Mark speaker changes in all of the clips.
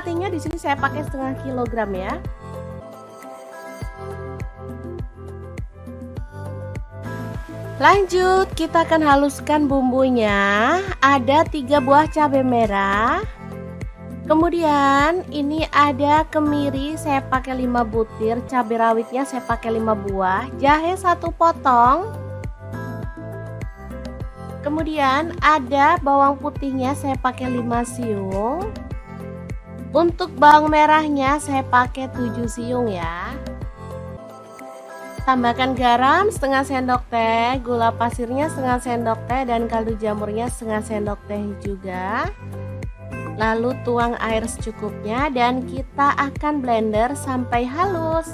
Speaker 1: atinya di sini saya pakai setengah kilogram ya. Lanjut, kita akan haluskan bumbunya. Ada 3 buah cabai merah. Kemudian ini ada kemiri, saya pakai 5 butir, cabai rawitnya saya pakai 5 buah, jahe 1 potong. Kemudian ada bawang putihnya saya pakai 5 siung. Untuk bawang merahnya saya pakai 7 siung ya. Tambahkan garam setengah sendok teh, gula pasirnya setengah sendok teh, dan kaldu jamurnya setengah sendok teh juga. Lalu tuang air secukupnya dan kita akan blender sampai halus.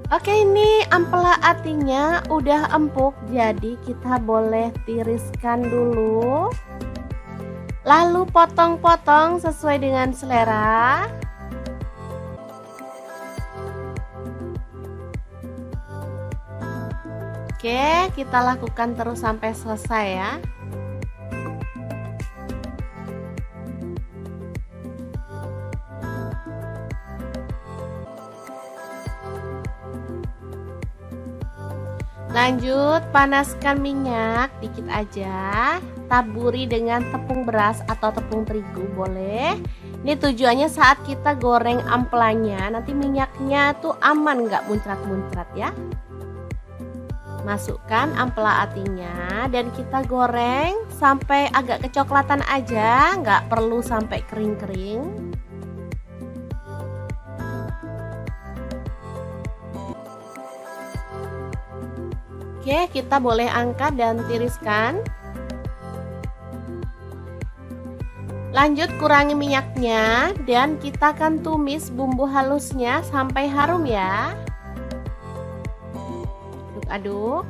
Speaker 1: Oke, ini ampela atinya udah empuk, jadi kita boleh tiriskan dulu. Lalu potong-potong sesuai dengan selera. Oke, kita lakukan terus sampai selesai ya. Lanjut, panaskan minyak dikit aja. Taburi dengan tepung beras atau tepung terigu boleh. Ini tujuannya saat kita goreng ampelanya, nanti minyaknya tuh aman, nggak muncrat-muncrat ya. Masukkan ampela atinya dan kita goreng sampai agak kecoklatan aja, nggak perlu sampai kering-kering. Oke, kita boleh angkat dan tiriskan. Lanjut, kurangi minyaknya dan kita akan tumis bumbu halusnya sampai harum ya. Aduk.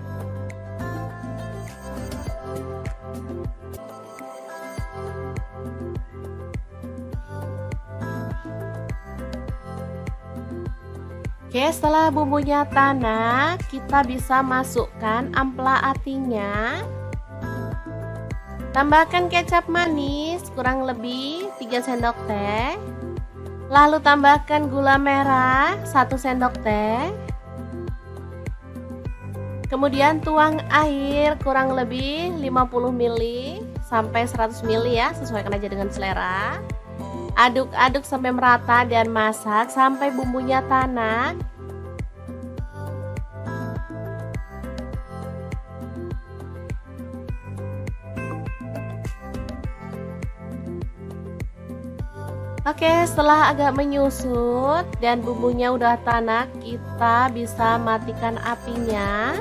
Speaker 1: Oke, setelah bumbunya tanak, kita bisa masukkan ampela atinya. Tambahkan kecap manis kurang lebih 3 sendok teh. Lalu tambahkan gula merah 1 sendok teh. Kemudian tuang air kurang lebih 50 ml sampai 100 ml ya, sesuaikan aja dengan selera. Aduk-aduk sampai merata dan masak sampai bumbunya tanak. Oke, setelah agak menyusut dan bumbunya udah tanak, kita bisa matikan apinya.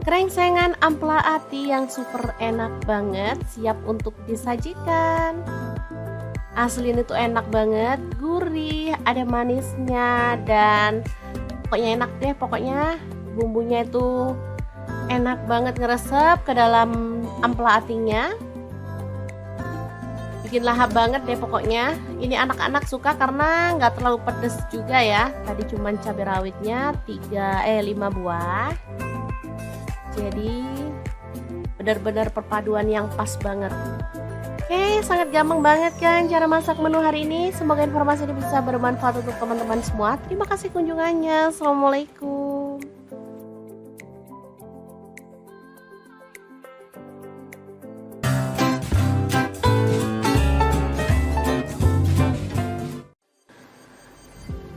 Speaker 1: Krengsengan ampela ati yang super enak banget, siap untuk disajikan. Asli ini tuh enak banget, gurih, ada manisnya, dan pokoknya enak deh. Pokoknya bumbunya itu enak banget ngeresep ke dalam ampela atinya. Bikin lahap banget deh pokoknya. Ini anak-anak suka karena nggak terlalu pedes juga ya. Tadi cuman cabai rawitnya 5 buah. Jadi benar-benar perpaduan yang pas banget. Oke, sangat gampang banget kan cara masak menu hari ini. Semoga informasi ini bisa bermanfaat untuk teman-teman semua. Terima kasih kunjungannya. Assalamualaikum.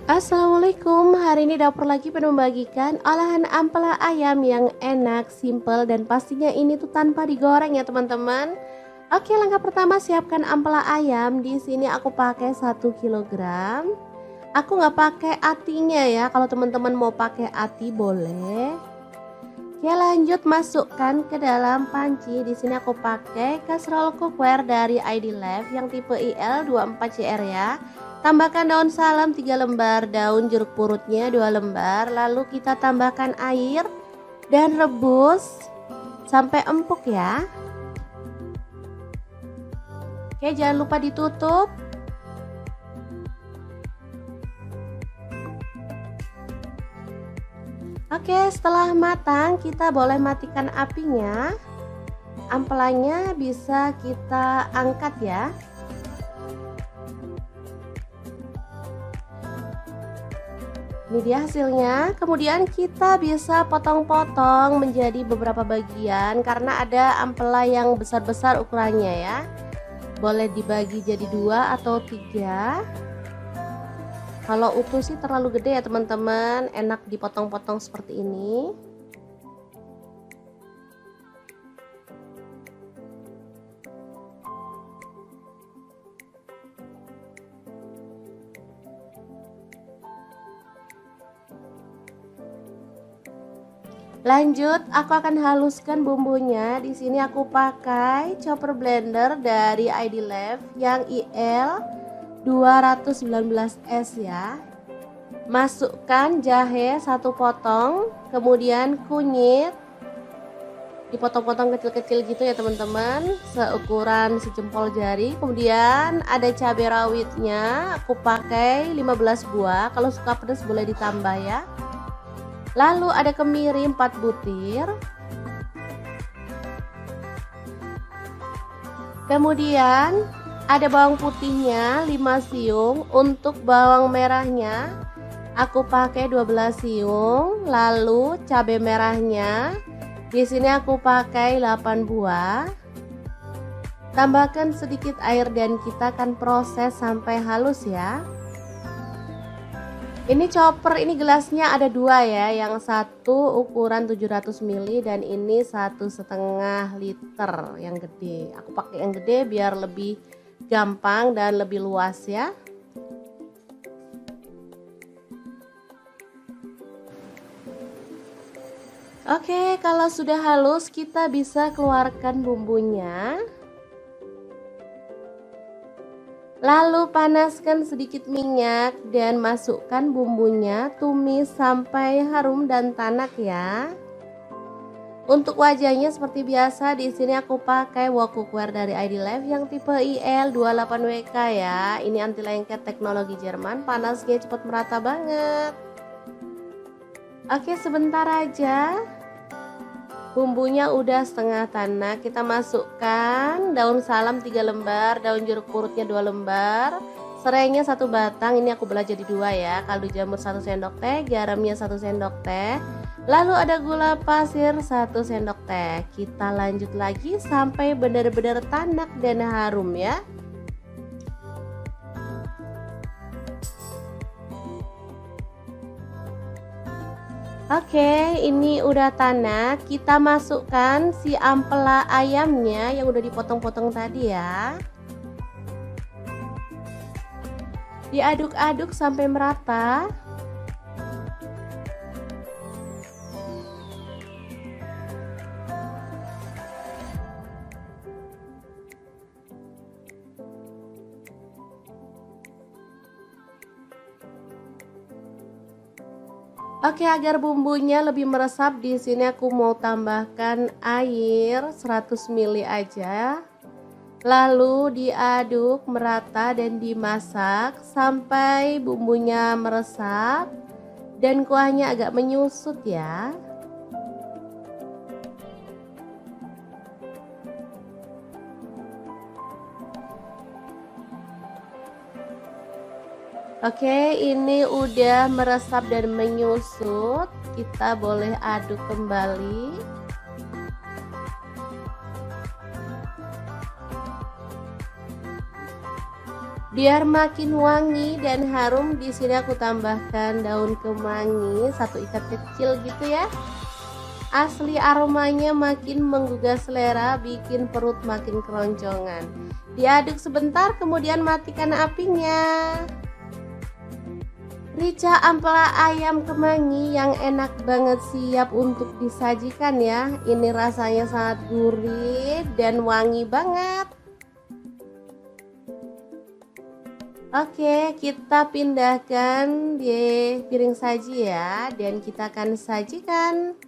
Speaker 1: Assalamualaikum, hari ini dapur lagi penuh membagikan olahan ampela ayam yang enak, simple, dan pastinya ini tuh tanpa digoreng ya teman-teman. Oke, langkah pertama siapkan ampela ayam. Di sini aku pakai 1 kg. Aku nggak pakai atinya ya, kalau teman-teman mau pakai ati boleh. Oke, lanjut masukkan ke dalam panci. Di sini aku pakai kaserol cookware dari ID Life yang tipe IL24CR ya. Tambahkan daun salam 3 lembar, daun jeruk purutnya 2 lembar. Lalu kita tambahkan air dan rebus sampai empuk ya. Oke, jangan lupa ditutup. Oke, setelah matang kita boleh matikan apinya. ampelanya bisa kita angkat ya. Ini dia hasilnya. Kemudian kita bisa potong-potong menjadi beberapa bagian karena ada ampela yang besar-besar ukurannya ya. Boleh dibagi jadi 2 atau 3. Kalau utuh sih terlalu gede ya teman-teman, enak dipotong-potong seperti ini. Lanjut, aku akan haluskan bumbunya. Di sini aku pakai chopper blender dari ID Lab yang IL 219S ya. Masukkan jahe 1 potong, kemudian kunyit dipotong-potong kecil-kecil gitu ya teman-teman, seukuran sejempol jari. Kemudian ada cabai rawitnya, aku pakai 15 buah. Kalau suka pedas boleh ditambah ya. Lalu ada kemiri 4 butir. Kemudian ada bawang putihnya 5 siung. Untuk bawang merahnya aku pakai 12 siung. Lalu cabai merahnya di sini aku pakai 8 buah. Tambahkan sedikit air dan kita akan proses sampai halus ya. Ini chopper, ini gelasnya ada 2 ya, yang satu ukuran 700 ml dan ini 1,5 liter yang gede. Aku pakai yang gede biar lebih gampang dan lebih luas ya. Oke, kalau sudah halus kita bisa keluarkan bumbunya. Lalu panaskan sedikit minyak dan masukkan bumbunya, tumis sampai harum dan tanak ya. Untuk wajahnya seperti biasa, di sini aku pakai wok cookware dari ID Lab yang tipe IL28WK ya. Ini anti lengket teknologi Jerman, panasnya cepat merata banget. Oke, sebentar aja. Bumbunya udah setengah tanak, kita masukkan daun salam 3 lembar, daun jeruk purutnya 2 lembar, serainya 1 batang, ini aku belah jadi 2 ya, kaldu jamur 1 sendok teh, garamnya 1 sendok teh, lalu ada gula pasir 1 sendok teh. Kita lanjut lagi sampai benar-benar tanak dan harum ya. Oke, ini udah tanak. Kita masukkan si ampela ayamnya yang udah dipotong-potong tadi ya. Diaduk-aduk sampai merata. Oke, agar bumbunya lebih meresap, di sini aku mau tambahkan air 100 ml aja. Lalu diaduk merata dan dimasak sampai bumbunya meresap dan kuahnya agak menyusut ya. Oke, ini udah meresap dan menyusut. Kita boleh aduk kembali. Biar makin wangi dan harum, di sini aku tambahkan daun kemangi 1 ikat kecil gitu ya. Asli aromanya makin menggugah selera, bikin perut makin keroncongan. Diaduk sebentar, kemudian matikan apinya. Rica ampela ayam kemangi yang enak banget, siap untuk disajikan ya. Ini rasanya sangat gurih dan wangi banget. Oke, kita pindahkan di piring saji ya, dan kita akan sajikan.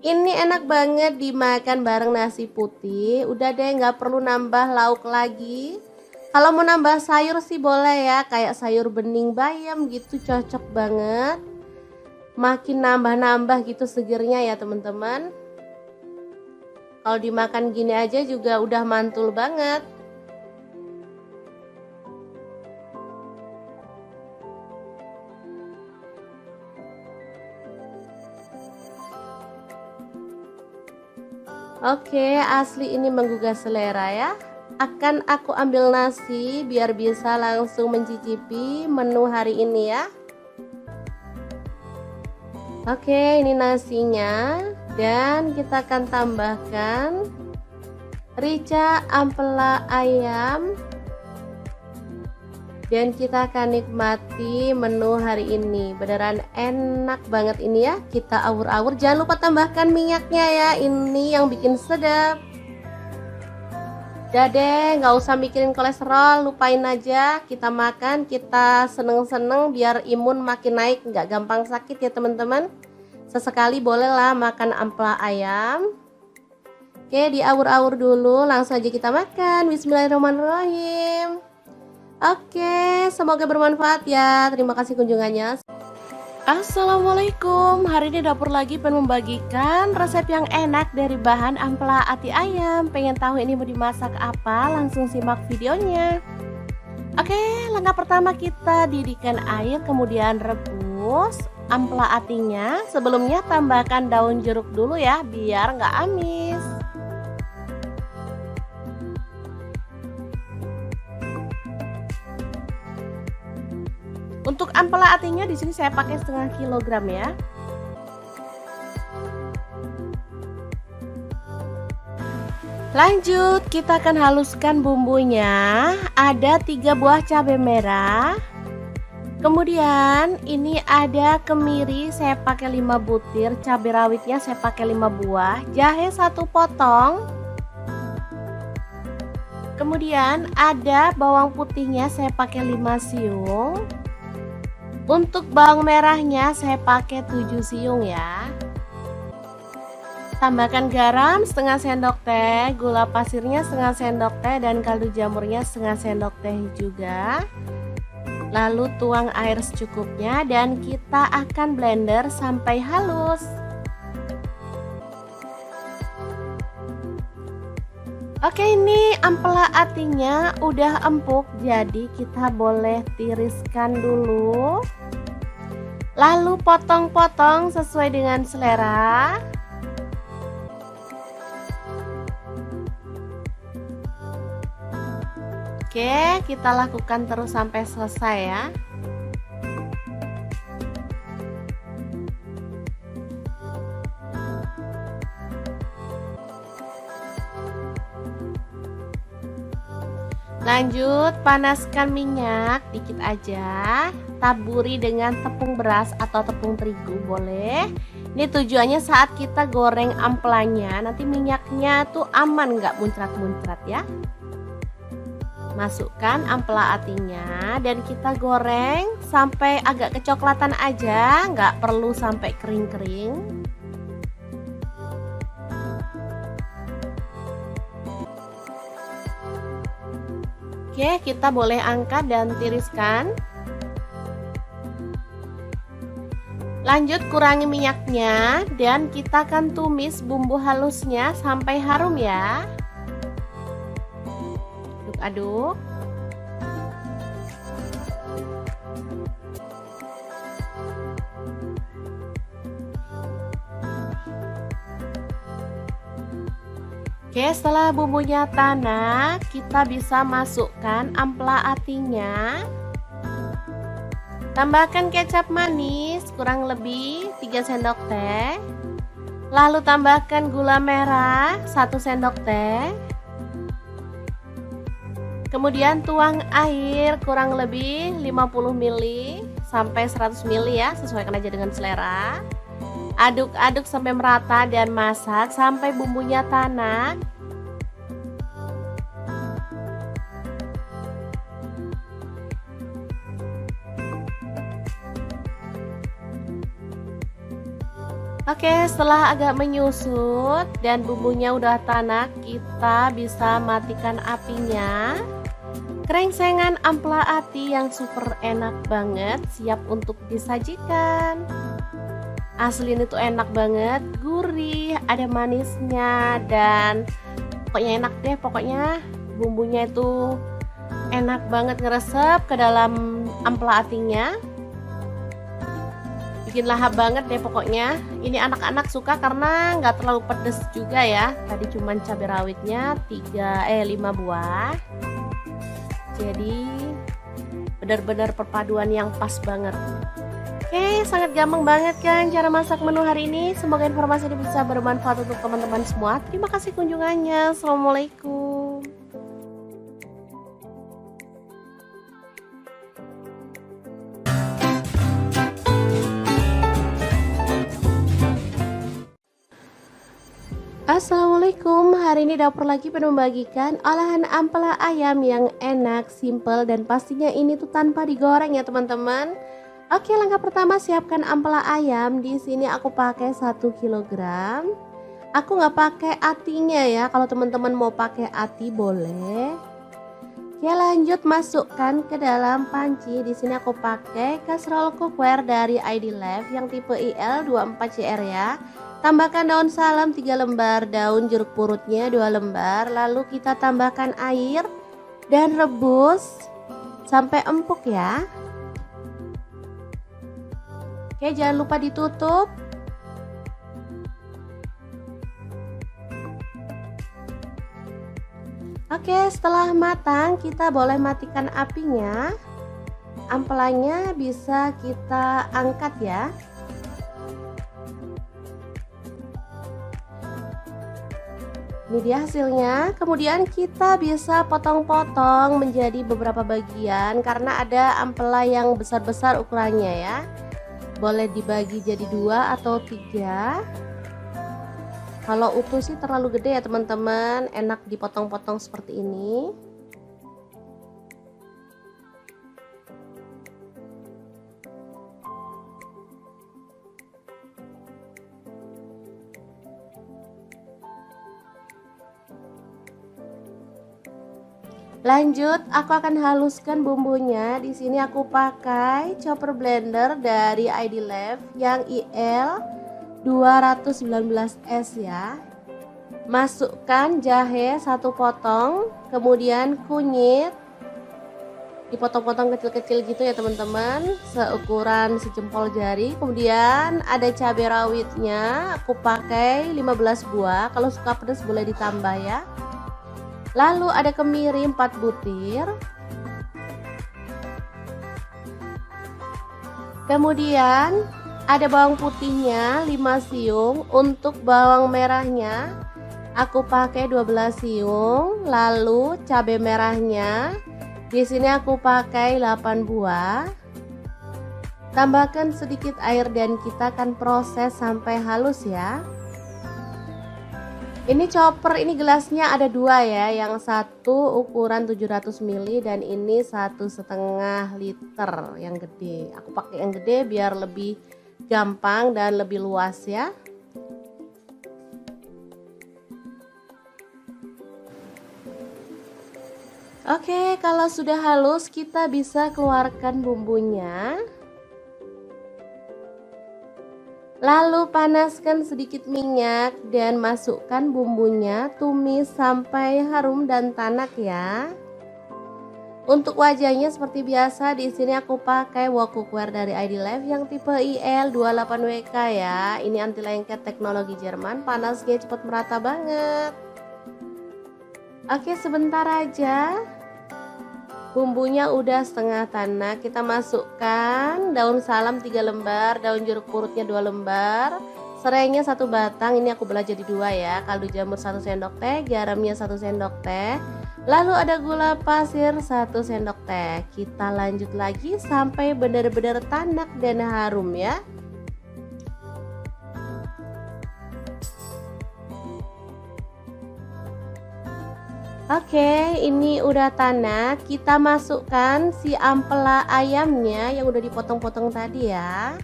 Speaker 1: Ini enak banget dimakan bareng nasi putih. Udah deh, nggak perlu nambah lauk lagi. Kalau mau nambah sayur sih boleh ya, kayak sayur bening bayam gitu, cocok banget. Makin nambah-nambah gitu segernya ya teman-teman. Kalau dimakan gini aja juga udah mantul banget. Oke, asli ini menggugah selera ya. Akan aku ambil nasi biar bisa langsung mencicipi menu hari ini ya. Oke, ini nasinya. Dan kita akan tambahkan rica ampela ayam. Dan kita akan nikmati menu hari ini. Beneran enak banget ini ya. Kita awur-awur. Jangan lupa tambahkan minyaknya ya. Ini yang bikin sedap. Udah deh, nggak usah mikirin kolesterol. Lupain aja. Kita makan, kita seneng-seneng biar imun makin naik. Nggak gampang sakit ya teman-teman. Sesekali bolehlah makan ampela ayam. Oke, diawur-awur dulu. Langsung aja kita makan. Bismillahirrahmanirrahim. Oke, semoga bermanfaat ya. Terima kasih kunjungannya. Assalamualaikum. Hari ini dapur lagi pengen membagikan resep yang enak dari bahan ampela ati ayam. Pengen tahu ini mau dimasak apa? Langsung simak videonya. Oke, langkah pertama kita didihkan air, kemudian rebus ampela atinya. Sebelumnya tambahkan daun jeruk dulu ya, biar nggak amis. Untuk ampela atinya di sini saya pakai setengah kilogram ya. Lanjut, kita akan haluskan bumbunya. Ada 3 buah cabai merah. Kemudian ini ada kemiri, saya pakai 5 butir. Cabai rawitnya saya pakai 5 buah. Jahe 1 potong. Kemudian ada bawang putihnya saya pakai 5 siung. Untuk bawang merahnya saya pakai 7 siung ya. Tambahkan garam setengah sendok teh, gula pasirnya setengah sendok teh, dan kaldu jamurnya setengah sendok teh juga. Lalu tuang air secukupnya dan kita akan blender sampai halus. Oke, ini ampela atinya udah empuk, jadi kita boleh tiriskan dulu. Lalu potong-potong sesuai dengan selera. Oke, kita lakukan terus sampai selesai ya. Lanjut, panaskan minyak dikit aja. Taburi dengan tepung beras atau tepung terigu boleh. Ini tujuannya saat kita goreng ampelanya, nanti minyaknya tuh aman, nggak muncrat-muncrat ya. Masukkan ampela atinya dan kita goreng sampai agak kecoklatan aja, nggak perlu sampai kering-kering. Oke, kita boleh angkat dan tiriskan. Lanjut, kurangi minyaknya dan kita akan tumis bumbu halusnya sampai harum ya. Aduk-aduk. Oke, setelah bumbunya tanak, kita bisa masukkan ampela atinya. Tambahkan kecap manis kurang lebih 3 sendok teh. Lalu tambahkan gula merah 1 sendok teh. Kemudian tuang air kurang lebih 50 ml sampai 100 ml ya, sesuaikan aja dengan selera. Aduk-aduk sampai merata dan masak sampai bumbunya tanak. Oke, setelah agak menyusut dan bumbunya udah tanak, kita bisa matikan apinya. Krengsengan ampela ati yang super enak banget siap untuk disajikan. Asli ini tuh enak banget, gurih, ada manisnya, dan pokoknya enak deh. Pokoknya bumbunya itu enak banget, ngeresep ke dalam ampela atinya, bikin lahap banget deh pokoknya. Ini anak-anak suka karena nggak terlalu pedes juga ya. Tadi cuman cabai rawitnya 5 buah. Jadi benar-benar perpaduan yang pas banget. Oke, sangat gampang banget kan cara masak menu hari ini. Semoga informasi ini bisa bermanfaat untuk teman-teman semua. Terima kasih kunjungannya. Assalamualaikum. Assalamualaikum, hari ini dapur lagi pengen membagikan olahan ampela ayam yang enak, simple, dan pastinya ini tuh tanpa digoreng ya teman-teman. Oke, langkah pertama siapkan ampela ayam. Di sini aku pakai 1 kilogram. Aku nggak pakai atinya ya, kalau teman-teman mau pakai ati boleh. Oke, lanjut masukkan ke dalam panci. Di sini aku pakai kaserol cookware dari ID Life yang tipe IL24CR ya. Tambahkan daun salam 3 lembar, daun jeruk purutnya 2 lembar, lalu kita tambahkan air dan rebus sampai empuk ya. Oke, jangan lupa ditutup. Oke, setelah matang kita boleh matikan apinya. Ampelanya bisa kita angkat ya. Ini dia hasilnya. Kemudian kita bisa potong-potong menjadi beberapa bagian karena ada ampela yang besar-besar ukurannya ya. Boleh dibagi jadi 2 atau 3. Kalau utuh sih terlalu gede ya teman-teman, enak dipotong-potong seperti ini. Lanjut, aku akan haluskan bumbunya. Di sini aku pakai chopper blender dari ID Life yang IL 219S ya. Masukkan jahe 1 potong, kemudian kunyit dipotong-potong kecil-kecil gitu ya teman-teman, seukuran sejempol jari. Kemudian ada cabai rawitnya, aku pakai 15 buah. Kalau suka pedas boleh ditambah ya. Lalu ada kemiri 4 butir. Kemudian ada bawang putihnya 5 siung. Untuk bawang merahnya aku pakai 12 siung. Lalu cabai merahnya di sini aku pakai 8 buah. Tambahkan sedikit air dan kita akan proses sampai halus ya. Ini chopper, ini gelasnya ada 2 ya, yang satu ukuran 700 ml dan ini 1,5 liter yang gede. Aku pakai yang gede biar lebih gampang dan lebih luas ya. Oke, kalau sudah halus kita bisa keluarkan bumbunya. Lalu panaskan sedikit minyak dan masukkan bumbunya, tumis sampai harum dan tanak ya. Untuk wajahnya seperti biasa, di sini aku pakai wok cookware dari ID Life yang tipe IL28WK ya. Ini anti lengket teknologi Jerman, panasnya cepat merata banget. Oke, sebentar aja. Bumbunya udah setengah tanak, kita masukkan daun salam 3 lembar, daun jeruk purutnya 2 lembar, serainya 1 batang, ini aku belah jadi 2 ya, kaldu jamur 1 sendok teh, garamnya 1 sendok teh, lalu ada gula pasir 1 sendok teh. Kita lanjut lagi sampai benar-benar tanak dan harum ya. Oke, ini udah tanak. Kita masukkan si ampela ayamnya yang udah dipotong-potong tadi ya.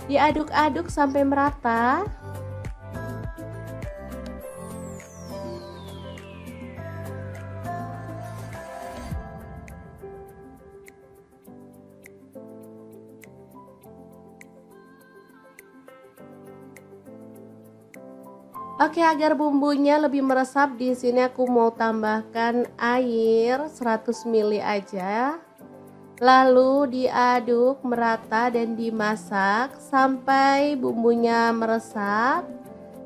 Speaker 1: Diaduk-aduk sampai merata. Oke, agar bumbunya lebih meresap, di sini aku mau tambahkan air 100 ml aja. Lalu diaduk merata dan dimasak sampai bumbunya meresap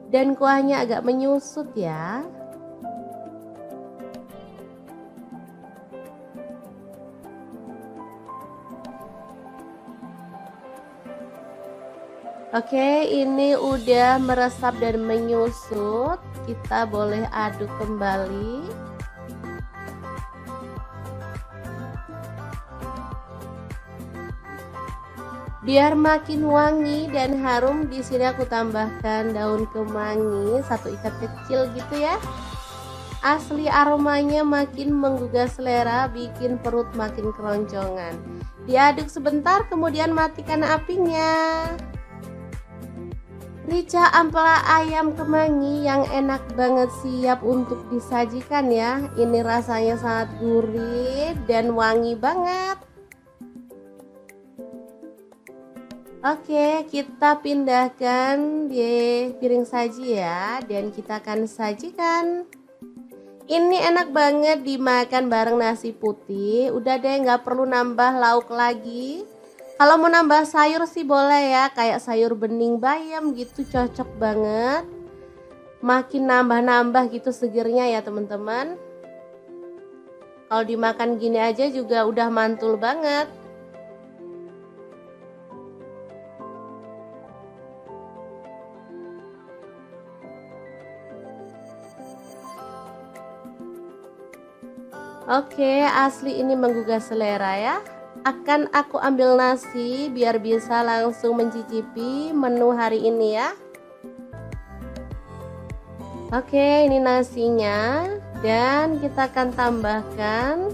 Speaker 1: dan kuahnya agak menyusut ya. Oke, ini udah meresap dan menyusut. Kita boleh aduk kembali. Biar makin wangi dan harum, di sini aku tambahkan daun kemangi 1 ikat kecil gitu ya. Asli aromanya makin menggugah selera, bikin perut makin keroncongan. Diaduk sebentar, kemudian matikan apinya. Rica ampela ayam kemangi yang enak banget, siap untuk disajikan ya. Ini rasanya sangat gurih dan wangi banget. Oke, kita pindahkan di piring saji ya, dan kita akan sajikan. Ini enak banget dimakan bareng nasi putih. Udah deh, nggak perlu nambah lauk lagi. Kalau mau nambah sayur sih boleh ya, kayak sayur bening bayam gitu, cocok banget. Makin nambah-nambah gitu segernya ya teman-teman. Kalau dimakan gini aja juga udah mantul banget. Oke, asli ini menggugah selera ya. Akan aku ambil nasi biar bisa langsung mencicipi menu hari ini ya. Oke, ini nasinya, dan kita akan tambahkan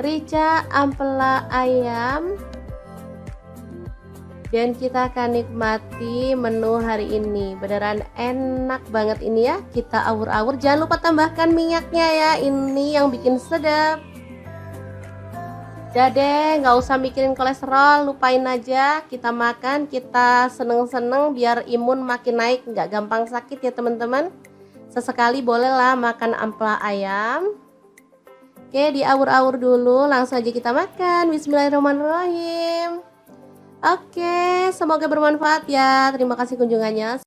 Speaker 1: rica ampela ayam. Dan kita akan nikmati menu hari ini. Beneran enak banget ini ya. Kita awur-awur. Jangan lupa tambahkan minyaknya ya. Ini yang bikin sedap. Udah deh, nggak usah mikirin kolesterol. Lupain aja. Kita makan, kita seneng-seneng biar imun makin naik. Nggak gampang sakit ya teman-teman. Sesekali bolehlah makan ampela ayam. Oke, diawur-awur dulu. Langsung aja kita makan. Bismillahirrahmanirrahim. Oke, semoga bermanfaat ya. Terima kasih kunjungannya.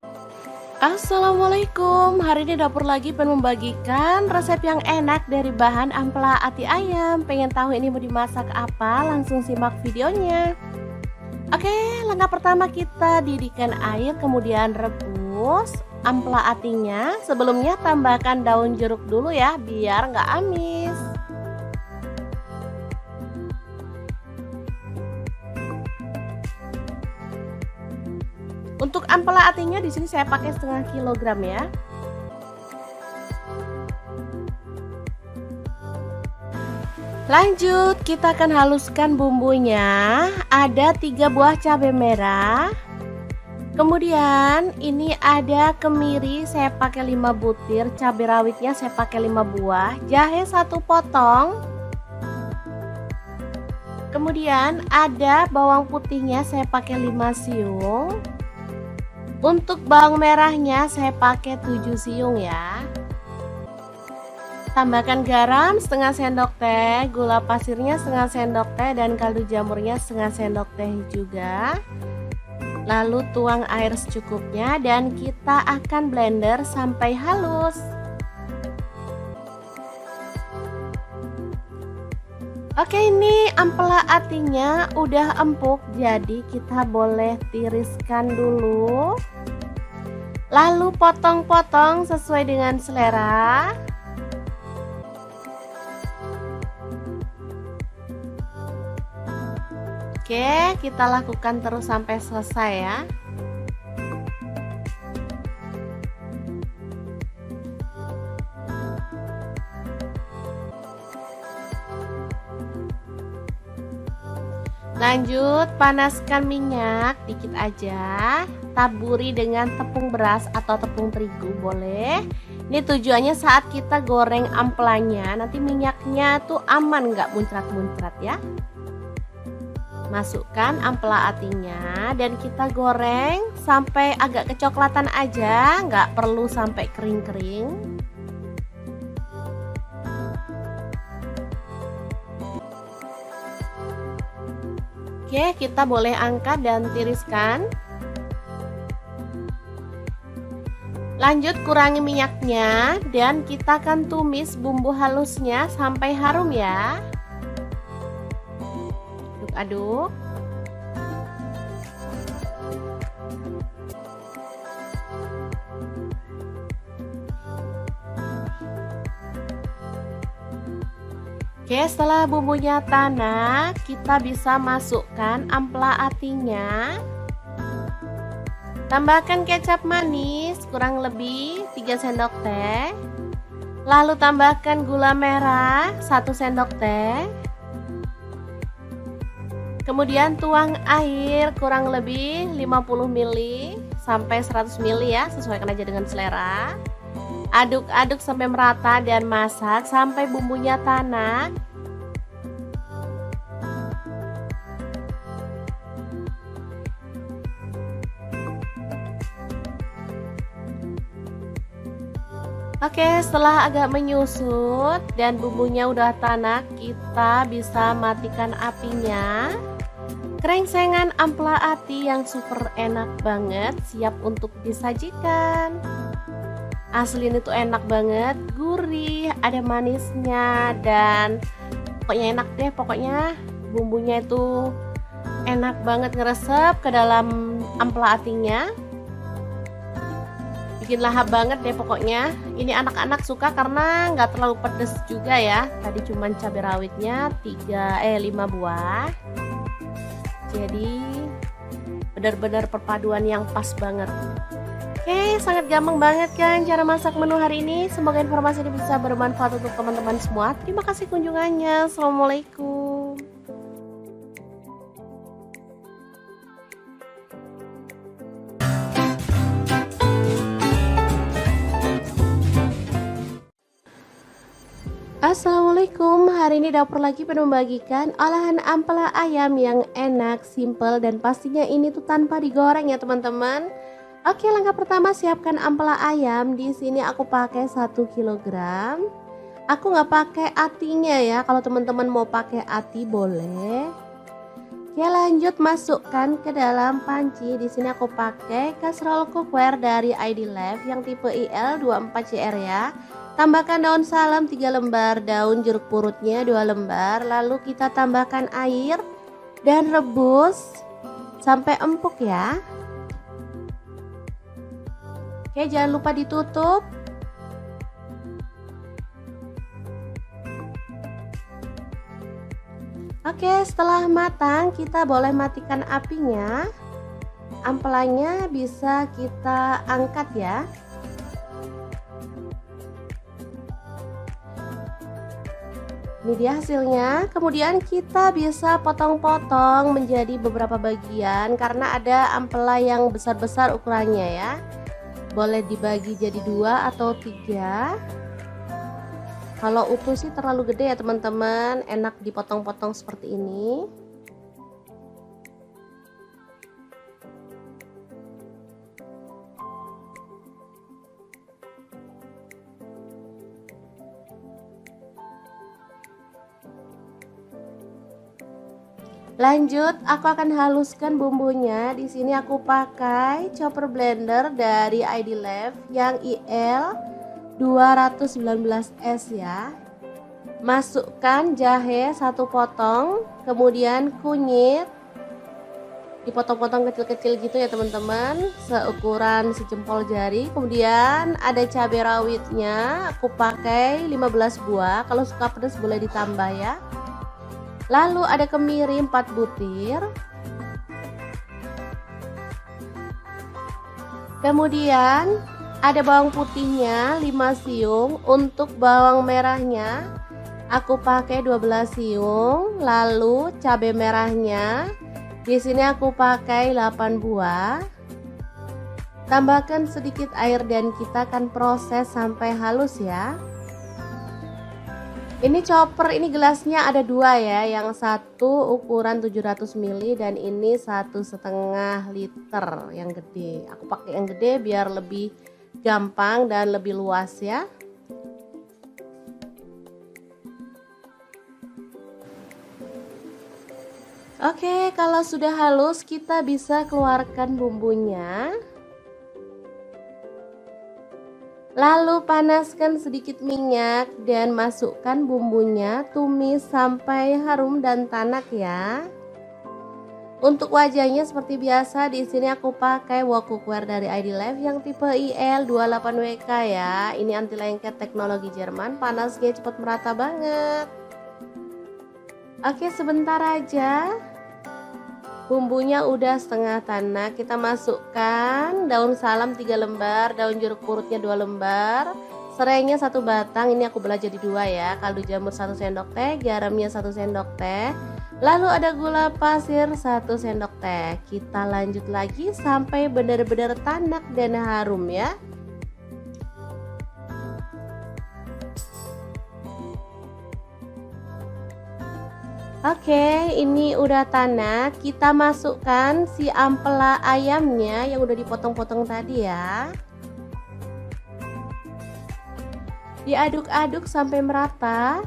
Speaker 1: Assalamualaikum. Hari ini dapur lagi pengen membagikan resep yang enak dari bahan ampela ati ayam. Pengen tahu ini mau dimasak apa? Langsung simak videonya. Oke, langkah pertama kita didihkan air, kemudian rebus ampela atinya. Sebelumnya tambahkan daun jeruk dulu ya, biar nggak amis. Untuk ampela atinya di sini saya pakai setengah kilogram ya. Lanjut, kita akan haluskan bumbunya. Ada 3 buah cabai merah. Kemudian ini ada kemiri, saya pakai 5 butir. Cabai rawitnya saya pakai 5 buah. Jahe 1 potong. Kemudian ada bawang putihnya, saya pakai 5 siung. Untuk bawang merahnya saya pakai 7 siung ya. Tambahkan garam setengah sendok teh, gula pasirnya setengah sendok teh, dan kaldu jamurnya setengah sendok teh juga. Lalu tuang air secukupnya dan kita akan blender sampai halus. Oke, ini ampela atinya udah empuk, jadi kita boleh tiriskan dulu. Lalu potong-potong sesuai dengan selera. Oke, kita lakukan terus sampai selesai ya. Lanjut, panaskan minyak dikit aja. Taburi dengan tepung beras atau tepung terigu boleh. Ini tujuannya saat kita goreng ampelanya, nanti minyaknya tuh aman, nggak muncrat-muncrat ya. Masukkan ampela atinya dan kita goreng sampai agak kecoklatan aja, nggak perlu sampai kering-kering. Oke, kita boleh angkat dan tiriskan. Lanjut kurangi minyaknya dan kita akan tumis bumbu halusnya sampai harum ya. Aduk-aduk. Oke, setelah bumbunya tanak, kita bisa masukkan ampela atinya. Tambahkan kecap manis kurang lebih 3 sendok teh. Lalu tambahkan gula merah 1 sendok teh. Kemudian tuang air kurang lebih 50 ml sampai 100 ml ya, sesuaikan aja dengan selera. Aduk-aduk sampai merata dan masak sampai bumbunya tanak. Oke, setelah agak menyusut dan bumbunya udah tanak, kita bisa matikan apinya. Krengsengan ampela ati yang super enak banget, siap untuk disajikan. Asli ini tuh enak banget, gurih, ada manisnya, dan pokoknya enak deh. Pokoknya bumbunya itu enak banget ngeresep ke dalam ampela atinya. Bikin lahap banget deh pokoknya. Ini anak-anak suka karena nggak terlalu pedes juga ya. Tadi cuman cabai rawitnya 5 buah. Jadi benar-benar perpaduan yang pas banget. Oke, sangat gampang banget kan cara masak menu hari ini. Semoga informasi ini bisa bermanfaat untuk teman-teman semua. Terima kasih kunjungannya. Assalamualaikum. Assalamualaikum, hari ini dapur lagi penuh membagikan olahan ampela ayam yang enak, simple, dan pastinya ini tuh tanpa digoreng ya teman-teman. Oke, langkah pertama siapkan ampela ayam. Di sini aku pakai 1 kg. Aku nggak pakai atinya ya, kalau teman-teman mau pakai ati boleh. Oke, lanjut masukkan ke dalam panci. Di sini aku pakai kaserol cookware dari ID Life yang tipe IL24CR ya. Tambahkan daun salam 3 lembar, daun jeruk purutnya 2 lembar, lalu kita tambahkan air dan rebus sampai empuk ya. Oke, jangan lupa ditutup. Oke, setelah matang kita boleh matikan apinya. Ampelanya bisa kita angkat ya. Ini dia hasilnya. Kemudian kita bisa potong-potong menjadi beberapa bagian karena ada ampela yang besar-besar ukurannya ya. Boleh dibagi jadi 2 atau 3. Kalau utuh sih terlalu gede ya teman-teman, enak dipotong-potong seperti ini. Lanjut, aku akan haluskan bumbunya. Di sini aku pakai chopper blender dari ID Life yang IL 219S ya. Masukkan jahe 1 potong, kemudian kunyit dipotong-potong kecil-kecil gitu ya teman-teman, seukuran sejempol jari. Kemudian ada cabai rawitnya, aku pakai 15 buah. Kalau suka pedas boleh ditambah ya. Lalu ada kemiri 4 butir. Kemudian ada bawang putihnya 5 siung. Untuk bawang merahnya aku pakai 12 siung. Lalu cabai merahnya di sini aku pakai 8 buah. Tambahkan sedikit air dan kita akan proses sampai halus ya. Ini chopper, ini gelasnya ada dua ya, yang satu ukuran 700 ml dan ini 1,5 liter yang gede. Aku pakai yang gede biar lebih gampang dan lebih luas ya. Oke, kalau sudah halus kita bisa keluarkan bumbunya. Lalu panaskan sedikit minyak dan masukkan bumbunya, tumis sampai harum dan tanak ya. Untuk wajahnya seperti biasa, di sini aku pakai wok cookware dari ID Life yang tipe IL28WK ya. Ini anti lengket teknologi Jerman, panasnya cepat merata banget. Oke, sebentar aja. Bumbunya udah setengah tanak, kita masukkan daun salam 3 lembar, daun jeruk purutnya 2 lembar, serainya 1 batang, ini aku belah jadi 2 ya, kaldu jamur 1 sendok teh, garamnya 1 sendok teh, lalu ada gula pasir 1 sendok teh. Kita lanjut lagi sampai benar-benar tanak dan harum ya. Oke, ini udah tanak. Kita masukkan si ampela ayamnya yang udah dipotong-potong tadi ya. Diaduk-aduk sampai merata.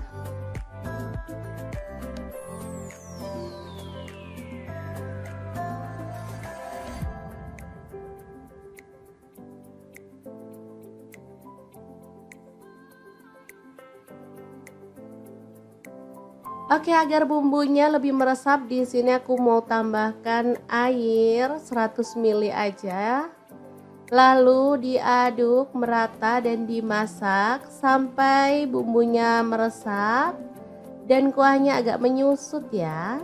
Speaker 1: Oke, agar bumbunya lebih meresap, di sini aku mau tambahkan air 100 ml aja. Lalu diaduk merata dan dimasak sampai bumbunya meresap dan kuahnya agak menyusut ya.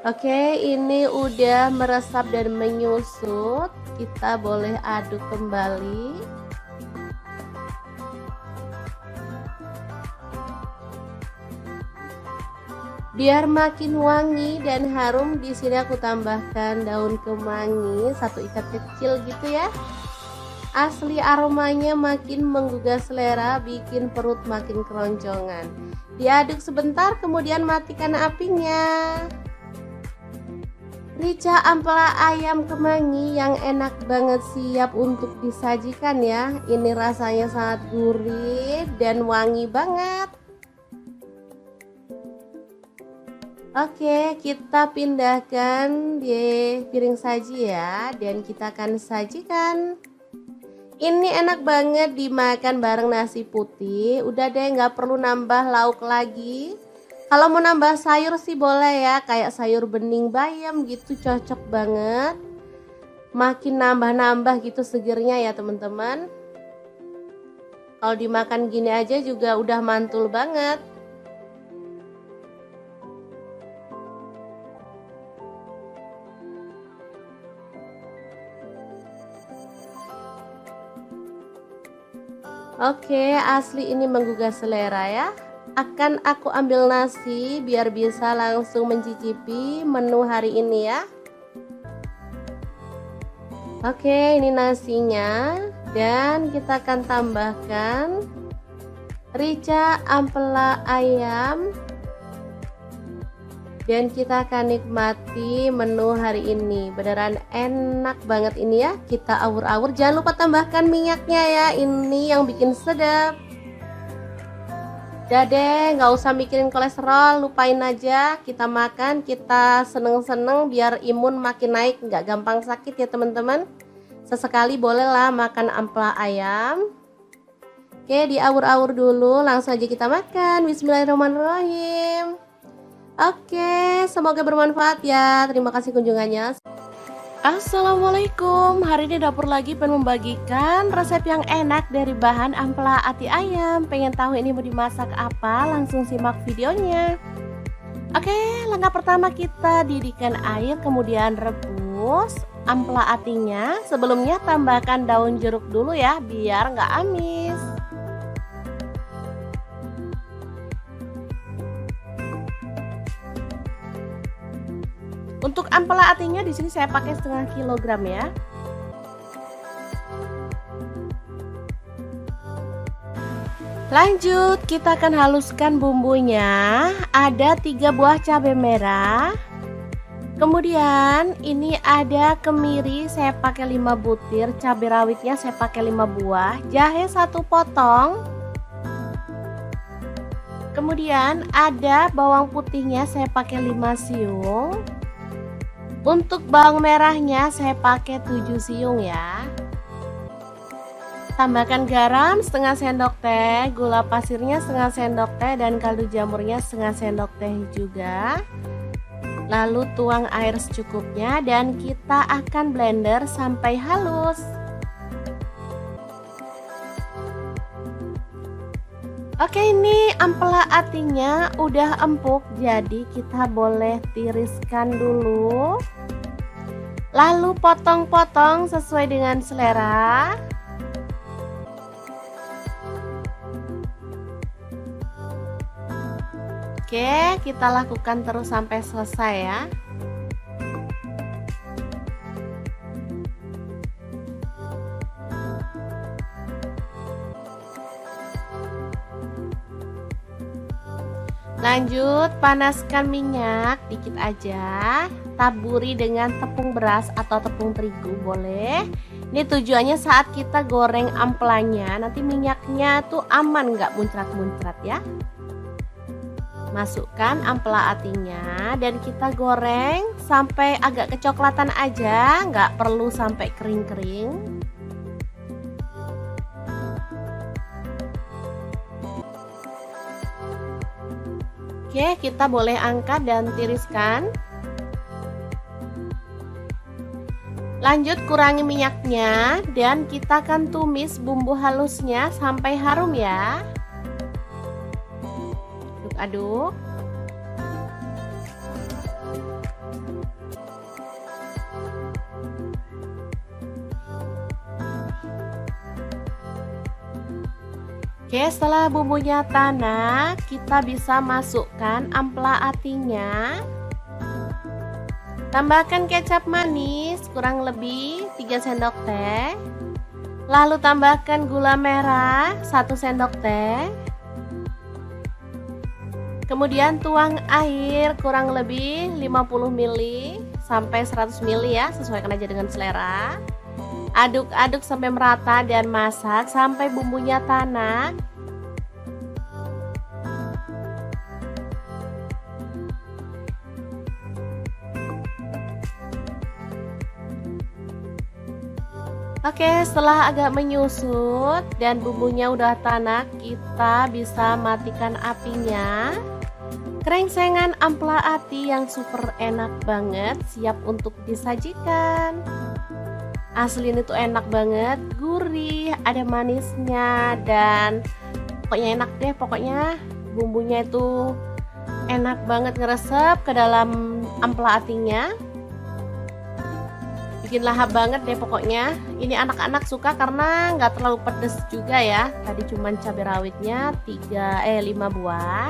Speaker 1: Oke, ini udah meresap dan menyusut. Kita boleh aduk kembali. Biar makin wangi dan harum, di sini aku tambahkan daun kemangi 1 ikat kecil gitu ya. Asli aromanya makin menggugah selera, bikin perut makin keroncongan. Diaduk sebentar, kemudian matikan apinya. Rica ampela ayam kemangi yang enak banget, siap untuk disajikan ya. Ini rasanya sangat gurih dan wangi banget. Oke, kita pindahkan di piring saji ya, dan kita akan sajikan. Ini enak banget dimakan bareng nasi putih. Udah deh, nggak perlu nambah lauk lagi. Kalau mau nambah sayur sih boleh ya, kayak sayur bening bayam gitu, cocok banget. Makin nambah-nambah gitu segernya ya teman-teman. Kalau dimakan gini aja juga udah mantul banget. Oke, asli ini menggugah selera ya. Akan aku ambil nasi biar bisa langsung mencicipi menu hari ini ya. Oke, ini nasinya, dan kita akan tambahkan rica ampela ayam, dan kita akan nikmati menu hari ini. Beneran enak banget ini ya. Kita awur-awur, jangan lupa tambahkan minyaknya ya, ini yang bikin sedap. Udah deh, nggak usah mikirin kolesterol, lupain aja. Kita makan, kita seneng-seneng biar imun makin naik, nggak gampang sakit ya teman-teman. Sesekali bolehlah makan ampela ayam. Oke, diawur-awur dulu, langsung aja kita makan. Bismillahirrahmanirrahim. Oke, semoga bermanfaat ya. Terima kasih kunjungannya. Assalamualaikum, hari ini dapur lagi pengen membagikan resep yang enak dari bahan ampela ati ayam. Pengen tahu ini mau dimasak apa? Langsung simak videonya. Oke, langkah pertama kita didihkan air, kemudian rebus ampela atinya. Sebelumnya tambahkan daun jeruk dulu ya, biar nggak amis. Untuk ampela atinya di sini saya pakai setengah kilogram ya. Lanjut, kita akan haluskan bumbunya. Ada 3 buah cabai merah. Kemudian ini ada kemiri, saya pakai 5 butir, cabai rawitnya saya pakai 5 buah, jahe 1 potong. Kemudian ada bawang putihnya saya pakai 5 siung. Untuk bawang merahnya saya pakai 7 siung ya. Tambahkan garam setengah sendok teh, gula pasirnya setengah sendok teh, dan kaldu jamurnya setengah sendok teh juga. Lalu tuang air secukupnya dan kita akan blender sampai halus. Oke, ini ampela atinya udah empuk, jadi kita boleh tiriskan dulu. Lalu potong-potong sesuai dengan selera. Oke, kita lakukan terus sampai selesai ya. Lanjut, panaskan minyak dikit aja. Taburi dengan tepung beras atau tepung terigu boleh. Ini tujuannya saat kita goreng ampelanya, nanti minyaknya tuh aman, nggak muncrat-muncrat ya. Masukkan ampela atinya dan kita goreng sampai agak kecoklatan aja, nggak perlu sampai kering-kering. Oke, kita boleh angkat dan tiriskan. Lanjut, kurangi minyaknya dan kita akan tumis bumbu halusnya sampai harum ya. Aduk. Oke, setelah bumbunya tanak, kita bisa masukkan ampela atinya. Tambahkan kecap manis kurang lebih 3 sendok teh. Lalu tambahkan gula merah 1 sendok teh. Kemudian tuang air kurang lebih 50 ml sampai 100 ml ya, sesuaikan aja dengan selera. Aduk-aduk sampai merata dan masak sampai bumbunya tanak. Oke, setelah agak menyusut dan bumbunya udah tanak, kita bisa matikan apinya. Krengsengan ampela ati yang super enak banget, siap untuk disajikan. Asli ini tuh enak banget, gurih, ada manisnya, dan pokoknya enak deh. Pokoknya bumbunya itu enak banget, ngeresep ke dalam ampela atinya. Bikin lahap banget deh pokoknya. Ini anak-anak suka karena nggak terlalu pedes juga ya. Tadi cuman cabai rawitnya 5 buah.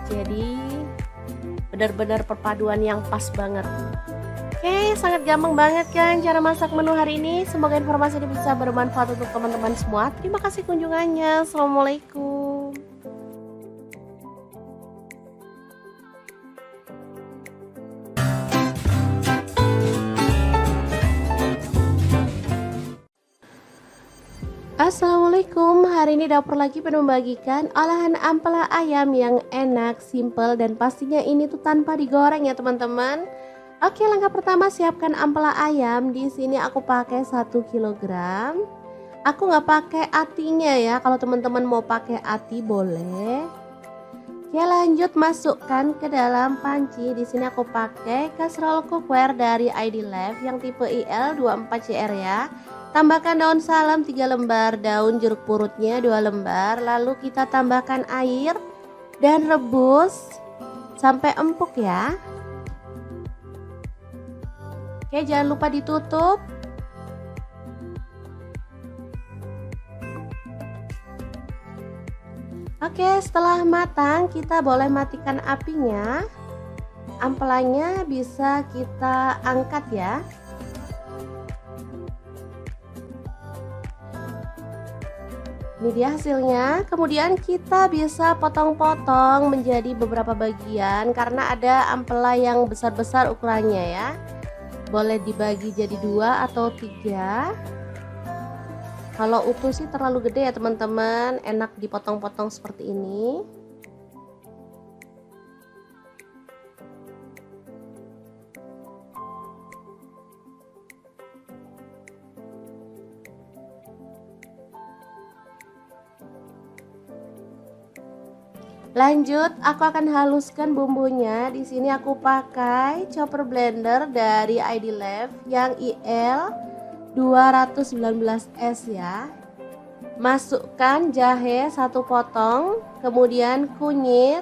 Speaker 1: Jadi benar-benar perpaduan yang pas banget. Oke, sangat gampang banget kan cara masak menu hari ini. Semoga informasi ini bisa bermanfaat untuk teman-teman semua. Terima kasih kunjungannya. Assalamualaikum. Assalamualaikum, hari ini dapur lagi penuh membagikan olahan ampela ayam yang enak, simple, dan pastinya ini tuh tanpa digoreng ya teman-teman. Oke, langkah pertama siapkan ampela ayam. Di sini aku pakai 1 kilogram. Aku nggak pakai atinya ya, kalau teman-teman mau pakai ati boleh. Oke, lanjut masukkan ke dalam panci. Di sini aku pakai kastrol cookware dari ID Life yang tipe IL24CR ya. Tambahkan daun salam 3 lembar, daun jeruk purutnya 2 lembar. Lalu kita tambahkan air dan rebus sampai empuk ya. Oke, jangan lupa ditutup. Oke, setelah matang kita boleh matikan apinya. ampelanya bisa kita angkat ya. Ini dia hasilnya. Kemudian kita bisa potong-potong menjadi beberapa bagian karena ada ampela yang besar-besar ukurannya ya. Boleh dibagi jadi 2 atau 3. Kalau utuh sih terlalu gede ya teman-teman, enak dipotong-potong seperti ini. Lanjut, aku akan haluskan bumbunya. Di sini aku pakai chopper blender dari ID Lab yang IL 219S ya. Masukkan jahe 1 potong, kemudian kunyit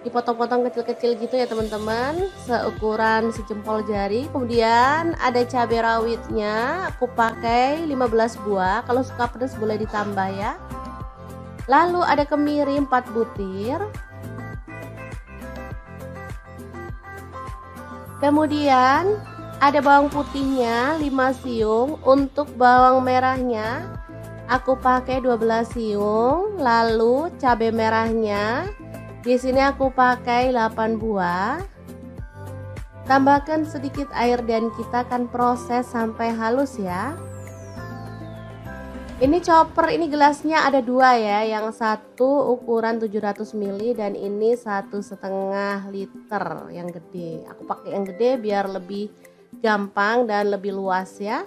Speaker 1: dipotong-potong kecil-kecil gitu ya teman-teman, seukuran sejempol jari. Kemudian ada cabai rawitnya, aku pakai 15 buah. Kalau suka pedas boleh ditambah ya. Lalu ada kemiri 4 butir. Kemudian ada bawang putihnya 5 siung. Untuk bawang merahnya aku pakai 12 siung. Lalu cabai merahnya di sini aku pakai 8 buah. Tambahkan sedikit air dan kita akan proses sampai halus ya. Ini chopper, ini gelasnya ada 2 ya, yang satu ukuran 700 ml dan ini 1,5 liter yang gede. Aku pakai yang gede biar lebih gampang dan lebih luas ya.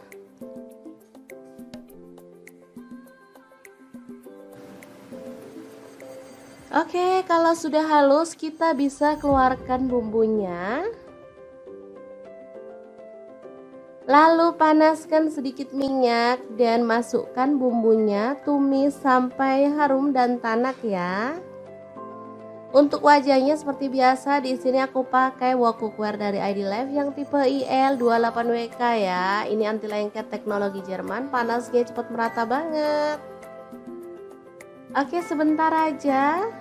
Speaker 1: Oke, kalau sudah halus kita bisa keluarkan bumbunya. Lalu panaskan sedikit minyak dan masukkan bumbunya, tumis sampai harum dan tanak ya. Untuk wajahnya seperti biasa, di sini aku pakai wok cookware dari ID Lab yang tipe IL28WK ya. Ini anti lengket teknologi Jerman, panasnya cepat merata banget. Oke, sebentar aja.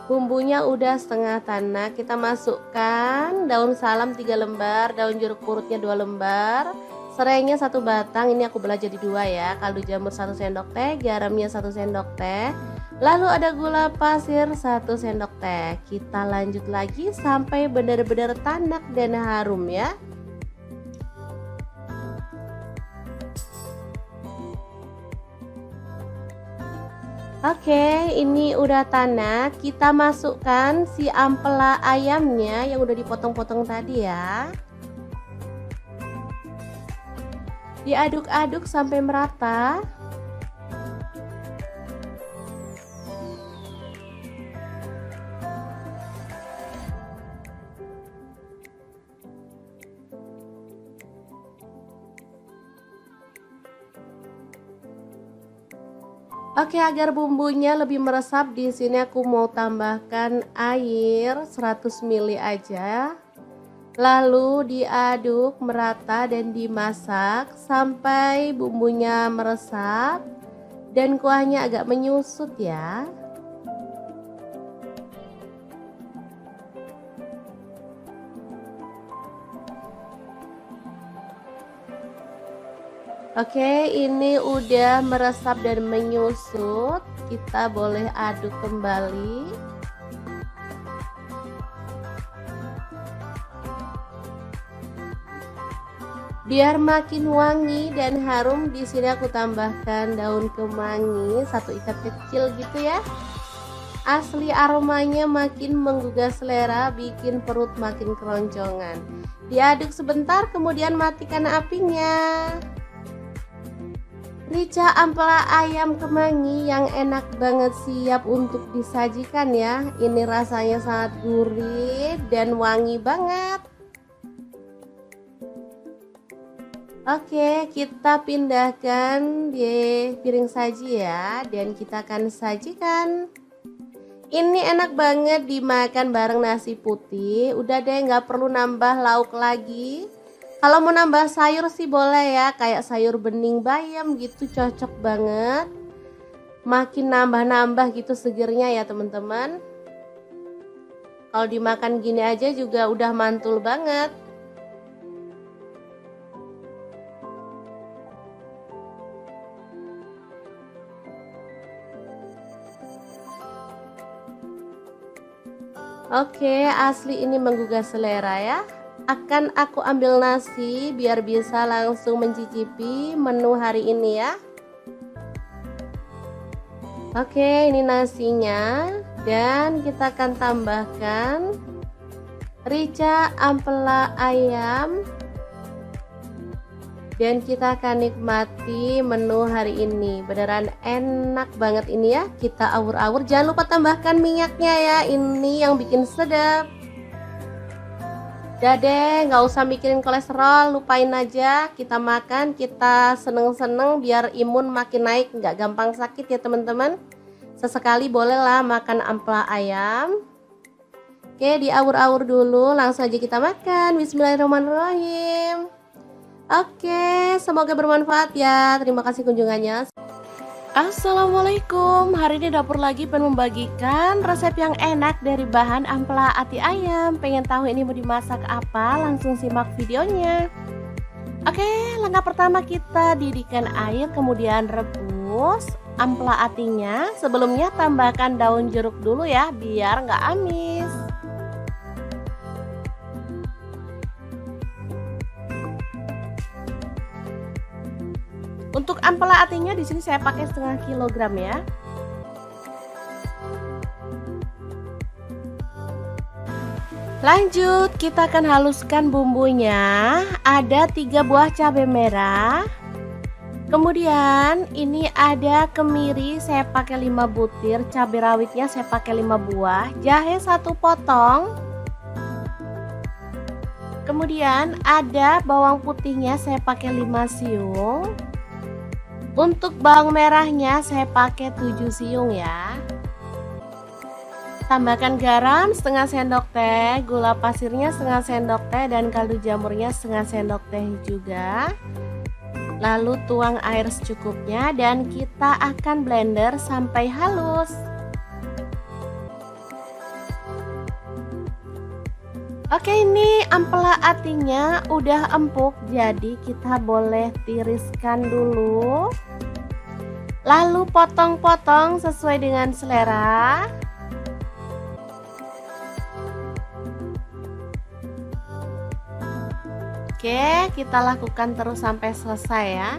Speaker 1: Bumbunya udah setengah tanak, kita masukkan daun salam 3 lembar, daun jeruk purutnya 2 lembar, serainya 1 batang, ini aku belah jadi 2 ya, kaldu jamur 1 sendok teh, garamnya 1 sendok teh, lalu ada gula pasir 1 sendok teh. Kita lanjut lagi sampai benar-benar tanak dan harum ya. Oke, ini udah tanak. Kita masukkan si ampela ayamnya yang udah dipotong-potong tadi ya. Diaduk-aduk sampai merata. Oke, agar bumbunya lebih meresap, di sini aku mau tambahkan air 100 ml aja. Lalu diaduk merata dan dimasak sampai bumbunya meresap dan kuahnya agak menyusut ya. Oke, ini udah meresap dan menyusut. Kita boleh aduk kembali. Biar makin wangi dan harum, di sini aku tambahkan daun kemangi 1 ikat kecil gitu ya. Asli aromanya makin menggugah selera, bikin perut makin keroncongan. Diaduk sebentar, kemudian matikan apinya. Rica ampela ayam kemangi yang enak banget, siap untuk disajikan ya. Ini rasanya sangat gurih dan wangi banget. Oke, kita pindahkan di piring saji ya, dan kita akan sajikan. Ini enak banget dimakan bareng nasi putih. Udah deh, nggak perlu nambah lauk lagi. Kalau mau nambah sayur sih boleh ya, kayak sayur bening bayam gitu, cocok banget. Makin nambah-nambah gitu segernya ya teman-teman. Kalau dimakan gini aja juga udah mantul banget. Oke, asli ini menggugah selera ya. Akan aku ambil nasi biar bisa langsung mencicipi menu hari ini ya. Oke, ini nasinya. Dan kita akan tambahkan rica ampela ayam. Dan kita akan nikmati menu hari ini. Beneran enak banget ini ya. Kita awur-awur. Jangan lupa tambahkan minyaknya ya. Ini yang bikin sedap. Udah deh, nggak usah mikirin kolesterol. Lupain aja. Kita makan, kita seneng-seneng biar imun makin naik. Nggak gampang sakit ya teman-teman. Sesekali bolehlah makan ampela ayam. Oke, diawur-awur dulu. Langsung aja kita makan. Bismillahirrahmanirrahim. Oke, semoga bermanfaat ya. Terima kasih kunjungannya. Assalamualaikum. Hari ini dapur lagi pengen membagikan resep yang enak dari bahan ampela ati ayam. Pengen tahu ini mau dimasak apa? Langsung simak videonya. Oke, langkah pertama kita didihkan air, kemudian rebus ampela atinya. Sebelumnya tambahkan daun jeruk dulu ya, biar nggak amis. Untuk ampela atinya di sini saya pakai setengah kilogram ya. Lanjut, kita akan haluskan bumbunya. Ada 3 buah cabai merah. Kemudian ini ada kemiri, saya pakai 5 butir, cabai rawitnya saya pakai 5 buah, jahe 1 potong. Kemudian ada bawang putihnya saya pakai 5 siung. Untuk bawang merahnya saya pakai 7 siung ya. Tambahkan garam setengah sendok teh, gula pasirnya setengah sendok teh, dan kaldu jamurnya setengah sendok teh juga. Lalu tuang air secukupnya dan kita akan blender sampai halus. Oke, ini ampela atinya udah empuk, jadi kita boleh tiriskan dulu. Lalu potong-potong sesuai dengan selera. Oke, kita lakukan terus sampai selesai ya.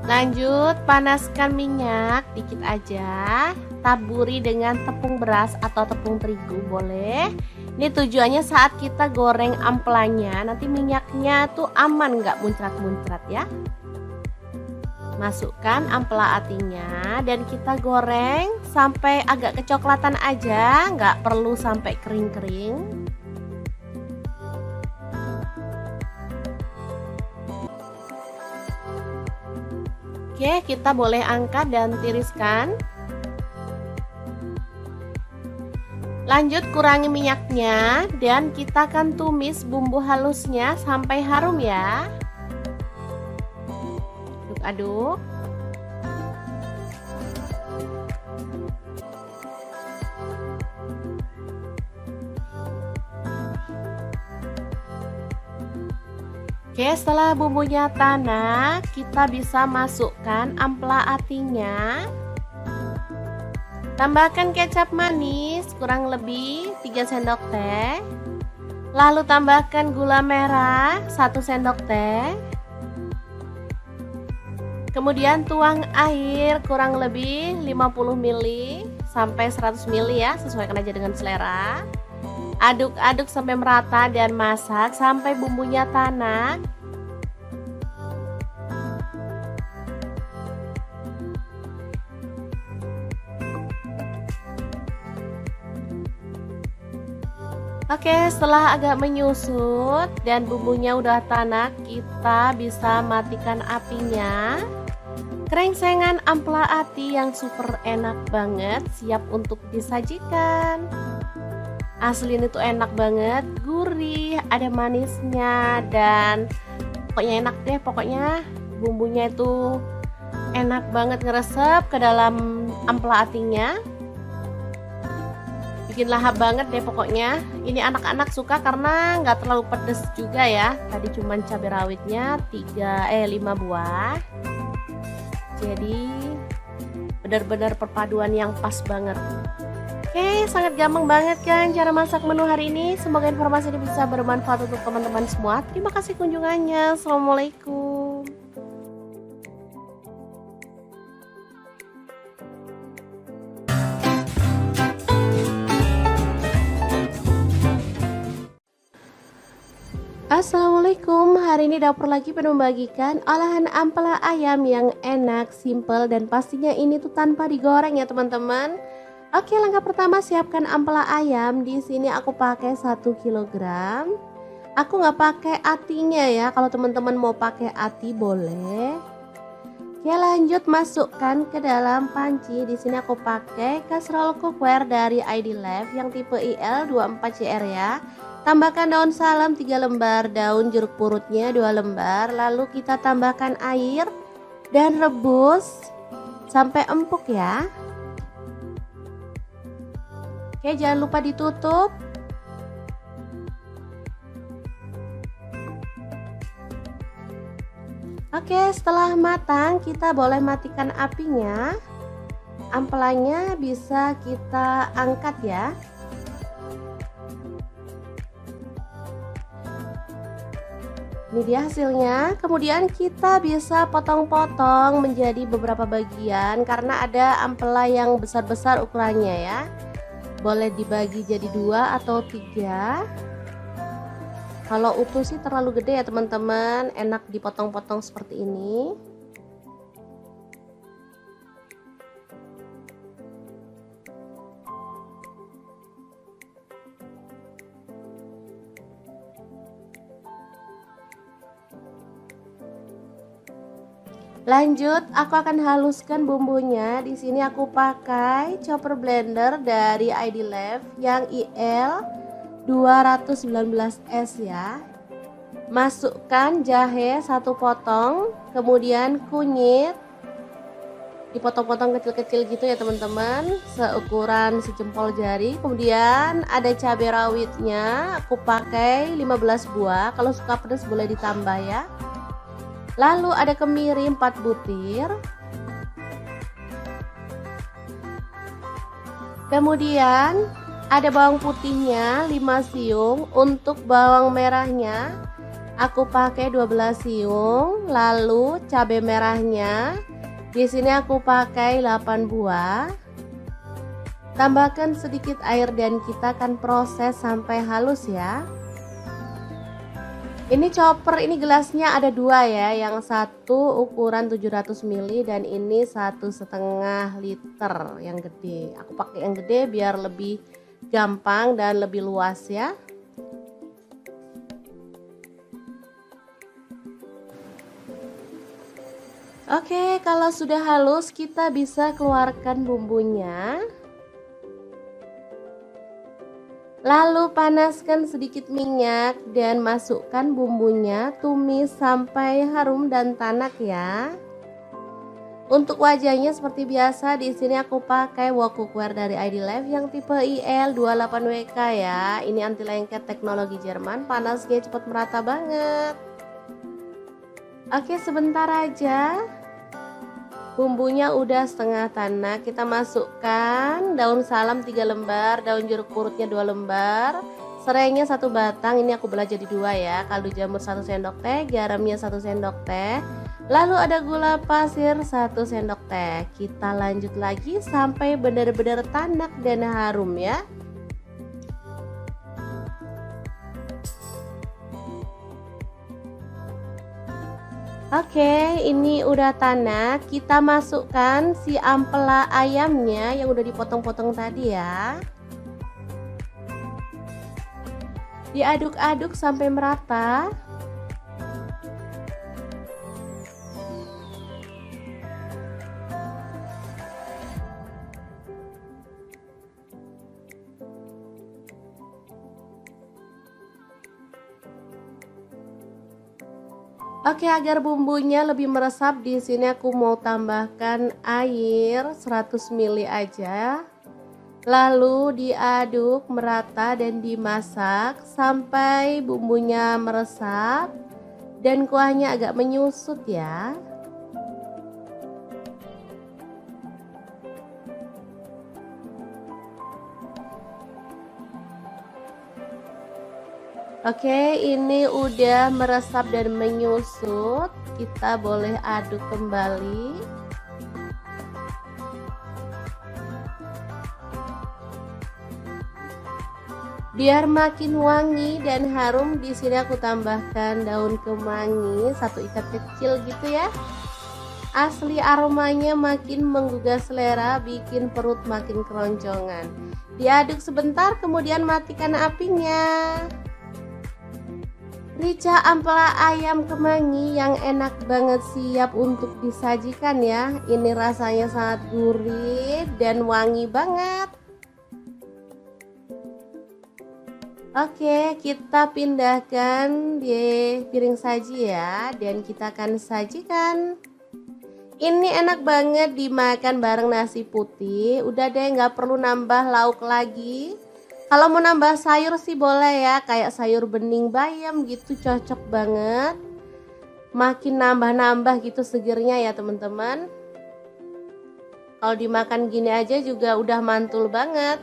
Speaker 1: Lanjut, panaskan minyak dikit aja. Taburi dengan tepung beras atau tepung terigu boleh. Ini tujuannya saat kita goreng ampelanya, nanti minyaknya tuh aman, nggak muncrat-muncrat ya. Masukkan ampela atinya dan kita goreng sampai agak kecoklatan aja, nggak perlu sampai kering-kering. Oke, kita boleh angkat dan tiriskan. Lanjut, kurangi minyaknya dan kita akan tumis bumbu halusnya sampai harum ya. Aduk-aduk. Oke, setelah bumbunya tanak, kita bisa masukkan ampela atinya. Tambahkan kecap manis kurang lebih 3 sendok teh. Lalu tambahkan gula merah 1 sendok teh. Kemudian tuang air kurang lebih 50 ml sampai 100 ml ya, sesuaikan aja dengan selera. Aduk-aduk sampai merata dan masak sampai bumbunya tanak. Oke, setelah agak menyusut dan bumbunya udah tanak, kita bisa matikan apinya. Krengsengan ampela ati yang super enak banget, siap untuk disajikan. Asli ini tuh enak banget, gurih, ada manisnya dan pokoknya enak deh. Pokoknya bumbunya itu enak banget ngeresep ke dalam ampela atinya. Bikin lahap banget deh pokoknya. Ini anak-anak suka karena nggak terlalu pedes juga ya. Tadi cuman cabai rawitnya 5 buah. Jadi benar-benar perpaduan yang pas banget. Oke, sangat gampang banget kan cara masak menu hari ini. Semoga informasi ini bisa bermanfaat untuk teman-teman semua. Terima kasih kunjungannya. Assalamualaikum. Assalamualaikum, hari ini dapur lagi penuh membagikan olahan ampela ayam yang enak, simple, dan pastinya ini tuh tanpa digoreng ya teman-teman. Oke, langkah pertama siapkan ampela ayam. Di sini aku pakai 1 kilogram. Aku nggak pakai atinya ya. Kalau teman-teman mau pakai ati boleh. Oke, lanjut masukkan ke dalam panci. Di sini aku pakai kaserol cookware dari ID Life yang tipe IL24CR ya. Tambahkan daun salam 3 lembar, daun jeruk purutnya 2 lembar. Lalu kita tambahkan air dan rebus sampai empuk ya. Oke, jangan lupa ditutup. Oke, setelah matang kita boleh matikan apinya. Ampelanya bisa kita angkat ya. Ini dia hasilnya. Kemudian kita bisa potong-potong menjadi beberapa bagian karena ada ampela yang besar-besar ukurannya ya. Boleh dibagi jadi 2 atau 3. Kalau utuh sih terlalu gede ya teman-teman, enak dipotong-potong seperti ini. Lanjut, aku akan haluskan bumbunya. Di sini aku pakai chopper blender dari ID Life yang IL 219S ya. Masukkan jahe 1 potong, kemudian kunyit dipotong-potong kecil-kecil gitu ya teman-teman, seukuran sejempol jari. Kemudian ada cabai rawitnya, aku pakai 15 buah. Kalau suka pedas boleh ditambah ya. Lalu ada kemiri 4 butir. Kemudian ada bawang putihnya 5 siung. Untuk bawang merahnya aku pakai 12 siung. Lalu cabai merahnya di sini aku pakai 8 buah. Tambahkan sedikit air dan kita akan proses sampai halus ya. Ini chopper, ini gelasnya ada 2 ya, yang satu ukuran 700 ml dan ini 1,5 liter yang gede. Aku pakai yang gede biar lebih gampang dan lebih luas ya. Oke, kalau sudah halus kita bisa keluarkan bumbunya. Lalu panaskan sedikit minyak dan masukkan bumbunya, tumis sampai harum dan tanak ya. Untuk wajahnya seperti biasa, di sini aku pakai wok cookware dari ID Life yang tipe IL28WK ya. Ini anti lengket teknologi Jerman, panasnya cepat merata banget. Oke, sebentar aja. Bumbunya udah setengah tanak, kita masukkan daun salam 3 lembar, daun jeruk purutnya 2 lembar, serainya 1 batang, ini aku belah jadi 2 ya, kaldu jamur 1 sendok teh, garamnya 1 sendok teh, lalu ada gula pasir 1 sendok teh. Kita lanjut lagi sampai benar-benar tanak dan harum ya. Oke, ini udah tanak. Kita masukkan si ampela ayamnya yang udah dipotong-potong tadi ya. Diaduk-aduk sampai merata. Oke, agar bumbunya lebih meresap, di sini aku mau tambahkan air 100 ml aja. Lalu diaduk merata dan dimasak sampai bumbunya meresap dan kuahnya agak menyusut ya. Oke, ini udah meresap dan menyusut. Kita boleh aduk kembali. Biar makin wangi dan harum, di sini aku tambahkan daun kemangi 1 ikat kecil gitu ya. Asli aromanya makin menggugah selera, bikin perut makin keroncongan. Diaduk sebentar, kemudian matikan apinya. Rica ampela ayam kemangi yang enak banget, siap untuk disajikan ya. Ini rasanya sangat gurih dan wangi banget. Oke, kita pindahkan di piring saji ya, dan kita akan sajikan. Ini enak banget dimakan bareng nasi putih. Udah deh, nggak perlu nambah lauk lagi. Kalau mau nambah sayur sih boleh ya, kayak sayur bening bayam gitu, cocok banget. Makin nambah-nambah gitu segernya ya teman-teman. Kalau dimakan gini aja juga udah mantul banget.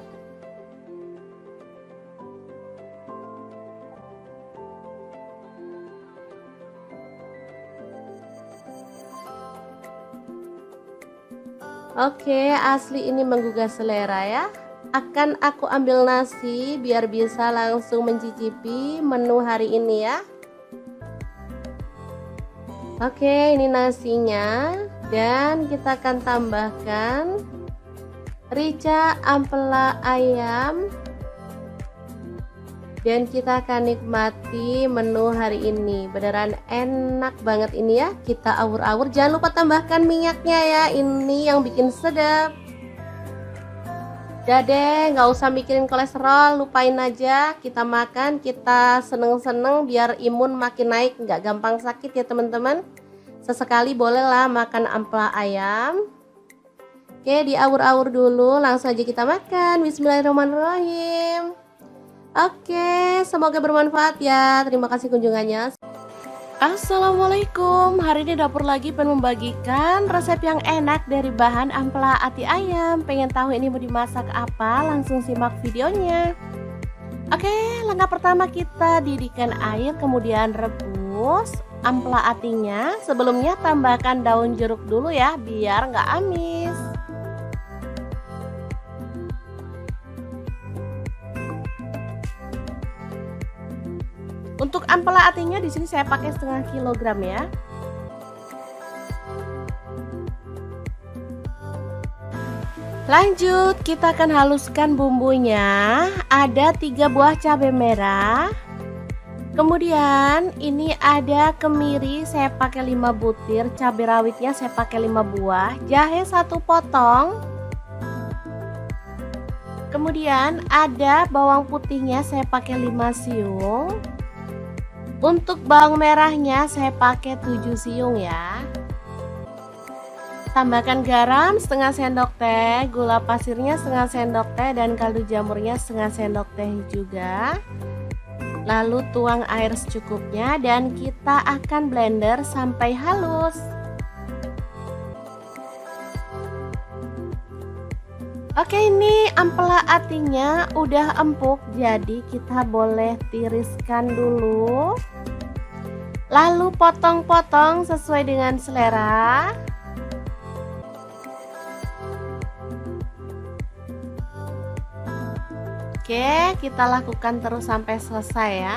Speaker 1: Oke, asli ini menggugah selera ya. Akan aku ambil nasi biar bisa langsung mencicipi menu hari ini ya. Oke, ini nasinya, dan kita akan tambahkan rica ampela ayam, dan kita akan nikmati menu hari ini. Beneran enak banget ini ya. Kita awur-awur, jangan lupa tambahkan minyaknya ya, ini yang bikin sedap. Udah deh, nggak usah mikirin kolesterol, lupain aja. Kita makan, kita seneng-seneng biar imun makin naik, nggak gampang sakit ya teman-teman. Sesekali bolehlah makan ampela ayam. Oke, diawur-awur dulu, langsung aja kita makan. Bismillahirrahmanirrahim. Oke, semoga bermanfaat ya. Terima kasih kunjungannya. Assalamualaikum, hari ini dapur lagi pengen membagikan resep yang enak dari bahan ampela ati ayam. Pengen tahu ini mau dimasak apa? Langsung simak videonya. Oke, langkah pertama kita didihkan air, kemudian rebus ampela atinya. Sebelumnya tambahkan daun jeruk dulu ya, biar nggak amis. Untuk ampela atinya di sini saya pakai setengah kilogram ya. Lanjut, kita akan haluskan bumbunya. Ada 3 buah cabai merah. Kemudian ini ada kemiri, saya pakai 5 butir, cabai rawitnya saya pakai 5 buah, jahe 1 potong. Kemudian ada bawang putihnya saya pakai 5 siung. Untuk bawang merahnya saya pakai 7 siung ya. Tambahkan garam setengah sendok teh, gula pasirnya setengah sendok teh, dan kaldu jamurnya setengah sendok teh juga. Lalu tuang air secukupnya dan kita akan blender sampai halus. Oke, ini ampela atinya udah empuk, jadi kita boleh tiriskan dulu. Lalu potong-potong sesuai dengan selera. Oke, kita lakukan terus sampai selesai ya.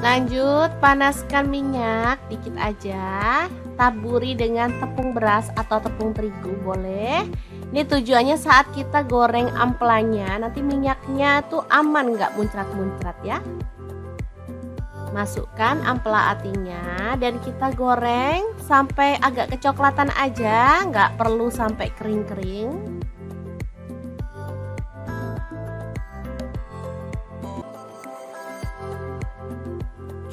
Speaker 1: Lanjut, panaskan minyak dikit aja. Taburi dengan tepung beras atau tepung terigu boleh. Ini tujuannya saat kita goreng ampelanya, nanti minyaknya tuh aman, nggak muncrat-muncrat ya. Masukkan ampela atinya dan kita goreng sampai agak kecoklatan aja, nggak perlu sampai kering-kering.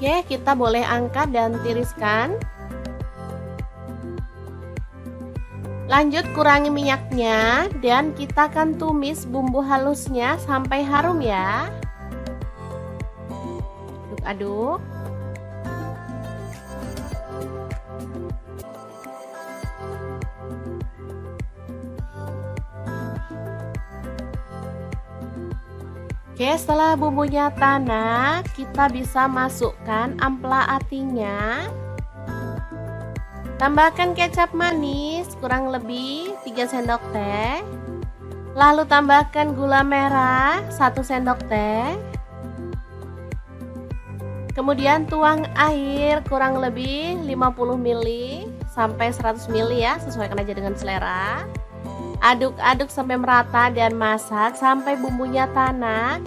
Speaker 1: Oke, kita boleh angkat dan tiriskan. Lanjut kurangi minyaknya dan kita akan tumis bumbu halusnya sampai harum ya. Aduk-aduk. Oke, setelah bumbunya tanak, kita bisa masukkan ampela atinya. Tambahkan kecap manis kurang lebih 3 sendok teh. Lalu tambahkan gula merah 1 sendok teh. Kemudian tuang air kurang lebih 50 ml sampai 100 ml ya, sesuaikan aja dengan selera. Aduk-aduk sampai merata dan masak sampai bumbunya tanak.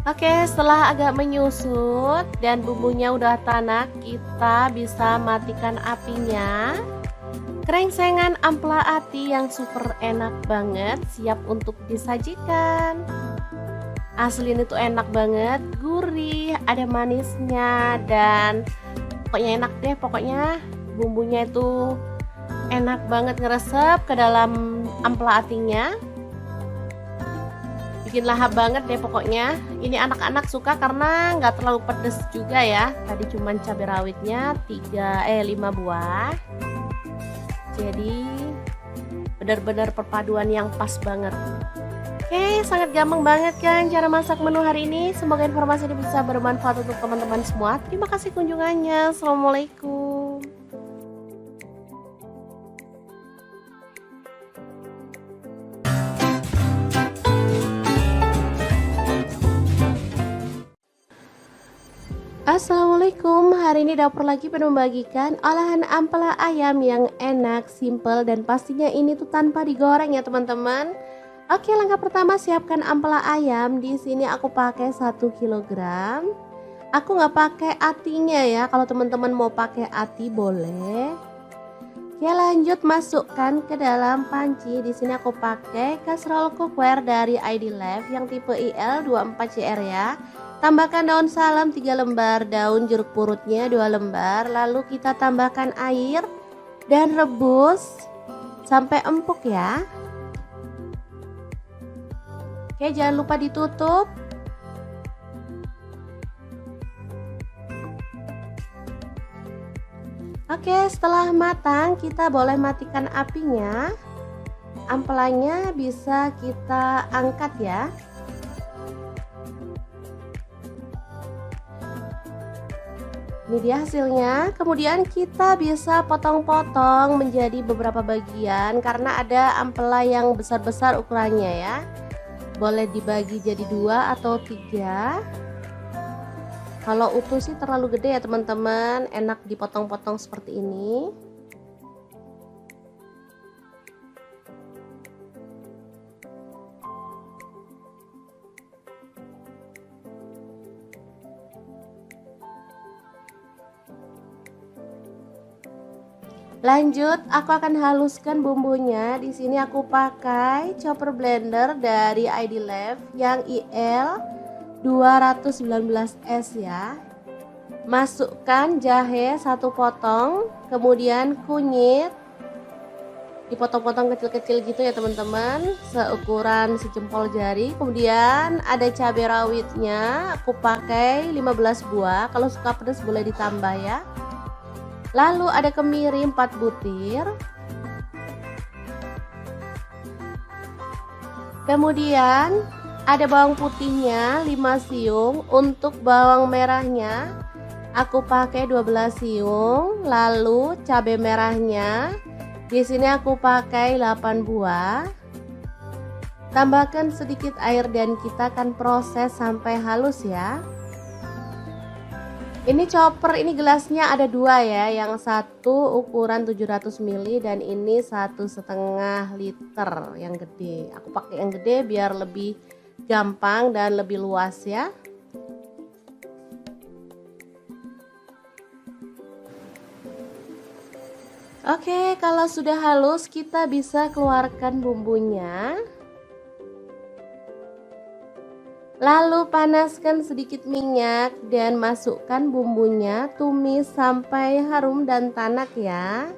Speaker 1: Oke, setelah agak menyusut dan bumbunya udah tanak, kita bisa matikan apinya. Krengsengan ampela ati yang super enak banget siap untuk disajikan. Asli ini tuh enak banget, gurih, ada manisnya, dan pokoknya enak deh. Pokoknya bumbunya itu enak banget ngeresep ke dalam ampela atinya. Bikin lahap banget deh pokoknya. Ini anak-anak suka karena nggak terlalu pedes juga ya. Tadi cuman cabai rawitnya 5 buah. Jadi benar-benar perpaduan yang pas banget. Oke, sangat gampang banget kan cara masak menu hari ini. Semoga informasi ini bisa bermanfaat untuk teman-teman semua. Terima kasih kunjungannya. Assalamualaikum. Assalamualaikum, hari ini dapur lagi penuh membagikan olahan ampela ayam yang enak, simple, dan pastinya ini tuh tanpa digoreng ya teman-teman. Oke, langkah pertama siapkan ampela ayam. Di sini aku pakai 1 kg. Aku nggak pakai atinya ya. Kalau teman-teman mau pakai ati boleh. Oke, lanjut masukkan ke dalam panci. Di sini aku pakai kaserol cookware dari ID Life yang tipe IL24CR ya. Tambahkan daun salam 3 lembar, daun jeruk purutnya 2 lembar. Lalu kita tambahkan air dan rebus sampai empuk ya. Oke, jangan lupa ditutup. Oke, setelah matang kita boleh matikan apinya. Ampelanya bisa kita angkat ya. Ini dia hasilnya. Kemudian kita bisa potong-potong menjadi beberapa bagian karena ada ampela yang besar-besar ukurannya ya. Boleh dibagi jadi 2 atau 3. Kalau utuh sih terlalu gede ya teman-teman, enak dipotong-potong seperti ini. Lanjut, aku akan haluskan bumbunya. Di sini aku pakai chopper blender dari ID Life yang IL 219S ya. Masukkan jahe 1 potong, kemudian kunyit dipotong-potong kecil-kecil gitu ya teman-teman, seukuran sejempol jari. Kemudian ada cabai rawitnya, aku pakai 15 buah. Kalau suka pedas boleh ditambah ya. Lalu ada kemiri 4 butir. Kemudian ada bawang putihnya 5 siung. Untuk bawang merahnya aku pakai 12 siung. Lalu cabai merahnya di sini aku pakai 8 buah. Tambahkan sedikit air dan kita akan proses sampai halus ya. Ini chopper, ini gelasnya ada dua ya, yang satu ukuran 700 ml dan ini 1,5 liter yang gede. Aku pakai yang gede biar lebih gampang dan lebih luas ya. Oke, kalau sudah halus kita bisa keluarkan bumbunya. Lalu panaskan sedikit minyak dan masukkan bumbunya, tumis sampai harum dan tanak ya.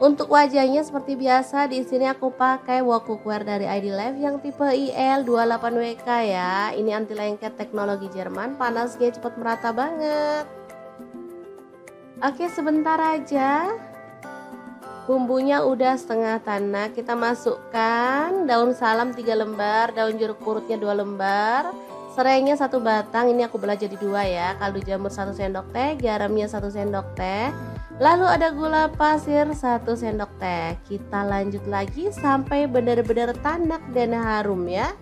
Speaker 1: Untuk wajahnya seperti biasa, di sini aku pakai wok cookware dari ID Life yang tipe IL28WK ya. Ini anti lengket teknologi Jerman, panasnya cepat merata banget. Oke, sebentar aja. Bumbunya udah setengah tanak, kita masukkan daun salam 3 lembar, daun jeruk purutnya 2 lembar, serainya 1 batang, ini aku belah jadi 2 ya, kaldu jamur 1 sendok teh, garamnya 1 sendok teh, lalu ada gula pasir 1 sendok teh. Kita lanjut lagi sampai benar-benar tanak dan harum ya.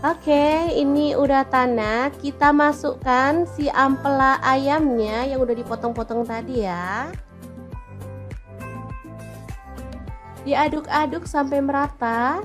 Speaker 1: Oke, ini udah tanak. Kita masukkan si ampela ayamnya yang udah dipotong-potong tadi ya. Diaduk-aduk sampai merata.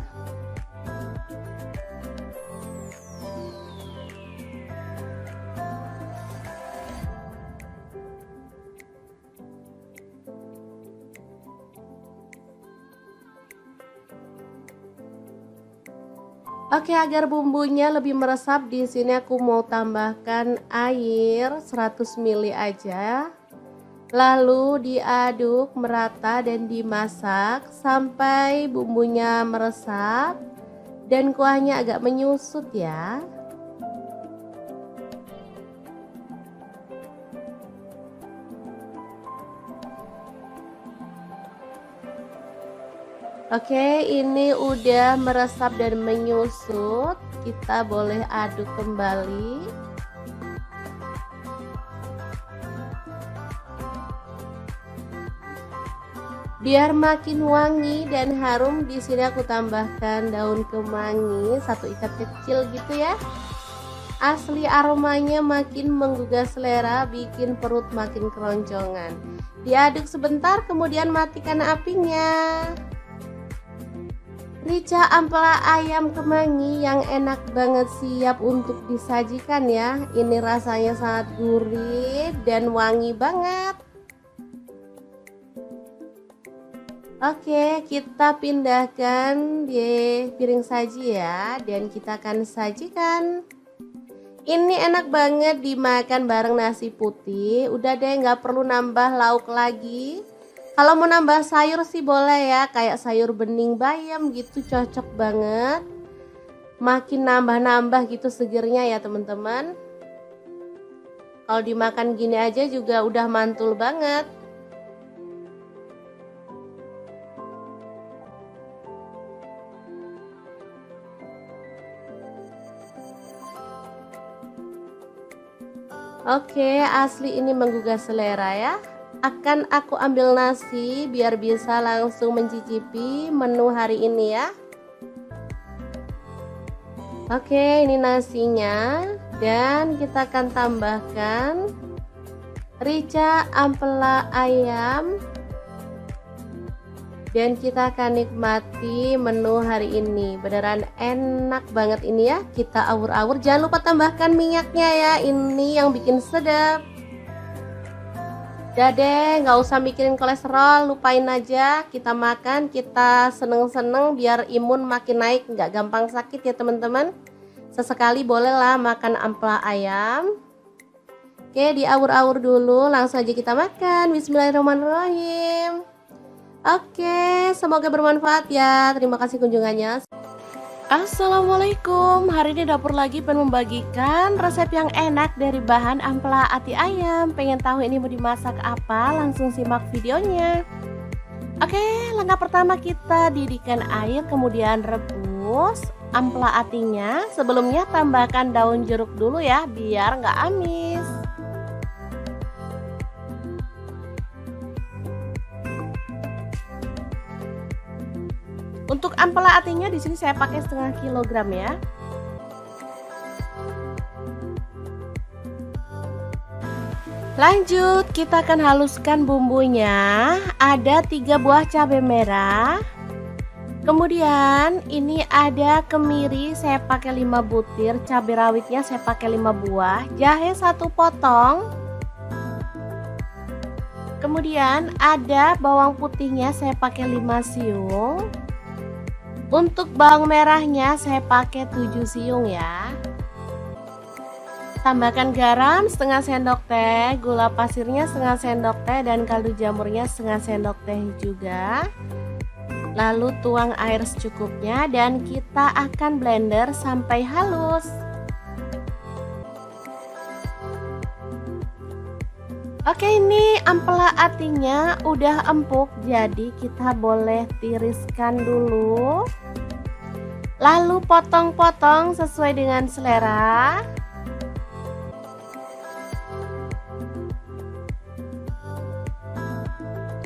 Speaker 1: Oke, agar bumbunya lebih meresap, di sini aku mau tambahkan air 100 ml aja. Lalu diaduk merata dan dimasak sampai bumbunya meresap dan kuahnya agak menyusut ya. Oke, ini udah meresap dan menyusut. Kita boleh aduk kembali. Biar makin wangi dan harum, di sini aku tambahkan daun kemangi 1 ikat kecil gitu ya. Asli aromanya makin menggugah selera, bikin perut makin keroncongan. Diaduk sebentar, kemudian matikan apinya. Rica ampela ayam kemangi yang enak banget, siap untuk disajikan ya. Ini rasanya sangat gurih dan wangi banget. Oke, kita pindahkan di piring saji ya, dan kita akan sajikan. Ini enak banget dimakan bareng nasi putih. Udah deh, nggak perlu nambah lauk lagi. Kalau mau nambah sayur sih boleh ya, kayak sayur bening bayam gitu, cocok banget. Makin nambah-nambah gitu segernya ya teman-teman. Kalau dimakan gini aja juga udah mantul banget. Oke, asli ini menggugah selera ya. Akan aku ambil nasi biar bisa langsung mencicipi menu hari ini ya. Oke, ini nasinya, dan kita akan tambahkan rica ampela ayam, dan kita akan nikmati menu hari ini. Beneran enak banget ini ya. Kita awur-awur, jangan lupa tambahkan minyaknya ya, ini yang bikin sedap. Udah deh, nggak usah mikirin kolesterol, lupain aja. Kita makan, kita seneng-seneng biar imun makin naik, nggak gampang sakit ya teman-teman. Sesekali bolehlah makan ampela ayam. Oke, diawur-awur dulu, langsung aja kita makan. Bismillahirrahmanirrahim. Oke, semoga bermanfaat ya. Terima kasih kunjungannya. Assalamualaikum, hari ini dapur lagi pengen membagikan resep yang enak dari bahan ampela ati ayam. Pengen tahu ini mau dimasak apa? Langsung simak videonya. Oke, langkah pertama kita didihkan air, kemudian rebus ampela atinya. Sebelumnya tambahkan daun jeruk dulu ya, biar nggak amis. Untuk ampela atinya di sini saya pakai setengah kilogram ya. Lanjut, kita akan haluskan bumbunya. Ada 3 buah cabai merah. Kemudian ini ada kemiri, saya pakai 5 butir, cabai rawitnya saya pakai 5 buah, jahe 1 potong. Kemudian ada bawang putihnya saya pakai 5 siung. Untuk bawang merahnya saya pakai 7 siung ya. Tambahkan garam setengah sendok teh, gula pasirnya setengah sendok teh, dan kaldu jamurnya setengah sendok teh juga. Lalu tuang air secukupnya dan kita akan blender sampai halus. Oke, ini ampela atinya udah empuk, jadi kita boleh tiriskan dulu. Lalu potong-potong sesuai dengan selera.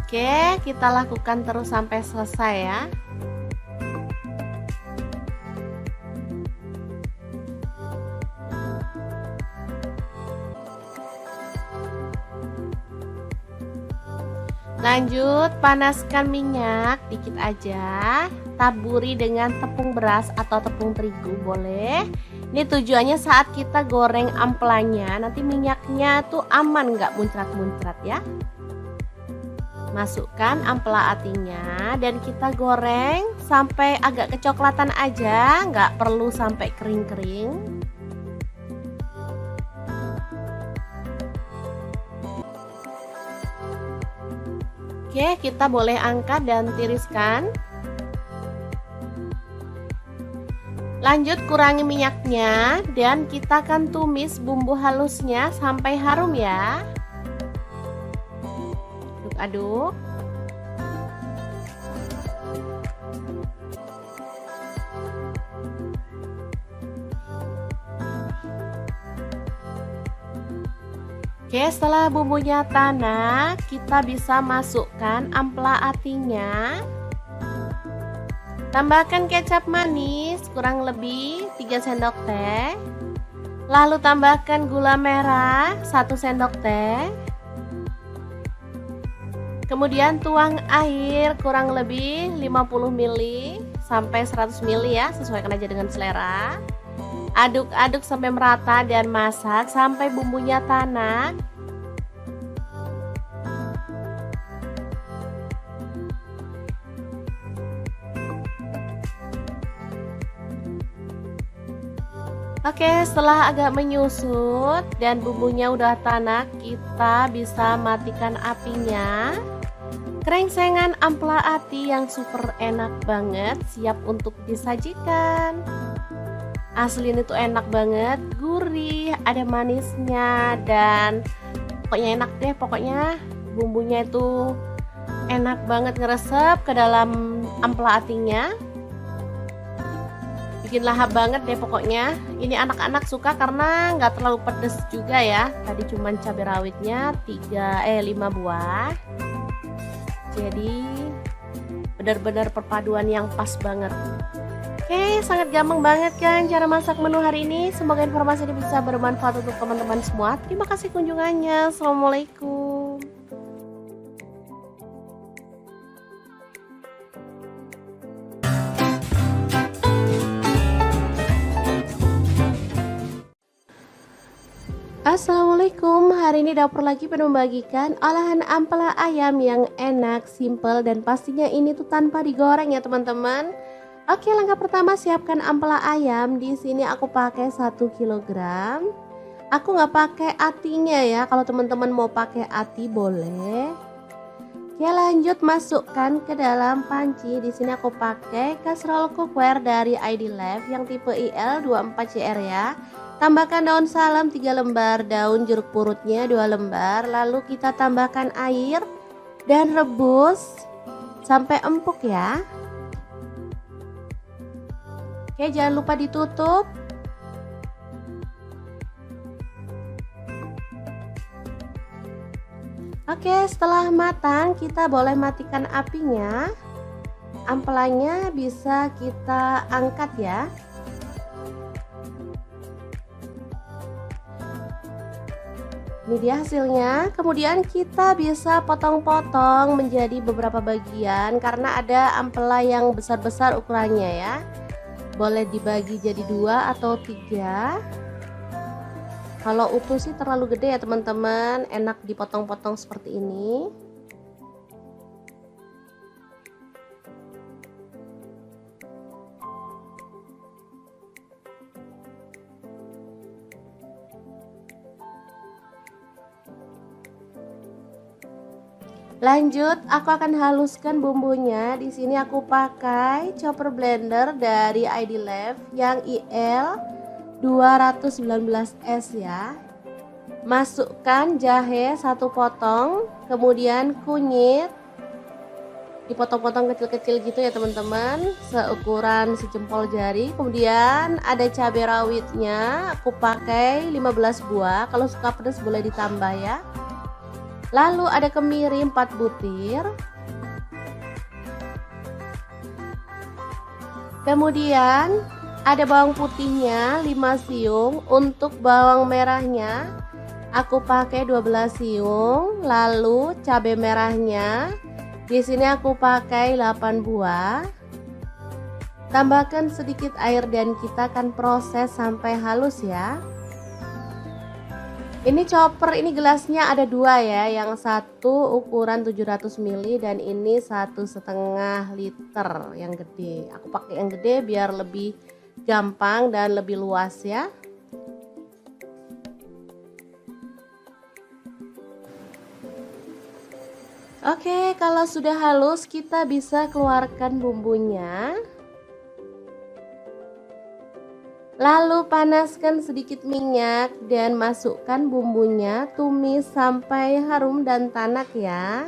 Speaker 1: Oke, kita lakukan terus sampai selesai ya. Lanjut, panaskan minyak dikit aja. Taburi dengan tepung beras atau tepung terigu boleh. Ini tujuannya saat kita goreng ampelanya, nanti minyaknya tuh aman, nggak muncrat-muncrat ya. Masukkan ampela atinya dan kita goreng sampai agak kecoklatan aja, nggak perlu sampai kering-kering. Oke, kita boleh angkat dan tiriskan. Lanjut, kurangi minyaknya dan kita akan tumis bumbu halusnya sampai harum ya. Aduk. Oke, setelah bumbunya tanak, kita bisa masukkan ampela atinya. Tambahkan kecap manis kurang lebih 3 sendok teh. Lalu tambahkan gula merah 1 sendok teh. Kemudian tuang air kurang lebih 50 ml sampai 100 ml ya, sesuaikan aja dengan selera. Aduk-aduk sampai merata dan masak sampai bumbunya tanak. Oke, setelah agak menyusut dan bumbunya udah tanak, kita bisa matikan apinya. Krengsengan ampela ati yang super enak banget, siap untuk disajikan. Asli ini tuh enak banget, gurih, ada manisnya, dan pokoknya enak deh. Pokoknya bumbunya itu enak banget ngeresep ke dalam ampela atinya. Bikin lahap banget deh pokoknya. Ini anak-anak suka karena nggak terlalu pedes juga ya. Tadi cuman cabai rawitnya 5 buah. Jadi benar-benar perpaduan yang pas banget. Oke, sangat gampang banget kan cara masak menu hari ini. Semoga informasi ini bisa bermanfaat untuk teman-teman semua. Terima kasih kunjungannya. Assalamualaikum. Assalamualaikum, hari ini dapur lagi penuh membagikan olahan ampela ayam yang enak, simple, dan pastinya ini tuh tanpa digoreng ya teman-teman. Oke, langkah pertama siapkan ampela ayam. Di sini aku pakai 1 kilogram. Aku nggak pakai atinya ya, kalau teman-teman mau pakai ati boleh. Oke, lanjut masukkan ke dalam panci. Di sini aku pakai kaserol cookware dari ID Life yang tipe IL24CR ya. Tambahkan daun salam 3 lembar, daun jeruk purutnya 2 lembar. Lalu kita tambahkan air dan rebus sampai empuk ya. Oke, jangan lupa ditutup. Oke, setelah matang kita boleh matikan apinya. ampelanya bisa kita angkat ya. Ini dia hasilnya. Kemudian kita bisa potong-potong menjadi beberapa bagian karena ada ampela yang besar-besar ukurannya ya. Boleh dibagi jadi 2 atau 3. Kalau utuh sih terlalu gede ya teman-teman, enak dipotong-potong seperti ini. Lanjut, aku akan haluskan bumbunya. Di sini aku pakai chopper blender dari ID Lab yang IL 219S ya. Masukkan jahe 1 potong, kemudian kunyit dipotong-potong kecil-kecil gitu ya teman-teman, seukuran sejempol jari. Kemudian ada cabai rawitnya, aku pakai 15 buah. Kalau suka pedas boleh ditambah ya. Lalu ada kemiri 4 butir. Kemudian ada bawang putihnya 5 siung. Untuk bawang merahnya aku pakai 12 siung. Lalu cabai merahnya di sini aku pakai 8 buah. Tambahkan sedikit air dan kita akan proses sampai halus ya. Ini chopper, ini gelasnya ada 2 ya, yang satu ukuran 700 ml dan ini 1,5 liter yang gede. Aku pakai yang gede biar lebih gampang dan lebih luas ya. Oke, kalau sudah halus kita bisa keluarkan bumbunya. Lalu panaskan sedikit minyak dan masukkan bumbunya, tumis sampai harum dan tanak ya.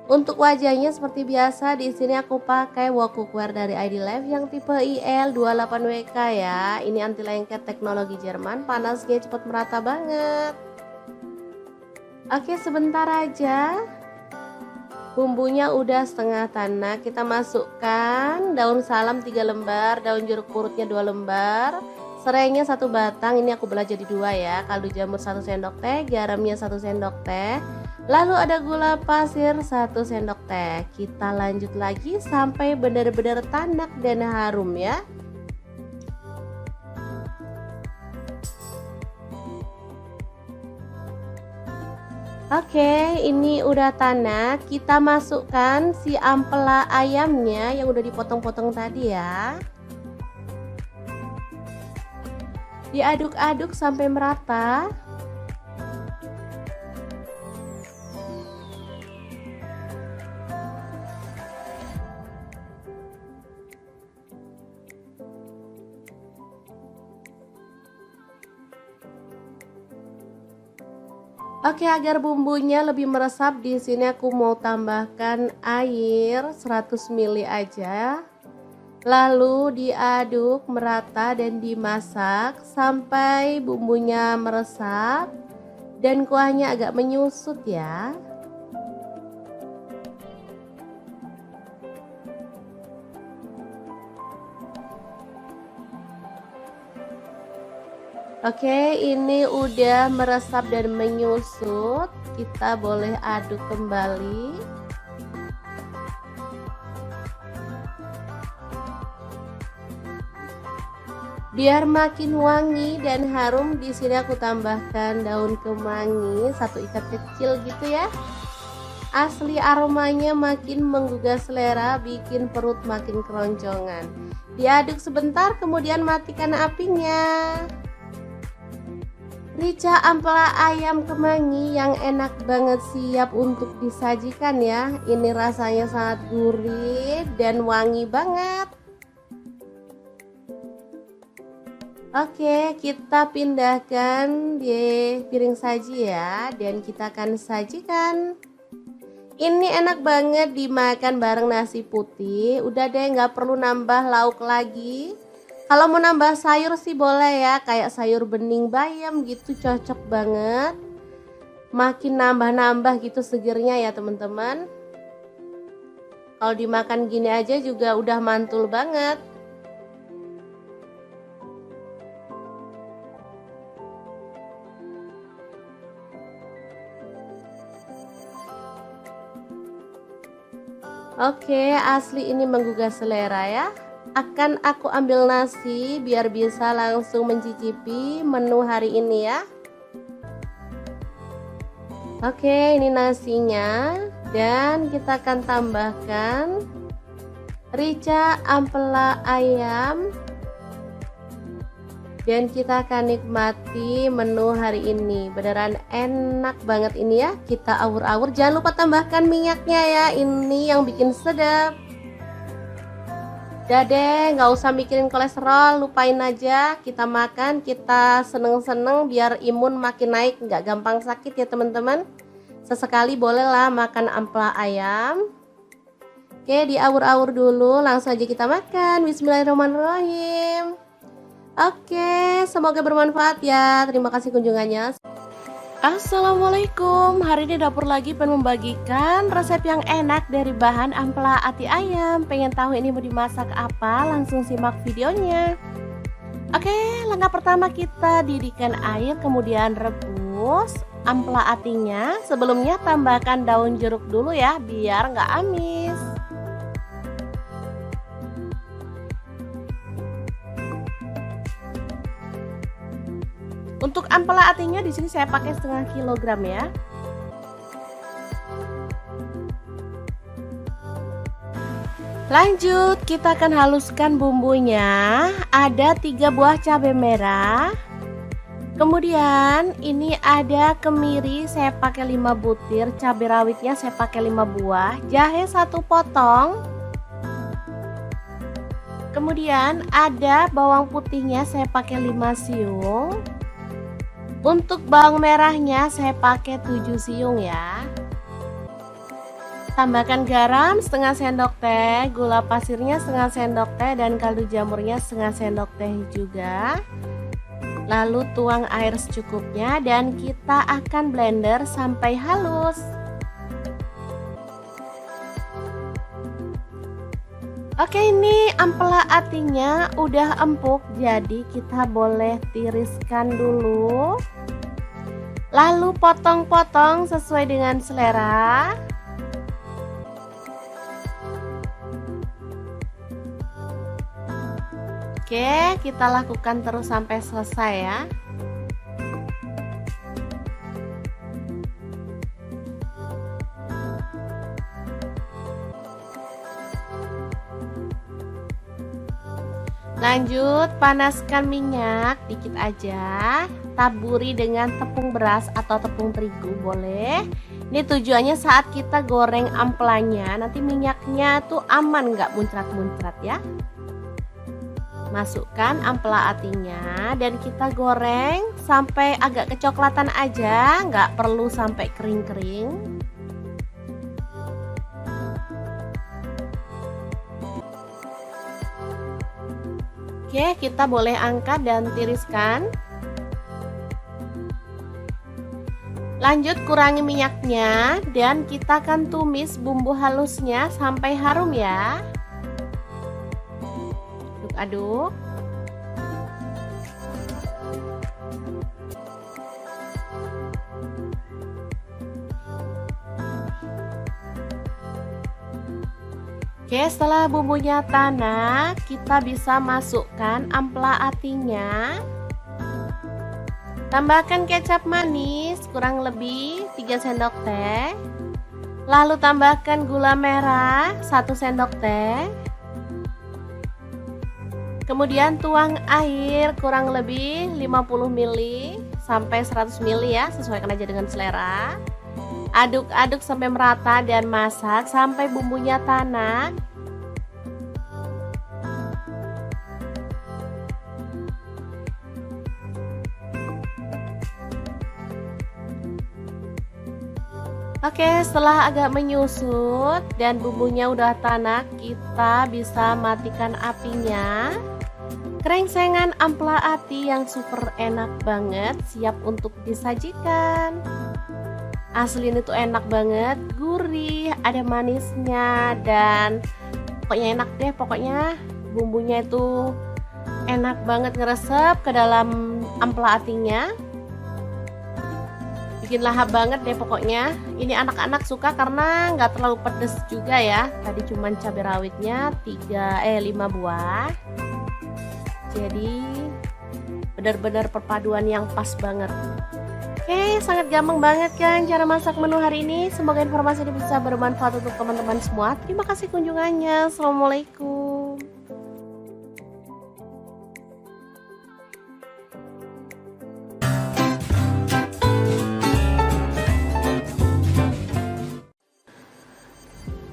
Speaker 1: Untuk wajahnya seperti biasa, di sini aku pakai wok cookware dari ID Lab yang tipe IL28WK ya. Ini anti lengket teknologi Jerman, panasnya cepat merata banget. Oke, sebentar aja. Bumbunya udah setengah tanak, kita masukkan daun salam 3 lembar, daun jeruk purutnya 2 lembar, serainya 1 batang, ini aku belah jadi 2 ya, kaldu jamur 1 sendok teh, garamnya 1 sendok teh, lalu ada gula pasir 1 sendok teh. Kita lanjut lagi sampai benar-benar tanak dan harum ya. Oke, ini udah tanak. Kita masukkan si ampela ayamnya yang udah dipotong-potong tadi ya. Diaduk-aduk sampai merata. Oke, agar bumbunya lebih meresap, di sini aku mau tambahkan air 100 ml aja. Lalu diaduk merata dan dimasak sampai bumbunya meresap dan kuahnya agak menyusut ya. Oke, ini udah meresap dan menyusut. Kita boleh aduk kembali. Biar makin wangi dan harum, di sini aku tambahkan daun kemangi 1 ikat kecil gitu ya. Asli aromanya makin menggugah selera, bikin perut makin keroncongan. Diaduk sebentar, kemudian matikan apinya. Rica ampela ayam kemangi yang enak banget, siap untuk disajikan ya. Ini rasanya sangat gurih dan wangi banget. Oke, kita pindahkan di piring saji ya, dan kita akan sajikan. Ini enak banget dimakan bareng nasi putih. Udah deh, nggak perlu nambah lauk lagi. Kalau mau nambah sayur sih boleh ya, kayak sayur bening bayam gitu, cocok banget. Makin nambah-nambah gitu segernya ya teman-teman. Kalau dimakan gini aja juga udah mantul banget. Oke, asli ini menggugah selera ya. Akan aku ambil nasi biar bisa langsung mencicipi menu hari ini ya. Oke, ini nasinya. Dan kita akan tambahkan rica ampela ayam. Dan kita akan nikmati menu hari ini. Beneran enak banget ini ya. Kita awur-awur. Jangan lupa tambahkan minyaknya ya. Ini yang bikin sedap. Udah deh, nggak usah mikirin kolesterol. Lupain aja. Kita makan, kita seneng-seneng biar imun makin naik. Nggak gampang sakit ya teman-teman. Sesekali bolehlah makan ampela ayam. Oke, diawur-awur dulu. Langsung aja kita makan. Bismillahirrahmanirrahim. Oke, semoga bermanfaat ya. Terima kasih kunjungannya. Assalamualaikum. Hari ini dapur lagi pengen membagikan resep yang enak dari bahan ampela ati ayam. Pengen tahu ini mau dimasak apa? Langsung simak videonya. Oke, langkah pertama kita didihkan air, kemudian rebus ampela atinya. Sebelumnya tambahkan daun jeruk dulu ya, biar nggak amis. Untuk ampela atinya di sini saya pakai setengah kilogram ya. Lanjut, kita akan haluskan bumbunya. Ada 3 buah cabai merah. Kemudian ini ada kemiri, saya pakai 5 butir, cabai rawitnya saya pakai 5 buah, jahe 1 potong. Kemudian ada bawang putihnya saya pakai 5 siung. Untuk bawang merahnya saya pakai 7 siung ya. Tambahkan garam setengah sendok teh, gula pasirnya setengah sendok teh, dan kaldu jamurnya setengah sendok teh juga. Lalu tuang air secukupnya dan kita akan blender sampai halus. Oke, ini ampela atinya udah empuk, jadi kita boleh tiriskan dulu. Lalu potong-potong sesuai dengan selera. Oke, kita lakukan terus sampai selesai ya. Lanjut, panaskan minyak dikit aja. Taburi dengan tepung beras atau tepung terigu boleh. Ini tujuannya saat kita goreng ampelanya, nanti minyaknya tuh aman, nggak muncrat-muncrat ya. Masukkan ampela atinya dan kita goreng sampai agak kecoklatan aja, nggak perlu sampai kering-kering. Oke, kita boleh angkat dan tiriskan. Lanjut, kurangi minyaknya dan kita akan tumis bumbu halusnya sampai harum ya. Aduk. Oke, setelah bumbunya tanak, kita bisa masukkan ampela atinya. Tambahkan kecap manis kurang lebih 3 sendok teh. Lalu tambahkan gula merah 1 sendok teh. Kemudian tuang air kurang lebih 50 ml sampai 100 ml ya, sesuaikan aja dengan selera. Aduk-aduk sampai merata dan masak sampai bumbunya tanak. Oke, setelah agak menyusut dan bumbunya udah tanak, kita bisa matikan apinya. Krengsengan ampela ati yang super enak banget siap untuk disajikan. Asli ini tuh enak banget, gurih, ada manisnya, dan pokoknya enak deh. Pokoknya bumbunya itu enak banget ngeresep ke dalam ampela atinya, bikin lahap banget deh pokoknya. Ini anak-anak suka karena nggak terlalu pedes juga ya. Tadi cuman cabai rawitnya 5 buah, jadi benar-benar perpaduan yang pas banget. Oke, sangat gampang banget kan cara masak menu hari ini. Semoga informasi ini bisa bermanfaat untuk teman-teman semua. Terima kasih kunjungannya. Assalamualaikum.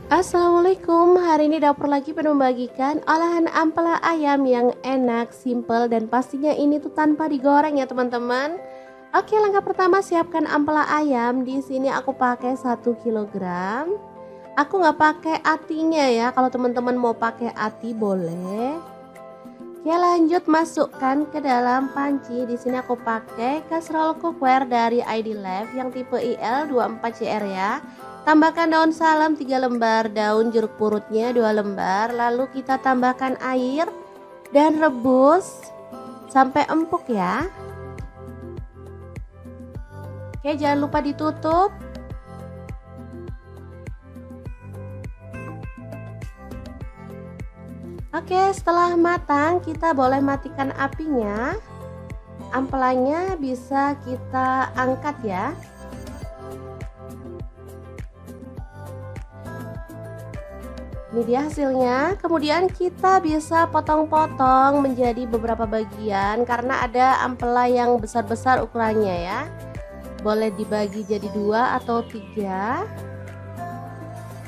Speaker 1: Assalamualaikum, hari ini dapur lagi penuh membagikan olahan ampela ayam yang enak, simple, dan pastinya ini tuh tanpa digoreng ya teman-teman. Oke, langkah pertama siapkan ampela ayam. Di sini aku pakai 1 kilogram. Aku nggak pakai atinya ya. Kalau teman-teman mau pakai ati boleh. Oke, lanjut masukkan ke dalam panci. Di sini aku pakai casserole cookware dari ID Life yang tipe IL24CR ya. Tambahkan daun salam 3 lembar, daun jeruk purutnya 2 lembar. Lalu kita tambahkan air dan rebus sampai empuk ya. Oke, jangan lupa ditutup. Oke, setelah matang kita boleh matikan apinya. Ampelanya bisa kita angkat ya. Ini dia hasilnya. Kemudian kita bisa potong-potong menjadi beberapa bagian karena ada ampela yang besar-besar ukurannya ya. Boleh dibagi jadi 2 atau 3.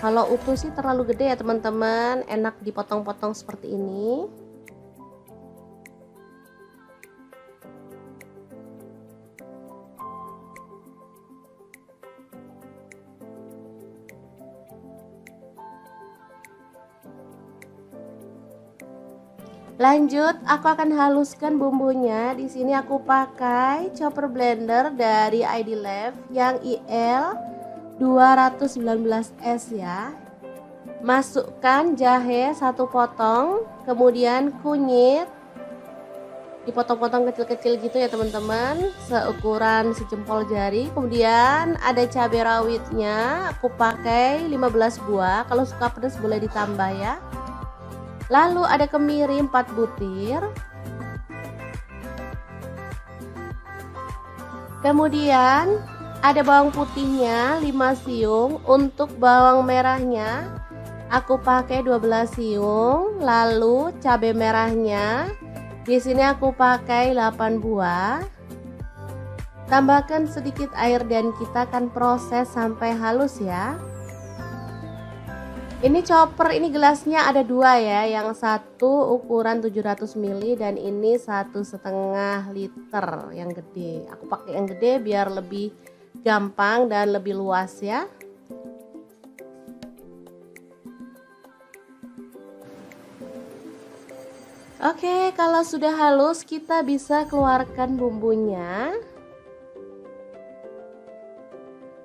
Speaker 1: Kalau utuh sih terlalu gede ya teman-teman, enak dipotong-potong seperti ini. Lanjut, aku akan haluskan bumbunya. Di sini aku pakai chopper blender dari ID Life yang IL 219S ya. Masukkan jahe 1 potong, kemudian kunyit dipotong-potong kecil-kecil gitu ya teman-teman, seukuran sejempol jari. Kemudian ada cabai rawitnya, aku pakai 15 buah. Kalau suka pedas boleh ditambah ya. Lalu ada kemiri 4 butir. Kemudian ada bawang putihnya 5 siung. Untuk bawang merahnya aku pakai 12 siung. Lalu cabai merahnya di sini aku pakai 8 buah. Tambahkan sedikit air dan kita akan proses sampai halus ya. Ini chopper, ini gelasnya ada 2 ya, yang satu ukuran 700 ml dan ini 1,5 liter yang gede. Aku pakai yang gede biar lebih gampang dan lebih luas ya. Oke, kalau sudah halus kita bisa keluarkan bumbunya.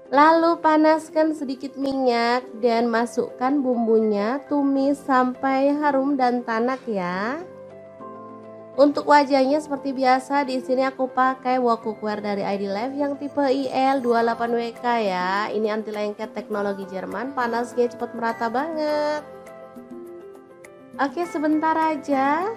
Speaker 1: Lalu panaskan sedikit minyak dan masukkan bumbunya, tumis sampai harum dan tanak ya. Untuk wajahnya seperti biasa, di sini aku pakai wok cookware dari ID Life yang tipe IL28WK ya. Ini anti lengket teknologi Jerman, panasnya cepat merata banget. Oke, sebentar aja.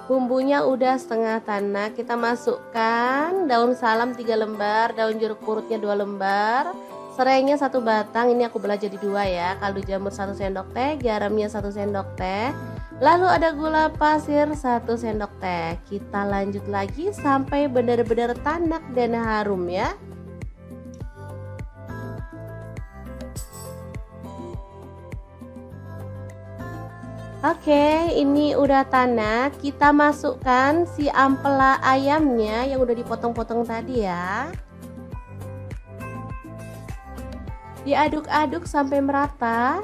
Speaker 1: Bumbunya udah setengah tanak, kita masukkan daun salam 3 lembar, daun jeruk purutnya 2 lembar, serainya 1 batang, ini aku belah jadi 2 ya, kaldu jamur 1 sendok teh, garamnya 1 sendok teh, lalu ada gula pasir 1 sendok teh. Kita lanjut lagi sampai benar-benar tanak dan harum ya. Oke, ini udah tanak. Kita masukkan si ampela ayamnya yang udah dipotong-potong tadi ya. Diaduk-aduk sampai merata.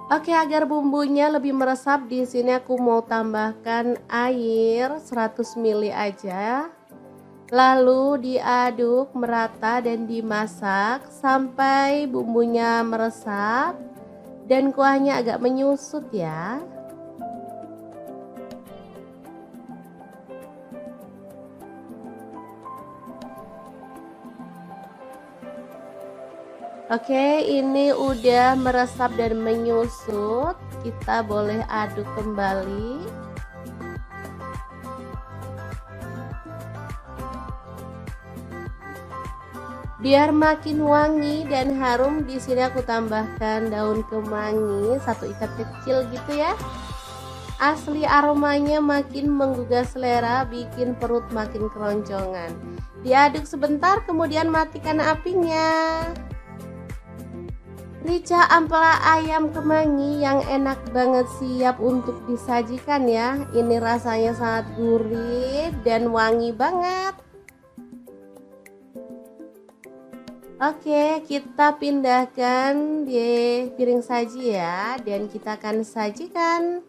Speaker 1: Oke, agar bumbunya lebih meresap, di sini aku mau tambahkan air 100 ml aja. Lalu diaduk merata dan dimasak sampai bumbunya meresap dan kuahnya agak menyusut ya. Oke, ini udah meresap dan menyusut. Kita boleh aduk kembali. Biar makin wangi dan harum, di sini aku tambahkan daun kemangi 1 ikat kecil gitu ya. Asli aromanya makin menggugah selera, bikin perut makin keroncongan. Diaduk sebentar, kemudian matikan apinya. Rica ampela ayam kemangi yang enak banget, siap untuk disajikan ya. Ini rasanya sangat gurih dan wangi banget. Oke, kita pindahkan di piring saji ya, dan kita akan sajikan.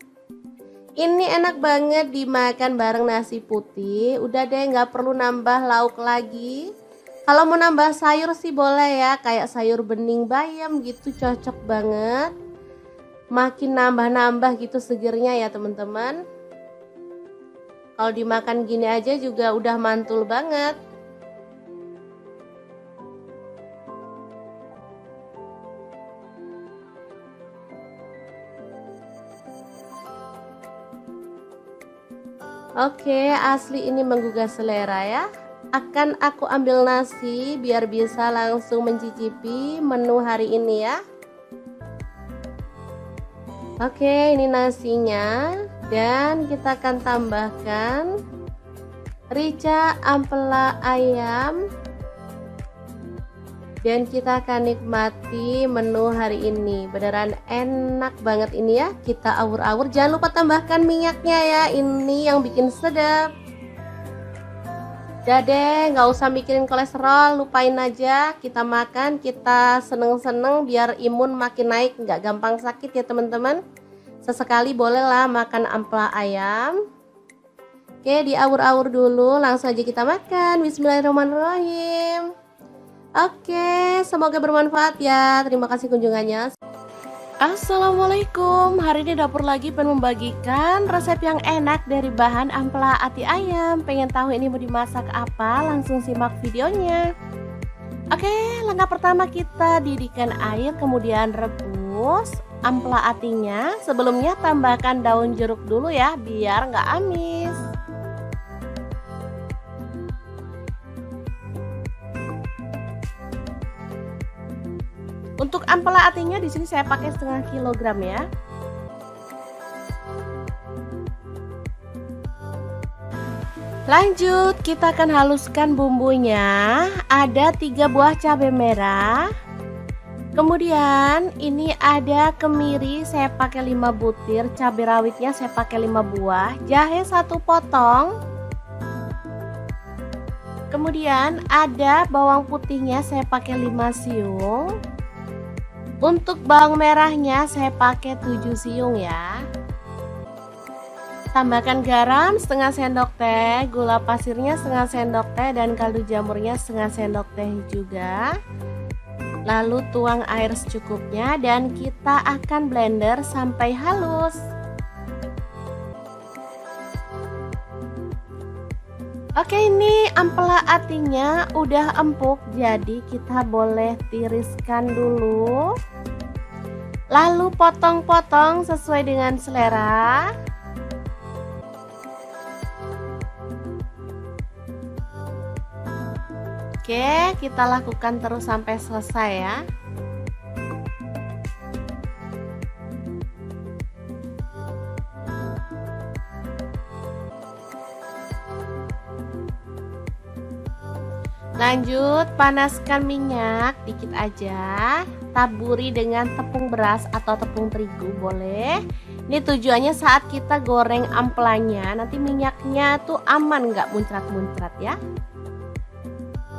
Speaker 1: Ini enak banget dimakan bareng nasi putih. Udah deh, nggak perlu nambah lauk lagi. Kalau mau nambah sayur sih boleh ya, kayak sayur bening bayam gitu, cocok banget. Makin nambah-nambah gitu segernya ya teman-teman. Kalau dimakan gini aja juga udah mantul banget. Oke, asli ini menggugah selera ya. Akan aku ambil nasi biar bisa langsung mencicipi menu hari ini ya. Oke, ini nasinya, dan kita akan tambahkan rica ampela ayam, dan kita akan nikmati menu hari ini. Beneran enak banget ini ya. Kita awur-awur, jangan lupa tambahkan minyaknya ya, ini yang bikin sedap. Udah deh, nggak usah mikirin kolesterol, lupain aja. Kita makan, kita seneng-seneng biar imun makin naik, nggak gampang sakit ya teman-teman. Sesekali bolehlah makan ampela ayam. Oke, diawur-awur dulu, langsung aja kita makan. Bismillahirrahmanirrahim. Oke, semoga bermanfaat ya. Terima kasih kunjungannya. Assalamualaikum, hari ini dapur lagi pengen membagikan resep yang enak dari bahan ampela ati ayam. Pengen tahu ini mau dimasak apa? Langsung simak videonya. Oke, langkah pertama kita didihkan air, kemudian rebus ampela atinya. Sebelumnya tambahkan daun jeruk dulu ya, biar nggak amis. Untuk ampela atinya di sini saya pakai setengah kilogram ya. Lanjut, kita akan haluskan bumbunya. Ada 3 buah cabai merah. Kemudian ini ada kemiri, saya pakai 5 butir, cabai rawitnya saya pakai 5 buah, jahe 1 potong. Kemudian ada bawang putihnya saya pakai 5 siung. Untuk bawang merahnya saya pakai 7 siung ya. Tambahkan garam setengah sendok teh, gula pasirnya setengah sendok teh, dan kaldu jamurnya setengah sendok teh juga. Lalu tuang air secukupnya dan kita akan blender sampai halus. Oke, ini ampela atinya udah empuk, jadi kita boleh tiriskan dulu. Lalu potong-potong sesuai dengan selera. Oke, kita lakukan terus sampai selesai ya. Lanjut, panaskan minyak dikit aja. Taburi dengan tepung beras atau tepung terigu boleh. Ini tujuannya saat kita goreng ampelanya, nanti minyaknya tuh aman, nggak muncrat-muncrat ya.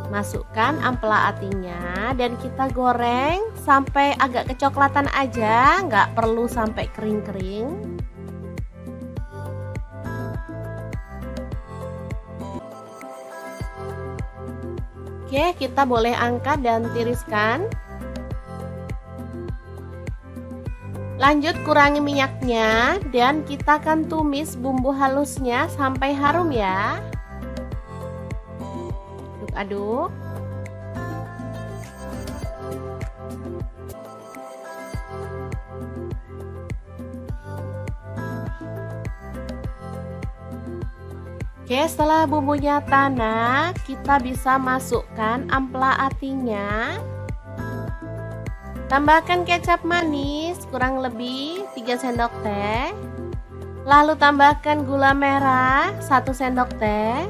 Speaker 1: Masukkan ampela atinya dan kita goreng sampai agak kecoklatan aja, nggak perlu sampai kering-kering. Oke, kita boleh angkat dan tiriskan. Lanjut kurangi minyaknya dan kita akan tumis bumbu halusnya sampai harum ya. Aduk-aduk. Oke, setelah bumbunya tanak, kita bisa masukkan ampela atinya. Tambahkan kecap manis kurang lebih 3 sendok teh. Lalu tambahkan gula merah 1 sendok teh.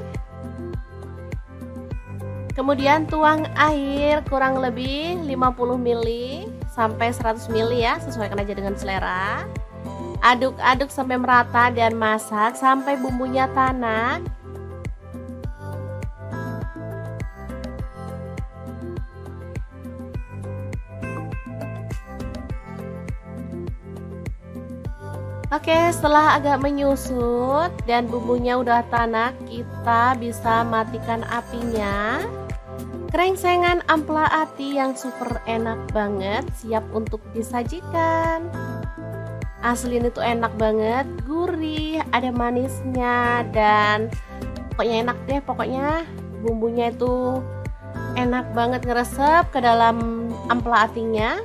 Speaker 1: Kemudian tuang air kurang lebih 50 ml sampai 100 ml ya, sesuaikan aja dengan selera. Aduk-aduk sampai merata dan masak sampai bumbunya tanak. Oke, setelah agak menyusut dan bumbunya udah tanak, kita bisa matikan apinya. Krengsengan ampela ati yang super enak banget siap untuk disajikan. Asli ini tuh enak banget, gurih, ada manisnya dan pokoknya enak deh. Pokoknya bumbunya itu enak banget ngeresep ke dalam ampela atinya.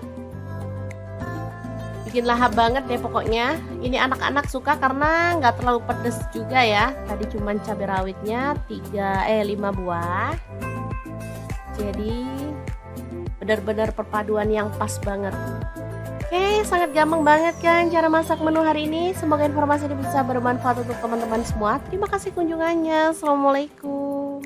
Speaker 1: Bikin lahap banget deh pokoknya. Ini anak-anak suka karena nggak terlalu pedes juga ya. Tadi cuman cabai rawitnya 5 buah. Jadi benar-benar perpaduan yang pas banget. Oke, sangat gampang banget kan cara masak menu hari ini. Semoga informasi ini bisa bermanfaat untuk teman-teman semua. Terima kasih kunjungannya. Assalamualaikum.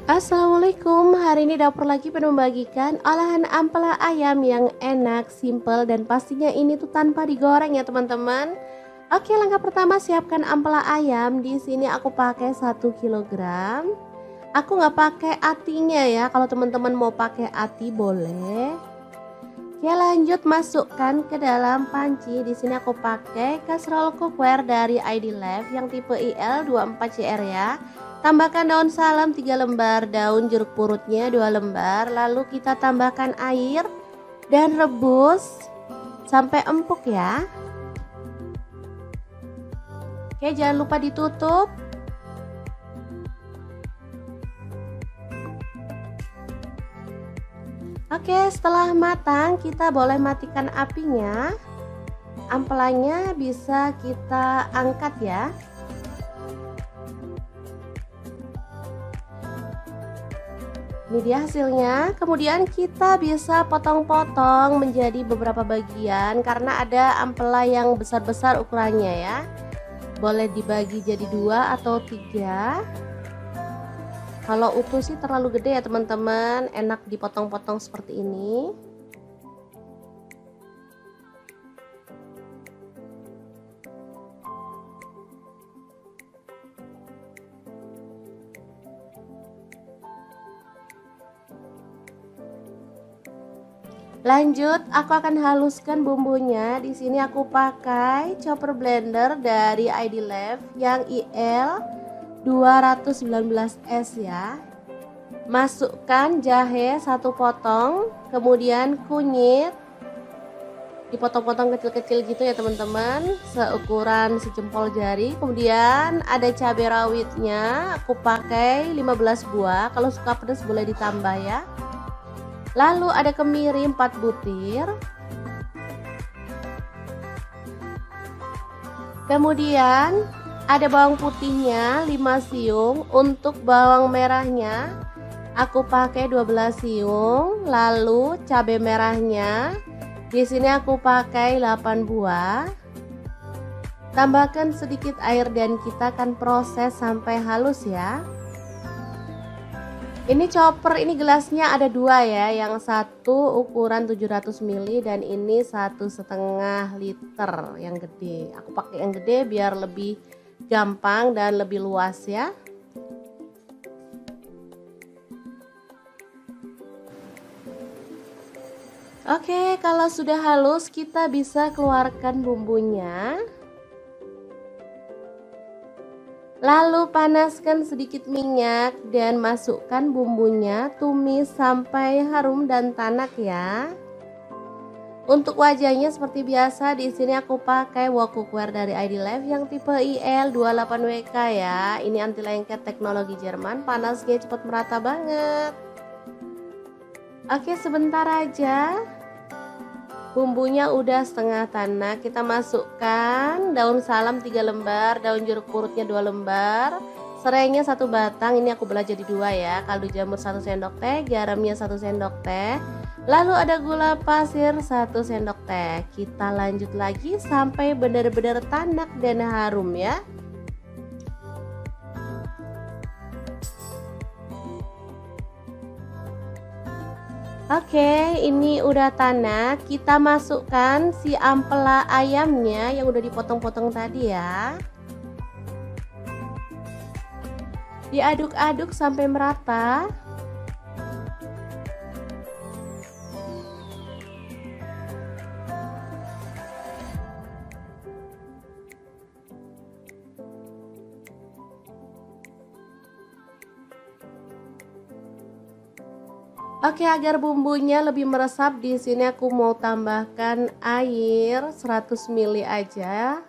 Speaker 1: Assalamualaikum, hari ini dapur lagi penuh membagikan olahan ampela ayam yang enak, simple, dan pastinya ini tuh tanpa digoreng ya teman-teman. Oke, langkah pertama siapkan ampela ayam. Di sini aku pakai 1 kg. Aku nggak pakai atinya ya. Kalau teman-teman mau pakai ati boleh. Oke, lanjut masukkan ke dalam panci. Di sini aku pakai kaserol cookware dari ID Life yang tipe IL24CR ya. Tambahkan daun salam 3 lembar, daun jeruk purutnya 2 lembar. Lalu kita tambahkan air dan rebus sampai empuk ya. Oke, jangan lupa ditutup. Oke, setelah matang kita boleh matikan apinya. Ampelanya bisa kita angkat ya. Ini dia hasilnya. Kemudian kita bisa potong-potong menjadi beberapa bagian karena ada ampela yang besar-besar ukurannya ya. Boleh dibagi jadi 2 atau 3. Kalau utuh sih terlalu gede ya teman-teman, enak dipotong-potong seperti ini. Lanjut, aku akan haluskan bumbunya. Di sini aku pakai chopper blender dari ID Life yang IL 219S ya. Masukkan jahe 1 potong, kemudian kunyit dipotong-potong kecil-kecil gitu ya teman-teman, seukuran sejempol jari. Kemudian ada cabai rawitnya, aku pakai 15 buah. Kalau suka pedas boleh ditambah ya. Lalu ada kemiri 4 butir. Kemudian ada bawang putihnya 5 siung. Untuk bawang merahnya aku pakai 12 siung. Lalu cabai merahnya di sini aku pakai 8 buah. Tambahkan sedikit air dan kita akan proses sampai halus ya. Ini chopper, ini gelasnya ada dua ya, yang satu ukuran 700 ml dan ini 1,5 liter yang gede. Aku pakai yang gede biar lebih gampang dan lebih luas ya. Oke, kalau sudah halus kita bisa keluarkan bumbunya. Lalu panaskan sedikit minyak dan masukkan bumbunya, tumis sampai harum dan tanak ya. Untuk wajahnya seperti biasa, di sini aku pakai wok cookware dari ID Life yang tipe IL28WK ya. Ini anti lengket teknologi Jerman, panasnya cepat merata banget. Oke, sebentar aja. Bumbunya udah setengah tanak, kita masukkan daun salam 3 lembar, daun jeruk purutnya 2 lembar, serainya 1 batang, ini aku belah jadi 2 ya, kaldu jamur 1 sendok teh, garamnya 1 sendok teh, lalu ada gula pasir 1 sendok teh. Kita lanjut lagi sampai benar-benar tanak dan harum ya. Oke, ini udah tanak, kita masukkan si ampela ayamnya yang udah dipotong-potong tadi ya. Diaduk-aduk sampai merata. Oke, agar bumbunya lebih meresap, di sini aku mau tambahkan air 100 ml aja.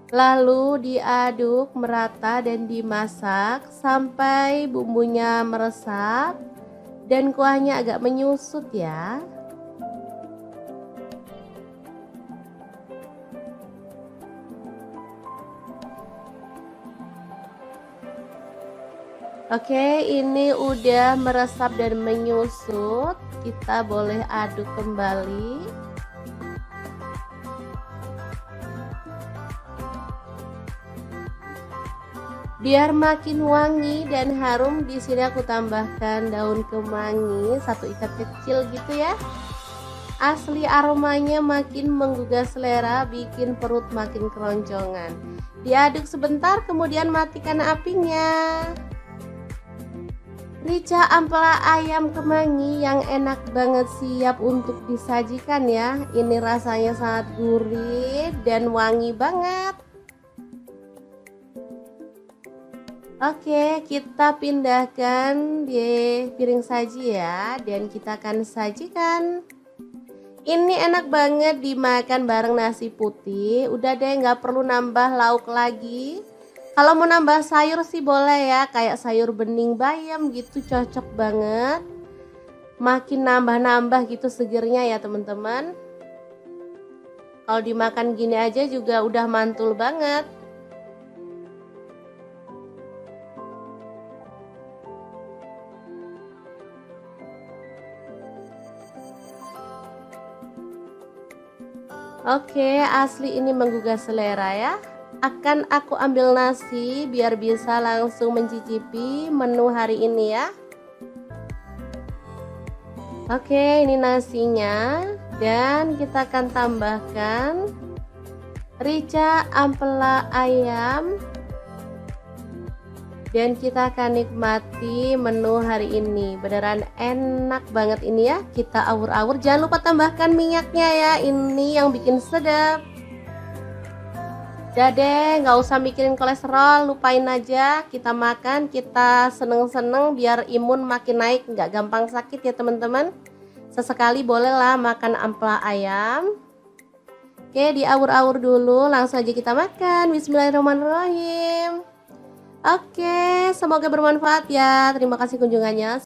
Speaker 1: Lalu diaduk merata dan dimasak sampai bumbunya meresap dan kuahnya agak menyusut ya. Oke, ini udah meresap dan menyusut. Kita boleh aduk kembali. Biar makin wangi dan harum, di sini aku tambahkan daun kemangi 1 ikat kecil gitu ya. Asli aromanya makin menggugah selera, bikin perut makin keroncongan. Diaduk sebentar, kemudian matikan apinya. Rica ampela ayam kemangi yang enak banget, siap untuk disajikan ya. Ini rasanya sangat gurih dan wangi banget. Oke, kita pindahkan di piring saji ya, dan kita akan sajikan. Ini enak banget dimakan bareng nasi putih. Udah deh, nggak perlu nambah lauk lagi. Kalau mau nambah sayur sih boleh ya, kayak sayur bening bayam gitu, cocok banget. Makin nambah-nambah gitu segernya ya teman-teman. Kalau dimakan gini aja juga udah mantul banget. Oke, asli ini menggugah selera ya. Akan aku ambil nasi biar bisa langsung mencicipi menu hari ini ya. Oke, ini nasinya, dan kita akan tambahkan rica ampela ayam, dan kita akan nikmati menu hari ini. Beneran enak banget ini ya. Kita awur-awur, jangan lupa tambahkan minyaknya ya, ini yang bikin sedap. Udah deh, nggak usah mikirin kolesterol, lupain aja. Kita makan, kita seneng-seneng biar imun makin naik, nggak gampang sakit ya teman-teman. Sesekali bolehlah makan ampela ayam. Oke, diawur-awur dulu, langsung aja kita makan. Bismillahirrahmanirrahim. Oke, semoga bermanfaat ya. Terima kasih kunjungannya.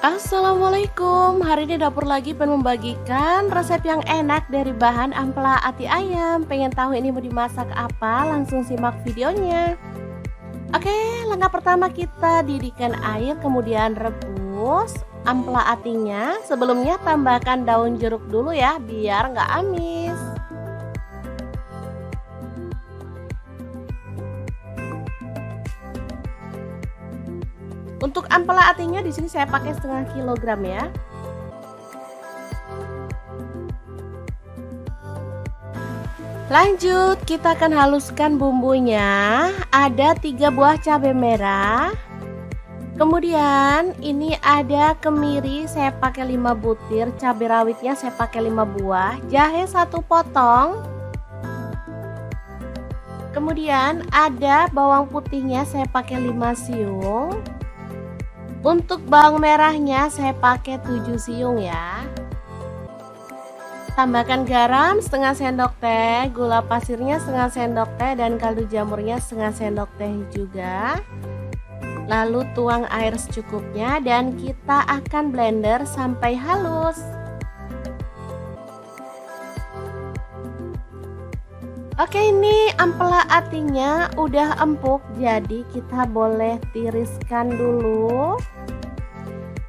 Speaker 1: Assalamualaikum, hari ini dapur lagi pengen membagikan resep yang enak dari bahan ampela ati ayam. Pengen tahu ini mau dimasak apa? Langsung simak videonya. Oke, langkah pertama kita didihkan air, kemudian rebus ampela atinya. Sebelumnya tambahkan daun jeruk dulu ya, biar nggak amis. Untuk ampela atinya di sini saya pakai setengah kilogram ya. Lanjut, kita akan haluskan bumbunya. Ada 3 buah cabai merah. Kemudian ini ada kemiri, saya pakai 5 butir, cabai rawitnya saya pakai 5 buah, jahe 1 potong. Kemudian ada bawang putihnya saya pakai 5 siung. Untuk bawang merahnya saya pakai 7 siung ya. Tambahkan garam setengah sendok teh, gula pasirnya setengah sendok teh, dan kaldu jamurnya setengah sendok teh juga. Lalu tuang air secukupnya dan kita akan blender sampai halus. Oke, ini ampela atinya udah empuk, jadi kita boleh tiriskan dulu.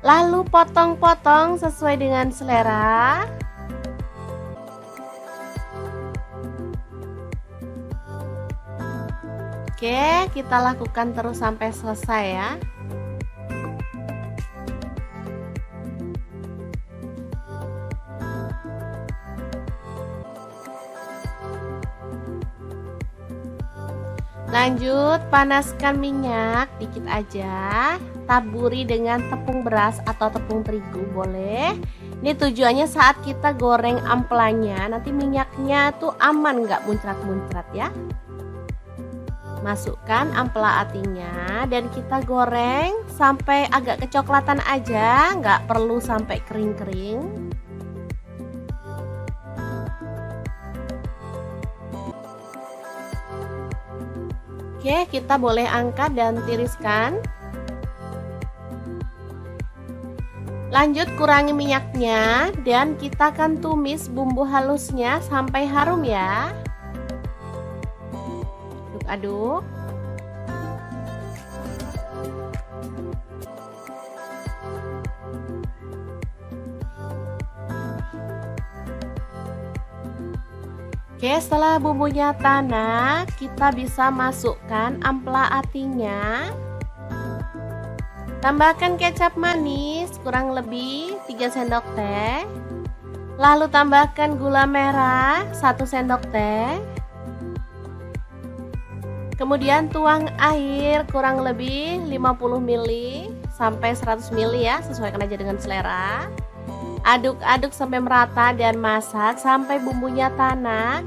Speaker 1: Lalu potong-potong sesuai dengan selera. Oke, kita lakukan terus sampai selesai ya. Lanjut, panaskan minyak dikit aja. Taburi dengan tepung beras atau tepung terigu boleh. Ini tujuannya saat kita goreng ampelanya, nanti minyaknya tuh aman, nggak muncrat-muncrat ya. Masukkan ampela atinya dan kita goreng sampai agak kecoklatan aja, nggak perlu sampai kering-kering. Oke, kita boleh angkat dan tiriskan. Lanjut, kurangi minyaknya dan kita akan tumis bumbu halusnya sampai harum ya. Aduk. Oke, setelah bumbunya tanak, kita bisa masukkan ampela atinya. Tambahkan kecap manis kurang lebih 3 sendok teh. Lalu tambahkan gula merah 1 sendok teh. Kemudian tuang air kurang lebih 50 ml sampai 100 ml ya, sesuaikan aja dengan selera. Aduk-aduk sampai merata dan masak sampai bumbunya tanak.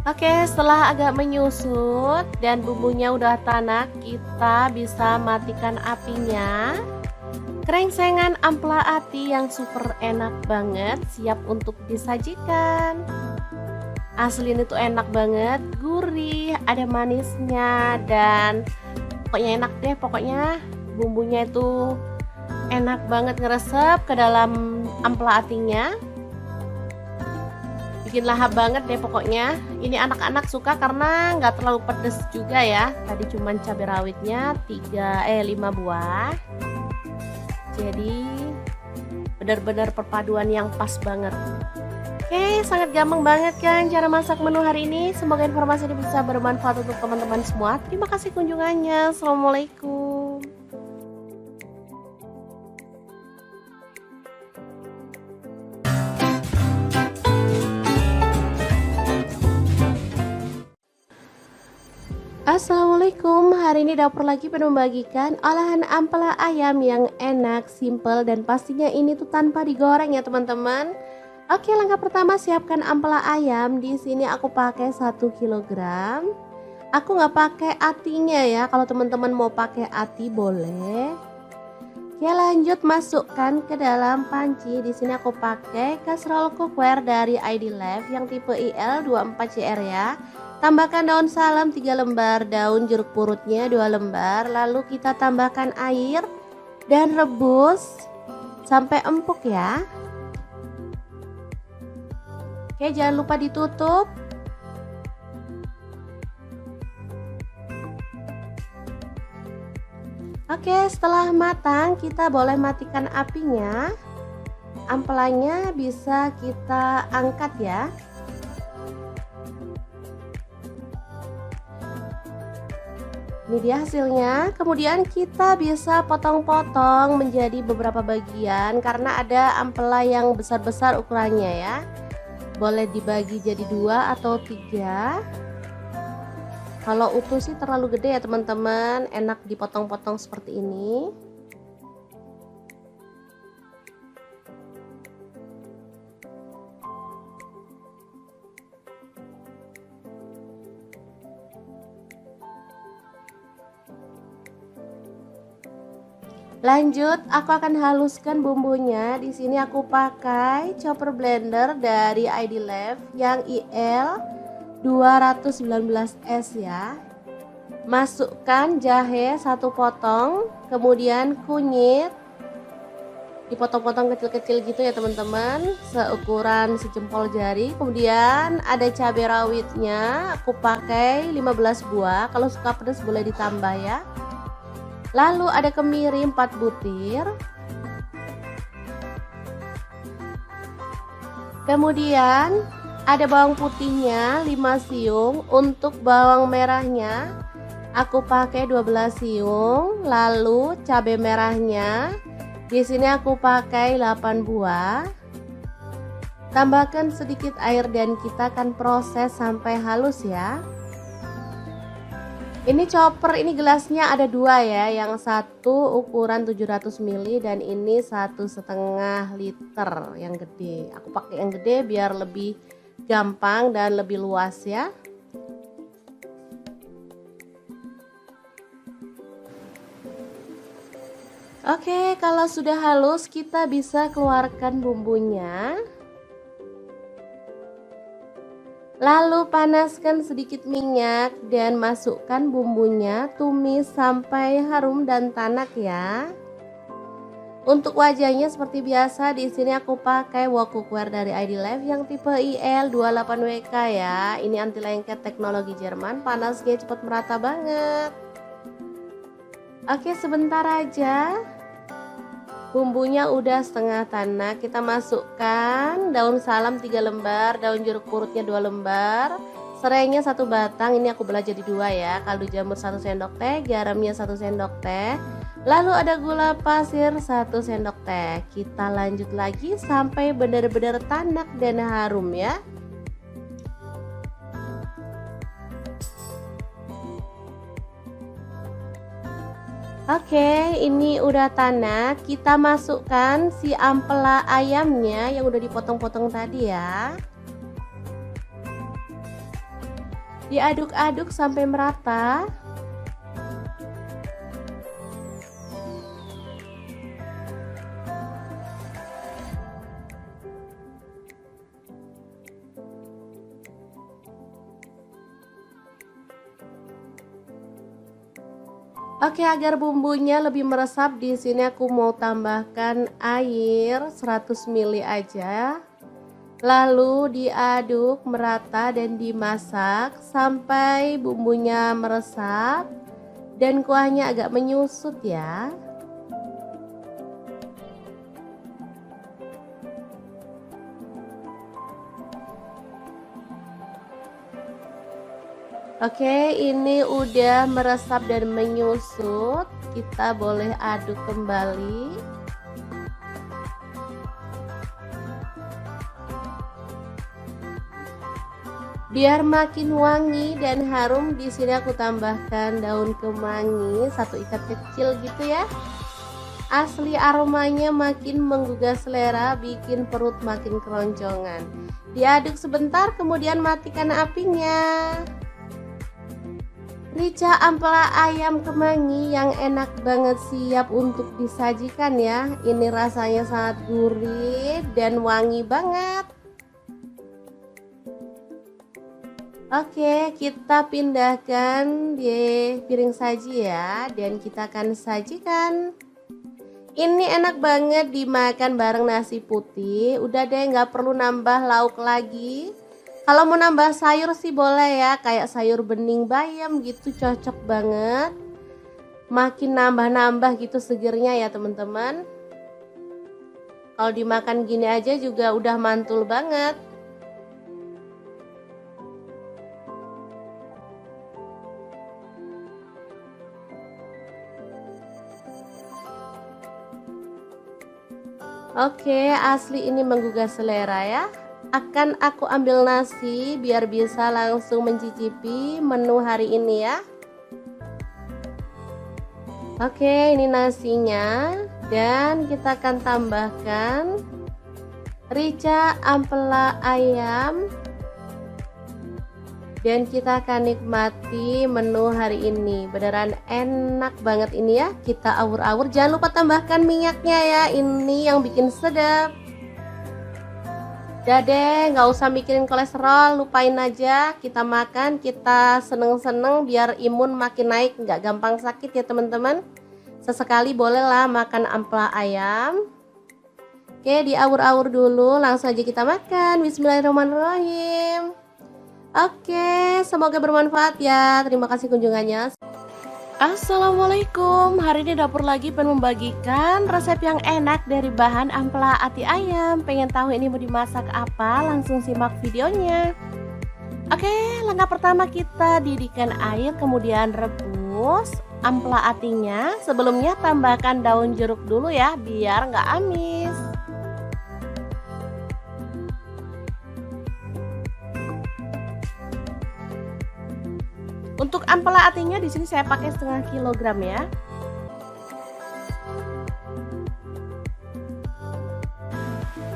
Speaker 1: Oke, setelah agak menyusut dan bumbunya udah tanak, kita bisa matikan apinya. Krengsengan ampela ati yang super enak banget, siap untuk disajikan. Asli ini tuh enak banget, gurih, ada manisnya, dan pokoknya enak deh. Pokoknya bumbunya itu enak banget ngeresep ke dalam ampela atinya. Bikin lahap banget deh pokoknya. Ini anak-anak suka karena nggak terlalu pedes juga ya. Tadi cuman cabai rawitnya 5 buah. Jadi benar-benar perpaduan yang pas banget. Oke, sangat gampang banget kan cara masak menu hari ini. Semoga informasi ini bisa bermanfaat untuk teman-teman semua. Terima kasih kunjungannya. Assalamualaikum. Assalamualaikum, hari ini dapur lagi penuh membagikan olahan ampela ayam yang enak, simple, dan pastinya ini tuh tanpa digoreng ya teman-teman. Oke, langkah pertama siapkan ampela ayam. Di sini aku pakai 1 kilogram. Aku nggak pakai atinya ya, kalau teman-teman mau pakai ati boleh. Oke, lanjut masukkan ke dalam panci. Di sini aku pakai kaserol cookware dari ID Life yang tipe IL24CR ya. Tambahkan daun salam 3 lembar, daun jeruk purutnya 2 lembar. Lalu kita tambahkan air dan rebus sampai empuk ya. Oke, jangan lupa ditutup. Oke, setelah matang kita boleh matikan apinya. ampelanya bisa kita angkat ya. Ini dia hasilnya. Kemudian kita bisa potong-potong menjadi beberapa bagian karena ada ampela yang besar-besar ukurannya ya. Boleh dibagi jadi 2 atau 3. Kalau utuh sih terlalu gede ya teman-teman, enak dipotong-potong seperti ini. Lanjut, aku akan haluskan bumbunya. Di sini aku pakai chopper blender dari ID Lab yang IL 219S ya. Masukkan jahe 1 potong, kemudian kunyit dipotong-potong kecil-kecil gitu ya teman-teman, seukuran sejempol jari. Kemudian ada cabai rawitnya, aku pakai 15 buah. Kalau suka pedas boleh ditambah ya. Lalu ada kemiri 4 butir. Kemudian ada bawang putihnya 5 siung. Untuk bawang merahnya aku pakai 12 siung. Lalu cabai merahnya di sini aku pakai 8 buah. Tambahkan sedikit air dan kita akan proses sampai halus ya. Ini chopper, ini gelasnya ada 2 ya, yang satu ukuran 700 ml dan ini 1,5 liter yang gede. Aku pakai yang gede biar lebih gampang dan lebih luas ya. Oke, kalau sudah halus kita bisa keluarkan bumbunya. Lalu panaskan sedikit minyak dan masukkan bumbunya, tumis sampai harum dan tanak ya. Untuk wajahnya seperti biasa, di sini aku pakai wok cookware dari ID Lab yang tipe IL28WK ya. Ini anti lengket teknologi Jerman, panasnya cepat merata banget. Oke, sebentar aja. Bumbunya udah setengah tanak, kita masukkan daun salam 3 lembar, daun jeruk purutnya 2 lembar, serainya 1 batang, ini aku belah jadi 2 ya, kaldu jamur 1 sendok teh, garamnya 1 sendok teh, lalu ada gula pasir 1 sendok teh. Kita lanjut lagi sampai benar-benar tanak dan harum ya. Oke, ini udah tanak. Kita masukkan si ampela ayamnya yang udah dipotong-potong tadi ya. Diaduk-aduk sampai merata. Oke, agar bumbunya lebih meresap, di sini aku mau tambahkan air 100 ml aja. Lalu diaduk merata dan dimasak sampai bumbunya meresap dan kuahnya agak menyusut ya. Oke, ini udah meresap dan menyusut. Kita boleh aduk kembali. Biar makin wangi dan harum, di sini aku tambahkan daun kemangi 1 ikat kecil gitu ya. Asli aromanya makin menggugah selera, bikin perut makin keroncongan. Diaduk sebentar, kemudian matikan apinya. Rica ampela ayam kemangi yang enak banget, siap untuk disajikan ya. Ini rasanya sangat gurih dan wangi banget. Oke, kita pindahkan di piring saji ya, dan kita akan sajikan. Ini enak banget dimakan bareng nasi putih. Udah deh, nggak perlu nambah lauk lagi. Kalau mau nambah sayur sih boleh ya, kayak sayur bening bayam gitu, cocok banget. Makin nambah-nambah gitu segernya ya teman-teman. Kalau dimakan gini aja juga udah mantul banget. Oke, asli ini menggugah selera ya. Akan aku ambil nasi biar bisa langsung mencicipi menu hari ini ya. Oke, ini nasinya. Dan kita akan tambahkan rica ampela ayam. Dan kita akan nikmati menu hari ini. Beneran enak banget ini ya. Kita awur-awur. Jangan lupa tambahkan minyaknya ya. Ini yang bikin sedap. Udah deh, nggak usah mikirin kolesterol. Lupain aja. Kita makan, kita seneng-seneng biar imun makin naik. Nggak gampang sakit ya teman-teman. Sesekali bolehlah makan ampela ayam. Oke, diawur-awur dulu. Langsung aja kita makan. Bismillahirrahmanirrahim. Oke, semoga bermanfaat ya. Terima kasih kunjungannya. Assalamualaikum. Hari ini dapur lagi pengen membagikan resep yang enak dari bahan ampela ati ayam. Pengen tahu ini mau dimasak apa? Langsung simak videonya. Oke, langkah pertama kita didihkan air, kemudian rebus ampela atinya. Sebelumnya tambahkan daun jeruk dulu ya, biar nggak amis. Untuk ampela atinya di sini saya pakai setengah kilogram ya.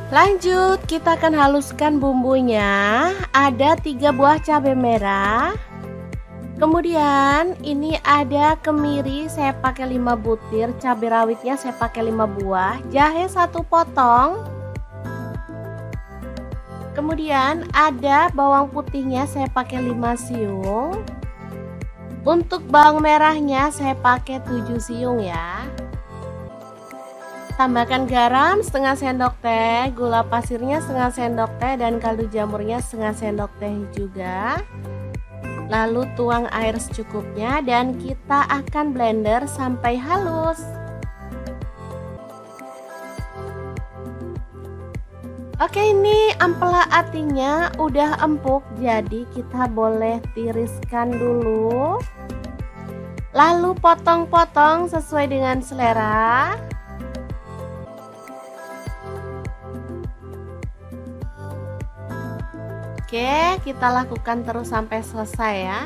Speaker 1: Lanjut, kita akan haluskan bumbunya. Ada 3 buah cabai merah. Kemudian ini ada kemiri, saya pakai 5 butir. Cabai rawitnya saya pakai 5 buah. Jahe 1 potong. Kemudian ada bawang putihnya saya pakai 5 siung. Untuk bawang merahnya saya pakai 7 siung ya. Tambahkan garam setengah sendok teh, gula pasirnya setengah sendok teh, dan kaldu jamurnya setengah sendok teh juga. Lalu tuang air secukupnya dan kita akan blender sampai halus. Oke, ini ampela atinya udah empuk, jadi kita boleh tiriskan dulu. Lalu potong-potong sesuai dengan selera. Oke, kita lakukan terus sampai selesai ya.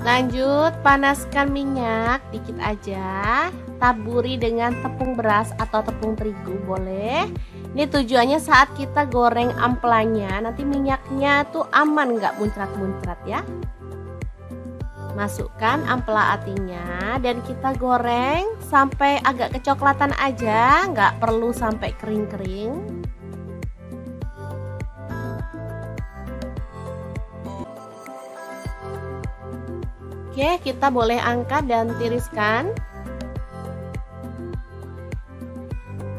Speaker 1: Lanjut, panaskan minyak dikit aja. Taburi dengan tepung beras atau tepung terigu boleh. Ini tujuannya saat kita goreng ampelanya, nanti minyaknya tuh aman, nggak muncrat-muncrat ya. Masukkan ampela atinya dan kita goreng sampai agak kecoklatan aja, nggak perlu sampai kering-kering. Oke, kita boleh angkat dan tiriskan.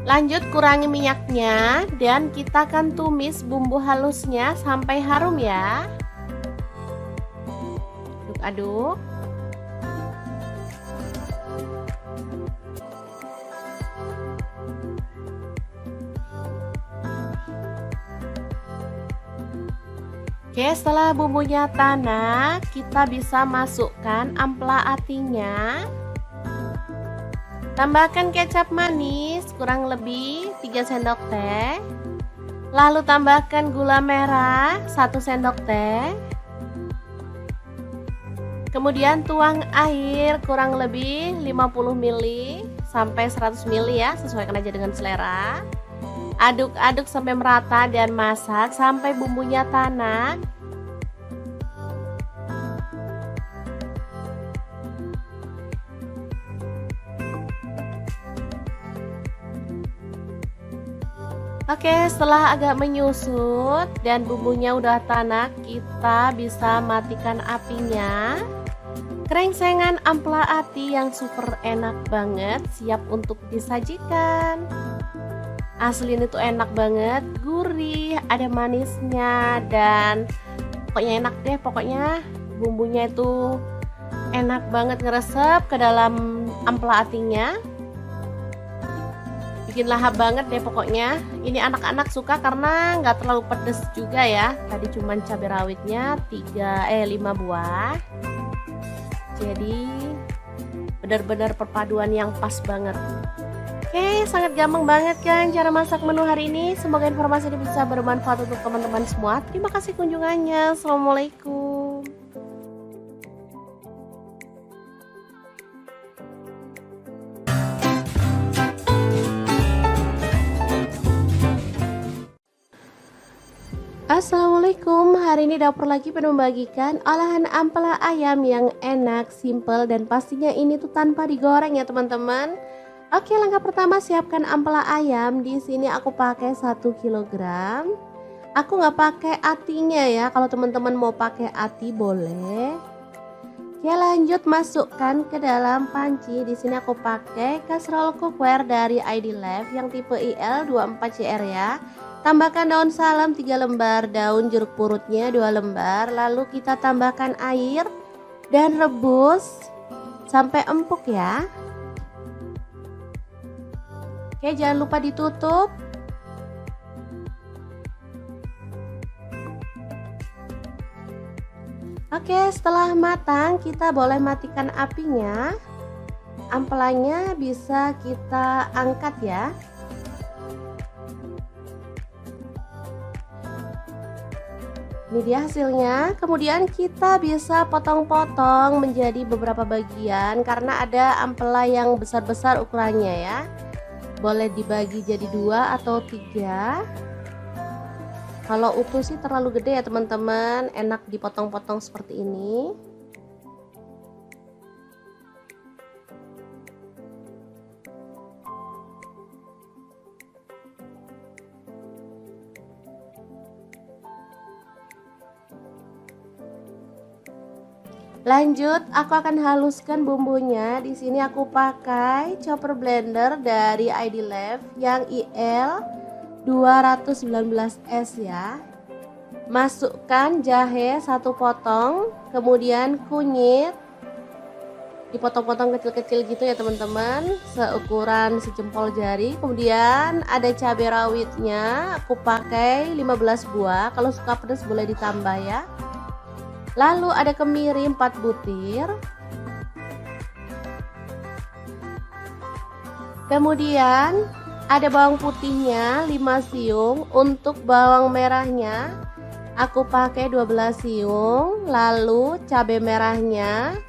Speaker 1: Lanjut, kurangi minyaknya dan kita akan tumis bumbu halusnya sampai harum ya. Aduk-aduk. Oke, setelah bumbunya tanak, kita bisa masukkan ampela atinya. Tambahkan kecap manis kurang lebih 3 sendok teh. Lalu tambahkan gula merah 1 sendok teh. Kemudian tuang air kurang lebih 50 ml sampai 100 ml ya, sesuaikan aja dengan selera. Aduk-aduk sampai merata dan masak sampai bumbunya tanak. Oke, setelah agak menyusut dan bumbunya udah tanak, kita bisa matikan apinya. Krengsengan ampela ati yang super enak banget siap untuk disajikan. Asli ini tuh enak banget, gurih, ada manisnya, dan pokoknya enak deh. Pokoknya bumbunya itu enak banget ngeresep ke dalam ampela atinya. Bikin lahap banget deh pokoknya. Ini anak-anak suka karena nggak terlalu pedes juga ya. Tadi cuman cabai rawitnya 5 buah. Jadi benar-benar perpaduan yang pas banget. Oke, sangat gampang banget kan cara masak menu hari ini. Semoga informasi ini bisa bermanfaat untuk teman-teman semua. Terima kasih kunjungannya. Assalamualaikum. Assalamualaikum, hari ini dapur lagi penuh membagikan olahan ampela ayam yang enak, simple, dan pastinya ini tuh tanpa digoreng ya teman-teman. Oke, langkah pertama siapkan ampela ayam. Di sini aku pakai 1 kilogram. Aku nggak pakai atinya ya. Kalau teman-teman mau pakai ati boleh. Oke, lanjut masukkan ke dalam panci. Di sini aku pakai kaserol cookware dari ID Life yang tipe IL24CR ya. Tambahkan daun salam 3 lembar, daun jeruk purutnya 2 lembar. Lalu kita tambahkan air dan rebus sampai empuk ya. Oke, jangan lupa ditutup. Oke, setelah matang kita boleh matikan apinya. Ampelanya bisa kita angkat ya. Ini dia hasilnya. Kemudian kita bisa potong-potong menjadi beberapa bagian karena ada ampela yang besar-besar ukurannya ya. Boleh dibagi jadi 2 atau 3. Kalau utuh sih terlalu gede ya teman-teman, enak dipotong-potong seperti ini. Lanjut, aku akan haluskan bumbunya. Di sini aku pakai chopper blender dari ID Life yang IL 219S ya. Masukkan jahe 1 potong, kemudian kunyit dipotong-potong kecil-kecil gitu ya teman-teman, seukuran sejempol jari. Kemudian ada cabai rawitnya, aku pakai 15 buah. Kalau suka pedas boleh ditambah ya. Lalu ada kemiri 4 butir. Kemudian ada bawang putihnya 5 siung. Untuk bawang merahnya aku pakai 12 siung. Lalu cabai merahnya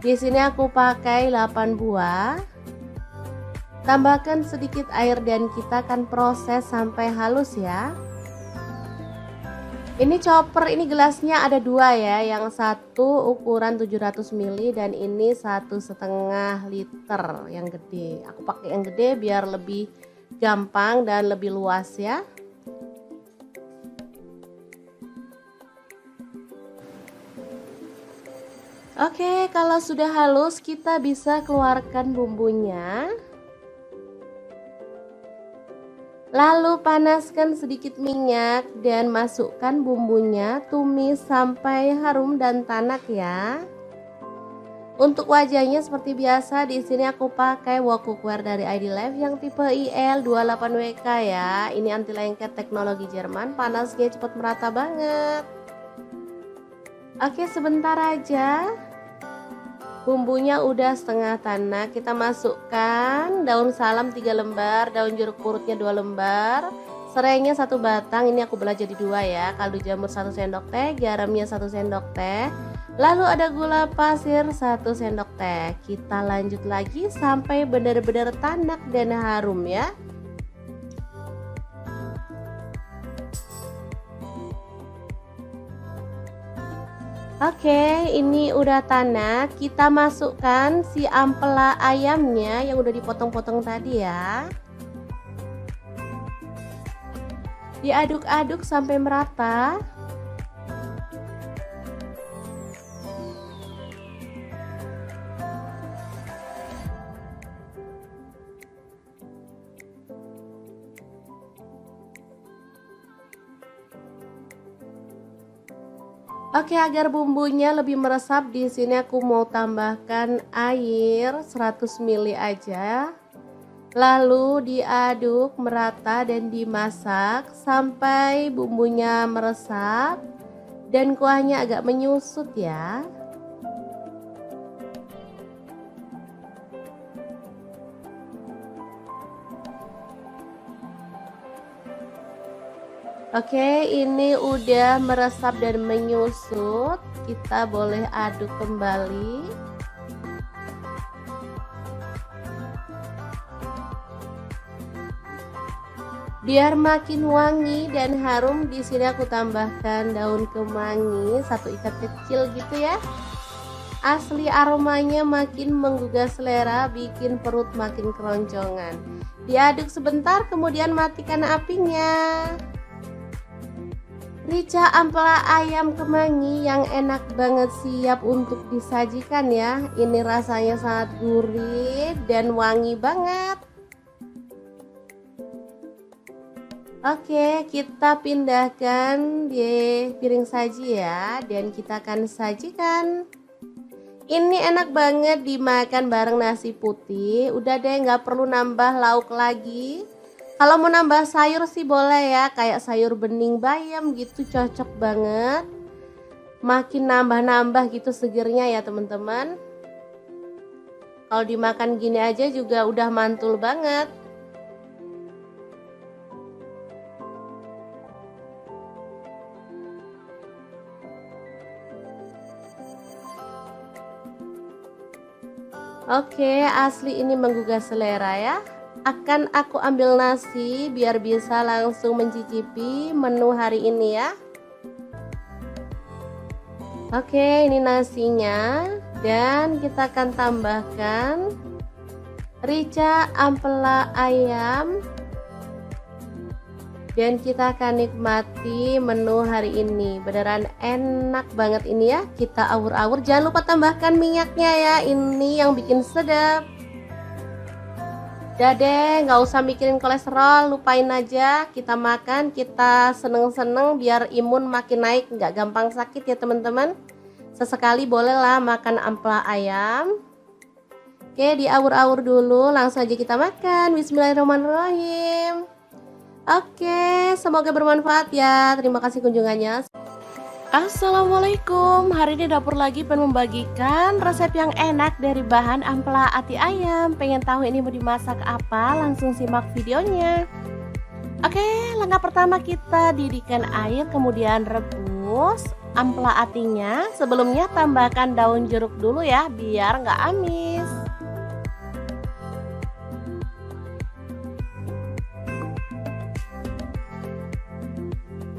Speaker 1: di sini aku pakai 8 buah. Tambahkan sedikit air dan kita akan proses sampai halus ya. Ini chopper, ini gelasnya ada 2 ya, yang satu ukuran 700 ml dan ini 1,5 liter yang gede. Aku pakai yang gede biar lebih gampang dan lebih luas ya. Oke, kalau sudah halus kita bisa keluarkan bumbunya. Lalu panaskan sedikit minyak dan masukkan bumbunya, tumis sampai harum dan tanak ya. Untuk wajahnya seperti biasa, di sini aku pakai wok cookware dari ID Life yang tipe IL28WK ya. Ini anti lengket teknologi Jerman, panasnya cepat merata banget. Oke, sebentar aja. Bumbunya udah setengah tanak, kita masukkan daun salam 3 lembar, daun jeruk purutnya 2 lembar, serainya 1 batang, ini aku belah jadi 2 ya, kaldu jamur 1 sendok teh, garamnya 1 sendok teh, lalu ada gula pasir 1 sendok teh. Kita lanjut lagi sampai benar-benar tanak dan harum ya. Oke, ini udah tanak. Kita masukkan si ampela ayamnya yang udah dipotong-potong tadi ya. Diaduk-aduk sampai merata. Oke, agar bumbunya lebih meresap, di sini aku mau tambahkan air 100 ml aja. Lalu diaduk merata dan dimasak sampai bumbunya meresap dan kuahnya agak menyusut ya. Oke, ini udah meresap dan menyusut. Kita boleh aduk kembali. Biar makin wangi dan harum, di sini aku tambahkan daun kemangi 1 ikat kecil gitu ya. Asli aromanya makin menggugah selera, bikin perut makin keroncongan. Diaduk sebentar, kemudian matikan apinya. Rica ampela ayam kemangi yang enak banget, siap untuk disajikan ya. Ini rasanya sangat gurih dan wangi banget. Oke, kita pindahkan di piring saji ya, dan kita akan sajikan. Ini enak banget dimakan bareng nasi putih. Udah deh, nggak perlu nambah lauk lagi. Kalau mau nambah sayur sih boleh ya, kayak sayur bening bayam gitu, cocok banget. Makin nambah-nambah gitu segernya ya teman-teman. Kalau dimakan gini aja juga udah mantul banget. Oke, asli ini menggugah selera ya. Akan aku ambil nasi biar bisa langsung mencicipi menu hari ini ya. Oke, ini nasinya, dan kita akan tambahkan rica ampela ayam, dan kita akan nikmati menu hari ini. Beneran enak banget ini ya. Kita awur-awur, jangan lupa tambahkan minyaknya ya, ini yang bikin sedap. Udah deh, nggak usah mikirin kolesterol, lupain aja. Kita makan, kita seneng-seneng biar imun makin naik, nggak gampang sakit ya teman-teman. Sesekali bolehlah makan ampela ayam. Oke, diawur-awur dulu, langsung aja kita makan. Bismillahirrahmanirrahim. Oke, semoga bermanfaat ya. Terima kasih kunjungannya. Assalamualaikum, hari ini dapur lagi pengen membagikan resep yang enak dari bahan ampela ati ayam. Pengen tahu ini mau dimasak apa? Langsung simak videonya. Oke, langkah pertama kita didihkan air, kemudian rebus ampela atinya. Sebelumnya tambahkan daun jeruk dulu ya, biar nggak amis.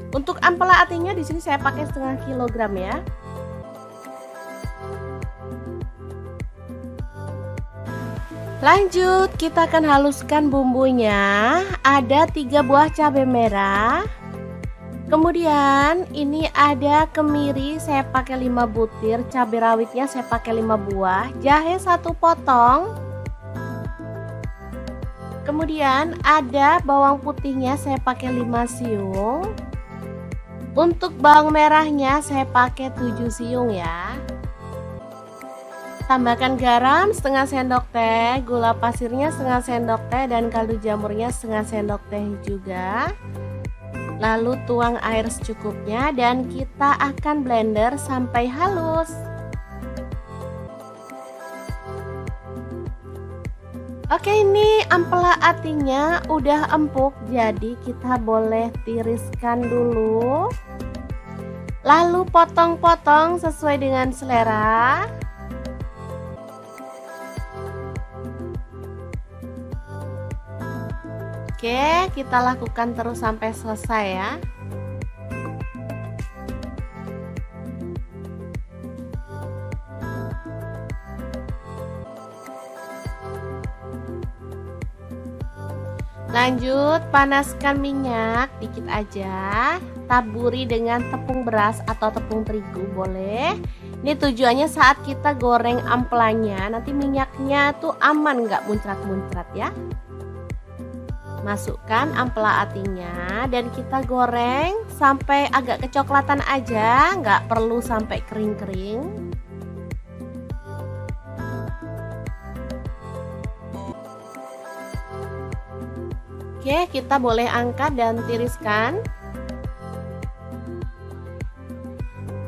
Speaker 1: Untuk ampela atinya di sini saya pakai setengah kilogram ya. Lanjut, kita akan haluskan bumbunya. Ada 3 buah cabai merah. Kemudian ini ada kemiri, saya pakai 5 butir. Cabai rawitnya saya pakai 5 buah. Jahe 1 potong. Kemudian ada bawang putihnya, saya pakai 5 siung. Untuk bawang merahnya saya pakai 7 siung ya. Tambahkan garam setengah sendok teh, gula pasirnya setengah sendok teh, dan kaldu jamurnya setengah sendok teh juga. Lalu tuang air secukupnya dan kita akan blender sampai halus. Oke, ini ampela atinya udah empuk, jadi kita boleh tiriskan dulu. Lalu potong-potong sesuai dengan selera. Oke, kita lakukan terus sampai selesai ya. Lanjut, panaskan minyak dikit aja. Taburi dengan tepung beras atau tepung terigu boleh. Ini tujuannya saat kita goreng ampelanya, nanti minyaknya tuh aman, nggak muncrat-muncrat ya. Masukkan ampela atinya dan kita goreng sampai agak kecoklatan aja, nggak perlu sampai kering-kering. Oke, kita boleh angkat dan tiriskan.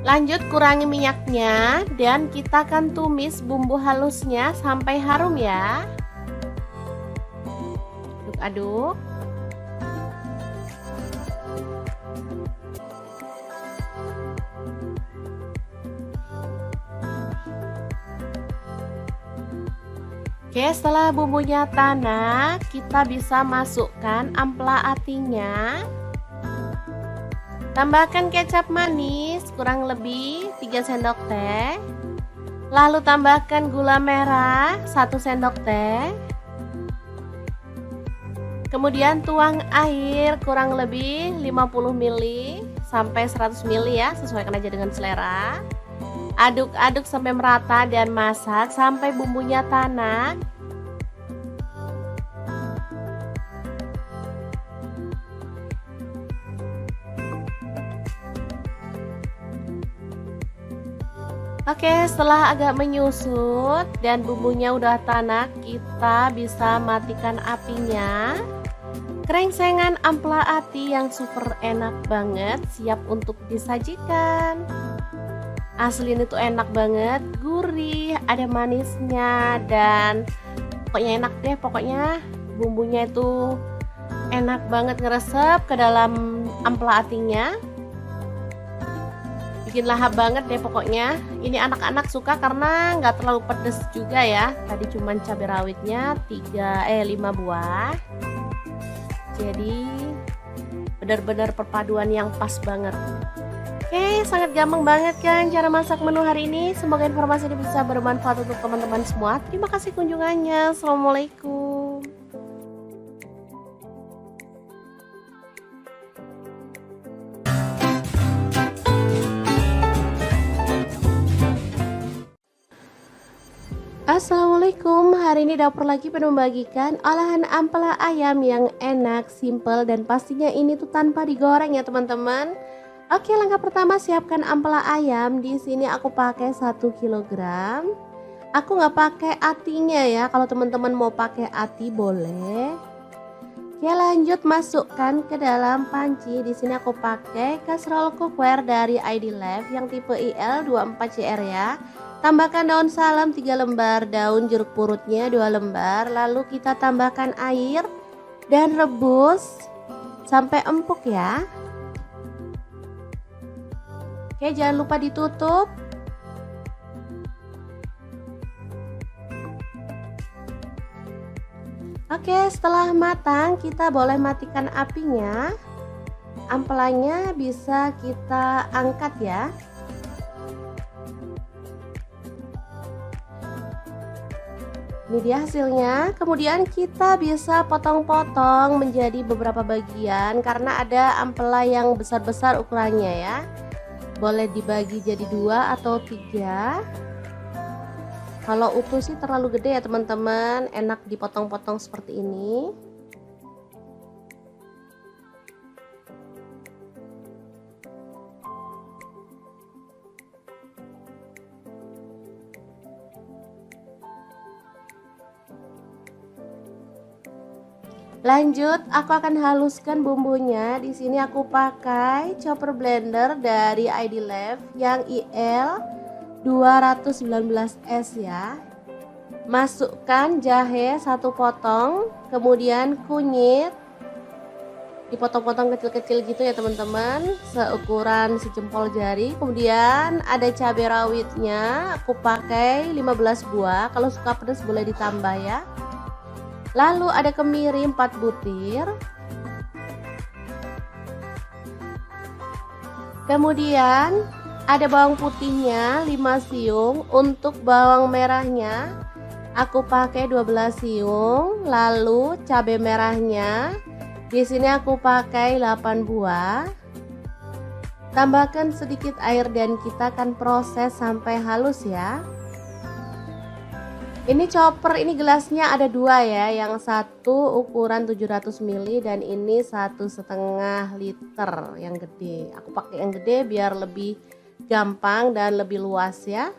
Speaker 1: Lanjut kurangi minyaknya dan kita akan tumis bumbu halusnya sampai harum ya. Aduk-aduk. Oke, setelah bumbunya tanak, kita bisa masukkan ampela atinya. Tambahkan kecap manis kurang lebih 3 sendok teh. Lalu tambahkan gula merah 1 sendok teh. Kemudian tuang air kurang lebih 50 ml sampai 100 ml ya, sesuaikan aja dengan selera. Aduk-aduk sampai merata dan masak sampai bumbunya tanak. Oke, setelah agak menyusut dan bumbunya udah tanak, kita bisa matikan apinya. Krengsengan ampela ati yang super enak banget siap untuk disajikan. Asli ini tuh enak banget, gurih, ada manisnya dan pokoknya enak deh. Pokoknya bumbunya itu enak banget ngeresep ke dalam ampela atinya. Bikin lahap banget deh pokoknya. Ini anak-anak suka karena nggak terlalu pedes juga ya. Tadi cuman cabai rawitnya 5 buah. Jadi benar-benar perpaduan yang pas banget. Oke, sangat gampang banget kan cara masak menu hari ini. Semoga informasi ini bisa bermanfaat untuk teman-teman semua. Terima kasih kunjungannya. Assalamualaikum. Assalamualaikum, hari ini dapur lagi penuh membagikan olahan ampela ayam yang enak, simple, dan pastinya ini tuh tanpa digoreng ya teman-teman. Oke, langkah pertama siapkan ampela ayam. Di sini aku pakai 1 kg. Aku nggak pakai atinya ya. Kalau teman-teman mau pakai ati boleh. Oke, lanjut masukkan ke dalam panci. Di sini aku pakai kastrol cookware dari ID Life yang tipe IL24CR ya. Tambahkan daun salam 3 lembar, daun jeruk purutnya 2 lembar. Lalu kita tambahkan air dan rebus sampai empuk ya. Oke, jangan lupa ditutup. Oke, setelah matang kita boleh matikan apinya. Ampelanya bisa kita angkat ya. Ini dia hasilnya. Kemudian kita bisa potong-potong menjadi beberapa bagian karena ada ampela yang besar-besar ukurannya ya. Boleh dibagi jadi 2 atau 3. Kalau utuh sih terlalu gede ya teman-teman, enak dipotong-potong seperti ini. Lanjut, aku akan haluskan bumbunya. Di sini aku pakai chopper blender dari ID Life yang IL 219S ya. Masukkan jahe 1 potong, kemudian kunyit dipotong-potong kecil-kecil gitu ya teman-teman, seukuran sejempol jari. Kemudian ada cabai rawitnya, aku pakai 15 buah. Kalau suka pedas boleh ditambah ya. Lalu ada kemiri 4 butir. Kemudian ada bawang putihnya 5 siung. Untuk bawang merahnya aku pakai 12 siung. Lalu cabai merahnya di sini aku pakai 8 buah. Tambahkan sedikit air dan kita akan proses sampai halus ya. Ini chopper, ini gelasnya ada dua ya, yang satu ukuran 700 ml dan ini 1,5 liter yang gede. Aku pakai yang gede biar lebih gampang dan lebih luas ya.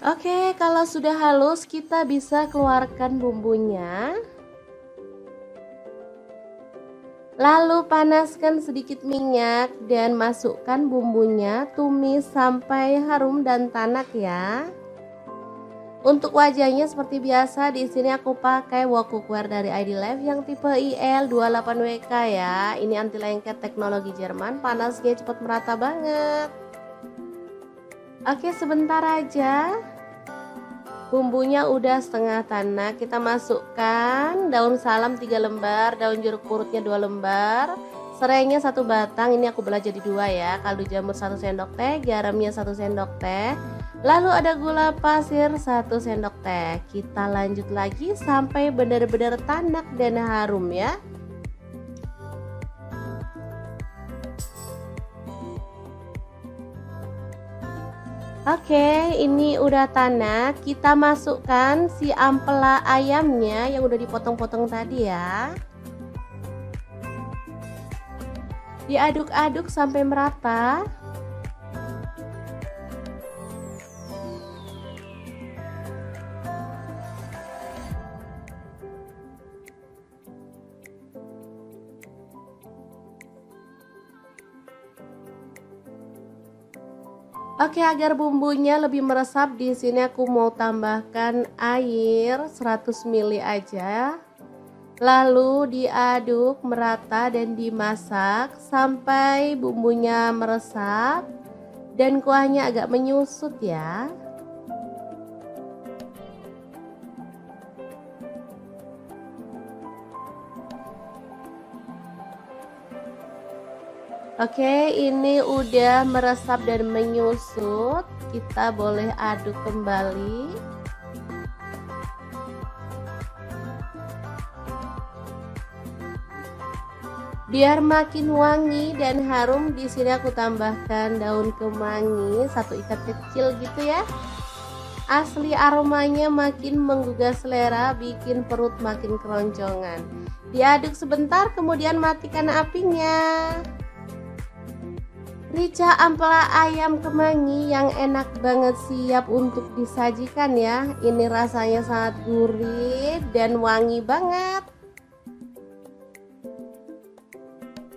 Speaker 1: Oke, kalau sudah halus kita bisa keluarkan bumbunya. Lalu panaskan sedikit minyak dan masukkan bumbunya, tumis sampai harum dan tanak ya. Untuk wajahnya seperti biasa, di sini aku pakai wok cookware dari ID Life yang tipe IL28WK ya. Ini anti lengket teknologi Jerman, panasnya cepat merata banget. Oke, sebentar aja. Bumbunya udah setengah tanak, kita masukkan daun salam 3 lembar, daun jeruk purutnya 2 lembar, serainya 1 batang, ini aku belah jadi 2 ya, kaldu jamur 1 sendok teh, garamnya 1 sendok teh, lalu ada gula pasir 1 sendok teh. Kita lanjut lagi sampai benar-benar tanak dan harum ya. Oke, ini udah tanak. Kita masukkan si ampela ayamnya yang udah dipotong-potong tadi ya. Diaduk-aduk sampai merata. Oke, agar bumbunya lebih meresap, di sini aku mau tambahkan air 100 ml aja. Lalu diaduk merata dan dimasak sampai bumbunya meresap dan kuahnya agak menyusut ya. Oke, ini udah meresap dan menyusut. Kita boleh aduk kembali. Biar makin wangi dan harum, di sini aku tambahkan daun kemangi 1 ikat kecil gitu ya. Asli aromanya makin menggugah selera, bikin perut makin keroncongan. Diaduk sebentar, kemudian matikan apinya. Rica ampela ayam kemangi yang enak banget, siap untuk disajikan ya. Ini rasanya sangat gurih dan wangi banget.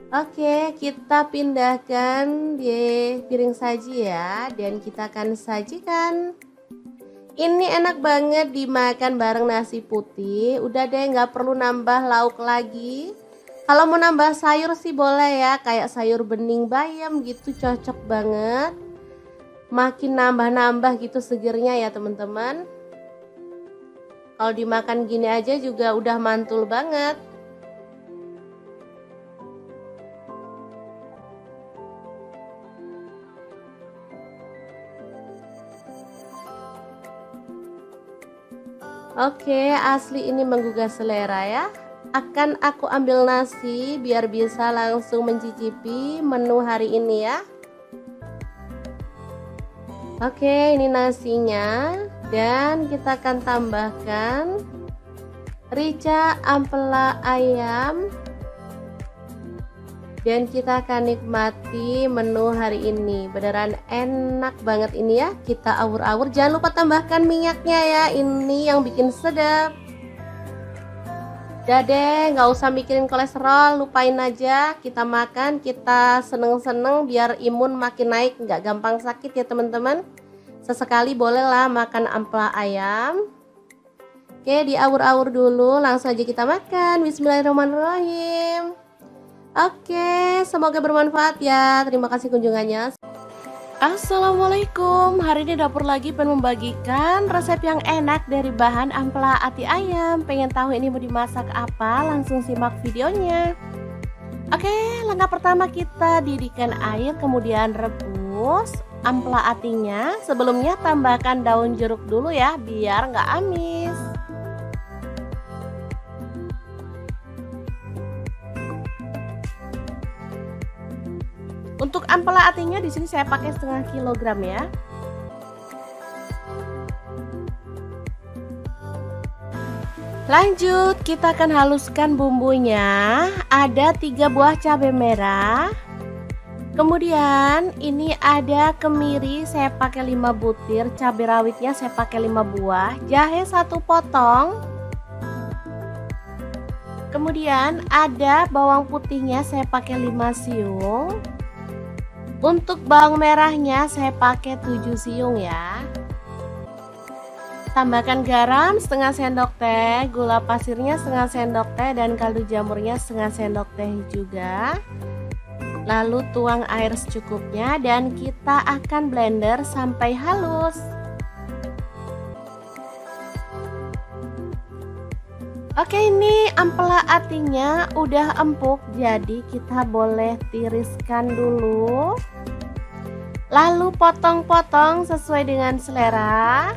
Speaker 1: Oke, kita pindahkan di piring saji ya, dan kita akan sajikan. Ini enak banget dimakan bareng nasi putih. Udah deh, nggak perlu nambah lauk lagi. Kalau mau nambah sayur sih boleh ya, kayak sayur bening bayam gitu, cocok banget. Makin nambah-nambah gitu segernya ya teman-teman. Kalau dimakan gini aja juga udah mantul banget. Oke, asli ini menggugah selera ya. Akan aku ambil nasi biar bisa langsung mencicipi menu hari ini ya. Oke, ini nasinya, dan kita akan tambahkan rica ampela ayam, dan kita akan nikmati menu hari ini. Beneran enak banget ini ya. Kita awur-awur, jangan lupa tambahkan minyaknya ya, ini yang bikin sedap. Udah deh, nggak usah mikirin kolesterol, lupain aja. Kita makan, kita seneng-seneng biar imun makin naik, nggak gampang sakit ya teman-teman. Sesekali bolehlah makan ampela ayam. Oke, diawur-awur dulu, langsung aja kita makan. Bismillahirrahmanirrahim. Oke, semoga bermanfaat ya. Terima kasih kunjungannya. Assalamualaikum, hari ini dapur lagi pengen membagikan resep yang enak dari bahan ampela ati ayam. Pengen tahu ini mau dimasak apa? Langsung simak videonya. Oke, langkah pertama kita didihkan air, kemudian rebus ampela atinya. Sebelumnya tambahkan daun jeruk dulu ya, biar nggak amis. Untuk ampela atinya di sini saya pakai setengah kilogram ya. Lanjut, kita akan haluskan bumbunya. Ada 3 buah cabai merah. Kemudian ini ada kemiri, saya pakai 5 butir, cabai rawitnya saya pakai 5 buah, jahe 1 potong. Kemudian ada bawang putihnya saya pakai 5 siung. Untuk bawang merahnya saya pakai 7 siung ya. Tambahkan garam setengah sendok teh, gula pasirnya setengah sendok teh, dan kaldu jamurnya setengah sendok teh juga. Lalu tuang air secukupnya dan kita akan blender sampai halus. Oke, ini ampela atinya udah empuk, jadi kita boleh tiriskan dulu. Lalu potong-potong sesuai dengan selera.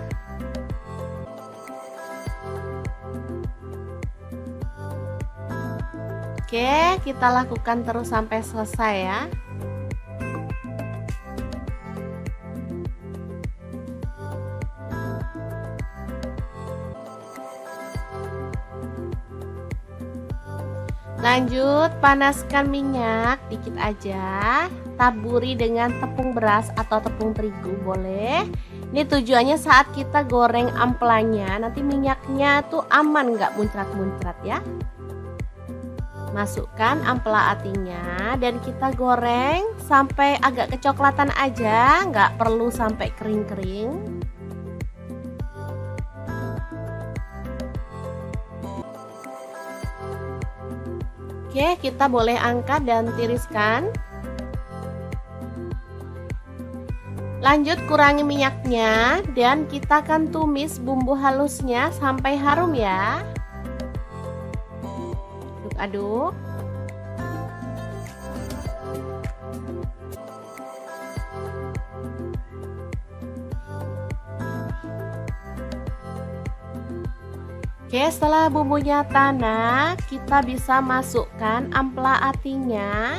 Speaker 1: Oke, kita lakukan terus sampai selesai ya. Lanjut, panaskan minyak dikit aja. Taburi dengan tepung beras atau tepung terigu boleh. Ini tujuannya saat kita goreng ampelanya, nanti minyaknya tuh aman, nggak muncrat-muncrat ya. Masukkan ampela atinya dan kita goreng sampai agak kecoklatan aja, nggak perlu sampai kering-kering. Oke, kita boleh angkat dan tiriskan. Lanjut, kurangi minyaknya dan kita akan tumis bumbu halusnya sampai harum ya. Aduk. Oke, setelah bumbunya tanak, kita bisa masukkan ampela atinya.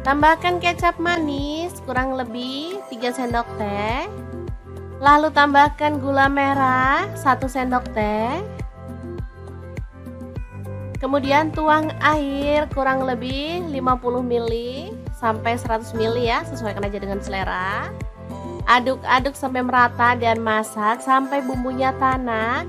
Speaker 1: Tambahkan kecap manis kurang lebih 3 sendok teh. Lalu tambahkan gula merah 1 sendok teh. Kemudian tuang air kurang lebih 50 ml sampai 100 ml ya, sesuaikan aja dengan selera. Aduk-aduk sampai merata dan masak sampai bumbunya tanak.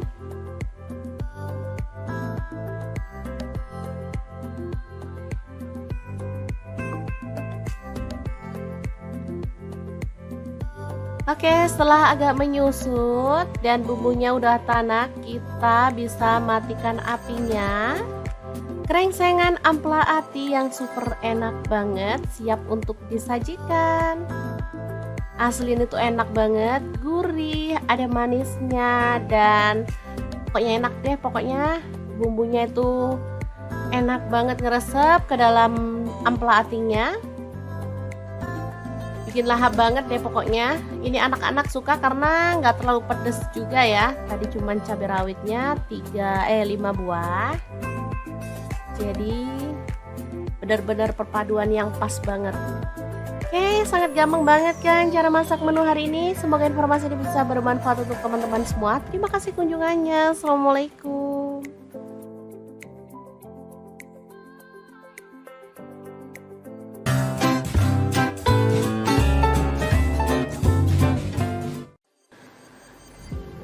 Speaker 1: Oke, setelah agak menyusut dan bumbunya udah tanak, kita bisa matikan apinya. Krengsengan ampela ati yang super enak banget, siap untuk disajikan. Asli ini tuh enak banget, gurih, ada manisnya, dan pokoknya enak deh. Pokoknya bumbunya itu enak banget, ngeresep ke dalam ampela atinya. Bikin lahap banget deh pokoknya. Ini anak-anak suka karena nggak terlalu pedes juga ya. Tadi cuman cabai rawitnya 5 buah. Jadi benar-benar perpaduan yang pas banget. Oke, sangat gampang banget kan cara masak menu hari ini. Semoga informasi ini bisa bermanfaat untuk teman-teman semua. Terima kasih kunjungannya. Assalamualaikum.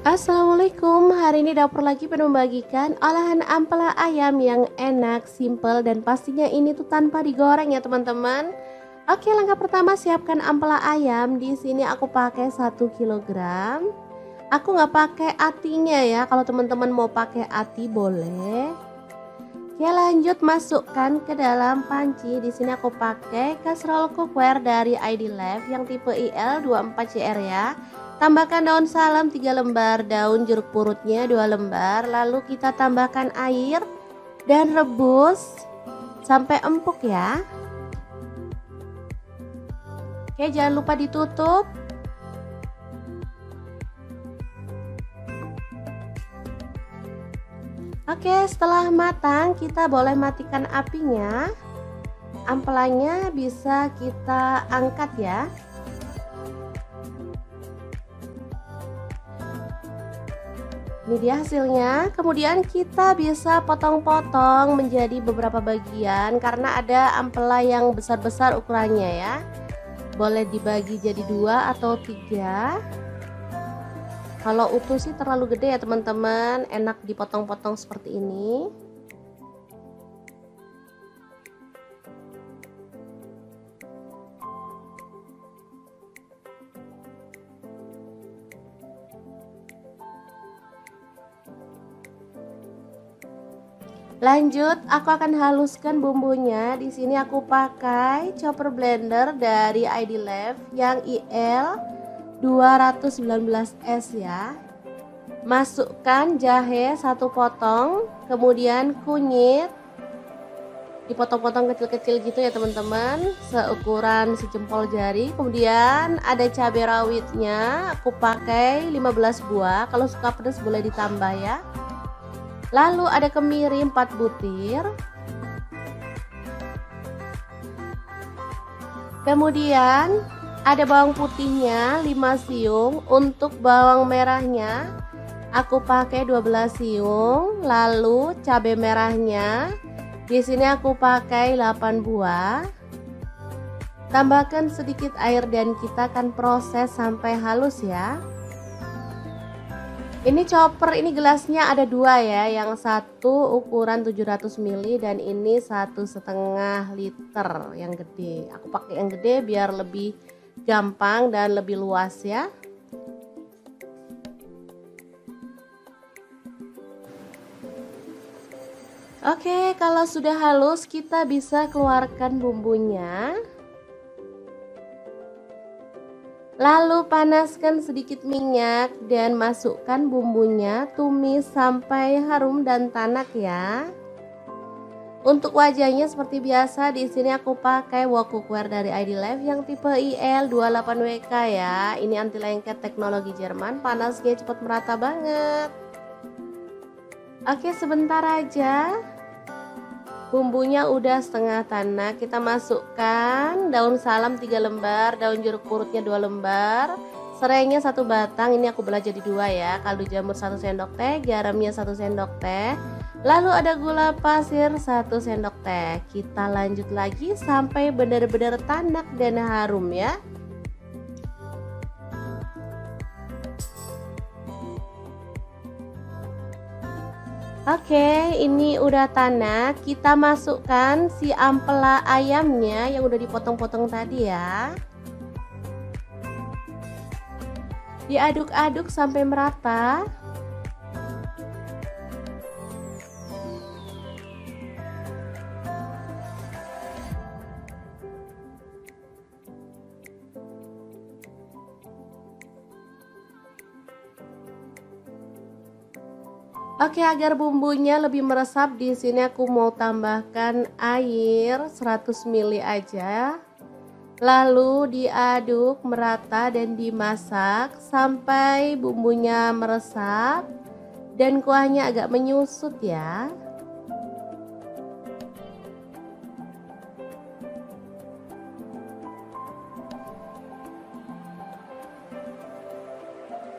Speaker 1: Assalamualaikum, hari ini dapur lagi penuh membagikan olahan ampela ayam yang enak, simple, dan pastinya ini tuh tanpa digoreng ya teman-teman. Oke, langkah pertama siapkan ampela ayam. Di sini aku pakai 1 kilogram. Aku nggak pakai atinya ya, kalau teman-teman mau pakai ati boleh. Oke, lanjut masukkan ke dalam panci. Di sini aku pakai kastrol cookware dari ID Life yang tipe IL24CR ya. Tambahkan daun salam 3 lembar, daun jeruk purutnya 2 lembar. Lalu kita tambahkan air dan rebus sampai empuk ya. Oke, jangan lupa ditutup. Oke, setelah matang kita boleh matikan apinya. ampelanya bisa kita angkat ya. Ini dia hasilnya. Kemudian kita bisa potong-potong menjadi beberapa bagian karena ada ampela yang besar-besar ukurannya ya. Boleh dibagi jadi 2 atau 3. Kalau utuh sih terlalu gede ya teman-teman, enak dipotong-potong seperti ini. Lanjut, aku akan haluskan bumbunya. Di sini aku pakai chopper blender dari ID Lab yang IL 219S ya. Masukkan jahe 1 potong, kemudian kunyit dipotong-potong kecil-kecil gitu ya teman-teman, seukuran sejempol jari. Kemudian ada cabai rawitnya, aku pakai 15 buah. Kalau suka pedas boleh ditambah ya. Lalu ada kemiri 4 butir. Kemudian ada bawang putihnya 5 siung. Untuk bawang merahnya aku pakai 12 siung. Lalu cabai merahnya di sini aku pakai 8 buah. Tambahkan sedikit air dan kita akan proses sampai halus ya. Ini chopper, ini gelasnya ada 2 ya, yang satu ukuran 700 ml dan ini 1,5 liter yang gede. Aku pakai yang gede biar lebih gampang dan lebih luas ya. Oke, kalau sudah halus kita bisa keluarkan bumbunya. Lalu panaskan sedikit minyak dan masukkan bumbunya, tumis sampai harum dan tanak ya. Untuk wajahnya seperti biasa, di sini aku pakai wok cookware dari ID Lab yang tipe IL28WK ya. Ini anti lengket teknologi Jerman, panasnya cepat merata banget. Oke, sebentar aja. Bumbunya udah setengah tanak, kita masukkan daun salam 3 lembar, daun jeruk purutnya 2 lembar, serainya 1 batang, ini aku belah jadi 2 ya, kaldu jamur 1 sendok teh, garamnya 1 sendok teh, lalu ada gula pasir 1 sendok teh. Kita lanjut lagi sampai benar-benar tanak dan harum ya. Oke, ini udah tanak. Kita masukkan si ampela ayamnya yang udah dipotong-potong tadi ya. Diaduk-aduk sampai merata. Oke, agar bumbunya lebih meresap, di sini aku mau tambahkan air 100 ml aja. Lalu diaduk merata dan dimasak sampai bumbunya meresap dan kuahnya agak menyusut ya.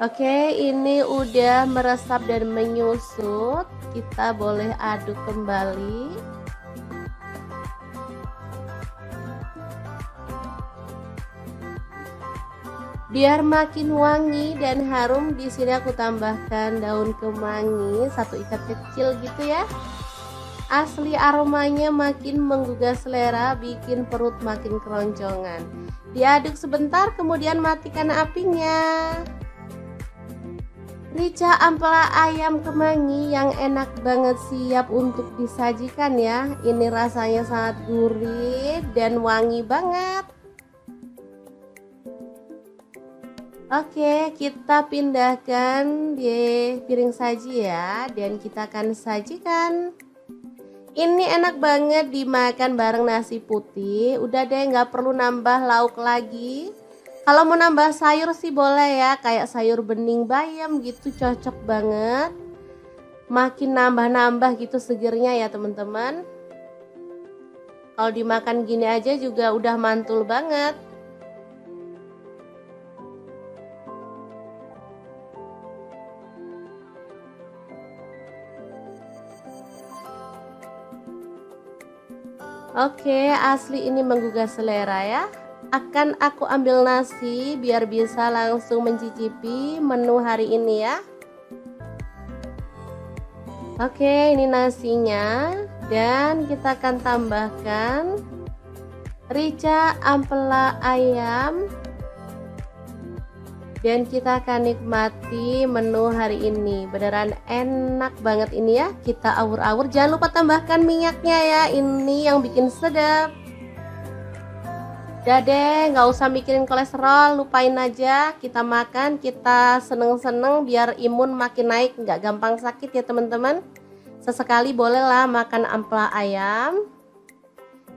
Speaker 1: Oke, ini udah meresap dan menyusut. Kita boleh aduk kembali. Biar makin wangi dan harum, di sini aku tambahkan daun kemangi 1 ikat kecil gitu ya. Asli aromanya makin menggugah selera, bikin perut makin keroncongan. Diaduk sebentar, kemudian matikan apinya. Rica ampela ayam kemangi yang enak banget, siap untuk disajikan ya. Ini rasanya sangat gurih dan wangi banget. Oke, kita pindahkan di piring saji ya, dan kita akan sajikan. Ini enak banget dimakan bareng nasi putih. Udah deh, nggak perlu nambah lauk lagi. Kalau mau nambah sayur sih boleh ya, kayak sayur bening bayam gitu, cocok banget. Makin nambah-nambah gitu segernya ya teman-teman. Kalau dimakan gini aja juga udah mantul banget. Oke, asli ini menggugah selera ya. Akan aku ambil nasi biar bisa langsung mencicipi menu hari ini ya. Oke, ini nasinya. Dan kita akan tambahkan rica ampela ayam. Dan kita akan nikmati menu hari ini. Beneran enak banget ini ya. Kita awur-awur. Jangan lupa tambahkan minyaknya ya. Ini yang bikin sedap. Udah deh, nggak usah mikirin kolesterol. Lupain aja. Kita makan, kita seneng-seneng biar imun makin naik. Nggak gampang sakit ya teman-teman. Sesekali bolehlah makan ampela ayam.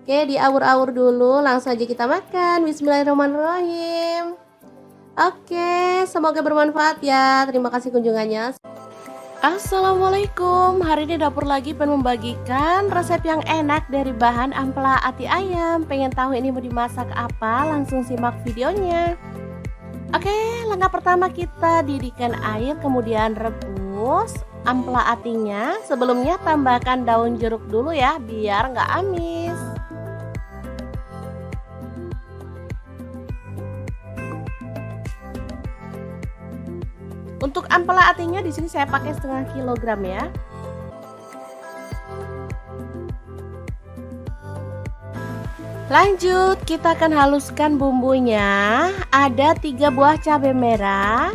Speaker 1: Oke, diawur-awur dulu. Langsung aja kita makan. Bismillahirrahmanirrahim. Oke, semoga bermanfaat ya. Terima kasih kunjungannya. Assalamualaikum. Hari ini dapur lagi pengen membagikan resep yang enak dari bahan ampela ati ayam. Pengen tahu ini mau dimasak apa? Langsung simak videonya. Oke, langkah pertama kita didihkan air, kemudian rebus ampela atinya. Sebelumnya tambahkan daun jeruk dulu ya, biar nggak amis. Untuk ampela atinya di sini saya pakai setengah kilogram ya. Lanjut, kita akan haluskan bumbunya. Ada 3 buah cabai merah.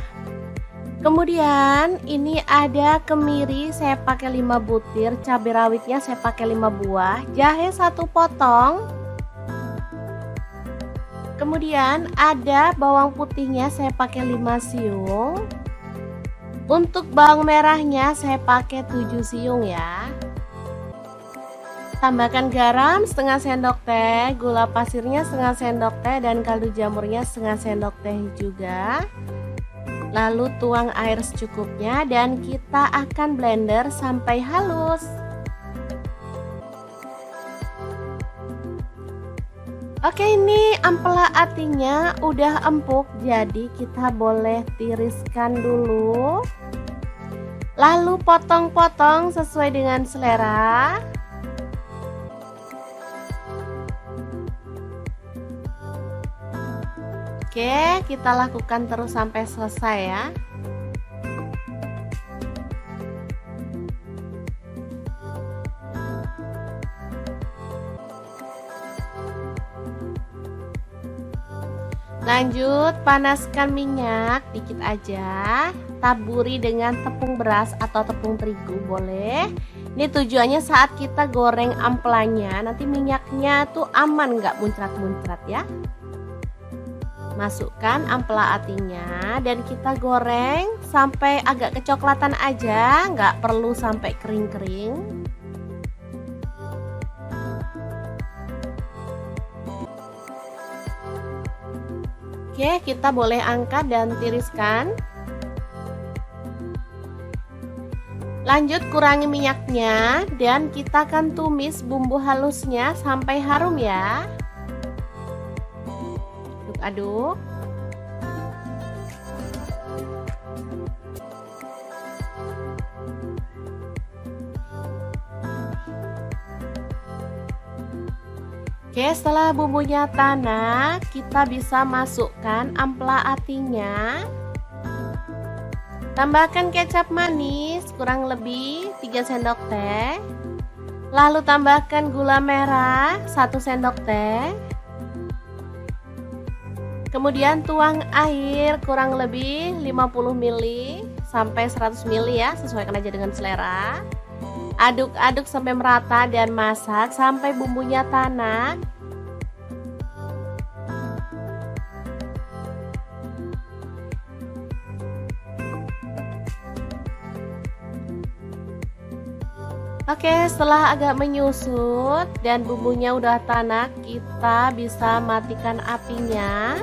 Speaker 1: Kemudian ini ada kemiri, saya pakai 5 butir, cabai rawitnya saya pakai 5 buah, jahe 1 potong. Kemudian ada bawang putihnya saya pakai 5 siung. Untuk bawang merahnya saya pakai 7 siung ya. Tambahkan garam setengah sendok teh, gula pasirnya setengah sendok teh, dan kaldu jamurnya setengah sendok teh juga. Lalu tuang air secukupnya dan kita akan blender sampai halus. Oke, ini ampela atinya udah empuk, jadi kita boleh tiriskan dulu. Lalu potong-potong sesuai dengan selera. Oke, kita lakukan terus sampai selesai ya. Lanjut, panaskan minyak dikit aja. Taburi dengan tepung beras atau tepung terigu boleh. Ini tujuannya saat kita goreng ampelanya, nanti minyaknya tuh aman, nggak muncrat-muncrat ya. Masukkan ampela atinya dan kita goreng sampai agak kecoklatan aja, nggak perlu sampai kering-kering. Oke, kita boleh angkat dan tiriskan. Lanjut, kurangi minyaknya dan kita akan tumis bumbu halusnya sampai harum ya. Aduk-aduk. Oke, setelah bumbunya tanak, kita bisa masukkan ampela atinya. Tambahkan kecap manis kurang lebih 3 sendok teh. Lalu tambahkan gula merah 1 sendok teh. Kemudian tuang air kurang lebih 50 ml sampai 100 ml ya, sesuaikan aja dengan selera. Aduk-aduk sampai merata dan masak sampai bumbunya tanak. Oke, setelah agak menyusut dan bumbunya udah tanak, kita bisa matikan apinya.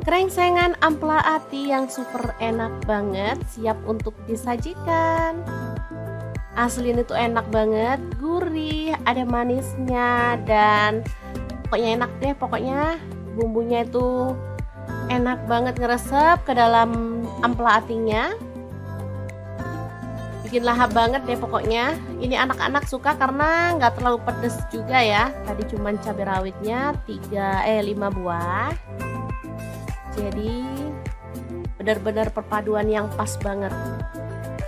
Speaker 1: Krengsengan ampela ati yang super enak banget siap untuk disajikan. Asli ini tuh enak banget, gurih, ada manisnya, dan pokoknya enak deh. Pokoknya bumbunya itu enak banget ngeresep ke dalam ampela atinya, bikin lahap banget deh pokoknya. Ini anak-anak suka karena nggak terlalu pedes juga ya. Tadi cuman cabai rawitnya 5 buah, jadi benar-benar perpaduan yang pas banget.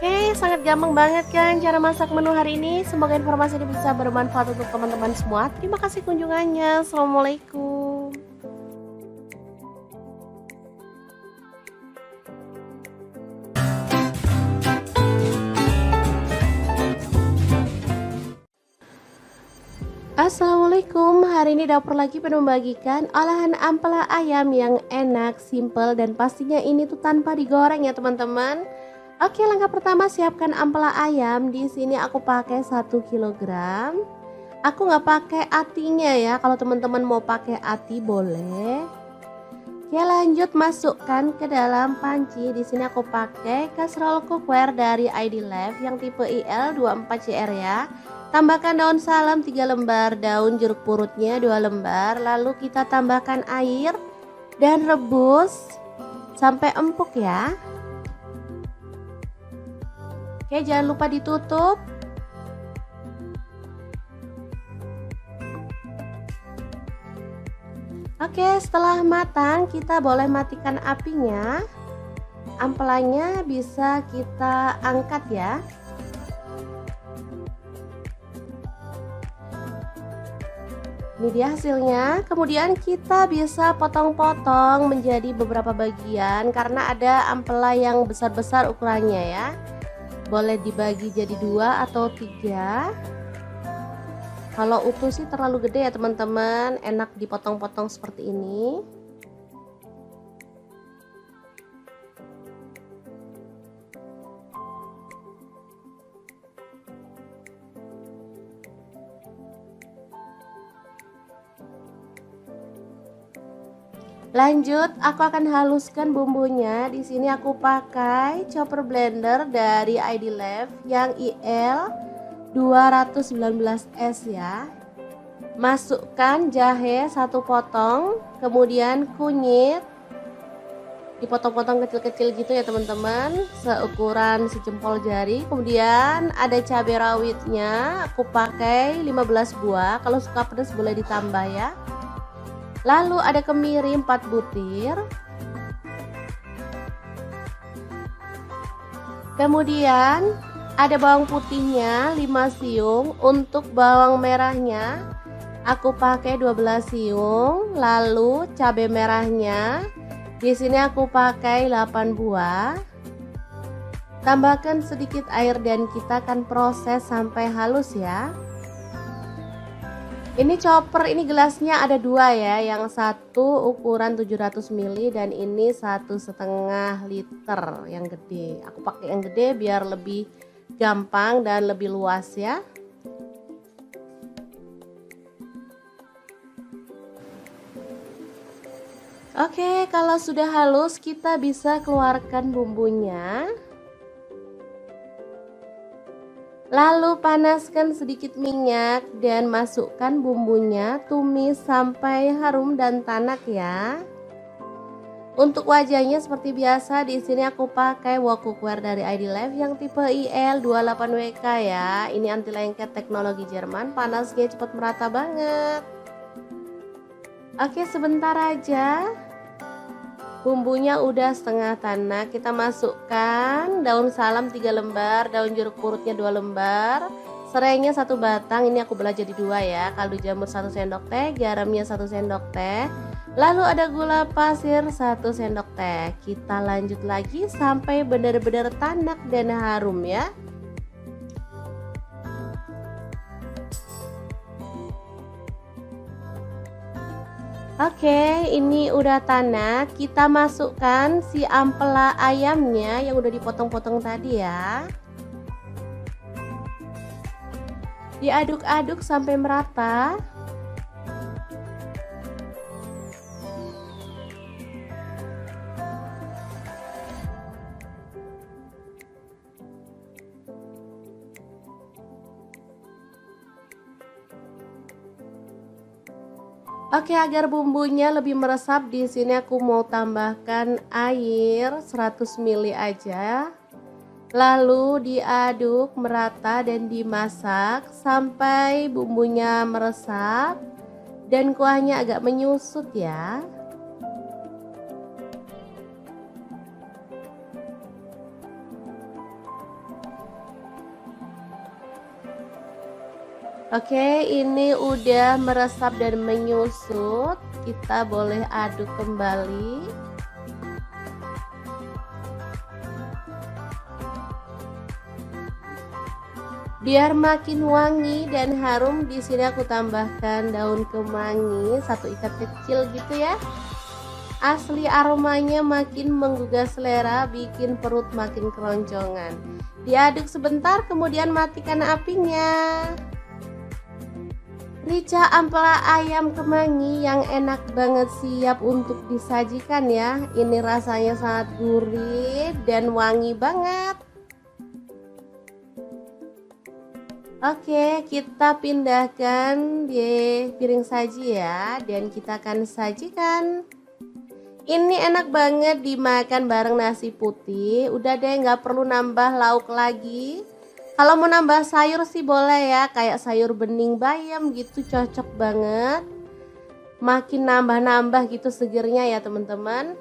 Speaker 1: Oke, sangat gampang banget kan cara masak menu hari ini. Semoga informasi ini bisa bermanfaat untuk teman-teman semua. Terima kasih kunjungannya. Assalamualaikum. Assalamualaikum, hari ini dapur lagi penuh membagikan olahan ampela ayam yang enak, simple, dan pastinya ini tuh tanpa digoreng ya teman-teman. Oke, langkah pertama siapkan ampela ayam. Di sini aku pakai 1 kilogram. Aku nggak pakai atinya ya. Kalau teman-teman mau pakai ati boleh. Oke, lanjut masukkan ke dalam panci. Di sini aku pakai kaserol cookware dari ID Life yang tipe IL24CR ya. Tambahkan daun salam 3 lembar, daun jeruk purutnya 2 lembar. Lalu kita tambahkan air dan rebus sampai empuk ya. Oke, jangan lupa ditutup. Oke, setelah matang kita boleh matikan apinya. Ampelanya bisa kita angkat ya. Ini dia hasilnya. Kemudian kita bisa potong-potong menjadi beberapa bagian karena ada ampela yang besar-besar ukurannya ya. Boleh dibagi jadi 2 atau 3. Kalau utuh sih terlalu gede ya teman-teman, enak dipotong-potong seperti ini. Lanjut, aku akan haluskan bumbunya. Di sini aku pakai chopper blender dari ID Life yang IL 219S ya. Masukkan jahe 1 potong, kemudian kunyit dipotong-potong kecil-kecil gitu ya teman-teman, seukuran sejempol jari. Kemudian ada cabai rawitnya, aku pakai 15 buah. Kalau suka pedas boleh ditambah ya. Lalu ada kemiri 4 butir. Kemudian ada bawang putihnya 5 siung. Untuk bawang merahnya aku pakai 12 siung. Lalu cabai merahnya di sini aku pakai 8 buah. Tambahkan sedikit air dan kita akan proses sampai halus ya. Ini chopper, ini gelasnya ada 2 ya, yang satu ukuran 700 ml dan ini 1,5 liter yang gede. Aku pakai yang gede biar lebih gampang dan lebih luas ya. Oke, kalau sudah halus kita bisa keluarkan bumbunya. Lalu panaskan sedikit minyak dan masukkan bumbunya, tumis sampai harum dan tanak ya. Untuk wajahnya seperti biasa, di sini aku pakai wok cookware dari ID Life yang tipe IL28WK ya. Ini anti lengket teknologi Jerman, panasnya cepat merata banget. Oke, sebentar aja. Bumbunya udah setengah tanak, kita masukkan daun salam 3 lembar, daun jeruk purutnya 2 lembar, serainya 1 batang, ini aku belah jadi 2 ya, kaldu jamur 1 sendok teh, garamnya 1 sendok teh, lalu ada gula pasir 1 sendok teh. Kita lanjut lagi sampai benar-benar tanak dan harum ya. Oke, ini udah tanak. Kita masukkan si ampela ayamnya yang udah dipotong-potong tadi ya. Diaduk-aduk sampai merata. Oke, agar bumbunya lebih meresap, di sini aku mau tambahkan air 100 ml aja. Lalu diaduk merata dan dimasak sampai bumbunya meresap dan kuahnya agak menyusut ya. Oke, ini udah meresap dan menyusut. Kita boleh aduk kembali. Biar makin wangi dan harum, di sini aku tambahkan daun kemangi 1 ikat kecil gitu ya. Asli aromanya makin menggugah selera, bikin perut makin keroncongan. Diaduk sebentar, kemudian matikan apinya. Rica ampela ayam kemangi yang enak banget, siap untuk disajikan ya. Ini rasanya sangat gurih dan wangi banget. Oke, kita pindahkan di piring saji ya, dan kita akan sajikan. Ini enak banget dimakan bareng nasi putih. Udah deh, nggak perlu nambah lauk lagi. Kalau mau nambah sayur sih boleh ya, kayak sayur bening bayam gitu, cocok banget. Makin nambah-nambah gitu segernya ya teman-teman.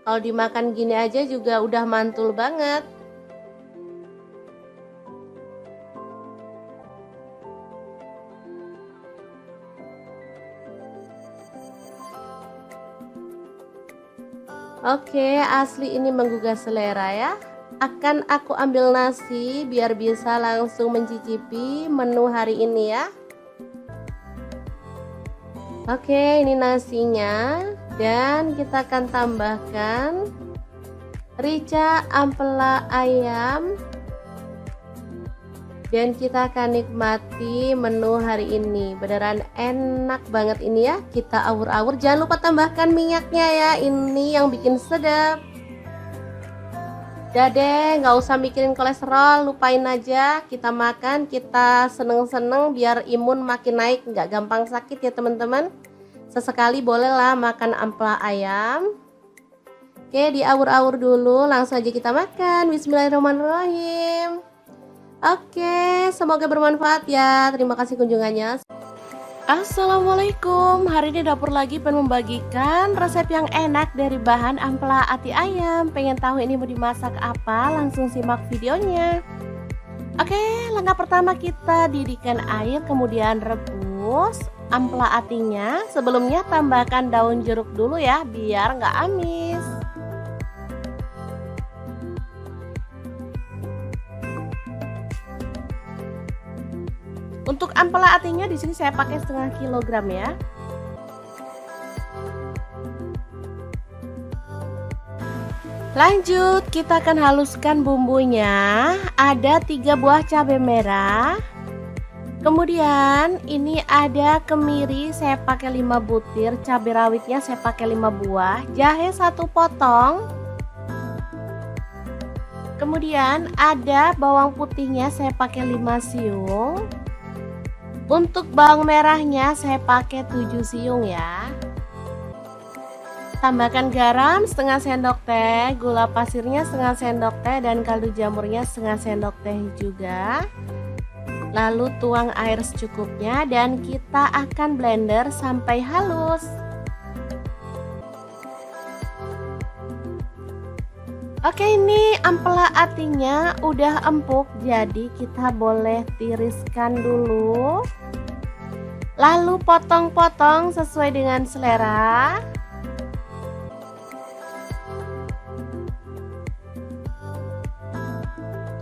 Speaker 1: Kalau dimakan gini aja juga udah mantul banget. Oke, asli ini menggugah selera ya. Akan aku ambil nasi biar bisa langsung mencicipi menu hari ini ya. Oke, ini nasinya, dan kita akan tambahkan rica ampela ayam, dan kita akan nikmati menu hari ini. Beneran enak banget ini ya. Kita awur-awur, jangan lupa tambahkan minyaknya ya, ini yang bikin sedap. Udah deh, nggak usah mikirin kolesterol, lupain aja. Kita makan, kita seneng-seneng biar imun makin naik, nggak gampang sakit ya teman-teman. Sesekali bolehlah makan ampela ayam. Oke, diawur-awur dulu, langsung aja kita makan. Bismillahirrahmanirrahim. Oke, semoga bermanfaat ya. Terima kasih kunjungannya. Assalamualaikum, hari ini dapur lagi pengen membagikan resep yang enak dari bahan ampela ati ayam. Pengen tahu ini mau dimasak apa? Langsung simak videonya. Oke, langkah pertama kita didihkan air, kemudian rebus ampela atinya. Sebelumnya tambahkan daun jeruk dulu ya, biar nggak amis. Untuk ampela atinya di sini saya pakai setengah kilogram ya. Lanjut, kita akan haluskan bumbunya. Ada 3 buah cabai merah. Kemudian ini ada kemiri, saya pakai 5 butir, cabai rawitnya saya pakai 5 buah, jahe 1 potong. Kemudian ada bawang putihnya saya pakai 5 siung. Untuk bawang merahnya saya pakai 7 siung ya. Tambahkan garam setengah sendok teh, gula pasirnya setengah sendok teh, dan kaldu jamurnya setengah sendok teh juga. Lalu tuang air secukupnya dan kita akan blender sampai halus. Oke, ini ampela atinya udah empuk, jadi kita boleh tiriskan dulu. Lalu potong-potong sesuai dengan selera.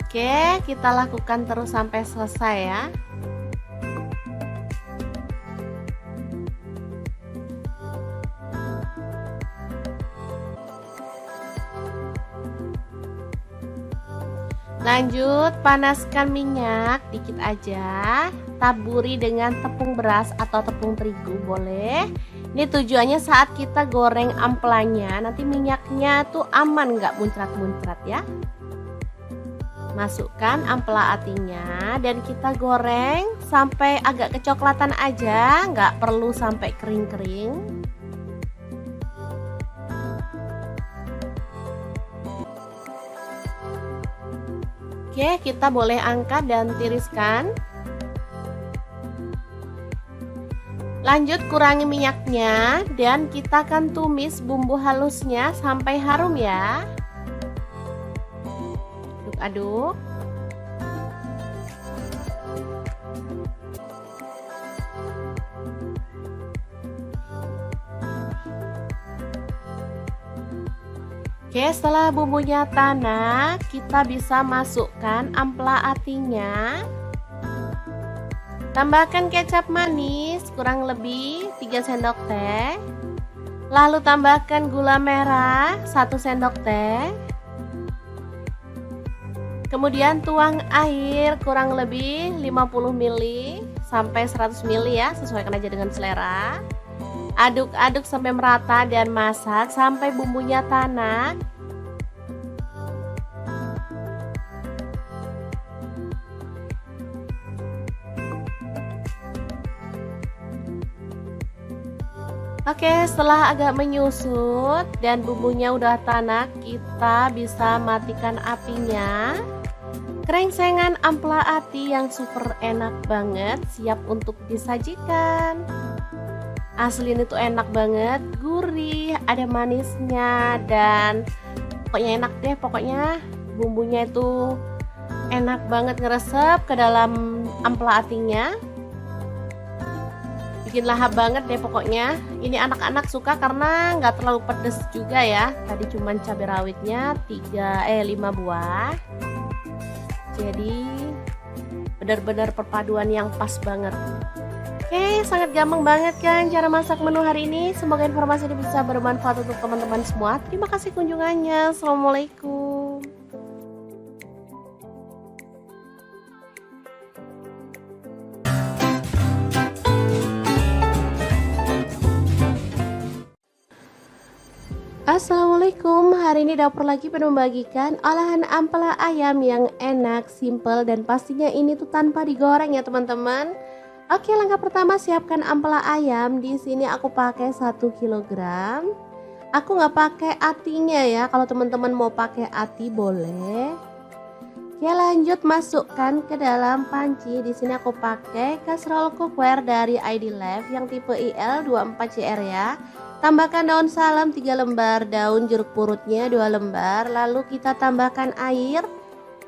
Speaker 1: Oke, kita lakukan terus sampai selesai ya. Lanjut, panaskan minyak dikit aja. Taburi dengan tepung beras atau tepung terigu boleh. Ini tujuannya saat kita goreng ampelanya, nanti minyaknya tuh aman, nggak muncrat-muncrat ya. Masukkan ampela atinya dan kita goreng sampai agak kecoklatan aja, nggak perlu sampai kering-kering. Oke, kita boleh angkat dan tiriskan. Lanjut kurangi minyaknya dan kita akan tumis bumbu halusnya sampai harum ya. Aduk-aduk. Oke, setelah bumbunya tanak, kita bisa masukkan ampela atinya. Tambahkan kecap manis kurang lebih 3 sendok teh. Lalu tambahkan gula merah 1 sendok teh. Kemudian tuang air kurang lebih 50 ml sampai 100 ml ya, sesuaikan aja dengan selera. Aduk-aduk sampai merata dan masak sampai bumbunya tanak. Oke, setelah agak menyusut dan bumbunya udah tanak, kita bisa matikan apinya. Krengsengan ampela ati yang super enak banget siap untuk disajikan. Asli ini tuh enak banget, gurih, ada manisnya dan pokoknya enak deh. Pokoknya bumbunya itu enak banget ngeresep ke dalam ampela atinya. Bikin lahap banget deh pokoknya. Ini anak-anak suka karena nggak terlalu pedes juga ya. Tadi cuman cabai rawitnya 5 buah. Jadi benar-benar perpaduan yang pas banget. Oke, sangat gampang banget kan cara masak menu hari ini. Semoga informasi ini bisa bermanfaat untuk teman-teman semua. Terima kasih kunjungannya. Assalamualaikum. Assalamualaikum, hari ini dapur lagi penuh membagikan olahan ampela ayam yang enak, simple, dan pastinya ini tuh tanpa digoreng ya teman-teman. Oke, langkah pertama siapkan ampela ayam. Di sini aku pakai 1 kg. Aku nggak pakai atinya ya. Kalau teman-teman mau pakai ati boleh. Oke, lanjut masukkan ke dalam panci. Di sini aku pakai kaserol cookware dari ID Life yang tipe IL24CR ya. Tambahkan daun salam 3 lembar, daun jeruk purutnya 2 lembar. Lalu kita tambahkan air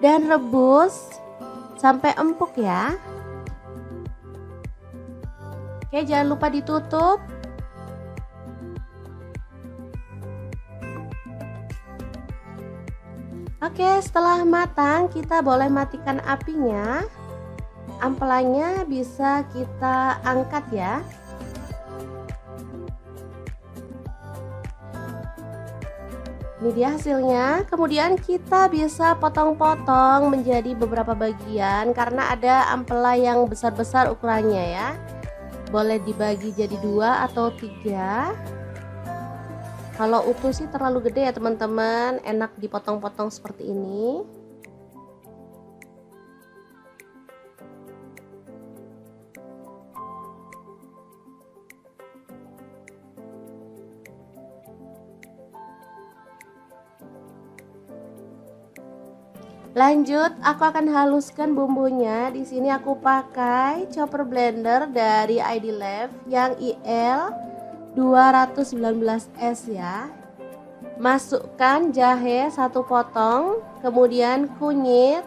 Speaker 1: dan rebus sampai empuk ya. Oke, jangan lupa ditutup. Oke, setelah matang kita boleh matikan apinya. Ampelanya bisa kita angkat ya. Ini dia hasilnya. Kemudian kita bisa potong-potong menjadi beberapa bagian karena ada ampela yang besar-besar ukurannya ya. Boleh dibagi jadi 2 atau 3. Kalau utuh sih terlalu gede ya teman-teman, enak dipotong-potong seperti ini. Lanjut, aku akan haluskan bumbunya. Di sini aku pakai chopper blender dari ID Life yang IL 219S ya. Masukkan jahe 1 potong, kemudian kunyit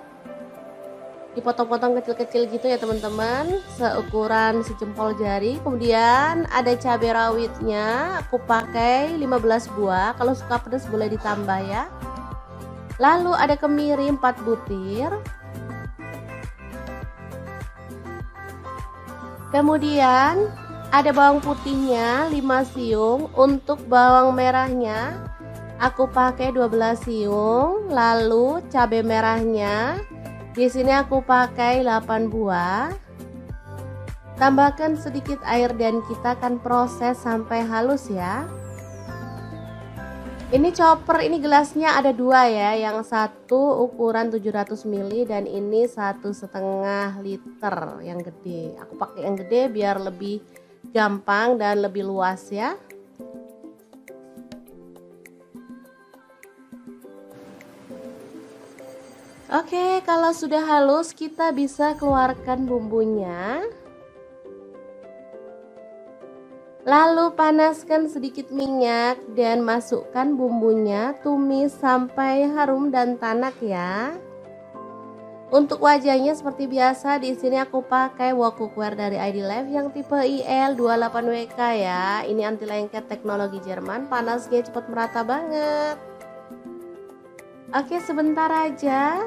Speaker 1: dipotong-potong kecil-kecil gitu ya teman-teman, seukuran sejempol jari. Kemudian ada cabai rawitnya, aku pakai 15 buah. Kalau suka pedas boleh ditambah ya. Lalu ada kemiri 4 butir. Kemudian ada bawang putihnya 5 siung. Untuk bawang merahnya aku pakai 12 siung. Lalu cabai merahnya di sini aku pakai 8 buah. Tambahkan sedikit air dan kita akan proses sampai halus ya. Ini chopper, ini gelasnya ada dua ya, yang satu ukuran 700 ml dan ini 1,5 liter yang gede. Aku pakai yang gede biar lebih gampang dan lebih luas ya. Oke, kalau sudah halus kita bisa keluarkan bumbunya. Lalu panaskan sedikit minyak dan masukkan bumbunya, tumis sampai harum dan tanak ya. Untuk wajahnya seperti biasa, di sini aku pakai wok cookware dari ID Life yang tipe IL28WK ya. Ini anti lengket teknologi Jerman, panasnya cepat merata banget. Oke, sebentar aja.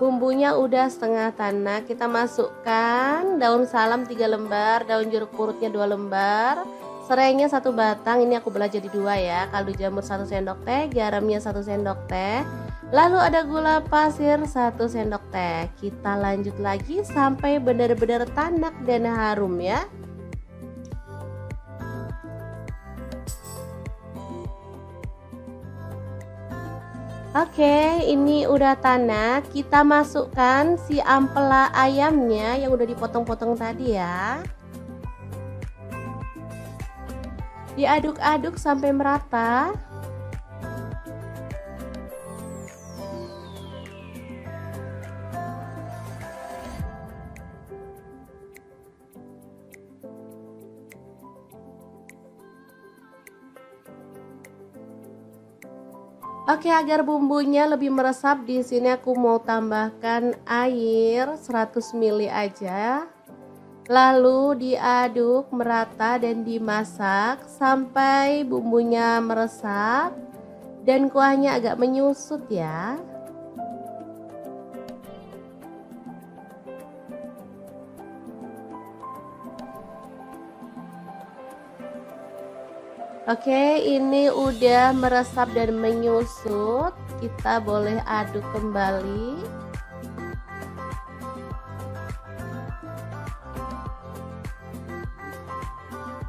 Speaker 1: Bumbunya udah setengah tanak, kita masukkan daun salam 3 lembar, daun jeruk purutnya 2 lembar, serainya 1 batang, ini aku belah jadi 2 ya, kaldu jamur 1 sendok teh, garamnya 1 sendok teh, lalu ada gula pasir 1 sendok teh. Kita lanjut lagi sampai benar-benar tanak dan harum ya. Oke, ini udah tanak. Kita masukkan si ampela ayamnya yang udah dipotong-potong tadi ya. Diaduk-aduk sampai merata. Oke, agar bumbunya lebih meresap, di sini aku mau tambahkan air 100 ml aja. Lalu diaduk merata dan dimasak sampai bumbunya meresap dan kuahnya agak menyusut ya. Oke, ini udah meresap dan menyusut. Kita boleh aduk kembali.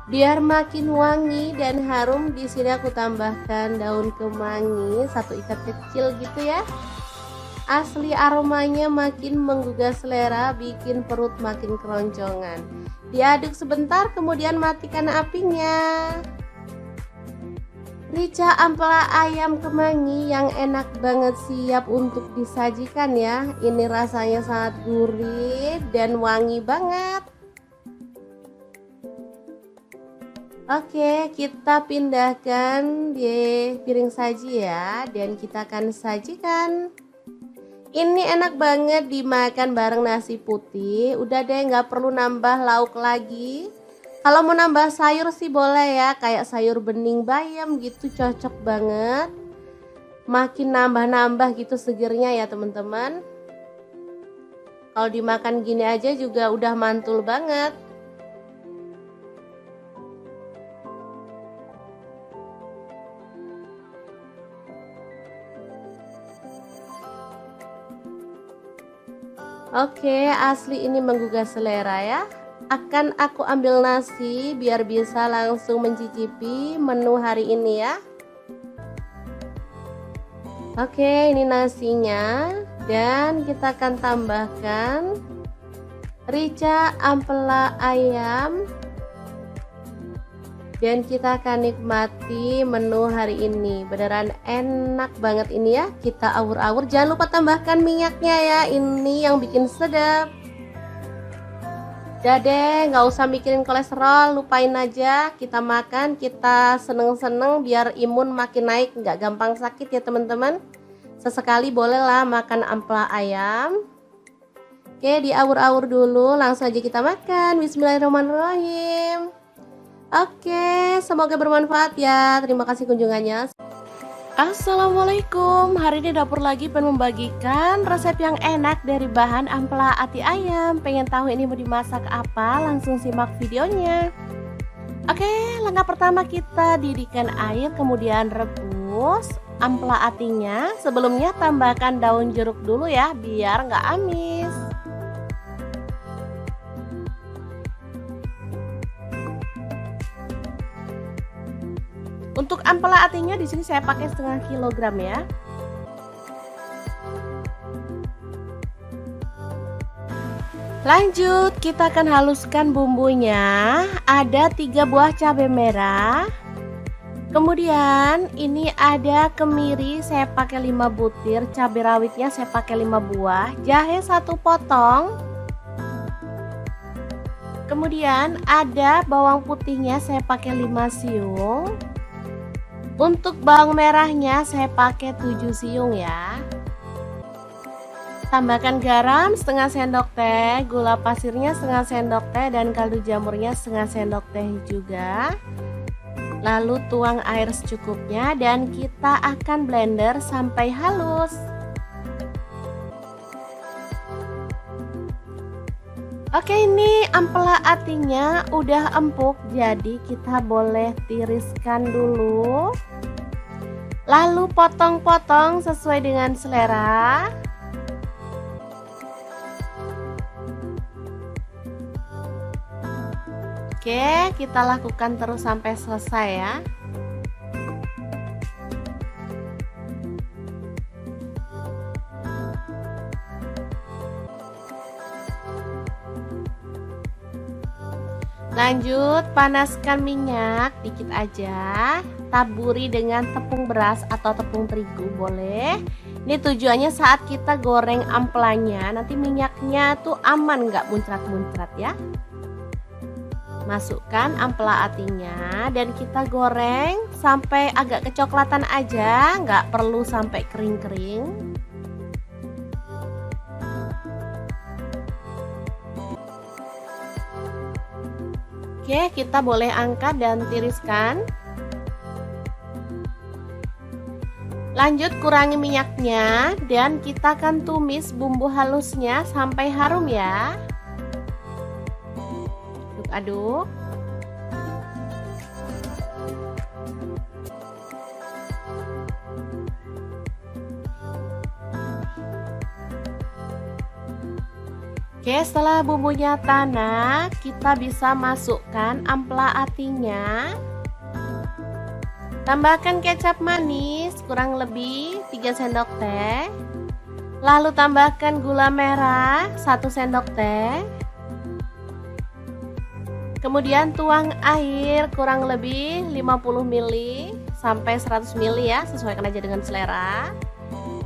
Speaker 1: Biar makin wangi dan harum, di sini aku tambahkan daun kemangi 1 ikat kecil gitu ya. Asli aromanya makin menggugah selera, bikin perut makin keroncongan. Diaduk sebentar, kemudian matikan apinya. Rica ampela ayam kemangi yang enak banget, siap untuk disajikan ya. Ini rasanya sangat gurih dan wangi banget. Oke, kita pindahkan di piring saji ya, dan kita akan sajikan. Ini enak banget dimakan bareng nasi putih. Udah deh, nggak perlu nambah lauk lagi. Kalau mau nambah sayur sih boleh ya, kayak sayur bening bayam gitu, cocok banget. Makin nambah-nambah gitu segernya ya teman-teman. Kalau dimakan gini aja juga udah mantul banget. Oke, asli ini menggugah selera ya. Akan aku ambil nasi biar bisa langsung mencicipi menu hari ini ya. Oke, ini nasinya, dan kita akan tambahkan rica ampela ayam, dan kita akan nikmati menu hari ini. Beneran enak banget ini ya. Kita awur-awur, jangan lupa tambahkan minyaknya ya, ini yang bikin sedap. Udah deh, nggak usah mikirin kolesterol, lupain aja. Kita makan, kita seneng-seneng biar imun makin naik, nggak gampang sakit ya teman-teman. Sesekali bolehlah makan ampela ayam. Oke, diawur-awur dulu, langsung aja kita makan. Bismillahirrahmanirrahim. Oke, semoga bermanfaat ya. Terima kasih kunjungannya. Assalamualaikum, hari ini dapur lagi pengen membagikan resep yang enak dari bahan ampela ati ayam. Pengen tahu ini mau dimasak apa? Langsung simak videonya. Oke, langkah pertama kita didihkan air, kemudian rebus ampela atinya. Sebelumnya tambahkan daun jeruk dulu ya, biar nggak amis. Untuk ampela atinya di sini saya pakai setengah kilogram ya. Lanjut, kita akan haluskan bumbunya. Ada 3 buah cabai merah. Kemudian ini ada kemiri, saya pakai 5 butir, cabai rawitnya saya pakai 5 buah, jahe 1 potong. Kemudian ada bawang putihnya saya pakai 5 siung. Untuk bawang merahnya saya pakai 7 siung ya. Tambahkan garam setengah sendok teh, gula pasirnya setengah sendok teh, dan kaldu jamurnya setengah sendok teh juga. Lalu tuang air secukupnya dan kita akan blender sampai halus. Oke, ini ampela atinya udah empuk, jadi kita boleh tiriskan dulu. Lalu potong-potong sesuai dengan selera. Oke, kita lakukan terus sampai selesai ya. Lanjut, panaskan minyak dikit aja. Taburi dengan tepung beras atau tepung terigu boleh. Ini tujuannya saat kita goreng ampelanya, nanti minyaknya tuh aman, nggak muncrat-muncrat ya. Masukkan ampela atinya dan kita goreng sampai agak kecoklatan aja, nggak perlu sampai kering-kering. Oke, kita boleh angkat dan tiriskan. Lanjut, kurangi minyaknya dan kita akan tumis bumbu halusnya sampai harum ya. Aduk. Oke, setelah bumbunya tanak, kita bisa masukkan ampela atinya. Tambahkan kecap manis kurang lebih 3 sendok teh. Lalu tambahkan gula merah 1 sendok teh. Kemudian tuang air kurang lebih 50 ml sampai 100 ml ya, sesuaikan aja dengan selera.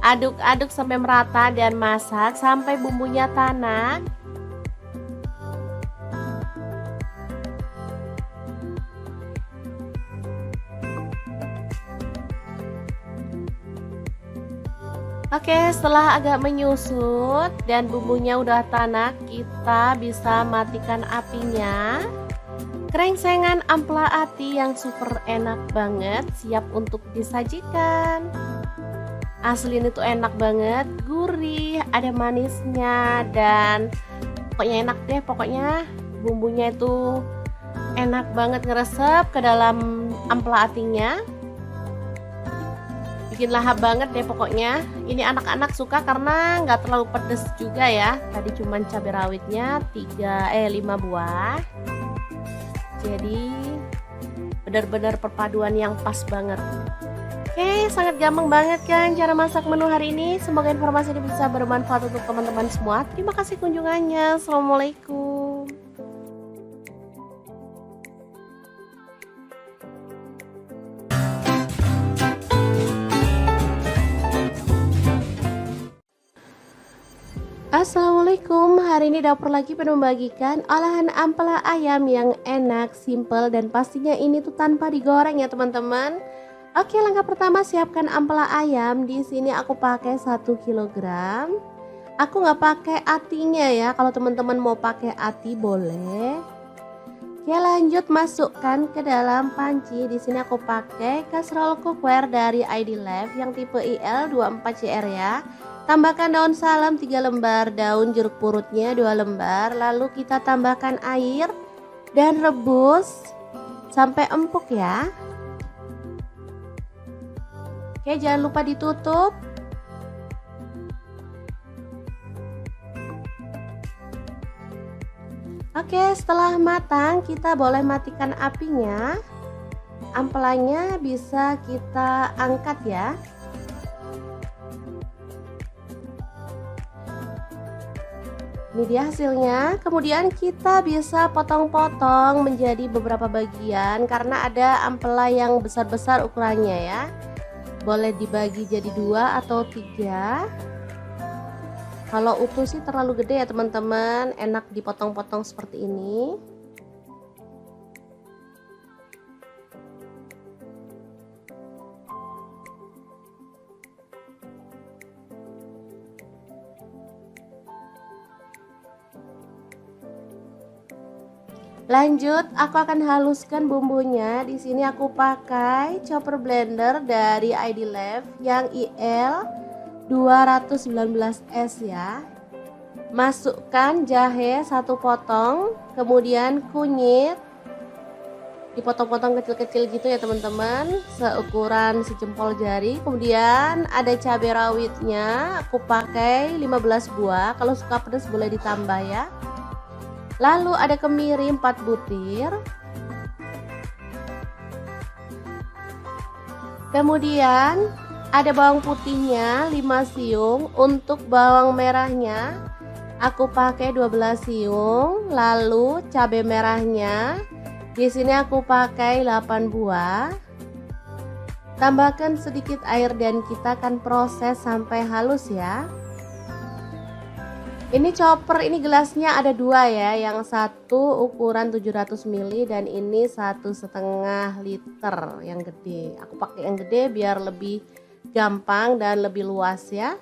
Speaker 1: Aduk-aduk sampai merata dan masak sampai bumbunya tanak. Oke, setelah agak menyusut dan bumbunya udah tanak, kita bisa matikan apinya. Krengsengan ampela ati yang super enak banget, siap untuk disajikan. Asli ini tuh enak banget, gurih, ada manisnya, dan pokoknya enak deh. Pokoknya bumbunya itu enak banget ngeresep ke dalam ampela atinya. Bikin lahap banget deh pokoknya. Ini anak-anak suka karena nggak terlalu pedes juga ya. Tadi cuman cabai rawitnya 5 buah. Jadi benar-benar perpaduan yang pas banget. Oke, sangat gampang banget kan cara masak menu hari ini. Semoga informasi ini bisa bermanfaat untuk teman-teman semua. Terima kasih kunjungannya. Assalamualaikum. Assalamualaikum, hari ini dapur lagi penuh membagikan olahan ampela ayam yang enak, simple, dan pastinya ini tuh tanpa digoreng ya teman-teman. Oke, langkah pertama siapkan ampela ayam. Di sini aku pakai 1 kilogram. Aku nggak pakai atinya ya, kalau teman-teman mau pakai ati boleh. Oke, lanjut masukkan ke dalam panci. Di sini aku pakai kaserol cookware dari ID Life yang tipe IL24CR ya. Tambahkan daun salam 3 lembar, daun jeruk purutnya 2 lembar. Lalu kita tambahkan air dan rebus sampai empuk ya. Oke, jangan lupa ditutup. Oke, setelah matang kita boleh matikan apinya. Ampelanya bisa kita angkat ya. Ini dia hasilnya. Kemudian kita bisa potong-potong menjadi beberapa bagian karena ada ampela yang besar-besar ukurannya ya. Boleh dibagi jadi 2 atau 3. Kalau utuh sih terlalu gede ya teman-teman, enak dipotong-potong seperti ini. Lanjut, aku akan haluskan bumbunya. Di sini aku pakai chopper blender dari ID Lab yang IL 219S ya. Masukkan jahe 1 potong, kemudian kunyit dipotong-potong kecil-kecil gitu ya teman-teman, seukuran sejempol jari. Kemudian ada cabai rawitnya, aku pakai 15 buah. Kalau suka pedas boleh ditambah ya. Lalu ada kemiri 4 butir. Kemudian ada bawang putihnya 5 siung. Untuk bawang merahnya aku pakai 12 siung. Lalu cabai merahnya di sini aku pakai 8 buah. Tambahkan sedikit air dan kita akan proses sampai halus ya. Ini chopper, ini gelasnya ada 2 ya, yang satu ukuran 700 ml dan ini 1,5 liter yang gede. Aku pakai yang gede biar lebih gampang dan lebih luas ya.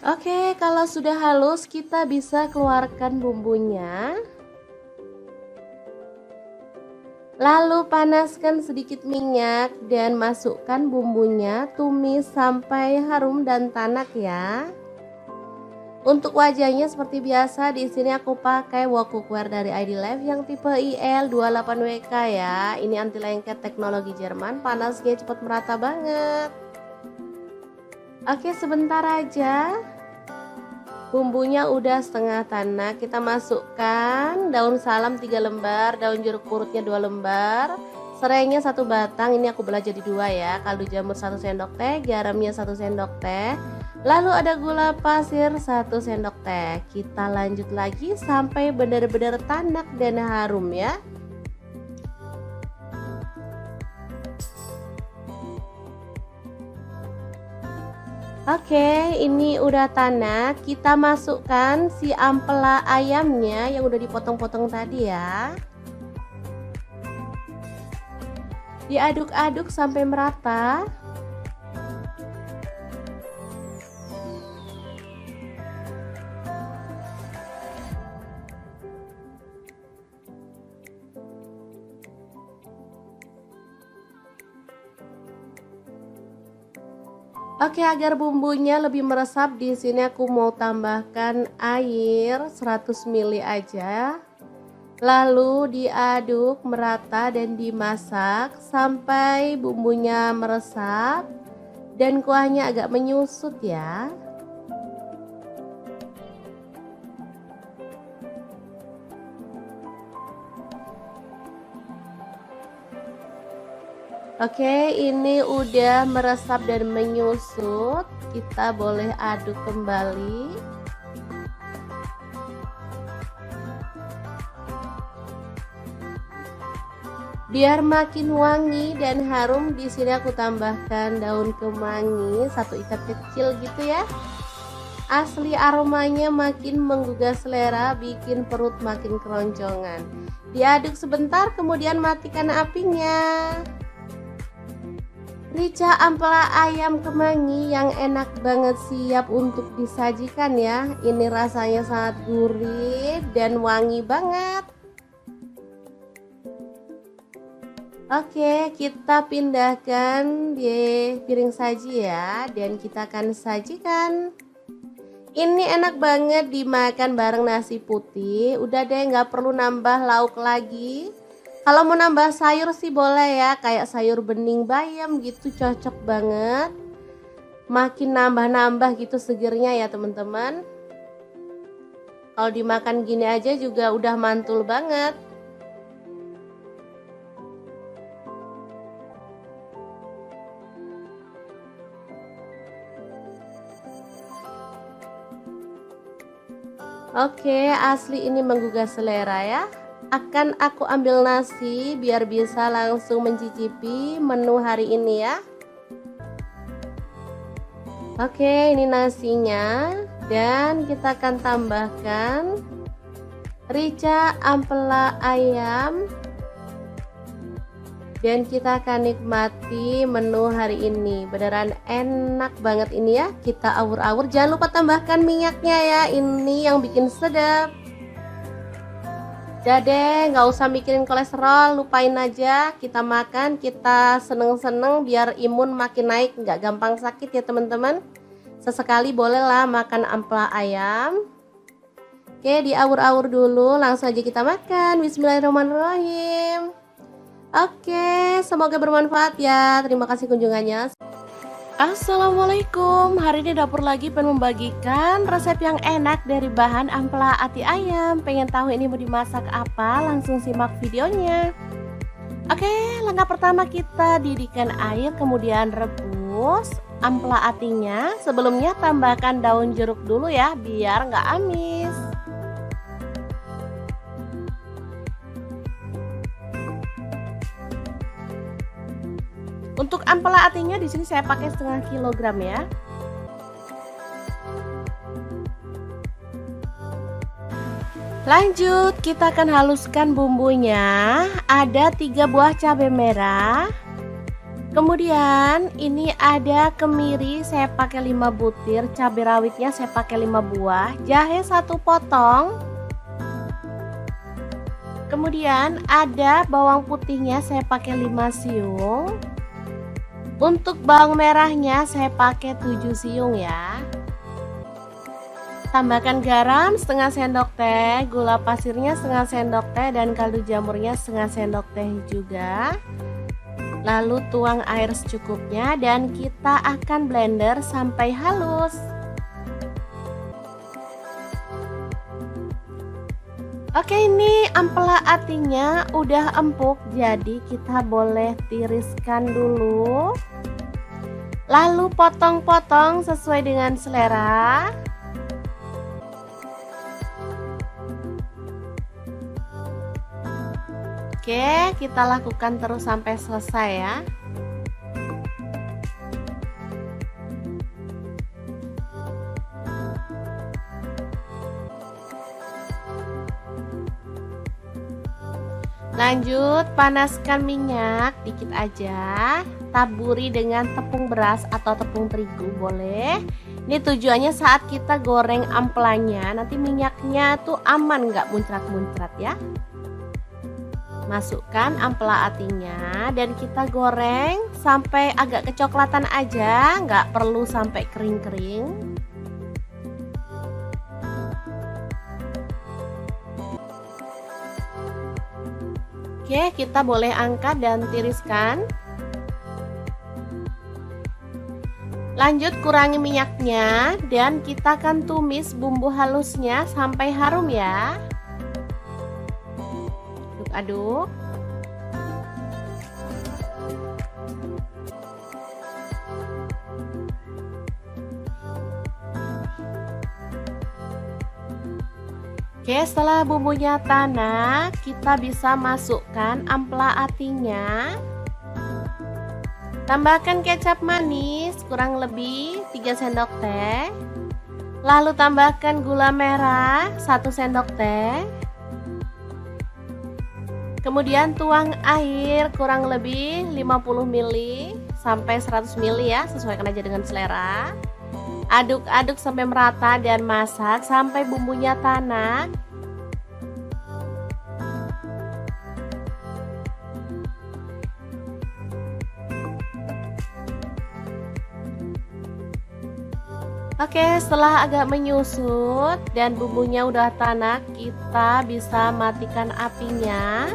Speaker 1: Oke, kalau sudah halus kita bisa keluarkan bumbunya. Lalu panaskan sedikit minyak dan masukkan bumbunya, tumis sampai harum dan tanak ya. Untuk wajahnya seperti biasa, di sini aku pakai wok cookware dari ID Lab yang tipe IL28WK ya. Ini anti lengket teknologi Jerman, panasnya cepat merata banget. Oke, sebentar aja. Bumbunya udah setengah tanak, kita masukkan daun salam 3 lembar, daun jeruk purutnya 2 lembar, serainya 1 batang, ini aku belah jadi 2 ya, kaldu jamur 1 sendok teh, garamnya 1 sendok teh, lalu ada gula pasir 1 sendok teh. Kita lanjut lagi sampai benar-benar tanak dan harum ya. Oke, ini udah tanak. Kita masukkan si ampela ayamnya yang udah dipotong-potong tadi ya. Diaduk-aduk sampai merata. Oke, agar bumbunya lebih meresap, di sini aku mau tambahkan air 100 ml aja. Lalu diaduk merata dan dimasak sampai bumbunya meresap dan kuahnya agak menyusut ya. Oke, ini udah meresap dan menyusut. Kita boleh aduk kembali. Biar makin wangi dan harum, di sini aku tambahkan daun kemangi 1 ikat kecil gitu ya. Asli aromanya makin menggugah selera, bikin perut makin keroncongan. Diaduk sebentar, kemudian matikan apinya. Rica ampela ayam kemangi yang enak banget, siap untuk disajikan ya. Ini rasanya sangat gurih dan wangi banget. Oke, kita pindahkan di piring saji ya, dan kita akan sajikan. Ini enak banget dimakan bareng nasi putih. Udah deh, nggak perlu nambah lauk lagi. Kalau mau nambah sayur sih boleh ya, kayak sayur bening bayam gitu, cocok banget. Makin nambah-nambah gitu segernya ya teman-teman. Kalau dimakan gini aja juga udah mantul banget. Oke, asli ini menggugah selera ya. Akan aku ambil nasi biar bisa langsung mencicipi menu hari ini ya. Oke, ini nasinya. Dan kita akan tambahkan rica ampela ayam. Dan kita akan nikmati menu hari ini. Beneran enak banget ini ya. Kita awur-awur. Jangan lupa tambahkan minyaknya ya. Ini yang bikin sedap. Jadi nggak usah mikirin kolesterol, lupain aja. Kita makan, kita seneng-seneng biar imun makin naik. Nggak gampang sakit ya teman-teman. Sesekali bolehlah makan ampela ayam. Oke, diawur-awur dulu. Langsung aja kita makan. Bismillahirrahmanirrahim. Oke, semoga bermanfaat ya. Terima kasih kunjungannya. Assalamualaikum. Hari ini dapur lagi pengen membagikan resep yang enak dari bahan ampela ati ayam. Pengen tahu ini mau dimasak apa? Langsung simak videonya. Oke, langkah pertama kita didihkan air, kemudian rebus ampela atinya. Sebelumnya tambahkan daun jeruk dulu ya, biar nggak amis. Untuk ampela atinya di sini saya pakai setengah kilogram ya. Lanjut, kita akan haluskan bumbunya. Ada 3 buah cabai merah. Kemudian ini ada kemiri, saya pakai 5 butir, cabai rawitnya saya pakai 5 buah, jahe 1 potong. Kemudian ada bawang putihnya saya pakai 5 siung. Untuk bawang merahnya saya pakai 7 siung ya. Tambahkan garam setengah sendok teh, gula pasirnya setengah sendok teh, dan kaldu jamurnya setengah sendok teh juga. Lalu tuang air secukupnya dan kita akan blender sampai halus. Oke, ini ampela atinya udah empuk, jadi kita boleh tiriskan dulu. Lalu potong-potong sesuai dengan selera. Oke, kita lakukan terus sampai selesai ya. Lanjut, panaskan minyak dikit aja. Taburi dengan tepung beras atau tepung terigu boleh. Ini tujuannya saat kita goreng ampelanya, nanti minyaknya tuh aman, nggak muncrat-muncrat ya. Masukkan ampela atinya dan kita goreng sampai agak kecoklatan aja, nggak perlu sampai kering-kering. Oke, kita boleh angkat dan tiriskan. Lanjut, kurangi minyaknya dan kita akan tumis bumbu halusnya sampai harum ya. Aduk-aduk. Oke, setelah bumbunya tanak, kita bisa masukkan ampela atinya. Tambahkan kecap manis kurang lebih 3 sendok teh. Lalu tambahkan gula merah 1 sendok teh. Kemudian tuang air kurang lebih 50 ml sampai 100 ml ya, sesuaikan aja dengan selera. Aduk-aduk sampai merata dan masak sampai bumbunya tanak. Oke, setelah agak menyusut dan bumbunya udah tanak, kita bisa matikan apinya.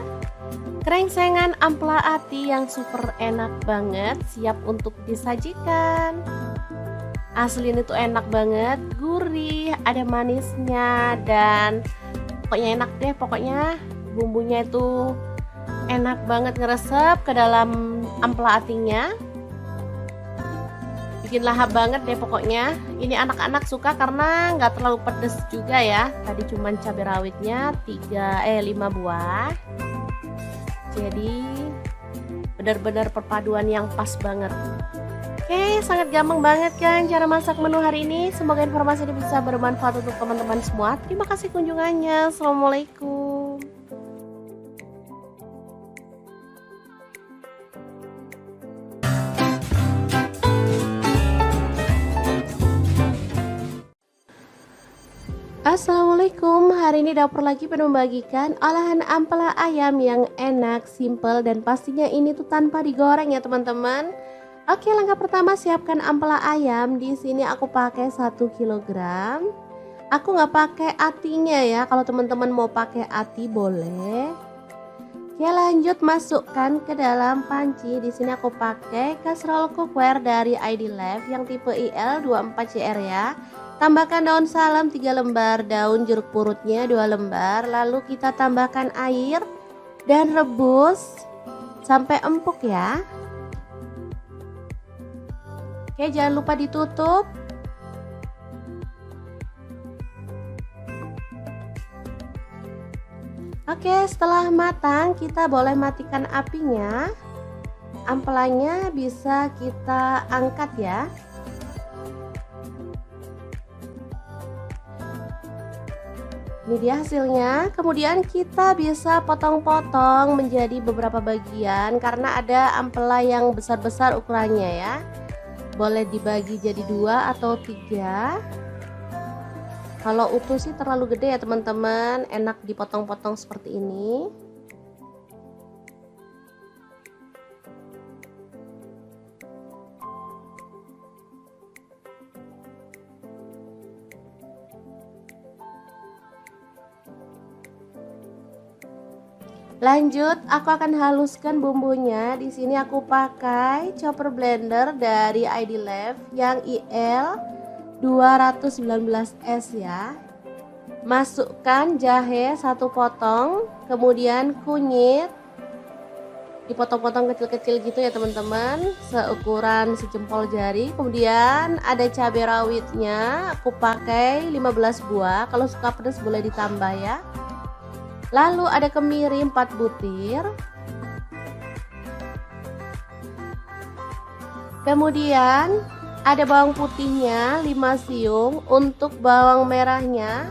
Speaker 1: Krengsengan ampela ati yang super enak banget siap untuk disajikan. Asli ini tuh enak banget, gurih, ada manisnya, dan pokoknya enak deh. Pokoknya bumbunya itu enak banget ngeresep ke dalam ampela atinya, bikin lahap banget deh pokoknya. Ini anak-anak suka karena nggak terlalu pedes juga ya. Tadi cuman cabai rawitnya 5 buah, jadi benar-benar perpaduan yang pas banget. Oke, sangat gampang banget kan cara masak menu hari ini. Semoga informasi ini bisa bermanfaat untuk teman-teman semua. Terima kasih kunjungannya. Assalamualaikum. Assalamualaikum, hari ini dapur lagi penuh membagikan olahan ampela ayam yang enak, simple, dan pastinya ini tuh tanpa digoreng ya teman-teman. Oke, langkah pertama siapkan ampela ayam. Di sini aku pakai 1 kilogram. Aku nggak pakai atinya ya. Kalau teman-teman mau pakai ati boleh. Oke, lanjut masukkan ke dalam panci. Di sini aku pakai kastrol cookware dari ID Life yang tipe IL24CR ya. Tambahkan daun salam 3 lembar, daun jeruk purutnya 2 lembar. Lalu kita tambahkan air dan rebus sampai empuk ya. Oke, jangan lupa ditutup. Oke, setelah matang kita boleh matikan apinya. Ampelanya bisa kita angkat ya. Ini dia hasilnya. Kemudian kita bisa potong-potong menjadi beberapa bagian karena ada ampela yang besar-besar ukurannya ya. Boleh dibagi jadi 2 atau 3. Kalau utuh sih terlalu gede ya teman-teman, enak dipotong-potong seperti ini. Lanjut, aku akan haluskan bumbunya. Di sini aku pakai chopper blender dari ID Life yang IL 219S ya. Masukkan jahe 1 potong, kemudian kunyit dipotong-potong kecil-kecil gitu ya teman-teman, seukuran sejempol jari. Kemudian ada cabai rawitnya, aku pakai 15 buah. Kalau suka pedas boleh ditambah ya. Lalu ada kemiri 4 butir. Kemudian ada bawang putihnya 5 siung. Untuk bawang merahnya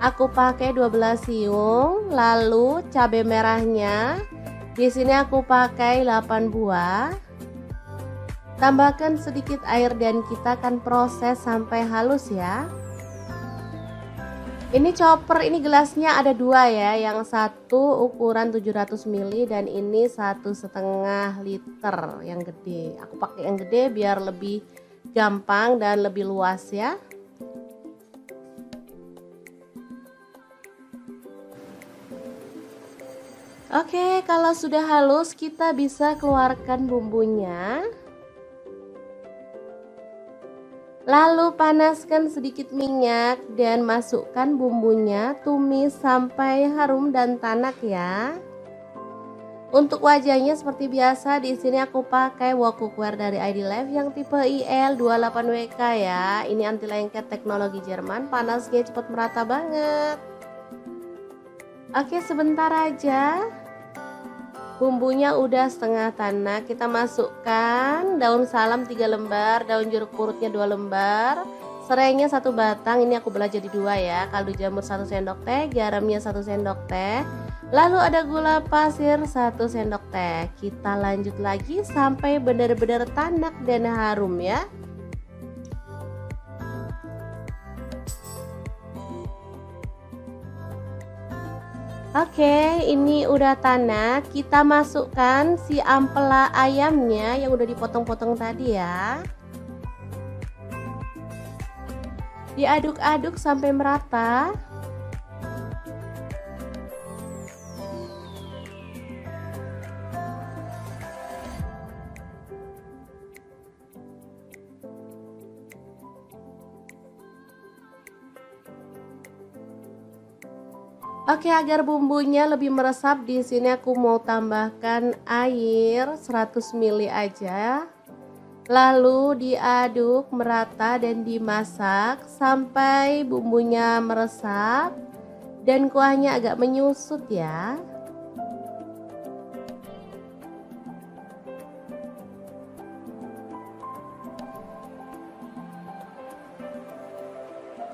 Speaker 1: aku pakai 12 siung. Lalu cabai merahnya di sini aku pakai 8 buah. Tambahkan sedikit air dan kita akan proses sampai halus ya. Ini chopper, ini gelasnya ada 2 ya, yang satu ukuran 700 ml dan ini 1,5 liter yang gede. Aku pakai yang gede biar lebih gampang dan lebih luas ya. Oke, kalau sudah halus kita bisa keluarkan bumbunya. Lalu panaskan sedikit minyak dan masukkan bumbunya, tumis sampai harum dan tanak ya. Untuk wajahnya seperti biasa, di sini aku pakai wok cookware dari ID Life yang tipe IL28WK ya. Ini anti lengket teknologi Jerman, panasnya cepat merata banget. Oke, sebentar aja. Bumbunya udah setengah tanak, kita masukkan daun salam 3 lembar, daun jeruk purutnya 2 lembar, serainya 1 batang, ini aku belah jadi 2 ya, kaldu jamur 1 sendok teh, garamnya 1 sendok teh, lalu ada gula pasir 1 sendok teh. Kita lanjut lagi sampai benar-benar tanak dan harum ya. Oke, ini udah tanak. Kita masukkan si ampela ayamnya yang udah dipotong-potong tadi ya. Diaduk-aduk sampai merata. Oke, agar bumbunya lebih meresap, di sini aku mau tambahkan air 100 ml aja. Lalu diaduk merata dan dimasak sampai bumbunya meresap dan kuahnya agak menyusut ya.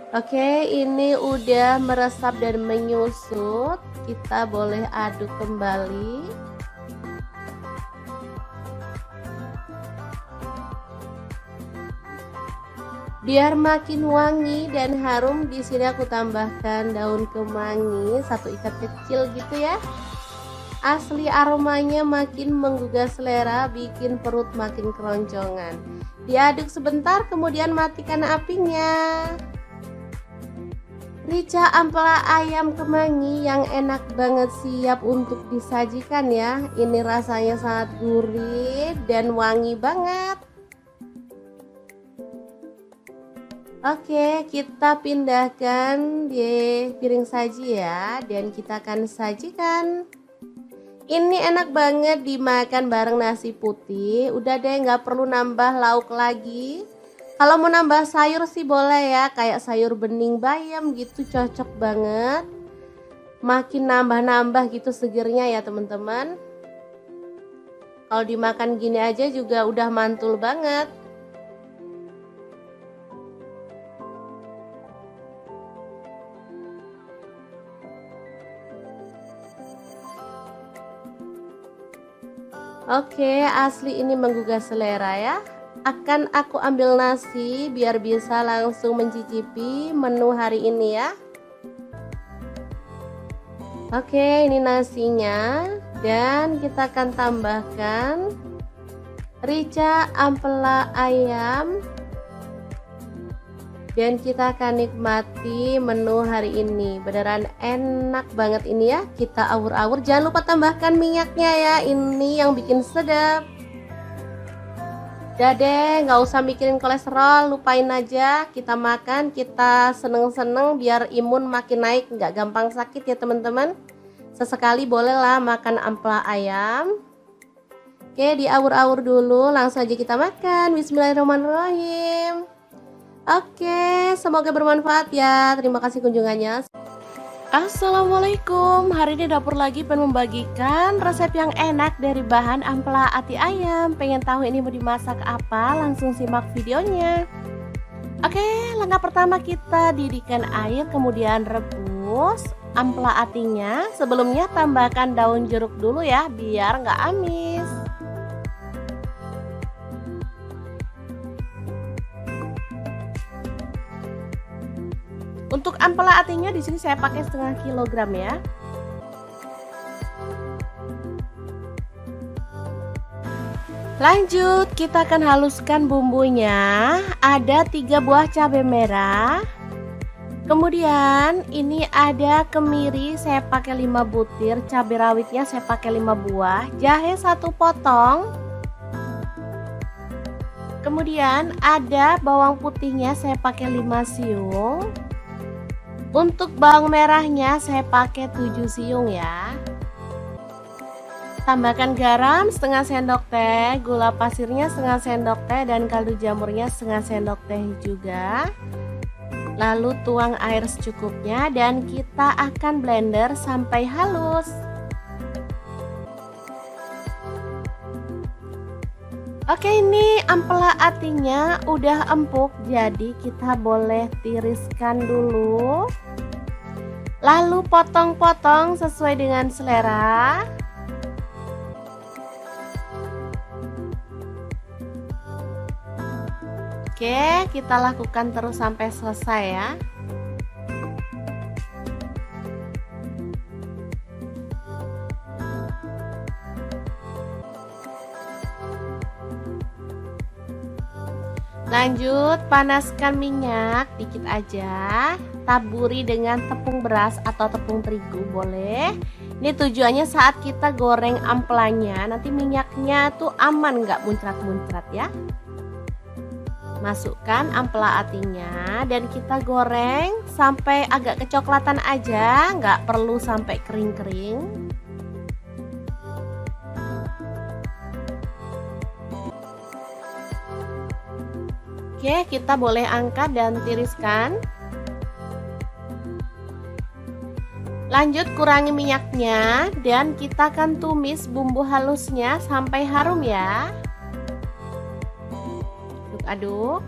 Speaker 1: Oke, ini udah meresap dan menyusut. Kita boleh aduk kembali. Biar makin wangi dan harum, di sini aku tambahkan daun kemangi 1 ikat kecil gitu ya. Asli aromanya makin menggugah selera, bikin perut makin keroncongan. Diaduk sebentar, kemudian matikan apinya. Rica ampela ayam kemangi yang enak banget, siap untuk disajikan ya. Ini rasanya sangat gurih dan wangi banget. Oke, kita pindahkan di piring saji ya, dan kita akan sajikan. Ini enak banget dimakan bareng nasi putih. Udah deh, nggak perlu nambah lauk lagi. Kalau mau nambah sayur sih boleh ya, kayak sayur bening bayam gitu, cocok banget. Makin nambah-nambah gitu segernya ya teman-teman. Kalau dimakan gini aja juga udah mantul banget. Oke, asli ini menggugah selera ya. Akan aku ambil nasi biar bisa langsung mencicipi menu hari ini ya. Oke, ini nasinya, dan kita akan tambahkan rica ampela ayam, dan kita akan nikmati menu hari ini. Beneran enak banget ini ya. Kita awur-awur, jangan lupa tambahkan minyaknya ya, ini yang bikin sedap. Udah deh, nggak usah mikirin kolesterol, lupain aja. Kita makan, kita seneng-seneng biar imun makin naik, nggak gampang sakit ya teman-teman. Sesekali bolehlah makan ampela ayam. Oke, diawur-awur dulu, langsung aja kita makan. Bismillahirrahmanirrahim. Oke, semoga bermanfaat ya. Terima kasih kunjungannya. Assalamualaikum, hari ini dapur lagi pengen membagikan resep yang enak dari bahan ampela ati ayam. Pengen tahu ini mau dimasak apa? Langsung simak videonya. Oke, langkah pertama kita didihkan air, kemudian rebus ampela atinya. Sebelumnya tambahkan daun jeruk dulu ya, biar nggak amis. Untuk ampela atinya di sini saya pakai setengah kilogram ya. Lanjut, kita akan haluskan bumbunya. Ada 3 buah cabai merah. Kemudian ini ada kemiri, saya pakai 5 butir, cabai rawitnya saya pakai 5 buah, jahe 1 potong. Kemudian ada bawang putihnya saya pakai 5 siung. Untuk bawang merahnya saya pakai 7 siung ya. Tambahkan garam setengah sendok teh, gula pasirnya setengah sendok teh, dan kaldu jamurnya setengah sendok teh juga. Lalu tuang air secukupnya dan kita akan blender sampai halus. Oke, ini ampela atinya udah empuk, jadi kita boleh tiriskan dulu. Lalu potong-potong sesuai dengan selera. Oke, kita lakukan terus sampai selesai ya. Lanjut, panaskan minyak dikit aja. Taburi dengan tepung beras atau tepung terigu boleh. Ini tujuannya saat kita goreng ampelanya, nanti minyaknya tuh aman, nggak muncrat-muncrat ya. Masukkan ampela atinya dan kita goreng sampai agak kecoklatan aja, nggak perlu sampai kering-kering. Oke, kita boleh angkat dan tiriskan. Lanjut kurangi minyaknya dan kita akan tumis bumbu halusnya sampai harum ya. Aduk-aduk.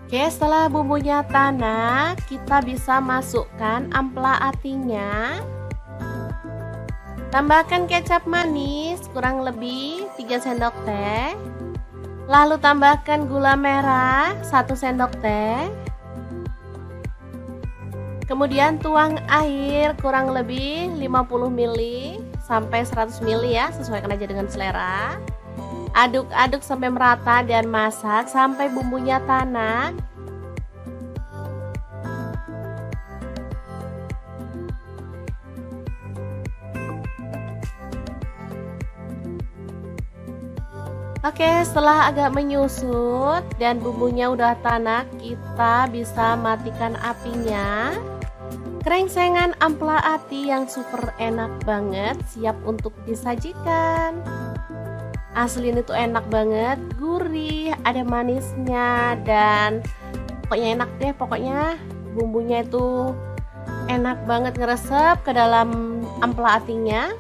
Speaker 1: Oke, setelah bumbunya tanak, kita bisa masukkan ampela atinya. Tambahkan kecap manis kurang lebih 3 sendok teh. Lalu tambahkan gula merah 1 sendok teh. Kemudian tuang air kurang lebih 50 ml sampai 100 ml ya, sesuaikan aja dengan selera. Aduk-aduk sampai merata dan masak sampai bumbunya tanak. Oke, setelah agak menyusut dan bumbunya udah tanak, kita bisa matikan apinya. Krengsengan ampela ati yang super enak banget siap untuk disajikan. Asli ini tuh enak banget, gurih, ada manisnya dan pokoknya enak deh. Pokoknya bumbunya itu enak banget ngeresep ke dalam ampela atinya.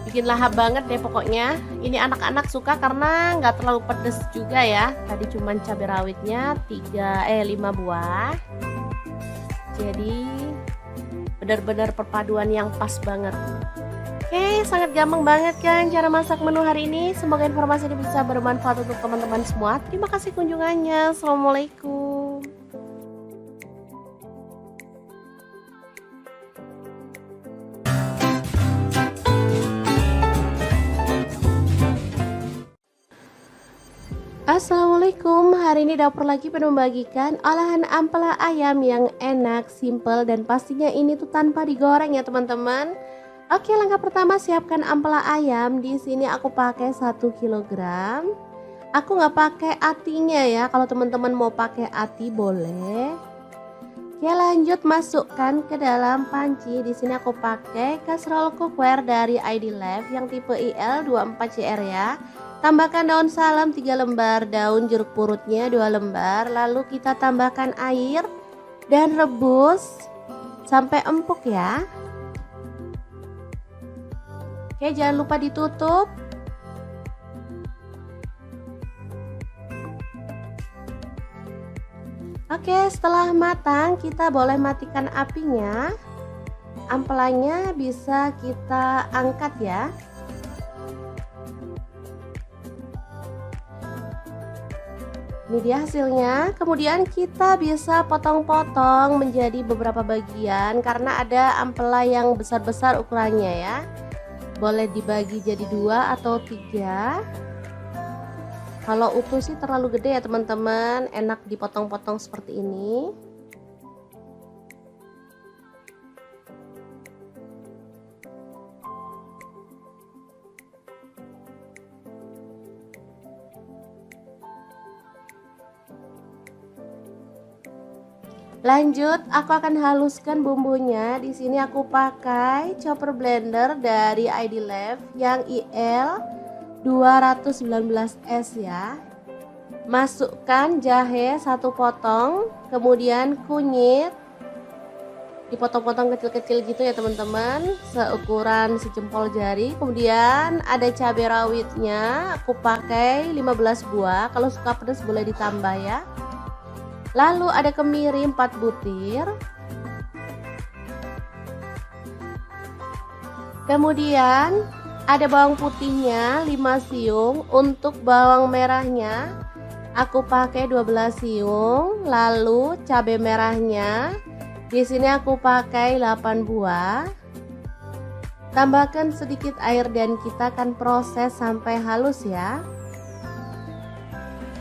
Speaker 1: Bikin lahap banget deh pokoknya. Ini anak-anak suka karena nggak terlalu pedes juga ya. Tadi cuman cabai rawitnya 5 buah. Jadi benar-benar perpaduan yang pas banget. Oke, sangat gampang banget kan cara masak menu hari ini. Semoga informasi ini bisa bermanfaat untuk teman-teman semua. Terima kasih kunjungannya. Assalamualaikum. Assalamualaikum, hari ini dapur lagi pengen membagikan olahan ampela ayam yang enak, simple, dan pastinya ini tuh tanpa digoreng ya teman-teman. Oke, langkah pertama siapkan ampela ayam. Di sini aku pakai 1 kg. Aku nggak pakai atinya ya. Kalau teman-teman mau pakai ati boleh. Oke, lanjut masukkan ke dalam panci. Di sini aku pakai kaserol cookware dari ID Life yang tipe IL24CR ya. Tambahkan daun salam 3 lembar, daun jeruk purutnya 2 lembar. Lalu kita tambahkan air dan rebus sampai empuk ya. Oke, jangan lupa ditutup. Oke, setelah matang kita boleh matikan apinya. Ampelanya bisa kita angkat ya. Ini dia hasilnya. Kemudian kita bisa potong-potong menjadi beberapa bagian karena ada ampela yang besar-besar ukurannya ya. Boleh dibagi jadi 2 atau 3. Kalau utuh sih terlalu gede ya teman-teman, enak dipotong-potong seperti ini. Lanjut, aku akan haluskan bumbunya. Di sini aku pakai chopper blender dari ID Life yang IL 219S ya. Masukkan jahe 1 potong, kemudian kunyit dipotong-potong kecil-kecil gitu ya teman-teman, seukuran sejempol jari. Kemudian ada cabai rawitnya, aku pakai 15 buah. Kalau suka pedas boleh ditambah ya. Lalu ada kemiri 4 butir. Kemudian ada bawang putihnya 5 siung. Untuk bawang merahnya aku pakai 12 siung. Lalu cabai merahnya di sini aku pakai 8 buah. Tambahkan sedikit air dan kita akan proses sampai halus ya.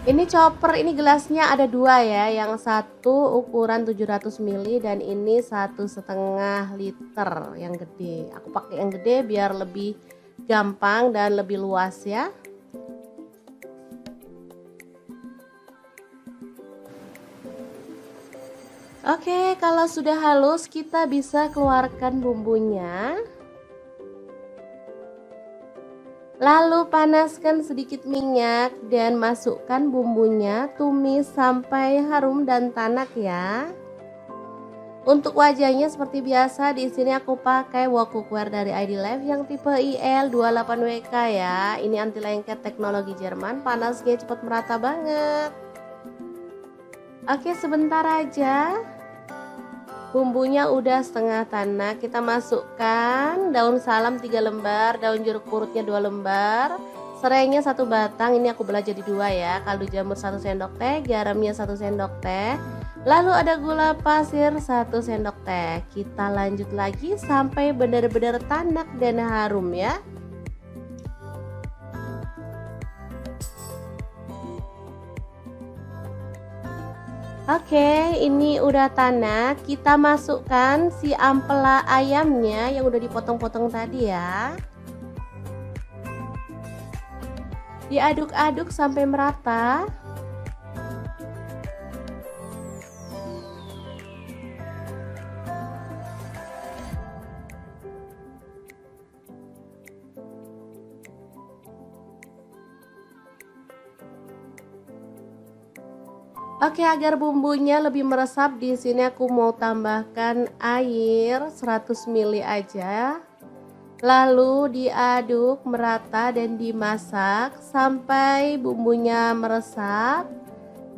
Speaker 1: Ini chopper, ini gelasnya ada dua ya, yang satu ukuran 700 ml dan ini 1,5 liter yang gede. Aku pakai yang gede biar lebih gampang dan lebih luas ya. Oke, kalau sudah halus kita bisa keluarkan bumbunya. Lalu panaskan sedikit minyak dan masukkan bumbunya, tumis sampai harum dan tanak ya. Untuk wajahnya seperti biasa, di sini aku pakai wok cookware dari ID Life yang tipe IL28WK ya. Ini anti lengket teknologi Jerman, panasnya cepat merata banget. Oke, sebentar aja. Bumbunya udah setengah tanak, kita masukkan daun salam 3 lembar, daun jeruk purutnya 2 lembar, serainya 1 batang, ini aku belah jadi 2 ya, kaldu jamur 1 sendok teh, garamnya 1 sendok teh, lalu ada gula pasir 1 sendok teh. Kita lanjut lagi sampai benar-benar tanak dan harum ya. Oke, ini udah tanak. Kita masukkan si ampela ayamnya yang udah dipotong-potong tadi ya. Diaduk-aduk sampai merata. Oke, agar bumbunya lebih meresap, di sini aku mau tambahkan air 100 ml aja. Lalu diaduk merata dan dimasak sampai bumbunya meresap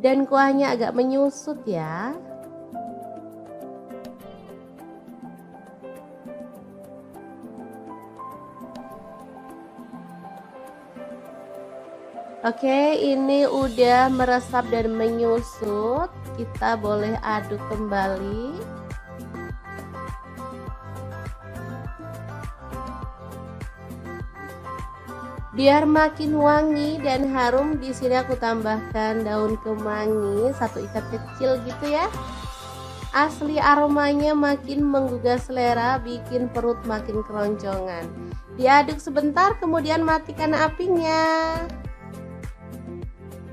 Speaker 1: dan kuahnya agak menyusut ya. Oke, ini udah meresap dan menyusut. Kita boleh aduk kembali. Biar makin wangi dan harum, di sini aku tambahkan daun kemangi 1 ikat kecil gitu ya. Asli aromanya makin menggugah selera, bikin perut makin keroncongan. Diaduk sebentar, kemudian matikan apinya.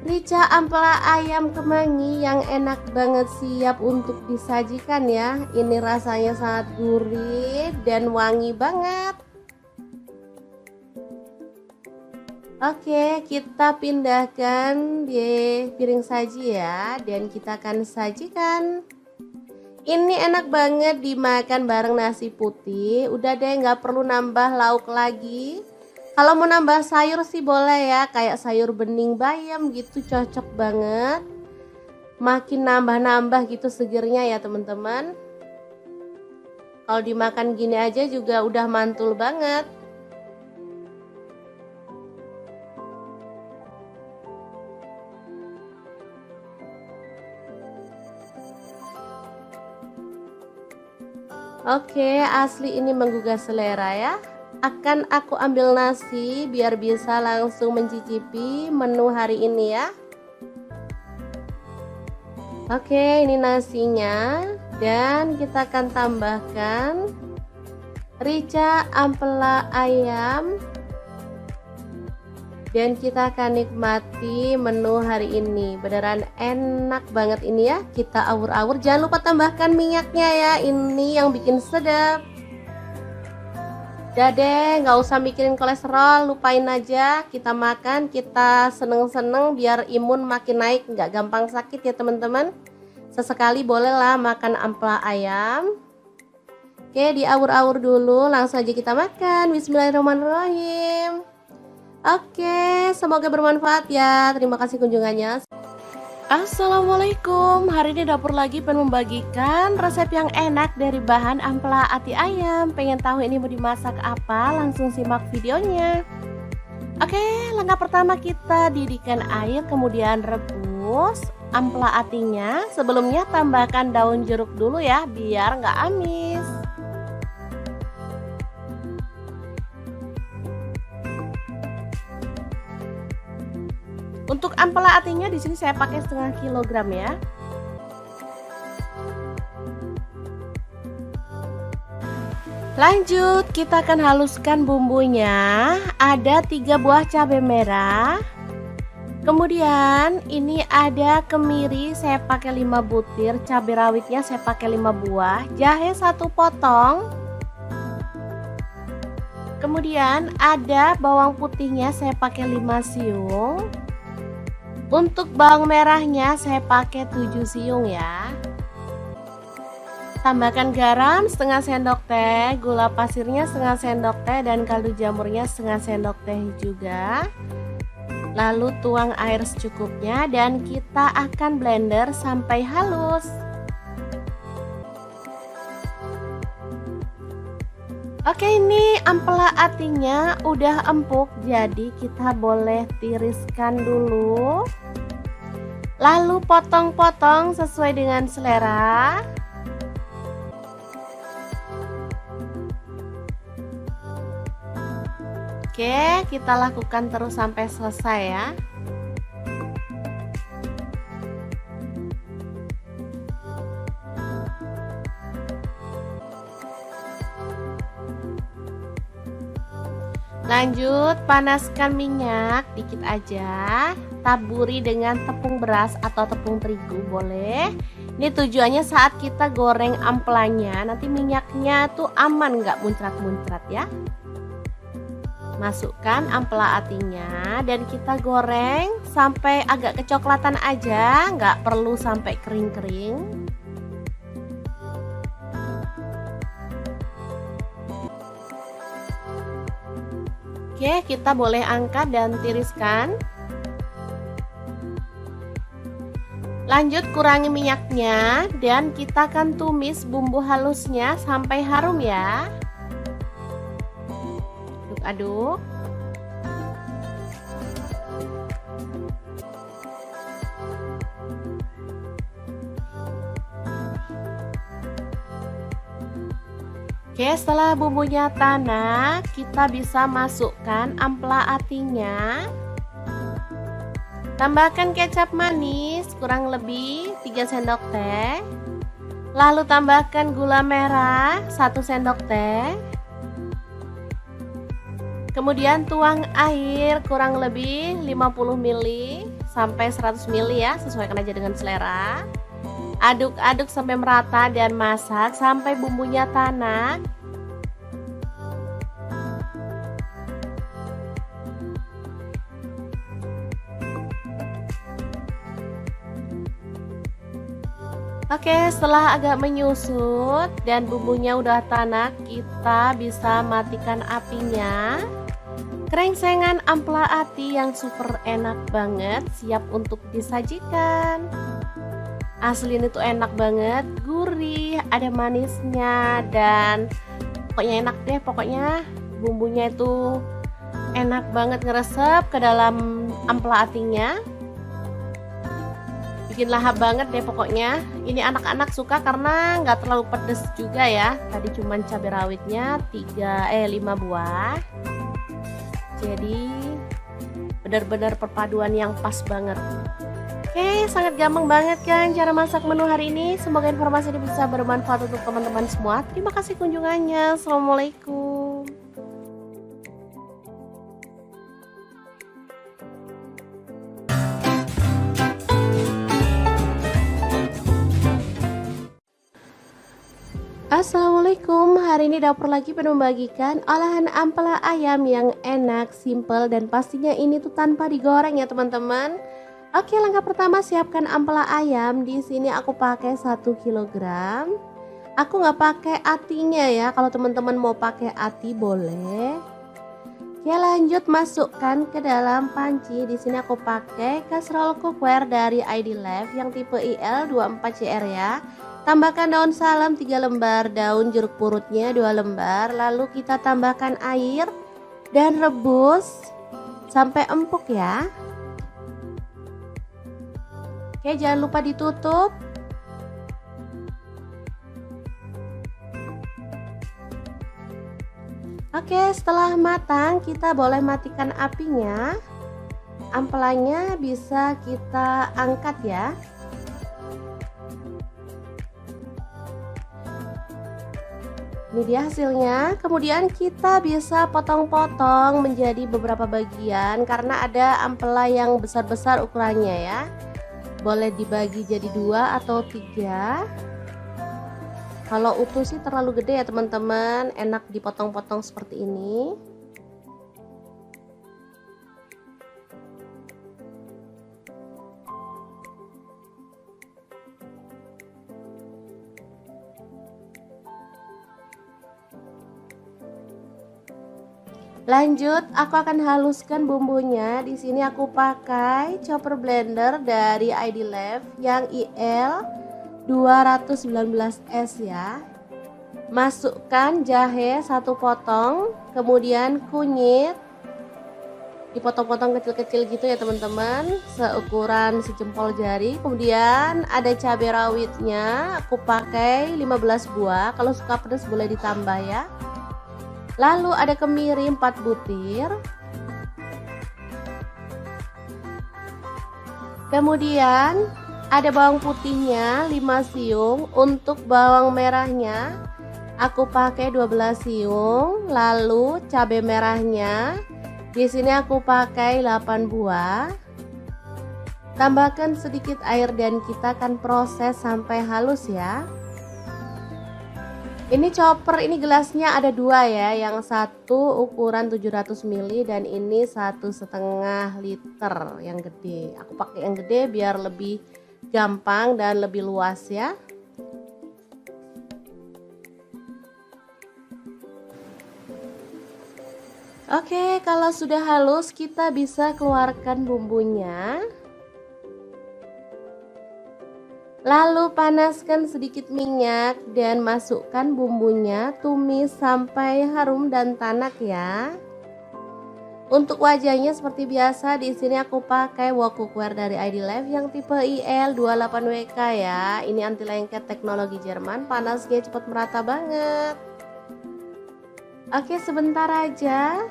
Speaker 1: Rica ampela ayam kemangi yang enak banget, siap untuk disajikan ya. Ini rasanya sangat gurih dan wangi banget. Oke, kita pindahkan di piring saji ya, dan kita akan sajikan. Ini enak banget dimakan bareng nasi putih. Udah deh, nggak perlu nambah lauk lagi. Kalau mau nambah sayur sih boleh ya, kayak sayur bening bayam gitu, cocok banget. Makin nambah-nambah gitu segernya ya teman-teman. Kalau dimakan gini aja juga udah mantul banget. Oke, asli ini menggugah selera ya. Akan aku ambil nasi biar bisa langsung mencicipi menu hari ini ya. Oke, ini nasinya, dan kita akan tambahkan rica ampela ayam, dan kita akan nikmati menu hari ini. Beneran enak banget ini ya. Kita awur-awur, jangan lupa tambahkan minyaknya ya, ini yang bikin sedap. Udah deh, nggak usah mikirin kolesterol, lupain aja. Kita makan, kita seneng-seneng biar imun makin naik, nggak gampang sakit ya teman-teman. Sesekali bolehlah makan ampela ayam. Oke, diawur-awur dulu, langsung aja kita makan. Bismillahirrahmanirrahim. Oke, semoga bermanfaat ya. Terima kasih kunjungannya. Assalamualaikum, hari ini dapur lagi pengen membagikan resep yang enak dari bahan ampela ati ayam. Pengen tahu ini mau dimasak apa? Langsung simak videonya. Oke, langkah pertama kita didihkan air, kemudian rebus ampela atinya. Sebelumnya tambahkan daun jeruk dulu ya, biar nggak amis. Untuk ampela atinya di sini saya pakai setengah kilogram ya. Lanjut, kita akan haluskan bumbunya. Ada 3 buah cabai merah. Kemudian ini ada kemiri, saya pakai 5 butir, cabai rawitnya saya pakai 5 buah, jahe 1 potong. Kemudian ada bawang putihnya saya pakai 5 siung. Untuk bawang merahnya saya pakai 7 siung ya. Tambahkan garam setengah sendok teh, gula pasirnya setengah sendok teh, dan kaldu jamurnya setengah sendok teh juga. Lalu tuang air secukupnya dan kita akan blender sampai halus. Oke, ini ampela atinya udah empuk, jadi kita boleh tiriskan dulu. Lalu potong-potong sesuai dengan selera. Oke, kita lakukan terus sampai selesai ya. Lanjut, panaskan minyak dikit aja. Taburi dengan tepung beras atau tepung terigu boleh. Ini tujuannya saat kita goreng ampelanya, nanti minyaknya tuh aman, nggak muncrat-muncrat ya. Masukkan ampela atinya dan kita goreng sampai agak kecoklatan aja, nggak perlu sampai kering-kering. Oke, kita boleh angkat dan tiriskan. Lanjut, kurangi minyaknya dan kita akan tumis bumbu halusnya sampai harum ya. Aduk. Oke, setelah bumbunya tanak, kita bisa masukkan ampela atinya. Tambahkan kecap manis kurang lebih 3 sendok teh. Lalu tambahkan gula merah 1 sendok teh. Kemudian tuang air kurang lebih 50 ml sampai 100 ml ya, sesuaikan aja dengan selera. Aduk-aduk sampai merata dan masak sampai bumbunya tanak. Oke, setelah agak menyusut dan bumbunya udah tanak, kita bisa matikan apinya. Krengsengan ampela ati yang super enak banget, siap untuk disajikan. Asli ini tuh enak banget, gurih, ada manisnya, dan pokoknya enak deh. Pokoknya bumbunya itu enak banget ngeresep ke dalam ampela atinya. Bikin lahap banget deh pokoknya. Ini anak-anak suka karena nggak terlalu pedes juga ya. Tadi cuman cabai rawitnya 5 buah. Jadi benar-benar perpaduan yang pas banget. Oke, sangat gampang banget kan cara masak menu hari ini. Semoga informasi ini bisa bermanfaat untuk teman-teman semua. Terima kasih kunjungannya. Assalamualaikum. Assalamualaikum, hari ini dapur lagi penuh membagikan olahan ampela ayam yang enak, simple, dan pastinya ini tuh tanpa digoreng ya teman-teman. Oke, langkah pertama siapkan ampela ayam. Di sini aku pakai 1 kilogram. Aku nggak pakai atinya ya, kalau teman-teman mau pakai ati boleh. Oke, lanjut masukkan ke dalam panci. Di sini aku pakai kaserol cookware dari ID Life yang tipe IL24CR ya. Tambahkan daun salam 3 lembar, daun jeruk purutnya 2 lembar. Lalu kita tambahkan air dan rebus sampai empuk ya. Oke, jangan lupa ditutup. Oke, setelah matang kita boleh matikan apinya. ampelanya bisa kita angkat ya. Ini dia hasilnya. Kemudian kita bisa potong-potong menjadi beberapa bagian karena ada ampela yang besar-besar ukurannya ya. Boleh dibagi jadi 2 atau 3. Kalau utuh sih terlalu gede ya teman-teman, enak dipotong-potong seperti ini. Lanjut, aku akan haluskan bumbunya. Di sini aku pakai chopper blender dari ID Lab yang IL 219S ya. Masukkan jahe 1 potong, kemudian kunyit dipotong-potong kecil-kecil gitu ya teman-teman, seukuran sejempol jari. Kemudian ada cabai rawitnya, aku pakai 15 buah. Kalau suka pedas boleh ditambah ya. Lalu ada kemiri 4 butir. Kemudian ada bawang putihnya 5 siung. Untuk bawang merahnya aku pakai 12 siung. Lalu cabai merahnya di sini aku pakai 8 buah. Tambahkan sedikit air dan kita akan proses sampai halus ya. Ini chopper, ini gelasnya ada 2 ya, yang satu ukuran 700 ml dan ini 1,5 liter yang gede. Aku pakai yang gede biar lebih gampang dan lebih luas ya. Oke, kalau sudah halus kita bisa keluarkan bumbunya. Lalu panaskan sedikit minyak dan masukkan bumbunya, tumis sampai harum dan tanak ya. Untuk wajahnya seperti biasa, di sini aku pakai wok cookware dari ID Lab yang tipe IL28WK ya. Ini anti lengket teknologi Jerman, panasnya cepat merata banget. Oke, sebentar aja.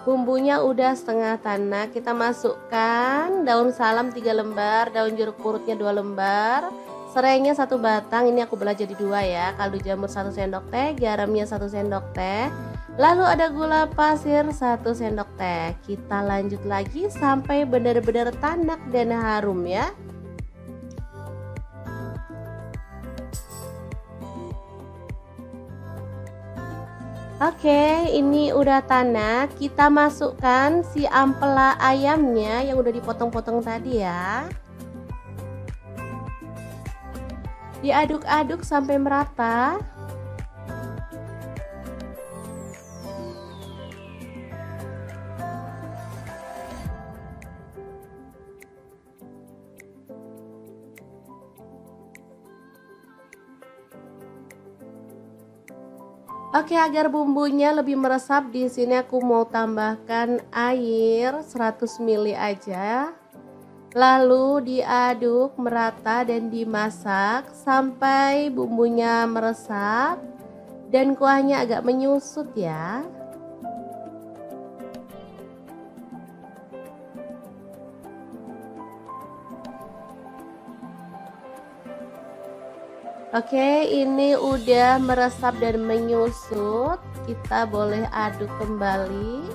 Speaker 1: Bumbunya udah setengah tanak, kita masukkan daun salam 3 lembar, daun jeruk purutnya 2 lembar, serainya 1 batang, ini aku belah jadi 2 ya, kaldu jamur 1 sendok teh, garamnya 1 sendok teh, lalu ada gula pasir 1 sendok teh. Kita lanjut lagi sampai benar-benar tanak dan harum ya. Oke, ini udah tanak. Kita masukkan si ampela ayamnya yang udah dipotong-potong tadi ya. Diaduk-aduk sampai merata. Oke, agar bumbunya lebih meresap, di sini aku mau tambahkan air 100 ml aja. Lalu diaduk merata dan dimasak sampai bumbunya meresap dan kuahnya agak menyusut ya. Oke, ini udah meresap dan menyusut. Kita boleh aduk kembali.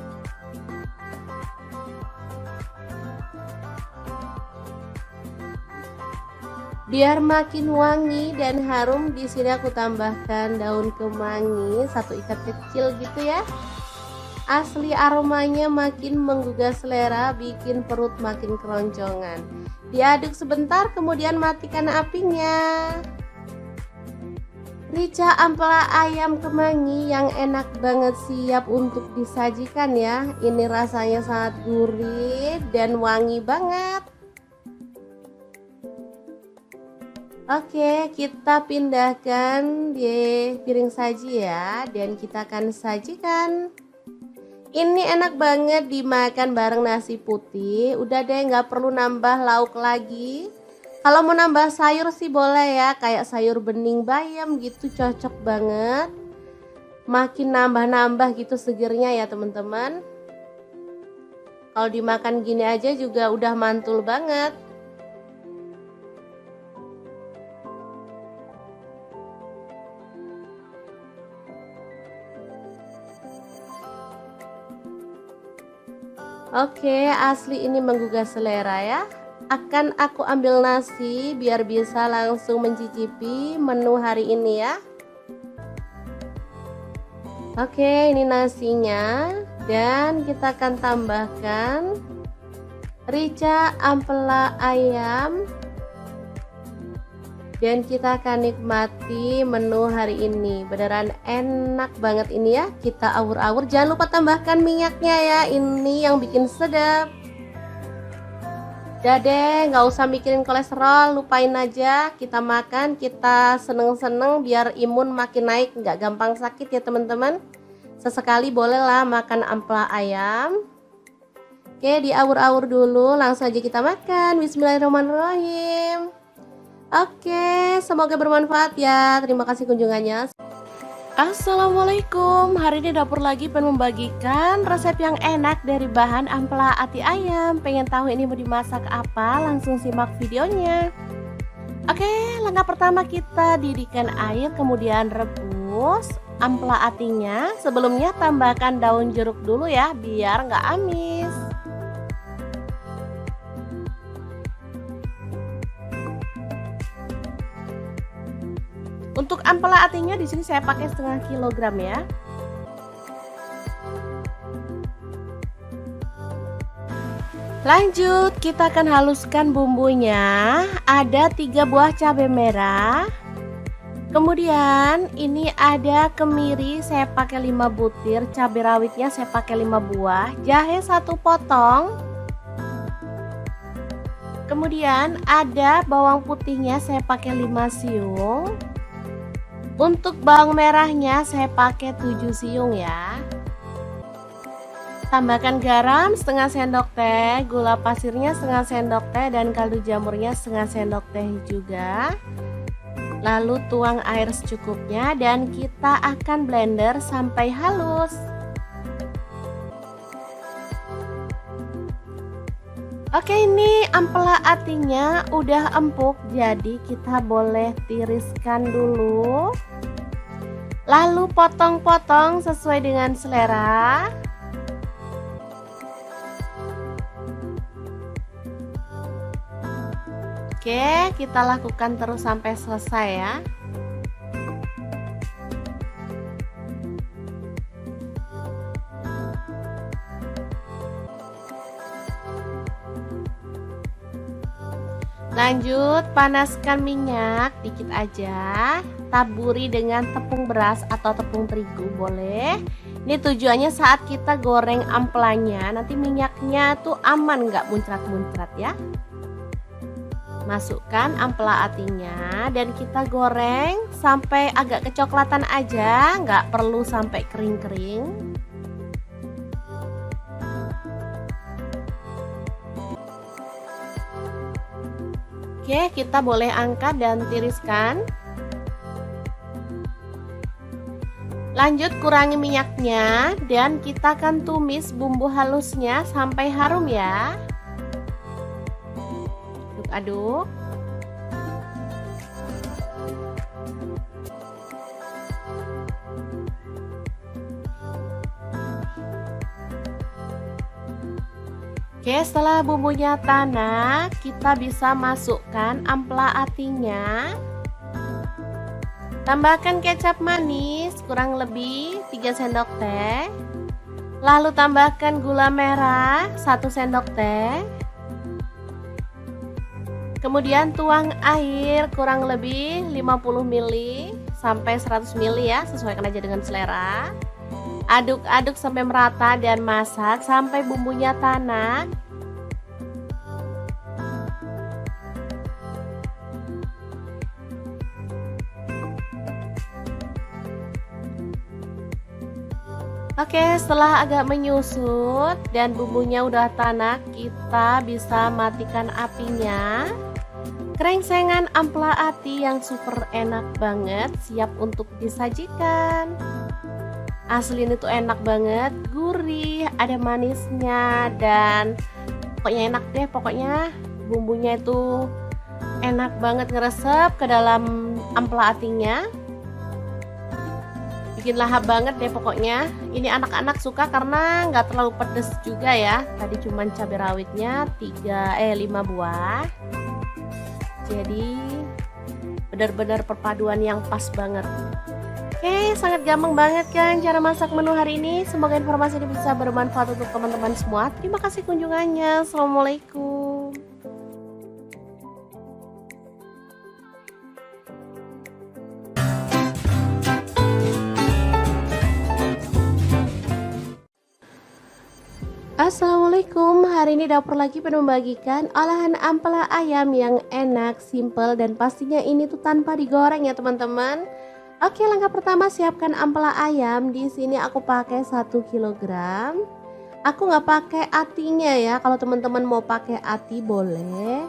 Speaker 1: Biar makin wangi dan harum, di sini aku tambahkan daun kemangi 1 ikat kecil gitu ya. Asli aromanya makin menggugah selera, bikin perut makin keroncongan. Diaduk sebentar, kemudian matikan apinya. Rica ampela ayam kemangi yang enak banget, siap untuk disajikan ya. Ini rasanya sangat gurih dan wangi banget. Oke, kita pindahkan di piring saji ya, dan kita akan sajikan. Ini enak banget dimakan bareng nasi putih. Udah deh, nggak perlu nambah lauk lagi. Kalau mau nambah sayur sih boleh ya, kayak sayur bening bayam gitu, cocok banget. Makin nambah-nambah gitu segernya ya teman-teman. Kalau dimakan gini aja juga udah mantul banget. Oke, asli ini menggugah selera ya. Akan aku ambil nasi biar bisa langsung mencicipi menu hari ini ya. Oke, ini nasinya. Dan kita akan tambahkan rica ampela ayam. Dan kita akan nikmati menu hari ini. Beneran enak banget ini ya. Kita awur-awur. Jangan lupa tambahkan minyaknya ya. Ini yang bikin sedap. Udah deh, nggak usah mikirin kolesterol. Lupain aja. Kita makan, kita seneng-seneng biar imun makin naik. Nggak gampang sakit ya teman-teman. Sesekali bolehlah makan ampela ayam. Oke, diawur-awur dulu. Langsung aja kita makan. Bismillahirrahmanirrahim. Oke, semoga bermanfaat ya. Terima kasih kunjungannya. Assalamualaikum. Hari ini dapur lagi pengen membagikan resep yang enak dari bahan ampela ati ayam. Pengen tahu ini mau dimasak apa? Langsung simak videonya. Oke, langkah pertama kita didihkan air, kemudian rebus ampela atinya. Sebelumnya tambahkan daun jeruk dulu ya, biar nggak amis. Untuk ampela atinya di sini saya pakai setengah kilogram ya. Lanjut, kita akan haluskan bumbunya. Ada 3 buah cabai merah. Kemudian ini ada kemiri, saya pakai 5 butir. Cabai rawitnya saya pakai 5 buah. Jahe 1 potong. Kemudian ada bawang putihnya saya pakai 5 siung. Untuk bawang merahnya saya pakai 7 siung ya. Tambahkan garam setengah sendok teh, gula pasirnya setengah sendok teh, dan kaldu jamurnya setengah sendok teh juga. Lalu tuang air secukupnya dan kita akan blender sampai halus. Oke, ini ampela atinya udah empuk, jadi kita boleh tiriskan dulu. Lalu potong-potong sesuai dengan selera. Oke, kita lakukan terus sampai selesai ya. Lanjut, panaskan minyak dikit aja. Taburi dengan tepung beras atau tepung terigu boleh. Ini tujuannya saat kita goreng ampelanya, nanti minyaknya tuh aman, nggak muncrat-muncrat ya. Masukkan ampela atinya dan kita goreng sampai agak kecoklatan aja, nggak perlu sampai kering-kering. Oke, kita boleh angkat dan tiriskan. Lanjut, kurangi minyaknya dan kita akan tumis bumbu halusnya sampai harum ya. Aduk-aduk. Oke, setelah bumbunya tanak, kita bisa masukkan ampela atinya. Tambahkan kecap manis kurang lebih 3 sendok teh. Lalu tambahkan gula merah 1 sendok teh. Kemudian tuang air kurang lebih 50 ml sampai 100 ml ya, sesuaikan aja dengan selera. Aduk-aduk sampai merata dan masak sampai bumbunya tanak. Oke, setelah agak menyusut dan bumbunya udah tanak, kita bisa matikan apinya. Krengsengan ampela ati yang super enak banget siap untuk disajikan. Asli ini tuh enak banget, gurih, ada manisnya, dan pokoknya enak deh. Pokoknya bumbunya itu enak banget ngeresep ke dalam ampela atinya. Bikin lahap banget deh pokoknya. Ini anak-anak suka karena nggak terlalu pedes juga ya. Tadi cuman cabai rawitnya 5 buah. Jadi benar-benar perpaduan yang pas banget. Oke, sangat gampang banget kan cara masak menu hari ini. Semoga informasi ini bisa bermanfaat untuk teman-teman semua. Terima kasih kunjungannya. Assalamualaikum. Assalamualaikum, hari ini dapur lagi penuh membagikan olahan ampela ayam yang enak, simple, dan pastinya ini tuh tanpa digoreng ya teman-teman. Oke, langkah pertama siapkan ampela ayam. Di sini aku pakai 1 kilogram. Aku nggak pakai atinya ya. Kalau teman-teman mau pakai ati boleh.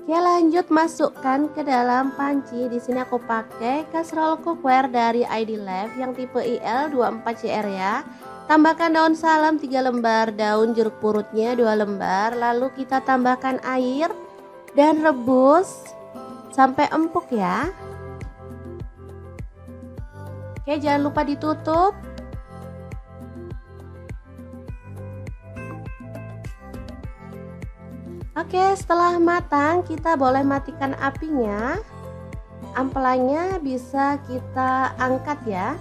Speaker 1: Oke, lanjut masukkan ke dalam panci. Di sini aku pakai kaserol cookware dari ID Life yang tipe IL24CR ya. Tambahkan daun salam 3 lembar, daun jeruk purutnya 2 lembar. Lalu kita tambahkan air dan rebus sampai empuk ya. Oke, jangan lupa ditutup. Oke, setelah matang kita boleh matikan apinya. Ampelanya bisa kita angkat ya.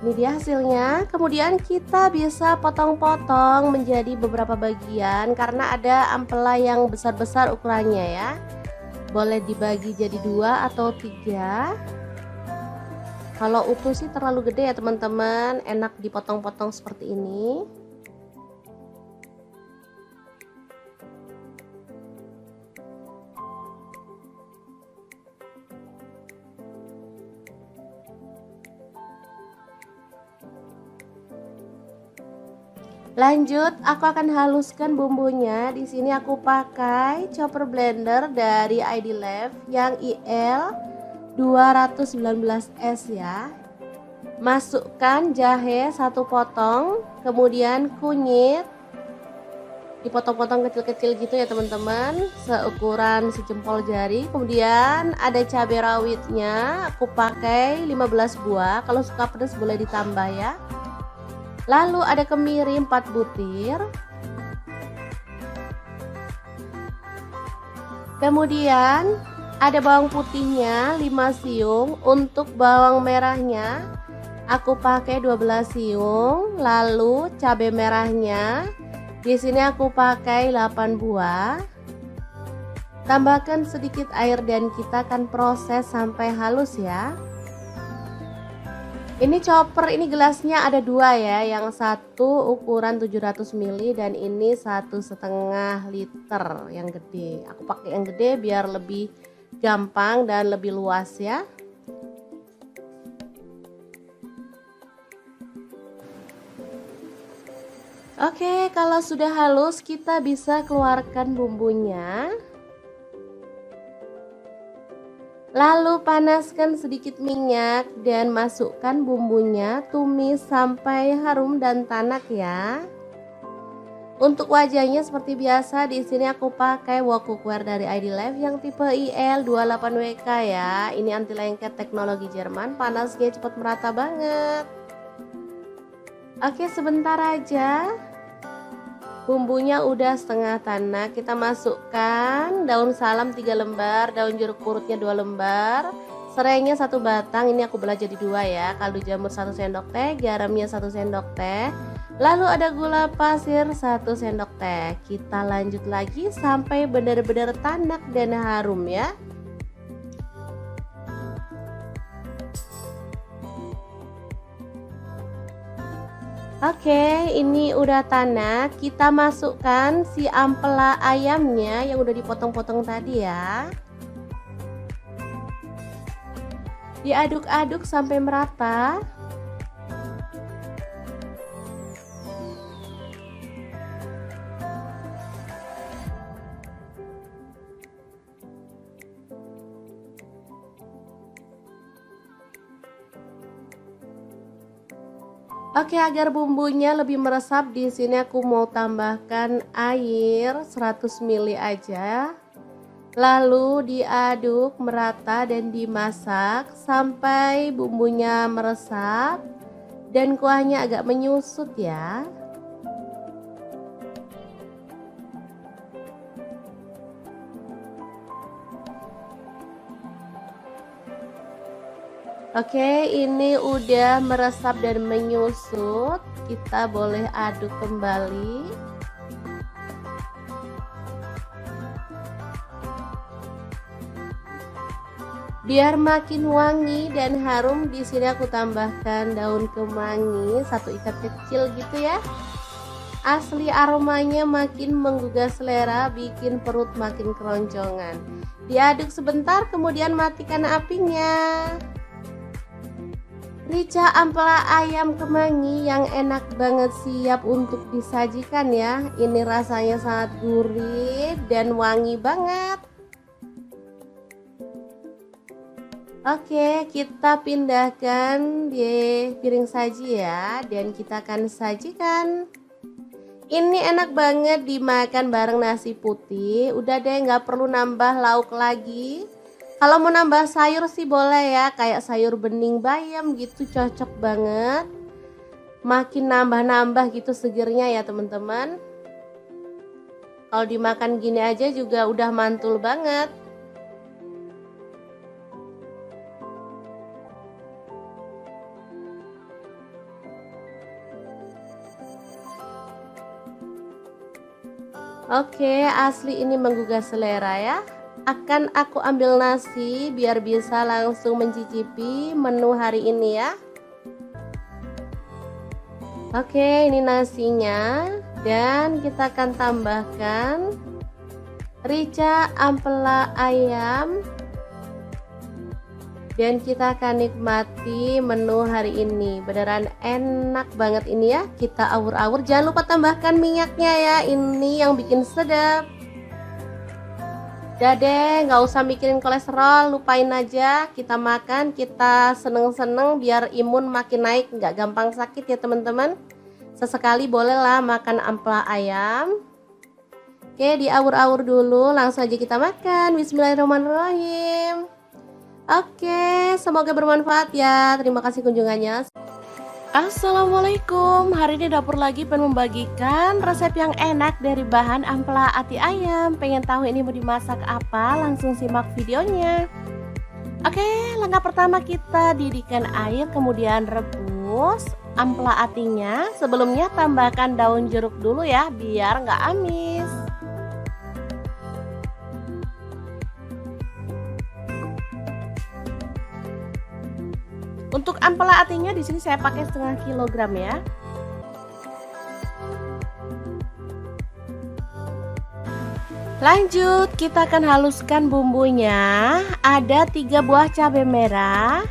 Speaker 1: Ini dia hasilnya. Kemudian kita bisa potong-potong menjadi beberapa bagian karena ada ampela yang besar-besar ukurannya ya. Boleh dibagi jadi 2 atau 3. Kalau utuh sih terlalu gede ya teman-teman, enak dipotong-potong seperti ini. Lanjut, aku akan haluskan bumbunya. Di sini aku pakai chopper blender dari ID Life yang IL 219S ya. Masukkan jahe 1 potong, kemudian kunyit dipotong-potong kecil-kecil gitu ya teman-teman, seukuran sejempol jari. Kemudian ada cabai rawitnya, aku pakai 15 buah. Kalau suka pedas boleh ditambah ya. Lalu ada kemiri 4 butir. Kemudian ada bawang putihnya 5 siung. Untuk bawang merahnya aku pakai 12 siung. Lalu cabai merahnya di sini aku pakai 8 buah. Tambahkan sedikit air dan kita akan proses sampai halus ya. Ini chopper, ini gelasnya ada 2 ya, yang satu ukuran 700 ml dan ini 1,5 liter yang gede. Aku pakai yang gede biar lebih gampang dan lebih luas ya. Oke, kalau sudah halus kita bisa keluarkan bumbunya. Lalu panaskan sedikit minyak dan masukkan bumbunya, tumis sampai harum dan tanak ya. Untuk wajahnya seperti biasa, di sini aku pakai wok cookware dari ID Life yang tipe IL28WK ya. Ini anti lengket teknologi Jerman, panasnya cepat merata banget. Oke, sebentar aja. Bumbunya udah setengah tanak, kita masukkan daun salam 3 lembar, daun jeruk purutnya 2 lembar, serainya 1 batang, ini aku belah jadi 2 ya, kaldu jamur 1 sendok teh, garamnya 1 sendok teh, lalu ada gula pasir 1 sendok teh. Kita lanjut lagi sampai benar-benar tanak dan harum ya. Oke, ini udah tanak. Kita masukkan si ampela ayamnya yang udah dipotong-potong tadi ya. Diaduk-aduk sampai merata. Oke, agar bumbunya lebih meresap, di sini aku mau tambahkan air 100 ml aja. Lalu diaduk merata dan dimasak sampai bumbunya meresap dan kuahnya agak menyusut ya. Oke, ini udah meresap dan menyusut. Kita boleh aduk kembali. Biar makin wangi dan harum, di sini aku tambahkan daun kemangi 1 ikat kecil gitu ya. Asli aromanya makin menggugah selera, bikin perut makin keroncongan. Diaduk sebentar, kemudian matikan apinya. Rica ampela ayam kemangi yang enak banget, siap untuk disajikan ya. Ini rasanya sangat gurih dan wangi banget. Oke, kita pindahkan di piring saji ya, dan kita akan sajikan. Ini enak banget dimakan bareng nasi putih. Udah deh, nggak perlu nambah lauk lagi. Kalau mau nambah sayur sih boleh ya, kayak sayur bening bayam gitu, cocok banget. Makin nambah-nambah gitu segernya ya teman-teman. Kalau dimakan gini aja juga udah mantul banget. Oke, asli ini menggugah selera ya. Akan aku ambil nasi biar bisa langsung mencicipi menu hari ini ya. Oke, ini nasinya, dan kita akan tambahkan rica ampela ayam. Dan kita akan nikmati menu hari ini. Beneran enak banget ini ya. Kita awur-awur. Jangan lupa tambahkan minyaknya ya. Ini yang bikin sedap. Udah deh, nggak usah mikirin kolesterol. Lupain aja. Kita makan, kita seneng-seneng biar imun makin naik. Nggak gampang sakit ya teman-teman. Sesekali bolehlah makan ampela ayam. Oke, diawur-awur dulu. Langsung aja kita makan. Bismillahirrahmanirrahim. Oke, semoga bermanfaat ya. Terima kasih kunjungannya. Assalamualaikum. Hari ini dapur lagi pengen membagikan resep yang enak dari bahan ampela ati ayam. Pengen tahu ini mau dimasak apa? Langsung simak videonya. Oke, langkah pertama kita didihkan air, kemudian rebus ampela atinya. Sebelumnya tambahkan daun jeruk dulu ya, biar nggak amis. Untuk ampela atinya di sini saya pakai setengah kilogram ya. Lanjut, kita akan haluskan bumbunya. Ada 3 buah cabai merah.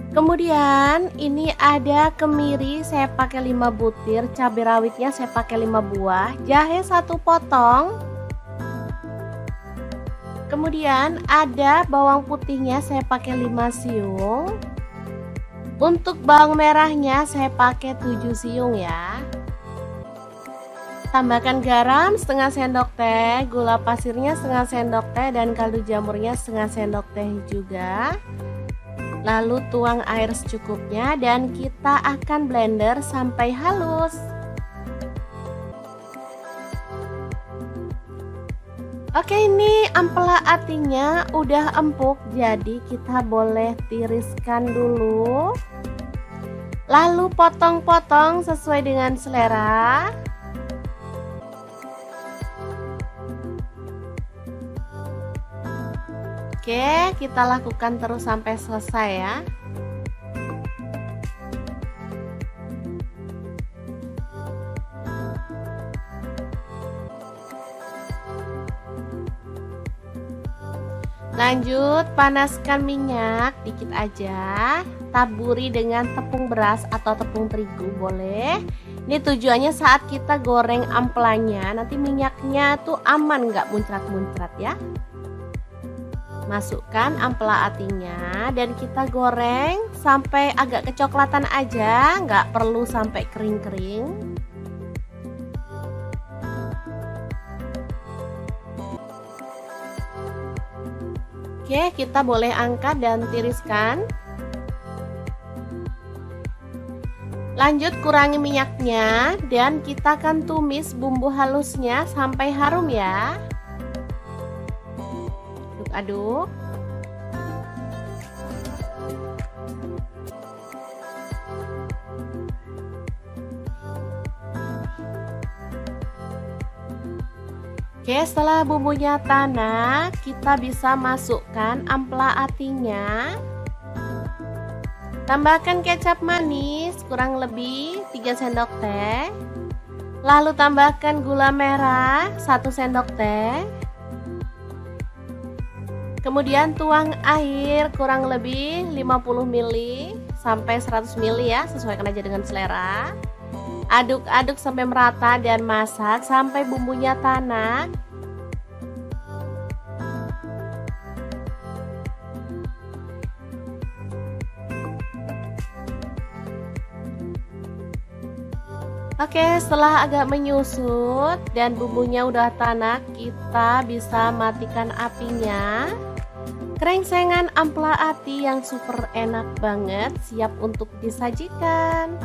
Speaker 1: Kemudian ini ada kemiri, saya pakai 5 butir. Cabai rawitnya saya pakai 5 buah. Jahe 1 potong. Kemudian ada bawang putihnya, saya pakai 5 siung. Untuk bawang merahnya saya pakai 7 siung ya. Tambahkan garam setengah sendok teh, gula pasirnya setengah sendok teh, dan kaldu jamurnya setengah sendok teh juga. Lalu tuang air secukupnya dan kita akan blender sampai halus. Oke, ini ampela atinya udah empuk, jadi kita boleh tiriskan dulu. Lalu potong-potong sesuai dengan selera. Oke, kita lakukan terus sampai selesai ya. Lanjut, panaskan minyak dikit aja. Taburi dengan tepung beras atau tepung terigu boleh. Ini tujuannya saat kita goreng ampelanya, nanti minyaknya tuh aman, nggak muncrat-muncrat ya. Masukkan ampela atinya dan kita goreng sampai agak kecoklatan aja, nggak perlu sampai kering-kering. Oke, kita boleh angkat dan tiriskan. Lanjut kurangi minyaknya dan kita akan tumis bumbu halusnya sampai harum ya. Aduk-aduk. Oke, setelah bumbunya tanak, kita bisa masukkan ampela atinya. Tambahkan kecap manis kurang lebih 3 sendok teh. Lalu tambahkan gula merah 1 sendok teh. Kemudian tuang air kurang lebih 50 ml sampai 100 ml ya, sesuaikan aja dengan selera. Aduk-aduk sampai merata dan masak sampai bumbunya tanak. Oke, setelah agak menyusut dan bumbunya udah tanak, kita bisa matikan apinya. Krengsengan ampela ati yang super enak banget, siap untuk disajikan.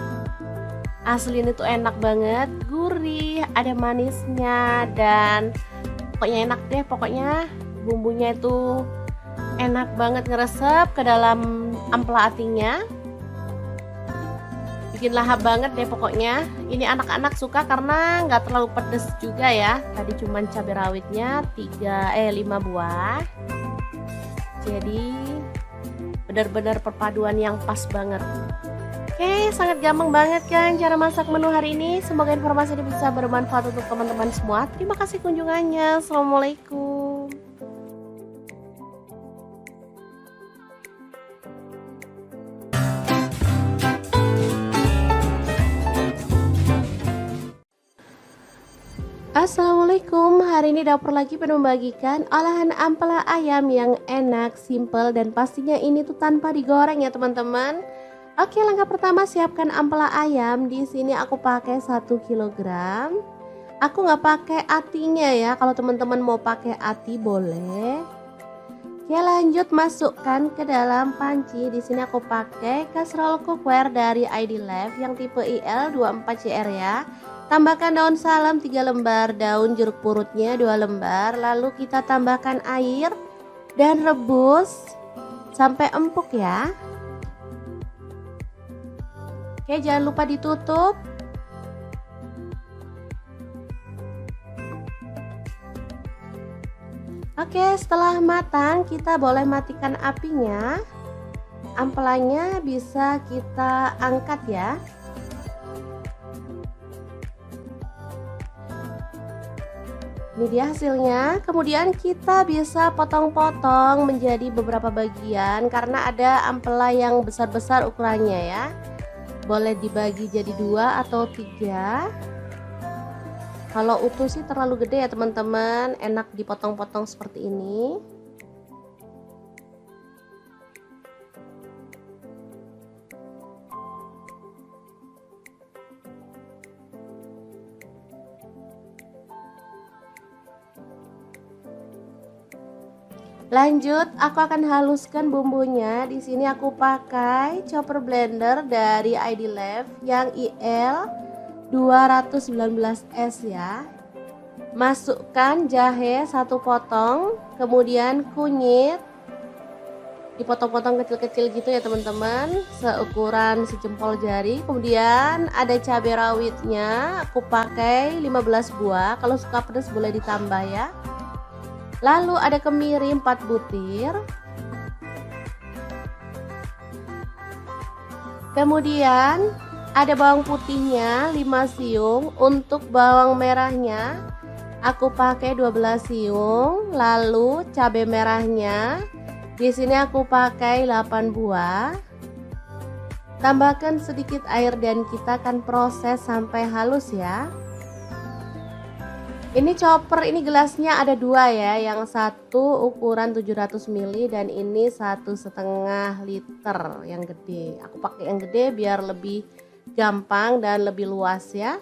Speaker 1: Asli ini tuh enak banget, gurih, ada manisnya, dan pokoknya enak deh. Pokoknya bumbunya itu enak banget ngeresep ke dalam ampela atinya. Bikin lahap banget deh pokoknya. Ini anak-anak suka karena nggak terlalu pedes juga ya. Tadi cuman cabai rawitnya 5 buah. Jadi benar-benar perpaduan yang pas banget. Oke, sangat gampang banget kan cara masak menu hari ini. Semoga informasi ini bisa bermanfaat untuk teman-teman semua. Terima kasih kunjungannya. Assalamualaikum. Assalamualaikum, hari ini dapur lagi penuh membagikan olahan ampela ayam yang enak, simple, dan pastinya ini tuh tanpa digoreng ya teman-teman. Oke, langkah pertama siapkan ampela ayam. Di sini aku pakai 1 kg. Aku nggak pakai atinya ya, kalau teman-teman mau pakai ati boleh. Oke, lanjut masukkan ke dalam panci. Di sini aku pakai kaserol cookware dari ID Life yang tipe IL24CR ya. Tambahkan daun salam 3 lembar, daun jeruk purutnya 2 lembar. Lalu kita tambahkan air dan rebus sampai empuk ya. Oke, jangan lupa ditutup. Oke, setelah matang kita boleh matikan apinya. Ampelanya bisa kita angkat ya. Ini dia hasilnya. Kemudian kita bisa potong-potong menjadi beberapa bagian karena ada ampela yang besar-besar ukurannya ya. Boleh dibagi jadi 2 atau 3. Kalau utuh sih terlalu gede ya teman-teman, enak dipotong-potong seperti ini. Lanjut, aku akan haluskan bumbunya. Di sini aku pakai chopper blender dari ID Life yang IL 219S ya. Masukkan jahe 1 potong, kemudian kunyit dipotong-potong kecil-kecil gitu ya teman-teman, seukuran sejempol jari. Kemudian ada cabai rawitnya, aku pakai 15 buah. Kalau suka pedas boleh ditambah ya. Lalu ada kemiri 4 butir. Kemudian ada bawang putihnya 5 siung. Untuk bawang merahnya aku pakai 12 siung. Lalu cabai merahnya di sini aku pakai 8 buah. Tambahkan sedikit air dan kita akan proses sampai halus ya. Ini chopper, ini gelasnya ada dua ya, yang satu ukuran 700 ml dan ini 1,5 liter yang gede. Aku pakai yang gede biar lebih gampang dan lebih luas ya.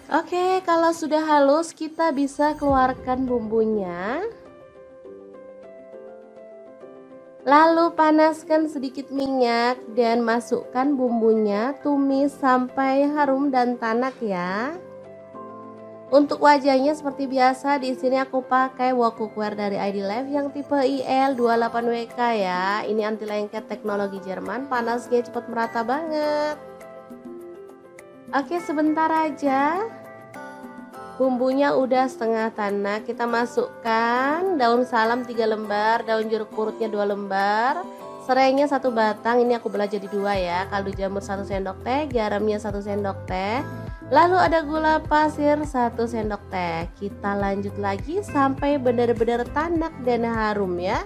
Speaker 1: Oke, kalau sudah halus kita bisa keluarkan bumbunya. Lalu panaskan sedikit minyak dan masukkan bumbunya, tumis sampai harum dan tanak ya. Untuk wajahnya seperti biasa, di sini aku pakai wok cookware dari ID Life yang tipe IL28WK ya. Ini anti lengket teknologi Jerman, panasnya cepat merata banget. Oke, sebentar aja. Bumbunya udah setengah tanak, kita masukkan daun salam 3 lembar, daun jeruk purutnya 2 lembar, serainya 1 batang, ini aku belah jadi 2 ya, kaldu jamur 1 sendok teh, garamnya 1 sendok teh, lalu ada gula pasir 1 sendok teh. Kita lanjut lagi sampai benar-benar tanak dan harum ya.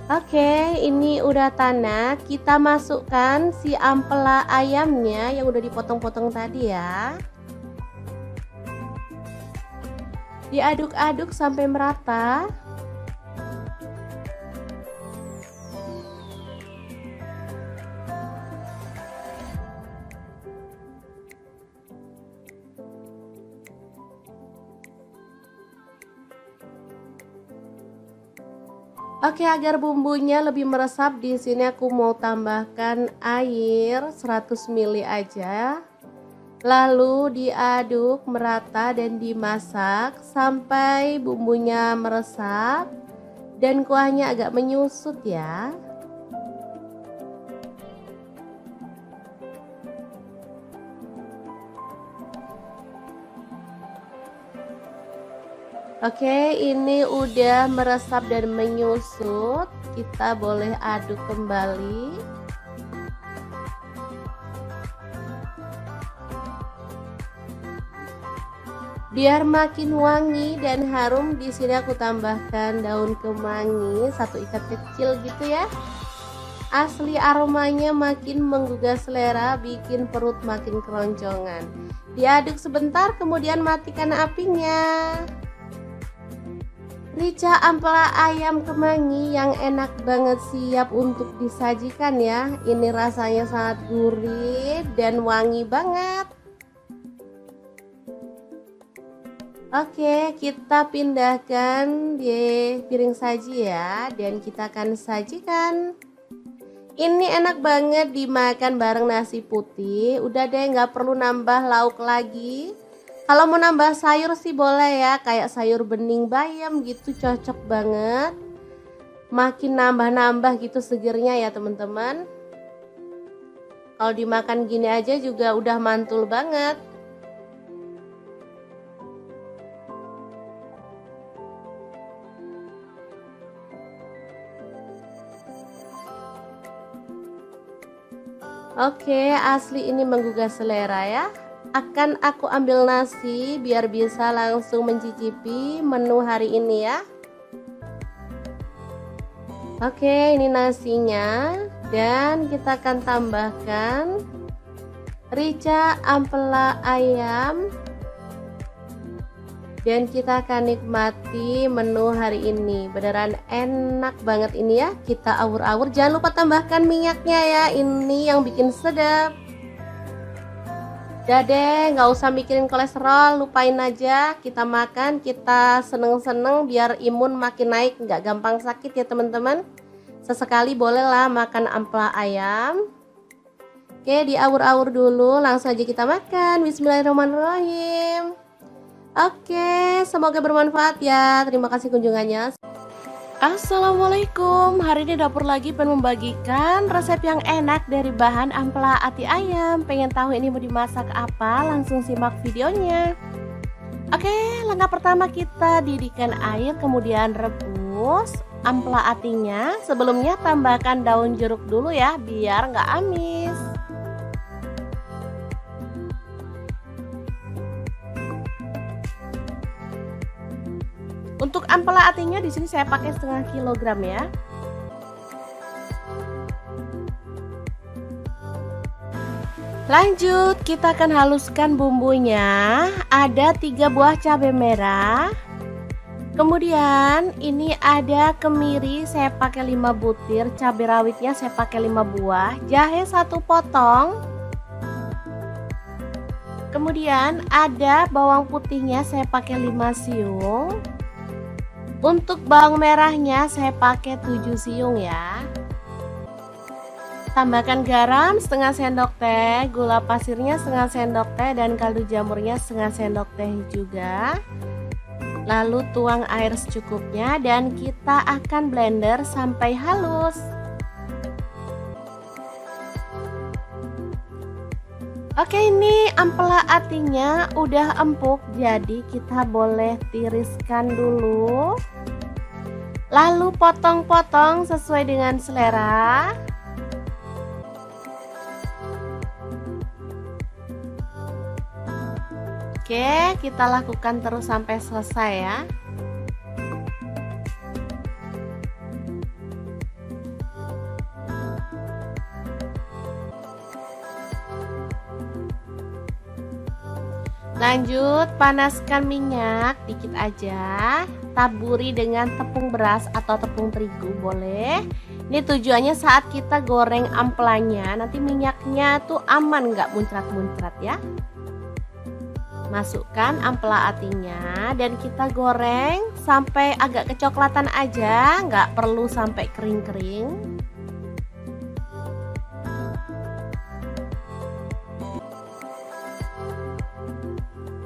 Speaker 1: Oke, ini udah tanak. Kita masukkan si ampela ayamnya yang udah dipotong-potong tadi ya. Diaduk-aduk sampai merata. Oke, agar bumbunya lebih meresap, di sini aku mau tambahkan air 100 ml aja. Lalu diaduk merata dan dimasak sampai bumbunya meresap dan kuahnya agak menyusut ya. Oke, ini udah meresap dan menyusut. Kita boleh aduk kembali. Biar makin wangi dan harum, di sini aku tambahkan daun kemangi 1 ikat kecil gitu ya. Asli aromanya makin menggugah selera, bikin perut makin keroncongan. Diaduk sebentar, kemudian matikan apinya. Rica ampela ayam kemangi yang enak banget, siap untuk disajikan ya. Ini rasanya sangat gurih dan wangi banget. Oke, kita pindahkan di piring saji ya, dan kita akan sajikan. Ini enak banget dimakan bareng nasi putih. Udah deh, nggak perlu nambah lauk lagi. Kalau mau nambah sayur sih boleh ya, kayak sayur bening bayam gitu, cocok banget. Makin nambah-nambah gitu segernya ya teman-teman. Kalau dimakan gini aja juga udah mantul banget. Oke, asli ini menggugah selera ya. Akan aku ambil nasi biar bisa langsung mencicipi menu hari ini ya. Oke, ini nasinya, dan kita akan tambahkan rica ampela ayam, dan kita akan nikmati menu hari ini. Beneran enak banget ini ya. Kita awur-awur, jangan lupa tambahkan minyaknya ya, ini yang bikin sedap. Udah deh, nggak usah mikirin kolesterol, lupain aja. Kita makan, kita seneng-seneng biar imun makin naik, nggak gampang sakit ya teman-teman. Sesekali bolehlah makan ampela ayam. Oke, diawur-awur dulu, langsung aja kita makan. Bismillahirrahmanirrahim. Oke, semoga bermanfaat ya. Terima kasih kunjungannya. Assalamualaikum, hari ini dapur lagi pengen membagikan resep yang enak dari bahan ampela ati ayam. Pengen tahu ini mau dimasak apa? Langsung simak videonya. Oke, langkah pertama kita didihkan air, kemudian rebus ampela atinya. Sebelumnya tambahkan daun jeruk dulu ya, biar nggak amis. Untuk ampela atinya di sini saya pakai setengah kilogram ya. Lanjut, kita akan haluskan bumbunya. Ada 3 buah cabai merah. Kemudian ini ada kemiri, saya pakai 5 butir, cabai rawitnya saya pakai 5 buah, jahe 1 potong. Kemudian ada bawang putihnya saya pakai 5 siung. Untuk bawang merahnya saya pakai 7 siung ya. Tambahkan garam setengah sendok teh, gula pasirnya setengah sendok teh, dan kaldu jamurnya setengah sendok teh juga. Lalu tuang air secukupnya dan kita akan blender sampai halus. Oke, ini ampela atinya udah empuk, jadi kita boleh tiriskan dulu. Lalu potong-potong sesuai dengan selera. Oke, kita lakukan terus sampai selesai ya. Lanjut, panaskan minyak dikit aja. Taburi dengan tepung beras atau tepung terigu boleh. Ini tujuannya saat kita goreng ampelanya, nanti minyaknya tuh aman, nggak muncrat-muncrat ya. Masukkan ampela atinya dan kita goreng sampai agak kecoklatan aja, nggak perlu sampai kering-kering.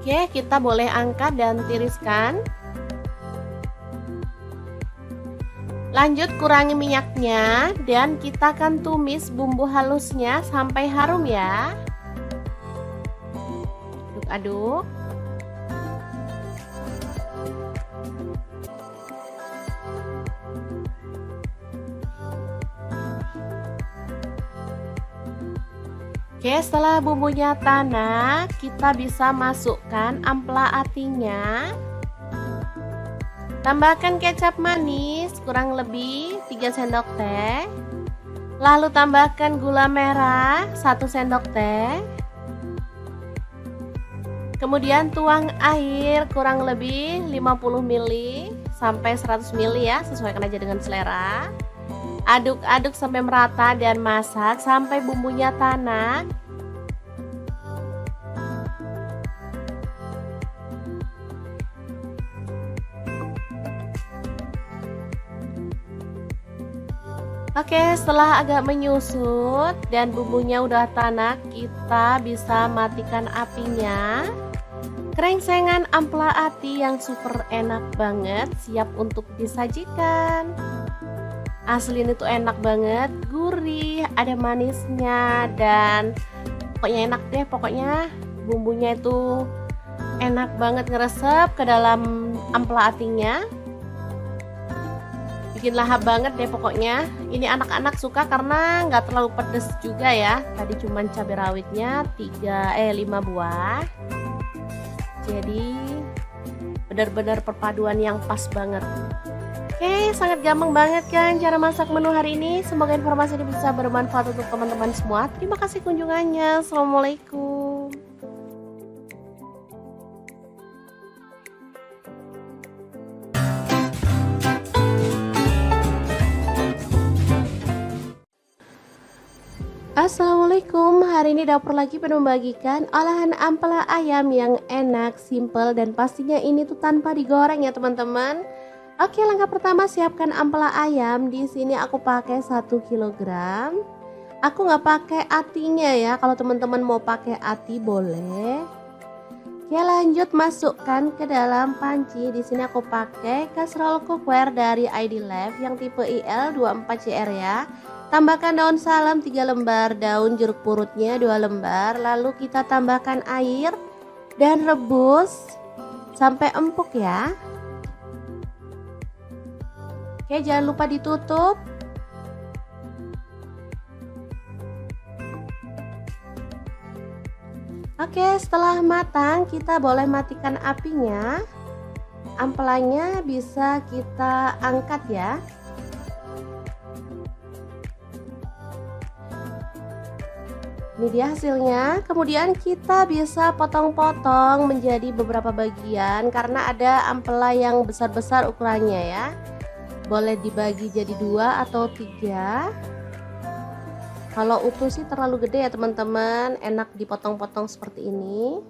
Speaker 1: Oke, kita boleh angkat dan tiriskan. Lanjut, kurangi minyaknya dan kita akan tumis bumbu halusnya sampai harum ya. Aduk. Oke, setelah bumbunya tanak, kita bisa masukkan ampela atinya. Tambahkan kecap manis kurang lebih 3 sendok teh. Lalu tambahkan gula merah 1 sendok teh. Kemudian tuang air kurang lebih 50 ml sampai 100 ml ya, sesuaikan aja dengan selera. Aduk-aduk sampai merata dan masak sampai bumbunya tanak. Oke, setelah agak menyusut dan bumbunya udah tanak, kita bisa matikan apinya. Krengsengan ampela ati yang super enak banget, siap untuk disajikan. Asli ini tuh enak banget, gurih, ada manisnya, dan pokoknya enak deh. Pokoknya bumbunya itu enak banget, ngeresep ke dalam ampela atinya. Bikin lahap banget deh pokoknya. Ini anak-anak suka karena nggak terlalu pedes juga ya. Tadi cuman cabai rawitnya 5 buah. Jadi benar-benar perpaduan yang pas banget. Oke, sangat gampang banget kan cara masak menu hari ini. Semoga informasi ini bisa bermanfaat untuk teman-teman semua. Terima kasih kunjungannya. Assalamualaikum. Assalamualaikum, hari ini dapur lagi penuh membagikan olahan ampela ayam yang enak, simple, dan pastinya ini tuh tanpa digoreng ya teman-teman. Oke, langkah pertama siapkan ampela ayam. Di sini aku pakai 1 kilogram. Aku nggak pakai atinya ya, kalau teman-teman mau pakai ati boleh. Oke, lanjut masukkan ke dalam panci. Di sini aku pakai kaserol cookware dari ID Life yang tipe IL24CR ya. Tambahkan daun salam 3 lembar, daun jeruk purutnya 2 lembar. Lalu kita tambahkan air dan rebus sampai empuk ya. Oke, jangan lupa ditutup. Oke, setelah matang kita boleh matikan apinya. ampelanya bisa kita angkat ya. Ini dia hasilnya. Kemudian kita bisa potong-potong menjadi beberapa bagian karena ada ampela yang besar-besar ukurannya ya. Boleh dibagi jadi 2 atau 3. Kalau utuh sih terlalu gede ya teman-teman, enak dipotong-potong seperti ini.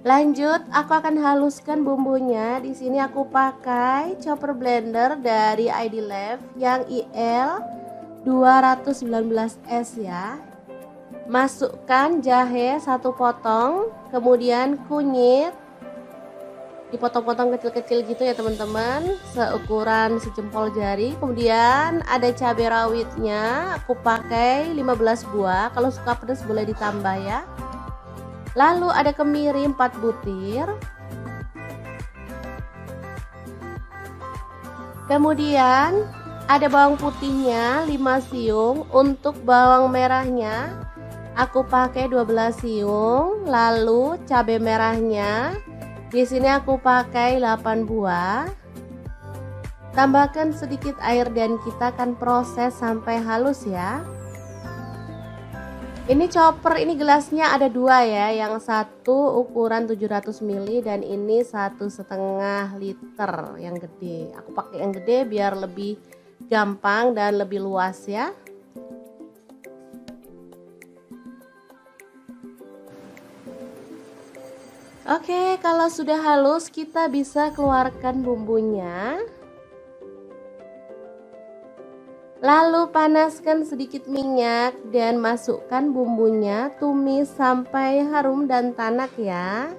Speaker 1: Lanjut, aku akan haluskan bumbunya. Di sini aku pakai chopper blender dari ID Lab yang IL 219S ya. Masukkan jahe 1 potong, kemudian kunyit dipotong-potong kecil-kecil gitu ya teman-teman, seukuran sejempol jari. Kemudian ada cabai rawitnya, aku pakai 15 buah. Kalau suka pedas boleh ditambah ya. Lalu ada kemiri 4 butir. Kemudian ada bawang putihnya 5 siung. Untuk bawang merahnya aku pakai 12 siung. Lalu cabai merahnya di sini aku pakai 8 buah. Tambahkan sedikit air dan kita akan proses sampai halus ya. Ini chopper, ini gelasnya ada 2 ya, yang satu ukuran 700 ml dan ini 1,5 liter yang gede. Aku pakai yang gede biar lebih gampang dan lebih luas ya. Oke, kalau sudah halus kita bisa keluarkan bumbunya. Lalu panaskan sedikit minyak dan masukkan bumbunya, tumis sampai harum dan tanak ya.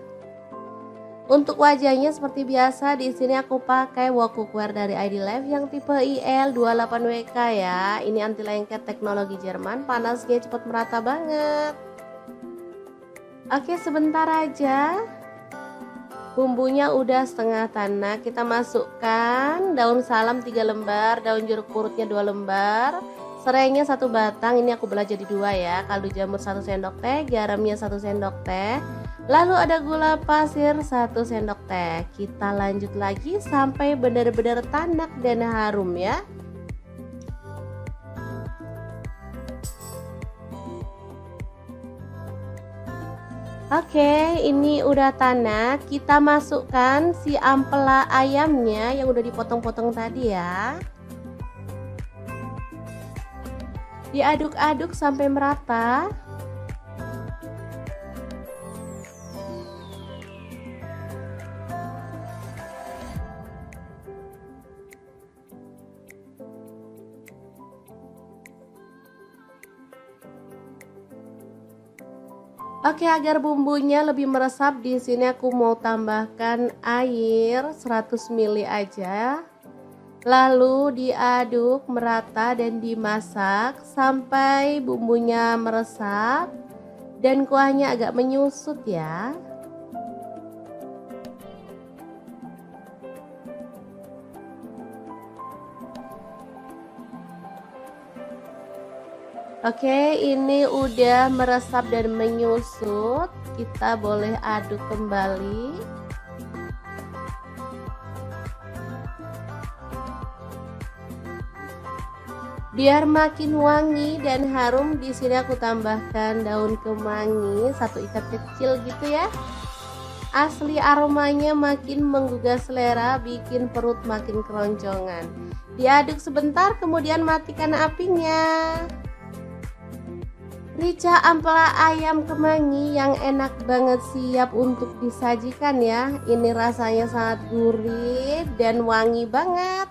Speaker 1: Untuk wajahnya seperti biasa, di sini aku pakai wok cookware dari ID Lab yang tipe IL28WK ya. Ini anti lengket teknologi Jerman, panasnya cepat merata banget. Oke, sebentar aja. Bumbunya udah setengah tanak, kita masukkan daun salam 3 lembar, daun jeruk purutnya 2 lembar, serainya 1 batang, ini aku belah jadi 2 ya, kaldu jamur 1 sendok teh, garamnya 1 sendok teh, lalu ada gula pasir 1 sendok teh. Kita lanjut lagi sampai benar-benar tanak dan harum ya. Oke, ini udah tanak. Kita masukkan si ampela ayamnya yang udah dipotong-potong tadi ya. Diaduk-aduk sampai merata. Oke, agar bumbunya lebih meresap, di sini aku mau tambahkan air 100 ml aja. Lalu diaduk merata dan dimasak sampai bumbunya meresap dan kuahnya agak menyusut ya. Oke, ini udah meresap dan menyusut. Kita boleh aduk kembali. Biar makin wangi dan harum, di sini aku tambahkan daun kemangi 1 ikat kecil gitu ya. Asli aromanya makin menggugah selera, bikin perut makin keroncongan. Diaduk sebentar, kemudian matikan apinya. Rica ampela ayam kemangi yang enak banget, siap untuk disajikan ya. Ini rasanya sangat gurih dan wangi banget.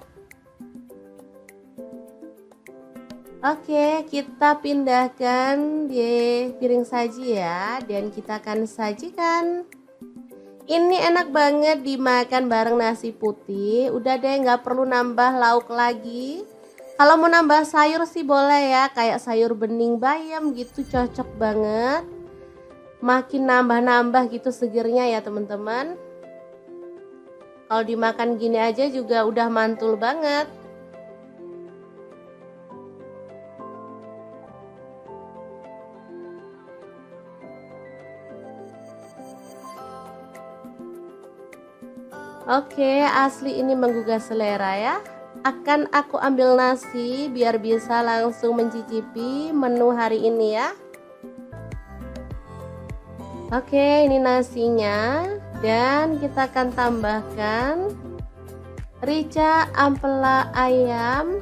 Speaker 1: Oke, kita pindahkan di piring saji ya, dan kita akan sajikan. Ini enak banget dimakan bareng nasi putih. Udah deh, nggak perlu nambah lauk lagi. Kalau mau nambah sayur sih boleh ya, kayak sayur bening bayam gitu, cocok banget. Makin nambah-nambah gitu segernya ya teman-teman. Kalau dimakan gini aja juga udah mantul banget. Oke, asli ini menggugah selera ya. Akan aku ambil nasi biar bisa langsung mencicipi menu hari ini ya. Oke, ini nasinya. Dan kita akan tambahkan rica ampela ayam.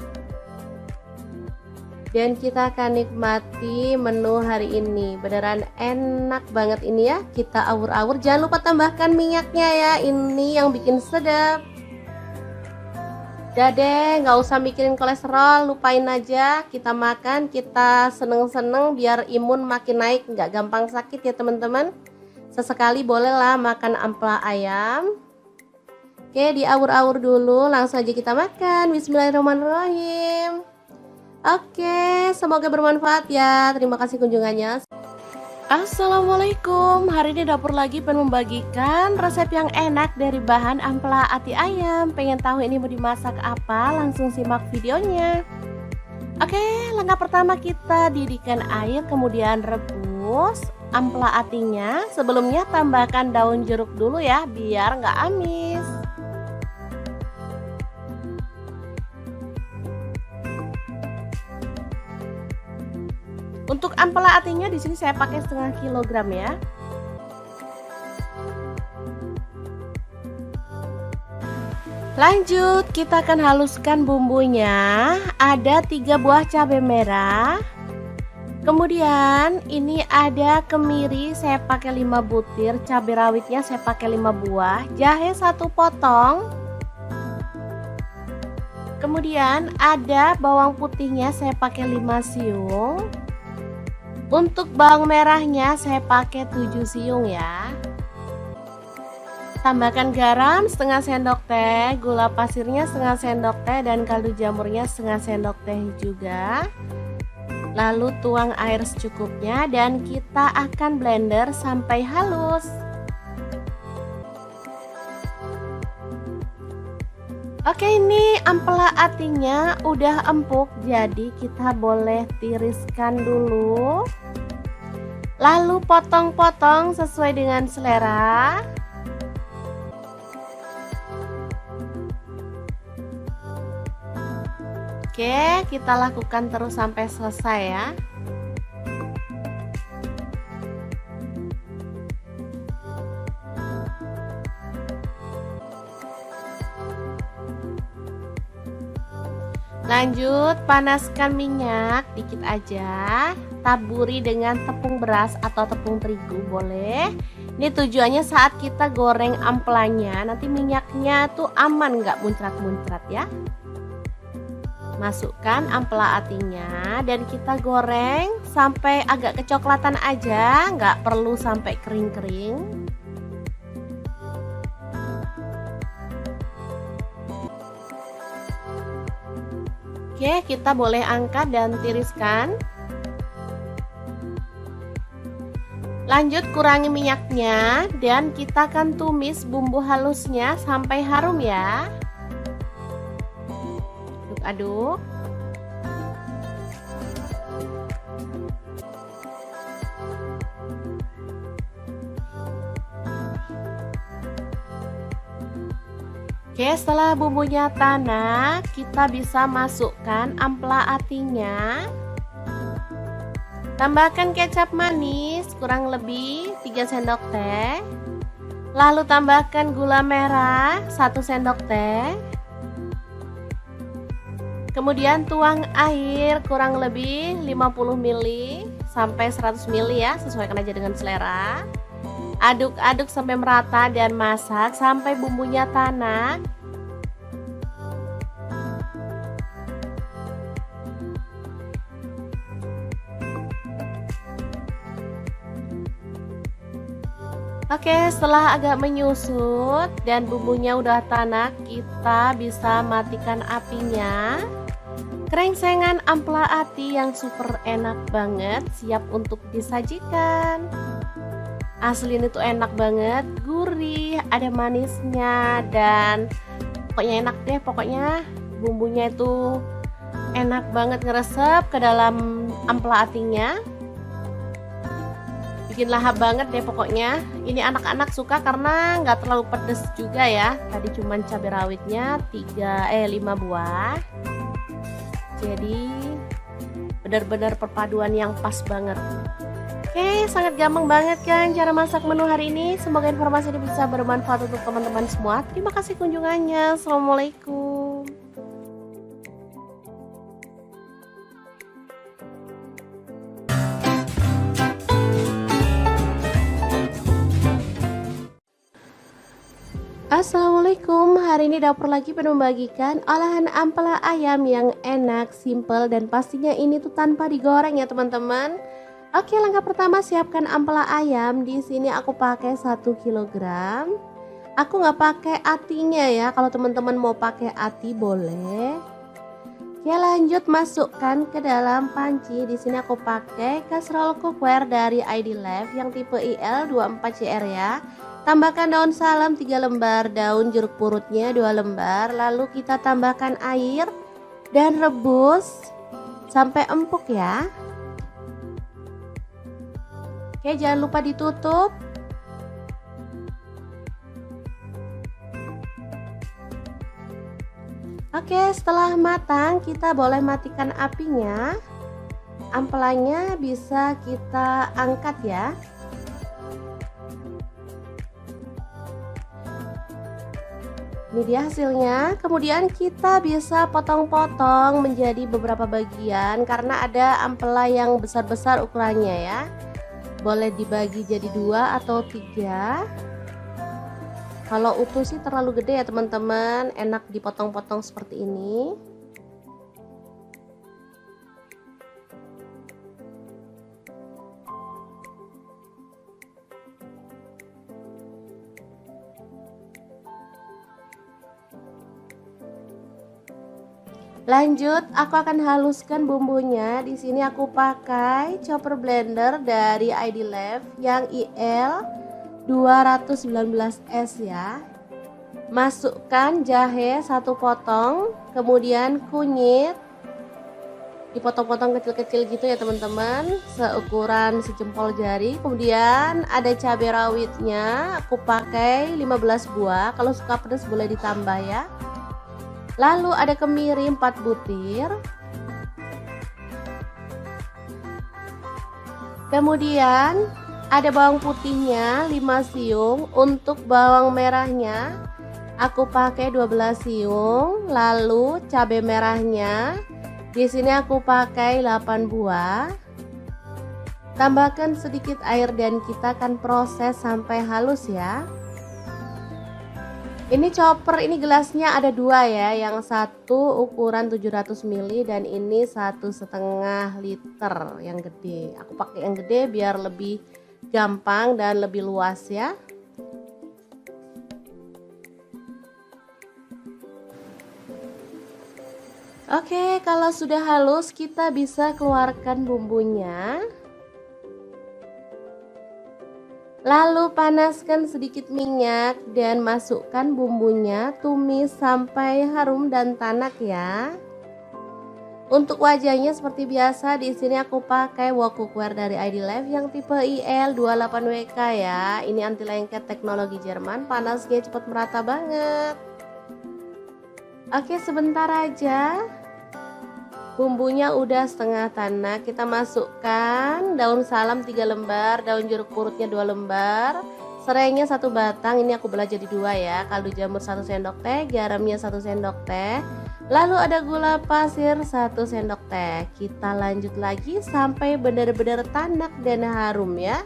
Speaker 1: Dan kita akan nikmati menu hari ini. Beneran enak banget ini ya. Kita awur-awur. Jangan lupa tambahkan minyaknya ya. Ini yang bikin sedap. Udah deh, nggak usah mikirin kolesterol. Lupain aja. Kita makan, kita seneng-seneng biar imun makin naik. Nggak gampang sakit ya teman-teman. Sesekali bolehlah makan ampela ayam. Oke, diawur-awur dulu. Langsung aja kita makan. Bismillahirrahmanirrahim. Oke, semoga bermanfaat ya. Terima kasih kunjungannya. Assalamualaikum. Hari ini dapur lagi pengen membagikan resep yang enak dari bahan ampela ati ayam. Pengen tahu ini mau dimasak apa? Langsung simak videonya. Oke, langkah pertama kita didihkan air, kemudian rebus ampela atinya. Sebelumnya tambahkan daun jeruk dulu ya, biar nggak amis. Untuk ampela atinya di sini saya pakai setengah kilogram ya. Lanjut, kita akan haluskan bumbunya. Ada 3 buah cabai merah. Kemudian ini ada kemiri, saya pakai 5 butir, cabai rawitnya saya pakai 5 buah, jahe 1 potong. Kemudian ada bawang putihnya saya pakai 5 siung. Untuk bawang merahnya saya pakai 7 siung ya. Tambahkan garam setengah sendok teh, gula pasirnya setengah sendok teh, dan kaldu jamurnya setengah sendok teh juga. Lalu tuang air secukupnya dan kita akan blender sampai halus. Oke, ini ampela atinya udah empuk, jadi kita boleh tiriskan dulu. Lalu potong-potong sesuai dengan selera. Oke, kita lakukan terus sampai selesai ya. Lanjut, panaskan minyak dikit aja. Taburi dengan tepung beras atau tepung terigu boleh. Ini tujuannya saat kita goreng ampelanya, nanti minyaknya tuh aman, nggak muncrat-muncrat ya. Masukkan ampela atinya dan kita goreng sampai agak kecoklatan aja, nggak perlu sampai kering-kering. Oke, kita boleh angkat dan tiriskan. Lanjut, kurangi minyaknya dan kita akan tumis bumbu halusnya sampai harum ya. Aduk-aduk. Oke, setelah bumbunya tanak, kita bisa masukkan ampela atinya. Tambahkan kecap manis kurang lebih 3 sendok teh. Lalu tambahkan gula merah 1 sendok teh. Kemudian tuang air kurang lebih 50 ml sampai 100 ml ya, sesuaikan aja dengan selera. Aduk-aduk sampai merata dan masak sampai bumbunya tanak. Oke, setelah agak menyusut dan bumbunya udah tanak, kita bisa matikan apinya. Krengsengan ampela ati yang super enak banget siap untuk disajikan. Asli ini tuh enak banget, gurih, ada manisnya, dan pokoknya enak deh. Pokoknya bumbunya itu enak banget ngeresep ke dalam ampela atinya. Bikin lahap banget deh pokoknya. Ini anak-anak suka karena nggak terlalu pedes juga ya. Tadi cuman cabai rawitnya 5 buah. Jadi benar-benar perpaduan yang pas banget. Oke, sangat gampang banget kan cara masak menu hari ini. Semoga informasi ini bisa bermanfaat untuk teman-teman semua. Terima kasih kunjungannya. Assalamualaikum. Assalamualaikum, hari ini dapur lagi penuh membagikan olahan ampela ayam yang enak, simple, dan pastinya ini tuh tanpa digoreng ya teman-teman. Oke, langkah pertama siapkan ampela ayam. Di sini aku pakai 1 kilogram. Aku nggak pakai atinya ya. Kalau teman-teman mau pakai ati boleh. Oke, lanjut masukkan ke dalam panci. Di sini aku pakai kaserol cookware dari ID Life yang tipe IL24CR ya. Tambahkan daun salam 3 lembar, daun jeruk purutnya 2 lembar. Lalu kita tambahkan air dan rebus sampai empuk ya. Oke, jangan lupa ditutup. Oke, setelah matang kita boleh matikan apinya. Ampelanya bisa kita angkat ya. Ini dia hasilnya. Kemudian kita bisa potong-potong menjadi beberapa bagian karena ada ampela yang besar-besar ukurannya ya. Boleh dibagi jadi 2 atau 3. Kalau utuh sih terlalu gede ya teman-teman, enak dipotong-potong seperti ini. Lanjut, aku akan haluskan bumbunya. Di sini aku pakai chopper blender dari ID Life yang IL 219S ya. Masukkan jahe 1 potong, kemudian kunyit dipotong-potong kecil-kecil gitu ya teman-teman, seukuran sejempol jari. Kemudian ada cabai rawitnya, aku pakai 15 buah. Kalau suka pedas boleh ditambah ya. Lalu ada kemiri 4 butir. Kemudian ada bawang putihnya 5 siung. Untuk bawang merahnya aku pakai 12 siung. Lalu cabai merahnya di sini aku pakai 8 buah. Tambahkan sedikit air dan kita akan proses sampai halus ya. Ini chopper, ini gelasnya ada 2 ya, yang satu ukuran 700 ml dan ini 1,5 liter yang gede. Aku pakai yang gede biar lebih gampang dan lebih luas ya. Oke, kalau sudah halus kita bisa keluarkan bumbunya. Lalu panaskan sedikit minyak dan masukkan bumbunya, tumis sampai harum dan tanak ya. Untuk wajahnya seperti biasa, di sini aku pakai wok cookware dari ID Life yang tipe IL28WK ya. Ini anti lengket teknologi Jerman, panasnya cepat merata banget. Oke, sebentar aja. Bumbunya udah setengah tanak, kita masukkan daun salam 3 lembar, daun jeruk purutnya 2 lembar, serainya 1 batang, ini aku belah jadi 2 ya, kaldu jamur 1 sendok teh, garamnya 1 sendok teh, lalu ada gula pasir 1 sendok teh. Kita lanjut lagi sampai benar-benar tanak dan harum ya.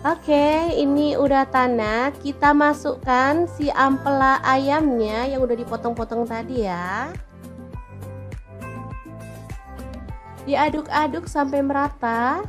Speaker 1: Oke, ini udah tanak. Kita masukkan si ampela ayamnya yang udah dipotong-potong tadi ya. Diaduk-aduk sampai merata.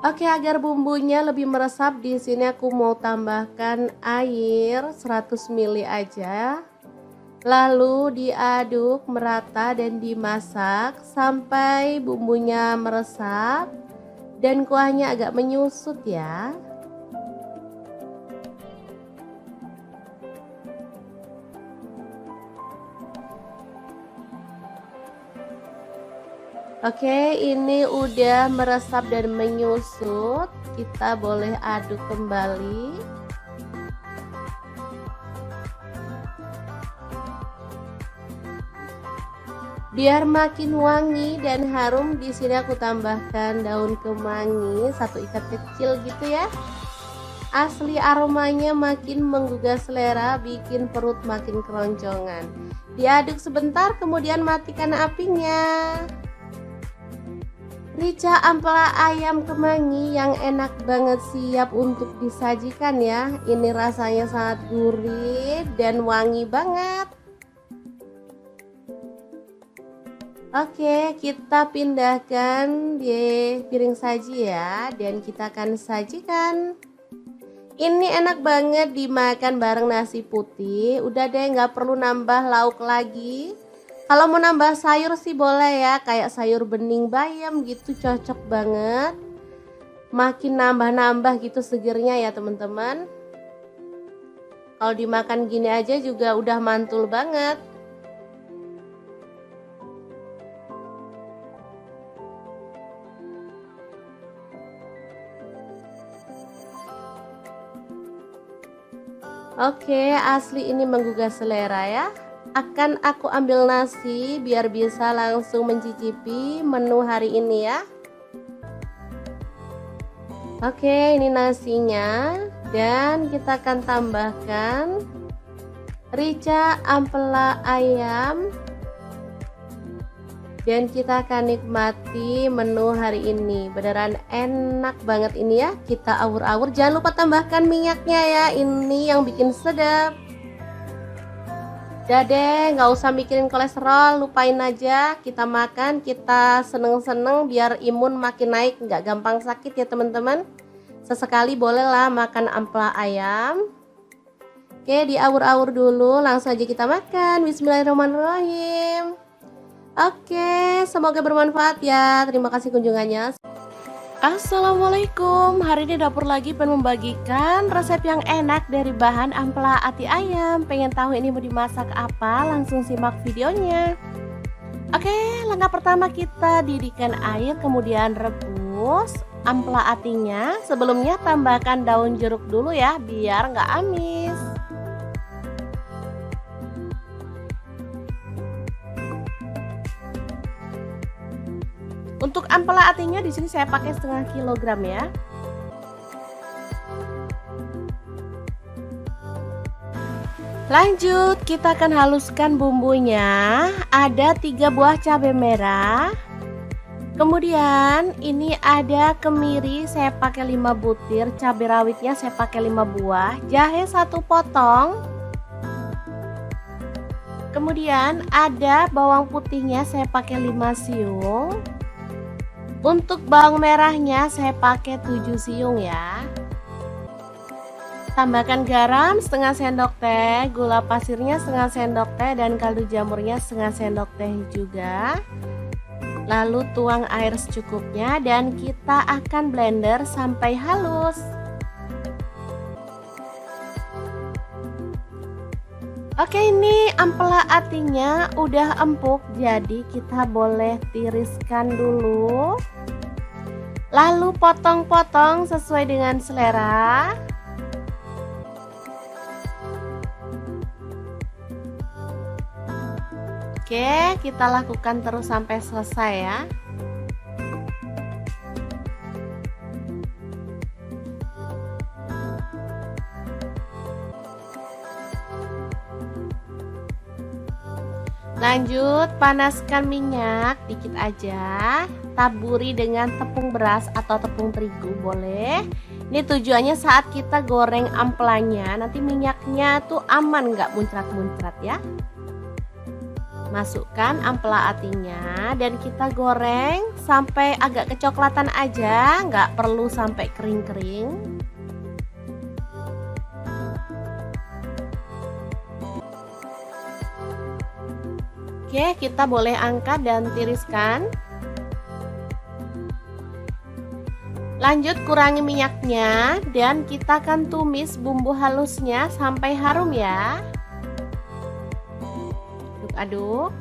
Speaker 1: Oke, agar bumbunya lebih meresap, di sini aku mau tambahkan air 100 ml aja. Lalu diaduk merata dan dimasak sampai bumbunya meresap dan kuahnya agak menyusut ya. Oke, ini udah meresap dan menyusut. Kita boleh aduk kembali. Biar makin wangi dan harum, di sini aku tambahkan daun kemangi 1 ikat kecil gitu ya. Asli aromanya makin menggugah selera, bikin perut makin keroncongan. Diaduk sebentar, kemudian matikan apinya. Rica ampela ayam kemangi yang enak banget, siap untuk disajikan ya. Ini rasanya sangat gurih dan wangi banget. Oke, kita pindahkan di piring saji ya, dan kita akan sajikan. Ini enak banget dimakan bareng nasi putih. Udah deh, nggak perlu nambah lauk lagi. Kalau mau nambah sayur sih boleh ya, kayak sayur bening bayam gitu, cocok banget. Makin nambah-nambah gitu segernya ya teman-teman. Kalau dimakan gini aja juga udah mantul banget. Oke, asli ini menggugah selera ya. Akan aku ambil nasi biar bisa langsung mencicipi menu hari ini ya. Oke, ini nasinya, dan kita akan tambahkan rica ampela ayam, dan kita akan nikmati menu hari ini. Beneran enak banget ini ya. Kita awur-awur, jangan lupa tambahkan minyaknya ya, ini yang bikin sedap. Udah deh, nggak usah mikirin kolesterol, lupain aja. Kita makan, kita seneng-seneng biar imun makin naik, nggak gampang sakit ya teman-teman. Sesekali bolehlah makan ampela ayam. Oke, diawur-awur dulu, langsung aja kita makan. Bismillahirrahmanirrahim. Oke, semoga bermanfaat ya. Terima kasih kunjungannya. Assalamualaikum, hari ini dapur lagi pengen membagikan resep yang enak dari bahan ampela ati ayam. Pengen tahu ini mau dimasak apa? Langsung simak videonya. Oke, langkah pertama kita didihkan air, kemudian rebus ampela atinya. Sebelumnya tambahkan daun jeruk dulu ya, biar nggak amis. Untuk ampela atinya di sini saya pakai setengah kilogram ya. Lanjut, kita akan haluskan bumbunya. Ada 3 buah cabai merah. Kemudian ini ada kemiri, saya pakai 5 butir, cabai rawitnya saya pakai 5 buah, jahe 1 potong. Kemudian ada bawang putihnya saya pakai 5 siung. Untuk bawang merahnya saya pakai 7 siung ya. Tambahkan garam setengah sendok teh, gula pasirnya setengah sendok teh, dan kaldu jamurnya setengah sendok teh juga. Lalu tuang air secukupnya dan kita akan blender sampai halus. Oke, ini ampela atinya udah empuk, jadi kita boleh tiriskan dulu. Lalu potong-potong sesuai dengan selera. Oke, kita lakukan terus sampai selesai ya. Lanjut, panaskan minyak dikit aja. Taburi dengan tepung beras atau tepung terigu boleh. Ini tujuannya saat kita goreng ampelanya, nanti minyaknya tuh aman, nggak muncrat-muncrat ya. Masukkan ampela atinya dan kita goreng sampai agak kecoklatan aja, nggak perlu sampai kering-kering. Oke, kita boleh angkat dan tiriskan. Lanjut kurangi minyaknya dan kita akan tumis bumbu halusnya sampai harum ya. Aduk-aduk.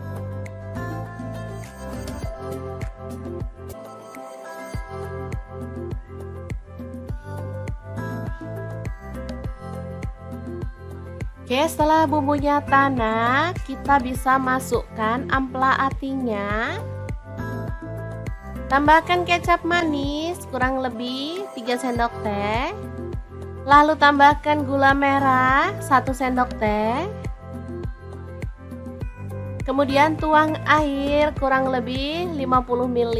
Speaker 1: Oke, setelah bumbunya tanak, kita bisa masukkan ampela atinya. Tambahkan kecap manis kurang lebih 3 sendok teh. Lalu tambahkan gula merah 1 sendok teh. Kemudian tuang air kurang lebih 50 ml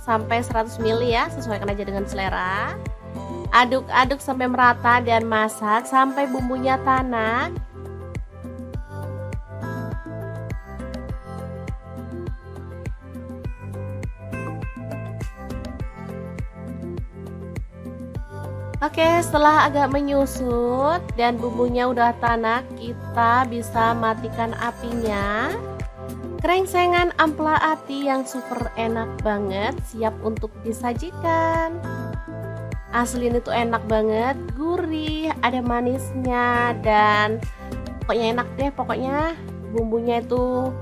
Speaker 1: sampai 100 ml ya, sesuaikan aja dengan selera. Aduk-aduk sampai merata dan masak sampai bumbunya tanak. Oke, setelah agak menyusut dan bumbunya udah tanak, kita bisa matikan apinya. Krengsengan ampela ati yang super enak banget siap untuk disajikan. Asli ini tuh enak banget, gurih, ada manisnya dan pokoknya enak deh. Pokoknya bumbunya itu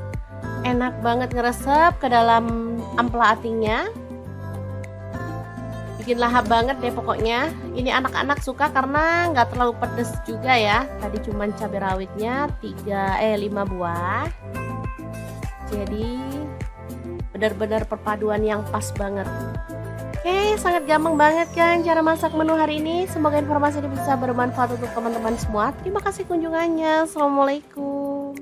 Speaker 1: enak banget ngeresep ke dalam ampela atinya. Bikin lahap banget deh pokoknya. Ini anak-anak suka karena nggak terlalu pedes juga ya. Tadi cuman cabai rawitnya 5 buah. Jadi benar-benar perpaduan yang pas banget. Oke, sangat gampang banget kan cara masak menu hari ini. Semoga informasi ini bisa bermanfaat untuk teman-teman semua. Terima kasih kunjungannya. Assalamualaikum.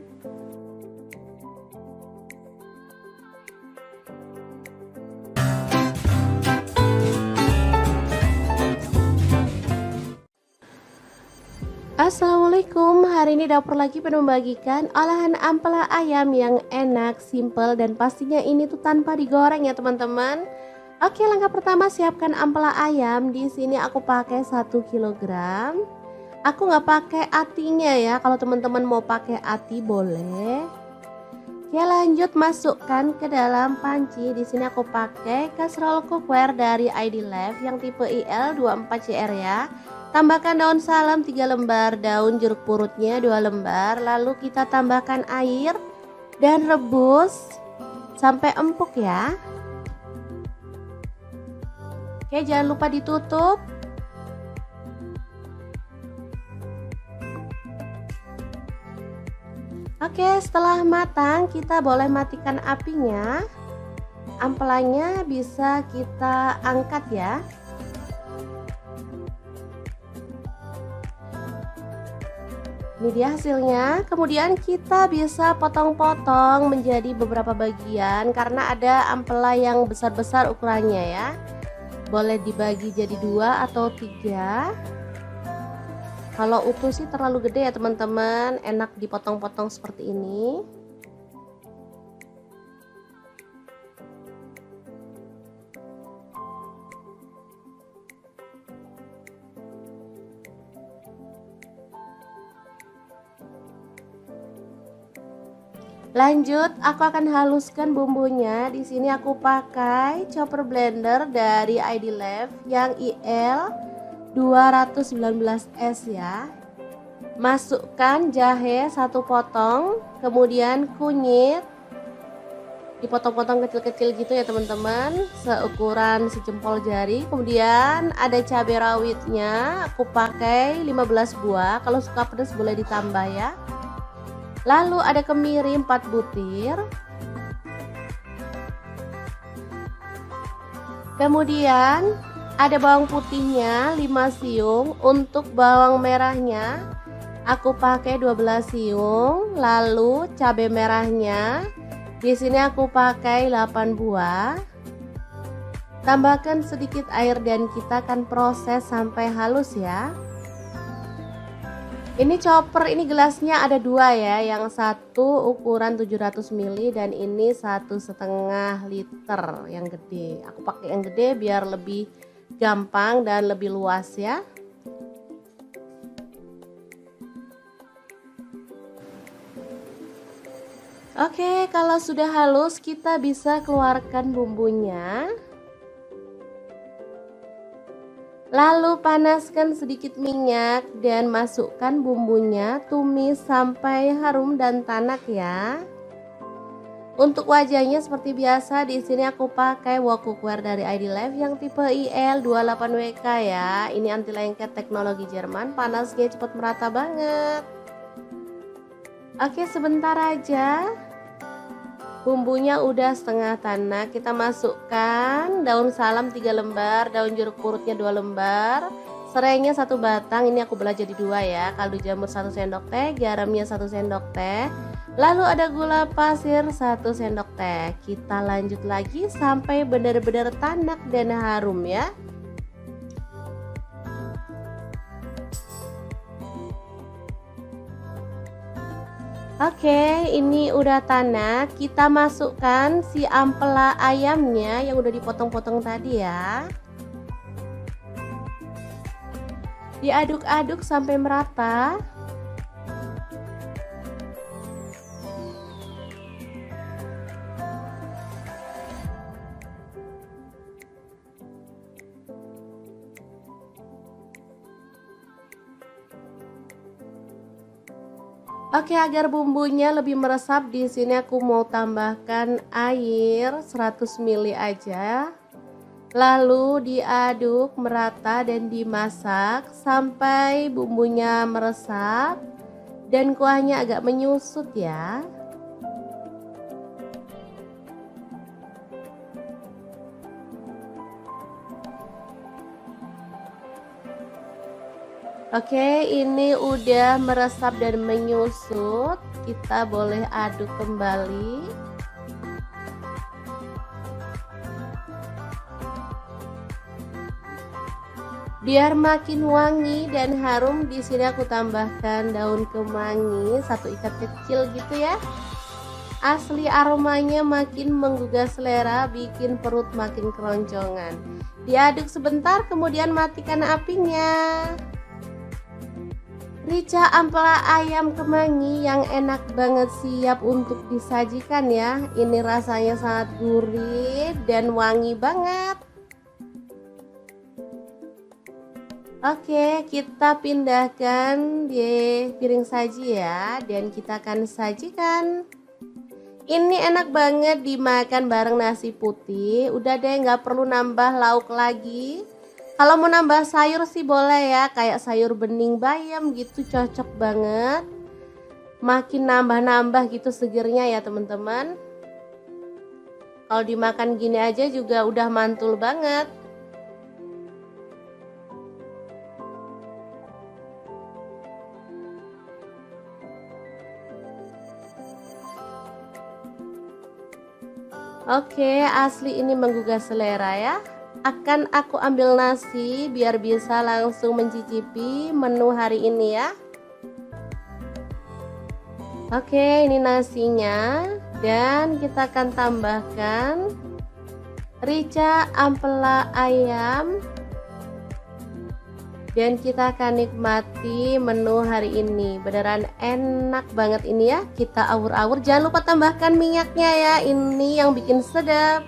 Speaker 1: Assalamualaikum, hari ini dapur lagi penuh membagikan olahan ampela ayam yang enak, simple, dan pastinya ini tuh tanpa digoreng ya teman-teman. Oke, langkah pertama siapkan ampela ayam. Di sini aku pakai 1 kg. Aku nggak pakai atinya ya. Kalau teman-teman mau pakai ati boleh. Oke, lanjut masukkan ke dalam panci. Di sini aku pakai kastrol cookware dari ID Life yang tipe IL24CR ya. Tambahkan daun salam 3 lembar, daun jeruk purutnya 2 lembar. Lalu kita tambahkan air dan rebus sampai empuk ya. Oke, jangan lupa ditutup. Oke, setelah matang kita boleh matikan apinya. Ampelanya bisa kita angkat ya. Ini dia hasilnya. Kemudian kita bisa potong-potong menjadi beberapa bagian karena ada ampela yang besar-besar ukurannya ya. Boleh dibagi jadi 2 atau 3. Kalau utuh sih terlalu gede ya teman-teman, enak dipotong-potong seperti ini. Lanjut, aku akan haluskan bumbunya. Di sini aku pakai chopper blender dari ID Life yang IL 219S ya. Masukkan jahe 1 potong, kemudian kunyit dipotong-potong kecil-kecil gitu ya teman-teman, seukuran sejempol jari. Kemudian ada cabai rawitnya, aku pakai 15 buah. Kalau suka pedas boleh ditambah ya. Lalu ada kemiri 4 butir. Kemudian ada bawang putihnya 5 siung. Untuk bawang merahnya aku pakai 12 siung. Lalu cabai merahnya di sini aku pakai 8 buah. Tambahkan sedikit air dan kita akan proses sampai halus ya. Ini chopper, ini gelasnya ada dua ya, yang satu ukuran 700 ml dan ini 1,5 liter yang gede. Aku pakai yang gede biar lebih gampang dan lebih luas ya. Oke, kalau sudah halus kita bisa keluarkan bumbunya. Lalu panaskan sedikit minyak dan masukkan bumbunya, tumis sampai harum dan tanak ya. Untuk wajahnya seperti biasa, di sini aku pakai wok cookware dari ID Life yang tipe IL28WK ya. Ini anti lengket teknologi Jerman, panasnya cepat merata banget. Oke, sebentar aja. Bumbunya udah setengah tanak, kita masukkan daun salam 3 lembar, daun jeruk purutnya 2 lembar, serainya 1 batang, ini aku belah jadi 2 ya, kaldu jamur 1 sendok teh, garamnya 1 sendok teh, lalu ada gula pasir 1 sendok teh. Kita lanjut lagi sampai benar-benar tanak dan harum ya. Oke, ini udah tanak. Kita masukkan si ampela ayamnya yang udah dipotong-potong tadi ya. Diaduk-aduk sampai merata. Oke, agar bumbunya lebih meresap, di sini aku mau tambahkan air 100 ml aja. Lalu diaduk merata dan dimasak sampai bumbunya meresap dan kuahnya agak menyusut ya. Oke, ini udah meresap dan menyusut. Kita boleh aduk kembali. Biar makin wangi dan harum, di sini aku tambahkan daun kemangi 1 ikat kecil gitu ya. Asli aromanya makin menggugah selera, bikin perut makin keroncongan. Diaduk sebentar, kemudian matikan apinya. Rica ampela ayam kemangi yang enak banget, siap untuk disajikan ya. Ini rasanya sangat gurih dan wangi banget. Oke, kita pindahkan di piring saji ya, dan kita akan sajikan. Ini enak banget dimakan bareng nasi putih. Udah deh, nggak perlu nambah lauk lagi. Kalau mau nambah sayur sih boleh ya, kayak sayur bening bayam gitu, cocok banget. Makin nambah-nambah gitu segernya ya teman-teman. Kalau dimakan gini aja juga udah mantul banget. Oke, asli ini menggugah selera ya. Akan aku ambil nasi biar bisa langsung mencicipi menu hari ini ya. Oke, ini nasinya, dan kita akan tambahkan rica ampela ayam, dan kita akan nikmati menu hari ini. Beneran enak banget ini ya. Kita awur-awur, jangan lupa tambahkan minyaknya ya, ini yang bikin sedap.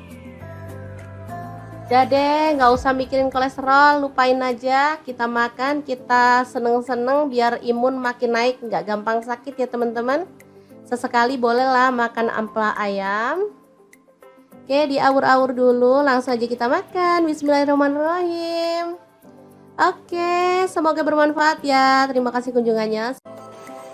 Speaker 1: Udah deh, nggak usah mikirin kolesterol, lupain aja. Kita makan, kita seneng-seneng biar imun makin naik, nggak gampang sakit ya teman-teman. Sesekali bolehlah makan ampela ayam. Oke, diawur-awur dulu, langsung aja kita makan. Bismillahirrahmanirrahim. Oke, semoga bermanfaat ya. Terima kasih kunjungannya.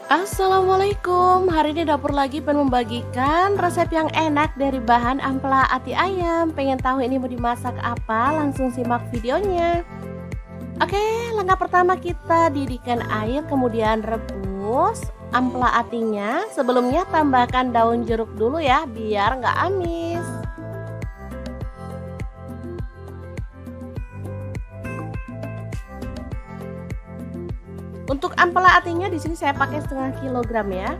Speaker 1: Assalamualaikum, hari ini dapur lagi pengen membagikan resep yang enak dari bahan ampela ati ayam. Pengen tahu ini mau dimasak apa? Langsung simak videonya. Oke, langkah pertama kita didihkan air, kemudian rebus ampela atinya. Sebelumnya tambahkan daun jeruk dulu ya, biar nggak amis. Untuk ampela atinya di sini saya pakai setengah kilogram ya.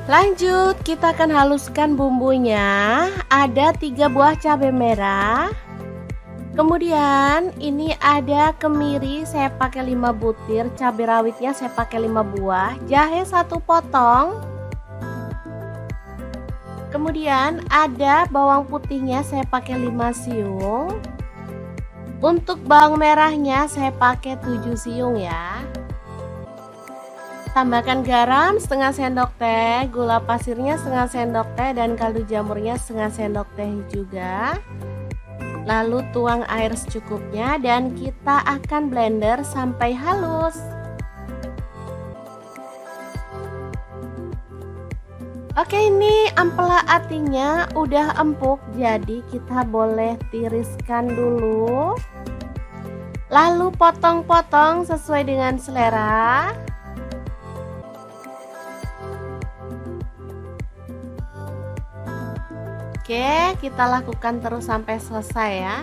Speaker 1: Lanjut, kita akan haluskan bumbunya. Ada 3 buah cabai merah. Kemudian ini ada kemiri, saya pakai 5 butir, cabai rawitnya saya pakai 5 buah, jahe 1 potong. Kemudian ada bawang putihnya saya pakai 5 siung. Untuk bawang merahnya saya pakai 7 siung ya. Tambahkan garam setengah sendok teh, gula pasirnya setengah sendok teh, dan kaldu jamurnya setengah sendok teh juga. Lalu tuang air secukupnya dan kita akan blender sampai halus. Oke, ini ampela atinya udah empuk, jadi kita boleh tiriskan dulu. Lalu potong-potong sesuai dengan selera. Oke, kita lakukan terus sampai selesai ya.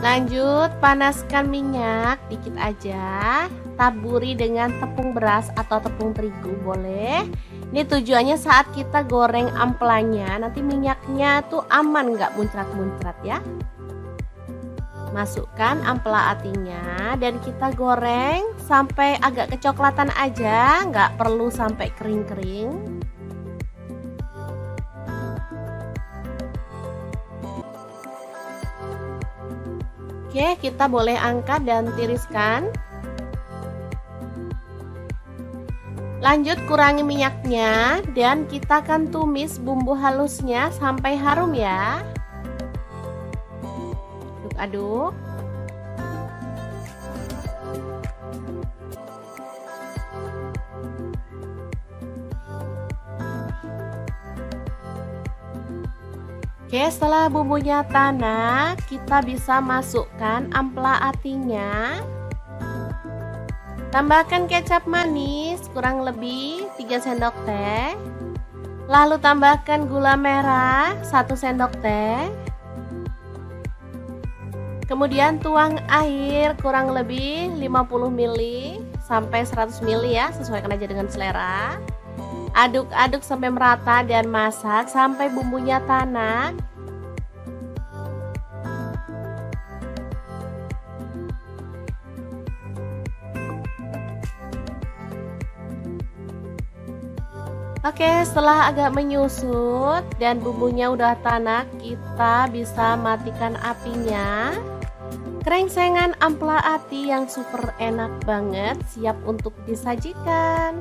Speaker 1: Lanjut, panaskan minyak dikit aja. Taburi dengan tepung beras atau tepung terigu boleh. Ini tujuannya saat kita goreng ampelanya, nanti minyaknya tuh aman, nggak muncrat-muncrat ya. Masukkan ampela atinya dan kita goreng sampai agak kecoklatan aja, nggak perlu sampai kering-kering. Oke, kita boleh angkat dan tiriskan. Lanjut, kurangi minyaknya dan kita akan tumis bumbu halusnya sampai harum ya. Aduk. Oke, setelah bumbunya tanak, kita bisa masukkan ampela atinya. Tambahkan kecap manis kurang lebih 3 sendok teh. Lalu tambahkan gula merah 1 sendok teh. Kemudian tuang air kurang lebih 50 ml sampai 100 ml ya, sesuaikan aja dengan selera. Aduk-aduk sampai merata dan masak sampai bumbunya tanak. Oke, setelah agak menyusut dan bumbunya udah tanak, kita bisa matikan apinya. Krengsengan ampela ati yang super enak banget, siap untuk disajikan.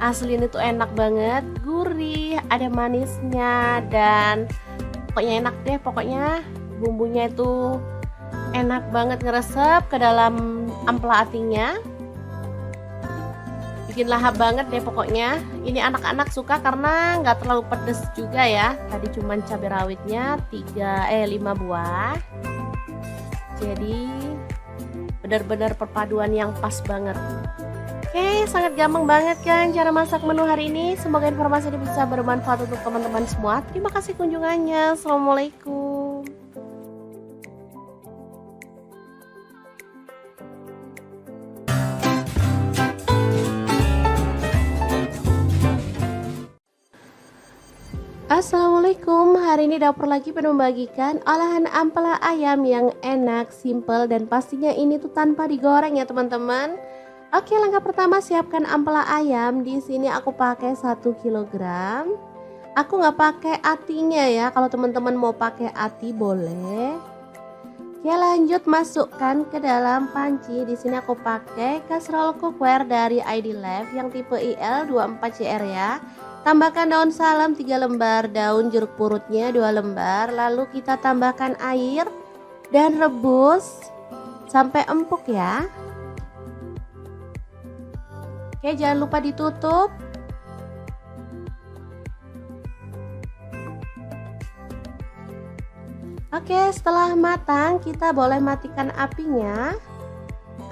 Speaker 1: Asli ini tuh enak banget, gurih, ada manisnya, dan pokoknya enak deh. Pokoknya bumbunya itu enak banget ngeresep ke dalam ampela atinya. Bikin lahap banget deh pokoknya. Ini anak-anak suka karena nggak terlalu pedes juga ya. Tadi cuman cabai rawitnya 5 buah. Jadi benar-benar perpaduan yang pas banget. Oke, sangat gampang banget kan cara masak menu hari ini. Semoga informasi ini bisa bermanfaat untuk teman-teman semua. Terima kasih kunjungannya. Assalamualaikum. Assalamualaikum, hari ini dapur lagi penuh membagikan olahan ampela ayam yang enak, simple, dan pastinya ini tuh tanpa digoreng ya teman-teman. Oke, langkah pertama siapkan ampela ayam. Di sini aku pakai 1 kilogram. Aku nggak pakai atinya ya, kalau teman-teman mau pakai ati boleh. Oke, lanjut masukkan ke dalam panci. Di sini aku pakai kaserol cookware dari ID Life yang tipe IL24CR ya. Tambahkan daun salam 3 lembar, daun jeruk purutnya 2 lembar. Lalu kita tambahkan air dan rebus sampai empuk ya. Oke, jangan lupa ditutup. Oke, setelah matang kita boleh matikan apinya.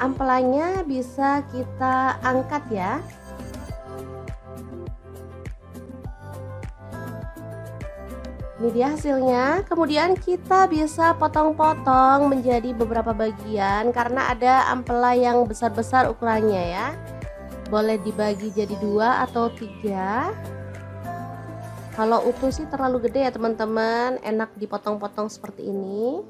Speaker 1: ampelanya bisa kita angkat ya. Ini dia hasilnya. Kemudian kita bisa potong-potong menjadi beberapa bagian karena ada ampela yang besar-besar ukurannya ya. Boleh dibagi jadi 2 atau 3. Kalau utuh sih terlalu gede ya teman-teman, enak dipotong-potong seperti ini.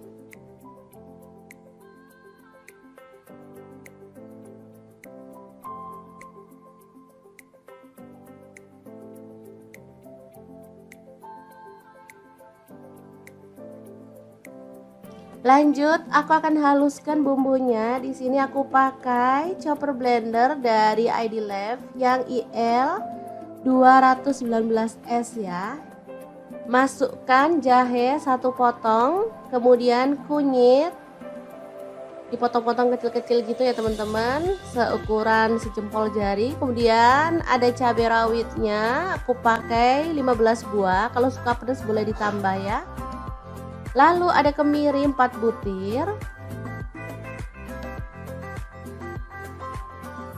Speaker 1: Lanjut, aku akan haluskan bumbunya. Di sini aku pakai chopper blender dari ID Lab yang IL 219S ya. Masukkan jahe 1 potong, kemudian kunyit dipotong-potong kecil-kecil gitu ya teman-teman, seukuran sejempol jari. Kemudian ada cabai rawitnya, aku pakai 15 buah. Kalau suka pedas boleh ditambah ya. Lalu ada kemiri 4 butir.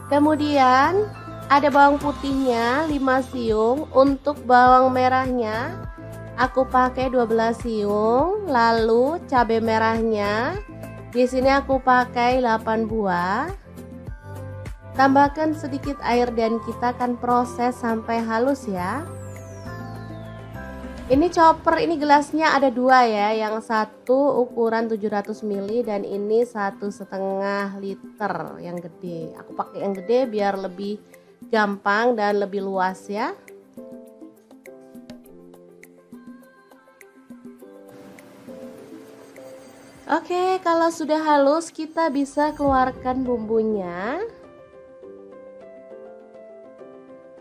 Speaker 1: Kemudian ada bawang putihnya 5 siung. Untuk bawang merahnya aku pakai 12 siung. Lalu cabai merahnya di sini aku pakai 8 buah. Tambahkan sedikit air dan kita akan proses sampai halus ya. Ini chopper, ini gelasnya ada 2 ya, yang satu ukuran 700 ml dan ini 1,5 liter yang gede. Aku pakai yang gede biar lebih gampang dan lebih luas ya. Oke, kalau sudah halus kita bisa keluarkan bumbunya.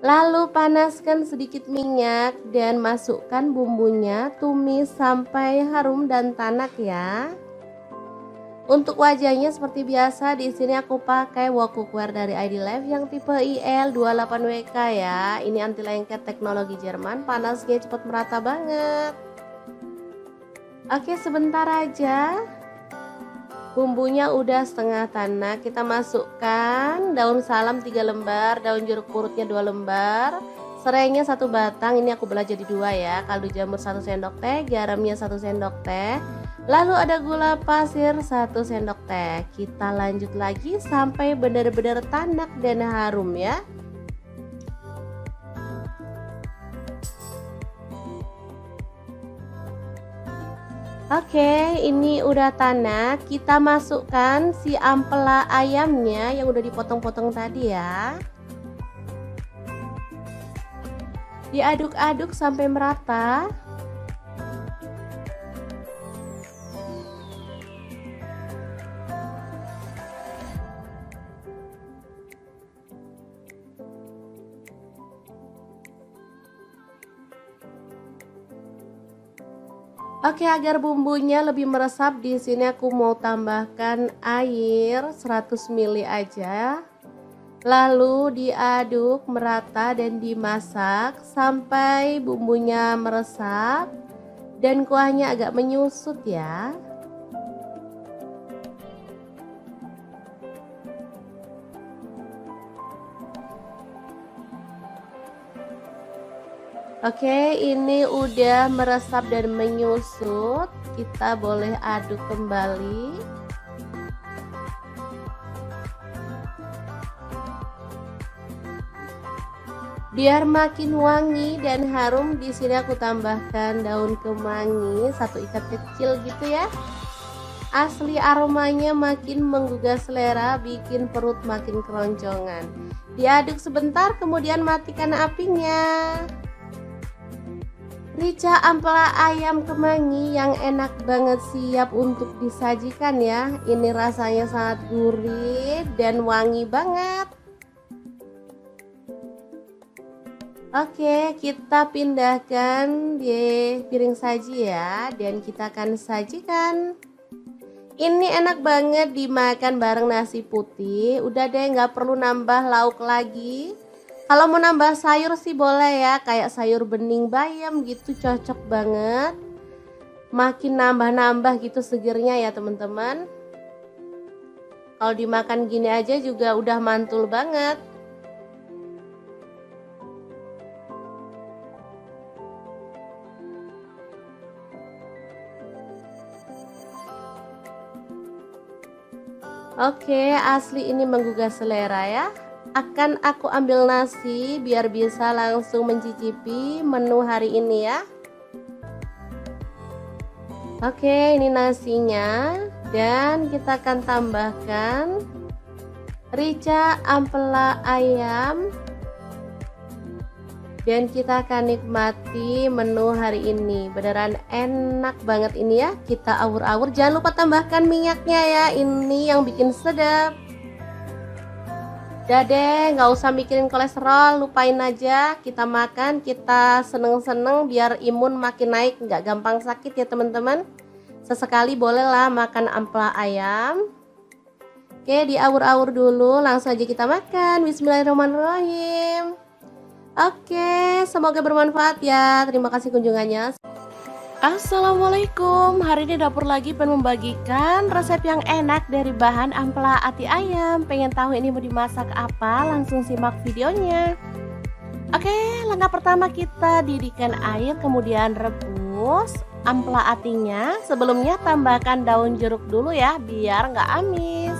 Speaker 1: Lalu panaskan sedikit minyak dan masukkan bumbunya, tumis sampai harum dan tanak ya. Untuk wajahnya seperti biasa, di sini aku pakai wok cookware dari ID Lab yang tipe IL28WK ya. Ini anti lengket teknologi Jerman, panasnya cepat merata banget. Oke, sebentar aja. Bumbunya udah setengah tanak, kita masukkan daun salam 3 lembar, daun jeruk purutnya 2 lembar, serainya 1 batang, ini aku belah jadi 2 ya, kaldu jamur 1 sendok teh, garamnya 1 sendok teh, lalu ada gula pasir 1 sendok teh. Kita lanjut lagi sampai benar-benar tanak dan harum ya. Oke, ini udah tanak. Kita masukkan si ampela ayamnya yang udah dipotong-potong tadi ya. Diaduk-aduk sampai merata. Oke, agar bumbunya lebih meresap, di sini aku mau tambahkan air 100 ml aja. Lalu diaduk merata dan dimasak sampai bumbunya meresap dan kuahnya agak menyusut ya. Oke, ini udah meresap dan menyusut. Kita boleh aduk kembali. Biar makin wangi dan harum, di sini aku tambahkan daun kemangi 1 ikat kecil gitu ya. Asli aromanya makin menggugah selera, bikin perut makin keroncongan. Diaduk sebentar, kemudian matikan apinya. Rica ampela ayam kemangi yang enak banget, siap untuk disajikan ya. Ini rasanya sangat gurih dan wangi banget. Oke, kita pindahkan di piring saji ya, dan kita akan sajikan. Ini enak banget dimakan bareng nasi putih. Udah deh, nggak perlu nambah lauk lagi. Kalau mau nambah sayur sih boleh ya, kayak sayur bening bayam gitu, cocok banget. Makin nambah-nambah gitu segernya ya teman-teman. Kalau dimakan gini aja juga udah mantul banget. Oke, asli ini menggugah selera ya. Akan aku ambil nasi biar bisa langsung mencicipi menu hari ini ya. Oke, ini nasinya. Dan kita akan tambahkan rica ampela ayam. Dan kita akan nikmati menu hari ini. Beneran enak banget ini ya. Kita awur-awur. Jangan lupa tambahkan minyaknya ya. Ini yang bikin sedap. Udah deh, nggak usah mikirin kolesterol. Lupain aja. Kita makan, kita seneng-seneng biar imun makin naik. Nggak gampang sakit ya teman-teman. Sesekali bolehlah makan ampela ayam. Oke, diawur-awur dulu. Langsung aja kita makan. Bismillahirrahmanirrahim. Oke, semoga bermanfaat ya. Terima kasih kunjungannya. Assalamualaikum. Hari ini dapur lagi pengen membagikan resep yang enak dari bahan ampela ati ayam. Pengen tahu ini mau dimasak apa? Langsung simak videonya. Oke, langkah pertama kita didihkan air, kemudian rebus ampela atinya. Sebelumnya tambahkan daun jeruk dulu ya, biar nggak amis.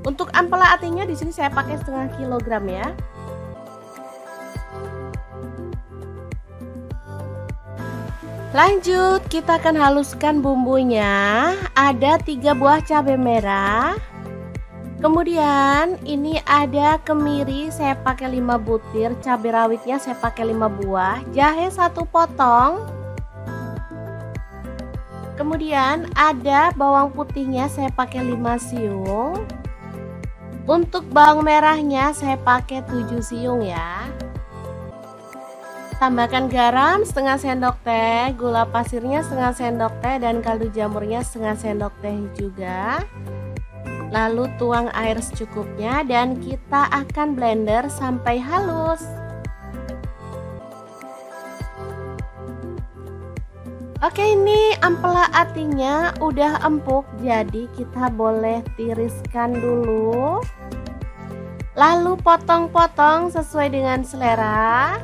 Speaker 1: Untuk ampela atinya di sini saya pakai setengah kilogram ya. Lanjut, kita akan haluskan bumbunya. Ada 3 buah cabai merah. Kemudian ini ada kemiri, saya pakai 5 butir, cabai rawitnya saya pakai 5 buah, jahe 1 potong. Kemudian ada bawang putihnya saya pakai 5 siung. Untuk bawang merahnya saya pakai 7 siung ya. Tambahkan garam setengah sendok teh, gula pasirnya setengah sendok teh, dan kaldu jamurnya setengah sendok teh juga. Lalu tuang air secukupnya dan kita akan blender sampai halus. Oke, ini ampela atinya udah empuk, jadi kita boleh tiriskan dulu. Lalu potong-potong sesuai dengan selera.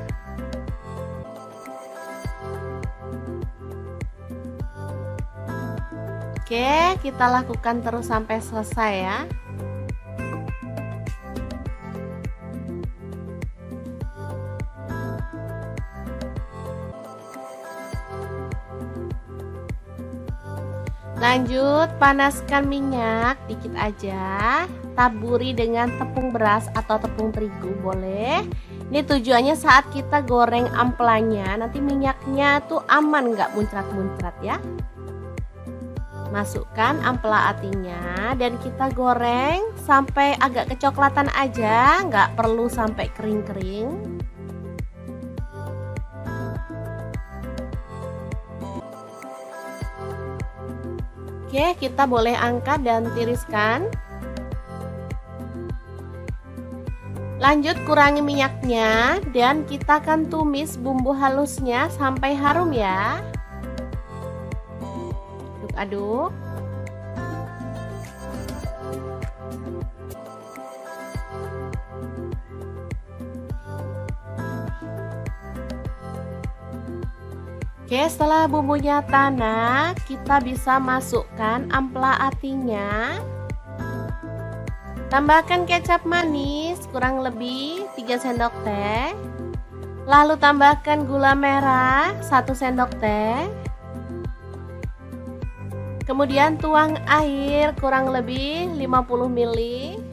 Speaker 1: Oke, kita lakukan terus sampai selesai ya. Lanjut, panaskan minyak dikit aja. Taburi dengan tepung beras atau tepung terigu boleh. Ini tujuannya saat kita goreng ampelanya, nanti minyaknya tuh aman, nggak muncrat-muncrat ya. Masukkan ampela atinya dan kita goreng sampai agak kecoklatan aja, nggak perlu sampai kering-kering. Oke, kita boleh angkat dan tiriskan. Lanjut, kurangi minyaknya dan kita akan tumis bumbu halusnya sampai harum ya. Aduk. Oke, setelah bumbunya tanak, kita bisa masukkan ampela atinya. Tambahkan kecap manis kurang lebih 3 sendok teh. Lalu tambahkan gula merah 1 sendok teh. Kemudian tuang air kurang lebih 50 ml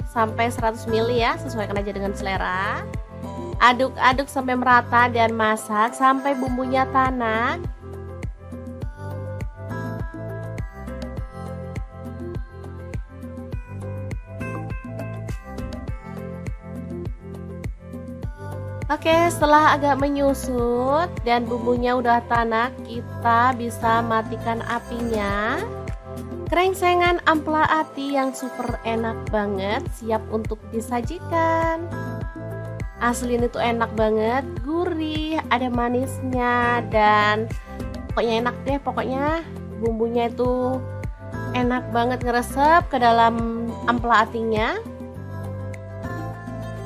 Speaker 1: sampai 100 ml ya, sesuaikan aja dengan selera. Aduk-aduk sampai merata dan masak sampai bumbunya tanak. Oke, setelah agak menyusut dan bumbunya udah tanak, kita bisa matikan apinya. Krengsengan ampela ati yang super enak banget siap untuk disajikan. Asli ini tuh enak banget, gurih, ada manisnya, dan pokoknya enak deh. Pokoknya bumbunya itu enak banget ngeresep ke dalam ampela atinya,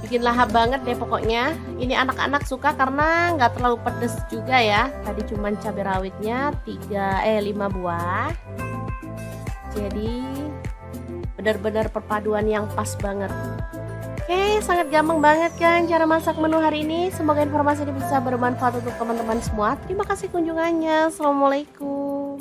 Speaker 1: bikin lahap banget deh pokoknya. Ini anak-anak suka karena nggak terlalu pedes juga ya. Tadi cuman cabai rawitnya 5 buah, jadi benar-benar perpaduan yang pas banget. Oke, sangat gampang banget kan cara masak menu hari ini. Semoga informasi ini bisa bermanfaat untuk teman-teman semua. Terima kasih kunjungannya. Assalamualaikum.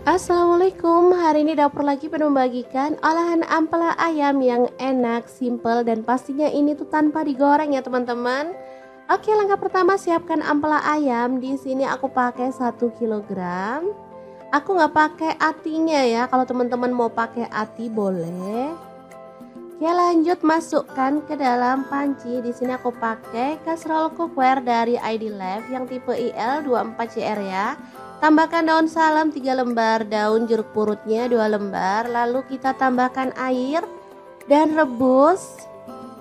Speaker 1: Assalamualaikum, hari ini dapur lagi penuh membagikan olahan ampela ayam yang enak, simple, dan pastinya ini tuh tanpa digoreng ya teman-teman. Oke, langkah pertama siapkan ampela ayam. Di sini aku pakai 1 kilogram. Aku nggak pakai atinya ya. Kalau teman-teman mau pakai ati boleh. Oke, lanjut masukkan ke dalam panci. Di sini aku pakai kastrol cookware dari ID Life yang tipe IL24CR ya. Tambahkan daun salam 3 lembar, daun jeruk purutnya 2 lembar. Lalu kita tambahkan air dan rebus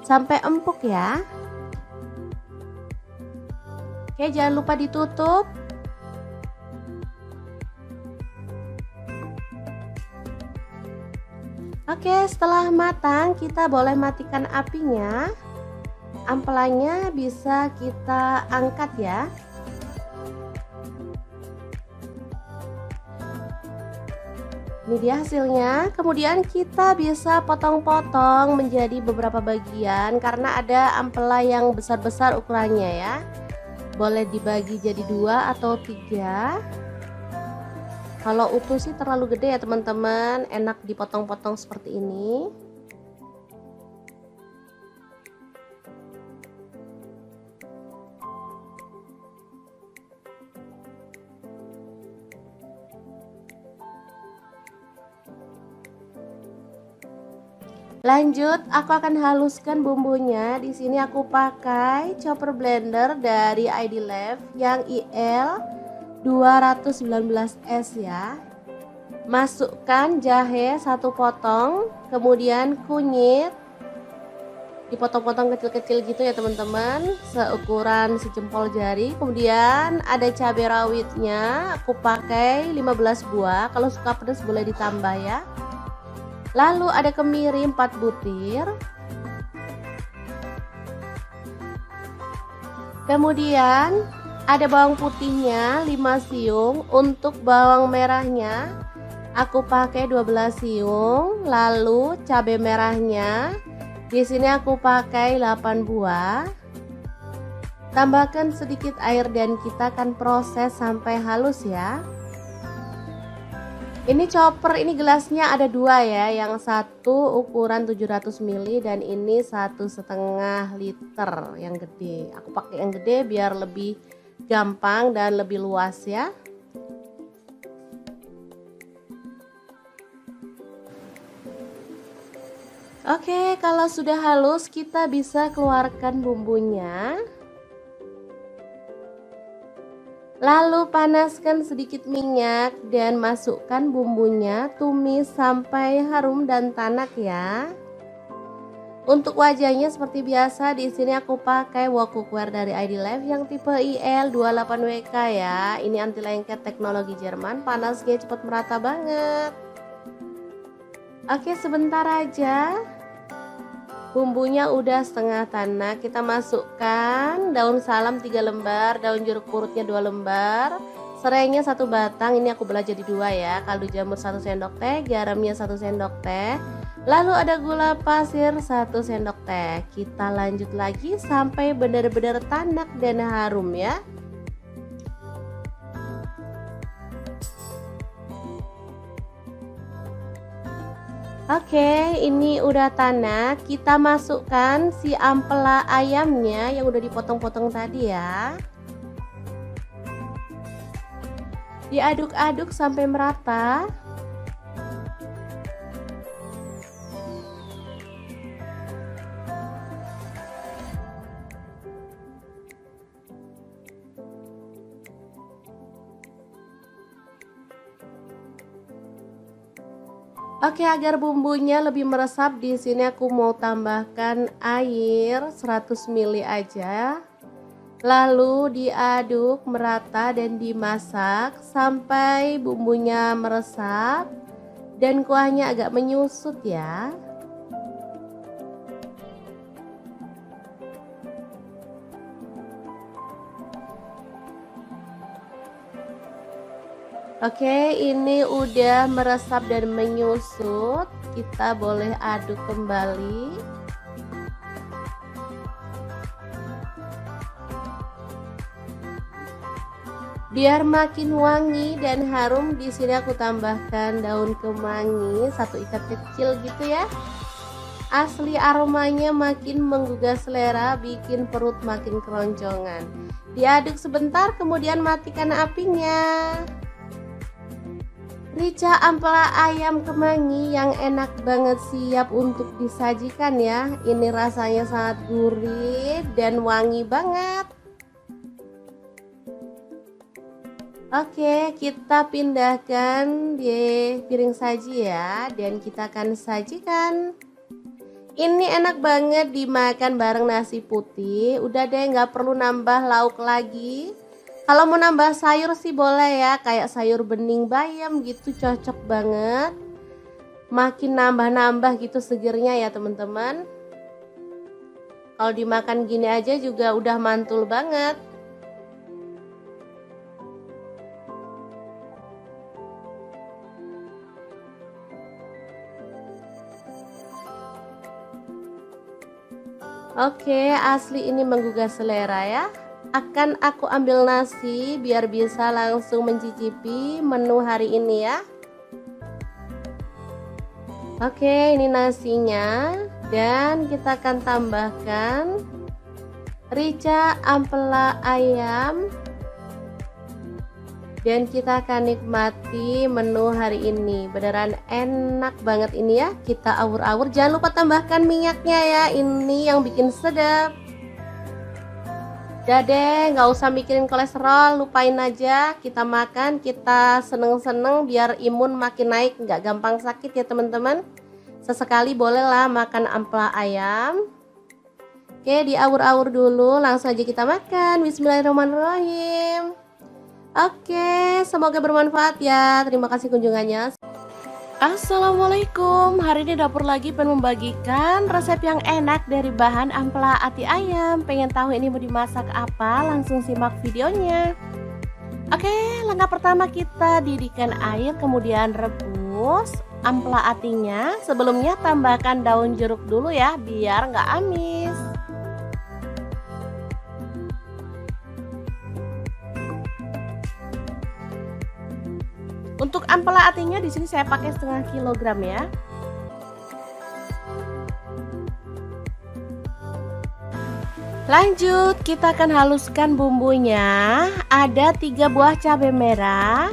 Speaker 1: sampai empuk ya. Oke, jangan lupa ditutup. Oke, setelah matang kita boleh matikan apinya. Ampelanya bisa kita angkat ya. Ini dia hasilnya. Kemudian kita bisa potong-potong menjadi beberapa bagian karena ada ampela yang besar-besar ukurannya ya. Boleh dibagi jadi 2 atau 3. Kalau utuh sih terlalu gede ya teman-teman, enak dipotong-potong seperti ini. Lanjut, aku akan haluskan bumbunya. Di sini aku pakai chopper blender dari ID Life yang IL 219S ya. Masukkan jahe 1 potong, kemudian kunyit dipotong-potong kecil-kecil gitu ya teman-teman, seukuran sejempol jari. Kemudian ada cabai rawitnya, aku pakai 15 buah. Kalau suka pedas boleh ditambah ya. Lalu ada kemiri 4 butir. Kemudian ada bawang putihnya 5 siung. Untuk bawang merahnya aku pakai 12 siung. Lalu cabai merahnya di sini aku pakai 8 buah. Tambahkan sedikit air dan kita akan proses sampai halus ya. Ini chopper, ini gelasnya ada 2 ya, yang satu ukuran 700 ml dan ini 1,5 liter yang gede. Aku pakai yang gede biar lebih gampang dan lebih luas ya. Oke, kalau sudah halus kita bisa keluarkan bumbunya. Lalu panaskan sedikit minyak dan masukkan bumbunya, tumis sampai harum dan tanak ya. Untuk wajahnya seperti biasa, di sini aku pakai wok cookware dari ID Life yang tipe IL28WK ya. Ini anti lengket teknologi Jerman, panasnya cepat merata banget. Oke, sebentar aja. Bumbunya udah setengah tanak, kita masukkan daun salam 3 lembar, daun jeruk purutnya 2 lembar, serainya 1 batang, ini aku belah jadi 2 ya, kaldu jamur 1 sendok teh, garamnya 1 sendok teh, lalu ada gula pasir 1 sendok teh. Kita lanjut lagi sampai benar-benar tanak dan harum ya. Oke, ini udah tanak. Kita masukkan si ampela ayamnya yang udah dipotong-potong tadi ya. Diaduk-aduk sampai merata. Oke, agar bumbunya lebih meresap, di sini aku mau tambahkan air 100 ml aja. Lalu diaduk merata dan dimasak sampai bumbunya meresap dan kuahnya agak menyusut ya. Oke, ini udah meresap dan menyusut. Kita boleh aduk kembali. Biar makin wangi dan harum, di sini aku tambahkan daun kemangi 1 ikat kecil gitu ya. Asli aromanya makin menggugah selera, bikin perut makin keroncongan. Diaduk sebentar, kemudian matikan apinya. Rica ampela ayam kemangi yang enak banget, siap untuk disajikan ya. Ini rasanya sangat gurih dan wangi banget. Oke, kita pindahkan di piring saji ya, dan kita akan sajikan. Ini enak banget dimakan bareng nasi putih. Udah deh, nggak perlu nambah lauk lagi. Kalau mau nambah sayur sih boleh ya, kayak sayur bening bayam gitu, cocok banget. Makin nambah-nambah gitu segernya ya teman-teman. Kalau dimakan gini aja juga udah mantul banget. Oke, asli ini menggugah selera ya. Akan aku ambil nasi biar bisa langsung mencicipi menu hari ini ya. Oke, ini nasinya, dan kita akan tambahkan rica ampela ayam, dan kita akan nikmati menu hari ini. Beneran enak banget ini ya. Kita awur-awur, jangan lupa tambahkan minyaknya ya, ini yang bikin sedap. Udah deh, nggak usah mikirin kolesterol, lupain aja. Kita makan, kita seneng-seneng biar imun makin naik, nggak gampang sakit ya teman-teman. Sesekali bolehlah makan ampela ayam. Oke, diawur-awur dulu, langsung aja kita makan. Bismillahirrahmanirrahim. Oke, semoga bermanfaat ya. Terima kasih kunjungannya. Assalamualaikum, hari ini dapur lagi pengen membagikan resep yang enak dari bahan ampela ati ayam. Pengen tahu ini mau dimasak apa? Langsung simak videonya. Oke, langkah pertama kita didihkan air, kemudian rebus ampela atinya. Sebelumnya tambahkan daun jeruk dulu ya, biar nggak amis. Untuk ampela atinya di sini saya pakai setengah kilogram ya. Lanjut, kita akan haluskan bumbunya. Ada 3 buah cabai merah.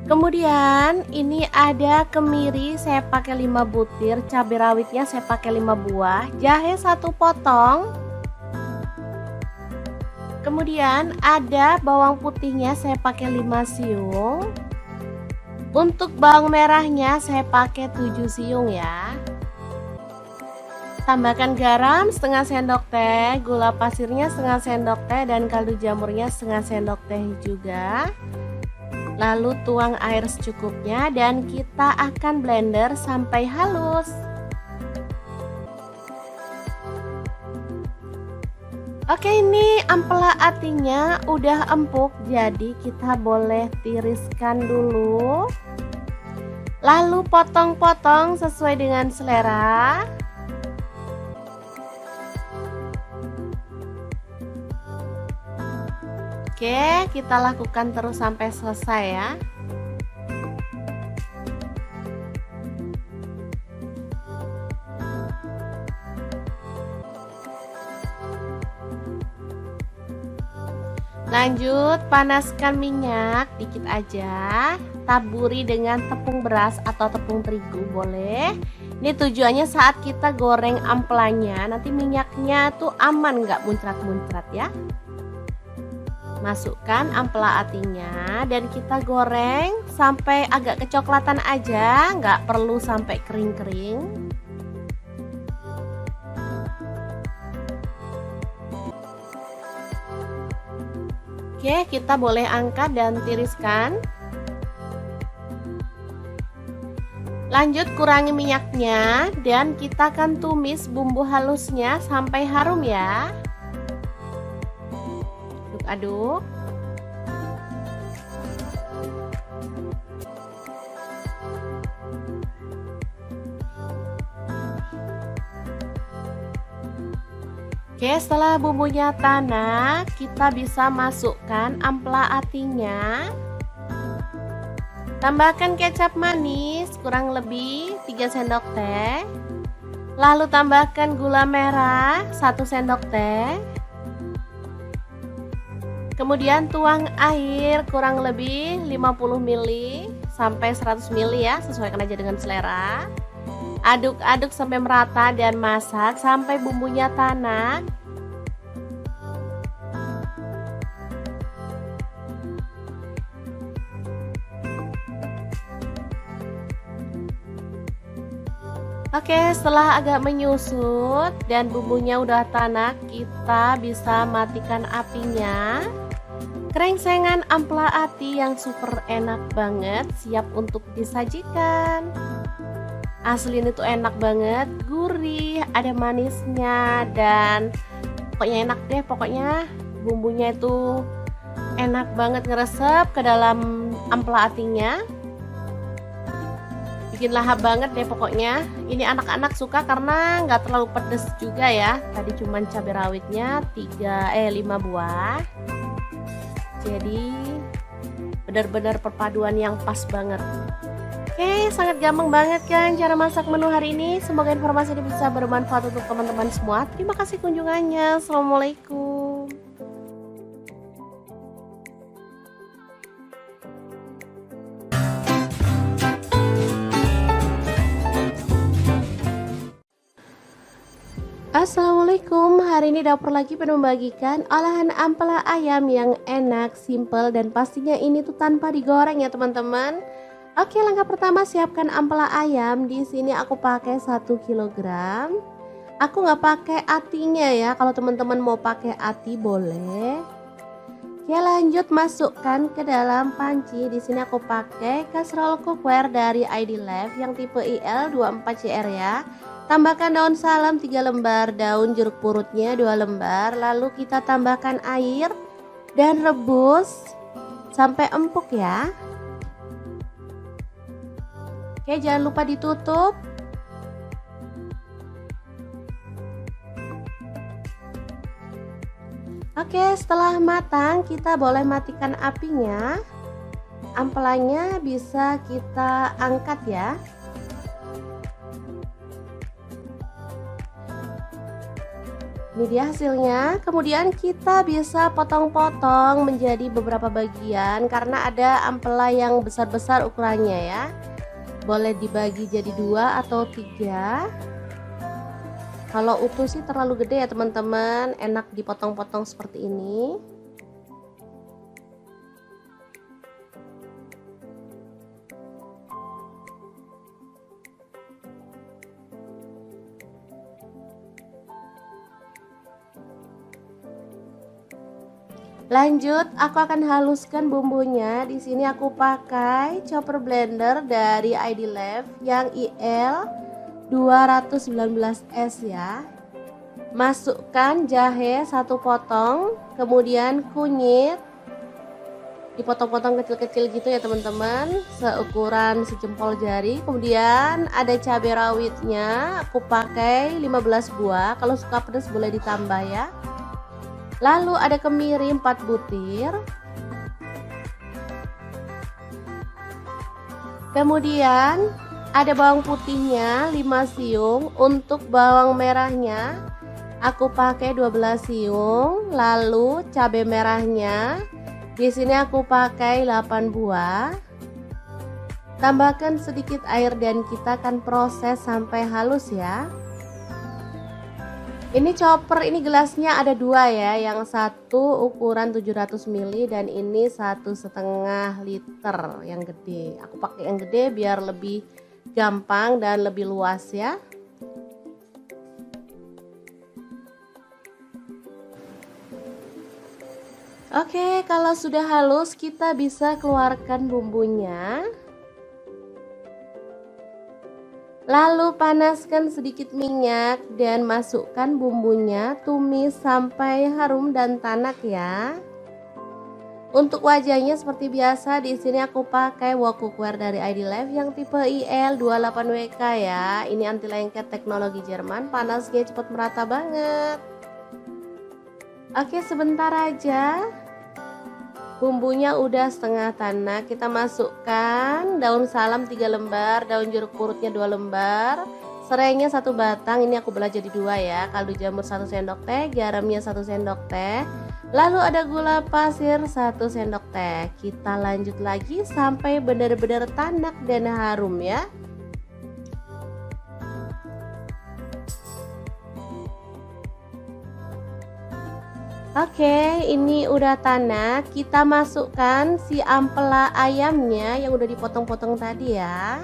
Speaker 1: Kemudian ini ada kemiri, saya pakai 5 butir. Cabai rawitnya saya pakai 5 buah. Jahe 1 potong. Kemudian ada bawang putihnya, saya pakai 5 siung. Untuk bawang merahnya saya pakai 7 siung ya. Tambahkan garam setengah sendok teh, gula pasirnya setengah sendok teh, dan kaldu jamurnya setengah sendok teh juga. Lalu tuang air secukupnya dan kita akan blender sampai halus. Oke, ini ampela atinya udah empuk, jadi kita boleh tiriskan dulu. Lalu potong-potong sesuai dengan selera. Oke, kita lakukan terus sampai selesai ya. Lanjut, panaskan minyak dikit aja. Taburi dengan tepung beras atau tepung terigu boleh. Ini tujuannya saat kita goreng ampelanya, nanti minyaknya tuh aman, nggak muncrat-muncrat ya. Masukkan ampela atinya dan kita goreng sampai agak kecoklatan aja, nggak perlu sampai kering-kering. Oke, kita boleh angkat dan tiriskan. Lanjut kurangi minyaknya dan kita akan tumis bumbu halusnya sampai harum ya. Aduk-aduk. Oke, setelah bumbunya tanak, kita bisa masukkan ampela atinya. Tambahkan kecap manis kurang lebih 3 sendok teh. Lalu tambahkan gula merah 1 sendok teh. Kemudian tuang air kurang lebih 50 ml sampai 100 ml ya, sesuaikan aja dengan selera. Aduk-aduk sampai merata dan masak sampai bumbunya tanak. Oke, setelah agak menyusut dan bumbunya udah tanak, kita bisa matikan apinya. Krengsengan ampela ati yang super enak banget, siap untuk disajikan. Asli ini tuh enak banget, gurih, ada manisnya, dan pokoknya enak deh. Pokoknya bumbunya itu enak banget ngeresep ke dalam ampela atinya. Bikin lahap banget deh pokoknya. Ini anak-anak suka karena nggak terlalu pedes juga ya. Tadi cuman cabai rawitnya 5 buah. Jadi benar-benar perpaduan yang pas banget. Oke, sangat gampang banget kan cara masak menu hari ini. Semoga informasi ini bisa bermanfaat untuk teman-teman semua. Terima kasih kunjungannya. Assalamualaikum. Assalamualaikum, hari ini dapur lagi pengen membagikan olahan ampela ayam yang enak, simple, dan pastinya ini tuh tanpa digoreng ya teman-teman. Oke, langkah pertama siapkan ampela ayam. Di sini aku pakai 1 kg. Aku nggak pakai atinya ya, kalau teman-teman mau pakai ati boleh. Oke, lanjut masukkan ke dalam panci. Di sini aku pakai kaserol cookware dari ID Life yang tipe IL24CR ya. Tambahkan daun salam 3 lembar, daun jeruk purutnya 2 lembar, lalu kita tambahkan air dan rebus sampai empuk ya. Oke, jangan lupa ditutup. Oke, setelah matang kita boleh matikan apinya. Ampelanya bisa kita angkat ya. Ini dia hasilnya. Kemudian kita bisa potong-potong menjadi beberapa bagian karena ada ampela yang besar-besar ukurannya ya. Boleh dibagi jadi 2 atau 3. Kalau utuh sih terlalu gede ya teman-teman, enak dipotong-potong seperti ini. Lanjut, aku akan haluskan bumbunya. Di sini aku pakai chopper blender dari ID Life yang IL 219S ya. Masukkan jahe 1 potong, kemudian kunyit dipotong-potong kecil-kecil gitu ya teman-teman, seukuran sejempol jari. Kemudian ada cabai rawitnya, aku pakai 15 buah. Kalau suka pedas boleh ditambah ya. Lalu ada kemiri 4 butir. Kemudian ada bawang putihnya 5 siung. Untuk bawang merahnya aku pakai 12 siung. Lalu cabai merahnya di sini aku pakai 8 buah. Tambahkan sedikit air dan kita akan proses sampai halus ya. Ini chopper, ini gelasnya ada dua ya, yang satu ukuran 700 ml dan ini 1,5 liter yang gede. Aku pakai yang gede biar lebih gampang dan lebih luas ya. Oke, kalau sudah halus kita bisa keluarkan bumbunya. Lalu panaskan sedikit minyak dan masukkan bumbunya, tumis sampai harum dan tanak ya. Untuk wajahnya seperti biasa, di sini aku pakai wok cookware dari ID Life yang tipe IL28WK ya. Ini anti lengket teknologi Jerman, panasnya cepat merata banget. Oke, sebentar aja. Bumbunya udah setengah tanak, kita masukkan daun salam 3 lembar, daun jeruk purutnya 2 lembar, serainya 1 batang, ini aku belah jadi 2 ya, kaldu jamur 1 sendok teh, garamnya 1 sendok teh, lalu ada gula pasir 1 sendok teh. Kita lanjut lagi sampai benar-benar tanak dan harum ya. Oke, ini udah tanak. Kita masukkan si ampela ayamnya yang udah dipotong-potong tadi ya.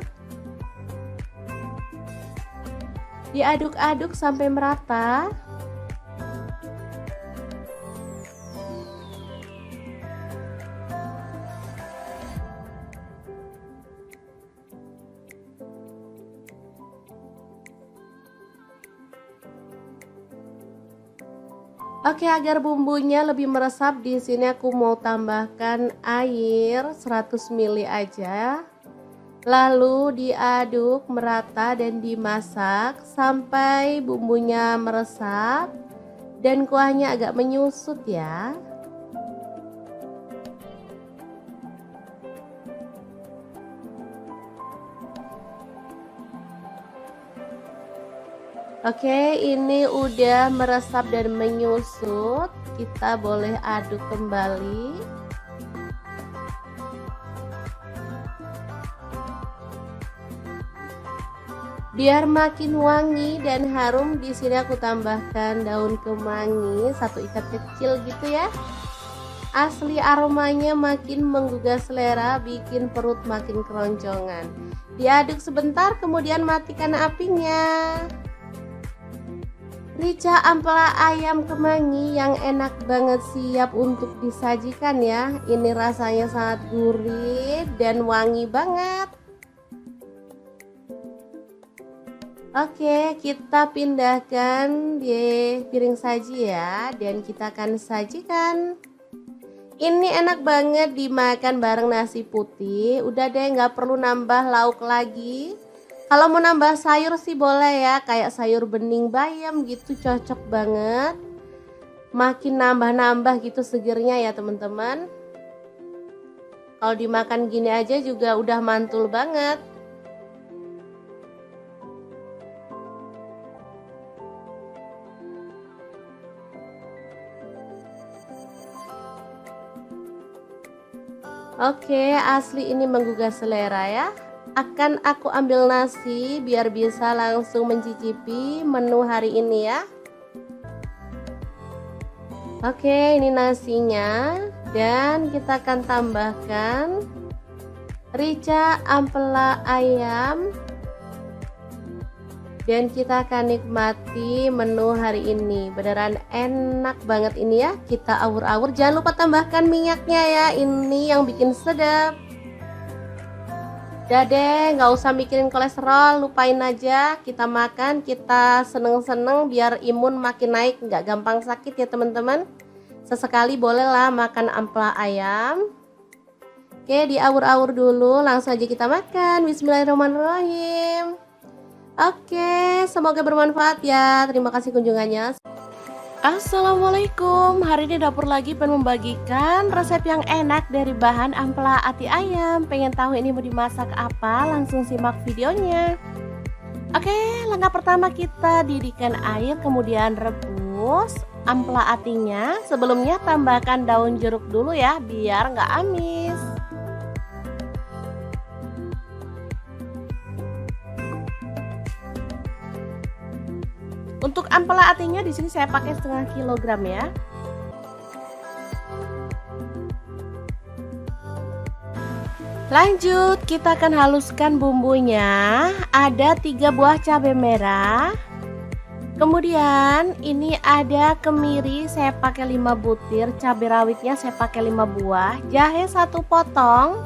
Speaker 1: Diaduk-aduk sampai merata. Oke, agar bumbunya lebih meresap, di sini aku mau tambahkan air 100 ml aja. Lalu diaduk merata dan dimasak sampai bumbunya meresap dan kuahnya agak menyusut ya. Oke, ini udah meresap dan menyusut. Kita boleh aduk kembali. Biar makin wangi dan harum, di sini aku tambahkan daun kemangi 1 ikat kecil gitu ya. Asli aromanya makin menggugah selera, bikin perut makin keroncongan. Diaduk sebentar, kemudian matikan apinya. Rica ampela ayam kemangi yang enak banget, siap untuk disajikan ya. Ini rasanya sangat gurih dan wangi banget. Oke, kita pindahkan di piring saji ya, dan kita akan sajikan. Ini enak banget dimakan bareng nasi putih. Udah deh, nggak perlu nambah lauk lagi. Kalau mau nambah sayur sih boleh ya, kayak sayur bening bayam gitu, cocok banget. Makin nambah-nambah gitu segernya ya teman-teman. Kalau dimakan gini aja juga udah mantul banget. Oke, asli ini menggugah selera ya. Akan aku ambil nasi biar bisa langsung mencicipi menu hari ini ya. Oke, ini nasinya, dan kita akan tambahkan rica ampela ayam, dan kita akan nikmati menu hari ini. Beneran enak banget ini ya. Kita awur-awur, jangan lupa tambahkan minyaknya ya, ini yang bikin sedap. Udah deh, nggak usah mikirin kolesterol, lupain aja. Kita makan, kita seneng-seneng biar imun makin naik, nggak gampang sakit ya teman-teman. Sesekali bolehlah makan ampela ayam. Oke, diawur-awur dulu, langsung aja kita makan. Bismillahirrahmanirrahim. Oke, semoga bermanfaat ya. Terima kasih kunjungannya. Assalamualaikum, hari ini dapur lagi pengen membagikan resep yang enak dari bahan ampela ati ayam. Pengen tahu ini mau dimasak apa? Langsung simak videonya. Oke, langkah pertama kita didihkan air, kemudian rebus ampela atinya. Sebelumnya tambahkan daun jeruk dulu ya, biar nggak amis. Untuk ampela atinya di sini saya pakai setengah kilogram ya. Lanjut, kita akan haluskan bumbunya. Ada 3 buah cabai merah. Kemudian ini ada kemiri, saya pakai 5 butir, cabai rawitnya saya pakai 5 buah, jahe 1 potong.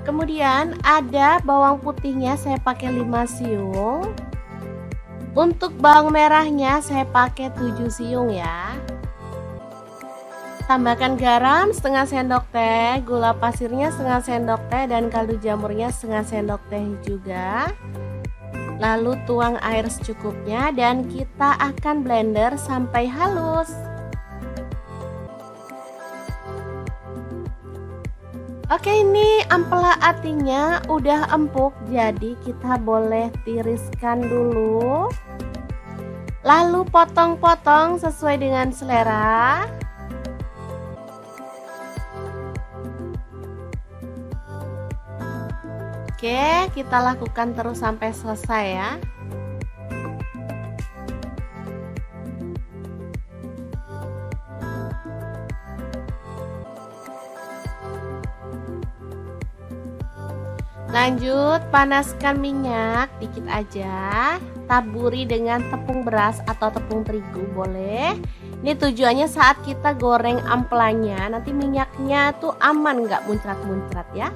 Speaker 1: Kemudian ada bawang putihnya saya pakai 5 siung. Untuk bawang merahnya saya pakai 7 siung ya. Tambahkan garam setengah sendok teh, gula pasirnya setengah sendok teh, dan kaldu jamurnya setengah sendok teh juga. Lalu tuang air secukupnya dan kita akan blender sampai halus. Oke, ini ampela atinya udah empuk, jadi kita boleh tiriskan dulu. Lalu potong-potong sesuai dengan selera. Oke, kita lakukan terus sampai selesai ya. Lanjut, panaskan minyak dikit aja. Taburi dengan tepung beras atau tepung terigu boleh. Ini tujuannya saat kita goreng ampelanya, nanti minyaknya tuh aman, nggak muncrat-muncrat ya.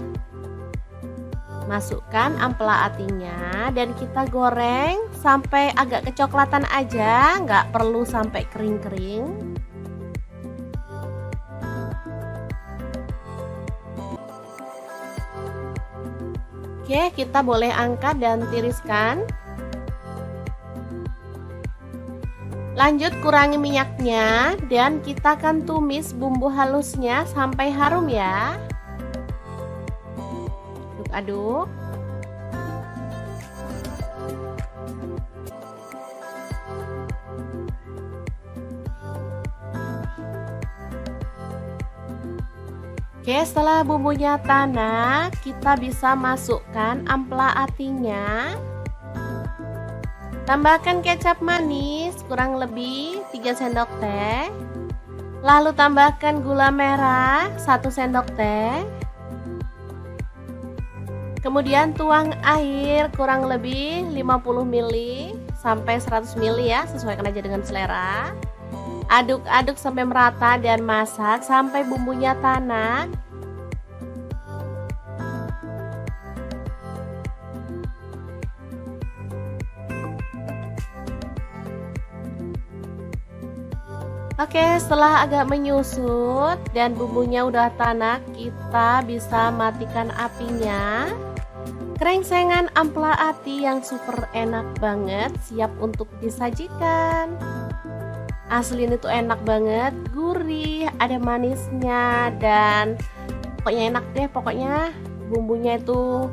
Speaker 1: Masukkan ampela atinya dan kita goreng sampai agak kecoklatan aja, nggak perlu sampai kering-kering. Oke, kita boleh angkat dan tiriskan. Lanjut, kurangi minyaknya dan kita akan tumis bumbu halusnya sampai harum ya. Aduk. Oke, setelah bumbunya tanak, kita bisa masukkan ampela atinya. Tambahkan kecap manis kurang lebih 3 sendok teh. Lalu tambahkan gula merah 1 sendok teh. Kemudian tuang air kurang lebih 50 ml sampai 100 ml ya, sesuaikan aja dengan selera. Aduk-aduk sampai merata dan masak sampai bumbunya tanak. Oke, setelah agak menyusut dan bumbunya udah tanak, kita bisa matikan apinya. Krengsengan ampela ati yang super enak banget, siap untuk disajikan. Asli ini tuh enak banget, gurih, ada manisnya, dan pokoknya enak deh. Pokoknya bumbunya itu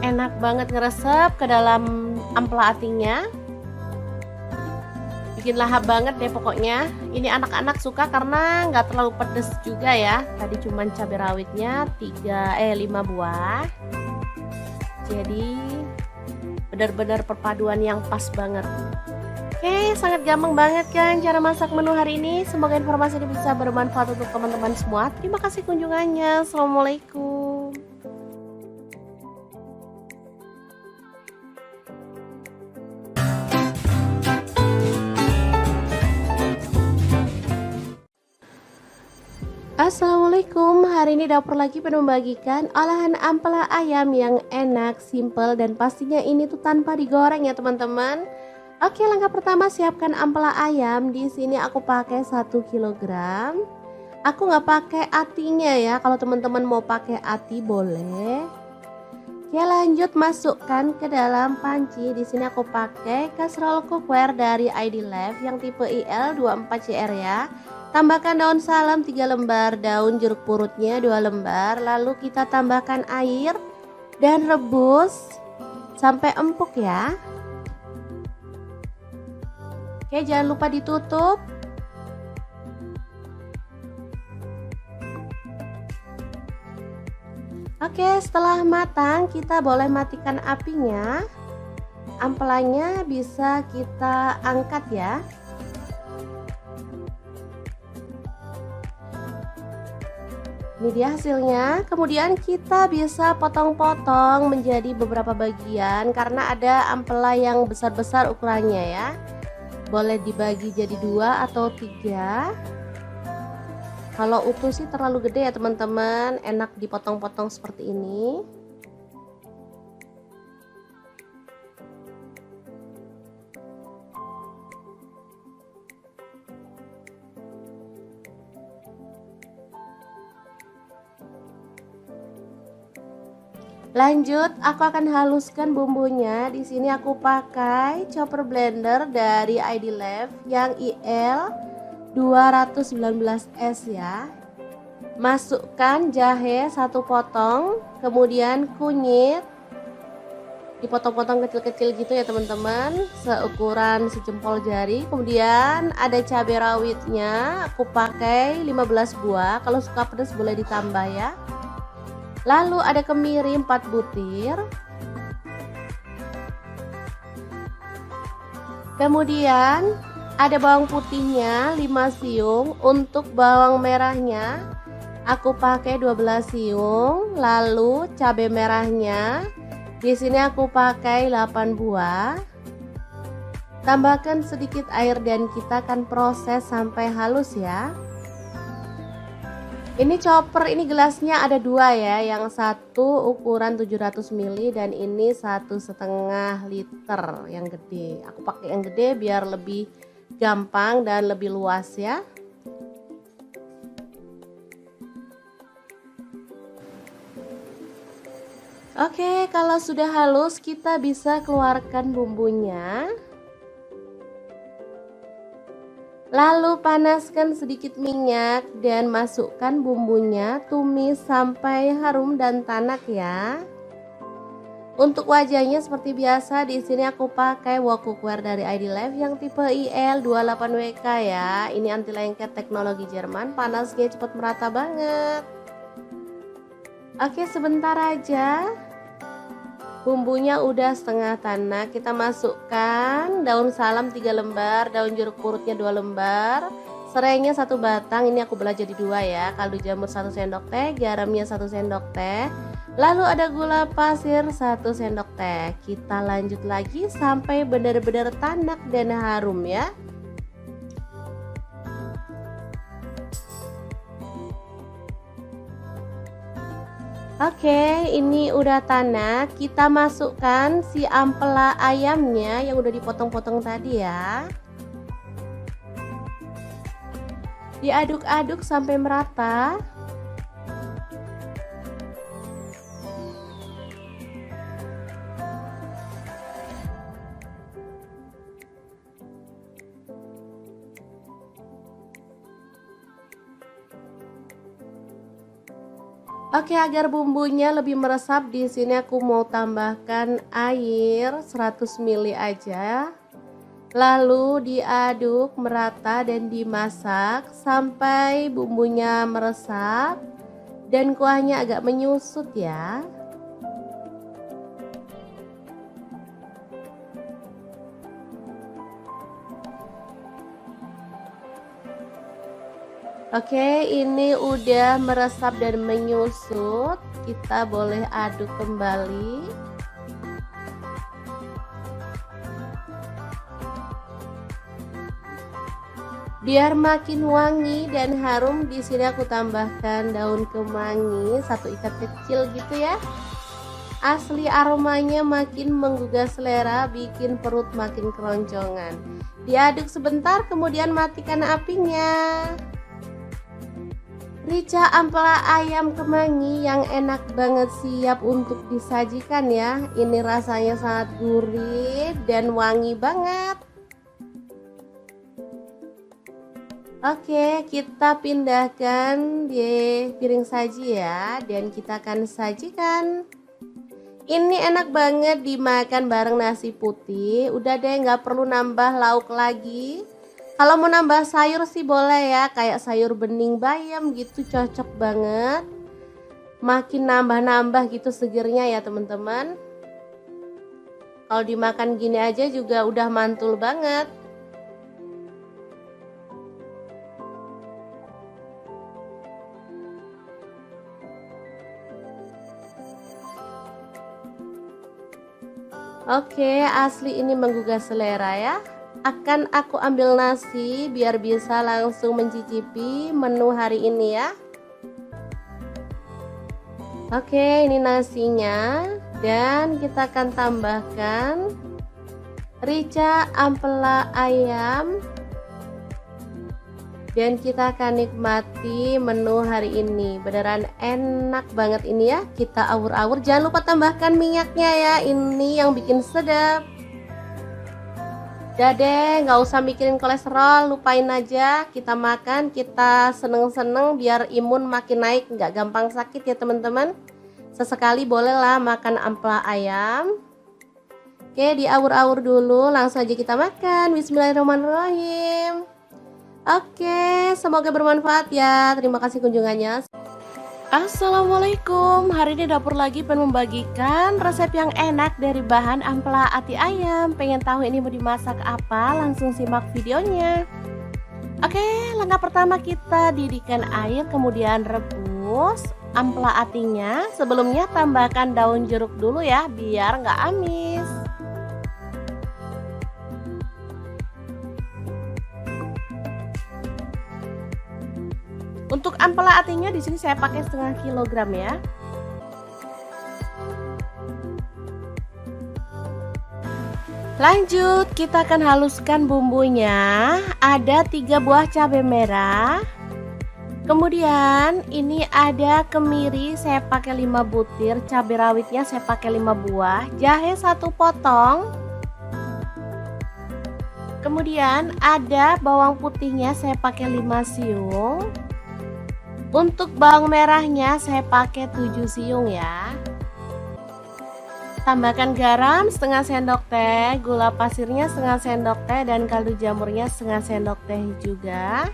Speaker 1: enak banget ngeresep ke dalam ampela atinya. Bikin lahap banget deh pokoknya. Ini anak-anak suka karena nggak terlalu pedes juga ya. Tadi cuman cabai rawitnya 5 buah. Jadi benar-benar perpaduan yang pas banget. Oke, sangat gampang banget kan cara masak menu hari ini. Semoga informasi ini bisa bermanfaat untuk teman-teman semua. Terima kasih kunjungannya. Assalamualaikum. Assalamualaikum, hari ini dapur lagi penuh membagikan olahan ampela ayam yang enak, simple, dan pastinya ini tuh tanpa digoreng ya teman-teman. Oke, langkah pertama siapkan ampela ayam. Di sini aku pakai 1 kilogram. Aku nggak pakai atinya ya, kalau teman-teman mau pakai ati boleh. Oke, lanjut masukkan ke dalam panci. Di sini aku pakai kastrol cookware dari ID Life yang tipe IL24CR ya. Tambahkan daun salam 3 lembar, daun jeruk purutnya 2 lembar. Lalu kita tambahkan air dan rebus sampai empuk ya. Oke, jangan lupa ditutup. Oke, setelah matang kita boleh matikan apinya. ampelanya bisa kita angkat ya. Ini dia hasilnya. Kemudian kita bisa potong-potong menjadi beberapa bagian karena ada ampela yang besar-besar ukurannya ya. Boleh dibagi jadi 2 atau 3. Kalau utuh sih terlalu gede ya teman-teman, enak dipotong-potong seperti ini. Lanjut, aku akan haluskan bumbunya. Di sini aku pakai chopper blender dari ID Lab yang IL 219S ya. Masukkan jahe 1 potong, kemudian kunyit dipotong-potong kecil-kecil gitu ya teman-teman, seukuran sejempol jari. Kemudian ada cabai rawitnya, aku pakai 15 buah. Kalau suka pedas boleh ditambah ya. Lalu ada kemiri 4 butir. Kemudian ada bawang putihnya 5 siung. Untuk bawang merahnya aku pakai 12 siung. Lalu cabai merahnya di sini aku pakai 8 buah. Tambahkan sedikit air dan kita akan proses sampai halus ya. Ini chopper, ini gelasnya ada 2 ya, yang satu ukuran 700 ml dan ini 1,5 liter yang gede. Aku pakai yang gede biar lebih gampang dan lebih luas ya. Oke, kalau sudah halus kita bisa keluarkan bumbunya. Lalu panaskan sedikit minyak dan masukkan bumbunya, tumis sampai harum dan tanak ya. Untuk wajahnya seperti biasa, di sini aku pakai wok cookware dari ID Lab yang tipe IL28WK ya. Ini anti lengket teknologi Jerman, panasnya cepat merata banget. Oke, sebentar aja. Bumbunya udah setengah tanak, kita masukkan daun salam 3 lembar, daun jeruk purutnya 2 lembar, serainya 1 batang, ini aku belah jadi 2 ya, kaldu jamur 1 sendok teh, garamnya 1 sendok teh, lalu ada gula pasir 1 sendok teh. Kita lanjut lagi sampai benar-benar tanak dan harum ya. Oke, ini udah tanak. Kita masukkan si ampela ayamnya yang udah dipotong-potong tadi ya. Diaduk-aduk sampai merata. Oke, agar bumbunya lebih meresap, di sini aku mau tambahkan air 100 ml aja. Lalu diaduk merata dan dimasak sampai bumbunya meresap dan kuahnya agak menyusut ya. Oke, ini udah meresap dan menyusut. Kita boleh aduk kembali. Biar makin wangi dan harum, di sini aku tambahkan daun kemangi 1 ikat kecil gitu ya. Asli aromanya makin menggugah selera, bikin perut makin keroncongan. Diaduk sebentar, kemudian matikan apinya. Rica ampela ayam kemangi yang enak banget, siap untuk disajikan ya. Ini rasanya sangat gurih dan wangi banget. Oke, kita pindahkan di piring saji ya, dan kita akan sajikan. Ini enak banget dimakan bareng nasi putih. Udah deh, nggak perlu nambah lauk lagi. Kalau mau nambah sayur sih boleh ya, kayak sayur bening bayam gitu, cocok banget. Makin nambah-nambah gitu segernya ya teman-teman. Kalau dimakan gini aja juga udah mantul banget. Oke, asli ini menggugah selera ya. Akan aku ambil nasi biar bisa langsung mencicipi menu hari ini ya. Oke, ini nasinya. Dan kita akan tambahkan rica ampela ayam. Dan kita akan nikmati menu hari ini. Beneran enak banget ini ya. Kita awur-awur. Jangan lupa tambahkan minyaknya ya. Ini yang bikin sedap. Udah deh, nggak usah mikirin kolesterol. Lupain aja. Kita makan, kita seneng-seneng biar imun makin naik. Nggak gampang sakit ya teman-teman. Sesekali bolehlah makan ampela ayam. Oke, diawur-awur dulu. Langsung aja kita makan. Bismillahirrahmanirrahim. Oke, semoga bermanfaat ya. Terima kasih kunjungannya. Assalamualaikum. Hari ini dapur lagi pengen membagikan resep yang enak dari bahan ampela ati ayam. Pengen tahu ini mau dimasak apa? Langsung simak videonya. Oke, langkah pertama kita didihkan air, kemudian rebus ampela atinya. Sebelumnya tambahkan daun jeruk dulu ya, biar nggak amis. Untuk ampela atinya di sini saya pakai setengah kilogram ya. Lanjut, kita akan haluskan bumbunya. Ada 3 buah cabai merah. Kemudian ini ada kemiri, saya pakai 5 butir, cabai rawitnya saya pakai 5 buah, jahe 1 potong. Kemudian ada bawang putihnya saya pakai 5 siung. Untuk bawang merahnya saya pakai 7 siung ya. Tambahkan garam setengah sendok teh, gula pasirnya setengah sendok teh, dan kaldu jamurnya setengah sendok teh juga.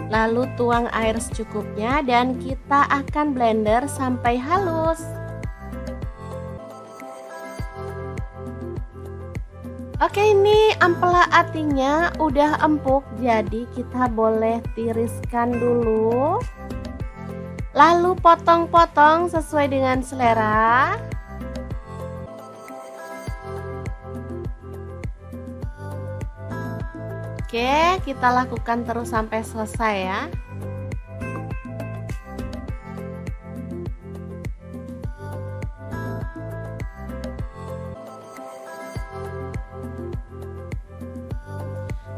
Speaker 1: Lalu tuang air secukupnya dan kita akan blender sampai halus. Oke, ini ampela atinya udah empuk, jadi kita boleh tiriskan dulu. Lalu potong-potong sesuai dengan selera. Oke, kita lakukan terus sampai selesai ya.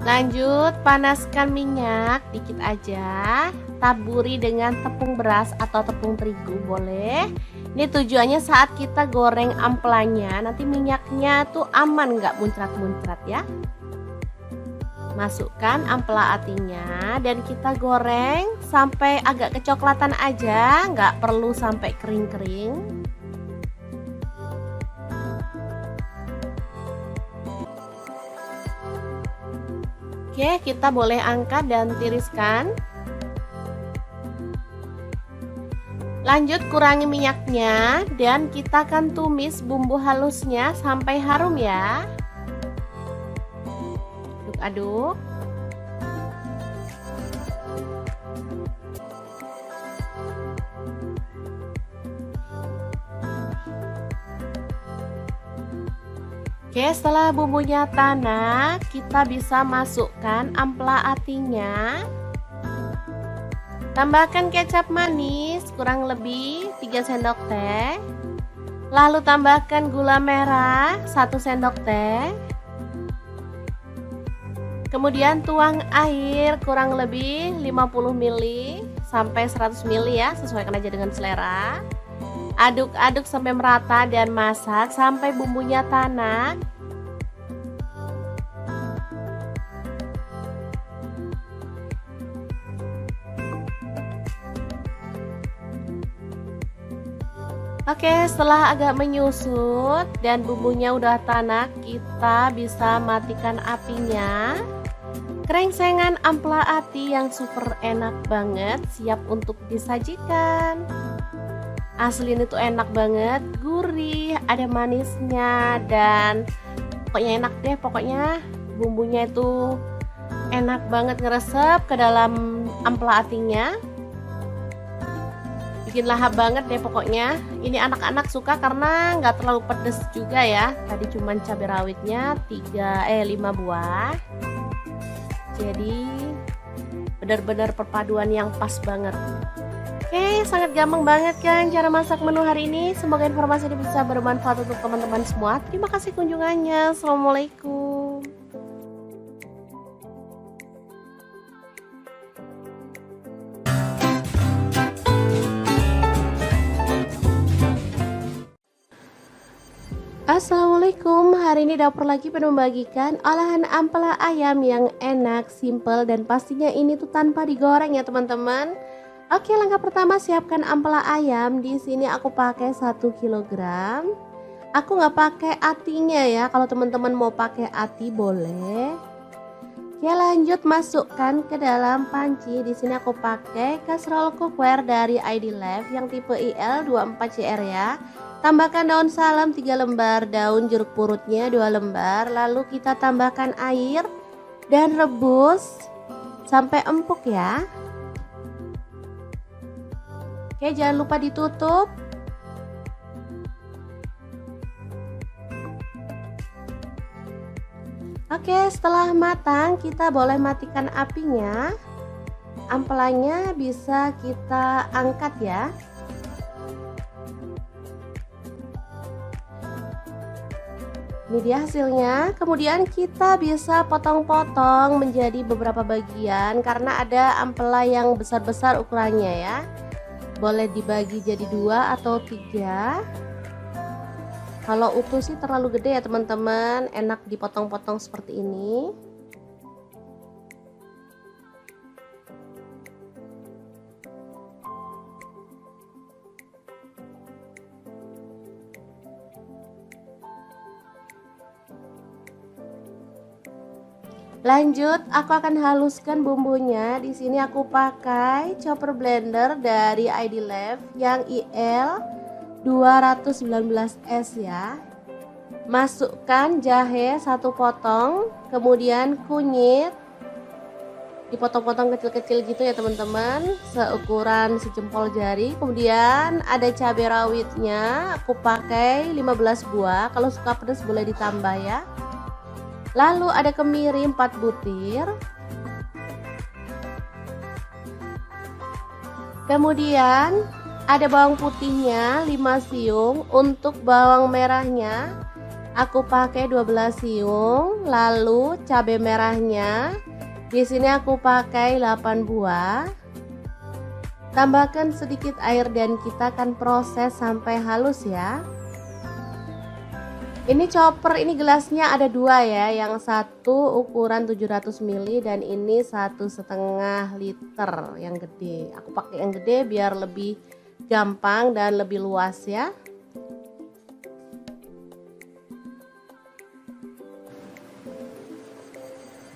Speaker 1: Lanjut, panaskan minyak dikit aja. Taburi dengan tepung beras atau tepung terigu boleh. Ini tujuannya saat kita goreng ampelanya, nanti minyaknya tuh aman, nggak muncrat-muncrat ya. Masukkan ampela atinya dan kita goreng sampai agak kecoklatan aja, nggak perlu sampai kering-kering. Oke, kita boleh angkat dan tiriskan. Lanjut, kurangi minyaknya dan kita akan tumis bumbu halusnya sampai harum ya. Aduk-aduk. Oke, setelah bumbunya tanak, kita bisa masukkan ampela atinya. Tambahkan kecap manis kurang lebih 3 sendok teh. Lalu tambahkan gula merah 1 sendok teh. Kemudian tuang air kurang lebih 50 ml sampai 100 ml ya, sesuaikan aja dengan selera. Aduk-aduk sampai merata dan masak sampai bumbunya tanak. Oke, setelah agak menyusut dan bumbunya udah tanak, kita bisa matikan apinya. Krengsengan ampela ati yang super enak banget, siap untuk disajikan. Asli ini tuh enak banget, gurih, ada manisnya, dan pokoknya enak deh. Pokoknya bumbunya itu enak banget ngeresep ke dalam ampela atinya. Bikin lahap banget deh pokoknya. Ini anak-anak suka karena nggak terlalu pedes juga ya. Tadi cuman cabai rawitnya 5 buah. Jadi benar-benar perpaduan yang pas banget. Oke, sangat gampang banget kan cara masak menu hari ini. Semoga informasi ini bisa bermanfaat untuk teman-teman semua. Terima kasih kunjungannya. Assalamualaikum. Assalamualaikum, hari ini dapur lagi pengen membagikan olahan ampela ayam yang enak, simple, dan pastinya ini tuh tanpa digoreng ya teman-teman. Oke, langkah pertama siapkan ampela ayam. Di sini aku pakai 1 kilogram. Aku nggak pakai atinya ya. Kalau teman-teman mau pakai ati boleh. Oke, lanjut masukkan ke dalam panci. Di sini aku pakai kaserol cookware dari ID Life yang tipe IL24CR ya. Tambahkan daun salam 3 lembar, daun jeruk purutnya 2 lembar. Lalu kita tambahkan air dan rebus sampai empuk ya. Oke, jangan lupa ditutup. Oke, setelah matang kita boleh matikan apinya. Ampelanya bisa kita angkat ya. Ini dia hasilnya. Kemudian kita bisa potong-potong menjadi beberapa bagian karena ada ampela yang besar-besar ukurannya ya. Boleh dibagi jadi 2 atau 3. Kalau utuh sih terlalu gede ya teman-teman, enak dipotong-potong seperti ini. Lanjut, aku akan haluskan bumbunya. Di sini aku pakai chopper blender dari ID Life yang IL 219S ya. Masukkan jahe 1 potong, kemudian kunyit dipotong-potong kecil-kecil gitu ya teman-teman, seukuran sejempol jari. Kemudian ada cabai rawitnya, aku pakai 15 buah. Kalau suka pedas boleh ditambah ya. Lalu ada kemiri 4 butir. Kemudian ada bawang putihnya 5 siung. Untuk bawang merahnya aku pakai 12 siung. Lalu cabai merahnya di sini aku pakai 8 buah. Tambahkan sedikit air dan kita akan proses sampai halus ya. Ini chopper, ini gelasnya ada 2 ya, yang satu ukuran 700 ml dan ini 1,5 liter yang gede. Aku pakai yang gede biar lebih gampang dan lebih luas ya.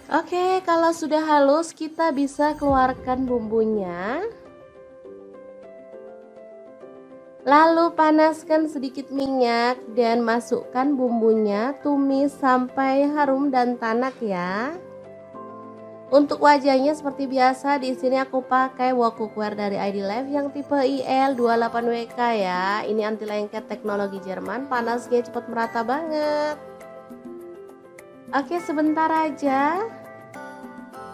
Speaker 1: Oke, kalau sudah halus kita bisa keluarkan bumbunya. Lalu panaskan sedikit minyak dan masukkan bumbunya, tumis sampai harum dan tanak ya. Untuk wajahnya seperti biasa, di sini aku pakai wok cookware dari ID Life yang tipe IL28WK ya. Ini anti lengket teknologi Jerman, panasnya cepat merata banget. Oke, sebentar aja.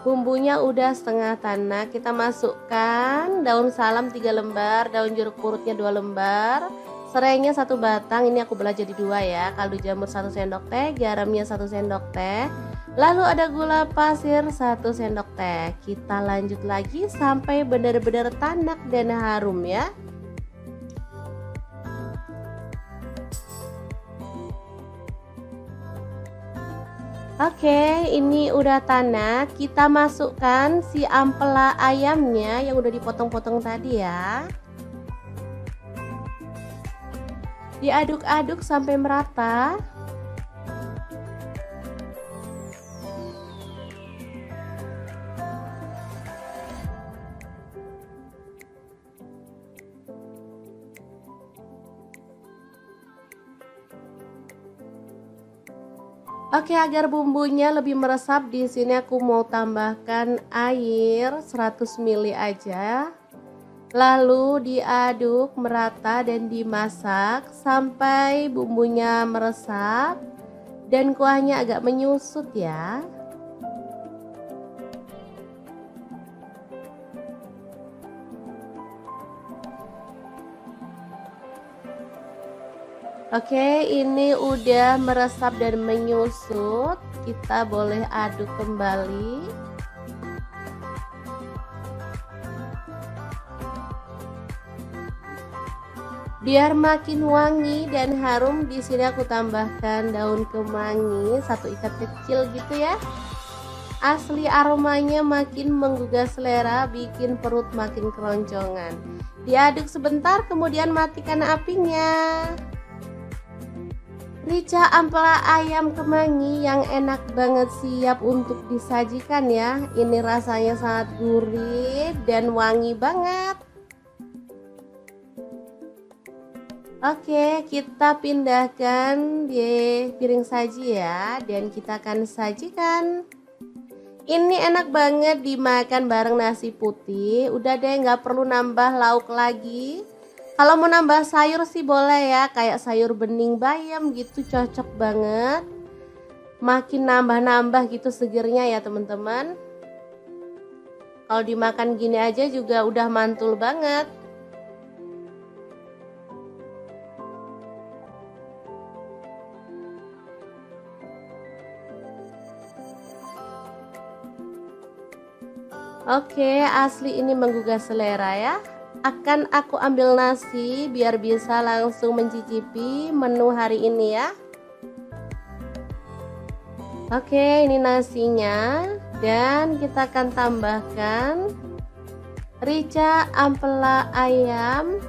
Speaker 1: Bumbunya udah setengah tanak, kita masukkan daun salam 3 lembar, daun jeruk purutnya 2 lembar, serainya 1 batang, ini aku belah jadi 2 ya, kaldu jamur 1 sendok teh, garamnya 1 sendok teh, lalu ada gula pasir 1 sendok teh. Kita lanjut lagi sampai benar-benar tanak dan harum ya. Oke, ini udah tanak. Kita masukkan si ampela ayamnya yang udah dipotong-potong tadi ya. Diaduk-aduk sampai merata. Oke, agar bumbunya lebih meresap, di sini aku mau tambahkan air 100 ml aja. Lalu diaduk merata dan dimasak sampai bumbunya meresap dan kuahnya agak menyusut ya. Oke, ini udah meresap dan menyusut. Kita boleh aduk kembali. Biar makin wangi dan harum, di sini aku tambahkan daun kemangi 1 ikat kecil gitu ya. Asli aromanya makin menggugah selera, bikin perut makin keroncongan. Diaduk sebentar, kemudian matikan apinya. Rica ampela ayam kemangi yang enak banget, siap untuk disajikan ya. Ini rasanya sangat gurih dan wangi banget. Oke, kita pindahkan di piring saji ya, dan kita akan sajikan. Ini enak banget dimakan bareng nasi putih. Udah deh, nggak perlu nambah lauk lagi. Kalau mau nambah sayur sih boleh ya, kayak sayur bening bayam gitu, cocok banget. Makin nambah-nambah gitu segernya ya teman-teman. Kalau dimakan gini aja juga udah mantul banget. Oke, asli ini menggugah selera ya. Akan aku ambil nasi biar bisa langsung mencicipi menu hari ini ya. Oke, ini nasinya, dan kita akan tambahkan rica ampela ayam,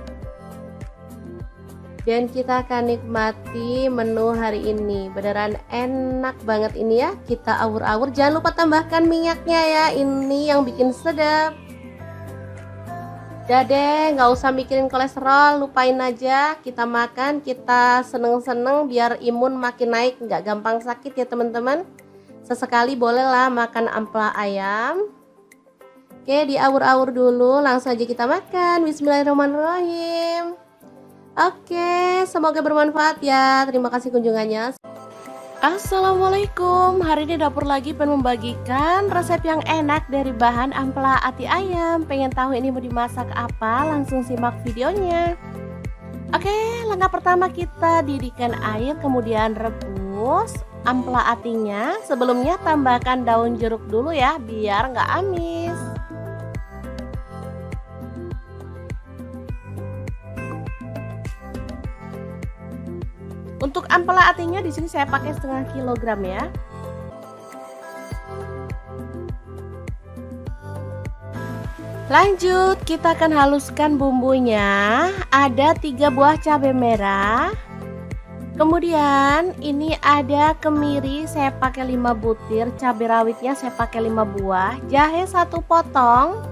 Speaker 1: dan kita akan nikmati menu hari ini. Beneran enak banget ini ya. Kita awur-awur, jangan lupa tambahkan minyaknya ya, ini yang bikin sedap. Udah deh, nggak usah mikirin kolesterol, lupain aja. Kita makan, kita seneng-seneng biar imun makin naik, nggak gampang sakit ya teman-teman. Sesekali bolehlah makan ampela ayam. Oke, diawur-awur dulu, langsung aja kita makan. Bismillahirrahmanirrahim. Oke, semoga bermanfaat ya. Terima kasih kunjungannya. Assalamualaikum, hari ini dapur lagi pengen membagikan resep yang enak dari bahan ampela ati ayam. Pengen tahu ini mau dimasak apa? Langsung simak videonya. Oke, langkah pertama kita didihkan air, kemudian rebus ampela atinya. Sebelumnya tambahkan daun jeruk dulu ya, biar nggak amis. Untuk ampela atinya di sini saya pakai setengah kilogram ya. Lanjut, kita akan haluskan bumbunya. Ada 3 buah cabai merah. Kemudian ini ada kemiri, saya pakai 5 butir. Cabai rawitnya saya pakai 5 buah. Jahe 1 potong.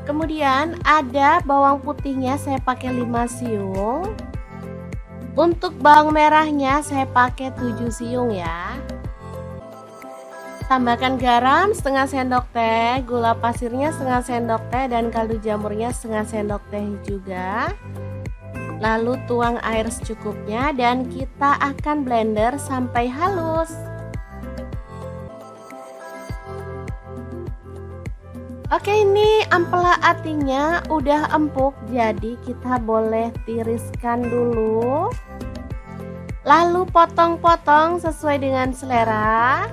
Speaker 1: Kemudian ada bawang putihnya, saya pakai 5 siung. Untuk bawang merahnya saya pakai 7 siung ya. Tambahkan garam setengah sendok teh, gula pasirnya setengah sendok teh, dan kaldu jamurnya setengah sendok teh juga. Lalu tuang air secukupnya dan kita akan blender sampai halus. Oke, ini ampela atinya udah empuk, jadi kita boleh tiriskan dulu. Lalu potong-potong sesuai dengan selera.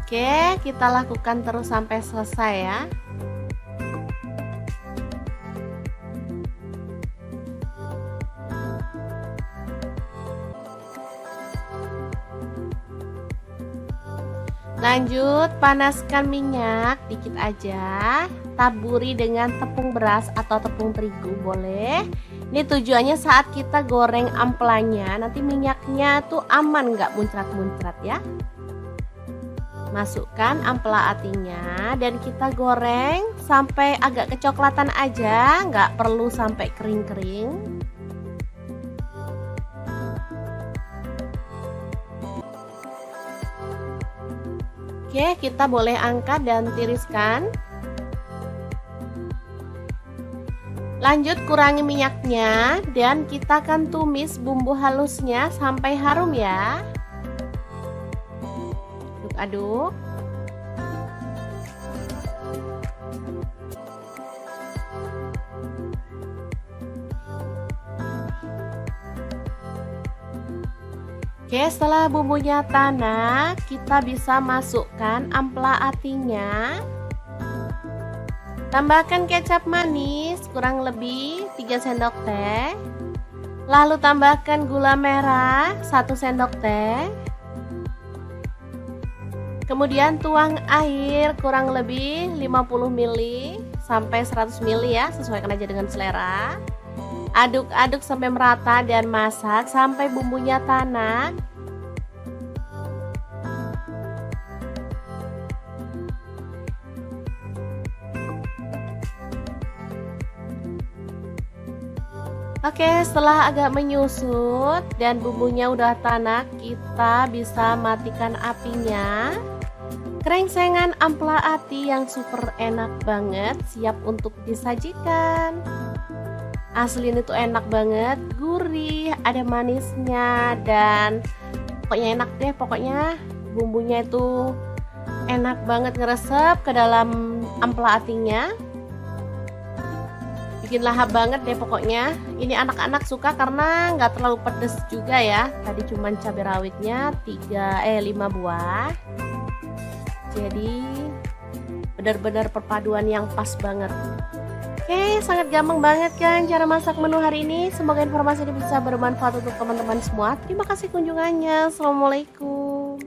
Speaker 1: Oke, kita lakukan terus sampai selesai ya. Lanjut, panaskan minyak dikit aja. Taburi dengan tepung beras atau tepung terigu boleh. Ini tujuannya saat kita goreng ampelanya, nanti minyaknya tuh aman, nggak muncrat-muncrat ya. Masukkan ampela atinya dan kita goreng sampai agak kecoklatan aja, nggak perlu sampai kering-kering. Oke, kita boleh angkat dan tiriskan. Lanjut kurangi minyaknya dan kita akan tumis bumbu halusnya sampai harum ya. Aduk-aduk. Oke, setelah bumbunya tanak, kita bisa masukkan ampela atinya. Tambahkan kecap manis kurang lebih 3 sendok teh. Lalu tambahkan gula merah 1 sendok teh. Kemudian tuang air kurang lebih 50 ml sampai 100 ml ya, sesuaikan aja dengan selera. Aduk-aduk sampai merata dan masak sampai bumbunya tanak. Oke, setelah agak menyusut dan bumbunya udah tanak, kita bisa matikan apinya. Krengsengan ampela ati yang super enak banget siap untuk disajikan. Asli ini tuh enak banget, gurih, ada manisnya, dan pokoknya enak deh. Pokoknya bumbunya itu enak banget ngeresep ke dalam ampela atinya. Bikin lahap banget deh pokoknya. Ini anak-anak suka karena nggak terlalu pedes juga ya. Tadi cuman cabai rawitnya 5 buah. Jadi benar-benar perpaduan yang pas banget. Oke, sangat gampang banget kan cara masak menu hari ini. Semoga informasi ini bisa bermanfaat untuk teman-teman semua. Terima kasih kunjungannya. Assalamualaikum.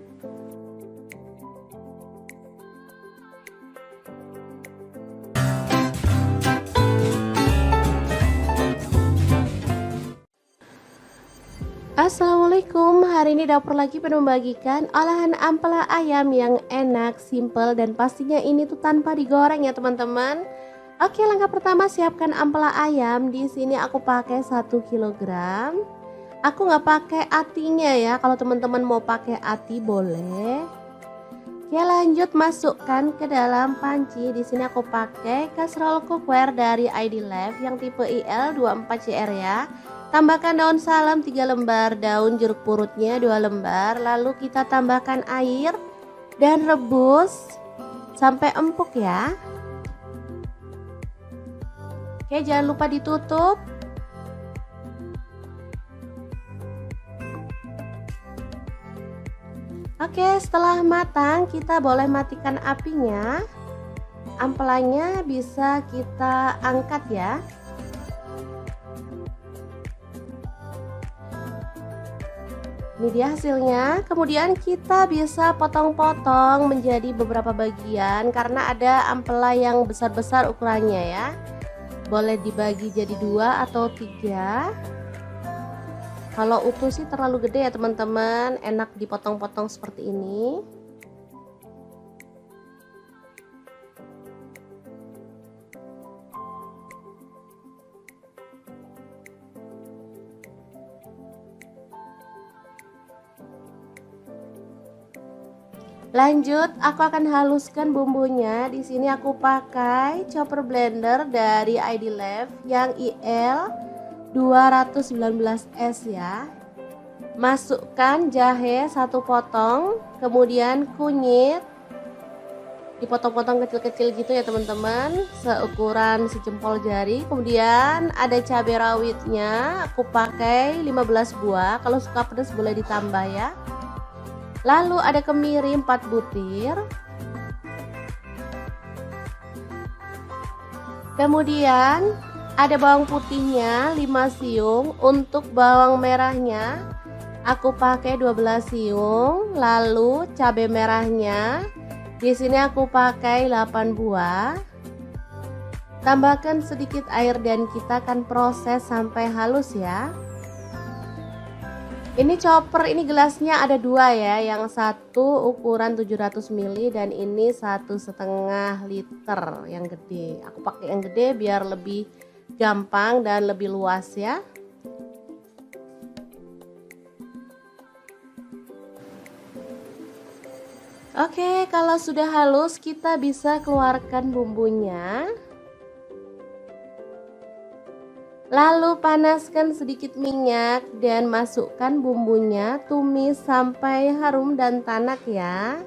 Speaker 1: Assalamualaikum, hari ini dapur lagi penuh membagikan olahan ampela ayam yang enak, simple, dan pastinya ini tuh tanpa digoreng ya teman-teman. Oke, langkah pertama siapkan ampela ayam. Di sini aku pakai 1 kg. Aku nggak pakai atinya ya. Kalau teman-teman mau pakai ati boleh. Oke, lanjut masukkan ke dalam panci. Di sini aku pakai kaserol cookware dari ID Life yang tipe IL24CR ya. Tambahkan daun salam 3 lembar, daun jeruk purutnya 2 lembar. Lalu kita tambahkan air dan rebus sampai empuk ya. Oke, jangan lupa ditutup. Oke, setelah matang kita boleh matikan apinya. Ampelanya bisa kita angkat ya. Ini dia hasilnya. Kemudian kita bisa potong-potong menjadi beberapa bagian karena ada ampela yang besar-besar ukurannya ya. Boleh dibagi jadi 2 atau 3. Kalau utuh sih terlalu gede ya teman-teman, enak dipotong-potong seperti ini. Lanjut, aku akan haluskan bumbunya. Di sini aku pakai chopper blender dari ID Life yang IL 219S ya. Masukkan jahe 1 potong, kemudian kunyit dipotong-potong kecil-kecil gitu ya teman-teman, seukuran sejempol jari. Kemudian ada cabai rawitnya, aku pakai 15 buah. Kalau suka pedas boleh ditambah ya. Lalu ada kemiri 4 butir. Kemudian ada bawang putihnya 5 siung. Untuk bawang merahnya aku pakai 12 siung. Lalu cabai merahnya di sini aku pakai 8 buah. Tambahkan sedikit air dan kita akan proses sampai halus ya. Ini chopper, ini gelasnya ada dua ya, yang satu ukuran 700 ml dan ini 1,5 liter yang gede. Aku pakai yang gede biar lebih gampang dan lebih luas ya. Oke, kalau sudah halus kita bisa keluarkan bumbunya. Lalu panaskan sedikit minyak dan masukkan bumbunya, tumis sampai harum dan tanak ya.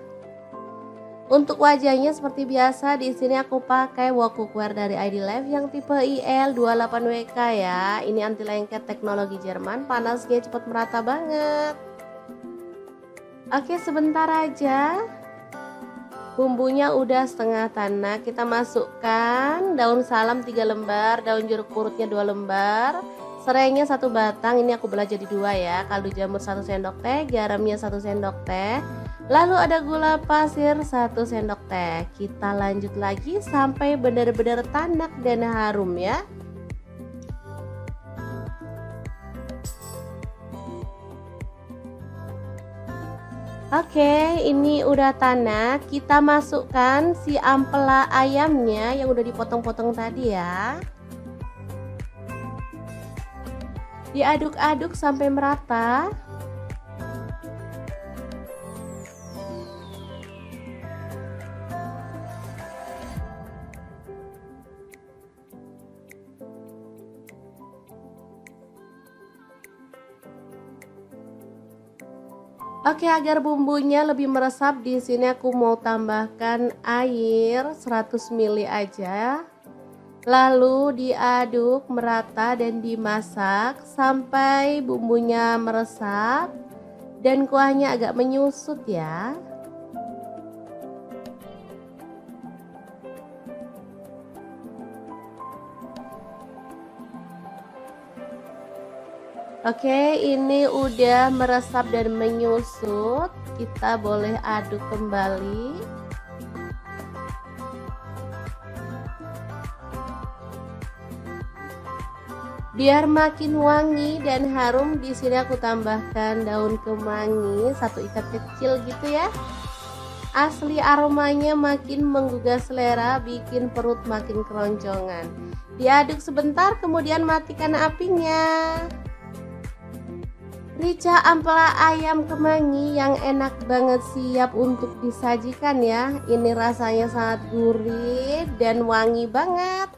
Speaker 1: Untuk wajahnya seperti biasa, di sini aku pakai wok cookware dari ID Life yang tipe IL28WK ya. Ini anti lengket teknologi Jerman, panasnya cepat merata banget. Oke, sebentar aja. Bumbunya udah setengah tanak, kita masukkan daun salam 3 lembar, daun jeruk purutnya 2 lembar, serainya 1 batang, ini aku belah jadi 2 ya, kaldu jamur 1 sendok teh, garamnya 1 sendok teh, lalu ada gula pasir 1 sendok teh. Kita lanjut lagi sampai benar-benar tanak dan harum ya. Oke, ini udah tanak. Kita masukkan si ampela ayamnya yang udah dipotong-potong tadi ya. Diaduk-aduk sampai merata. Oke, agar bumbunya lebih meresap, di sini aku mau tambahkan air 100 ml aja. Lalu diaduk merata dan dimasak sampai bumbunya meresap dan kuahnya agak menyusut ya. Oke, ini udah meresap dan menyusut. Kita boleh aduk kembali. Biar makin wangi dan harum, di sini aku tambahkan daun kemangi 1 ikat kecil gitu ya. Asli aromanya makin menggugah selera, bikin perut makin keroncongan. Diaduk sebentar, kemudian matikan apinya. Rica ampela ayam kemangi yang enak banget siap untuk disajikan ya. Ini rasanya sangat gurih dan wangi banget.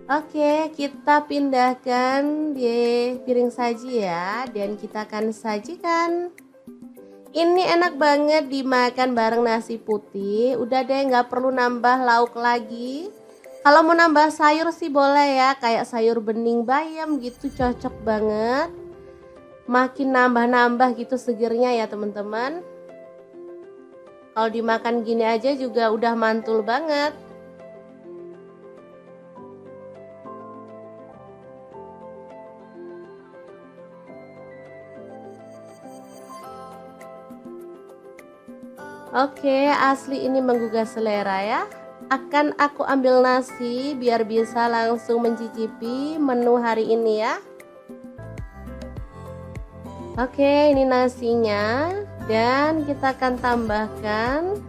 Speaker 1: Oke, kita pindahkan di piring saji ya, dan kita akan sajikan. Ini enak banget dimakan bareng nasi putih. Udah deh, nggak perlu nambah lauk lagi. Kalau mau nambah sayur sih boleh ya, kayak sayur bening bayam gitu, cocok banget. Makin nambah-nambah gitu segernya ya teman-teman. Kalau dimakan gini aja juga udah mantul banget. Oke, asli ini menggugah selera ya. Akan aku ambil nasi biar bisa langsung mencicipi menu hari ini ya. Oke, ini nasinya, dan kita akan tambahkan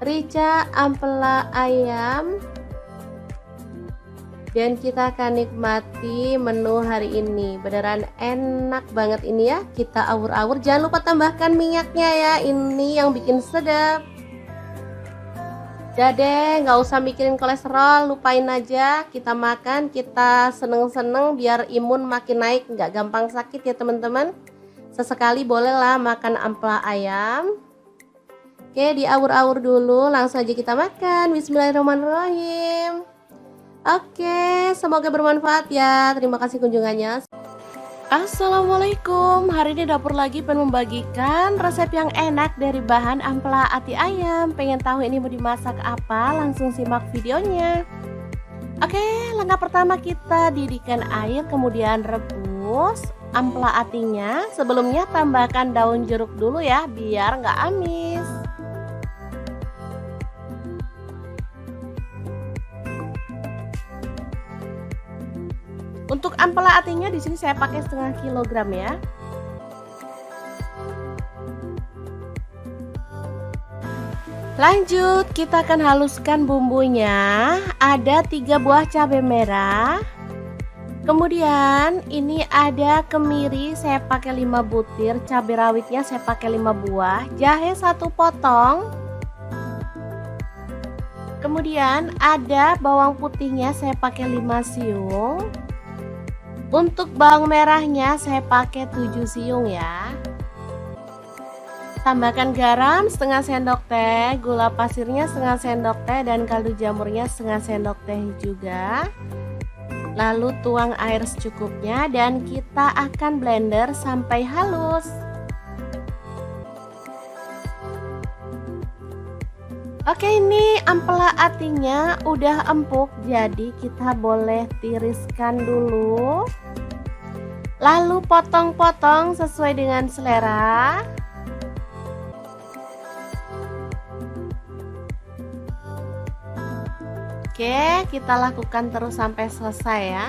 Speaker 1: rica ampela ayam, dan kita akan nikmati menu hari ini. Beneran enak banget ini ya. Kita awur-awur, jangan lupa tambahkan minyaknya ya, ini yang bikin sedap. Udah deh, nggak usah mikirin kolesterol, lupain aja. Kita makan, kita seneng-seneng biar imun makin naik, nggak gampang sakit ya teman-teman. Sesekali bolehlah makan ampela ayam. Oke, diawur-awur dulu, langsung aja kita makan. Bismillahirrahmanirrahim. Oke, semoga bermanfaat ya. Terima kasih kunjungannya. Assalamualaikum, hari ini dapur lagi pengen membagikan resep yang enak dari bahan ampela ati ayam. Pengen tahu ini mau dimasak apa? Langsung simak videonya. Oke, langkah pertama kita didihkan air, kemudian rebus ampela atinya. Sebelumnya tambahkan daun jeruk dulu ya, biar nggak amis. Untuk ampela atinya di sini saya pakai setengah kilogram ya. Lanjut, kita akan haluskan bumbunya. Ada 3 buah cabai merah. Kemudian ini ada kemiri, saya pakai 5 butir, cabai rawitnya saya pakai 5 buah, jahe 1 potong. Kemudian ada bawang putihnya saya pakai 5 siung. Untuk bawang merahnya saya pakai 7 siung ya. Tambahkan garam setengah sendok teh, gula pasirnya setengah sendok teh, dan kaldu jamurnya setengah sendok teh juga. Lalu tuang air secukupnya dan kita akan blender sampai halus. Oke, ini ampela atinya udah empuk, jadi kita boleh tiriskan dulu. Lalu potong-potong sesuai dengan selera. Oke, kita lakukan terus sampai selesai ya.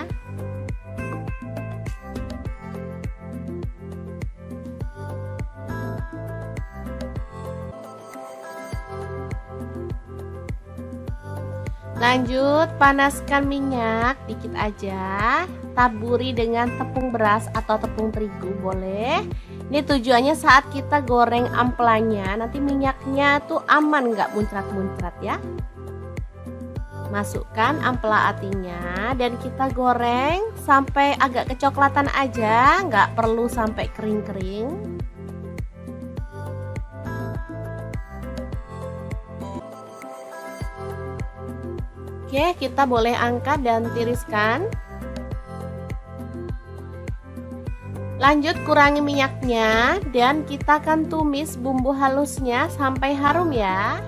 Speaker 1: Lanjut, panaskan minyak dikit aja. Taburi dengan tepung beras atau tepung terigu boleh. Ini tujuannya saat kita goreng ampelanya, nanti minyaknya tuh aman, nggak muncrat-muncrat ya. Masukkan ampela atinya dan kita goreng sampai agak kecoklatan aja, nggak perlu sampai kering-kering. Oke, kita boleh angkat dan tiriskan. Lanjut, kurangi minyaknya dan kita akan tumis bumbu halusnya sampai harum ya.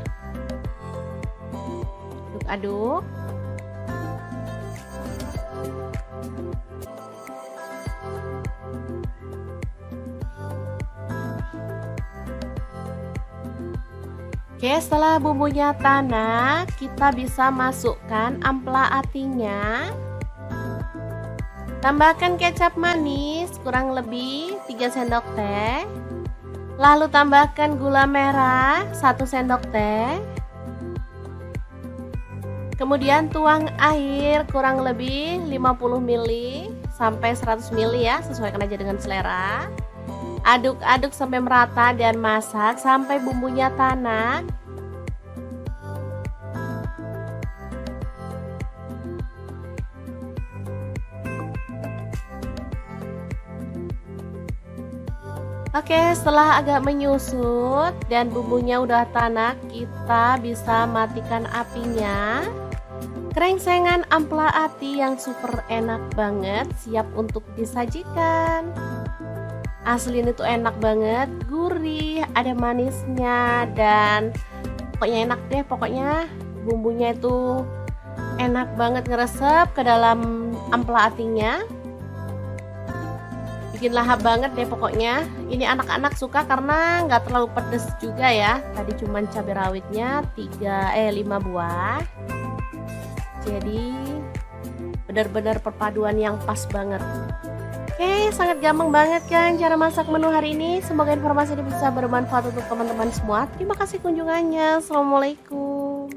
Speaker 1: Aduk. Oke, setelah bumbunya tanak, kita bisa masukkan ampela atinya. Tambahkan kecap manis kurang lebih 3 sendok teh. Lalu tambahkan gula merah 1 sendok teh. Kemudian tuang air kurang lebih 50 ml sampai 100 ml ya, sesuaikan aja dengan selera. Aduk-aduk sampai merata dan masak sampai bumbunya tanak. Oke, setelah agak menyusut dan bumbunya udah tanak, kita bisa matikan apinya. Krengsengan ampela ati yang super enak banget, siap untuk disajikan. Asli ini tuh enak banget, gurih, ada manisnya, dan pokoknya enak deh. Pokoknya bumbunya itu enak banget ngeresep ke dalam ampela atinya. Bikin lahap banget deh pokoknya. Ini anak-anak suka karena nggak terlalu pedes juga ya. Tadi cuman cabai rawitnya 5 buah. Jadi benar-benar perpaduan yang pas banget. Oke, sangat gampang banget kan cara masak menu hari ini. Semoga informasi ini bisa bermanfaat untuk teman-teman semua. Terima kasih kunjungannya. Assalamualaikum.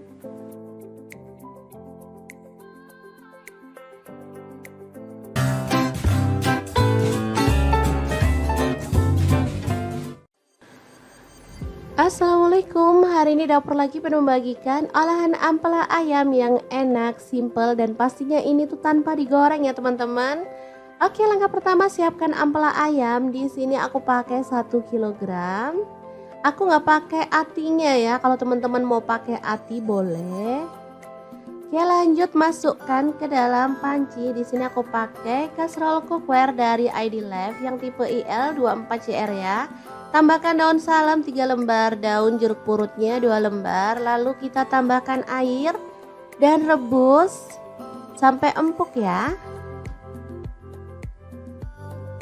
Speaker 1: Assalamualaikum, hari ini dapur lagi pengen membagikan olahan ampela ayam yang enak, simple, dan pastinya ini tuh tanpa digoreng ya teman-teman. Oke, langkah pertama siapkan ampela ayam. Di sini aku pakai 1 kilogram. Aku nggak pakai atinya ya, kalau teman-teman mau pakai ati boleh. Oke, lanjut masukkan ke dalam panci. Di sini aku pakai kaserol cookware dari ID Life yang tipe IL24CR ya. Tambahkan daun salam 3 lembar, daun jeruk purutnya 2 lembar. Lalu kita tambahkan air dan rebus sampai empuk ya.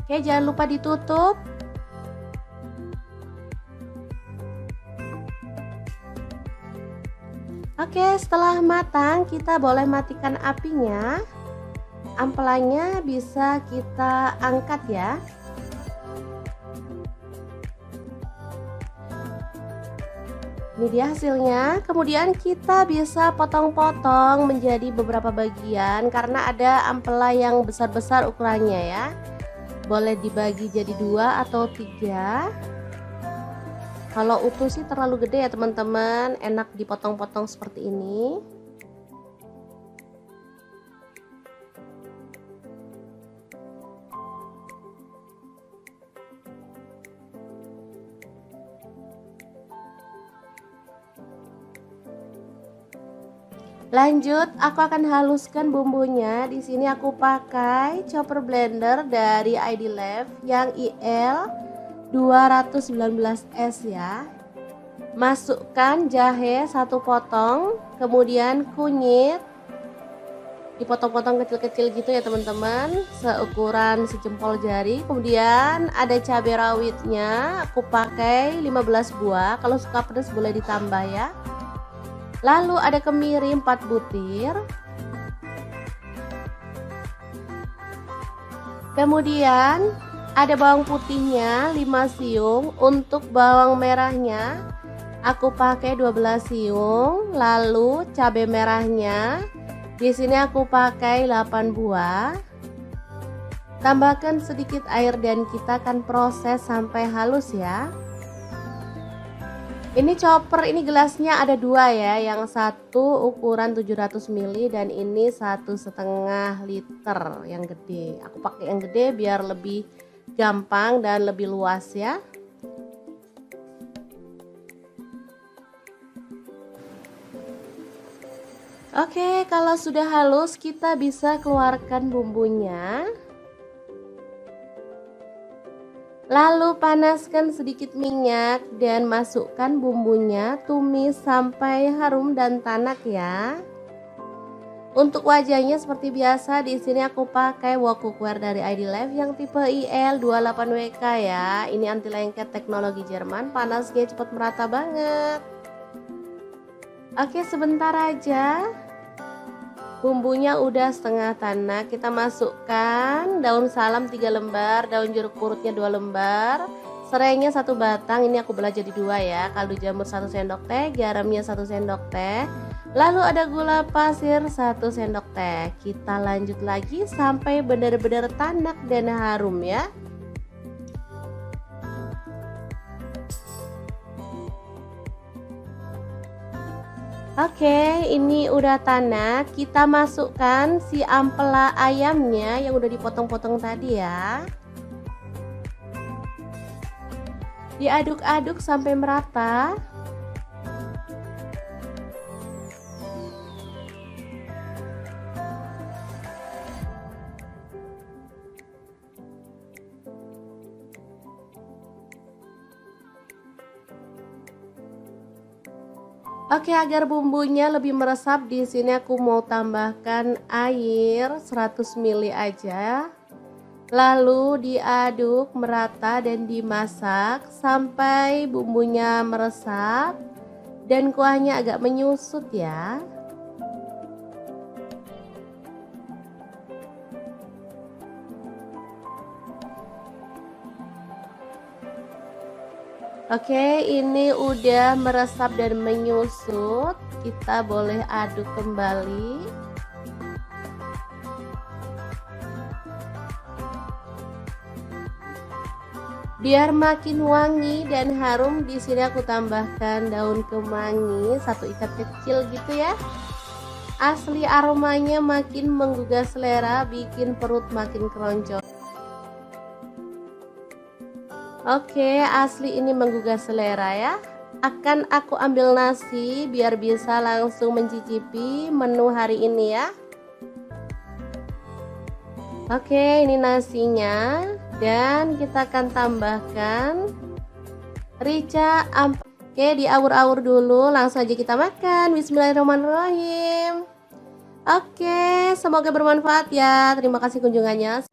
Speaker 1: Oke, jangan lupa ditutup. Oke, setelah matang kita boleh matikan apinya. ampelanya bisa kita angkat ya. Ini dia hasilnya. Kemudian kita bisa potong-potong menjadi beberapa bagian karena ada ampela yang besar-besar ukurannya ya. Boleh dibagi jadi 2 atau 3. Kalau utuh sih terlalu gede ya teman-teman, enak dipotong-potong seperti ini. Lanjut, aku akan haluskan bumbunya. Di sini aku pakai chopper blender dari ID Lab yang IL 219S ya. Masukkan jahe 1 potong, kemudian kunyit dipotong-potong kecil-kecil gitu ya teman-teman, seukuran sejempol jari. Kemudian ada cabai rawitnya, aku pakai 15 buah. Kalau suka pedas boleh ditambah ya. Lalu ada kemiri 4 butir. Kemudian ada bawang putihnya 5 siung. Untuk bawang merahnya aku pakai 12 siung. Lalu cabai merahnya di sini aku pakai 8 buah. Tambahkan sedikit air dan kita akan proses sampai halus ya. Ini chopper, ini gelasnya ada 2 ya, yang satu ukuran 700 ml dan ini 1,5 liter yang gede. Aku pakai yang gede biar lebih gampang dan lebih luas ya. Oke, kalau sudah halus kita bisa keluarkan bumbunya. Lalu panaskan sedikit minyak dan masukkan bumbunya, tumis sampai harum dan tanak ya. Untuk wajahnya seperti biasa, di sini aku pakai wok cookware dari ID Lab yang tipe IL28WK ya. Ini anti lengket teknologi Jerman, panasnya cepat merata banget. Oke, sebentar aja. Bumbunya udah setengah tanak, kita masukkan daun salam 3 lembar, daun jeruk purutnya 2 lembar, serainya 1 batang, ini aku belah jadi 2 ya, kaldu jamur 1 sendok teh, garamnya 1 sendok teh, lalu ada gula pasir 1 sendok teh. Kita lanjut lagi sampai benar-benar tanak dan harum ya. Oke, ini udah tanak. Kita masukkan si ampela ayamnya yang udah dipotong-potong tadi ya. Diaduk-aduk sampai merata. Oke, agar bumbunya lebih meresap, di sini aku mau tambahkan air 100 ml aja. Lalu diaduk merata dan dimasak sampai bumbunya meresap dan kuahnya agak menyusut ya. Oke, ini udah meresap dan menyusut. Kita boleh aduk kembali. Biar makin wangi dan harum, di sini aku tambahkan daun kemangi 1 ikat kecil gitu ya. Asli aromanya makin menggugah selera, bikin perut makin keroncong. Oke, asli ini menggugah selera ya. Akan aku ambil nasi biar bisa langsung mencicipi menu hari ini ya. Oke, ini nasinya dan kita akan tambahkan rica ampela. Oke, diawur-awur dulu, langsung aja kita makan. Bismillahirrahmanirrahim. Oke, semoga bermanfaat ya. Terima kasih kunjungannya.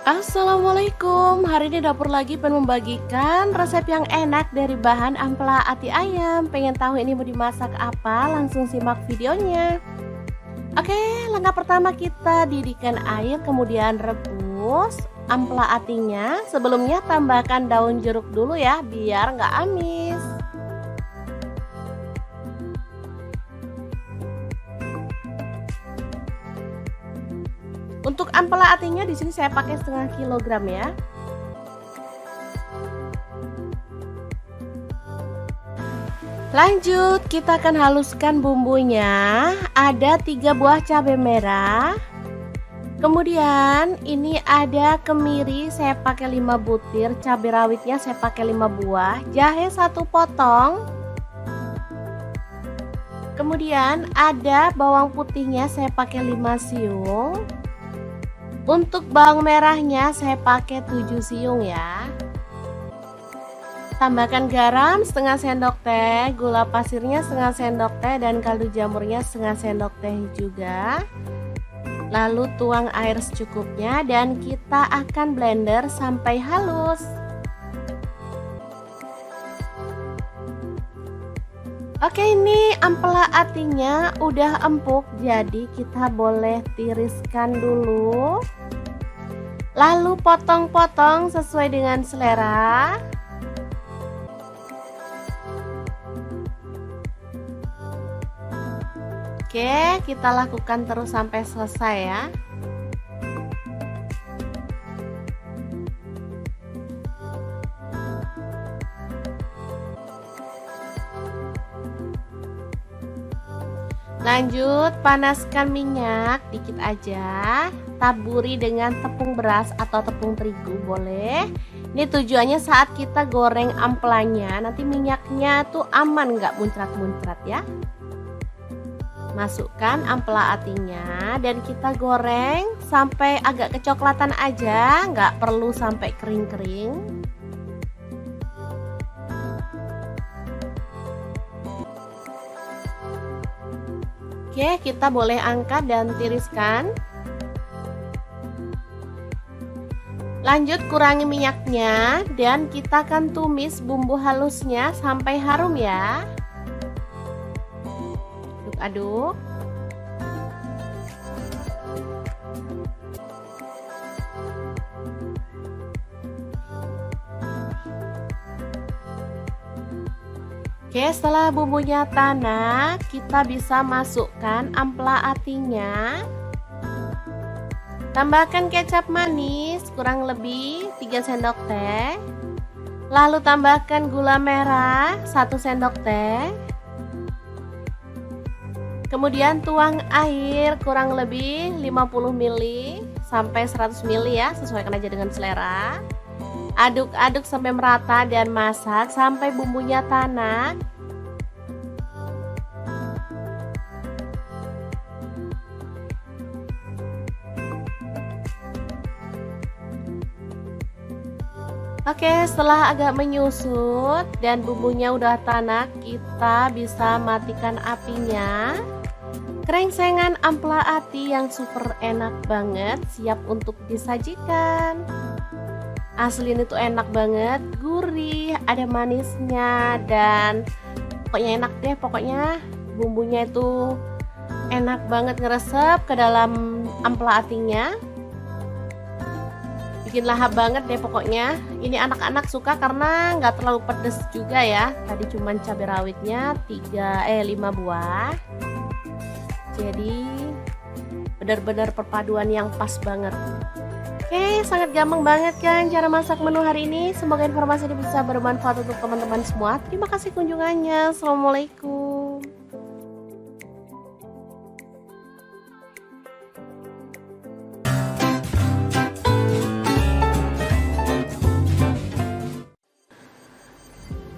Speaker 1: Assalamualaikum, hari ini dapur lagi pengen membagikan resep yang enak dari bahan ampela ati ayam. Pengen tahu ini mau dimasak apa? Langsung simak videonya. Oke, langkah pertama kita didihkan air, kemudian rebus ampela atinya. Sebelumnya tambahkan daun jeruk dulu ya, biar nggak amis. Untuk ampela atinya di sini saya pakai setengah kilogram ya. Lanjut, kita akan haluskan bumbunya. Ada 3 buah cabai merah. Kemudian ini ada kemiri, saya pakai 5 butir, cabai rawitnya saya pakai 5 buah, jahe 1 potong. Kemudian ada bawang putihnya saya pakai 5 siung. Untuk bawang merahnya saya pakai 7 siung ya. Tambahkan garam setengah sendok teh, gula pasirnya setengah sendok teh, dan kaldu jamurnya setengah sendok teh juga. Lalu tuang air secukupnya dan kita akan blender sampai halus. Oke, ini ampela atinya udah empuk, jadi kita boleh tiriskan dulu. Lalu potong-potong sesuai dengan selera. Oke, kita lakukan terus sampai selesai ya. Lanjut, panaskan minyak dikit aja. Taburi dengan tepung beras atau tepung terigu boleh. Ini tujuannya saat kita goreng ampelanya, nanti minyaknya tuh aman, nggak muncrat-muncrat ya. Masukkan ampela atinya dan kita goreng sampai agak kecoklatan aja, nggak perlu sampai kering-kering. Oke, kita boleh angkat dan tiriskan. Lanjut, kurangi minyaknya dan kita akan tumis bumbu halusnya sampai harum ya. Aduk. Oke, setelah bumbunya tanak, kita bisa masukkan ampela atinya. Tambahkan kecap manis kurang lebih 3 sendok teh. Lalu tambahkan gula merah 1 sendok teh. Kemudian tuang air kurang lebih 50 ml sampai 100 ml ya, sesuaikan aja dengan selera. Aduk-aduk sampai merata dan masak sampai bumbunya tanak. Oke, setelah agak menyusut dan bumbunya udah tanak, kita bisa matikan apinya. Krengsengan ampela ati yang super enak banget, siap untuk disajikan. Asli ini tuh enak banget, gurih, ada manisnya, dan pokoknya enak deh. Pokoknya bumbunya itu enak banget, ngeresep ke dalam ampela atinya. Bikin lahap banget deh pokoknya. Ini anak-anak suka karena nggak terlalu pedes juga ya. Tadi cuman cabai rawitnya 5 buah. Jadi benar-benar perpaduan yang pas banget. Oke, sangat gampang banget kan cara masak menu hari ini. Semoga informasi ini bisa bermanfaat untuk teman-teman semua. Terima kasih kunjungannya. Assalamualaikum.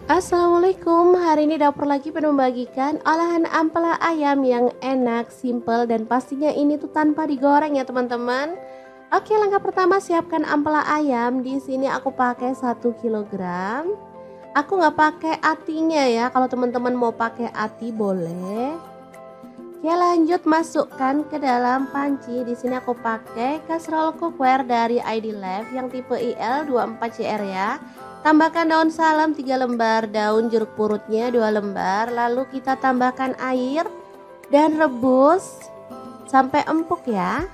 Speaker 1: Assalamualaikum, hari ini dapur lagi penuh membagikan olahan ampela ayam yang enak, simple, dan pastinya ini tuh tanpa digoreng ya teman-teman. Oke, langkah pertama siapkan ampela ayam. Di sini aku pakai 1 kilogram. Aku nggak pakai atinya ya, kalau teman-teman mau pakai ati boleh. Oke, lanjut masukkan ke dalam panci. Di sini aku pakai kastrol cookware dari ID Life yang tipe IL24CR ya. Tambahkan daun salam 3 lembar, daun jeruk purutnya 2 lembar. Lalu kita tambahkan air dan rebus sampai empuk ya.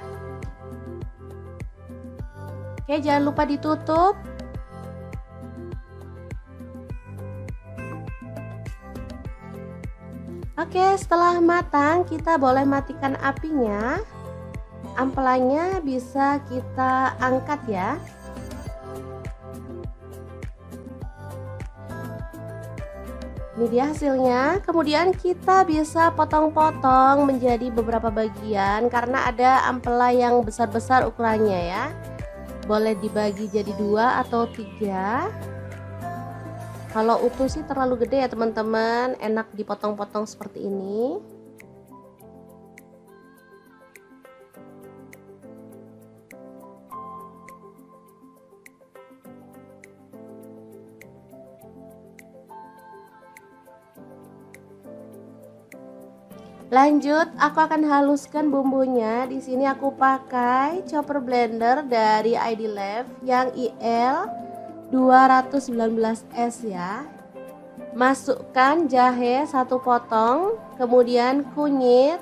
Speaker 1: Oke, jangan lupa ditutup. Oke, setelah matang kita boleh matikan apinya. Ampelanya bisa kita angkat ya. Ini dia hasilnya. Kemudian kita bisa potong-potong menjadi beberapa bagian karena ada ampela yang besar-besar ukurannya ya. Boleh dibagi jadi 2 atau 3. Kalau utuh sih terlalu gede ya teman-teman, enak dipotong-potong seperti ini. Lanjut, aku akan haluskan bumbunya. Di sini aku pakai chopper blender dari ID Lab yang IL 219S ya. Masukkan jahe 1 potong, kemudian kunyit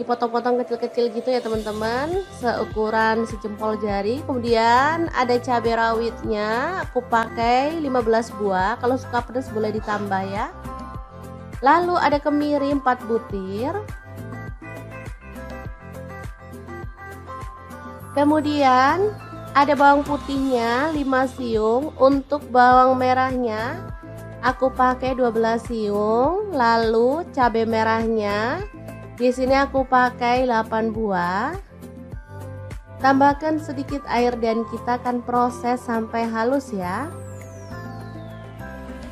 Speaker 1: dipotong-potong kecil-kecil gitu ya teman-teman, seukuran sejempol jari. Kemudian ada cabai rawitnya, aku pakai 15 buah, kalau suka pedas boleh ditambah ya. Lalu ada kemiri 4 butir. Kemudian ada bawang putihnya 5 siung. Untuk bawang merahnya aku pakai 12 siung. Lalu cabai merahnya di sini aku pakai 8 buah. Tambahkan sedikit air dan kita akan proses sampai halus ya.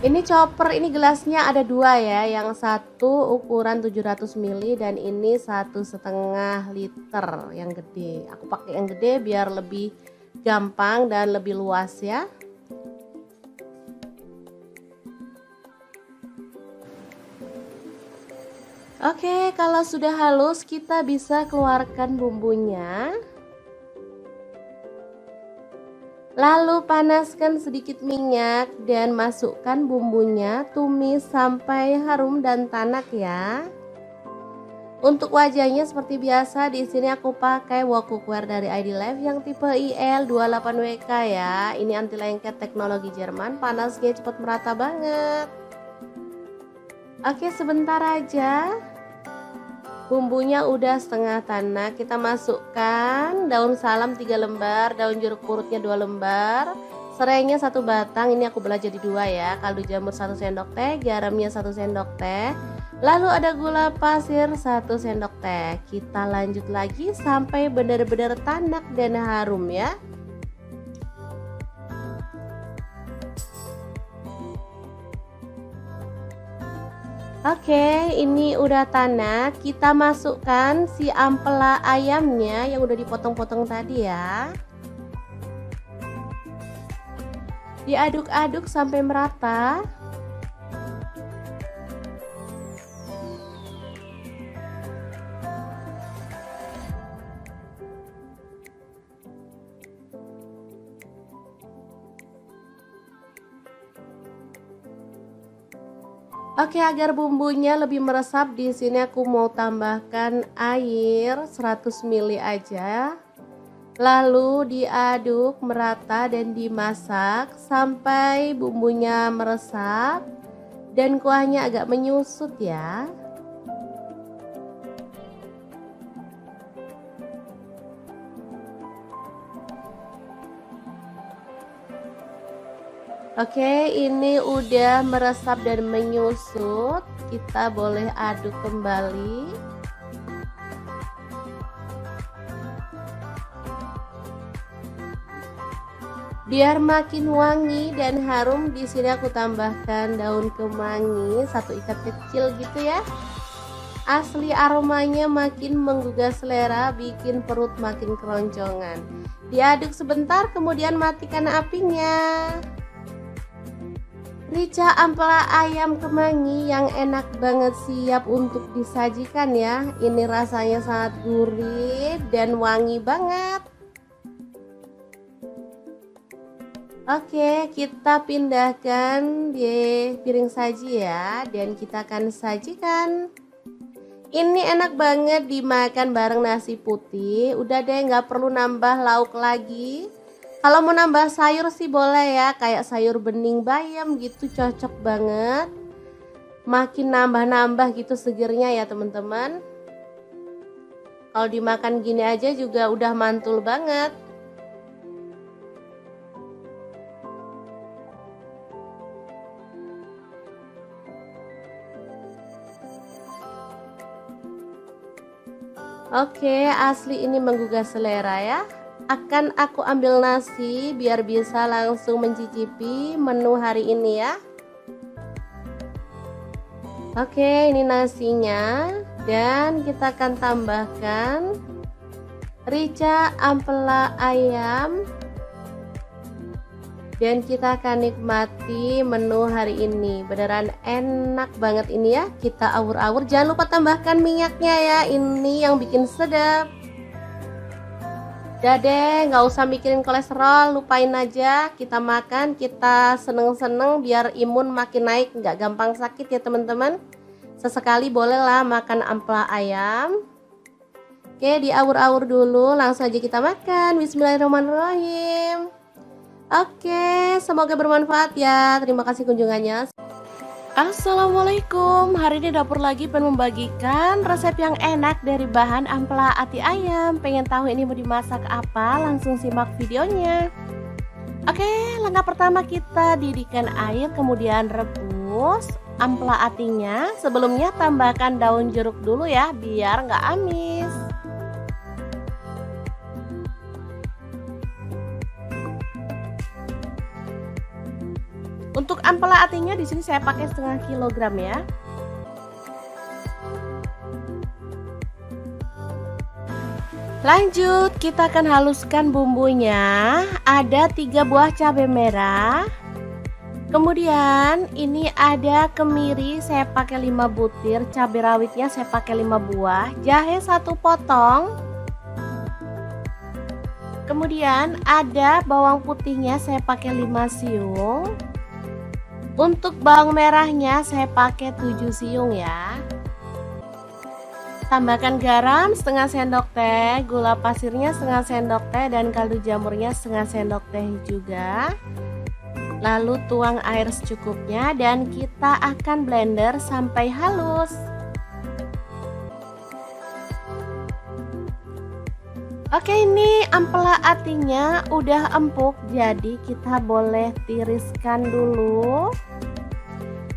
Speaker 1: Ini chopper, ini gelasnya ada 2 ya, yang satu ukuran 700 ml dan ini 1,5 liter yang gede. Aku pakai yang gede biar lebih gampang dan lebih luas ya. Oke, kalau sudah halus kita bisa keluarkan bumbunya. Lalu panaskan sedikit minyak dan masukkan bumbunya, tumis sampai harum dan tanak ya. Untuk wajahnya seperti biasa, di sini aku pakai wok cookware dari ID Lab yang tipe IL28WK ya. Ini anti lengket teknologi Jerman, panasnya cepat merata banget. Oke, sebentar aja. Bumbunya udah setengah tanak, kita masukkan daun salam 3 lembar, daun jeruk purutnya 2 lembar, serainya 1 batang, ini aku belah jadi 2 ya, kaldu jamur 1 sendok teh, garamnya 1 sendok teh, lalu ada gula pasir 1 sendok teh. Kita lanjut lagi sampai benar-benar tanak dan harum ya. Oke, ini udah tanak. Kita masukkan si ampela ayamnya yang udah dipotong-potong tadi ya. Diaduk-aduk sampai merata. Oke, agar bumbunya lebih meresap, di sini aku mau tambahkan air 100 ml aja. Lalu diaduk merata dan dimasak sampai bumbunya meresap dan kuahnya agak menyusut ya. Oke, ini udah meresap dan menyusut. Kita boleh aduk kembali. Biar makin wangi dan harum, di sini aku tambahkan daun kemangi 1 ikat kecil gitu ya. Asli aromanya makin menggugah selera, bikin perut makin keroncongan. Diaduk sebentar, kemudian matikan apinya. Rica ampela ayam kemangi yang enak banget, siap untuk disajikan ya. Ini rasanya sangat gurih dan wangi banget. Oke, kita pindahkan di piring saji ya, dan kita akan sajikan. Ini enak banget dimakan bareng nasi putih. Udah deh, nggak perlu nambah lauk lagi. Kalau mau nambah sayur sih boleh ya, kayak sayur bening bayam gitu, cocok banget. Makin nambah-nambah gitu segernya ya teman-teman. Kalau dimakan gini aja juga udah mantul banget. Oke, asli ini menggugah selera ya. Akan aku ambil nasi biar bisa langsung mencicipi menu hari ini ya. Oke, ini nasinya. Dan kita akan tambahkan rica ampela ayam. Dan kita akan nikmati menu hari ini. Beneran enak banget ini ya. Kita awur-awur. Jangan lupa tambahkan minyaknya ya. Ini yang bikin sedap. Udah deh, nggak usah mikirin kolesterol. Lupain aja. Kita makan, kita seneng-seneng biar imun makin naik. Nggak gampang sakit ya teman-teman. Sesekali bolehlah makan ampela ayam. Oke, diawur-awur dulu. Langsung aja kita makan. Bismillahirrahmanirrahim. Oke, semoga bermanfaat ya. Terima kasih kunjungannya. Assalamualaikum. Hari ini dapur lagi pengen membagikan resep yang enak dari bahan ampela ati ayam. Pengen tahu ini mau dimasak apa? Langsung simak videonya. Oke, langkah pertama kita didihkan air, kemudian rebus ampela atinya. Sebelumnya tambahkan daun jeruk dulu ya, biar nggak amis. Untuk ampela atinya di sini saya pakai setengah kilogram ya. Lanjut, kita akan haluskan bumbunya. Ada 3 buah cabai merah. Kemudian ini ada kemiri, saya pakai 5 butir, cabai rawitnya saya pakai 5 buah, jahe 1 potong. Kemudian ada bawang putihnya saya pakai 5 siung. Untuk bawang merahnya saya pakai 7 siung ya. Tambahkan garam setengah sendok teh, gula pasirnya setengah sendok teh, dan kaldu jamurnya setengah sendok teh juga. Lalu tuang air secukupnya dan kita akan blender sampai halus. Oke, ini ampela atinya udah empuk, jadi kita boleh tiriskan dulu.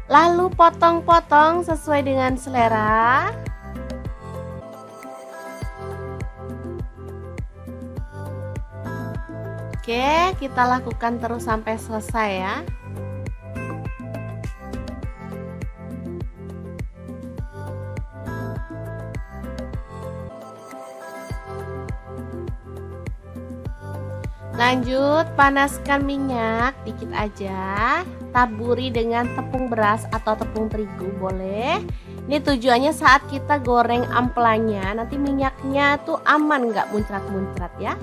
Speaker 1: Lalu potong-potong sesuai dengan selera. Oke, kita lakukan terus sampai selesai ya. Lanjut, panaskan minyak dikit aja. Taburi dengan tepung beras atau tepung terigu boleh. Ini tujuannya saat kita goreng ampelanya, nanti minyaknya tuh aman, nggak muncrat-muncrat ya.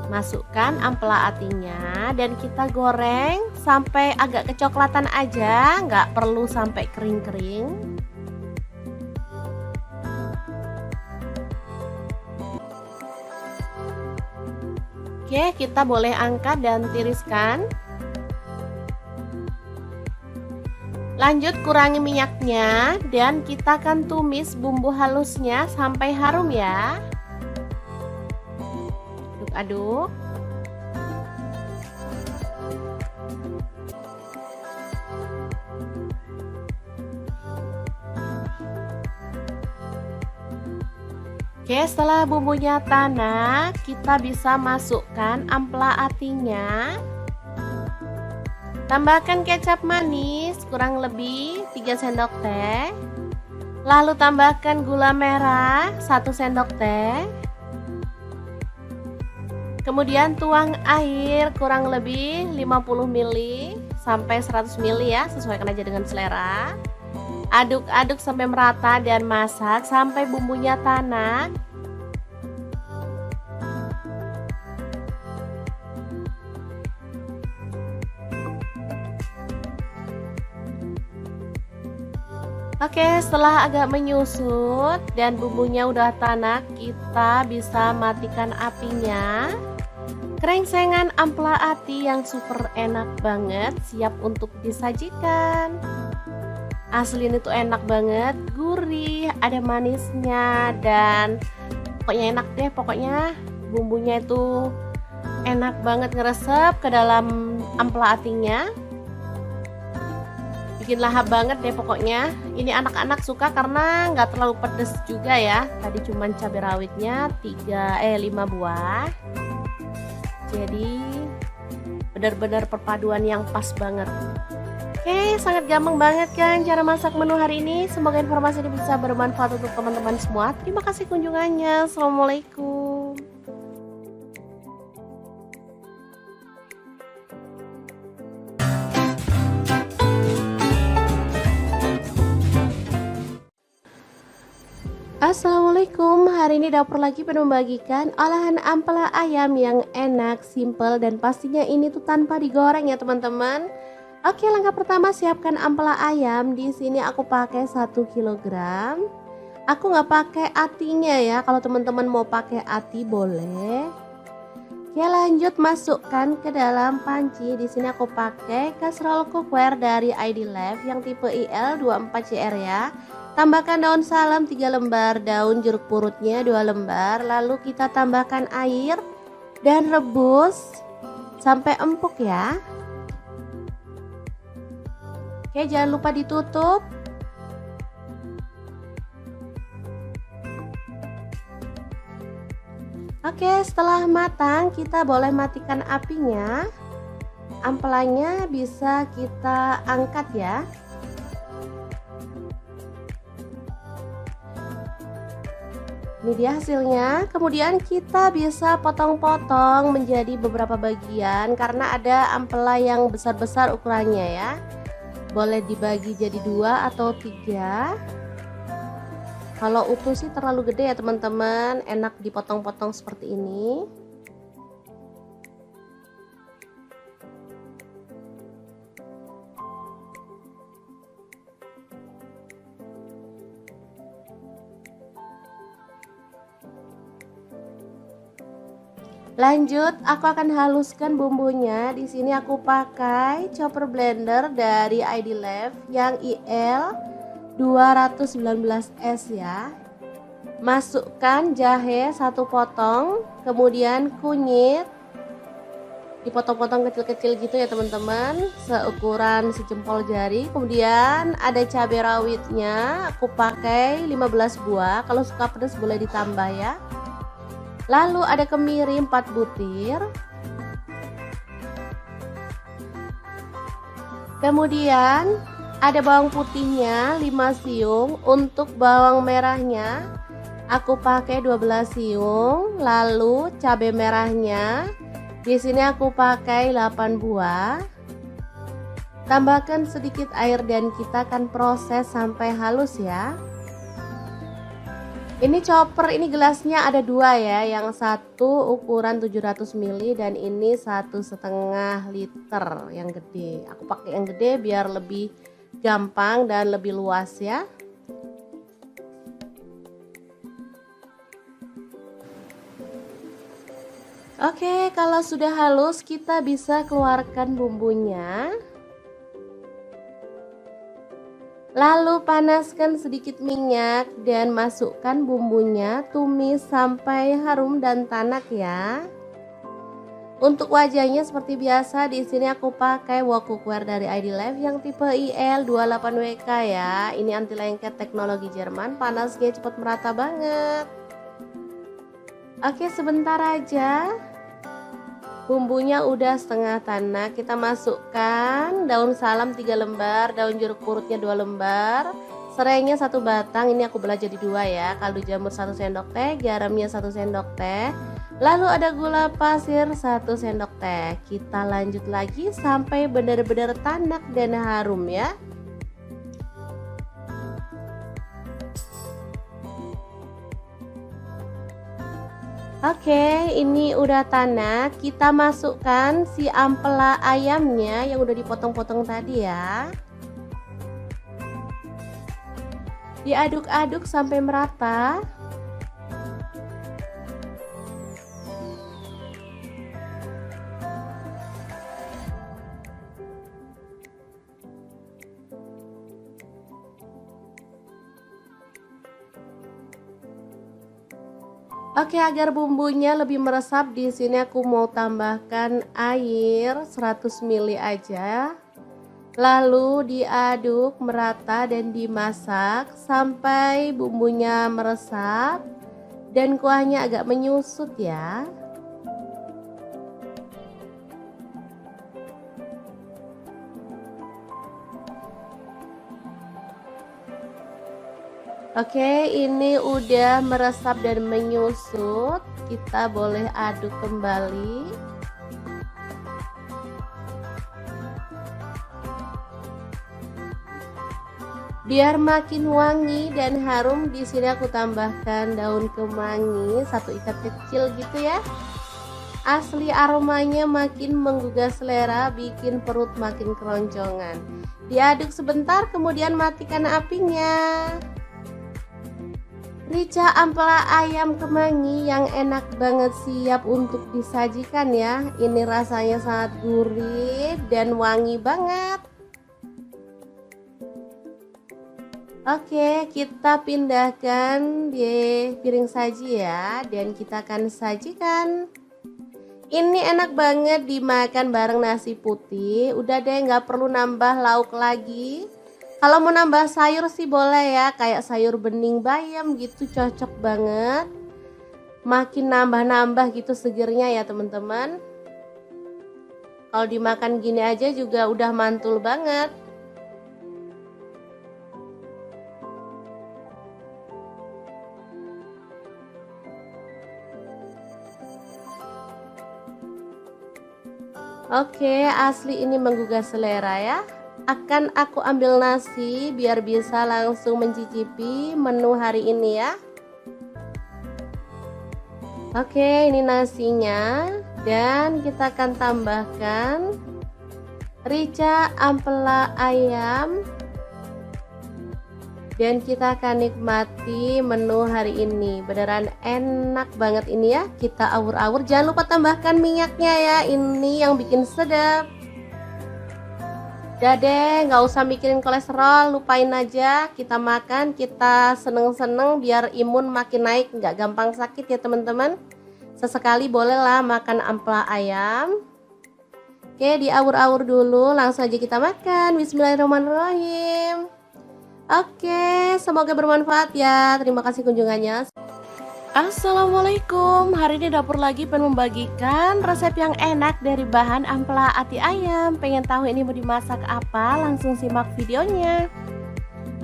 Speaker 1: Masukkan ampela atinya dan kita goreng sampai agak kecoklatan aja, nggak perlu sampai kering-kering. Oke, kita boleh angkat dan tiriskan. Lanjut, kurangi minyaknya dan kita akan tumis bumbu halusnya sampai harum ya. Aduk-aduk. Oke, setelah bumbunya tanak, kita bisa masukkan ampela atinya. Tambahkan kecap manis kurang lebih 3 sendok teh. Lalu tambahkan gula merah 1 sendok teh. Kemudian tuang air kurang lebih 50 ml sampai 100 ml ya, sesuaikan aja dengan selera. Aduk-aduk sampai merata dan masak sampai bumbunya tanak. Oke, setelah agak menyusut dan bumbunya udah tanak, kita bisa matikan apinya. Krengsengan ampela ati yang super enak banget, siap untuk disajikan. Asli ini tuh enak banget, gurih, ada manisnya, dan pokoknya enak deh. Pokoknya bumbunya itu enak banget ngeresep ke dalam ampela atinya. Bikin lahap banget deh pokoknya. Ini anak-anak suka karena nggak terlalu pedes juga ya. Tadi cuman cabai rawitnya 5 buah. Jadi benar-benar perpaduan yang pas banget. Oke, sangat gampang banget kan cara masak menu hari ini. Semoga informasi ini bisa bermanfaat untuk teman-teman semua. Terima kasih kunjungannya. Assalamualaikum. Assalamualaikum, hari ini dapur lagi penuh membagikan olahan ampela ayam yang enak, simple, dan pastinya ini tuh tanpa digoreng ya teman-teman. Oke, langkah pertama siapkan ampela ayam. Di sini aku pakai 1 kilogram. Aku nggak pakai atinya ya, kalau teman-teman mau pakai ati boleh. Oke, lanjut masukkan ke dalam panci. Di sini aku pakai kaserol cookware dari ID Life yang tipe IL24CR ya. Tambahkan daun salam 3 lembar, daun jeruk purutnya 2 lembar, lalu kita tambahkan air dan rebus sampai empuk ya. Oke, jangan lupa ditutup. Oke, setelah matang kita boleh matikan apinya. Ampelanya bisa kita angkat ya. Ini dia hasilnya. Kemudian kita bisa potong-potong menjadi beberapa bagian karena ada ampela yang besar-besar ukurannya ya. Boleh dibagi jadi 2 atau 3. Kalau utuh sih terlalu gede ya teman-teman, enak dipotong-potong seperti ini. Lanjut, aku akan haluskan bumbunya. Di sini aku pakai chopper blender dari ID Life yang IL 219S ya. Masukkan jahe 1 potong, kemudian kunyit dipotong-potong kecil-kecil gitu ya teman-teman, seukuran sejempol jari. Kemudian ada cabai rawitnya, aku pakai 15 buah. Kalau suka pedas boleh ditambah ya. Lalu ada kemiri 4 butir. Kemudian ada bawang putihnya 5 siung. Untuk bawang merahnya aku pakai 12 siung. Lalu cabai merahnya di sini aku pakai 8 buah. Tambahkan sedikit air dan kita akan proses sampai halus ya. Ini chopper, ini gelasnya ada 2 ya, yang satu ukuran 700 ml dan ini 1,5 liter yang gede. Aku pakai yang gede biar lebih gampang dan lebih luas ya. Oke, kalau sudah halus kita bisa keluarkan bumbunya. Lalu panaskan sedikit minyak dan masukkan bumbunya, tumis sampai harum dan tanak ya. Untuk wajahnya seperti biasa, di sini aku pakai wok cookware dari ID Life yang tipe IL28WK ya. Ini anti lengket teknologi Jerman, panasnya cepat merata banget. Oke, sebentar aja. Bumbunya udah setengah tanak, kita masukkan daun salam 3 lembar, daun jeruk purutnya 2 lembar, serainya 1 batang, ini aku belah jadi 2 ya, kaldu jamur 1 sendok teh, garamnya 1 sendok teh, lalu ada gula pasir 1 sendok teh. Kita lanjut lagi sampai benar-benar tanak dan harum ya. Oke, ini udah tanak. Kita masukkan si ampela ayamnya yang udah dipotong-potong tadi ya. Diaduk-aduk sampai merata. Oke, agar bumbunya lebih meresap, di sini aku mau tambahkan air 100 ml aja. Lalu diaduk merata dan dimasak sampai bumbunya meresap dan kuahnya agak menyusut ya. Oke, ini udah meresap dan menyusut. Kita boleh aduk kembali. Biar makin wangi dan harum, di sini aku tambahkan daun kemangi 1 ikat kecil gitu ya. Asli aromanya makin menggugah selera, bikin perut makin keroncongan. Diaduk sebentar, kemudian matikan apinya. Rica ampela ayam kemangi yang enak banget, siap untuk disajikan ya. Ini rasanya sangat gurih dan wangi banget. Oke, kita pindahkan di piring saji ya, dan kita akan sajikan. Ini enak banget dimakan bareng nasi putih. Udah deh, nggak perlu nambah lauk lagi. Kalau mau nambah sayur sih boleh ya, kayak sayur bening bayam gitu, cocok banget. Makin nambah-nambah gitu segernya ya teman-teman. Kalau dimakan gini aja juga udah mantul banget. Oke, asli ini menggugah selera ya. Akan aku ambil nasi biar bisa langsung mencicipi menu hari ini ya. Oke, ini nasinya, dan kita akan tambahkan rica ampela ayam, dan kita akan nikmati menu hari ini. Beneran enak banget ini ya. Kita awur-awur, jangan lupa tambahkan minyaknya ya, ini yang bikin sedap. Udah deh, nggak usah mikirin kolesterol, lupain aja. Kita makan, kita seneng-seneng biar imun makin naik, nggak gampang sakit ya teman-teman. Sesekali bolehlah makan ampela ayam. Oke, diawur-awur dulu, langsung aja kita makan. Bismillahirrahmanirrahim. Oke, semoga bermanfaat ya. Terima kasih kunjungannya. Assalamualaikum, hari ini dapur lagi pengen membagikan resep yang enak dari bahan ampela ati ayam. Pengen tahu ini mau dimasak apa? Langsung simak videonya.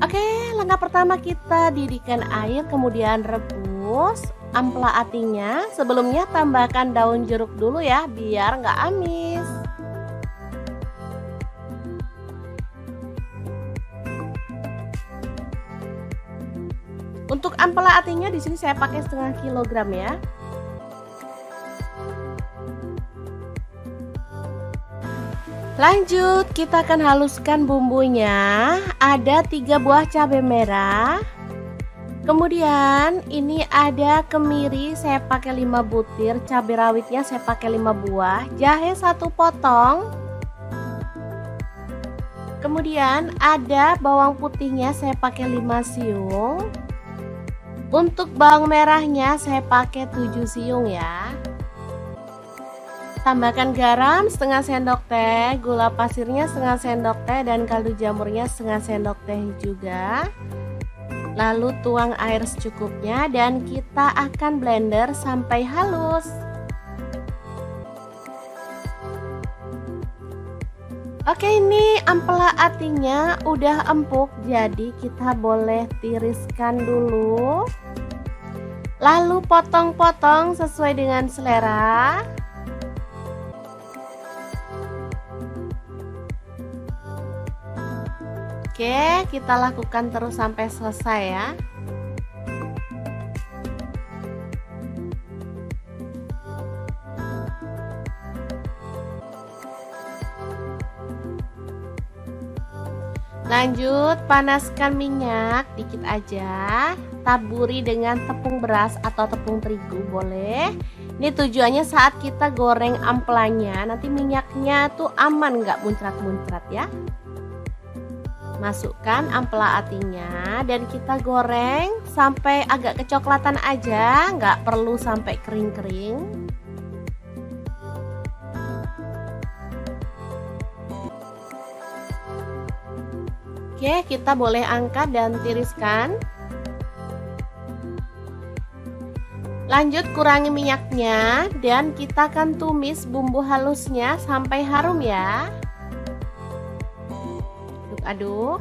Speaker 1: Oke, langkah pertama kita didihkan air, kemudian rebus ampela atinya. Sebelumnya tambahkan daun jeruk dulu ya, biar nggak amis. Untuk ampela atinya di sini saya pakai setengah kilogram ya. Lanjut, kita akan haluskan bumbunya. Ada 3 buah cabai merah. Kemudian ini ada kemiri, saya pakai 5 butir, cabai rawitnya saya pakai 5 buah, jahe 1 potong. Kemudian ada bawang putihnya saya pakai 5 siung. Untuk bawang merahnya saya pakai 7 siung ya. Tambahkan garam setengah sendok teh, gula pasirnya setengah sendok teh, dan kaldu jamurnya setengah sendok teh juga. Lalu tuang air secukupnya dan kita akan blender sampai halus. Oke, ini ampela atinya udah empuk, jadi kita boleh tiriskan dulu. Lalu potong-potong sesuai dengan selera. Oke, kita lakukan terus sampai selesai ya. Lanjut, panaskan minyak dikit aja. Taburi dengan tepung beras atau tepung terigu boleh. Ini tujuannya saat kita goreng amplanya, nanti minyaknya tuh aman, nggak muncrat-muncrat ya. Masukkan ampela atinya dan kita goreng sampai agak kecoklatan aja, nggak perlu sampai kering-kering. Oke, kita boleh angkat dan tiriskan. Lanjut, kurangi minyaknya dan kita akan tumis bumbu halusnya sampai harum ya. Aduk-aduk.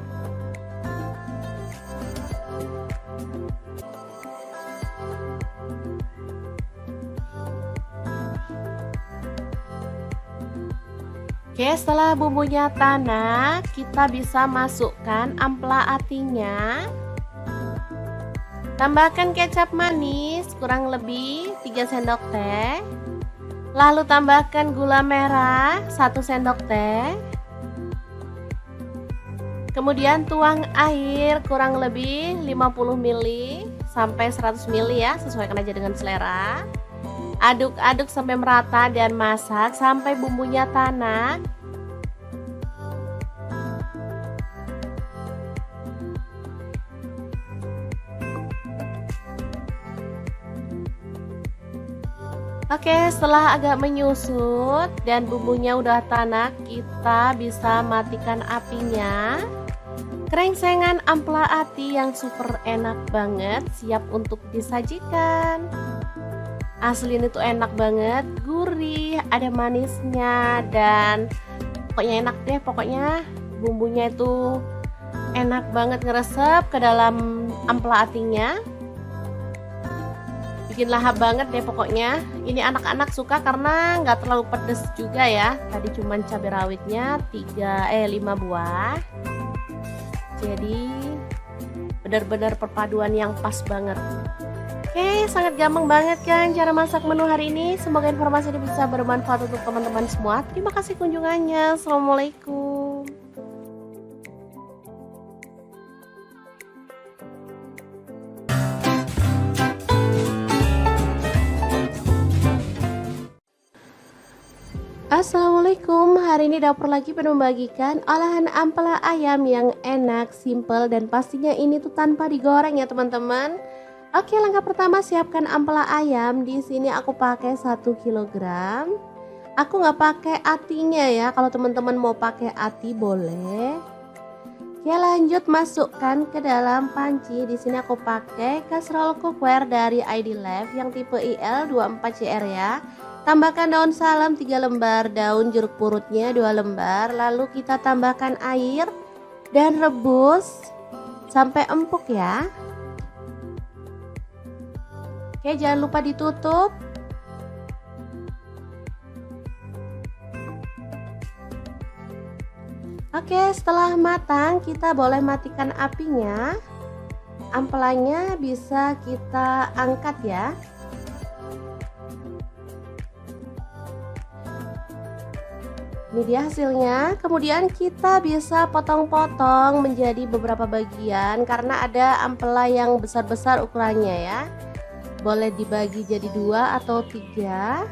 Speaker 1: Oke, setelah bumbunya tanak, kita bisa masukkan ampela atinya. Tambahkan kecap manis kurang lebih 3 sendok teh. Lalu tambahkan gula merah 1 sendok teh. Kemudian tuang air kurang lebih 50 ml sampai 100 ml ya, sesuaikan aja dengan selera. Aduk-aduk sampai merata dan masak sampai bumbunya tanak. Oke, setelah agak menyusut dan bumbunya udah tanak, kita bisa matikan apinya. Krengsengan ampela ati yang super enak banget, siap untuk disajikan. Asli ini tuh enak banget, gurih, ada manisnya, dan pokoknya enak deh. Pokoknya bumbunya itu enak banget ngeresep ke dalam ampela atinya. Bikin lahap banget deh pokoknya. Ini anak-anak suka karena nggak terlalu pedes juga ya. Tadi cuman cabai rawitnya 5 buah. Jadi benar-benar perpaduan yang pas banget. Oke, sangat gampang banget kan cara masak menu hari ini. Semoga informasi ini bisa bermanfaat untuk teman-teman semua. Terima kasih kunjungannya. Assalamualaikum. Assalamualaikum, hari ini dapur lagi penuh membagikan olahan ampela ayam yang enak, simple, dan pastinya ini tuh tanpa digoreng ya teman-teman. Oke, langkah pertama siapkan ampela ayam. Di sini aku pakai 1 kg. Aku nggak pakai atinya ya, kalau teman-teman mau pakai ati boleh. Oke, lanjut masukkan ke dalam panci. Di sini aku pakai kaserol cookware dari ID Life yang tipe IL24CR ya. Tambahkan daun salam 3 lembar, daun jeruk purutnya 2 lembar. Lalu kita tambahkan air dan rebus sampai empuk ya. Oke, jangan lupa ditutup. Oke, setelah matang kita boleh matikan apinya. Ampelanya bisa kita angkat ya. Ini dia hasilnya. Kemudian kita bisa potong-potong menjadi beberapa bagian karena ada ampela yang besar-besar ukurannya ya. Boleh dibagi jadi 2 atau 3.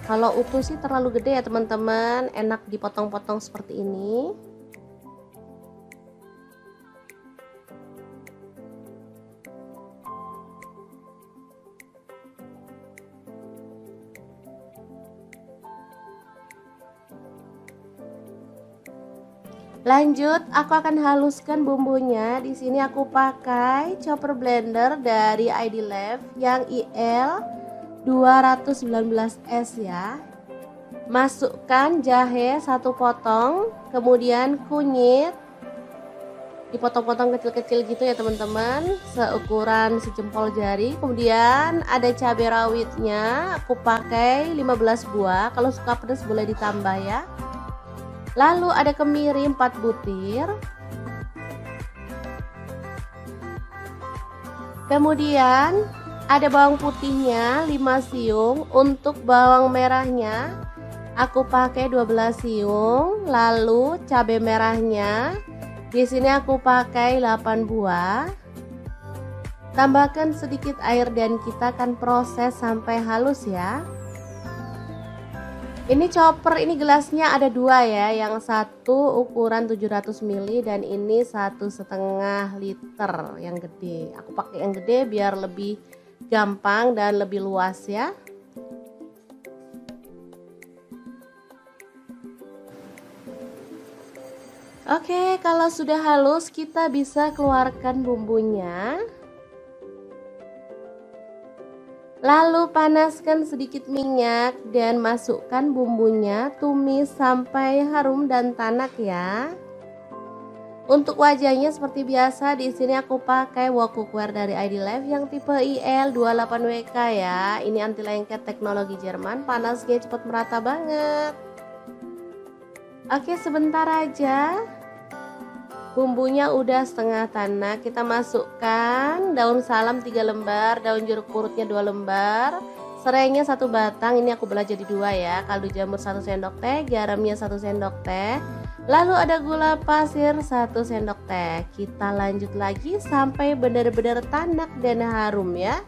Speaker 1: Kalau utuh sih terlalu gede ya teman-teman, enak dipotong-potong seperti ini. Lanjut, aku akan haluskan bumbunya. Di sini aku pakai chopper blender dari ID Life yang IL 219S ya. Masukkan jahe 1 potong, kemudian kunyit dipotong-potong kecil-kecil gitu ya teman-teman, seukuran sejempol jari. Kemudian ada cabai rawitnya, aku pakai 15 buah. Kalau suka pedas boleh ditambah ya. Lalu ada kemiri 4 butir. Kemudian ada bawang putihnya 5 siung. Untuk bawang merahnya Aku pakai 12 siung, lalu cabai merahnya di sini aku pakai 8 buah. Tambahkan sedikit air dan kita akan proses sampai halus ya. Ini chopper, ini gelasnya ada dua ya, yang satu ukuran 700 ml dan ini 1,5 liter yang gede. Aku pakai yang gede biar lebih gampang dan lebih luas ya. Oke, kalau sudah halus kita bisa keluarkan bumbunya. Lalu panaskan sedikit minyak dan masukkan bumbunya, tumis sampai harum dan tanak ya. Untuk wajahnya seperti biasa di sini aku pakai wok cookware dari ID Life yang tipe IL28WK ya. Ini anti lengket teknologi Jerman, panasnya cepat merata banget. Oke, sebentar aja. Bumbunya udah setengah tanak, kita masukkan daun salam 3 lembar, daun jeruk purutnya 2 lembar, serainya 1 batang, ini aku belah jadi 2 ya, kaldu jamur 1 sendok teh, garamnya 1 sendok teh, lalu ada gula pasir 1 sendok teh. Kita lanjut lagi sampai benar-benar tanak dan harum ya.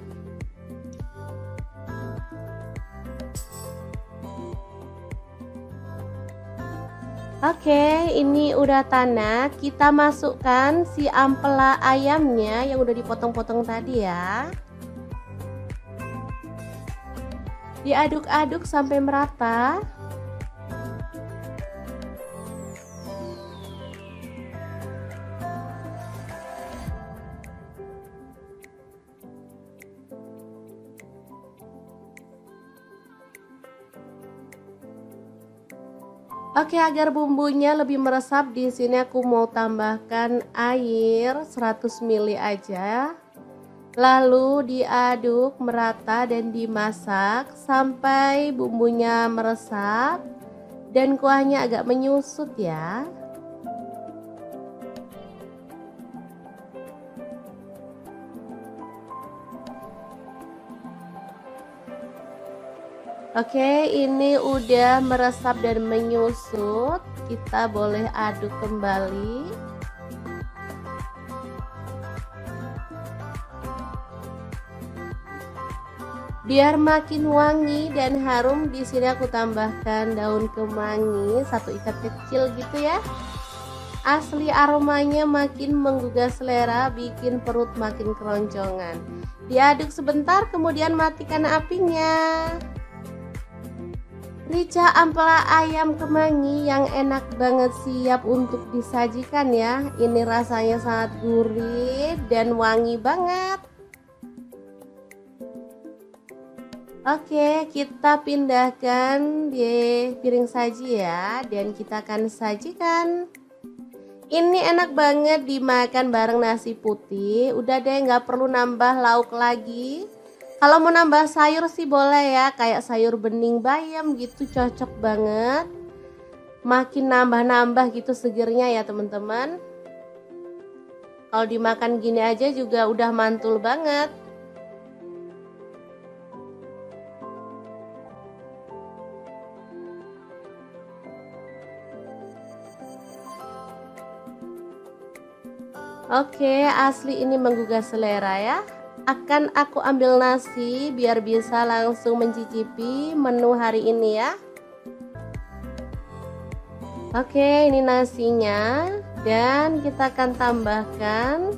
Speaker 1: Oke, ini udah tanak. Kita masukkan si ampela ayamnya yang udah dipotong-potong tadi ya. Diaduk-aduk sampai merata. Oke, agar bumbunya lebih meresap di sini aku mau tambahkan air 100 ml aja. Lalu diaduk merata dan dimasak sampai bumbunya meresap dan kuahnya agak menyusut ya. Oke, ini udah meresap dan menyusut. Kita boleh aduk kembali. Biar makin wangi dan harum, di sini aku tambahkan daun kemangi 1 ikat kecil gitu ya. Asli aromanya makin menggugah selera, bikin perut makin keroncongan. Diaduk sebentar, kemudian matikan apinya. Rica ampela ayam kemangi yang enak banget siap untuk disajikan ya. Ini rasanya sangat gurih dan wangi banget. Oke, kita pindahkan di piring saji ya, dan kita akan sajikan. Ini enak banget dimakan bareng nasi putih. Udah deh, nggak perlu nambah lauk lagi. Kalau mau nambah sayur sih boleh ya, kayak sayur bening bayam gitu, cocok banget. Makin nambah-nambah gitu segernya ya teman-teman. Kalau dimakan gini aja juga udah mantul banget. Oke, asli ini menggugah selera ya. Akan aku ambil nasi biar bisa langsung mencicipi menu hari ini ya. Oke, ini nasinya dan kita akan tambahkan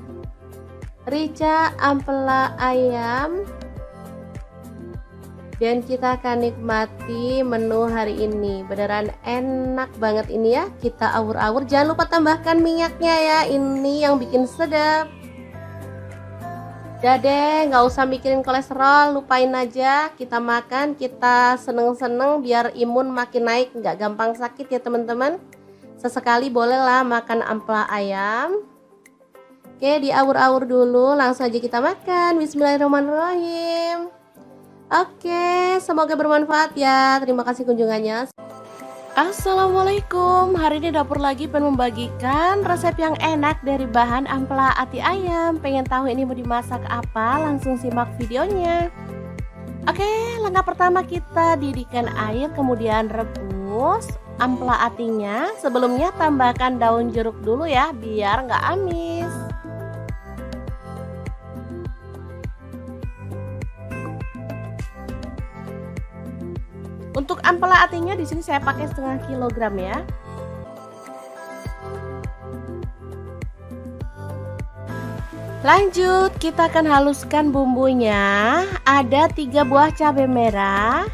Speaker 1: rica ampela ayam dan kita akan nikmati menu hari ini. Beneran enak banget ini ya. Kita awur-awur, jangan lupa tambahkan minyaknya ya, ini yang bikin sedap. Udah deh, nggak usah mikirin kolesterol, lupain aja. Kita makan, kita seneng-seneng biar imun makin naik, nggak gampang sakit ya teman-teman. Sesekali bolehlah makan ampela ayam. Oke, diawur-awur dulu, langsung aja kita makan. Bismillahirrahmanirrahim. Oke, semoga bermanfaat ya. Terima kasih kunjungannya. Assalamualaikum, hari ini dapur lagi pengen membagikan resep yang enak dari bahan ampela ati ayam. Pengen tahu ini mau dimasak apa? Langsung simak videonya. Oke, langkah pertama kita didihkan air kemudian rebus. halus ampela atinya. Sebelumnya tambahkan daun jeruk dulu ya, biar nggak amis. Untuk ampela atinya di sini saya pakai setengah kilogram ya. Lanjut, kita akan haluskan bumbunya. Ada 3 buah cabai merah.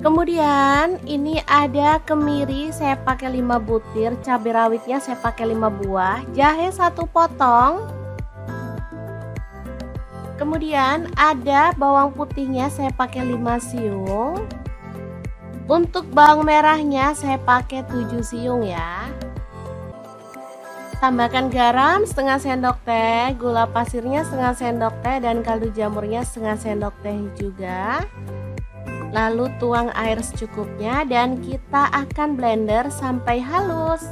Speaker 1: Kemudian ini ada kemiri, saya pakai 5 butir, cabai rawitnya saya pakai 5 buah, jahe 1 potong. Kemudian ada bawang putihnya saya pakai 5 siung. Untuk bawang merahnya saya pakai 7 siung ya. Tambahkan garam setengah sendok teh, gula pasirnya setengah sendok teh, dan kaldu jamurnya setengah sendok teh juga. Lalu tuang air secukupnya dan kita akan blender sampai halus.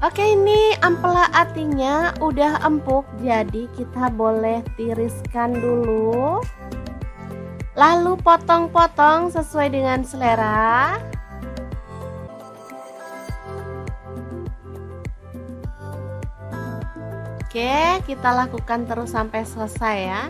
Speaker 1: Oke, ini ampela atinya udah empuk, jadi kita boleh tiriskan dulu. Lalu potong-potong sesuai dengan selera. Oke, kita lakukan terus sampai selesai ya.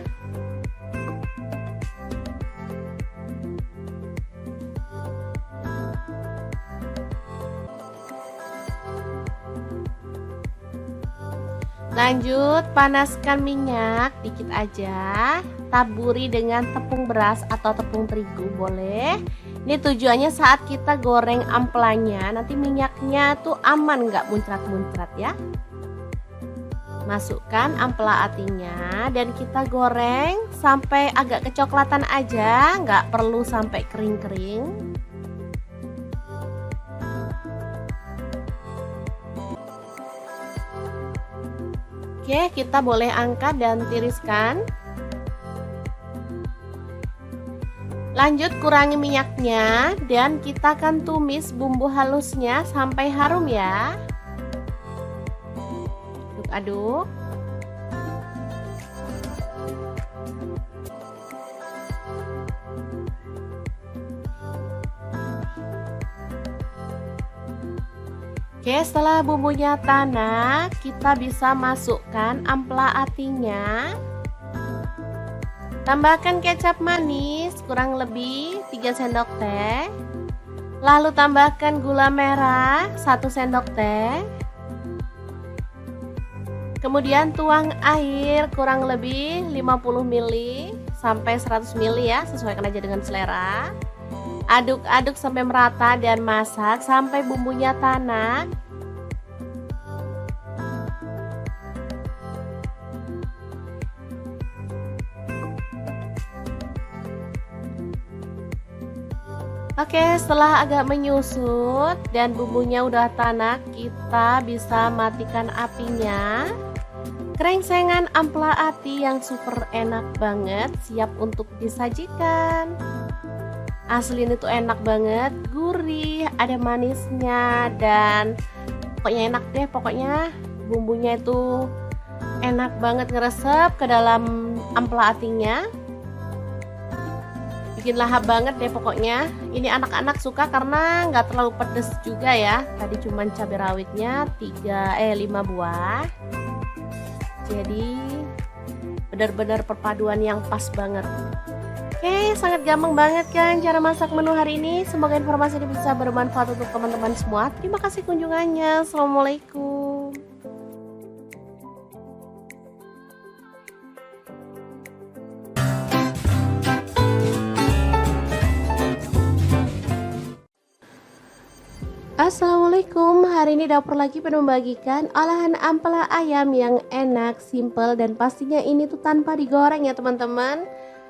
Speaker 1: Lanjut, panaskan minyak dikit aja. Taburi dengan tepung beras atau tepung terigu boleh. Ini tujuannya saat kita goreng ampelanya, nanti minyaknya tuh aman, nggak muncrat-muncrat ya. Masukkan ampela atinya dan kita goreng sampai agak kecoklatan aja, nggak perlu sampai kering-kering. Oke, kita boleh angkat dan tiriskan. Lanjut, kurangi minyaknya dan kita akan tumis bumbu halusnya sampai harum ya. Aduk. Oke, setelah bumbunya tanak, kita bisa masukkan ampela atinya. Tambahkan kecap manis kurang lebih 3 sendok teh. Lalu tambahkan gula merah 1 sendok teh. Kemudian tuang air kurang lebih 50 ml sampai 100 ml ya, sesuaikan aja dengan selera. Aduk-aduk sampai merata dan masak sampai bumbunya tanak. Oke, setelah agak menyusut dan bumbunya udah tanak, kita bisa matikan apinya. Krengsengan ampela ati yang super enak banget, siap untuk disajikan. Asli ini tuh enak banget, gurih, ada manisnya, dan pokoknya enak deh. Pokoknya bumbunya itu enak banget ngeresep ke dalam ampela atinya. Bikin lahap banget deh pokoknya. Ini anak-anak suka karena nggak terlalu pedes juga ya. Tadi cuman cabai rawitnya 5 buah. Jadi benar-benar perpaduan yang pas banget. Oke, sangat gampang banget kan cara masak menu hari ini. Semoga informasi ini bisa bermanfaat untuk teman-teman semua. Terima kasih kunjungannya. Assalamualaikum. Assalamualaikum, hari ini dapur lagi penuh membagikan olahan ampela ayam yang enak, simple, dan pastinya ini tuh tanpa digoreng ya teman-teman.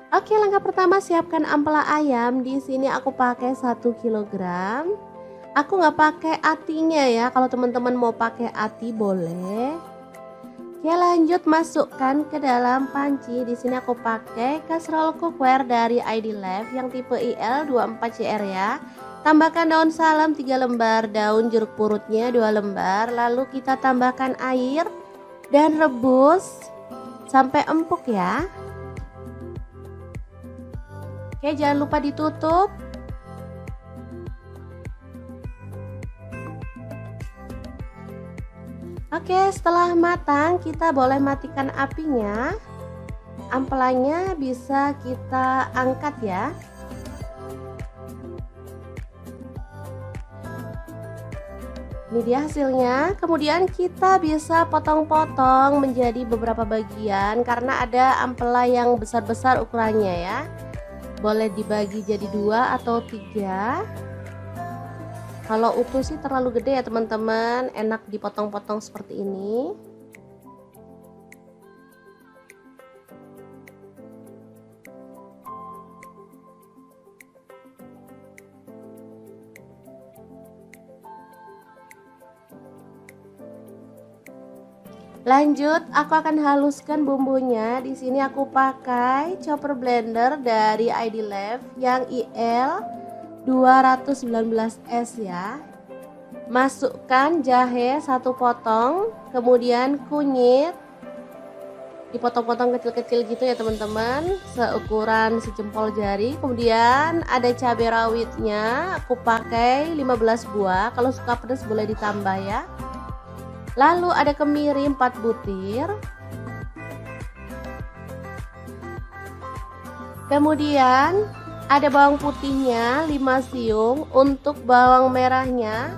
Speaker 1: Oke, langkah pertama siapkan ampela ayam. Di sini aku pakai 1 kilogram. Aku nggak pakai atinya ya, kalau teman-teman mau pakai ati boleh. Oke, lanjut masukkan ke dalam panci. Di sini aku pakai kaserol cookware dari ID Life yang tipe IL24CR ya. Tambahkan daun salam 3 lembar, daun jeruk purutnya 2 lembar. Lalu kita tambahkan air dan rebus sampai empuk ya. Oke, jangan lupa ditutup. Oke, setelah matang kita boleh matikan apinya. Ampelanya bisa kita angkat ya. Ini dia hasilnya. Kemudian kita bisa potong-potong menjadi beberapa bagian karena ada ampela yang besar-besar ukurannya ya. Boleh dibagi jadi 2 atau 3. Kalau utuh sih terlalu gede ya teman-teman, enak dipotong-potong seperti ini. Lanjut, aku akan haluskan bumbunya. Di sini aku pakai chopper blender dari ID Lab yang IL 219S ya. Masukkan jahe 1 potong, kemudian kunyit dipotong-potong kecil-kecil gitu ya teman-teman, seukuran sejempol jari. Kemudian ada cabai rawitnya, aku pakai 15 buah, kalau suka pedas boleh ditambah ya. Lalu ada kemiri 4 butir. Kemudian ada bawang putihnya 5 siung. Untuk bawang merahnya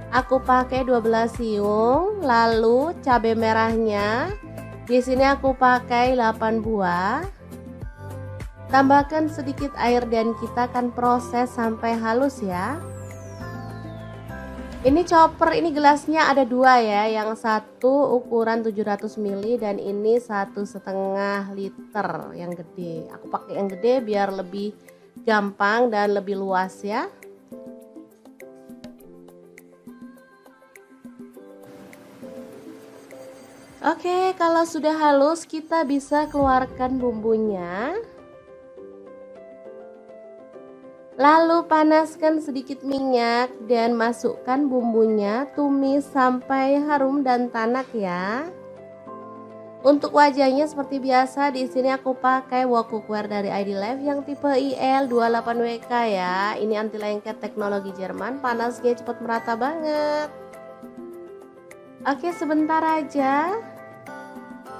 Speaker 1: aku pakai 12 siung. Lalu cabai merahnya di sini aku pakai 8 buah. Tambahkan sedikit air dan kita akan proses sampai halus ya. Ini chopper, ini gelasnya ada 2 ya, yang satu ukuran 700 ml dan ini 1,5 liter yang gede. Aku pakai yang gede biar lebih gampang dan lebih luas ya. Oke, kalau sudah halus kita bisa keluarkan bumbunya. Lalu panaskan sedikit minyak dan masukkan bumbunya, tumis sampai harum dan tanak ya. Untuk wajahnya seperti biasa, di sini aku pakai wok cookware dari ID Lab yang tipe IL28WK ya. Ini anti lengket teknologi Jerman, panasnya cepat merata banget. Oke, sebentar aja.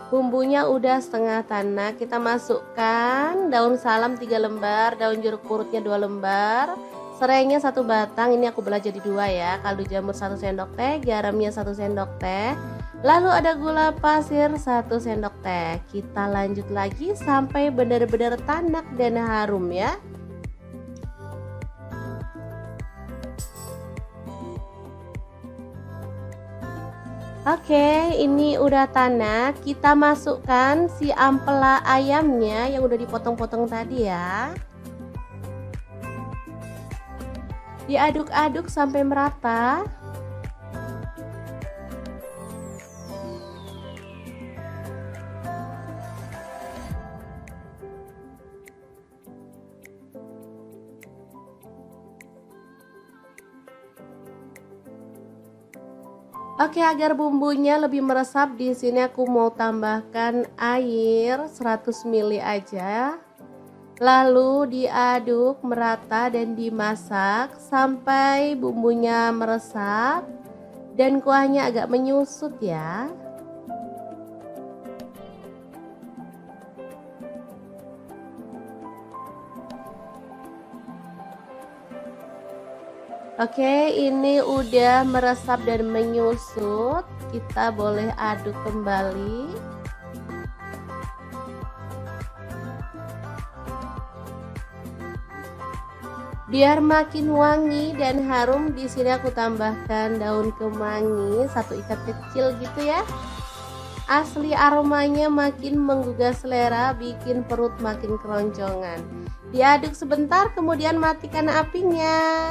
Speaker 1: Bumbunya udah setengah tanak, kita masukkan daun salam 3 lembar, daun jeruk purutnya 2 lembar, serainya 1 batang, ini aku belah jadi 2 ya, kaldu jamur 1 sendok teh, garamnya 1 sendok teh, lalu ada gula pasir 1 sendok teh. Kita lanjut lagi sampai benar-benar tanak dan harum ya. Oke, ini udah tanak. Kita masukkan si ampela ayamnya yang udah dipotong-potong tadi ya. Diaduk-aduk sampai merata. Oke, agar bumbunya lebih meresap, di sini aku mau tambahkan air 100 ml aja. Lalu diaduk merata dan dimasak sampai bumbunya meresap dan kuahnya agak menyusut ya. Oke, ini udah meresap dan menyusut. Kita boleh aduk kembali. Biar makin wangi dan harum, di sini aku tambahkan daun kemangi 1 ikat kecil gitu ya. Asli aromanya makin menggugah selera, bikin perut makin keroncongan. Diaduk sebentar, kemudian matikan apinya.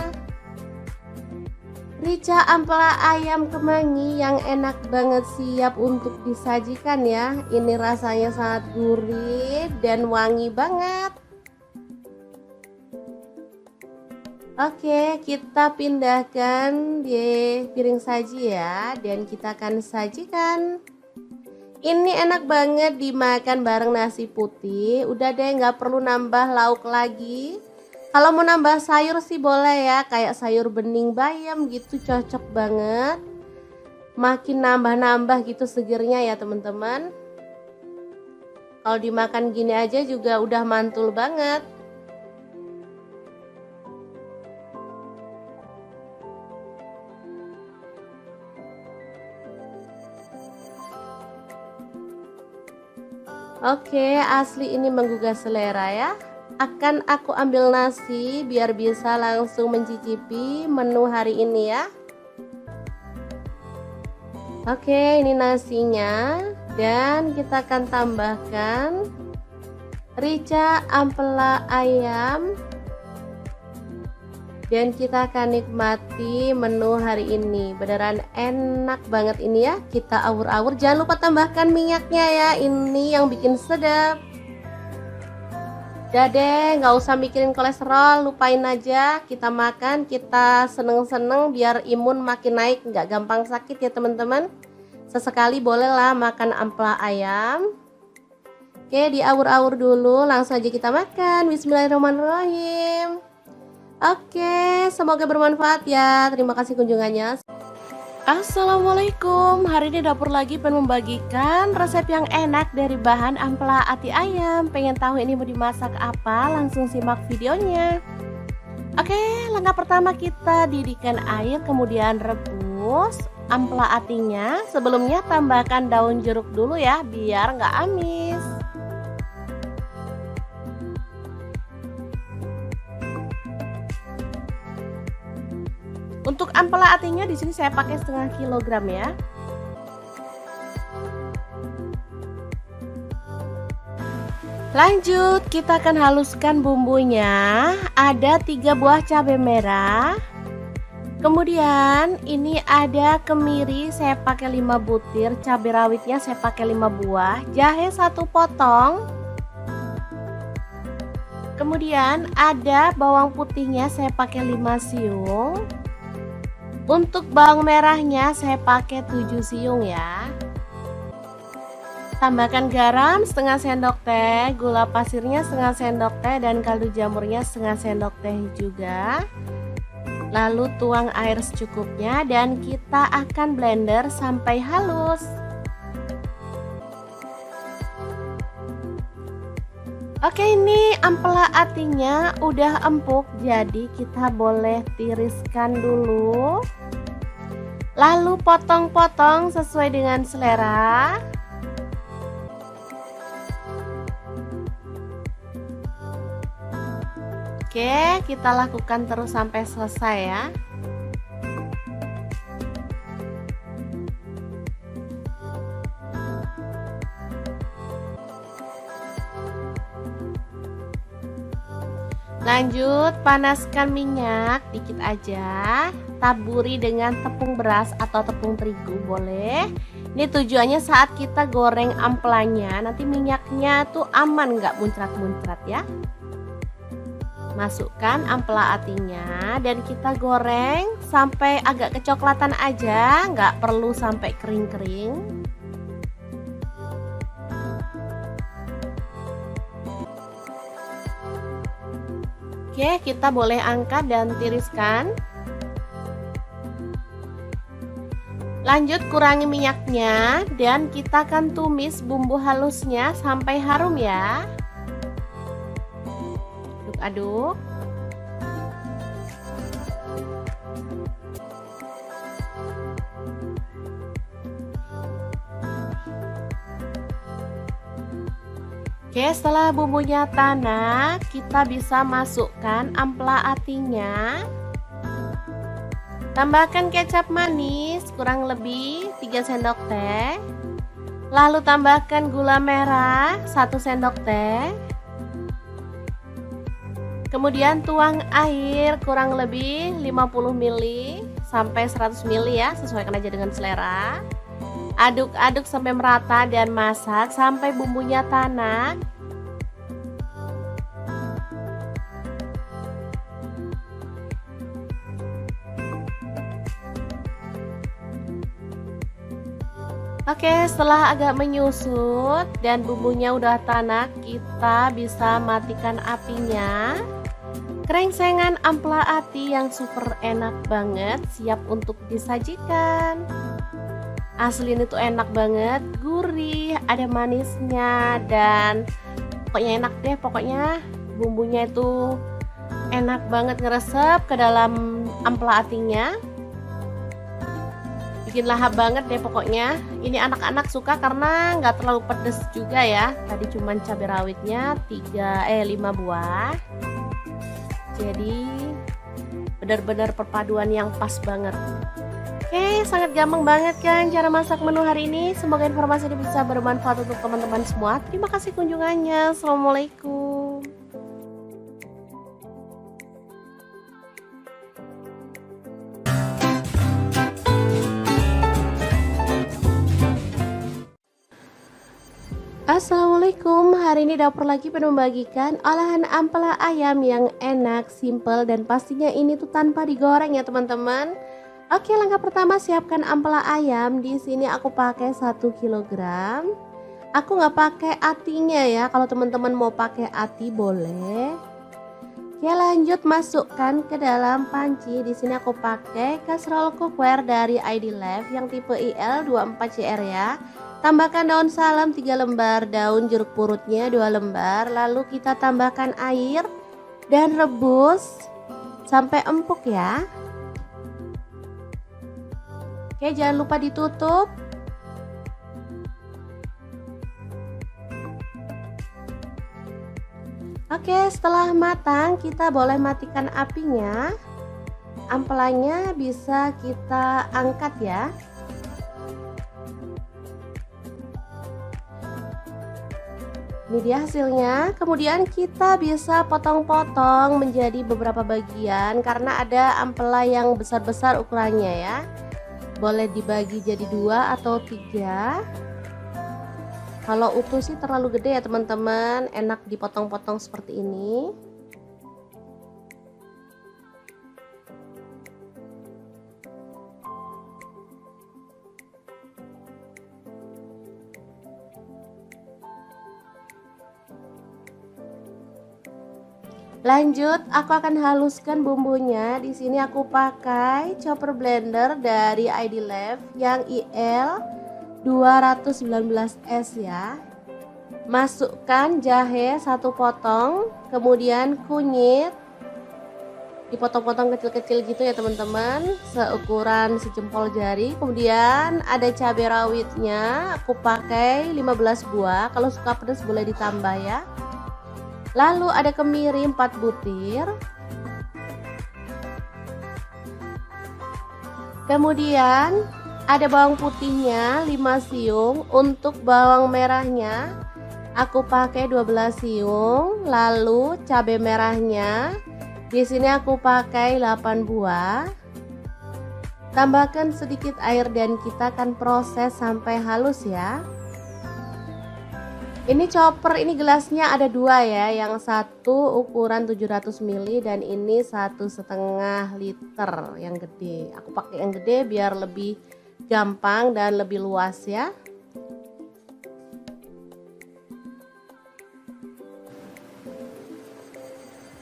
Speaker 1: Rica ampela ayam kemangi yang enak banget, siap untuk disajikan ya. Ini rasanya sangat gurih dan wangi banget. Oke, kita pindahkan di piring saji ya, dan kita akan sajikan. Ini enak banget dimakan bareng nasi putih. Udah deh, nggak perlu nambah lauk lagi. Kalau mau nambah sayur sih boleh ya, kayak sayur bening bayam gitu, cocok banget. Makin nambah-nambah gitu segernya ya teman-teman. Kalau dimakan gini aja juga udah mantul banget. Oke, asli ini menggugah selera ya. Akan aku ambil nasi biar bisa langsung mencicipi menu hari ini ya. Oke, ini nasinya. Dan kita akan tambahkan rica ampela ayam. Dan kita akan nikmati menu hari ini. Beneran enak banget ini ya. Kita awur-awur. Jangan lupa tambahkan minyaknya ya. Ini yang bikin sedap. Udah deh, nggak usah mikirin kolesterol. Lupain aja. Kita makan, kita seneng-seneng biar imun makin naik. Nggak gampang sakit ya teman-teman. Sesekali bolehlah makan ampela ayam. Oke, diawur-awur dulu. Langsung aja kita makan. Bismillahirrahmanirrahim. Oke, semoga bermanfaat ya. Terima kasih kunjungannya. Assalamualaikum. Hari ini dapur lagi pengen membagikan resep yang enak dari bahan ampela ati ayam. Pengen tahu ini mau dimasak apa? Langsung simak videonya. Oke, langkah pertama kita didihkan air, kemudian rebus ampela atinya. Sebelumnya tambahkan daun jeruk dulu ya, biar nggak amis. Untuk ampela atinya di sini saya pakai setengah kilogram ya. Lanjut, kita akan haluskan bumbunya. Ada 3 buah cabai merah. Kemudian ini ada kemiri, saya pakai 5 butir, cabai rawitnya saya pakai 5 buah, jahe 1 potong. Kemudian ada bawang putihnya saya pakai 5 siung. Untuk bawang merahnya saya pakai 7 siung ya. Tambahkan garam setengah sendok teh, gula pasirnya setengah sendok teh, dan kaldu jamurnya setengah sendok teh juga. Lalu tuang air secukupnya dan kita akan blender sampai halus. Oke, ini ampela atinya udah empuk, jadi kita boleh tiriskan dulu. Lalu potong-potong sesuai dengan selera. Oke, kita lakukan terus sampai selesai ya. Lanjut, panaskan minyak dikit aja. Taburi dengan tepung beras atau tepung terigu boleh. Ini tujuannya saat kita goreng ampelanya, nanti minyaknya tuh aman, nggak muncrat-muncrat ya. Masukkan ampela atinya dan kita goreng sampai agak kecoklatan aja, nggak perlu sampai kering-kering. Oke, kita boleh angkat dan tiriskan. Lanjut, kurangi minyaknya dan kita akan tumis bumbu halusnya sampai harum ya. Aduk. Oke, setelah bumbunya tanak, kita bisa masukkan ampela atinya. Tambahkan kecap manis kurang lebih 3 sendok teh. Lalu tambahkan gula merah 1 sendok teh. Kemudian tuang air kurang lebih 50 ml sampai 100 ml ya, sesuaikan aja dengan selera. Aduk-aduk sampai merata dan masak sampai bumbunya tanak. Oke, setelah agak menyusut dan bumbunya udah tanak, kita bisa matikan apinya. Krengsengan ampela ati yang super enak banget siap untuk disajikan. Asli ini tuh enak banget, gurih, ada manisnya, dan pokoknya enak deh. Pokoknya bumbunya itu enak banget ngeresep ke dalam ampela atinya. Bikin lahap banget deh pokoknya. Ini anak-anak suka karena nggak terlalu pedes juga ya. Tadi cuman cabai rawitnya 5 buah. Jadi benar-benar perpaduan yang pas banget. Oke, sangat gampang banget kan cara masak menu hari ini. Semoga informasi ini bisa bermanfaat untuk teman-teman semua. Terima kasih kunjungannya. Assalamualaikum. Assalamualaikum, hari ini dapur lagi penuh membagikan olahan ampela ayam yang enak, simple, dan pastinya ini tuh tanpa digoreng ya teman-teman. Oke, langkah pertama siapkan ampela ayam. Di sini aku pakai 1 kilogram. Aku nggak pakai atinya ya, kalau teman-teman mau pakai ati boleh. Oke, lanjut masukkan ke dalam panci. Di sini aku pakai kaserol cookware dari ID Life yang tipe IL24CR ya. Tambahkan daun salam 3 lembar, daun jeruk purutnya 2 lembar, lalu kita tambahkan air dan rebus sampai empuk ya. Oke, jangan lupa ditutup. Oke, setelah matang kita boleh matikan apinya. Ampelanya bisa kita angkat ya. Ini dia hasilnya. Kemudian kita bisa potong-potong menjadi beberapa bagian karena ada ampela yang besar-besar ukurannya ya. Boleh dibagi jadi 2 atau 3. Kalau utuh sih terlalu gede ya teman-teman, enak dipotong-potong seperti ini. Lanjut, aku akan haluskan bumbunya. Di sini aku pakai chopper blender dari ID Life yang IL 219S ya. Masukkan jahe 1 potong, kemudian kunyit dipotong-potong kecil-kecil gitu ya teman-teman, seukuran sejempol jari. Kemudian ada cabai rawitnya, aku pakai 15 buah. Kalau suka pedas boleh ditambah ya. Lalu ada kemiri 4 butir. Kemudian ada bawang putihnya 5 siung. Untuk bawang merahnya aku pakai 12 siung. Lalu cabai merahnya di sini aku pakai 8 buah. Tambahkan sedikit air dan kita akan proses sampai halus ya. Ini chopper, ini gelasnya ada 2 ya, yang satu ukuran 700 ml dan ini 1,5 liter yang gede. Aku pakai yang gede biar lebih gampang dan lebih luas ya.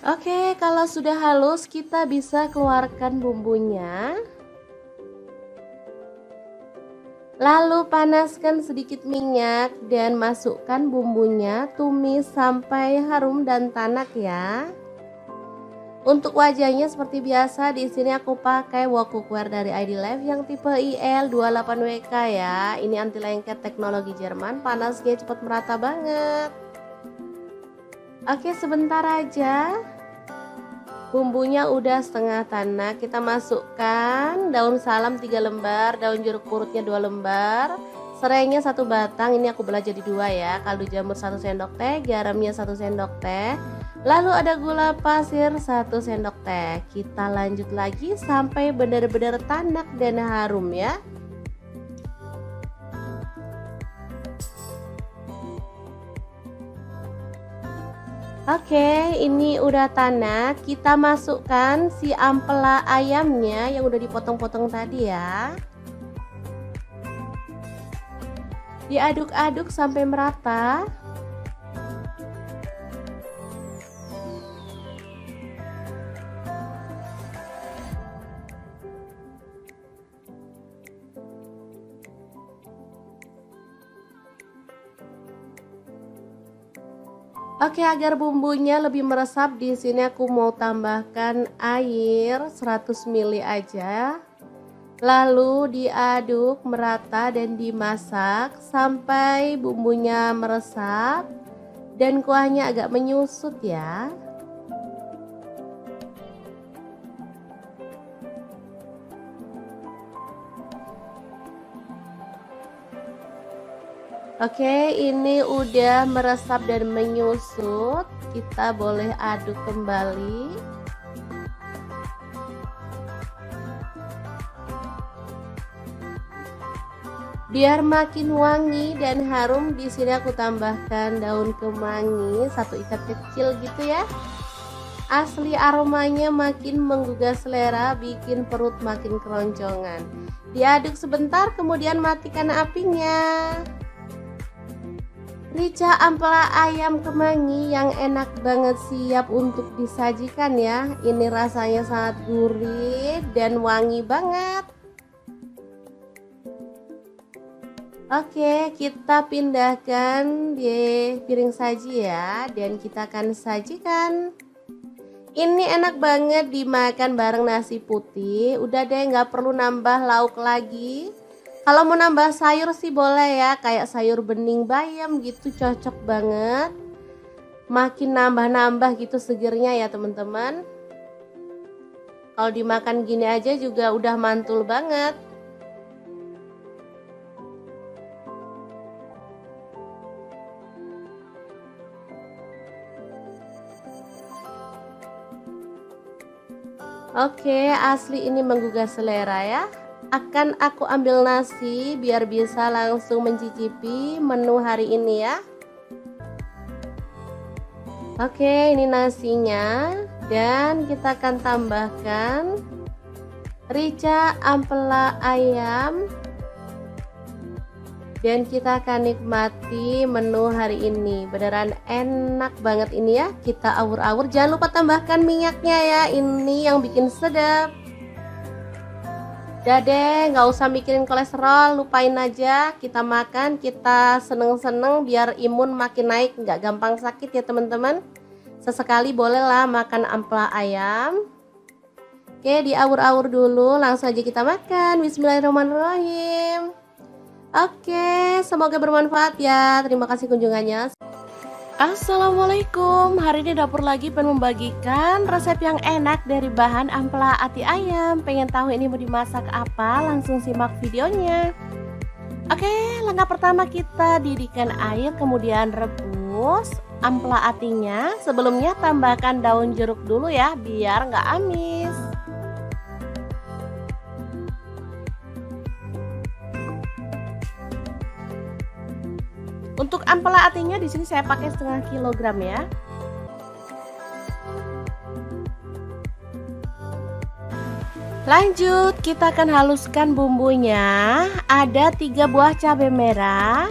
Speaker 1: Oke, kalau sudah halus kita bisa keluarkan bumbunya. Lalu panaskan sedikit minyak dan masukkan bumbunya, tumis sampai harum dan tanak ya. Untuk wajahnya seperti biasa, di sini aku pakai wok cookware dari ID Life yang tipe IL28WK ya. Ini anti lengket teknologi Jerman, panasnya cepat merata banget. Oke, sebentar aja. Bumbunya udah setengah tanak, kita masukkan daun salam 3 lembar, daun jeruk purutnya 2 lembar, serainya 1 batang, ini aku belah jadi 2 ya, kaldu jamur 1 sendok teh, garamnya 1 sendok teh, lalu ada gula pasir 1 sendok teh. Kita lanjut lagi sampai benar-benar tanak dan harum ya. Oke, ini udah tanak. Kita masukkan si ampela ayamnya yang udah dipotong-potong tadi ya. Diaduk-aduk sampai merata. Oke, agar bumbunya lebih meresap, di sini aku mau tambahkan air 100 ml aja. Lalu diaduk merata dan dimasak sampai bumbunya meresap dan kuahnya agak menyusut ya. Oke, ini udah meresap dan menyusut. Kita boleh aduk kembali. Biar makin wangi dan harum, di sini aku tambahkan daun kemangi 1 ikat kecil gitu ya. Asli aromanya makin menggugah selera, bikin perut makin keroncongan. Diaduk sebentar, kemudian matikan apinya. Rica ampela ayam kemangi yang enak banget, siap untuk disajikan ya. Ini rasanya sangat gurih dan wangi banget. Oke, kita pindahkan di piring saji ya, dan kita akan sajikan. Ini enak banget dimakan bareng nasi putih. Udah deh, nggak perlu nambah lauk lagi. Kalau mau nambah sayur sih boleh ya, kayak sayur bening bayam gitu, cocok banget. Makin nambah-nambah gitu segernya ya teman-teman. Kalau dimakan gini aja juga udah mantul banget. Oke, asli ini menggugah selera ya. Akan aku ambil nasi biar bisa langsung mencicipi menu hari ini ya. Oke, ini nasinya, dan kita akan tambahkan rica ampela ayam, dan kita akan nikmati menu hari ini. Beneran enak banget ini ya. Kita awur-awur, jangan lupa tambahkan minyaknya ya, ini yang bikin sedap. Udah deh, nggak usah mikirin kolesterol, lupain aja. Kita makan, kita seneng-seneng biar imun makin naik, nggak gampang sakit ya teman-teman. Sesekali bolehlah makan ampela ayam. Oke, diawur-awur dulu, langsung aja kita makan. Bismillahirrahmanirrahim. Oke, semoga bermanfaat ya. Terima kasih kunjungannya. Assalamualaikum, hari ini dapur lagi pengen membagikan resep yang enak dari bahan ampela ati ayam. Pengen tahu ini mau dimasak apa? Langsung simak videonya. Oke, langkah pertama kita didihkan air, kemudian rebus ampela atinya. Sebelumnya tambahkan daun jeruk dulu ya, biar nggak amis. Untuk ampela atinya di sini saya pakai setengah kilogram ya. Lanjut, kita akan haluskan bumbunya. Ada 3 buah cabai merah.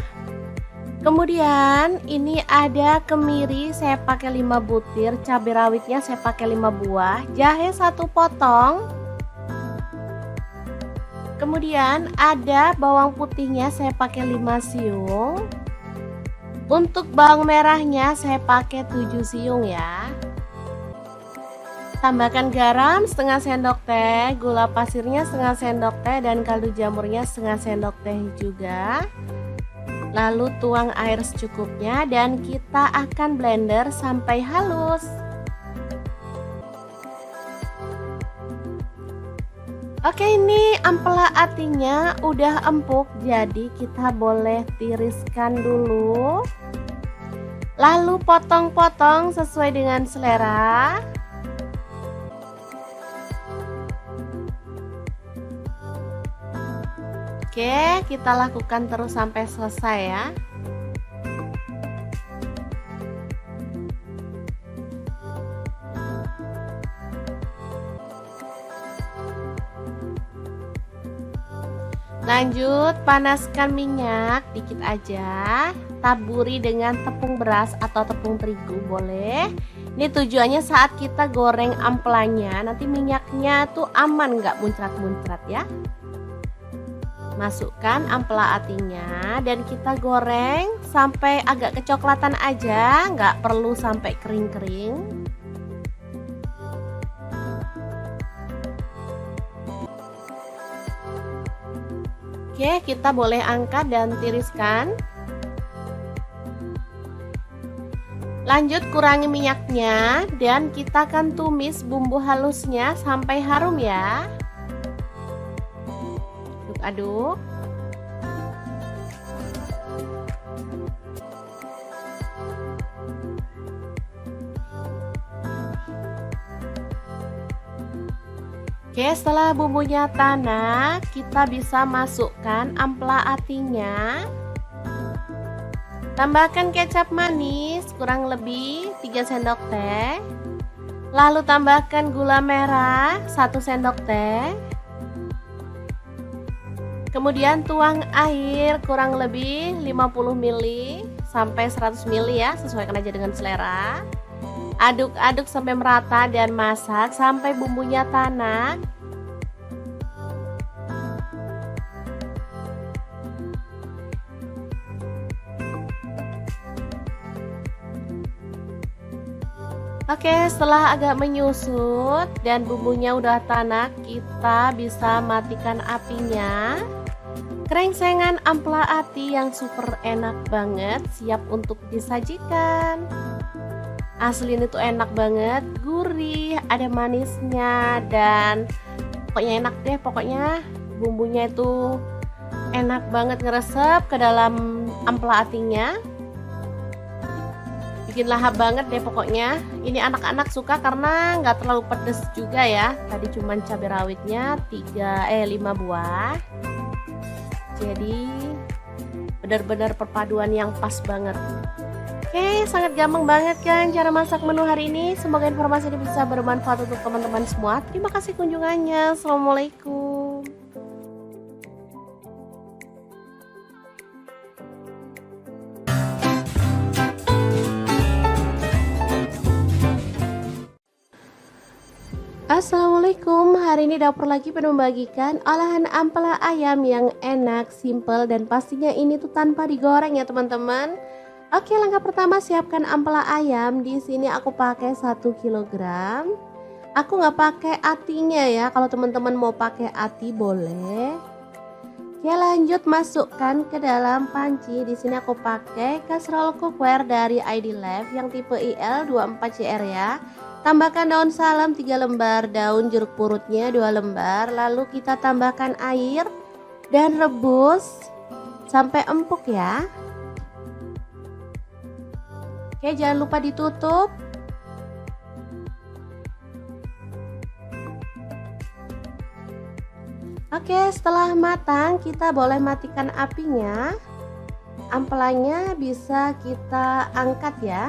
Speaker 1: Kemudian ini ada kemiri, saya pakai 5 butir, cabai rawitnya saya pakai 5 buah, jahe 1 potong. Kemudian ada bawang putihnya saya pakai 5 siung. Untuk bawang merahnya saya pakai 7 siung ya. Tambahkan garam setengah sendok teh, gula pasirnya setengah sendok teh, dan kaldu jamurnya setengah sendok teh juga. Lalu tuang air secukupnya dan kita akan blender sampai halus. Oke, ini ampela atinya udah empuk, jadi kita boleh tiriskan dulu. Lalu potong-potong sesuai dengan selera. Oke, kita lakukan terus sampai selesai ya. Lanjut, panaskan minyak dikit aja. Taburi dengan tepung beras atau tepung terigu boleh. Ini tujuannya saat kita goreng amplanya, nanti minyaknya tuh aman, nggak muncrat-muncrat ya. Masukkan ampela atinya dan kita goreng sampai agak kecoklatan aja, nggak perlu sampai kering-kering. Oke, kita boleh angkat dan tiriskan. Lanjut, kurangi minyaknya dan kita akan tumis bumbu halusnya sampai harum ya. Aduk-aduk. Oke, setelah bumbunya tanak, kita bisa masukkan ampela atinya. Tambahkan kecap manis kurang lebih 3 sendok teh. Lalu tambahkan gula merah 1 sendok teh. Kemudian tuang air kurang lebih 50 ml sampai 100 ml ya, sesuaikan aja dengan selera. Aduk-aduk sampai merata dan masak sampai bumbunya tanak. Oke, setelah agak menyusut dan bumbunya udah tanak, kita bisa matikan apinya. Krengsengan ampela ati yang super enak banget siap untuk disajikan. Asli ini tuh enak banget, gurih, ada manisnya dan pokoknya enak deh. Pokoknya bumbunya itu enak banget ngeresep ke dalam ampela atinya. Bikin lahap banget deh pokoknya. Ini anak-anak suka karena nggak terlalu pedes juga ya. Tadi cuman cabai rawitnya 5 buah. Jadi benar-benar perpaduan yang pas banget. Oke, sangat gampang banget kan cara masak menu hari ini. Semoga informasi ini bisa bermanfaat untuk teman-teman semua. Terima kasih kunjungannya. Assalamualaikum. Assalamualaikum, hari ini dapur lagi penuh membagikan olahan ampela ayam yang enak, simple, dan pastinya ini tuh tanpa digoreng ya teman-teman. Oke, langkah pertama siapkan ampela ayam. Di sini aku pakai 1 kg. Aku nggak pakai atinya ya. Kalau teman-teman mau pakai ati boleh. Oke, lanjut masukkan ke dalam panci. Di sini aku pakai kaserol cookware dari ID Life yang tipe IL24CR ya. Tambahkan daun salam 3 lembar, daun jeruk purutnya 2 lembar. Lalu kita tambahkan air dan rebus sampai empuk ya. Oke, jangan lupa ditutup. Oke, setelah matang kita boleh matikan apinya. Ampelanya bisa kita angkat ya.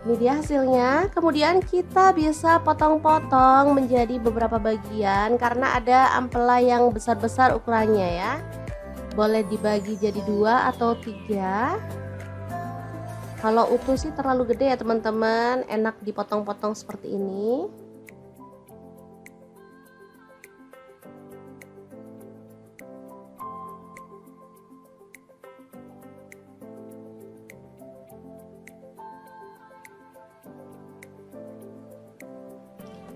Speaker 1: Ini dia hasilnya. Kemudian kita bisa potong-potong menjadi beberapa bagian karena ada ampela yang besar-besar ukurannya ya. Boleh dibagi jadi 2 atau 3. Kalau utuh sih terlalu gede ya teman-teman, enak dipotong-potong seperti ini.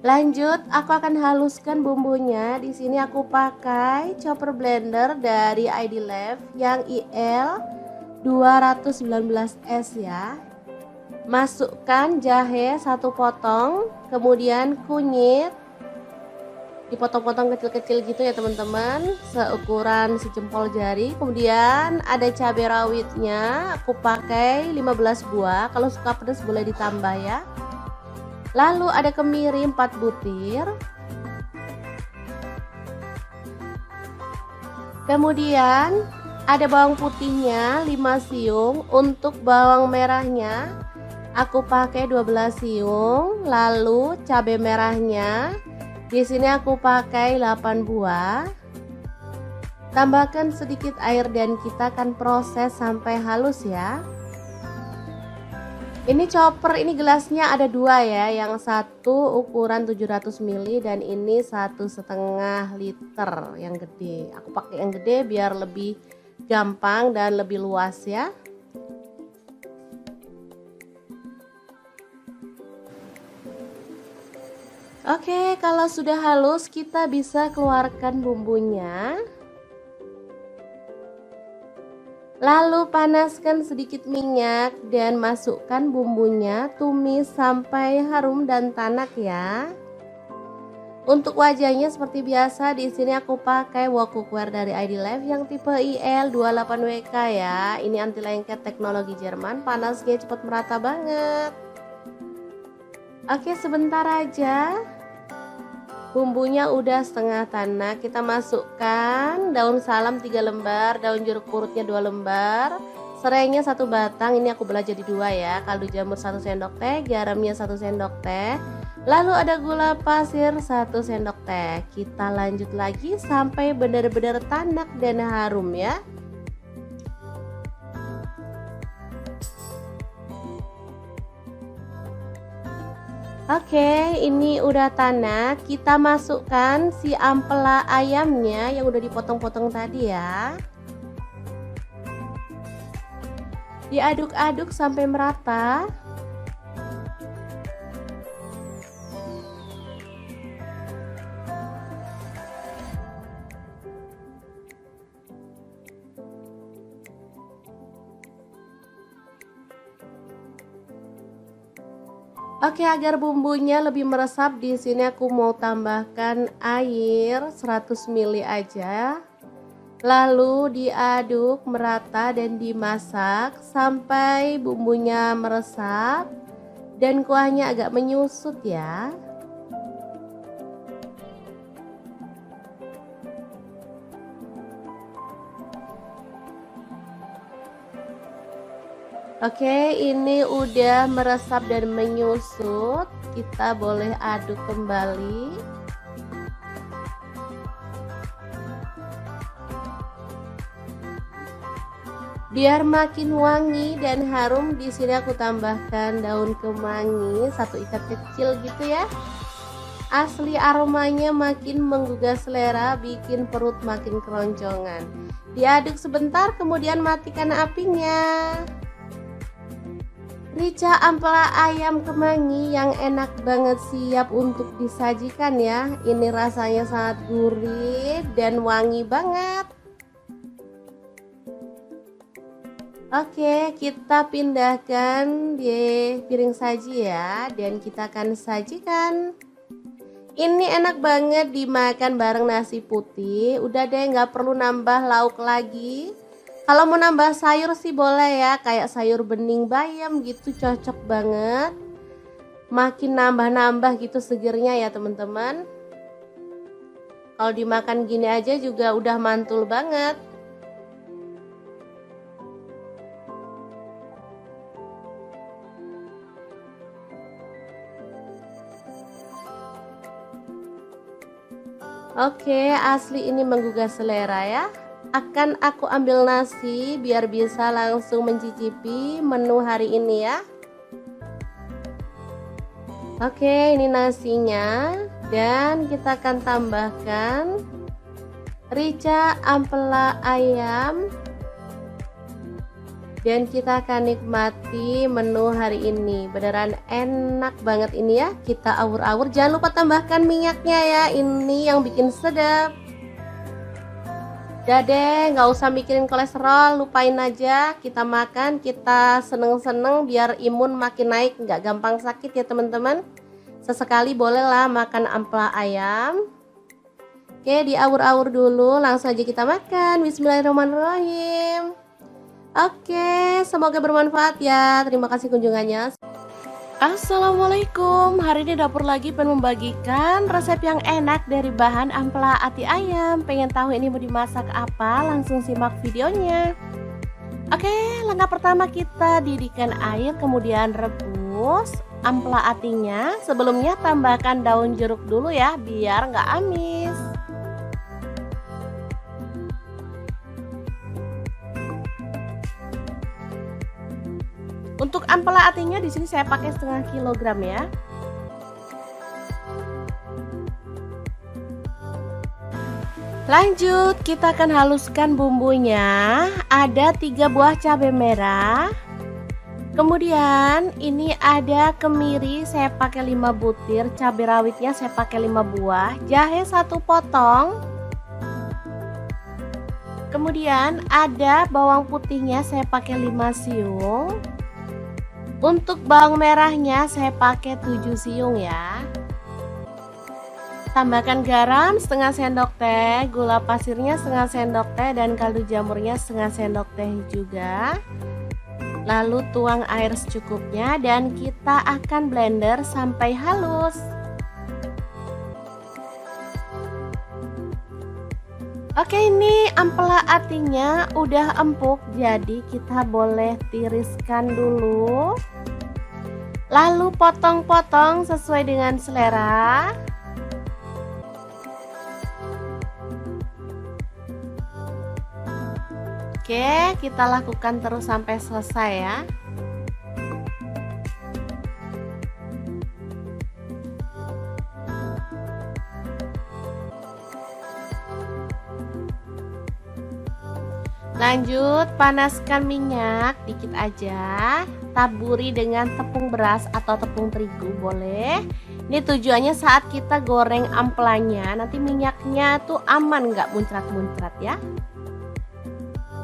Speaker 1: Lanjut, aku akan haluskan bumbunya. Di sini aku pakai chopper blender dari ID Life yang IL 219S ya. Masukkan jahe 1 potong, kemudian kunyit dipotong-potong kecil-kecil gitu ya teman-teman, seukuran sejempol jari. Kemudian ada cabai rawitnya, aku pakai 15 buah. Kalau suka pedas boleh ditambah ya. Lalu ada kemiri 4 butir. Kemudian ada bawang putihnya 5 siung. Untuk bawang merahnya Aku pakai 12 siung, lalu cabai merahnya di sini aku pakai 8 buah. Tambahkan sedikit air dan kita akan proses sampai halus ya. Ini chopper, ini gelasnya ada dua ya, yang satu ukuran 700 ml dan ini 1,5 liter yang gede. Aku pakai yang gede biar lebih gampang dan lebih luas ya. Oke, kalau sudah halus kita bisa keluarkan bumbunya. Lalu panaskan sedikit minyak dan masukkan bumbunya, tumis sampai harum dan tanak ya. Untuk wajahnya seperti biasa di sini aku pakai wok cookware dari ID Life yang tipe IL28WK ya. Ini anti lengket teknologi Jerman, panasnya cepat merata banget. Oke, sebentar aja. Bumbunya udah setengah tanak, kita masukkan daun salam 3 lembar, daun jeruk purutnya 2 lembar, serainya 1 batang, ini aku belah jadi 2 ya, kaldu jamur 1 sendok teh, garamnya 1 sendok teh, lalu ada gula pasir 1 sendok teh. Kita lanjut lagi sampai benar-benar tanak dan harum ya. Oke, ini udah tanak. Kita masukkan si ampela ayamnya yang udah dipotong-potong tadi ya. Diaduk-aduk sampai merata. Oke, agar bumbunya lebih meresap di sini aku mau tambahkan air 100 ml aja. Lalu diaduk merata dan dimasak sampai bumbunya meresap dan kuahnya agak menyusut ya. Oke, ini udah meresap dan menyusut. Kita boleh aduk kembali. Biar makin wangi dan harum, di sini aku tambahkan daun kemangi 1 ikat kecil gitu ya. Asli aromanya makin menggugah selera, bikin perut makin keroncongan. Diaduk sebentar, kemudian matikan apinya. Rica ampela ayam kemangi yang enak banget, siap untuk disajikan ya. Ini rasanya sangat gurih dan wangi banget. Oke, kita pindahkan di piring saji ya, dan kita akan sajikan. Ini enak banget dimakan bareng nasi putih. Udah deh, nggak perlu nambah lauk lagi. Kalau mau nambah sayur sih boleh ya, kayak sayur bening bayam gitu, cocok banget. Makin nambah-nambah gitu segernya ya teman-teman. Kalau dimakan gini aja juga udah mantul banget. Oke, asli ini menggugah selera ya. Akan aku ambil nasi biar bisa langsung mencicipi menu hari ini ya. Oke, ini nasinya dan kita akan tambahkan rica ampela ayam dan kita akan nikmati menu hari ini. Beneran enak banget ini ya. Kita awur-awur, jangan lupa tambahkan minyaknya ya, ini yang bikin sedap. Udah deh, nggak usah mikirin kolesterol, lupain aja. Kita makan, kita seneng-seneng biar imun makin naik, nggak gampang sakit ya teman-teman. Sesekali bolehlah makan ampela ayam. Oke, diawur-awur dulu, langsung aja kita makan. Bismillahirrahmanirrahim. Oke, semoga bermanfaat ya. Terima kasih kunjungannya. Assalamualaikum, hari ini dapur lagi pengen membagikan resep yang enak dari bahan ampela ati ayam. Pengen tahu ini mau dimasak apa? Langsung simak videonya. Oke, langkah pertama kita didihkan air kemudian rebus. halus ampela atinya. Sebelumnya tambahkan daun jeruk dulu ya, biar nggak amis. Untuk ampela atinya di sini saya pakai setengah kilogram ya. Lanjut, kita akan haluskan bumbunya. Ada 3 buah cabai merah. Kemudian ini ada kemiri, saya pakai 5 butir. Cabai rawitnya saya pakai 5 buah. Jahe 1 potong. Kemudian ada bawang putihnya, saya pakai 5 siung. Untuk bawang merahnya saya pakai 7 siung ya. Tambahkan garam setengah sendok teh, gula pasirnya setengah sendok teh, dan kaldu jamurnya setengah sendok teh juga. Lalu tuang air secukupnya dan kita akan blender sampai halus. Oke, ini ampela atinya udah empuk, jadi kita boleh tiriskan dulu. Lalu potong-potong sesuai dengan selera. Oke, kita lakukan terus sampai selesai ya. Lanjut, panaskan minyak dikit aja. Taburi dengan tepung beras atau tepung terigu boleh. Ini tujuannya saat kita goreng ampelanya, nanti minyaknya tuh aman, nggak muncrat-muncrat ya.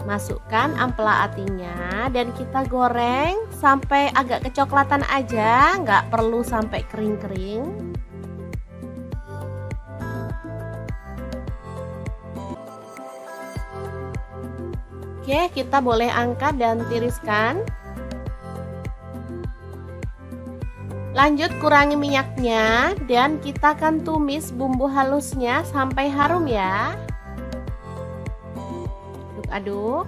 Speaker 1: Masukkan ampela atinya dan kita goreng sampai agak kecoklatan aja, nggak perlu sampai kering-kering. Oke, kita boleh angkat dan tiriskan. Lanjut, kurangi minyaknya dan kita akan tumis bumbu halusnya sampai harum ya. Aduk.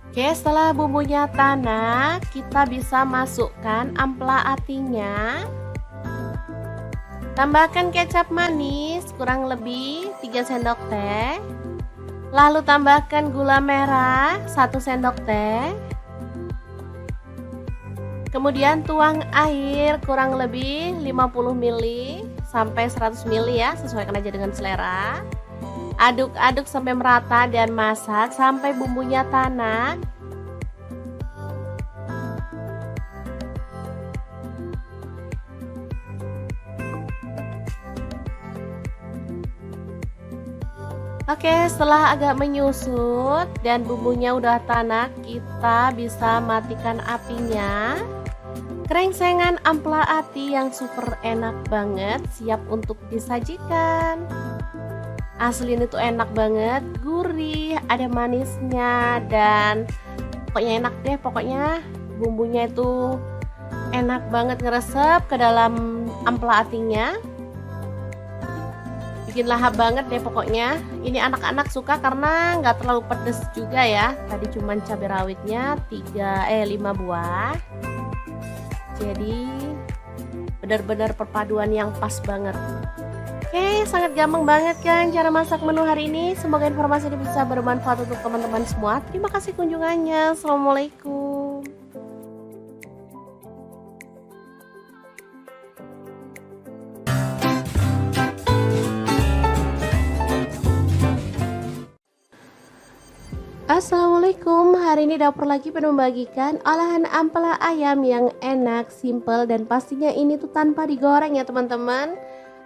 Speaker 1: Oke, setelah bumbunya tanak, kita bisa masukkan ampela atinya. Tambahkan kecap manis kurang lebih 3 sendok teh. Lalu tambahkan gula merah 1 sendok teh. Kemudian tuang air kurang lebih 50 ml sampai 100 ml ya, sesuaikan aja dengan selera. Aduk-aduk sampai merata dan masak sampai bumbunya tanak. Oke, setelah agak menyusut dan bumbunya udah tanak, kita bisa matikan apinya. Krengsengan ampela ati yang super enak banget, siap untuk disajikan. Asli ini tuh enak banget, gurih, ada manisnya, dan pokoknya enak deh. Pokoknya bumbunya itu enak banget ngeresep ke dalam ampela atinya. Bikin lahap banget deh pokoknya. Ini anak-anak suka karena nggak terlalu pedes juga ya. Tadi cuman cabai rawitnya 5 buah. Jadi benar-benar perpaduan yang pas banget. Oke, sangat gampang banget kan cara masak menu hari ini. Semoga informasi ini bisa bermanfaat untuk teman-teman semua. Terima kasih kunjungannya. Assalamualaikum. Assalamualaikum, hari ini dapur lagi penuh membagikan olahan ampela ayam yang enak, simple, dan pastinya ini tuh tanpa digoreng ya teman-teman.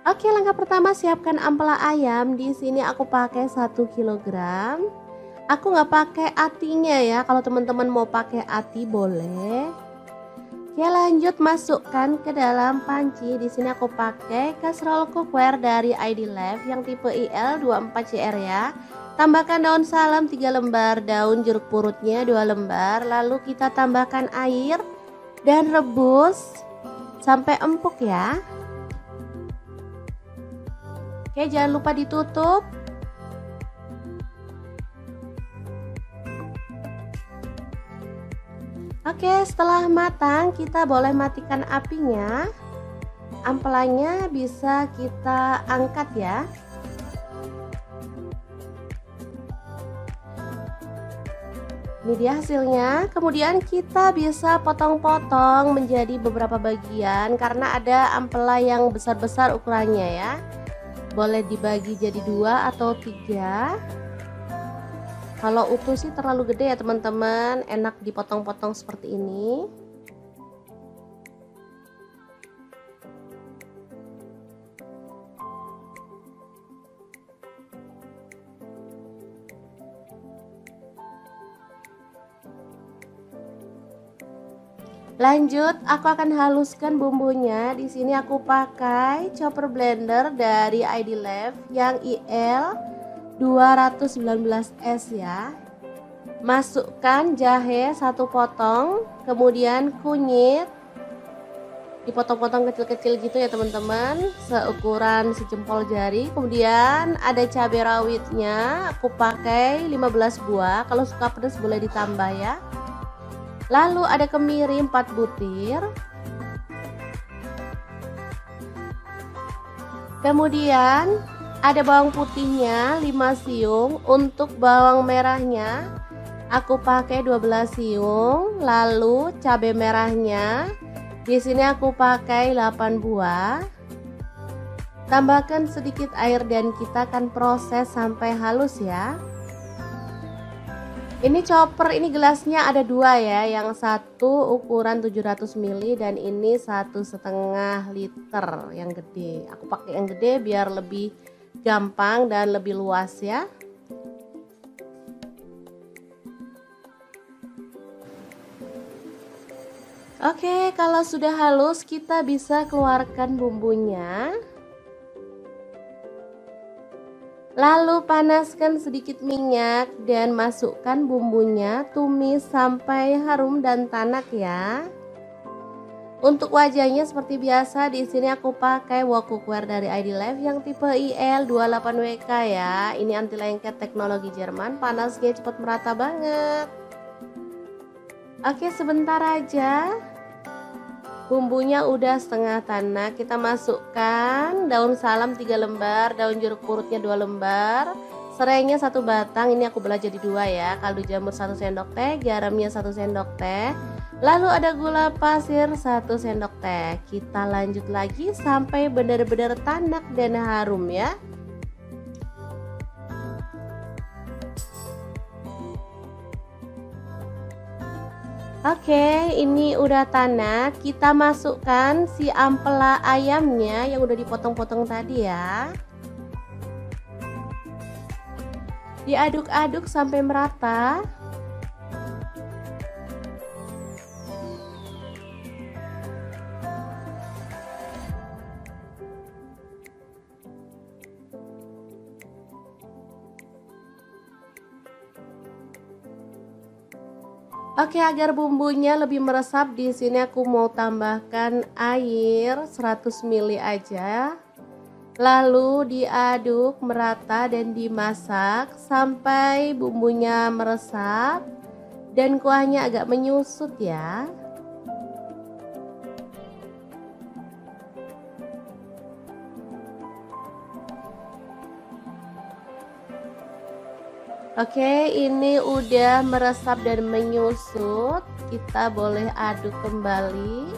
Speaker 1: Oke, langkah pertama siapkan ampela ayam. Di sini aku pakai 1 kilogram. Aku nggak pakai atinya ya, kalau teman-teman mau pakai ati boleh. Oke, lanjut masukkan ke dalam panci. Di sini aku pakai kaserol cookware dari ID Life yang tipe IL24CR ya. Tambahkan daun salam 3 lembar, daun jeruk purutnya 2 lembar. Lalu kita tambahkan air dan rebus sampai empuk ya. Oke, jangan lupa ditutup. Oke, setelah matang kita boleh matikan apinya. Ampelanya bisa kita angkat ya. Ini dia hasilnya. Kemudian kita bisa potong-potong menjadi beberapa bagian karena ada ampela yang besar-besar ukurannya ya. Boleh dibagi jadi 2 atau 3. Kalau utuh sih terlalu gede ya teman-teman, enak dipotong-potong seperti ini. Lanjut, aku akan haluskan bumbunya. Di sini aku pakai chopper blender dari ID Lab yang IL 219S ya. Masukkan jahe 1 potong, kemudian kunyit dipotong-potong kecil-kecil gitu ya teman-teman, seukuran sejempol jari. Kemudian ada cabai rawitnya, aku pakai 15 buah. Kalau suka pedas boleh ditambah ya. Lalu ada kemiri 4 butir. Kemudian ada bawang putihnya 5 siung. Untuk bawang merahnya aku pakai 12 siung. Lalu cabai merahnya di sini aku pakai 8 buah. Tambahkan sedikit air dan kita akan proses sampai halus ya. Ini chopper, ini gelasnya ada 2 ya, yang satu ukuran 700 ml dan ini 1,5 liter yang gede. Aku pakai yang gede biar lebih gampang dan lebih luas ya. Oke, kalau sudah halus kita bisa keluarkan bumbunya. Lalu panaskan sedikit minyak dan masukkan bumbunya, tumis sampai harum dan tanak ya. Untuk wajahnya seperti biasa, di sini aku pakai wok cookware dari ID Lab yang tipe IL28WK ya. Ini anti lengket teknologi Jerman, panasnya cepat merata banget. Oke, sebentar aja. Bumbunya udah setengah tanak, kita masukkan daun salam 3 lembar, daun jeruk purutnya 2 lembar, serainya 1 batang, ini aku belah jadi 2 ya, kaldu jamur 1 sendok teh, garamnya 1 sendok teh, lalu ada gula pasir 1 sendok teh. Kita lanjut lagi sampai benar-benar tanak dan harum ya. Oke, ini udah tanak. Kita masukkan si ampela ayamnya yang udah dipotong-potong tadi ya. Diaduk-aduk sampai merata. Oke, agar bumbunya lebih meresap, di sini aku mau tambahkan air 100 ml aja. Lalu diaduk merata dan dimasak sampai bumbunya meresap dan kuahnya agak menyusut ya. Oke, ini udah meresap dan menyusut. Kita boleh aduk kembali.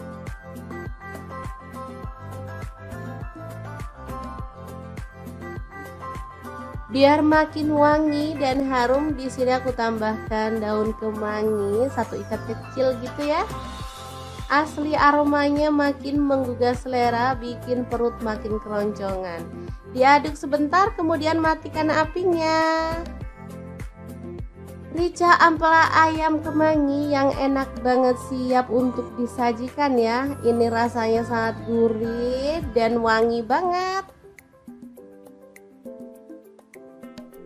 Speaker 1: Biar makin wangi dan harum, di sini aku tambahkan daun kemangi 1 ikat kecil gitu ya. Asli aromanya makin menggugah selera, bikin perut makin keroncongan. Diaduk sebentar, kemudian matikan apinya. Rica ampela ayam kemangi yang enak banget, siap untuk disajikan ya. Ini rasanya sangat gurih dan wangi banget.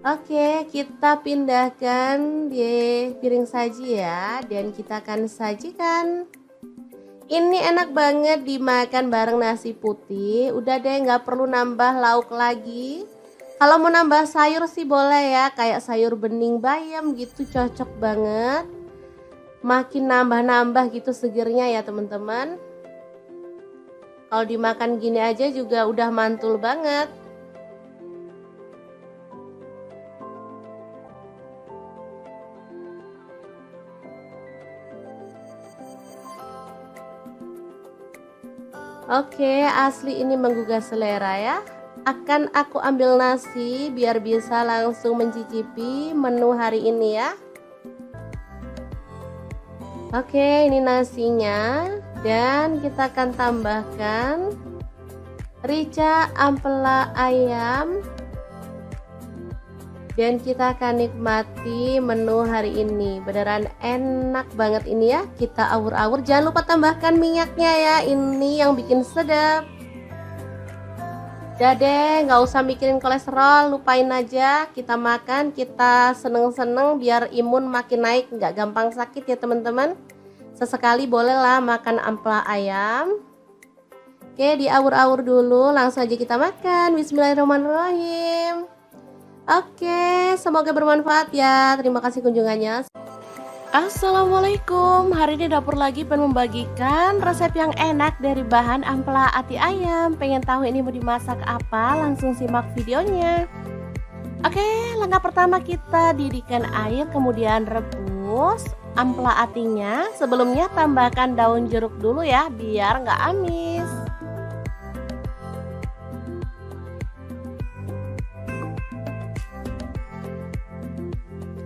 Speaker 1: Oke, kita pindahkan di piring saji ya, dan kita akan sajikan. Ini enak banget dimakan bareng nasi putih. Udah deh, nggak perlu nambah lauk lagi. Kalau mau nambah sayur sih boleh ya, kayak sayur bening bayam gitu, cocok banget. Makin nambah-nambah gitu segernya ya teman-teman. Kalau dimakan gini aja juga udah mantul banget. Oke, asli ini menggugah selera ya. Akan aku ambil nasi biar bisa langsung mencicipi menu hari ini ya. Oke, ini nasinya. Dan kita akan tambahkan rica ampela ayam. Dan kita akan nikmati menu hari ini. Beneran enak banget ini ya. Kita awur-awur. Jangan lupa tambahkan minyaknya ya. Ini yang bikin sedap. Udah deh, nggak usah mikirin kolesterol. Lupain aja. Kita makan, kita seneng-seneng biar imun makin naik. Nggak gampang sakit ya teman-teman. Sesekali bolehlah makan ampela ayam. Oke, diawur-awur dulu. Langsung aja kita makan. Bismillahirrahmanirrahim. Oke, semoga bermanfaat ya. Terima kasih kunjungannya. Assalamualaikum. Hari ini dapur lagi pengen membagikan resep yang enak dari bahan ampela ati ayam. Pengen tahu ini mau dimasak apa? Langsung simak videonya. Oke, langkah pertama kita didihkan air, kemudian rebus ampela atinya. Sebelumnya tambahkan daun jeruk dulu ya, biar nggak amis.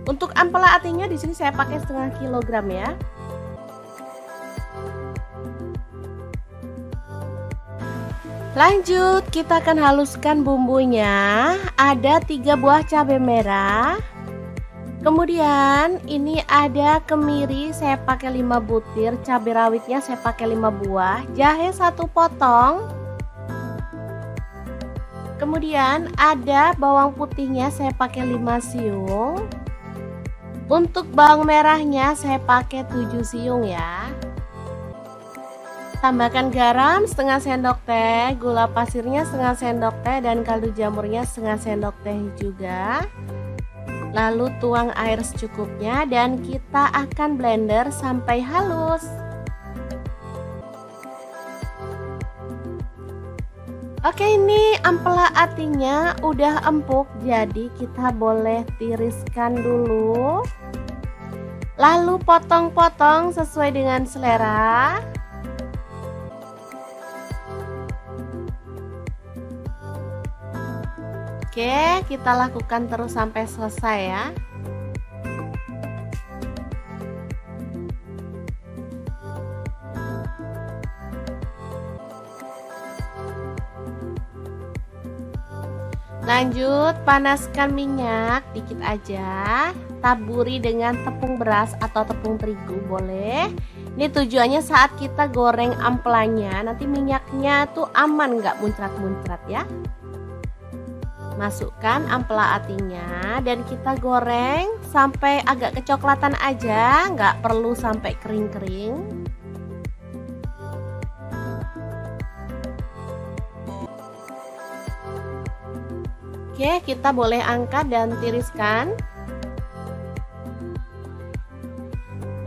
Speaker 1: Untuk ampela atinya di sini saya pakai setengah kilogram ya. Lanjut, kita akan haluskan bumbunya. Ada 3 buah cabai merah. Kemudian ini ada kemiri, saya pakai 5 butir, cabai rawitnya saya pakai 5 buah, jahe 1 potong. Kemudian ada bawang putihnya saya pakai 5 siung. Untuk bawang merahnya saya pakai 7 siung ya. Tambahkan garam setengah sendok teh, gula pasirnya setengah sendok teh, dan kaldu jamurnya setengah sendok teh juga. Lalu tuang air secukupnya dan kita akan blender sampai halus. Oke, ini ampela atinya udah empuk, jadi kita boleh tiriskan dulu. Lalu potong-potong sesuai dengan selera. Oke, kita lakukan terus sampai selesai ya. Lanjut, panaskan minyak dikit aja. Taburi dengan tepung beras atau tepung terigu boleh. Ini tujuannya saat kita goreng ampelanya, nanti minyaknya tuh aman, nggak muncrat-muncrat ya. Masukkan ampela atinya dan kita goreng sampai agak kecoklatan aja, nggak perlu sampai kering-kering. Oke, kita boleh angkat dan tiriskan.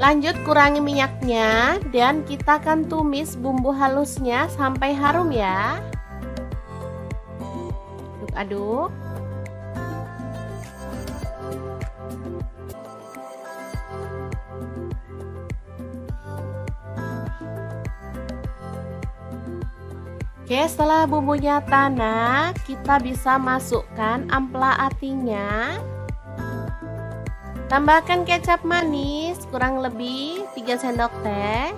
Speaker 1: Lanjut, kurangi minyaknya dan kita akan tumis bumbu halusnya sampai harum ya. Aduk-aduk. Oke, setelah bumbunya tanak, kita bisa masukkan ampela atinya. Tambahkan kecap manis kurang lebih 3 sendok teh.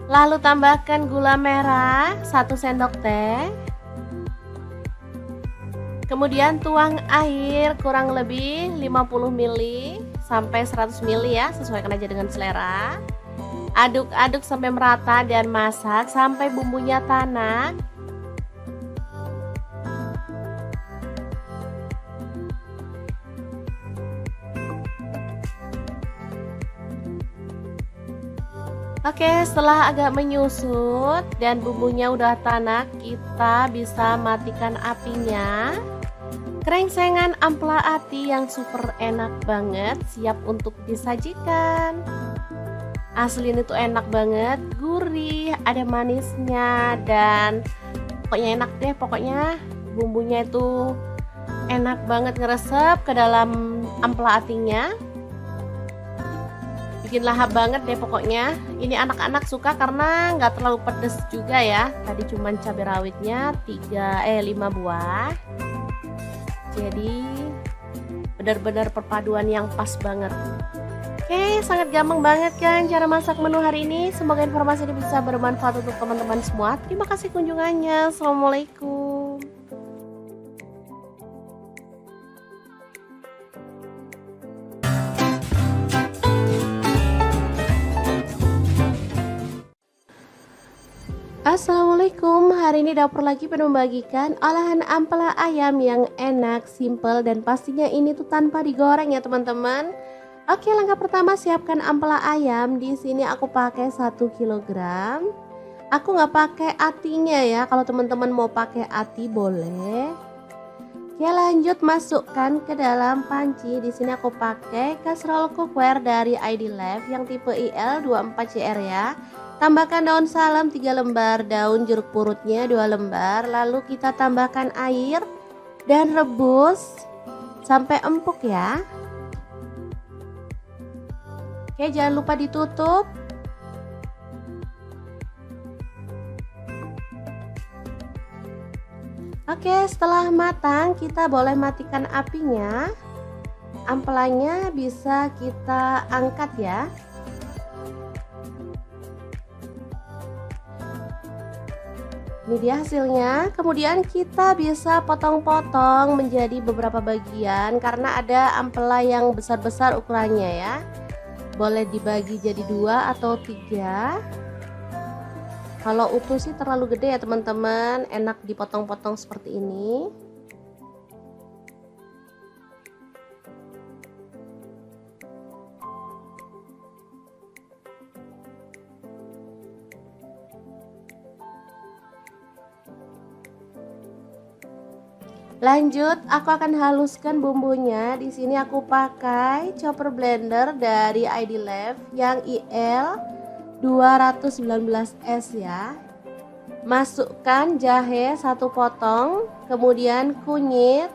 Speaker 1: Lalu tambahkan gula merah 1 sendok teh. Kemudian tuang air kurang lebih 50 ml sampai 100 ml ya, sesuaikan aja dengan selera. Aduk-aduk sampai merata dan masak sampai bumbunya tanak. Oke, setelah agak menyusut dan bumbunya udah tanak, kita bisa matikan apinya. Krengsengan ampela ati yang super enak banget siap untuk disajikan. Asli ini tuh enak banget, gurih, ada manisnya, dan pokoknya enak deh. Pokoknya bumbunya itu enak banget ngeresep ke dalam ampela atinya. Bikin lahap banget deh pokoknya. Ini anak-anak suka karena nggak terlalu pedes juga ya. Tadi cuman cabai rawitnya 5 buah. Jadi benar-benar perpaduan yang pas banget. Oke, sangat gampang banget kan cara masak menu hari ini. Semoga informasi ini bisa bermanfaat untuk teman-teman semua. Terima kasih kunjungannya. Assalamualaikum. Assalamualaikum, hari ini dapur lagi pengen membagikan olahan ampela ayam yang enak, simple, dan pastinya ini tuh tanpa digoreng ya teman-teman. Oke, langkah pertama siapkan ampela ayam. Di sini aku pakai 1 kilogram. Aku nggak pakai atinya ya, kalau teman-teman mau pakai ati boleh. Oke, lanjut masukkan ke dalam panci. Di sini aku pakai kaserol cookware dari ID Life yang tipe IL24CR ya. Tambahkan daun salam 3 lembar, daun jeruk purutnya 2 lembar, lalu kita tambahkan air dan rebus sampai empuk ya. Oke, jangan lupa ditutup. Oke, setelah matang kita boleh matikan apinya. Ampelanya bisa kita angkat ya. Ini dia hasilnya. Kemudian kita bisa potong-potong menjadi beberapa bagian karena ada ampela yang besar-besar ukurannya ya. Boleh dibagi jadi 2 atau 3. Kalau utuh sih terlalu gede ya teman-teman, enak dipotong-potong seperti ini. Lanjut, aku akan haluskan bumbunya. Di sini aku pakai chopper blender dari ID Life yang IL 219S ya. Masukkan jahe 1 potong, kemudian kunyit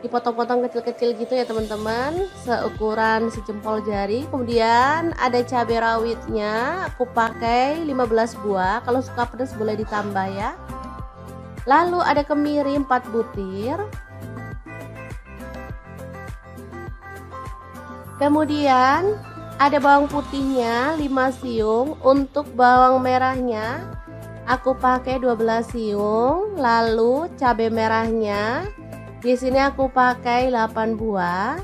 Speaker 1: dipotong-potong kecil-kecil gitu ya teman-teman, seukuran sejempol jari. Kemudian ada cabai rawitnya, aku pakai 15 buah. Kalau suka pedas boleh ditambah ya. Lalu ada kemiri 4 butir. Kemudian ada bawang putihnya 5 siung. Untuk bawang merahnya aku pakai 12 siung. Lalu cabai merahnya di sini aku pakai 8 buah.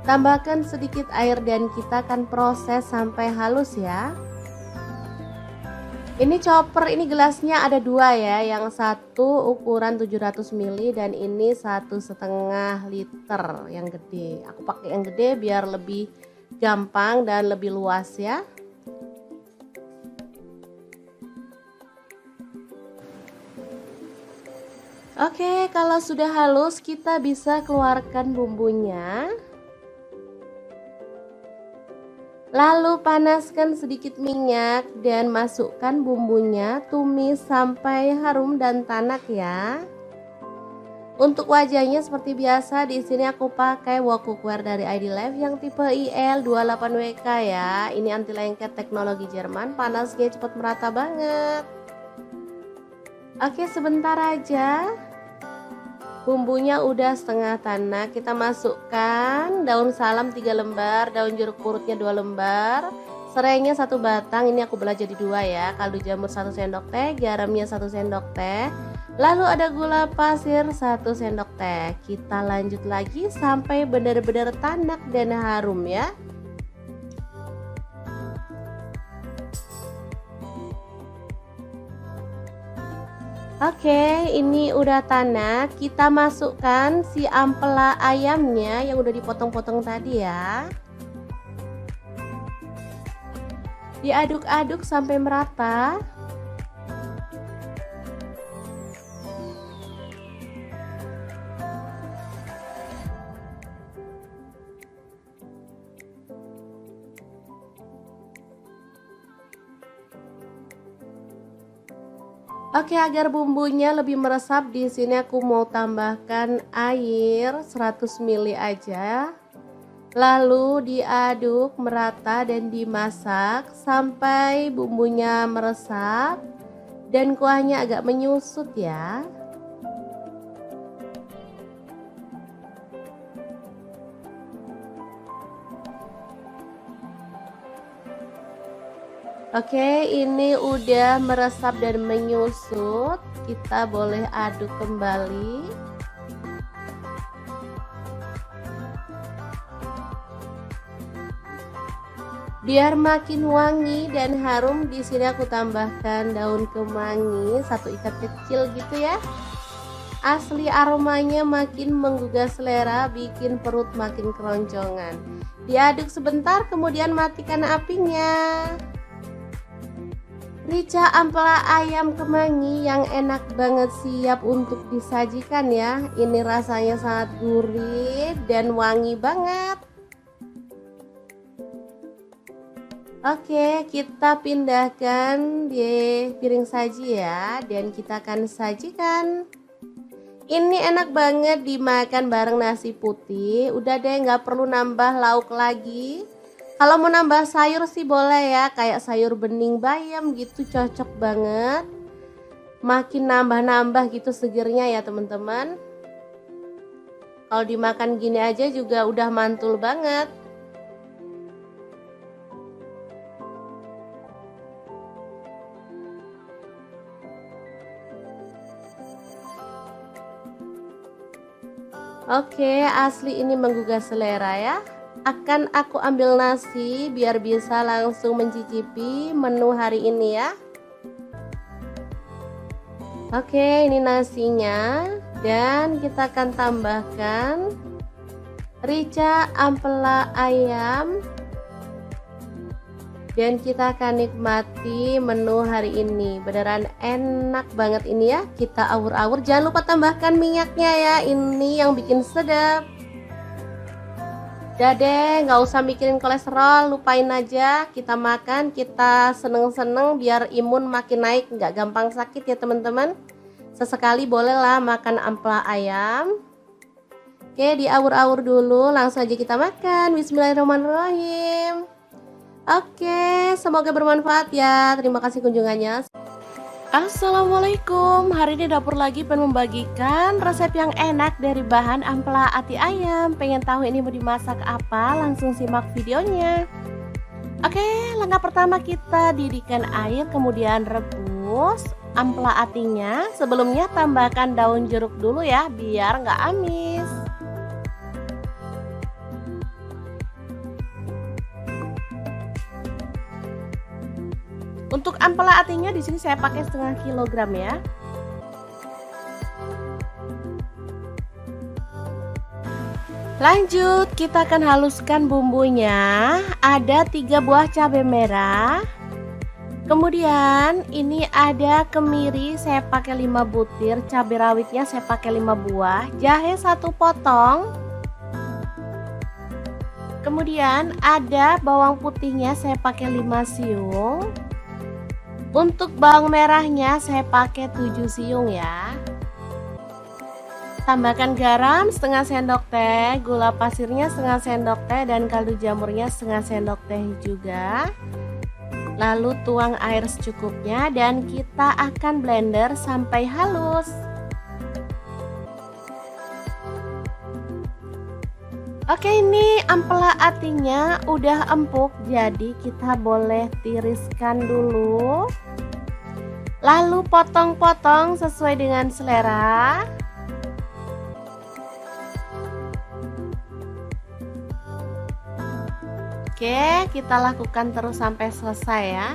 Speaker 1: Tambahkan sedikit air dan kita akan proses sampai halus ya. Ini chopper, ini gelasnya ada 2 ya, yang satu ukuran 700 ml dan ini 1,5 liter yang gede. Aku pakai yang gede biar lebih gampang dan lebih luas ya. Oke, kalau sudah halus kita bisa keluarkan bumbunya. Lalu panaskan sedikit minyak dan masukkan bumbunya, tumis sampai harum dan tanak ya. Untuk wajahnya seperti biasa, di sini aku pakai wok cookware dari ID Life yang tipe IL28WK ya. Ini anti lengket teknologi Jerman, panasnya cepat merata banget. Oke, sebentar aja. Bumbunya udah setengah tanak, kita masukkan daun salam 3 lembar, daun jeruk purutnya 2 lembar, serainya 1 batang, ini aku belah jadi 2 ya, kaldu jamur 1 sendok teh, garamnya 1 sendok teh, lalu ada gula pasir 1 sendok teh. Kita lanjut lagi sampai benar-benar tanak dan harum ya. Oke, ini udah tanak. Kita masukkan si ampela ayamnya yang udah dipotong-potong tadi ya. Diaduk-aduk sampai merata. Oke, agar bumbunya lebih meresap, di sini aku mau tambahkan air 100 ml aja. Lalu diaduk merata dan dimasak sampai bumbunya meresap dan kuahnya agak menyusut ya. Oke, ini udah meresap dan menyusut. Kita boleh aduk kembali. Biar makin wangi dan harum, di sini aku tambahkan daun kemangi 1 ikat kecil gitu ya. Asli aromanya makin menggugah selera, bikin perut makin keroncongan. Diaduk sebentar, kemudian matikan apinya. Rica ampela ayam kemangi yang enak banget, siap untuk disajikan ya. Ini rasanya sangat gurih dan wangi banget. Oke, kita pindahkan di piring saji ya, dan kita akan sajikan. Ini enak banget dimakan bareng nasi putih. Udah deh, nggak perlu nambah lauk lagi. Kalau mau nambah sayur sih boleh ya, kayak sayur bening bayam gitu, cocok banget. Makin nambah-nambah gitu segernya ya teman-teman. Kalau dimakan gini aja juga udah mantul banget. Oke, asli ini menggugah selera ya. Akan aku ambil nasi biar bisa langsung mencicipi menu hari ini ya. Oke, ini nasinya, dan kita akan tambahkan rica ampela ayam, dan kita akan nikmati menu hari ini. Beneran enak banget ini ya. Kita awur-awur, jangan lupa tambahkan minyaknya ya, ini yang bikin sedap. Udah deh, nggak usah mikirin kolesterol, lupain aja. Kita makan, kita seneng-seneng biar imun makin naik, nggak gampang sakit ya teman-teman. Sesekali bolehlah makan ampela ayam. Oke, diawur-awur dulu, langsung aja kita makan. Bismillahirrahmanirrahim. Oke, semoga bermanfaat ya. Terima kasih kunjungannya. Assalamualaikum, hari ini dapur lagi pengen membagikan resep yang enak dari bahan ampela ati ayam. Pengen tahu ini mau dimasak apa? Langsung simak videonya. Oke, langkah pertama kita didihkan air, kemudian rebus ampela atinya. Sebelumnya tambahkan daun jeruk dulu ya, biar nggak amis. Untuk ampela atinya di sini saya pakai setengah kilogram ya. Lanjut, kita akan haluskan bumbunya. Ada 3 buah cabai merah. Kemudian ini ada kemiri, saya pakai 5 butir. Cabai rawitnya saya pakai 5 buah. Jahe 1 potong. Kemudian ada bawang putihnya, saya pakai 5 siung. Untuk bawang merahnya saya pakai 7 siung ya. Tambahkan garam setengah sendok teh, gula pasirnya setengah sendok teh, dan kaldu jamurnya setengah sendok teh juga. Lalu tuang air secukupnya dan kita akan blender sampai halus. Oke, ini ampela atinya udah empuk, jadi kita boleh tiriskan dulu. Lalu potong-potong sesuai dengan selera. Oke, kita lakukan terus sampai selesai ya.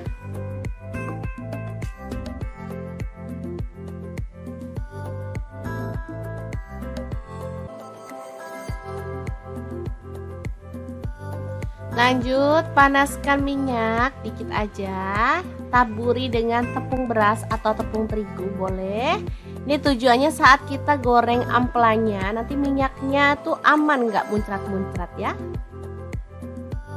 Speaker 1: Lanjut, panaskan minyak dikit aja. Taburi dengan tepung beras atau tepung terigu boleh. Ini tujuannya saat kita goreng amplanya, nanti minyaknya tuh aman, nggak muncrat-muncrat ya.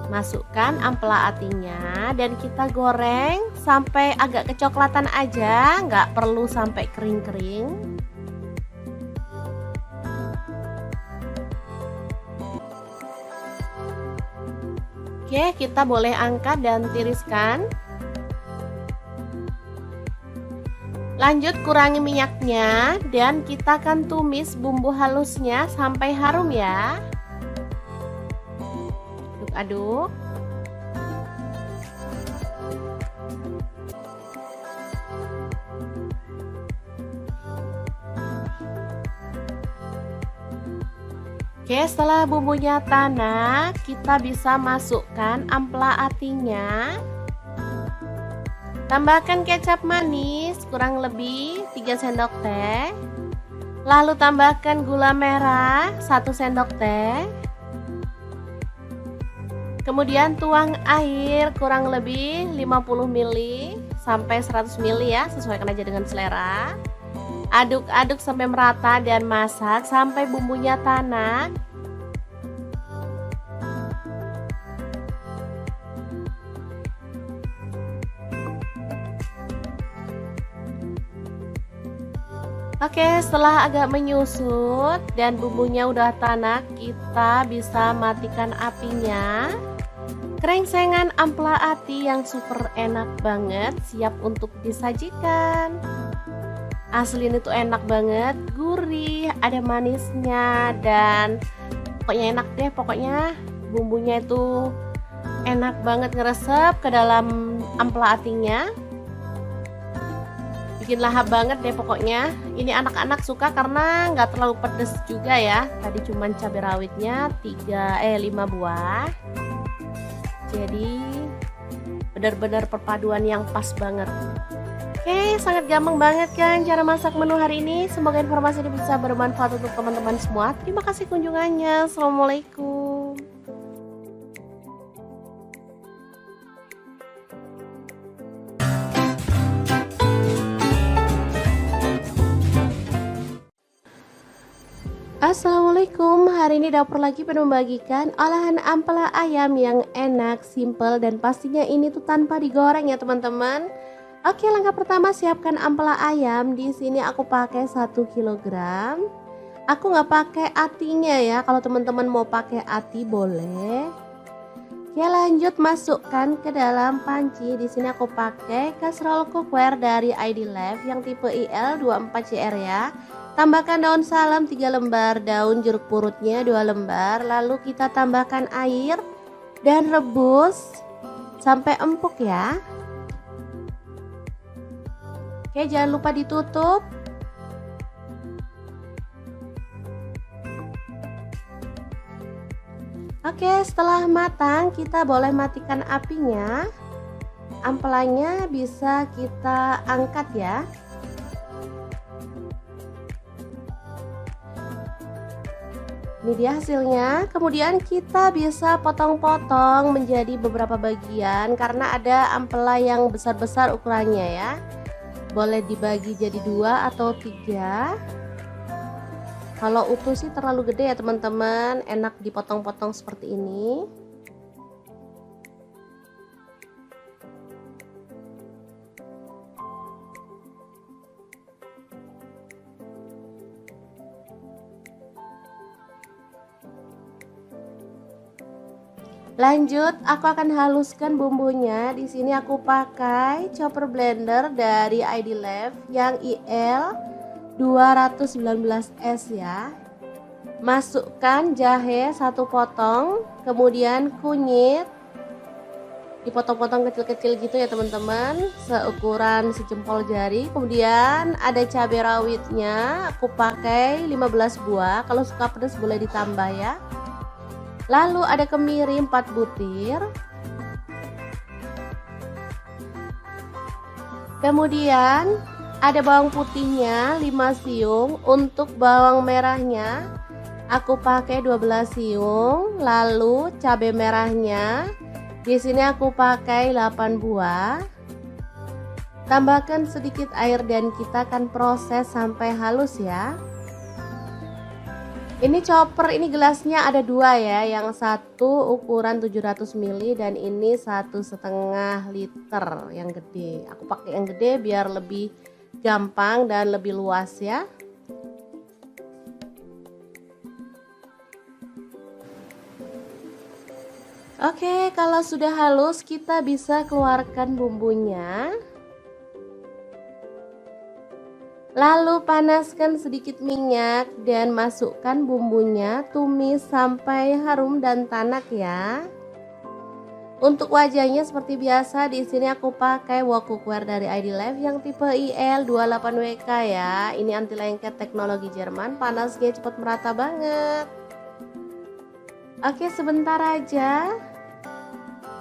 Speaker 1: Masukkan ampela atinya dan kita goreng sampai agak kecoklatan aja, nggak perlu sampai kering-kering. Oke, kita boleh angkat dan tiriskan. Lanjut, kurangi minyaknya dan kita akan tumis bumbu halusnya sampai harum ya. Aduk-aduk. Oke, setelah bumbunya tanak, kita bisa masukkan ampela atinya. Tambahkan kecap manis kurang lebih 3 sendok teh. Lalu tambahkan gula merah 1 sendok teh. Kemudian tuang air kurang lebih 50 ml sampai 100 ml ya, sesuaikan aja dengan selera. Aduk-aduk sampai merata dan masak sampai bumbunya tanak. Oke, setelah agak menyusut dan bumbunya udah tanak, kita bisa matikan apinya. Krengsengan ampela ati yang super enak banget, siap untuk disajikan. Asli ini tuh enak banget, gurih, ada manisnya, dan pokoknya enak deh. Pokoknya bumbunya itu enak banget ngeresep ke dalam ampela atinya. Bikin lahap banget deh pokoknya. Ini anak-anak suka karena nggak terlalu pedes juga ya. Tadi cuman cabai rawitnya 5 buah. Jadi benar-benar perpaduan yang pas banget. Oke, sangat gampang banget kan cara masak menu hari ini. Semoga informasi ini bisa bermanfaat untuk teman-teman semua. Terima kasih kunjungannya. Assalamualaikum. Assalamualaikum, hari ini dapur lagi penuh membagikan olahan ampela ayam yang enak, simple, dan pastinya ini tuh tanpa digoreng ya teman-teman. Oke, langkah pertama siapkan ampela ayam. Di sini aku pakai 1 kg. Aku nggak pakai atinya ya. Kalau teman-teman mau pakai ati boleh. Oke, lanjut masukkan ke dalam panci. Di sini aku pakai kastrol cookware dari ID Life yang tipe IL24CR ya. Tambahkan daun salam 3 lembar, daun jeruk purutnya 2 lembar. Lalu kita tambahkan air dan rebus sampai empuk ya. Oke, jangan lupa ditutup. Oke, setelah matang kita boleh matikan apinya. Ampelanya bisa kita angkat ya. Ini dia hasilnya. Kemudian kita bisa potong-potong menjadi beberapa bagian karena ada ampela yang besar-besar ukurannya ya. Boleh dibagi jadi 2 atau 3. Kalau utuh sih terlalu gede ya teman-teman, enak dipotong-potong seperti ini. Lanjut, aku akan haluskan bumbunya. Di sini aku pakai chopper blender dari ID Life yang IL 219S ya. Masukkan jahe 1 potong, kemudian kunyit dipotong-potong kecil-kecil gitu ya teman-teman, seukuran sejempol jari. Kemudian ada cabai rawitnya, aku pakai 15 buah. Kalau suka pedas boleh ditambah ya. Lalu ada kemiri 4 butir. Kemudian ada bawang putihnya 5 siung. Untuk bawang merahnya aku pakai 12 siung, lalu cabai merahnya di sini aku pakai 8 buah. Tambahkan sedikit air dan kita akan proses sampai halus ya. Ini chopper, ini gelasnya ada dua ya, yang satu ukuran 700 ml dan ini 1,5 liter yang gede. Aku pakai yang gede biar lebih gampang dan lebih luas ya. Oke, kalau sudah halus kita bisa keluarkan bumbunya. Lalu panaskan sedikit minyak dan masukkan bumbunya, tumis sampai harum dan tanak ya. Untuk wajahnya seperti biasa, di sini aku pakai wok cookware dari ID Life yang tipe IL28WK ya. Ini anti lengket teknologi Jerman, panasnya cepat merata banget. Oke, sebentar aja.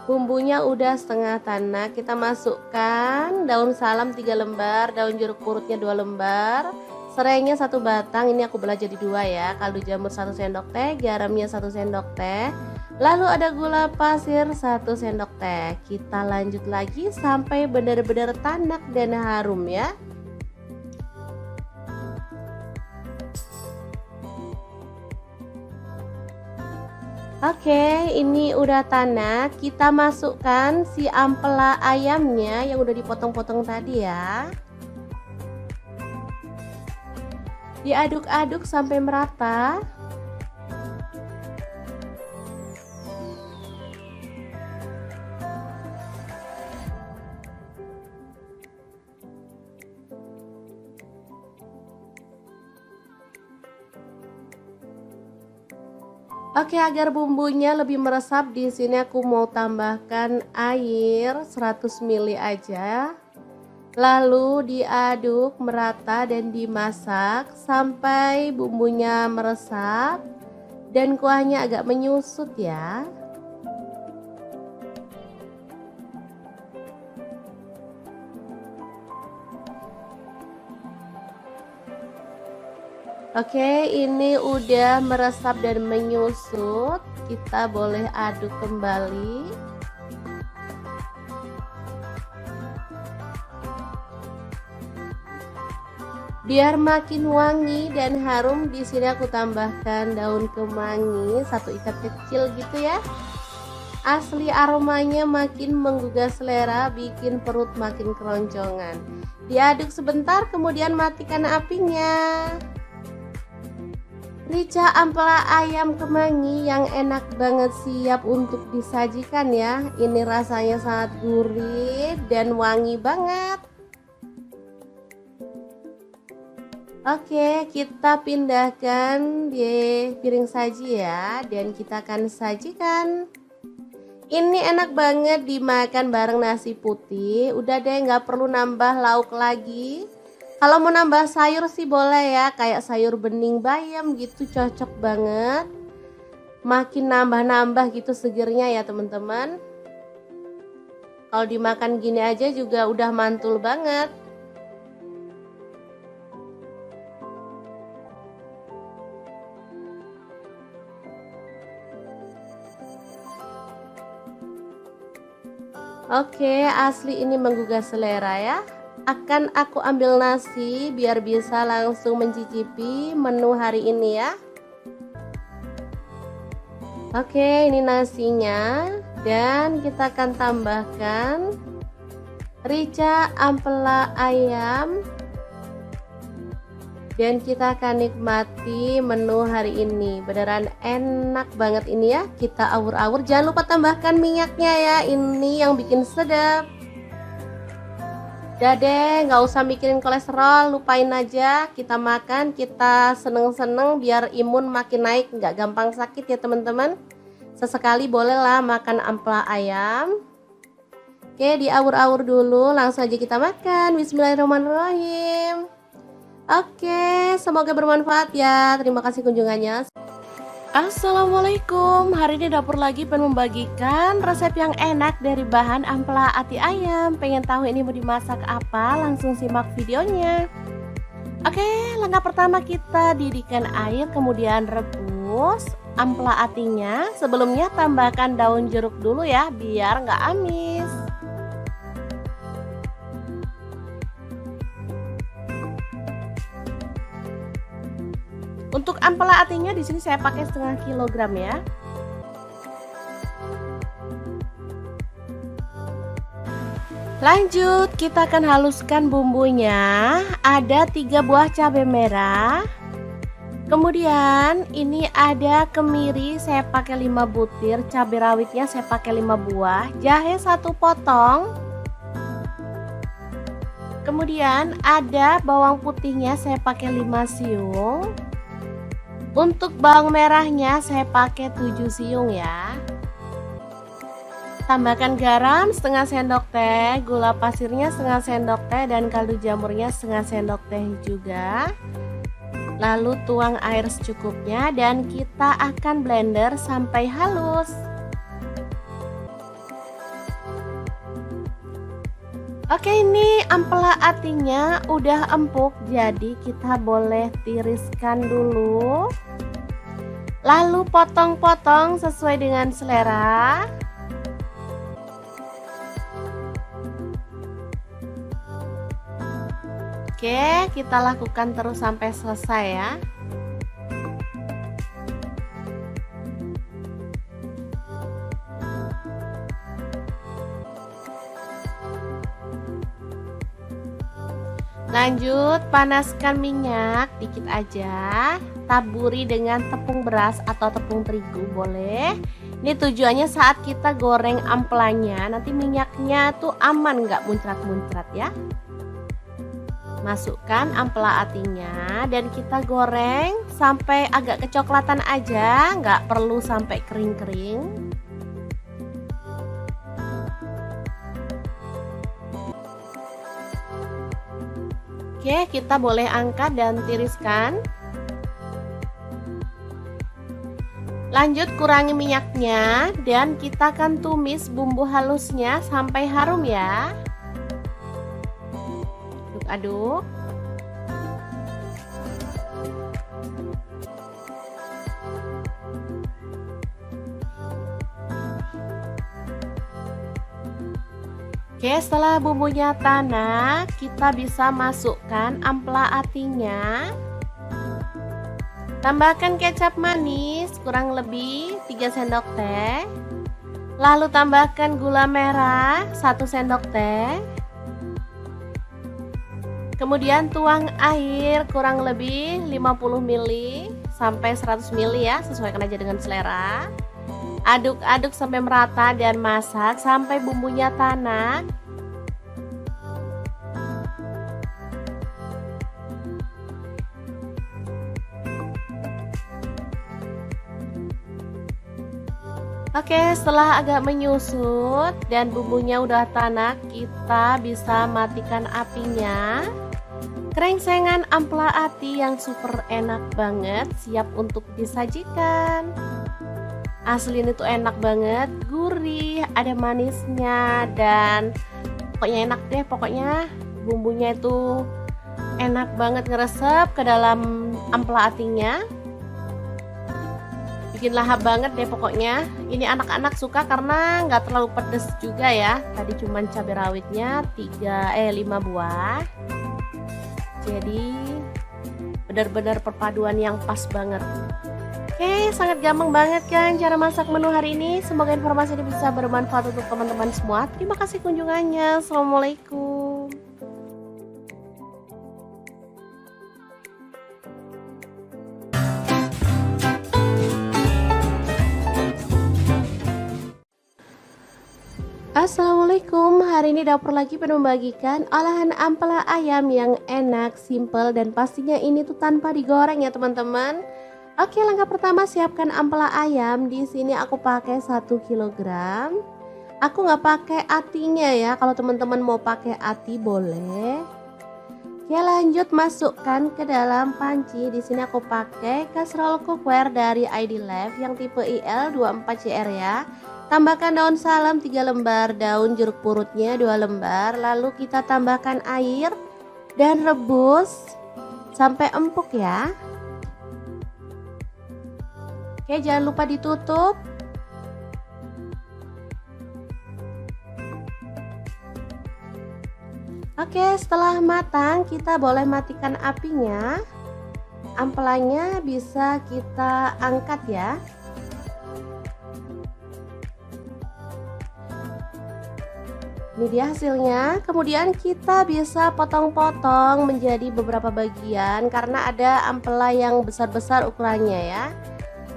Speaker 1: Bumbunya udah setengah tanak, kita masukkan daun salam 3 lembar, daun jeruk purutnya 2 lembar, serainya 1 batang, ini aku belah jadi 2 ya, kaldu jamur 1 sendok teh, garamnya 1 sendok teh, lalu ada gula pasir 1 sendok teh. Kita lanjut lagi sampai benar-benar tanak dan harum ya. Oke, ini udah tanak. Kita masukkan si ampela ayamnya yang udah dipotong-potong tadi ya. Diaduk-aduk sampai merata. Oke, agar bumbunya lebih meresap, di sini aku mau tambahkan air 100 ml aja. Lalu diaduk merata dan dimasak sampai bumbunya meresap dan kuahnya agak menyusut ya. Oke, ini udah meresap dan menyusut. Kita boleh aduk kembali. Biar makin wangi dan harum, di sini aku tambahkan daun kemangi 1 ikat kecil gitu ya. Asli aromanya makin menggugah selera, bikin perut makin keroncongan. Diaduk sebentar, kemudian matikan apinya. Rica ampela ayam kemangi yang enak banget, siap untuk disajikan ya. Ini rasanya sangat gurih dan wangi banget. Oke, kita pindahkan di piring saji ya, dan kita akan sajikan. Ini enak banget dimakan bareng nasi putih. Udah deh, nggak perlu nambah lauk lagi. Kalau mau nambah sayur sih boleh ya, kayak sayur bening bayam gitu, cocok banget. Makin nambah-nambah gitu segernya ya teman-teman. Kalau dimakan gini aja juga udah mantul banget. Oke, asli ini menggugah selera ya. Akan aku ambil nasi biar bisa langsung mencicipi menu hari ini ya. Oke, ini nasinya, dan kita akan tambahkan rica ampela ayam, dan kita akan nikmati menu hari ini. Beneran enak banget ini ya. Kita awur-awur, jangan lupa tambahkan minyaknya ya, ini yang bikin sedap. Udah deh, nggak usah mikirin kolesterol, lupain aja. Kita makan, kita seneng-seneng biar imun makin naik, nggak gampang sakit ya teman-teman. Sesekali bolehlah makan ampela ayam. Oke, diawur-awur dulu, langsung aja kita makan. Bismillahirrahmanirrahim. Oke, semoga bermanfaat ya. Terima kasih kunjungannya. Assalamualaikum, hari ini dapur lagi pengen membagikan resep yang enak dari bahan ampela ati ayam. Pengen tahu ini mau dimasak apa? Langsung simak videonya. Oke, langkah pertama kita didihkan air, kemudian rebus. halus ampela atinya. Sebelumnya tambahkan daun jeruk dulu ya, biar nggak amis. Untuk ampela atinya di sini saya pakai setengah kilogram ya. Lanjut, kita akan haluskan bumbunya. Ada 3 buah cabai merah. Kemudian ini ada kemiri, saya pakai 5 butir. Cabai rawitnya saya pakai 5 buah. Jahe 1 potong. Kemudian ada bawang putihnya, saya pakai 5 siung. Untuk bawang merahnya saya pakai 7 siung ya. Tambahkan garam setengah sendok teh, gula pasirnya setengah sendok teh, dan kaldu jamurnya setengah sendok teh juga. Lalu tuang air secukupnya dan kita akan blender sampai halus. Oke, ini ampela atinya udah empuk, jadi kita boleh tiriskan dulu. Lalu potong-potong sesuai dengan selera. Oke, kita lakukan terus sampai selesai ya. Lanjut, panaskan minyak dikit aja. Taburi dengan tepung beras atau tepung terigu boleh. Ini tujuannya saat kita goreng ampelanya, nanti minyaknya tuh aman, nggak muncrat-muncrat ya. Masukkan ampela atinya dan kita goreng sampai agak kecoklatan aja, nggak perlu sampai kering-kering. Oke, kita boleh angkat dan tiriskan. Lanjut, kurangi minyaknya dan kita akan tumis bumbu halusnya sampai harum ya. Aduk. Oke, setelah bumbunya tanak, kita bisa masukkan ampela atinya. Tambahkan kecap manis kurang lebih 3 sendok teh. Lalu tambahkan gula merah 1 sendok teh. Kemudian tuang air kurang lebih 50 ml sampai 100 ml ya, sesuaikan aja dengan selera. Aduk-aduk sampai merata dan masak sampai bumbunya tanak. Oke, setelah agak menyusut dan bumbunya udah tanak, kita bisa matikan apinya. Krengsengan ampela ati yang super enak banget, siap untuk disajikan. Asli ini tuh enak banget, gurih, ada manisnya, dan pokoknya enak deh. Pokoknya bumbunya itu enak banget ngeresep ke dalam ampela atinya. Bikin lahap banget deh pokoknya. Ini anak-anak suka karena nggak terlalu pedes juga ya. Tadi cuman cabai rawitnya 5 buah. Jadi benar-benar perpaduan yang pas banget. Oke, sangat gampang banget kan cara masak menu hari ini. Semoga informasi ini bisa bermanfaat untuk teman-teman semua. Terima kasih kunjungannya. Assalamualaikum. Assalamualaikum, hari ini dapur lagi penuh membagikan olahan ampela ayam yang enak, simple, dan pastinya ini tuh tanpa digoreng ya teman-teman. Oke, langkah pertama siapkan ampela ayam. Di sini aku pakai 1 kilogram. Aku nggak pakai atinya ya, kalau teman-teman mau pakai ati boleh. Oke, lanjut masukkan ke dalam panci. Di sini aku pakai kastrol cookware dari ID Life yang tipe IL24CR ya. Tambahkan daun salam 3 lembar, daun jeruk purutnya 2 lembar. Lalu kita tambahkan air dan rebus sampai empuk ya. Oke, jangan lupa ditutup. Oke, setelah matang kita boleh matikan apinya. Ampelanya bisa kita angkat ya. Ini dia hasilnya. Kemudian kita bisa potong-potong menjadi beberapa bagian karena ada ampela yang besar-besar ukurannya ya.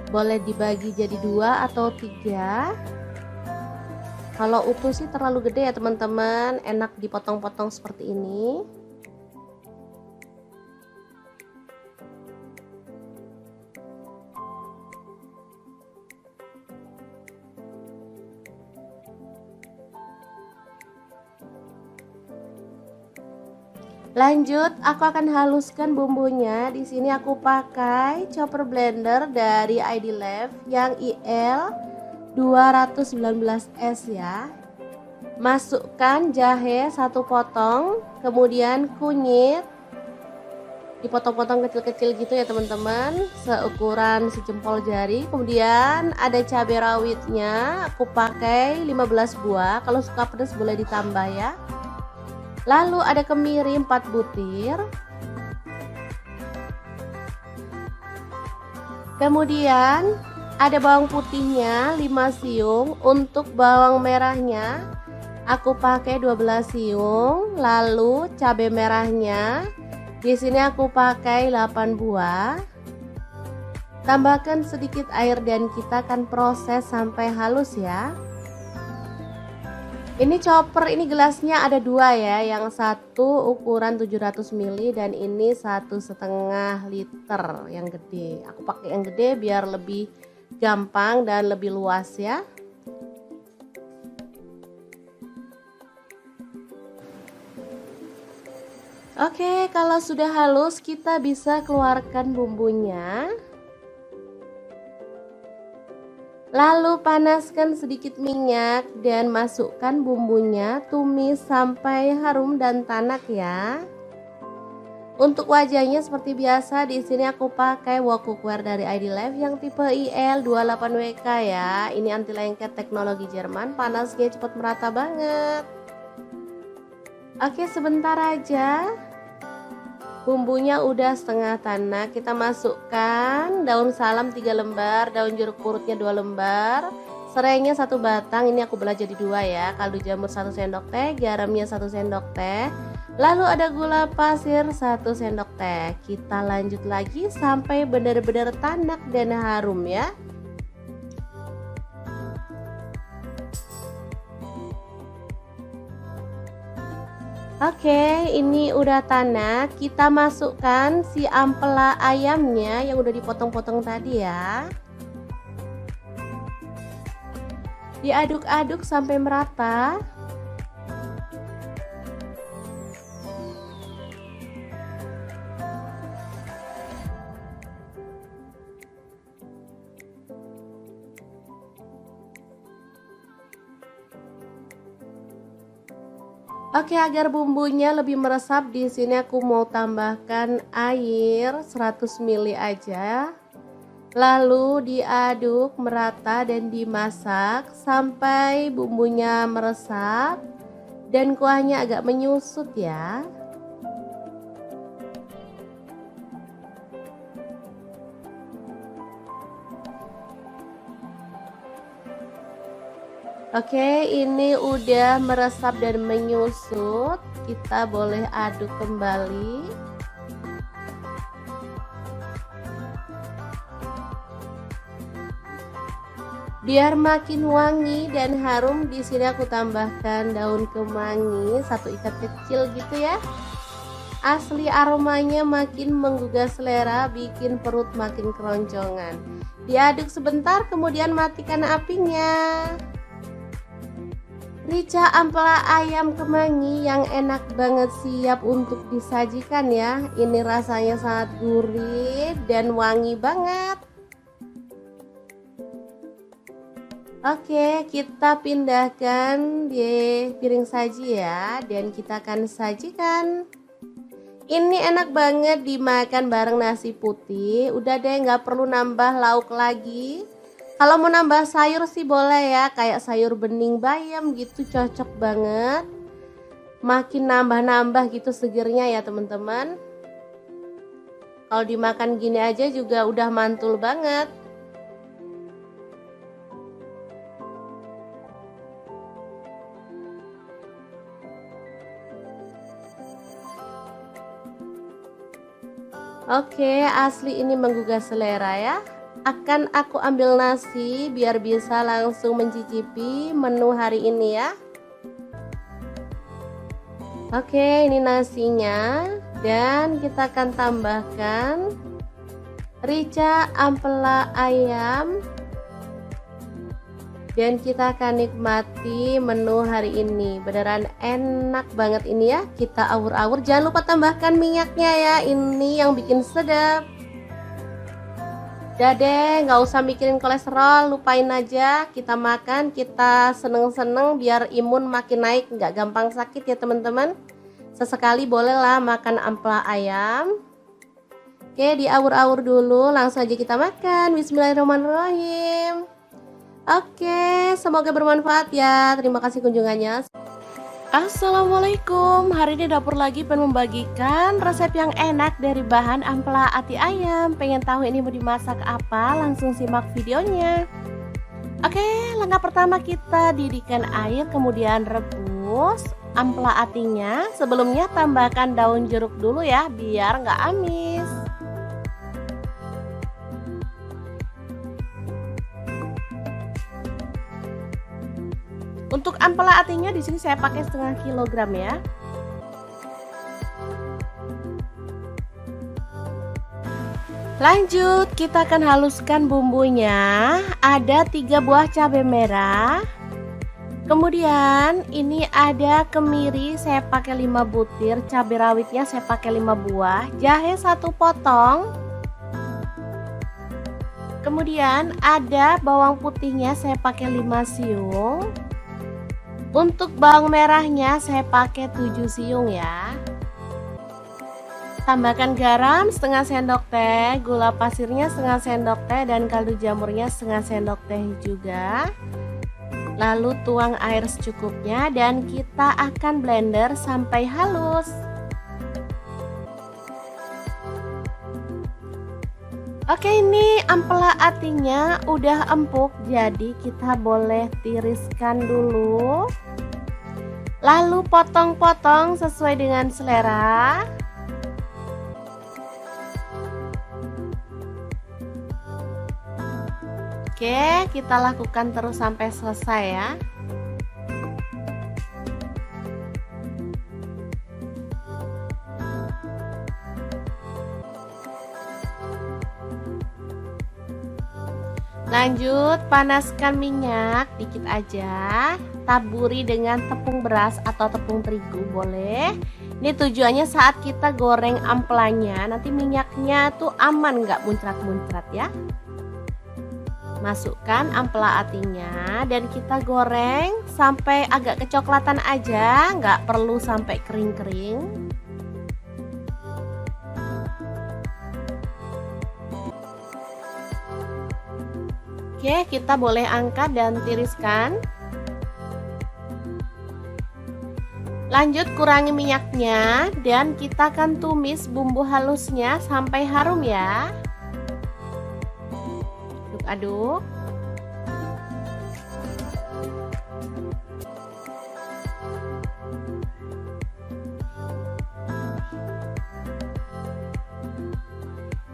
Speaker 1: Boleh dibagi jadi 2 atau 3. Kalau utuh sih terlalu gede ya teman-teman, enak dipotong-potong seperti ini. Lanjut, aku akan haluskan bumbunya. Di sini aku pakai chopper blender dari ID Lab yang IL 219S ya. Masukkan jahe 1 potong, kemudian kunyit dipotong-potong kecil-kecil gitu ya teman-teman, seukuran sejempol jari. Kemudian ada cabai rawitnya, aku pakai 15 buah, kalau suka pedas boleh ditambah ya. Lalu ada kemiri 4 butir. Kemudian ada bawang putihnya 5 siung. Untuk bawang merahnya aku pakai 12 siung. Lalu cabai merahnya di sini aku pakai 8 buah. Tambahkan sedikit air dan kita akan proses sampai halus ya. Ini chopper, ini gelasnya ada 2 ya, yang satu ukuran 700 ml dan ini 1,5 liter yang gede. Aku pakai yang gede biar lebih gampang dan lebih luas ya. Oke, kalau sudah halus kita bisa keluarkan bumbunya. Lalu panaskan sedikit minyak dan masukkan bumbunya, tumis sampai harum dan tanak ya. Untuk wajahnya seperti biasa, di sini aku pakai wok cookware dari ID Lab yang tipe IL28WK ya. Ini anti lengket teknologi Jerman, panasnya cepat merata banget. Oke, sebentar aja. Bumbunya udah setengah tanak, kita masukkan daun salam 3 lembar, daun jeruk purutnya 2 lembar, serainya 1 batang, ini aku belah jadi 2 ya, kaldu jamur 1 sendok teh, garamnya 1 sendok teh, lalu ada gula pasir 1 sendok teh. Kita lanjut lagi sampai benar-benar tanak dan harum ya. Oke, ini udah tanak. Kita masukkan si ampela ayamnya yang udah dipotong-potong tadi ya. Diaduk-aduk sampai merata. Oke, agar bumbunya lebih meresap, di sini aku mau tambahkan air 100 ml aja. Lalu diaduk merata dan dimasak sampai bumbunya meresap dan kuahnya agak menyusut ya. Oke, ini udah meresap dan menyusut. Kita boleh aduk kembali. Biar makin wangi dan harum, di sini aku tambahkan daun kemangi 1 ikat kecil gitu ya. Asli aromanya makin menggugah selera, bikin perut makin keroncongan. Diaduk sebentar, kemudian matikan apinya. Rica ampela ayam kemangi yang enak banget, siap untuk disajikan ya. Ini rasanya sangat gurih dan wangi banget. Oke, kita pindahkan di piring saji ya, dan kita akan sajikan. Ini enak banget dimakan bareng nasi putih. Udah deh, nggak perlu nambah lauk lagi. Kalau mau nambah sayur sih boleh ya, kayak sayur bening bayam gitu, cocok banget. Makin nambah-nambah gitu segernya ya teman-teman. Kalau dimakan gini aja juga udah mantul banget. Oke, asli ini menggugah selera ya. Akan aku ambil nasi biar bisa langsung mencicipi menu hari ini ya. Oke, ini nasinya. Dan kita akan tambahkan rica ampela ayam. Dan kita akan nikmati menu hari ini. Beneran enak banget ini ya. Kita awur-awur. Jangan lupa tambahkan minyaknya ya. Ini yang bikin sedap. Udah deh, nggak usah mikirin kolesterol. Lupain aja. Kita makan, kita seneng-seneng biar imun makin naik. Nggak gampang sakit ya teman-teman. Sesekali bolehlah makan ampela ayam. Oke, diawur-awur dulu. Langsung aja kita makan. Bismillahirrahmanirrahim. Oke, semoga bermanfaat ya. Terima kasih kunjungannya. Assalamualaikum. Hari ini dapur lagi pengen membagikan resep yang enak dari bahan ampela ati ayam. Pengen tahu ini mau dimasak apa? Langsung simak videonya. Oke, langkah pertama kita didihkan air, kemudian rebus ampela atinya. Sebelumnya tambahkan daun jeruk dulu ya, biar nggak amis. Untuk ampela atinya di sini saya pakai setengah kilogram ya. Lanjut, kita akan haluskan bumbunya. Ada 3 buah cabai merah. Kemudian ini ada kemiri, saya pakai 5 butir, cabai rawitnya saya pakai 5 buah, jahe 1 potong. Kemudian ada bawang putihnya saya pakai 5 siung. Untuk bawang merahnya saya pakai 7 siung ya. Tambahkan garam setengah sendok teh, gula pasirnya setengah sendok teh, dan kaldu jamurnya setengah sendok teh juga. Lalu tuang air secukupnya dan kita akan blender sampai halus. Oke, ini ampela atinya udah empuk, jadi kita boleh tiriskan dulu. Lalu potong-potong sesuai dengan selera. Oke, kita lakukan terus sampai selesai ya. Lanjut, panaskan minyak dikit aja. Taburi dengan tepung beras atau tepung terigu boleh. Ini tujuannya saat kita goreng ampelanya, nanti minyaknya tuh aman, nggak muncrat-muncrat ya. Masukkan ampela atinya dan kita goreng sampai agak kecoklatan aja, nggak perlu sampai kering-kering. Oke, kita boleh angkat dan tiriskan. Lanjut, kurangi minyaknya dan kita akan tumis bumbu halusnya sampai harum ya. Aduk-aduk.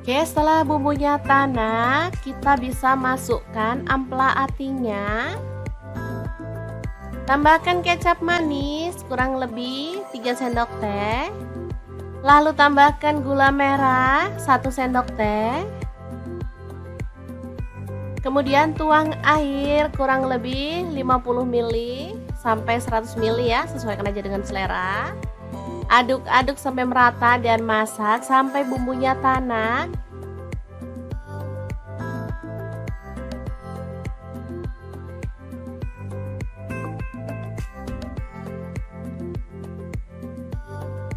Speaker 1: Oke, setelah bumbunya tanak, kita bisa masukkan ampela atinya. Tambahkan kecap manis kurang lebih 3 sendok teh. Lalu tambahkan gula merah 1 sendok teh. Kemudian tuang air kurang lebih 50 ml sampai 100 ml ya, sesuaikan aja dengan selera. Aduk-aduk sampai merata dan masak sampai bumbunya tanak.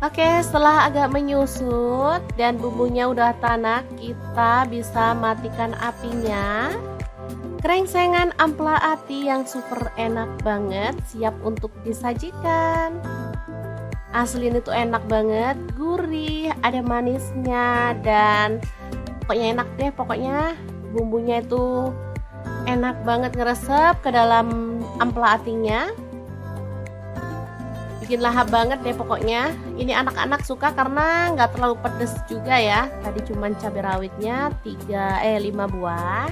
Speaker 1: Oke, setelah agak menyusut dan bumbunya udah tanak, kita bisa matikan apinya. Krengsengan ampela ati yang super enak banget, siap untuk disajikan. Asli ini tuh enak banget, gurih, ada manisnya, dan pokoknya enak deh. Pokoknya bumbunya itu enak banget ngeresep ke dalam ampela atinya. Bikin lahap banget deh pokoknya. Ini anak-anak suka karena nggak terlalu pedes juga ya. Tadi cuman cabai rawitnya 5 buah.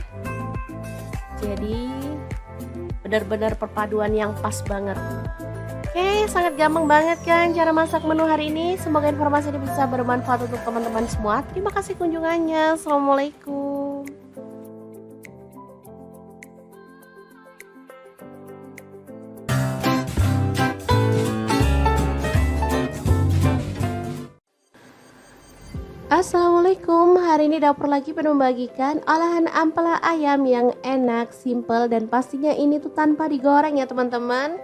Speaker 1: Jadi benar-benar perpaduan yang pas banget. Oke, sangat gampang banget kan cara masak menu hari ini. Semoga informasi ini bisa bermanfaat untuk teman-teman semua. Terima kasih kunjungannya. Assalamualaikum. Assalamualaikum, hari ini dapur lagi penuh membagikan olahan ampela ayam yang enak, simple, dan pastinya ini tuh tanpa digoreng ya teman-teman.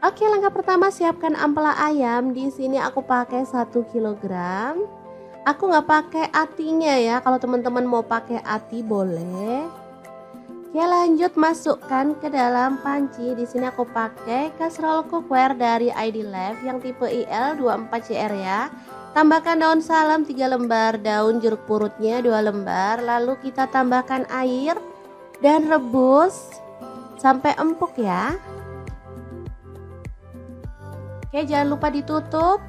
Speaker 1: Oke, langkah pertama siapkan ampela ayam. Di sini aku pakai 1 kilogram. Aku nggak pakai atinya ya, kalau teman-teman mau pakai ati boleh. Oke, lanjut masukkan ke dalam panci. Di sini aku pakai kaserol cookware dari ID Life yang tipe IL24CR ya. Tambahkan daun salam 3 lembar, daun jeruk purutnya 2 lembar, lalu kita tambahkan air dan rebus sampai empuk ya. Oke, jangan lupa ditutup.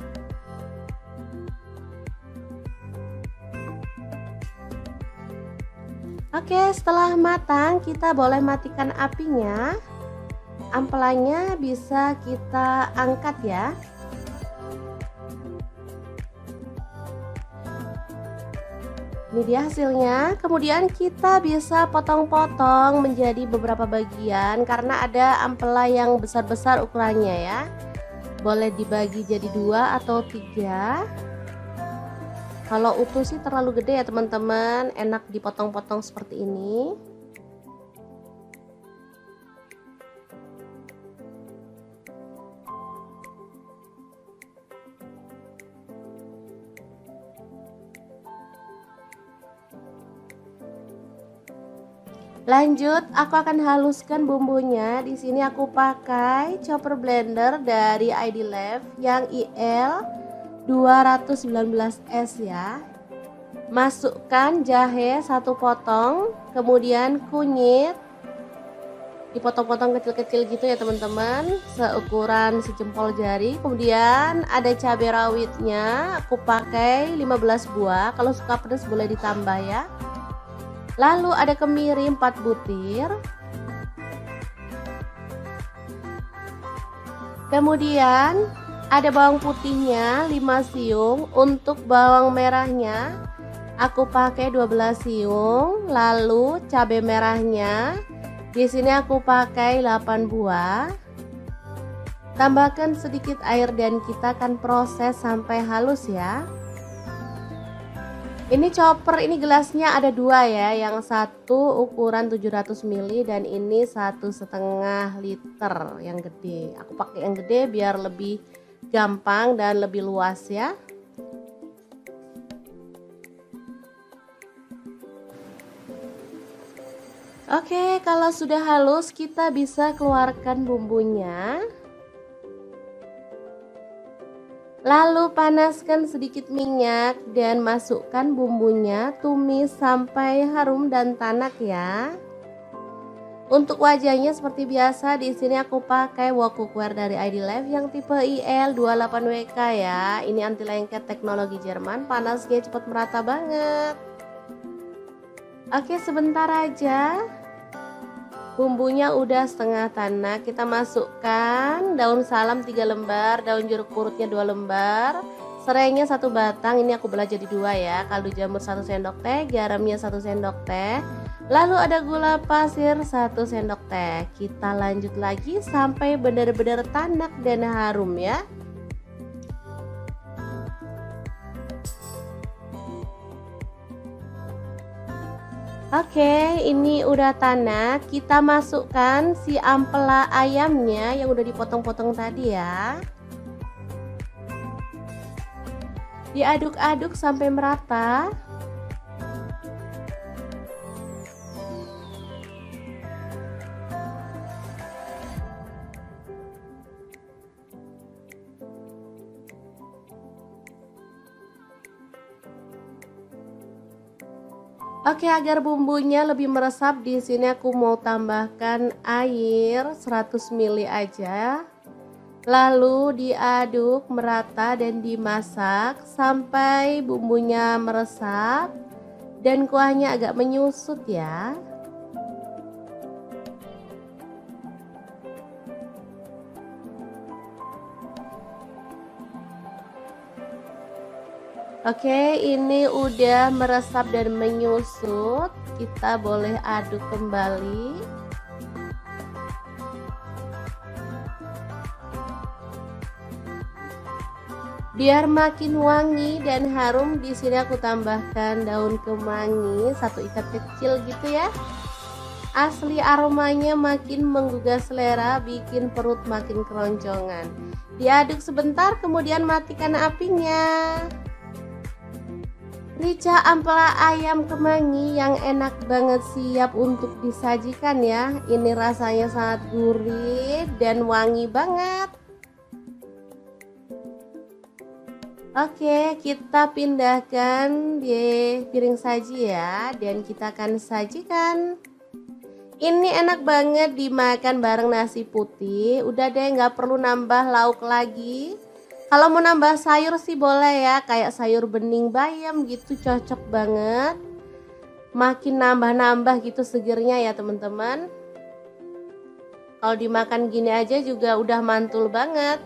Speaker 1: Oke, setelah matang kita boleh matikan apinya. Ampelanya bisa kita angkat ya. Ini dia hasilnya. Kemudian kita bisa potong-potong menjadi beberapa bagian karena ada ampela yang besar-besar ukurannya ya. Boleh dibagi jadi 2 atau 3. Kalau utuh sih terlalu gede ya teman-teman, enak dipotong-potong seperti ini. Lanjut, aku akan haluskan bumbunya. Di sini aku pakai chopper blender dari ID Life yang IL 219S ya. Masukkan jahe 1 potong, kemudian kunyit dipotong-potong kecil-kecil gitu ya teman-teman, seukuran sejempol jari. Kemudian ada cabai rawitnya, aku pakai 15 buah. Kalau suka pedas boleh ditambah ya. Lalu ada kemiri 4 butir. Kemudian ada bawang putihnya 5 siung. Untuk bawang merahnya aku pakai 12 siung. Lalu cabai merahnya di sini aku pakai 8 buah. Tambahkan sedikit air dan kita akan proses sampai halus ya. Ini chopper, ini gelasnya ada 2 ya, yang satu ukuran 700 ml dan ini 1,5 liter yang gede. Aku pakai yang gede biar lebih gampang dan lebih luas ya. Oke, kalau sudah halus kita bisa keluarkan bumbunya. Lalu panaskan sedikit minyak dan masukkan bumbunya, tumis sampai harum dan tanak ya. Untuk wajahnya seperti biasa, di sini aku pakai wok cookware dari ID Life yang tipe IL28WK ya. Ini anti lengket teknologi Jerman, panasnya cepat merata banget. Oke, sebentar aja. Bumbunya udah setengah tanak, kita masukkan daun salam 3 lembar, daun jeruk purutnya 2 lembar, serainya 1 batang, ini aku belah jadi 2 ya, kaldu jamur 1 sendok teh, garamnya 1 sendok teh, lalu ada gula pasir 1 sendok teh. Kita lanjut lagi sampai benar-benar tanak dan harum ya. Oke, ini udah tanak. Kita masukkan si ampela ayamnya yang udah dipotong-potong tadi ya. Diaduk-aduk sampai merata. Oke, agar bumbunya lebih meresap, di sini aku mau tambahkan air 100 ml aja. Lalu diaduk merata dan dimasak sampai bumbunya meresap dan kuahnya agak menyusut ya. Oke, ini udah meresap dan menyusut. Kita boleh aduk kembali. Biar makin wangi dan harum, di sini aku tambahkan daun kemangi 1 ikat kecil gitu ya. Asli aromanya makin menggugah selera, bikin perut makin keroncongan. Diaduk sebentar, kemudian matikan apinya. Rica ampela ayam kemangi yang enak banget, siap untuk disajikan ya. Ini rasanya sangat gurih dan wangi banget. Oke, kita pindahkan di piring saji ya, dan kita akan sajikan. Ini enak banget dimakan bareng nasi putih. Udah deh, nggak perlu nambah lauk lagi. Kalau mau nambah sayur sih boleh ya, kayak sayur bening bayam gitu, cocok banget. Makin nambah-nambah gitu segernya ya teman-teman. Kalau dimakan gini aja juga udah mantul banget.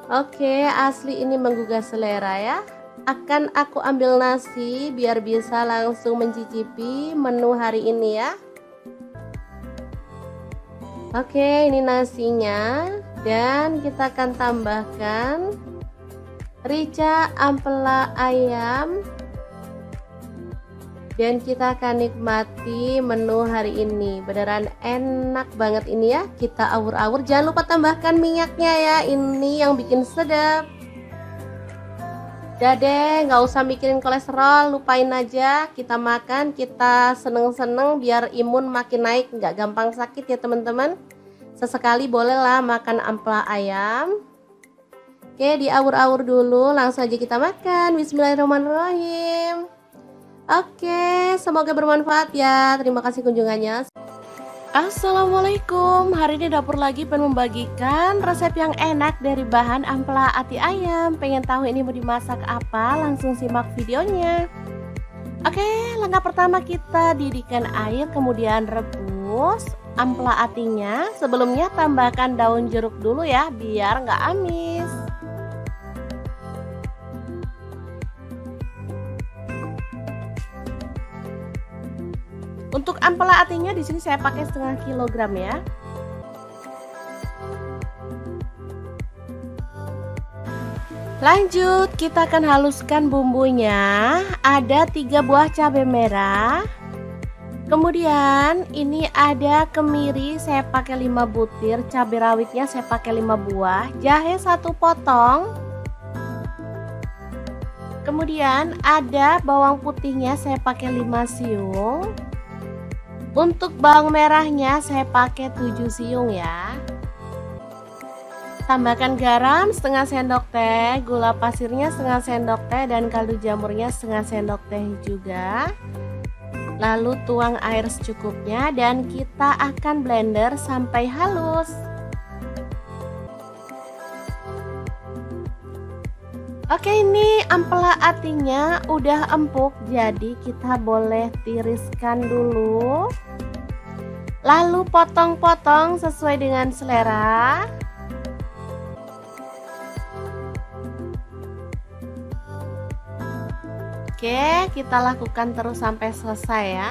Speaker 1: Oke, asli ini menggugah selera ya. Akan aku ambil nasi biar bisa langsung mencicipi menu hari ini ya. Oke, ini nasinya, dan kita akan tambahkan rica ampela ayam, dan kita akan nikmati menu hari ini. Beneran enak banget ini ya. Kita awur-awur, jangan lupa tambahkan minyaknya ya, ini yang bikin sedap. Udah deh, nggak usah mikirin kolesterol, lupain aja. Kita makan, kita seneng-seneng biar imun makin naik, nggak gampang sakit ya teman-teman. Sesekali bolehlah makan ampela ayam. Oke, diawur-awur dulu, langsung aja kita makan. Bismillahirrahmanirrahim. Oke, semoga bermanfaat ya. Terima kasih kunjungannya. Assalamualaikum, hari ini dapur lagi pengen membagikan resep yang enak dari bahan ampela ati ayam. Pengen tahu ini mau dimasak apa? Langsung simak videonya. Oke, langkah pertama kita didihkan air, kemudian rebus ampela atinya. Sebelumnya tambahkan daun jeruk dulu ya, biar nggak amis. Untuk ampela atinya di sini saya pakai setengah kilogram ya. Lanjut, kita akan haluskan bumbunya. Ada 3 buah cabai merah. Kemudian ini ada kemiri, saya pakai 5 butir, cabai rawitnya saya pakai 5 buah, jahe 1 potong. Kemudian ada bawang putihnya saya pakai 5 siung. Untuk bawang merahnya saya pakai 7 siung ya. Tambahkan garam setengah sendok teh, gula pasirnya setengah sendok teh, dan kaldu jamurnya setengah sendok teh juga. Lalu tuang air secukupnya dan kita akan blender sampai halus. Oke, ini ampela atinya udah empuk, jadi kita boleh tiriskan dulu. Lalu potong-potong sesuai dengan selera. Oke, kita lakukan terus sampai selesai ya.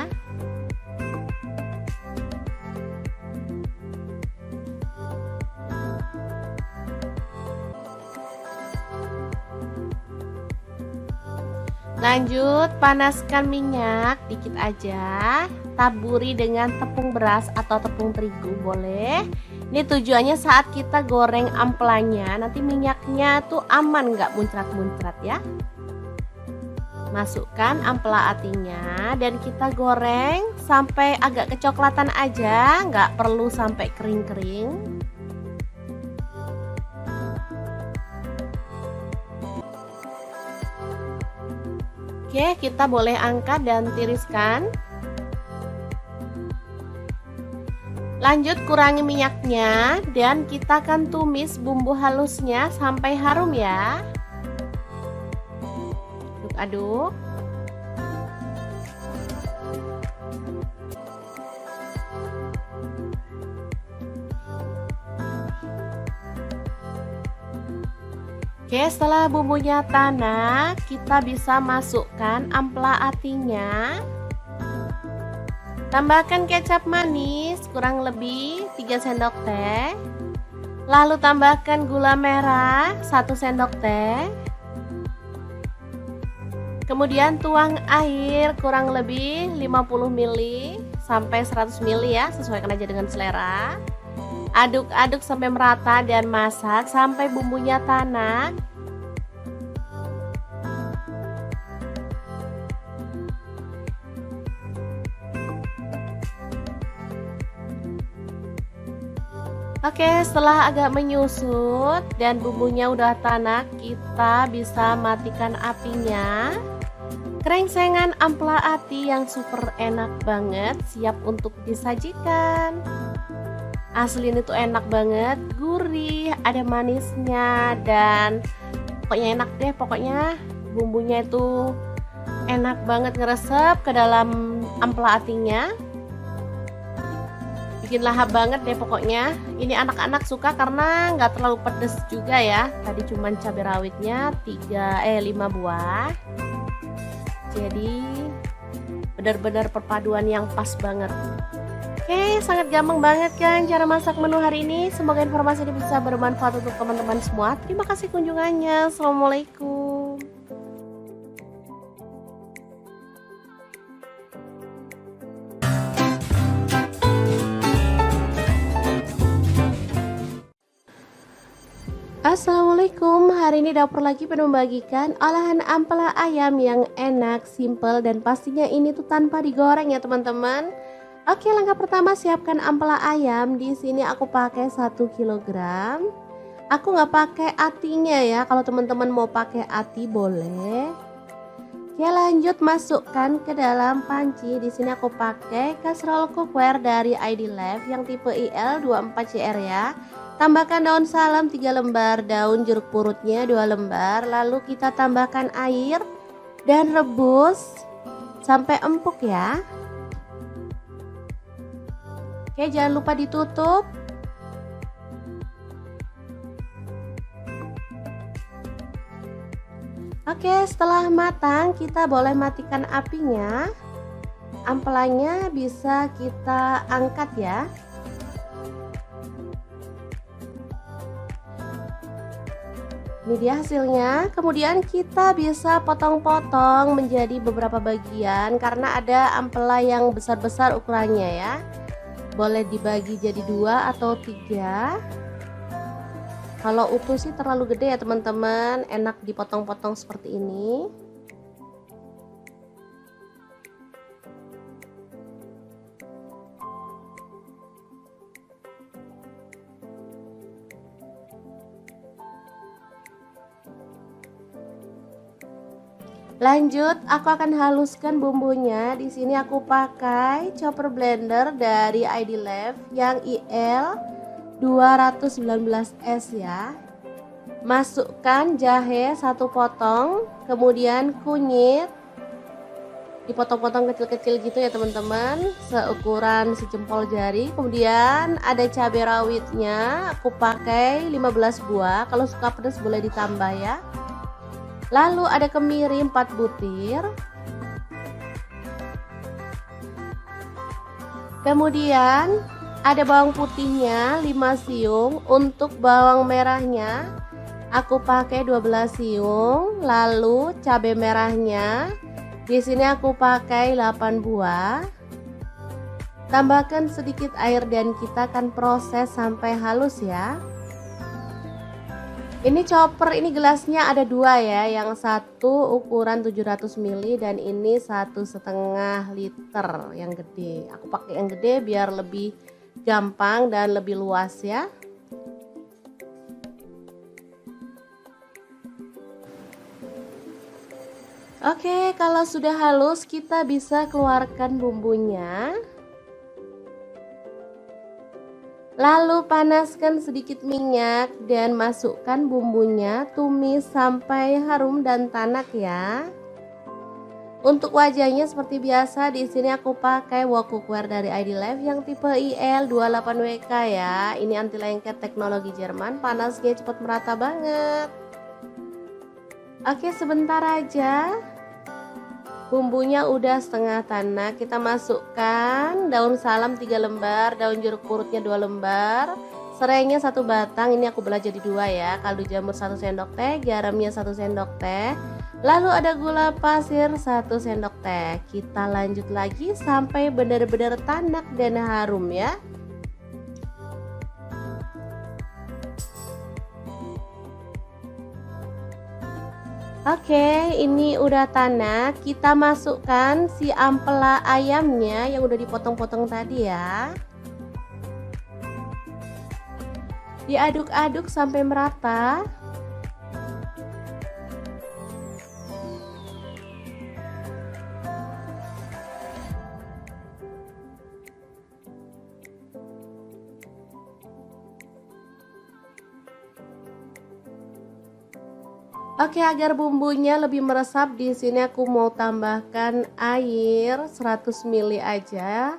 Speaker 1: Lanjut, panaskan minyak dikit aja. Taburi dengan tepung beras atau tepung terigu boleh. Ini tujuannya saat kita goreng amplanya, nanti minyaknya tuh aman, nggak muncrat-muncrat ya. Masukkan ampela atinya dan kita goreng sampai agak kecoklatan aja, nggak perlu sampai kering-kering. Oke, kita boleh angkat dan tiriskan. Lanjut, kurangi minyaknya dan kita akan tumis bumbu halusnya sampai harum ya. Aduk-aduk. Oke, setelah bumbunya tanak, kita bisa masukkan ampela atinya. Tambahkan kecap manis kurang lebih 3 sendok teh. Lalu tambahkan gula merah 1 sendok teh. Kemudian tuang air kurang lebih 50 ml sampai 100 ml ya, sesuaikan aja dengan selera. Aduk-aduk sampai merata dan masak sampai bumbunya tanak. Oke, setelah agak menyusut dan bumbunya udah tanak, kita bisa matikan apinya. Krengsengan ampela ati yang super enak banget, siap untuk disajikan. Asli ini tuh enak banget, gurih, ada manisnya, dan pokoknya enak deh. Pokoknya bumbunya itu enak banget ngeresep ke dalam ampela atinya. Bikin lahap banget deh pokoknya. Ini anak-anak suka karena nggak terlalu pedes juga ya. Tadi cuman cabai rawitnya 5 buah. Jadi benar-benar perpaduan yang pas banget. Oke, sangat gampang banget kan cara masak menu hari ini. Semoga informasi ini bisa bermanfaat untuk teman-teman semua. Terima kasih kunjungannya. Assalamualaikum. Assalamualaikum, hari ini dapur lagi penuh membagikan olahan ampela ayam yang enak, simple, dan pastinya ini tuh tanpa digoreng ya teman-teman. Oke, langkah pertama siapkan ampela ayam. Di sini aku pakai 1 kg. Aku nggak pakai atinya ya, kalau teman-teman mau pakai ati boleh. Oke, lanjut masukkan ke dalam panci. Di sini aku pakai kaserol cookware dari ID Life yang tipe IL24CR ya. Tambahkan daun salam 3 lembar, daun jeruk purutnya 2 lembar. Lalu kita tambahkan air dan rebus sampai empuk ya. Oke, jangan lupa ditutup. Oke, setelah matang kita boleh matikan apinya. Ampelanya bisa kita angkat ya. Ini dia hasilnya. Kemudian kita bisa potong-potong menjadi beberapa bagian karena ada ampela yang besar-besar ukurannya ya. Boleh dibagi jadi 2 atau 3. Kalau utuh sih terlalu gede ya teman-teman, enak dipotong-potong seperti ini. Lanjut, aku akan haluskan bumbunya. Di sini aku pakai chopper blender dari ID Life yang IL 219S ya. Masukkan jahe 1 potong, kemudian kunyit dipotong-potong kecil-kecil gitu ya teman-teman, seukuran sejempol jari. Kemudian ada cabai rawitnya, aku pakai 15 buah. Kalau suka pedas boleh ditambah ya. Lalu ada kemiri 4 butir. Kemudian ada bawang putihnya 5 siung. Untuk bawang merahnya Aku pakai 12 siung, lalu cabai merahnya di sini aku pakai 8 buah. Tambahkan sedikit air dan kita akan proses sampai halus ya. Ini chopper, ini gelasnya ada dua ya, yang satu ukuran 700 ml dan ini 1,5 liter yang gede. Aku pakai yang gede biar lebih gampang dan lebih luas ya. Oke, kalau sudah halus kita bisa keluarkan bumbunya. Lalu panaskan sedikit minyak dan masukkan bumbunya, tumis sampai harum dan tanak ya. Untuk wajahnya seperti biasa di sini aku pakai wok cookware dari ID Life yang tipe IL28WK ya. Ini anti lengket teknologi Jerman, panasnya cepat merata banget. Oke, sebentar aja. Bumbunya udah setengah tanak, kita masukkan daun salam 3 lembar, daun jeruk purutnya 2 lembar, serainya 1 batang, ini aku belah jadi 2 ya, kaldu jamur 1 sendok teh, garamnya 1 sendok teh, lalu ada gula pasir 1 sendok teh. Kita lanjut lagi sampai benar-benar tanak dan harum ya. Oke, ini udah tanak. Kita masukkan si ampela ayamnya yang udah dipotong-potong tadi ya. Diaduk-aduk sampai merata. Oke, agar bumbunya lebih meresap di sini aku mau tambahkan air 100 ml aja.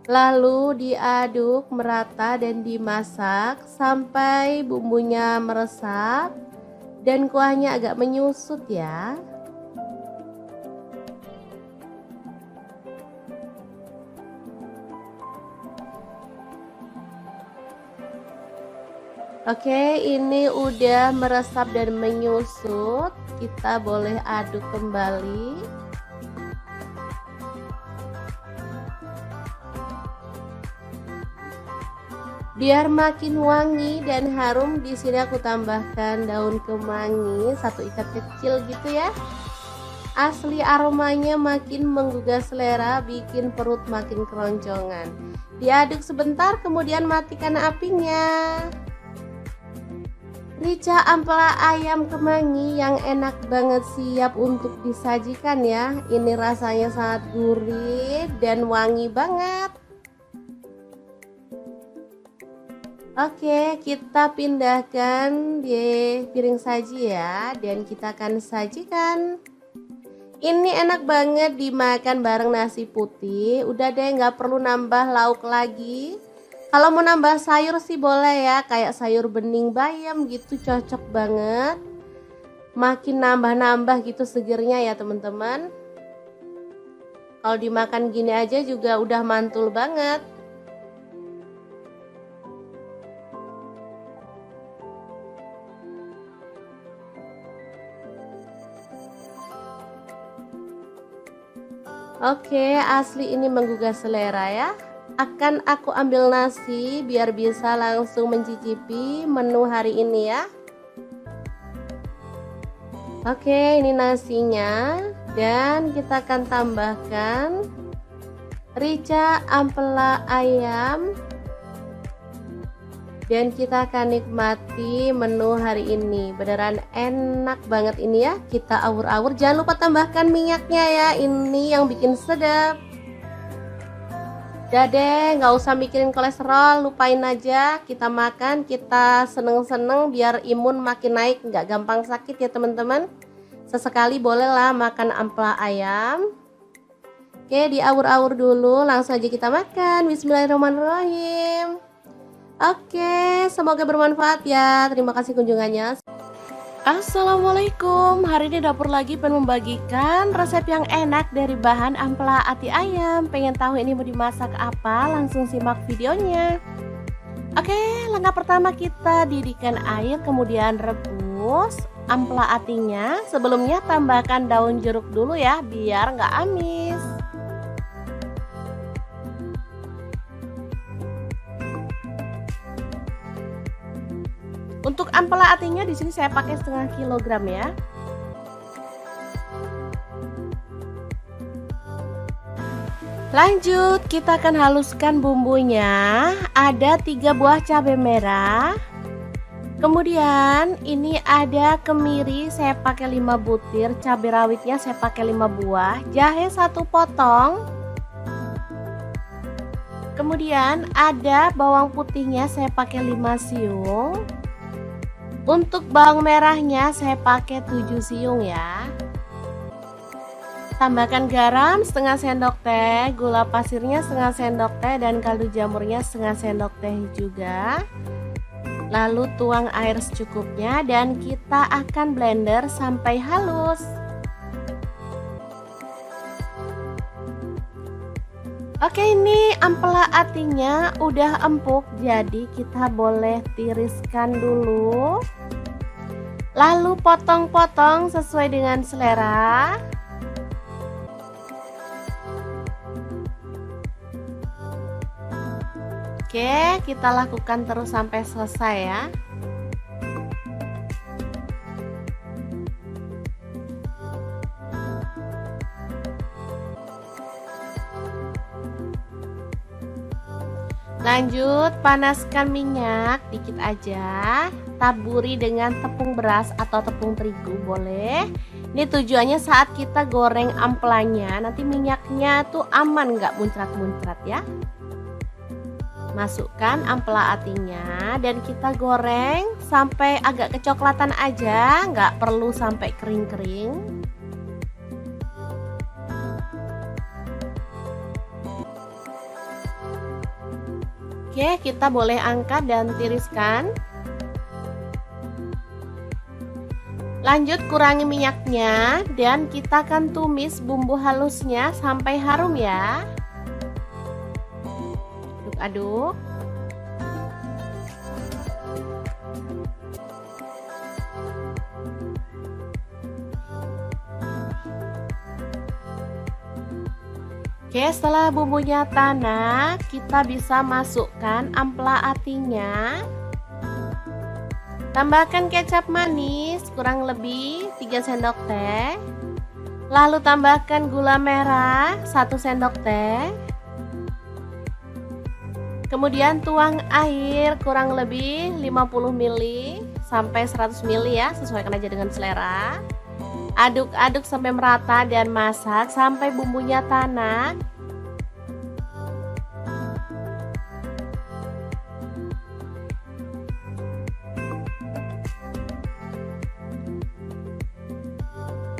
Speaker 1: Lalu diaduk merata dan dimasak sampai bumbunya meresap dan kuahnya agak menyusut ya. Oke, ini udah meresap dan menyusut. Kita boleh aduk kembali. Biar makin wangi dan harum, di sini aku tambahkan daun kemangi 1 ikat kecil gitu ya. Asli aromanya makin menggugah selera, bikin perut makin keroncongan. Diaduk sebentar, kemudian matikan apinya. Rica ampela ayam kemangi yang enak banget siap untuk disajikan ya. Ini rasanya sangat gurih dan wangi banget. Oke, kita pindahkan di piring saji ya, dan kita akan sajikan. Ini enak banget dimakan bareng nasi putih. Udah deh, nggak perlu nambah lauk lagi. Kalau mau nambah sayur sih boleh ya, kayak sayur bening bayam gitu, cocok banget. Makin nambah-nambah gitu segernya ya teman-teman. Kalau dimakan gini aja juga udah mantul banget. Oke, asli ini menggugah selera ya. Akan aku ambil nasi biar bisa langsung mencicipi menu hari ini ya. Oke, ini nasinya dan kita akan tambahkan rica ampela ayam dan kita akan nikmati menu hari ini. Beneran enak banget ini ya. Kita awur-awur, jangan lupa tambahkan minyaknya ya, ini yang bikin sedap. Udah deh, nggak usah mikirin kolesterol, lupain aja. Kita makan, kita seneng-seneng biar imun makin naik, nggak gampang sakit ya teman-teman. Sesekali bolehlah makan ampela ayam. Oke, diawur-awur dulu, langsung aja kita makan. Bismillahirrahmanirrahim. Oke, semoga bermanfaat ya. Terima kasih kunjungannya. Assalamualaikum, hari ini dapur lagi pengen membagikan resep yang enak dari bahan ampela ati ayam. Pengen tahu ini mau dimasak apa? Langsung simak videonya. Oke, langkah pertama kita didihkan air kemudian rebus. halus ampela atinya. Sebelumnya tambahkan daun jeruk dulu ya, biar nggak amis. Untuk ampela atinya di sini saya pakai setengah kilogram ya. Lanjut, kita akan haluskan bumbunya. Ada 3 buah cabai merah. Kemudian ini ada kemiri, saya pakai 5 butir, cabai rawitnya saya pakai 5 buah, jahe 1 potong. Kemudian ada bawang putihnya saya pakai 5 siung. Untuk bawang merahnya saya pakai 7 siung ya. Tambahkan garam setengah sendok teh, gula pasirnya setengah sendok teh, dan kaldu jamurnya setengah sendok teh juga. Lalu tuang air secukupnya dan kita akan blender sampai halus. Oke, ini ampela atinya udah empuk, jadi kita boleh tiriskan dulu. Lalu potong-potong sesuai dengan selera. Oke, kita lakukan terus sampai selesai ya. Lanjut, panaskan minyak dikit aja. Taburi dengan tepung beras atau tepung terigu boleh. Ini tujuannya saat kita goreng ampelanya, nanti minyaknya tuh aman, nggak muncrat-muncrat ya. Masukkan ampela atinya dan kita goreng sampai agak kecoklatan aja, nggak perlu sampai kering-kering. Oke, kita boleh angkat dan tiriskan. Lanjut, kurangi minyaknya dan kita akan tumis bumbu halusnya sampai harum ya. Aduk. Oke, setelah bumbunya tanak, kita bisa masukkan ampela atinya. Tambahkan kecap manis kurang lebih 3 sendok teh. Lalu tambahkan gula merah 1 sendok teh. Kemudian tuang air kurang lebih 50 ml sampai 100 ml ya, sesuaikan aja dengan selera. Aduk-aduk sampai merata dan masak sampai bumbunya tanak.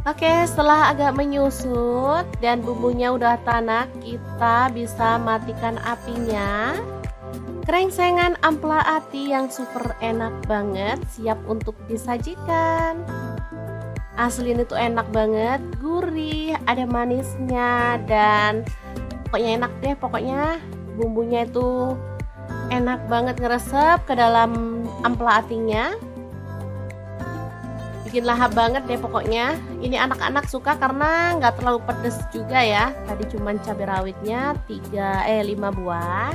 Speaker 1: Oke, setelah agak menyusut dan bumbunya udah tanak, kita bisa matikan apinya. Krengsengan ampela ati yang super enak banget, siap untuk disajikan. Asli ini tuh enak banget, gurih, ada manisnya, dan pokoknya enak deh. Pokoknya bumbunya itu enak banget ngeresep ke dalam ampela atinya. Bikin lahap banget deh pokoknya. Ini anak-anak suka karena nggak terlalu pedes juga ya. Tadi cuman cabai rawitnya 5 buah.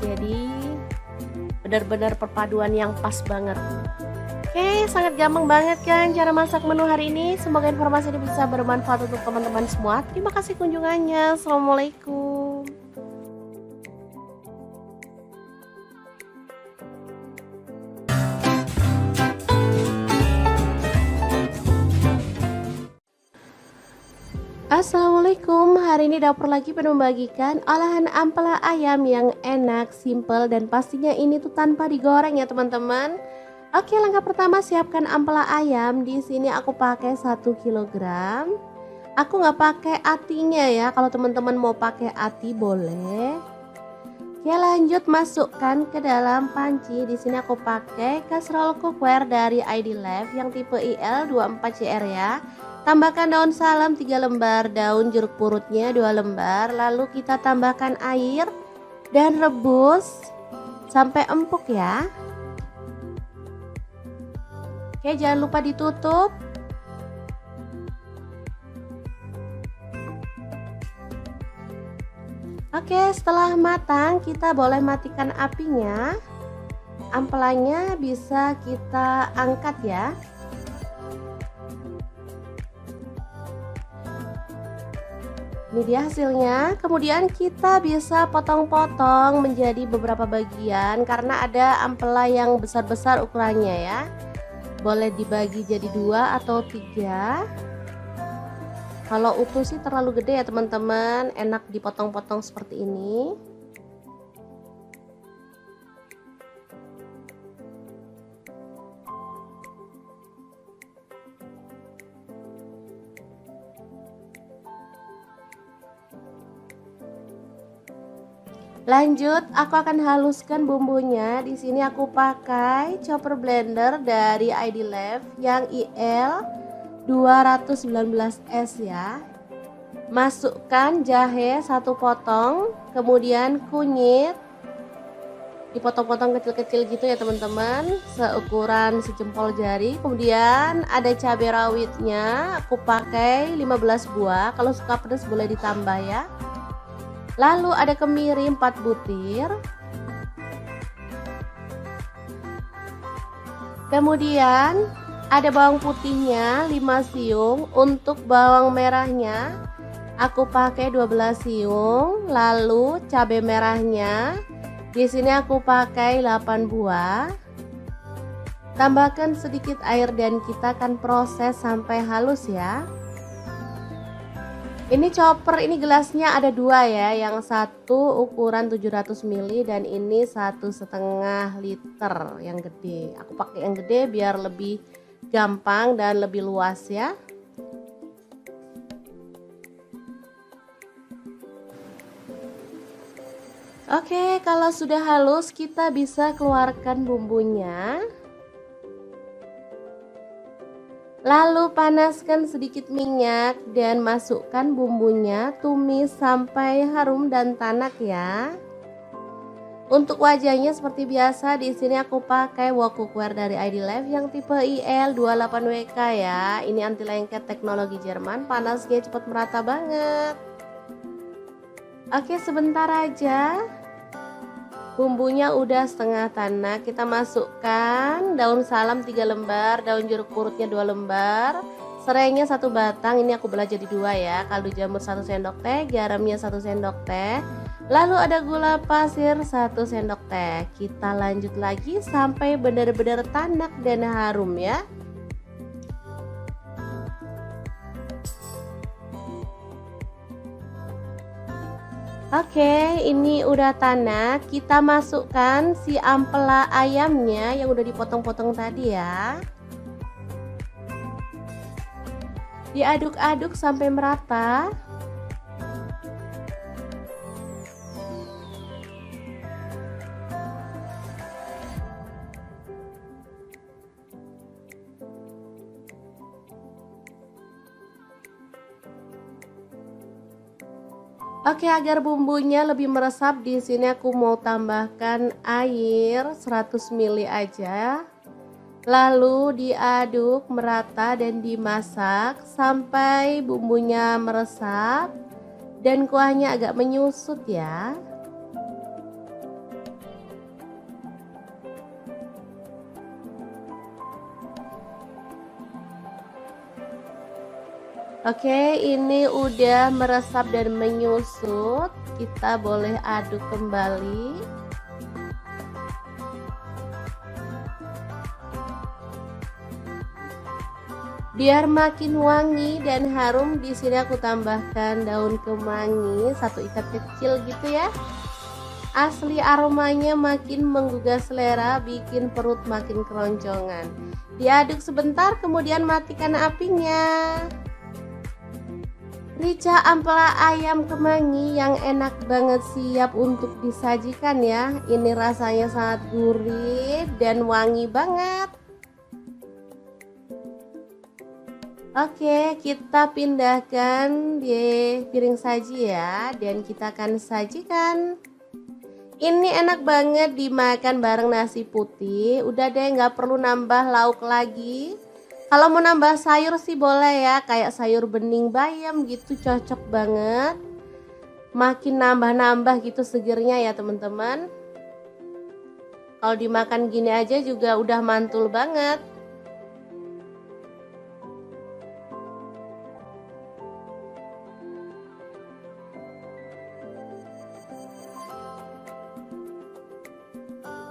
Speaker 1: Jadi benar-benar perpaduan yang pas banget. Oke, sangat gampang banget kan cara masak menu hari ini. Semoga informasi ini bisa bermanfaat untuk teman-teman semua. Terima kasih kunjungannya. Assalamualaikum. Assalamualaikum, hari ini dapur lagi penuh membagikan olahan ampela ayam yang enak, simple, dan pastinya ini tuh tanpa digoreng ya teman-teman. Oke, langkah pertama siapkan ampela ayam. Di sini aku pakai 1 kilogram. Aku nggak pakai atinya ya, kalau teman-teman mau pakai ati boleh. Oke, lanjut masukkan ke dalam panci. Di sini aku pakai kaserol cookware dari ID Life yang tipe IL24CR ya. Tambahkan daun salam 3 lembar, daun jeruk purutnya 2 lembar. Lalu kita tambahkan air dan rebus sampai empuk ya. Oke, jangan lupa ditutup. Oke, setelah matang kita boleh matikan apinya. Ampelanya bisa kita angkat ya. Ini dia hasilnya. Kemudian kita bisa potong-potong menjadi beberapa bagian karena ada ampela yang besar-besar ukurannya ya. Boleh dibagi jadi 2 atau 3. Kalau utuh sih terlalu gede ya teman-teman, enak dipotong-potong seperti ini. Lanjut, aku akan haluskan bumbunya. Di sini aku pakai chopper blender dari ID Lab yang IL 219S ya. Masukkan jahe 1 potong, kemudian kunyit dipotong-potong kecil-kecil gitu ya teman-teman, seukuran sejempol jari. Kemudian ada cabai rawitnya, aku pakai 15 buah. Kalau suka pedas boleh ditambah ya. Lalu ada kemiri 4 butir. Kemudian ada bawang putihnya 5 siung. Untuk bawang merahnya aku pakai 12 siung. Lalu cabai merahnya di sini aku pakai 8 buah. Tambahkan sedikit air dan kita akan proses sampai halus ya. Ini chopper, ini gelasnya ada 2 ya, yang satu ukuran 700 ml dan ini 1,5 liter yang gede. Aku pakai yang gede biar lebih gampang dan lebih luas ya. Oke, kalau sudah halus kita bisa keluarkan bumbunya. Lalu panaskan sedikit minyak dan masukkan bumbunya, tumis sampai harum dan tanak ya. Untuk wajahnya seperti biasa, di sini aku pakai wok cookware dari ID Lab yang tipe IL28WK ya. Ini anti lengket teknologi Jerman, panasnya cepat merata banget. Oke, sebentar aja. Bumbunya udah setengah tanak, kita masukkan daun salam 3 lembar, daun jeruk purutnya 2 lembar, serainya 1 batang, ini aku belah jadi 2 ya, kaldu jamur 1 sendok teh, garamnya 1 sendok teh, lalu ada gula pasir 1 sendok teh. Kita lanjut lagi sampai benar-benar tanak dan harum ya. Oke, ini udah tanak. Kita masukkan si ampela ayamnya yang udah dipotong-potong tadi ya. Diaduk-aduk sampai merata. Oke, agar bumbunya lebih meresap, di sini aku mau tambahkan air 100 ml aja. Lalu diaduk merata dan dimasak sampai bumbunya meresap dan kuahnya agak menyusut ya. Oke, ini udah meresap dan menyusut. Kita boleh aduk kembali. Biar makin wangi dan harum, di sini aku tambahkan daun kemangi 1 ikat kecil gitu ya. Asli aromanya makin menggugah selera, bikin perut makin keroncongan. Diaduk sebentar, kemudian matikan apinya. Rica ampela ayam kemangi yang enak banget, siap untuk disajikan ya. Ini rasanya sangat gurih dan wangi banget. Oke, kita pindahkan di piring saji ya, dan kita akan sajikan. Ini enak banget dimakan bareng nasi putih. Udah deh, nggak perlu nambah lauk lagi. Kalau mau nambah sayur sih boleh ya, kayak sayur bening bayam gitu, cocok banget. Makin nambah-nambah gitu segernya ya teman-teman. Kalau dimakan gini aja juga udah mantul banget.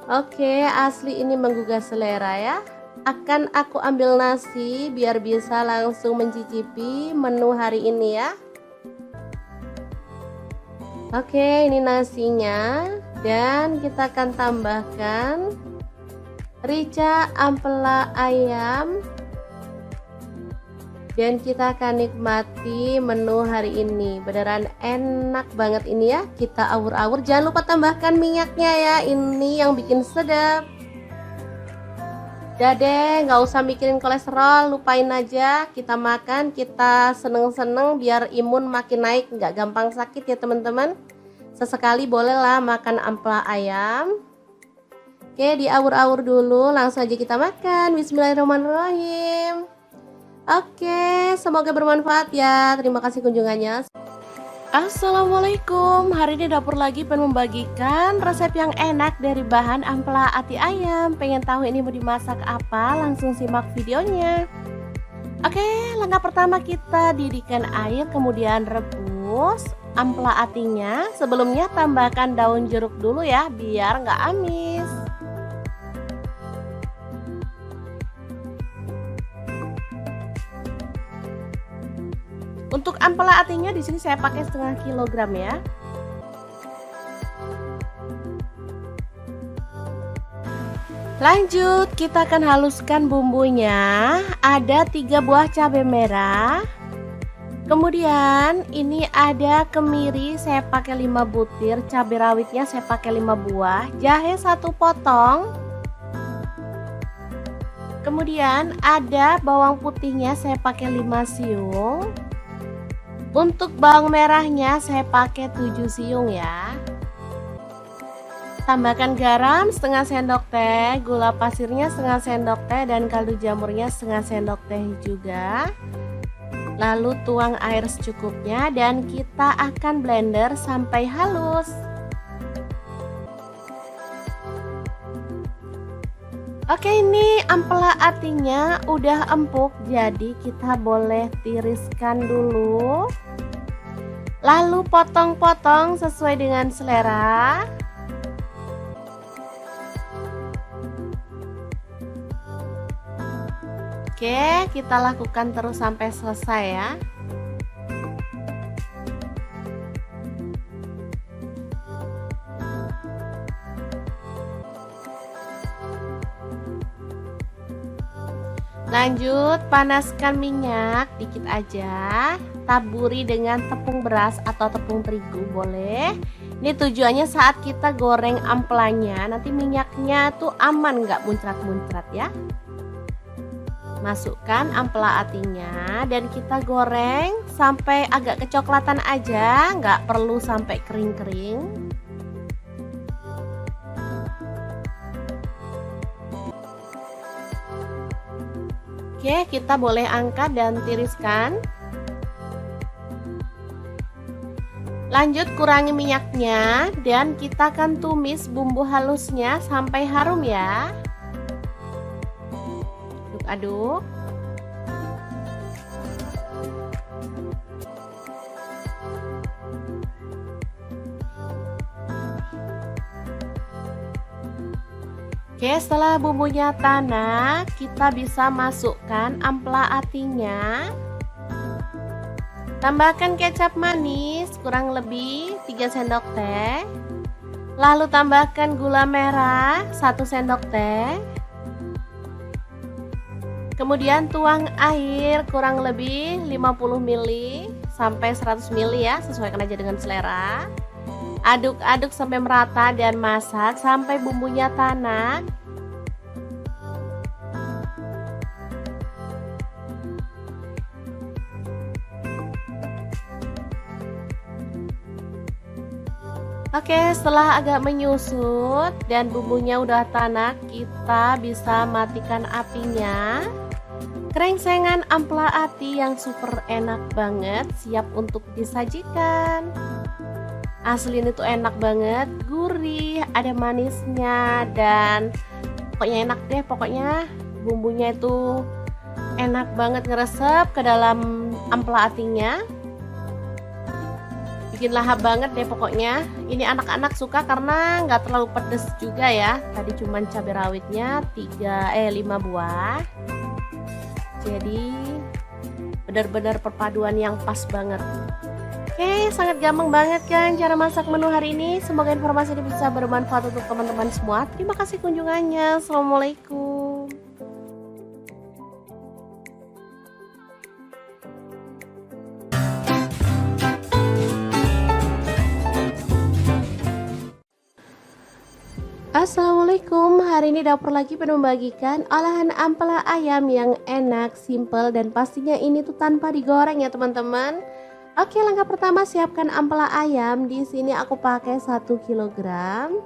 Speaker 1: Oke, asli ini menggugah selera ya. Akan aku ambil nasi biar bisa langsung mencicipi menu hari ini ya. Oke, ini nasinya. Dan kita akan tambahkan rica ampela ayam. Dan kita akan nikmati menu hari ini. Beneran enak banget ini ya. Kita awur-awur. Jangan lupa tambahkan minyaknya ya. Ini yang bikin sedap. Udah deh, nggak usah mikirin kolesterol. Lupain aja. Kita makan, kita seneng-seneng biar imun makin naik. Nggak gampang sakit ya teman-teman. Sesekali bolehlah makan ampela ayam. Oke, diawur-awur dulu. Langsung aja kita makan. Bismillahirrahmanirrahim. Oke, semoga bermanfaat ya. Terima kasih kunjungannya. Assalamualaikum. Hari ini dapur lagi pengen membagikan resep yang enak dari bahan ampela ati ayam. Pengen tahu ini mau dimasak apa? Langsung simak videonya. Oke, langkah pertama kita didihkan air, kemudian rebus ampela atinya. Sebelumnya tambahkan daun jeruk dulu ya, biar nggak amis. Untuk ampela atinya di sini saya pakai setengah kilogram ya. Lanjut, kita akan haluskan bumbunya. Ada 3 buah cabai merah. Kemudian ini ada kemiri, saya pakai 5 butir, cabai rawitnya saya pakai 5 buah, jahe 1 potong. Kemudian ada bawang putihnya saya pakai 5 siung. Untuk bawang merahnya saya pakai 7 siung ya. Tambahkan garam setengah sendok teh, gula pasirnya setengah sendok teh, dan kaldu jamurnya setengah sendok teh juga. Lalu tuang air secukupnya dan kita akan blender sampai halus. Oke, ini ampela atinya udah empuk, jadi kita boleh tiriskan dulu. Lalu potong-potong sesuai dengan selera. Oke, kita lakukan terus sampai selesai ya. Lanjut, panaskan minyak dikit aja. Taburi dengan tepung beras atau tepung terigu boleh. Ini tujuannya saat kita goreng ampelanya, nanti minyaknya tuh aman, nggak muncrat-muncrat ya. Masukkan ampela atinya dan kita goreng sampai agak kecoklatan aja, nggak perlu sampai kering-kering. Oke, kita boleh angkat dan tiriskan. Lanjut, kurangi minyaknya dan kita akan tumis bumbu halusnya sampai harum ya. Aduk. Oke, setelah bumbunya tanak, kita bisa masukkan ampela atinya. Tambahkan kecap manis kurang lebih 3 sendok teh. Lalu tambahkan gula merah 1 sendok teh. Kemudian tuang air kurang lebih 50 ml sampai 100 ml ya, sesuaikan aja dengan selera. Aduk-aduk sampai merata dan masak sampai bumbunya tanak. Oke, setelah agak menyusut dan bumbunya udah tanak, kita bisa matikan apinya. Krengsengan ampela ati yang super enak banget siap untuk disajikan. Asli ini tuh enak banget, gurih, ada manisnya, dan pokoknya enak deh. Pokoknya bumbunya itu enak banget ngeresep ke dalam ampela atinya. Bikin lahap banget deh pokoknya. Ini anak-anak suka karena nggak terlalu pedes juga ya. Tadi cuman cabai rawitnya 5 buah. Jadi benar-benar perpaduan yang pas banget. Oke, sangat gampang banget kan cara masak menu hari ini. Semoga informasi ini bisa bermanfaat untuk teman-teman semua. Terima kasih kunjungannya. Assalamualaikum. Assalamualaikum, hari ini dapur lagi penuh membagikan olahan ampela ayam yang enak, simple, dan pastinya ini tuh tanpa digoreng ya teman-teman. Oke, langkah pertama siapkan ampela ayam. Di sini aku pakai 1 kilogram.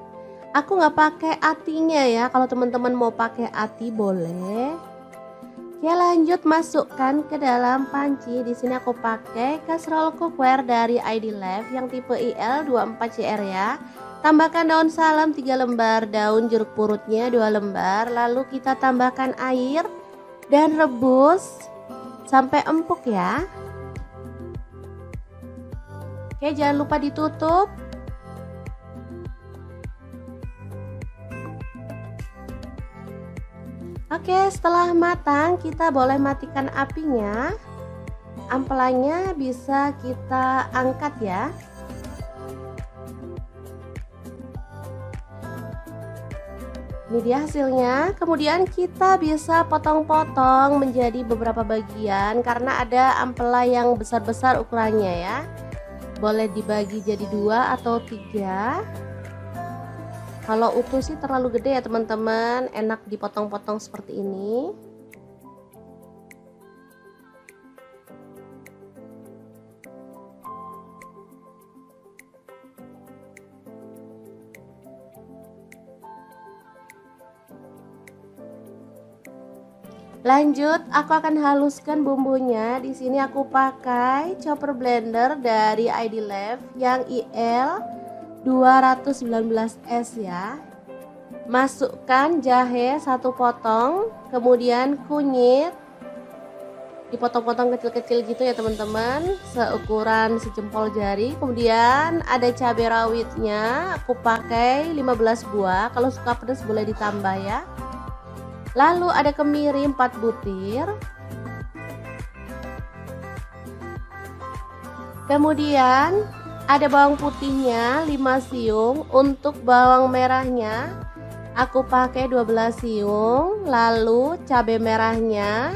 Speaker 1: Aku nggak pakai atinya ya, kalau teman-teman mau pakai ati boleh. Oke, lanjut masukkan ke dalam panci. Di sini aku pakai kaserol cookware dari ID Life yang tipe IL24CR ya. Tambahkan daun salam 3 lembar, daun jeruk purutnya 2 lembar, lalu kita tambahkan air dan rebus sampai empuk ya. Oke, jangan lupa ditutup. Oke, setelah matang kita boleh matikan apinya. Ampelanya bisa kita angkat ya. Ini dia hasilnya. Kemudian kita bisa potong-potong menjadi beberapa bagian karena ada ampela yang besar-besar ukurannya ya. Boleh dibagi jadi 2 atau 3. Kalau utuh sih terlalu gede ya teman-teman, enak dipotong-potong seperti ini. Lanjut, aku akan haluskan bumbunya. Di sini aku pakai chopper blender dari ID Life yang IL 219S ya. Masukkan jahe 1 potong, kemudian kunyit dipotong-potong kecil-kecil gitu ya teman-teman, seukuran sejempol jari. Kemudian ada cabai rawitnya, aku pakai 15 buah. Kalau suka pedas boleh ditambah ya. Lalu ada kemiri 4 butir. Kemudian ada bawang putihnya 5 siung. Untuk bawang merahnya aku pakai 12 siung. Lalu cabai merahnya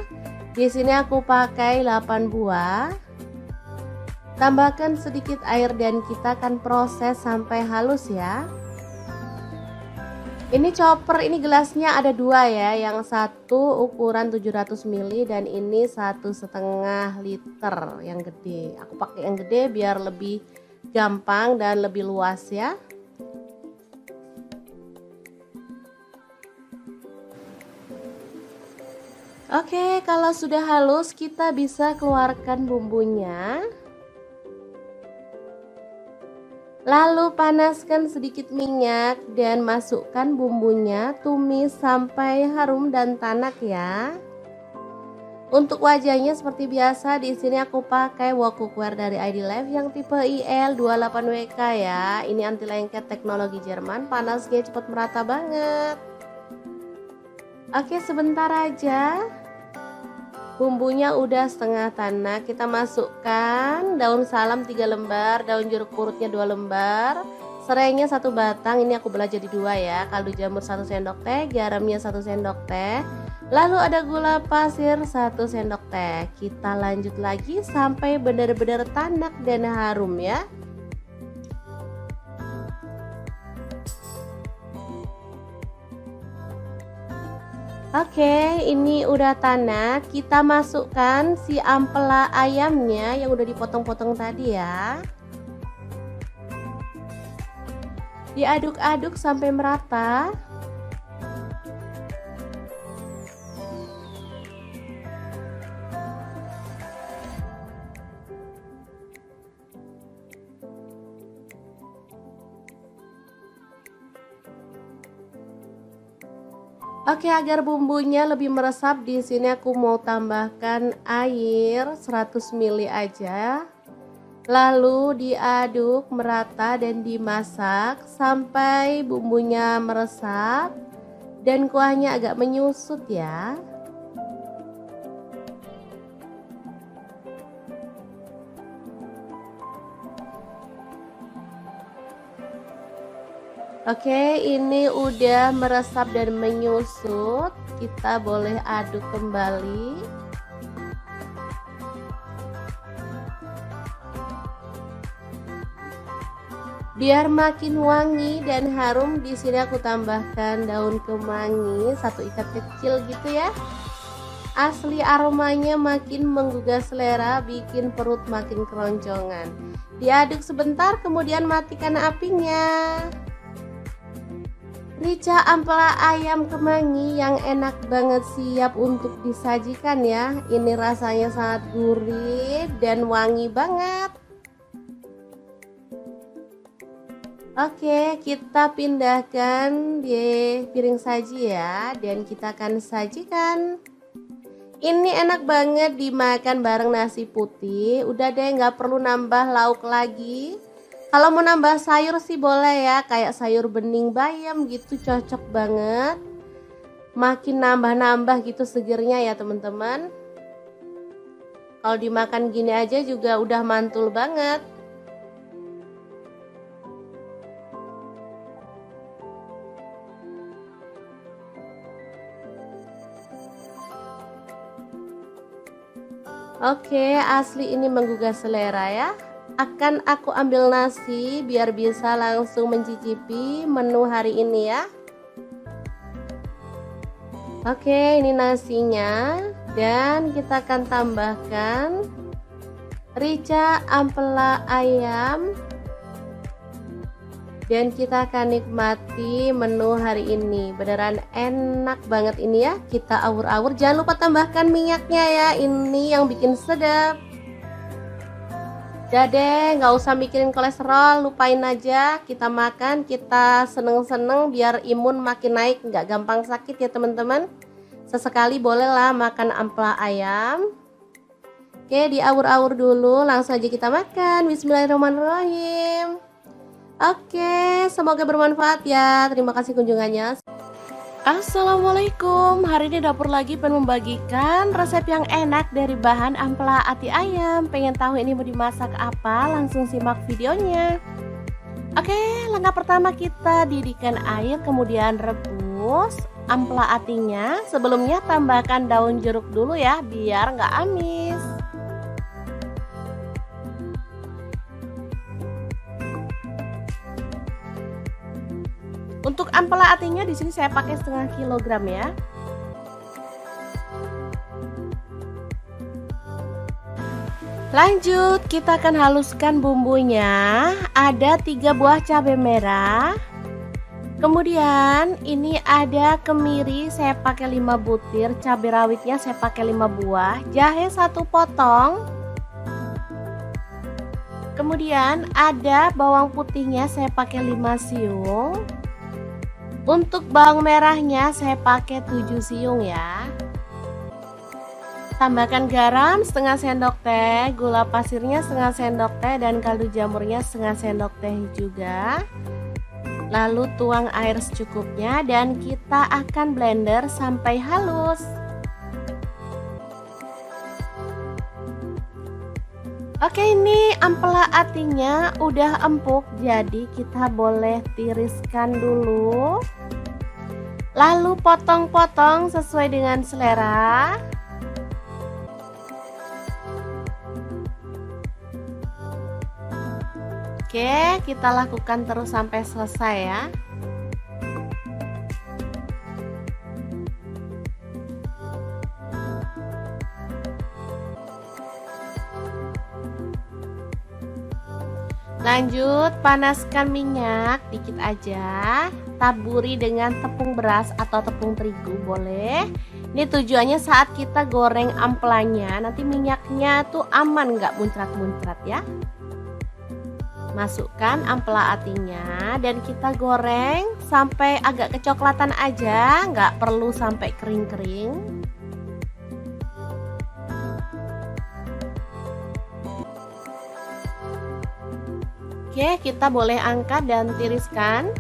Speaker 1: di sini aku pakai 8 buah. Tambahkan sedikit air dan kita akan proses sampai halus ya. Ini chopper, ini gelasnya ada 2 ya, yang satu ukuran 700 ml dan ini 1,5 liter yang gede. Aku pakai yang gede biar lebih gampang dan lebih luas ya. Oke, kalau sudah halus kita bisa keluarkan bumbunya. Lalu panaskan sedikit minyak dan masukkan bumbunya, tumis sampai harum dan tanak ya. Untuk wajahnya seperti biasa, di sini aku pakai wok cookware dari ID Life yang tipe IL28WK ya. Ini anti lengket teknologi Jerman, panasnya cepat merata banget. Oke, sebentar aja. Bumbunya udah setengah tanak, kita masukkan daun salam 3 lembar, daun jeruk purutnya 2 lembar, serainya 1 batang, ini aku belah jadi 2 ya, kaldu jamur 1 sendok teh, garamnya 1 sendok teh, lalu ada gula pasir 1 sendok teh. Kita lanjut lagi sampai benar-benar tanak dan harum ya. Oke, ini udah tanak. Kita masukkan si ampela ayamnya yang udah dipotong-potong tadi ya. Diaduk-aduk sampai merata. Oke, agar bumbunya lebih meresap, di sini aku mau tambahkan air 100 ml aja. Lalu diaduk merata dan dimasak sampai bumbunya meresap dan kuahnya agak menyusut ya. Oke, ini udah meresap dan menyusut. Kita boleh aduk kembali. Biar makin wangi dan harum, di sini aku tambahkan daun kemangi 1 ikat kecil gitu ya. Asli aromanya makin menggugah selera, bikin perut makin keroncongan. Diaduk sebentar, kemudian matikan apinya. Rica ampela ayam kemangi yang enak banget, siap untuk disajikan ya. Ini rasanya sangat gurih dan wangi banget. Oke, kita pindahkan di piring saji ya, dan kita akan sajikan. Ini enak banget dimakan bareng nasi putih. Udah deh, nggak perlu nambah lauk lagi. Kalau mau nambah sayur sih boleh ya, kayak sayur bening bayam gitu, cocok banget. Makin nambah-nambah gitu segernya ya teman-teman. Kalau dimakan gini aja juga udah mantul banget. Oke, asli ini menggugah selera ya. Akan aku ambil nasi biar bisa langsung mencicipi menu hari ini ya. Oke, ini nasinya, dan kita akan tambahkan rica ampela ayam. Dan kita akan nikmati menu hari ini. Beneran enak banget ini ya. Kita awur-awur. Jangan lupa tambahkan minyaknya ya. Ini yang bikin sedap. Udah deh, nggak usah mikirin kolesterol. Lupain aja. Kita makan, kita seneng-seneng biar imun makin naik. Nggak gampang sakit ya teman-teman. Sesekali bolehlah makan ampela ayam. Oke, diawur-awur dulu. Langsung aja kita makan. Bismillahirrahmanirrahim. Oke, semoga bermanfaat ya. Terima kasih kunjungannya. Assalamualaikum. Hari ini dapur lagi pengen membagikan resep yang enak dari bahan ampela ati ayam. Pengen tahu ini mau dimasak apa? Langsung simak videonya. Oke, langkah pertama kita didihkan air, kemudian rebus ampela atinya. Sebelumnya tambahkan daun jeruk dulu ya, biar nggak amis. Untuk ampela atinya di sini saya pakai setengah kilogram ya. Lanjut, kita akan haluskan bumbunya. Ada 3 buah cabai merah. Kemudian ini ada kemiri, saya pakai 5 butir, cabai rawitnya saya pakai 5 buah, jahe 1 potong. Kemudian ada bawang putihnya saya pakai 5 siung. Untuk bawang merahnya saya pakai 7 siung ya. Tambahkan garam setengah sendok teh, gula pasirnya setengah sendok teh, dan kaldu jamurnya setengah sendok teh juga. Lalu tuang air secukupnya dan kita akan blender sampai halus. Oke, ini ampela atinya udah empuk, jadi kita boleh tiriskan dulu. Lalu potong-potong sesuai dengan selera. Oke, kita lakukan terus sampai selesai ya. Lanjut, panaskan minyak dikit aja. Taburi dengan tepung beras atau tepung terigu boleh. Ini tujuannya saat kita goreng amplanya, nanti minyaknya tuh aman, nggak muncrat-muncrat ya. Masukkan ampela atinya dan kita goreng sampai agak kecoklatan aja, nggak perlu sampai kering-kering. Oke, kita boleh angkat dan tiriskan.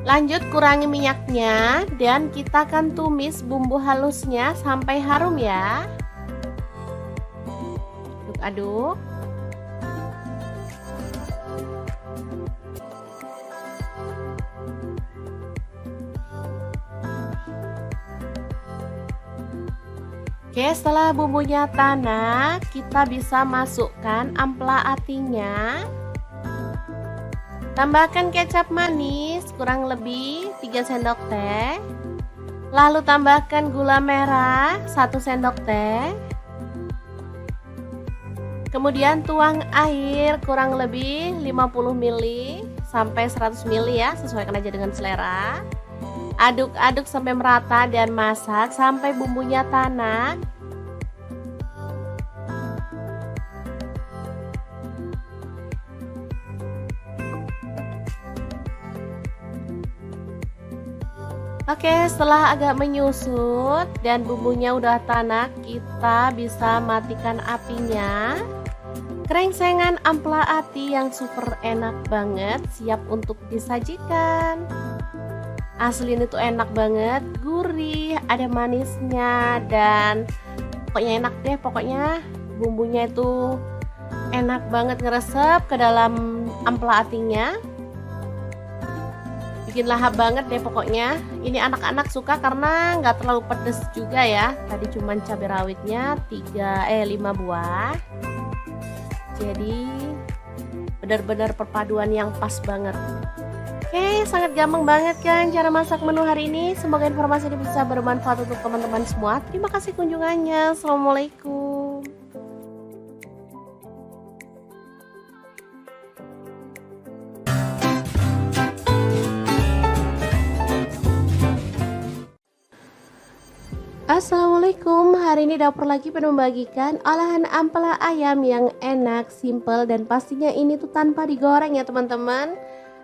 Speaker 1: Lanjut, kurangi minyaknya dan kita akan tumis bumbu halusnya sampai harum ya. Aduk-aduk. Oke, setelah bumbunya tanak, kita bisa masukkan ampela atinya. Tambahkan kecap manis kurang lebih 3 sendok teh. Lalu tambahkan gula merah 1 sendok teh. Kemudian tuang air kurang lebih 50 ml sampai 100 ml ya, sesuaikan aja dengan selera. Aduk-aduk sampai merata dan masak sampai bumbunya tanak. Oke, setelah agak menyusut dan bumbunya udah tanak, kita bisa matikan apinya. Krengsengan ampela ati yang super enak banget siap untuk disajikan. Asli ini tuh enak banget, gurih, ada manisnya dan pokoknya enak deh. Pokoknya bumbunya itu enak banget ngeresep ke dalam ampela atinya. Bikin lahap banget deh pokoknya. Ini anak-anak suka karena nggak terlalu pedes juga ya. Tadi cuman cabai rawitnya 5 buah. Jadi benar-benar perpaduan yang pas banget. Oke, sangat gampang banget kan cara masak menu hari ini. Semoga informasi ini bisa bermanfaat untuk teman-teman semua. Terima kasih kunjungannya. Assalamualaikum. Assalamualaikum, hari ini dapur lagi penuh membagikan olahan ampela ayam yang enak, simple, dan pastinya ini tuh tanpa digoreng ya teman-teman.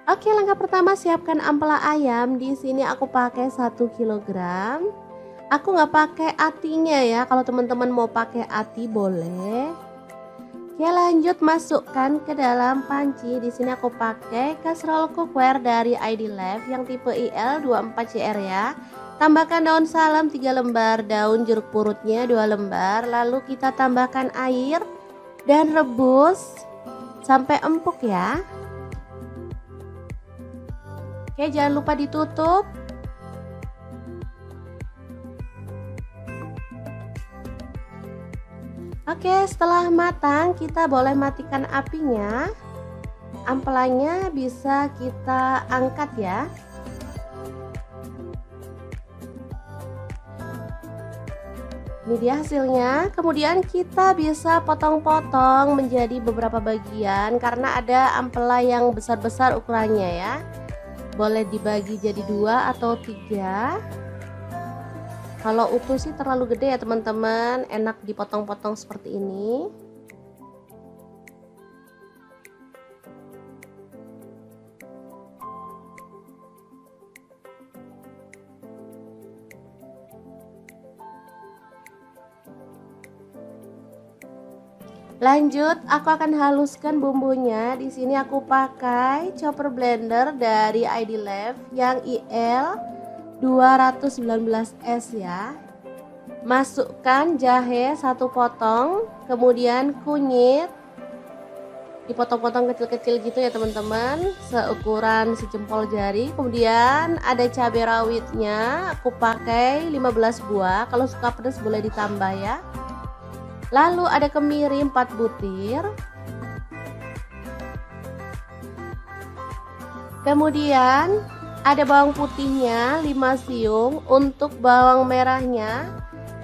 Speaker 1: Oke, langkah pertama siapkan ampela ayam. Di sini aku pakai 1 kg. Aku nggak pakai atinya ya. Kalau teman-teman mau pakai ati boleh. Oke, lanjut masukkan ke dalam panci. Di sini aku pakai kaserol cookware dari ID Life yang tipe IL24CR ya. Tambahkan daun salam 3 lembar, daun jeruk purutnya 2 lembar. Lalu kita tambahkan air dan rebus sampai empuk ya. Oke, jangan lupa ditutup. Oke, setelah matang kita boleh matikan apinya. Ampelanya bisa kita angkat ya. Ini dia hasilnya. Kemudian kita bisa potong-potong menjadi beberapa bagian karena ada ampela yang besar-besar ukurannya ya. Boleh dibagi jadi 2 atau 3. Kalau utuh sih terlalu gede ya teman-teman, enak dipotong-potong seperti ini. Lanjut, aku akan haluskan bumbunya. Di sini aku pakai chopper blender dari ID Life yang IL 219S ya. Masukkan jahe 1 potong, kemudian kunyit dipotong-potong kecil-kecil gitu ya teman-teman, seukuran sejempol jari. Kemudian ada cabai rawitnya, aku pakai 15 buah. Kalau suka pedas boleh ditambah ya. Lalu ada kemiri 4 butir. Kemudian ada bawang putihnya 5 siung. Untuk bawang merahnya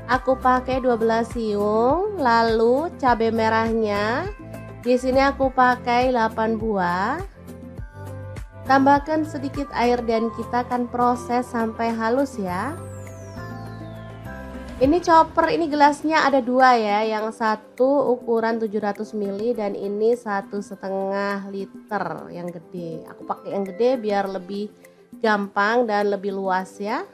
Speaker 1: Aku pakai 12 siung, lalu cabai merahnya di sini aku pakai 8 buah. Tambahkan sedikit air dan kita akan proses sampai halus ya. Ini chopper, ini gelasnya ada dua ya, yang satu ukuran 700 ml dan ini 1,5 liter yang gede. Aku pakai yang gede biar lebih gampang dan lebih luas ya.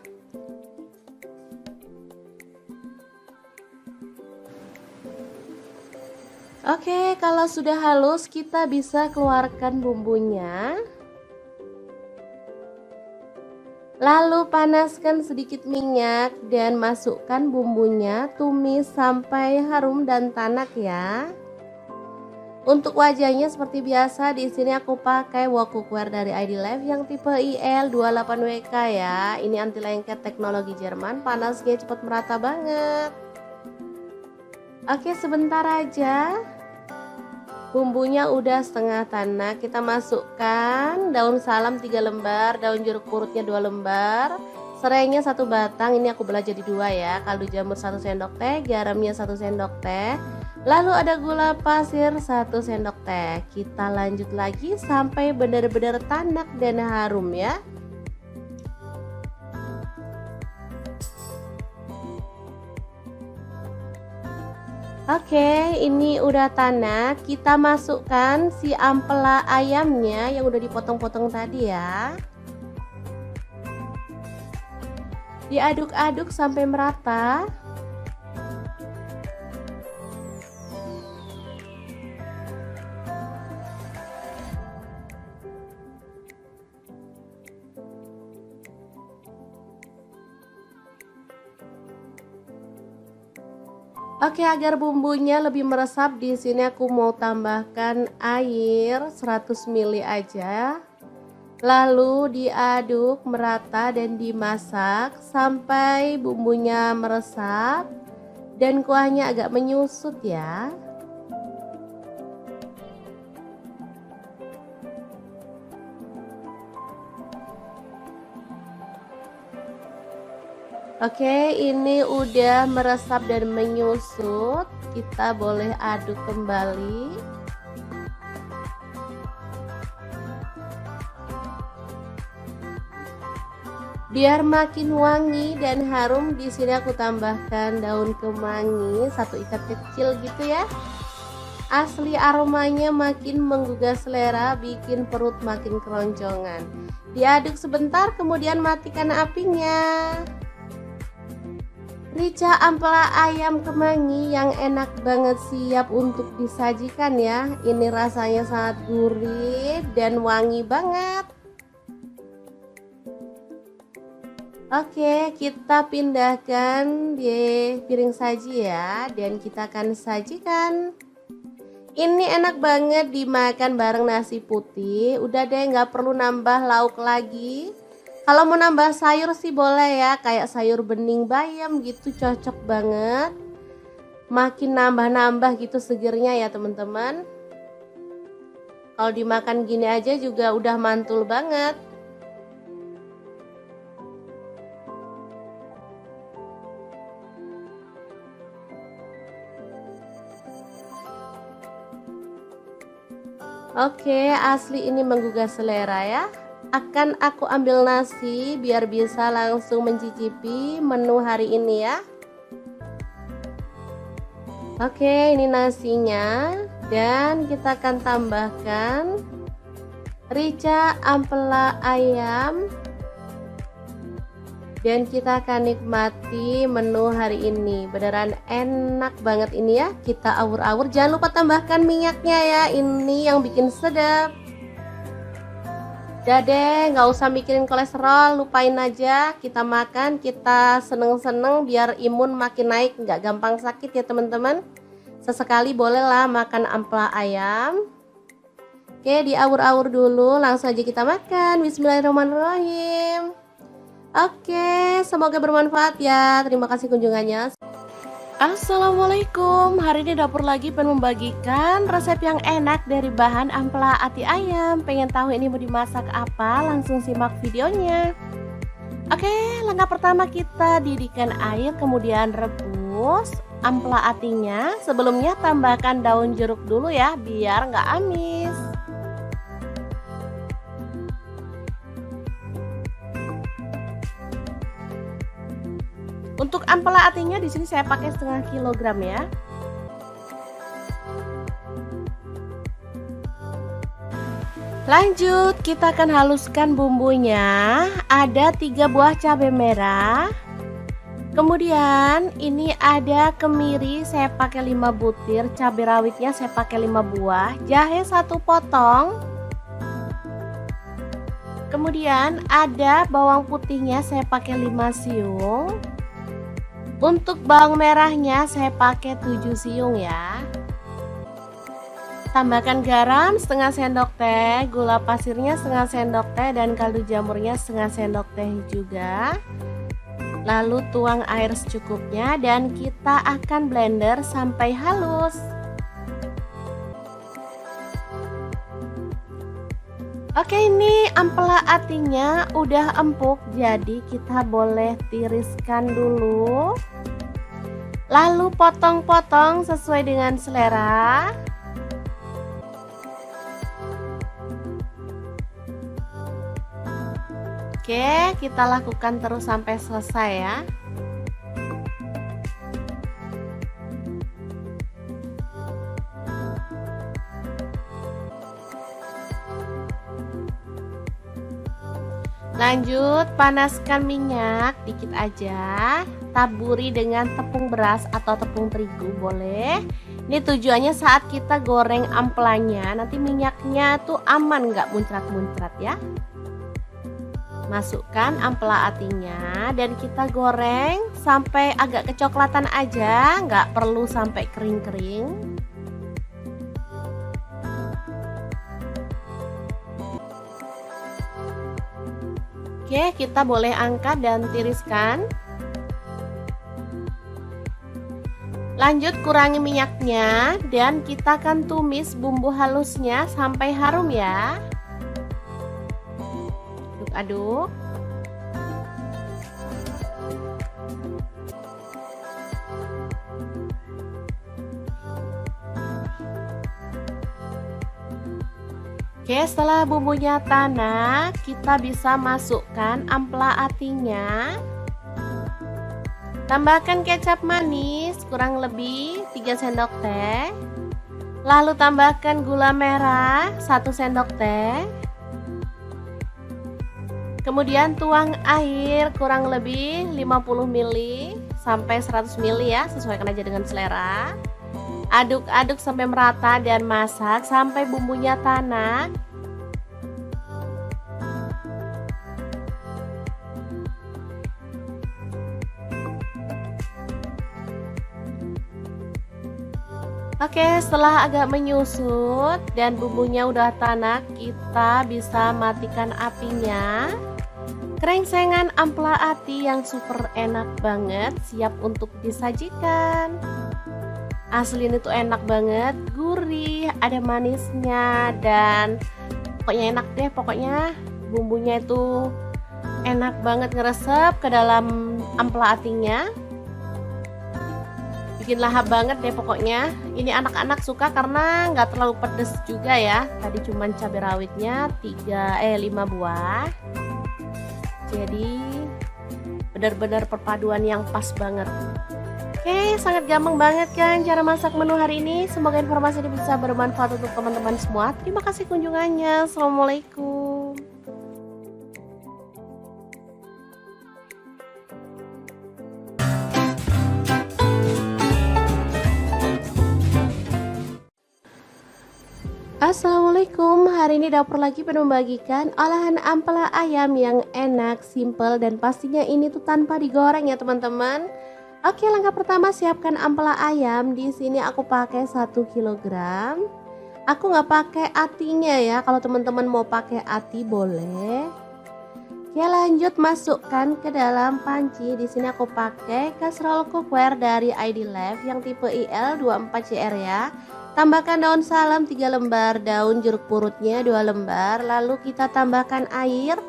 Speaker 1: Oke, kalau sudah halus kita bisa keluarkan bumbunya. Lalu panaskan sedikit minyak dan masukkan bumbunya, tumis sampai harum dan tanak ya. Untuk wajahnya seperti biasa di sini aku pakai wok cookware dari ID Life yang tipe IL28WK ya. Ini anti lengket teknologi Jerman, panasnya cepat merata banget. Oke, sebentar aja. Bumbunya udah setengah tanak, kita masukkan daun salam 3 lembar, daun jeruk purutnya 2 lembar, serainya 1 batang, ini aku belah jadi 2 ya, kaldu jamur 1 sendok teh, garamnya 1 sendok teh, lalu ada gula pasir 1 sendok teh. Kita lanjut lagi sampai benar-benar tanak dan harum ya. Oke, ini udah tanak. Kita masukkan si ampela ayamnya yang udah dipotong-potong tadi ya. Diaduk-aduk sampai merata. Oke, agar bumbunya lebih meresap di sini aku mau tambahkan air 100 ml aja. Lalu diaduk merata dan dimasak sampai bumbunya meresap dan kuahnya agak menyusut ya. Oke, ini udah meresap dan menyusut. Kita boleh aduk kembali. Biar makin wangi dan harum, di sini aku tambahkan daun kemangi 1 ikat kecil gitu ya. Asli aromanya makin menggugah selera, bikin perut makin keroncongan. Diaduk sebentar, kemudian matikan apinya. Rica ampela ayam kemangi yang enak banget siap untuk disajikan ya. Ini rasanya sangat gurih dan wangi banget. Oke, kita pindahkan di piring saji ya, dan kita akan sajikan. Ini enak banget dimakan bareng nasi putih. Udah deh, nggak perlu nambah lauk lagi. Kalau mau nambah sayur sih boleh ya, kayak sayur bening bayam gitu, cocok banget. Makin nambah-nambah gitu segernya ya teman-teman. Kalau dimakan gini aja juga udah mantul banget. Oke, asli ini menggugah selera ya. Akan aku ambil nasi biar bisa langsung mencicipi menu hari ini ya. Oke, ini nasinya dan kita akan tambahkan rica ampela ayam dan kita akan nikmati menu hari ini. Beneran enak banget ini ya. Kita awur-awur, jangan lupa tambahkan minyaknya ya, ini yang bikin sedap. Udah deh, nggak usah mikirin kolesterol, lupain aja. Kita makan, kita seneng-seneng biar imun makin naik, nggak gampang sakit ya teman-teman. Sesekali bolehlah makan ampela ayam. Oke, diawur-awur dulu, langsung aja kita makan. Bismillahirrahmanirrahim. Oke, semoga bermanfaat ya. Terima kasih kunjungannya. Assalamualaikum, hari ini dapur lagi pengen membagikan resep yang enak dari bahan ampela ati ayam. Pengen tahu ini mau dimasak apa? Langsung simak videonya. Oke, langkah pertama kita didihkan air kemudian rebus. halus ampela atinya. Sebelumnya tambahkan daun jeruk dulu ya, biar nggak amis. Untuk ampela atinya di sini saya pakai setengah kilogram ya. Lanjut, kita akan haluskan bumbunya. Ada 3 buah cabai merah. Kemudian ini ada kemiri, saya pakai 5 butir. Cabai rawitnya saya pakai 5 buah. Jahe 1 potong. Kemudian ada bawang putihnya, saya pakai 5 siung. Untuk bawang merahnya saya pakai 7 siung ya. Tambahkan garam setengah sendok teh, gula pasirnya setengah sendok teh, dan kaldu jamurnya setengah sendok teh juga. Lalu tuang air secukupnya dan kita akan blender sampai halus. Oke, ini ampela atinya udah empuk, jadi kita boleh tiriskan dulu. Lalu potong-potong sesuai dengan selera. Oke, kita lakukan terus sampai selesai ya. Lanjut, panaskan minyak dikit aja. Taburi dengan tepung beras atau tepung terigu boleh. Ini tujuannya saat kita goreng ampelanya, nanti minyaknya tuh aman, nggak muncrat-muncrat ya. Masukkan ampela atinya dan kita goreng sampai agak kecoklatan aja, nggak perlu sampai kering-kering. Oke, kita boleh angkat dan tiriskan. Lanjut, kurangi minyaknya dan kita akan tumis bumbu halusnya sampai harum ya. Aduk-aduk. Oke, setelah bumbunya tanak, kita bisa masukkan ampela atinya. Tambahkan kecap manis kurang lebih 3 sendok teh. Lalu tambahkan gula merah 1 sendok teh. Kemudian tuang air kurang lebih 50 ml sampai 100 ml ya, sesuaikan aja dengan selera. Aduk-aduk sampai merata dan masak sampai bumbunya tanak. Oke, setelah agak menyusut dan bumbunya udah tanak, kita bisa matikan apinya. Krengsengan ampela ati yang super enak banget, siap untuk disajikan. Asli ini tuh enak banget, gurih, ada manisnya, dan pokoknya enak deh. Pokoknya bumbunya itu enak banget ngeresep ke dalam ampela atinya. Bikin lahap banget deh pokoknya. Ini anak-anak suka karena nggak terlalu pedes juga ya. Tadi cuman cabai rawitnya 5 buah. Jadi benar-benar perpaduan yang pas banget. Oke, sangat gampang banget kan cara masak menu hari ini. Semoga informasi ini bisa bermanfaat untuk teman-teman semua. Terima kasih kunjungannya. Assalamualaikum. Assalamualaikum, hari ini dapur lagi penuh membagikan olahan ampela ayam yang enak, simple, dan pastinya ini tuh tanpa digoreng ya teman-teman. Oke, langkah pertama siapkan ampela ayam. Di sini aku pakai 1 kilogram. Aku nggak pakai atinya ya, kalau teman-teman mau pakai ati boleh. Oke, lanjut masukkan ke dalam panci. Di sini aku pakai kastrol cookware dari ID Life yang tipe IL24CR ya. Tambahkan daun salam 3 lembar, daun jeruk purutnya 2 lembar. Lalu kita tambahkan air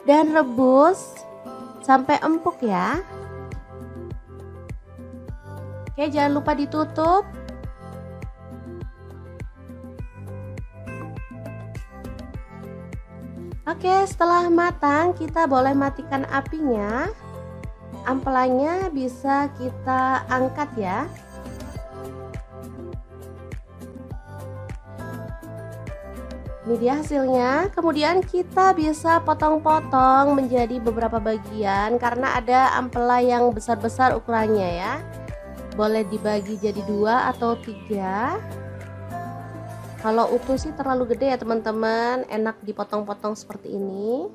Speaker 1: dan rebus sampai empuk ya. Oke, jangan lupa ditutup. Oke, setelah matang kita boleh matikan apinya. Ampelanya bisa kita angkat ya. Ini dia hasilnya. Kemudian kita bisa potong-potong menjadi beberapa bagian karena ada ampela yang besar-besar ukurannya ya. Boleh dibagi jadi 2 atau 3. Kalau utuh sih terlalu gede ya teman-teman, enak dipotong-potong seperti ini.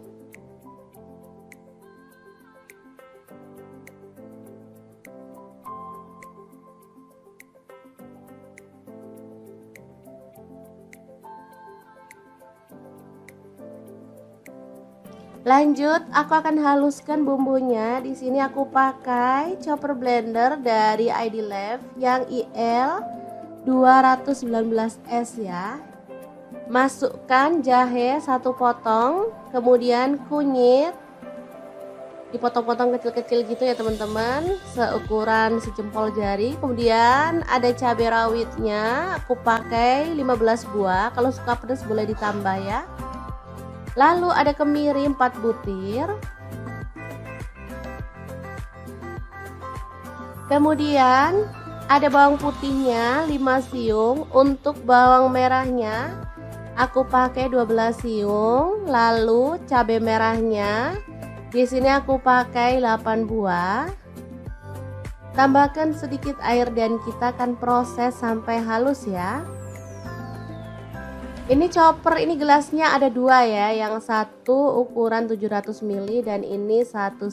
Speaker 1: Lanjut, aku akan haluskan bumbunya. Di sini aku pakai chopper blender dari ID Lab yang IL 219S ya. Masukkan jahe 1 potong, kemudian kunyit dipotong-potong kecil-kecil gitu ya teman-teman, seukuran sejempol jari. Kemudian ada cabai rawitnya, aku pakai 15 buah, kalau suka pedas boleh ditambah ya. Lalu ada kemiri 4 butir. Kemudian ada bawang putihnya 5 siung. Untuk bawang merahnya aku pakai 12 siung. Lalu cabai merahnya di sini aku pakai 8 buah. Tambahkan sedikit air dan kita akan proses sampai halus ya. Ini chopper, ini gelasnya ada 2 ya, yang satu ukuran 700 ml dan ini 1,5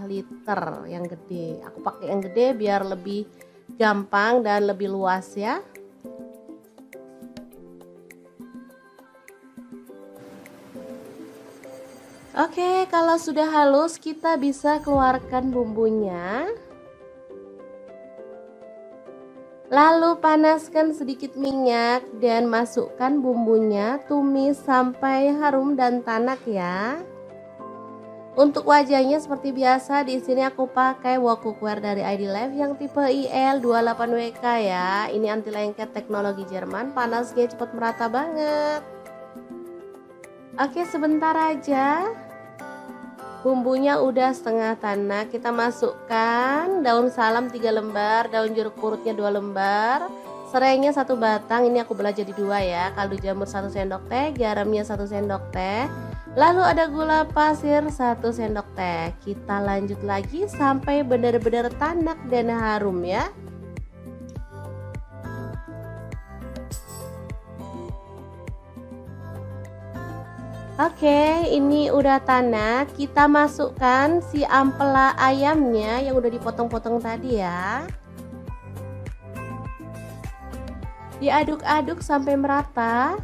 Speaker 1: liter yang gede. Aku pakai yang gede biar lebih gampang dan lebih luas ya. Oke, kalau sudah halus kita bisa keluarkan bumbunya. Lalu panaskan sedikit minyak dan masukkan bumbunya, tumis sampai harum dan tanak ya. Untuk wajahnya seperti biasa, di sini aku pakai wok cookware dari ID Lab yang tipe IL28WK ya. Ini anti lengket teknologi Jerman, panasnya cepat merata banget. Oke, sebentar aja. Bumbunya udah setengah tanak, kita masukkan daun salam 3 lembar, daun jeruk purutnya 2 lembar, serainya 1 batang, ini aku belah jadi 2 ya, kaldu jamur 1 sendok teh, garamnya 1 sendok teh, lalu ada gula pasir 1 sendok teh. Kita lanjut lagi sampai benar-benar tanak dan harum ya. Oke, ini udah tanak. Kita masukkan si ampela ayamnya yang udah dipotong-potong tadi ya. Diaduk-aduk sampai merata.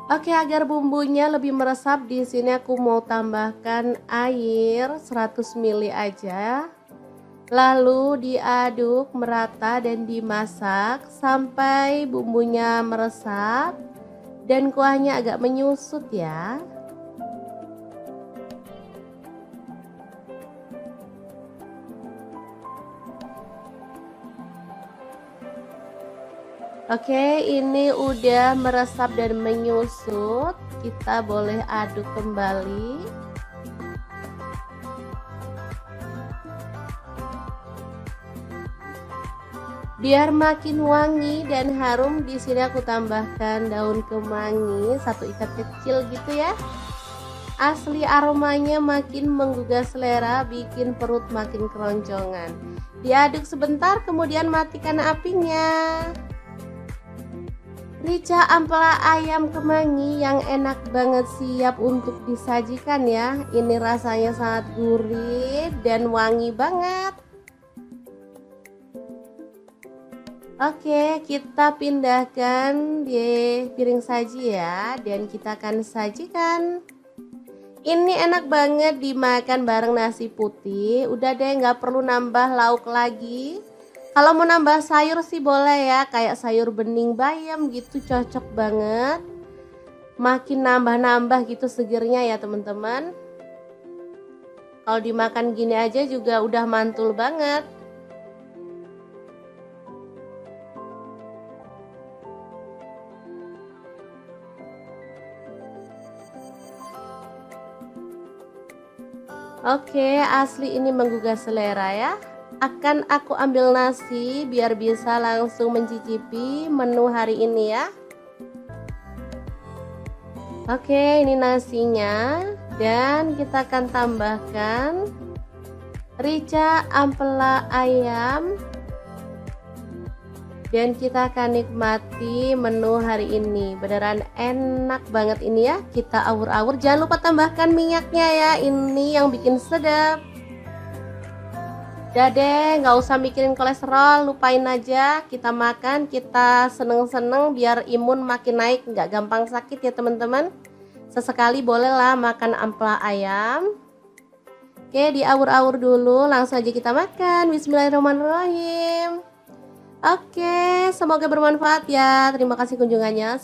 Speaker 1: Oke, agar bumbunya lebih meresap, di sini aku mau tambahkan air 100 ml aja. Lalu diaduk merata dan dimasak sampai bumbunya meresap dan kuahnya agak menyusut ya. Oke, ini udah meresap dan menyusut. Kita boleh aduk kembali. Biar makin wangi dan harum, di sini aku tambahkan daun kemangi 1 ikat kecil gitu ya. Asli aromanya makin menggugah selera, bikin perut makin keroncongan. Diaduk sebentar, kemudian matikan apinya. Rica ampela ayam kemangi yang enak banget, siap untuk disajikan ya. Ini rasanya sangat gurih dan wangi banget. Oke, kita pindahkan di piring saji ya, dan kita akan sajikan. Ini enak banget dimakan bareng nasi putih. Udah deh, nggak perlu nambah lauk lagi. Kalau mau nambah sayur sih boleh ya, kayak sayur bening bayam gitu, cocok banget. Makin nambah-nambah gitu segernya ya teman-teman. Kalau dimakan gini aja juga udah mantul banget. Oke, asli ini menggugah selera ya. Akan aku ambil nasi biar bisa langsung mencicipi menu hari ini ya. Oke, ini nasinya. Dan kita akan tambahkan rica ampela ayam. Dan kita akan nikmati menu hari ini. Beneran enak banget ini ya. Kita awur-awur. Jangan lupa tambahkan minyaknya ya. Ini yang bikin sedap. Udah deh, nggak usah mikirin kolesterol. Lupain aja. Kita makan, kita seneng-seneng biar imun makin naik. Nggak gampang sakit ya teman-teman. Sesekali bolehlah makan ampela ayam. Oke, diawur-awur dulu. Langsung aja kita makan. Bismillahirrahmanirrahim. Oke, semoga bermanfaat ya. Terima kasih kunjungannya.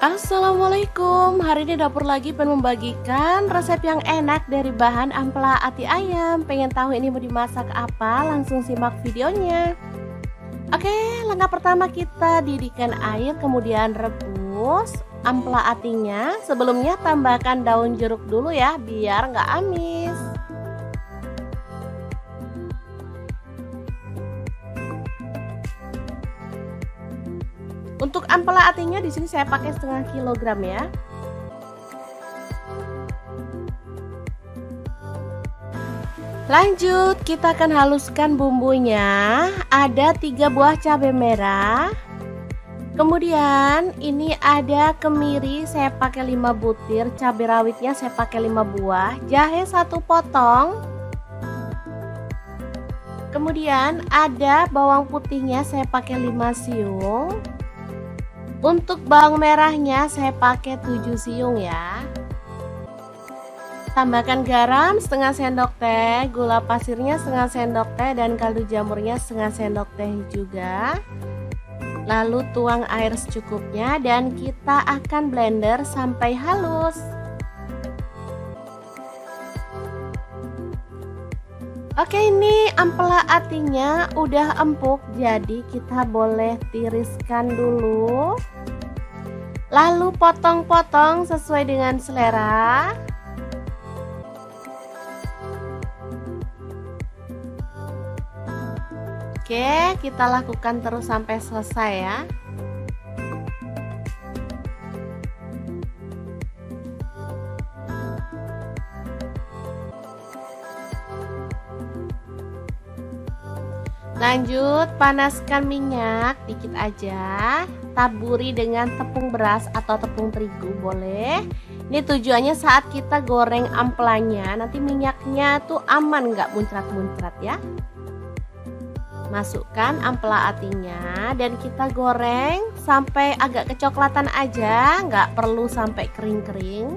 Speaker 1: Assalamualaikum. Hari ini dapur lagi pengen membagikan resep yang enak dari bahan ampela ati ayam. Pengen tahu ini mau dimasak apa? Langsung simak videonya. Oke, langkah pertama kita didihkan air, kemudian rebus ampela atinya. Sebelumnya tambahkan daun jeruk dulu ya, biar nggak amis. Untuk ampela atinya di sini saya pakai setengah kilogram ya. Lanjut, kita akan haluskan bumbunya. Ada 3 buah cabai merah. Kemudian ini ada kemiri, saya pakai 5 butir, cabai rawitnya saya pakai 5 buah, jahe 1 potong. Kemudian ada bawang putihnya saya pakai 5 siung. Untuk bawang merahnya saya pakai 7 siung ya. Tambahkan garam setengah sendok teh, gula pasirnya setengah sendok teh, dan kaldu jamurnya setengah sendok teh juga. Lalu tuang air secukupnya dan kita akan blender sampai halus. Oke, ini ampela atinya udah empuk, jadi kita boleh tiriskan dulu. Lalu potong-potong sesuai dengan selera. Oke, kita lakukan terus sampai selesai ya. Lanjut, panaskan minyak dikit aja. Taburi dengan tepung beras atau tepung terigu boleh. Ini tujuannya saat kita goreng ampelanya, nanti minyaknya tuh aman, nggak muncrat-muncrat ya. Masukkan ampela atinya dan kita goreng sampai agak kecoklatan aja, nggak perlu sampai kering-kering.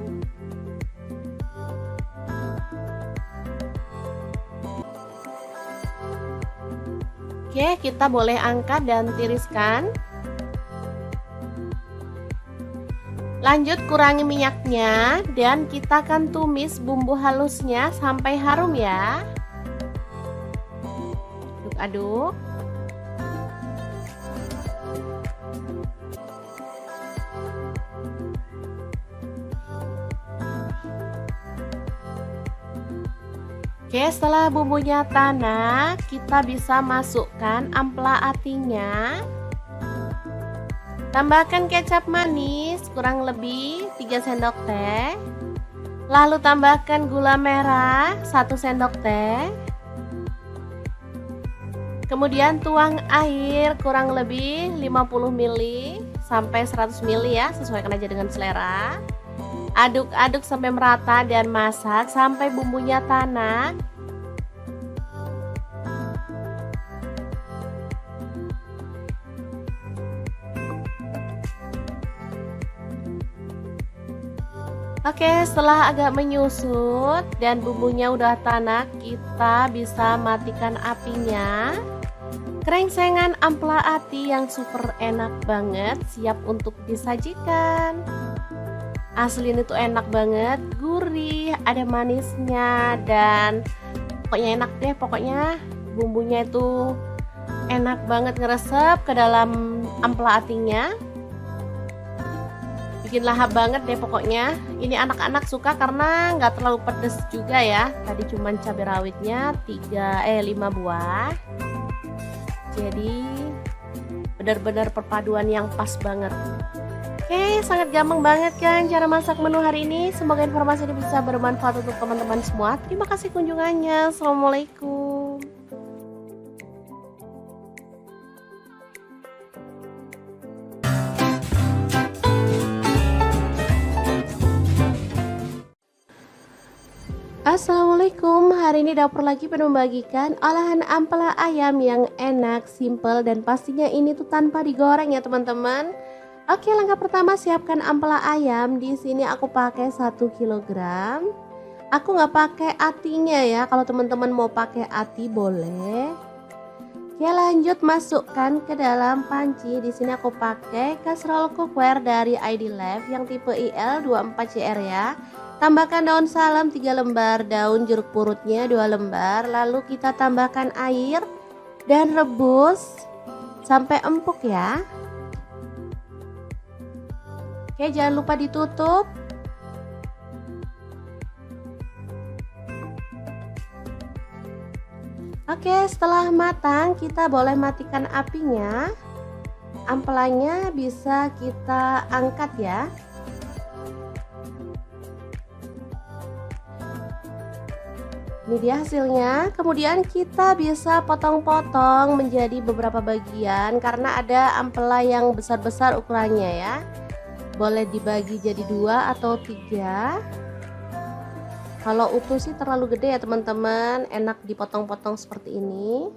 Speaker 1: Oke, kita boleh angkat dan tiriskan. Lanjut, kurangi minyaknya dan kita akan tumis bumbu halusnya sampai harum ya. Aduk-aduk. Oke, setelah bumbunya tanak, kita bisa masukkan ampela atinya. Tambahkan kecap manis kurang lebih 3 sendok teh. Lalu tambahkan gula merah 1 sendok teh. Kemudian tuang air kurang lebih 50 ml sampai 100 ml ya, sesuaikan aja dengan selera. Aduk-aduk sampai merata dan masak sampai bumbunya tanak. Oke, setelah agak menyusut dan bumbunya udah tanak, kita bisa matikan apinya. Krengsengan ampela ati yang super enak banget siap untuk disajikan. Asli ini tuh enak banget, gurih, ada manisnya, dan pokoknya enak deh. Pokoknya bumbunya itu enak banget ngeresep ke dalam ampela atinya. Bikin lahap banget deh pokoknya. Ini anak-anak suka karena nggak terlalu pedes juga ya. Tadi cuman cabai rawitnya 5 buah. Jadi benar-benar perpaduan yang pas banget. Oke, sangat gampang banget kan cara masak menu hari ini. Semoga informasi ini bisa bermanfaat untuk teman-teman semua. Terima kasih kunjungannya. Assalamualaikum. Assalamualaikum, hari ini dapur lagi pengen membagikan olahan ampela ayam yang enak, simple, dan pastinya ini tuh tanpa digoreng ya teman-teman. Oke, langkah pertama siapkan ampela ayam. Di sini aku pakai 1 kilogram. Aku nggak pakai atinya ya, kalau teman-teman mau pakai ati boleh. Oke, lanjut masukkan ke dalam panci. Di sini aku pakai kaserol cookware dari ID Life yang tipe IL24CR ya. Tambahkan daun salam 3 lembar, daun jeruk purutnya 2 lembar, lalu kita tambahkan air dan rebus sampai empuk ya. Oke, jangan lupa ditutup. Oke, setelah matang kita boleh matikan apinya. Ampelanya bisa kita angkat ya. Ini dia hasilnya. Kemudian kita bisa potong-potong menjadi beberapa bagian karena ada ampela yang besar-besar ukurannya ya. Boleh dibagi jadi 2 atau 3. Kalau utuh sih terlalu gede ya teman-teman, enak dipotong-potong seperti ini.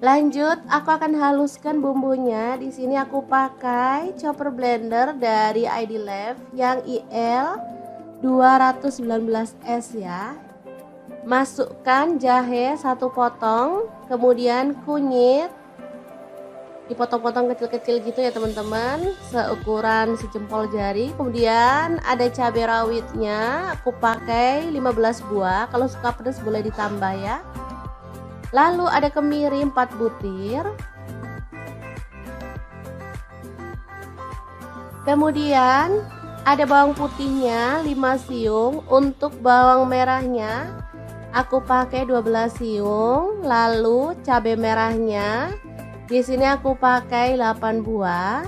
Speaker 1: Lanjut, aku akan haluskan bumbunya. Di sini aku pakai chopper blender dari ID Life yang IL 219S ya. Masukkan jahe 1 potong, kemudian kunyit dipotong-potong kecil-kecil gitu ya teman-teman, seukuran sejempol jari. Kemudian ada cabai rawitnya, aku pakai 15 buah. Kalau suka pedas boleh ditambah ya. Lalu ada kemiri 4 butir. Kemudian ada bawang putihnya 5 siung. Untuk bawang merahnya aku pakai 12 siung. Lalu cabai merahnya di sini aku pakai 8 buah.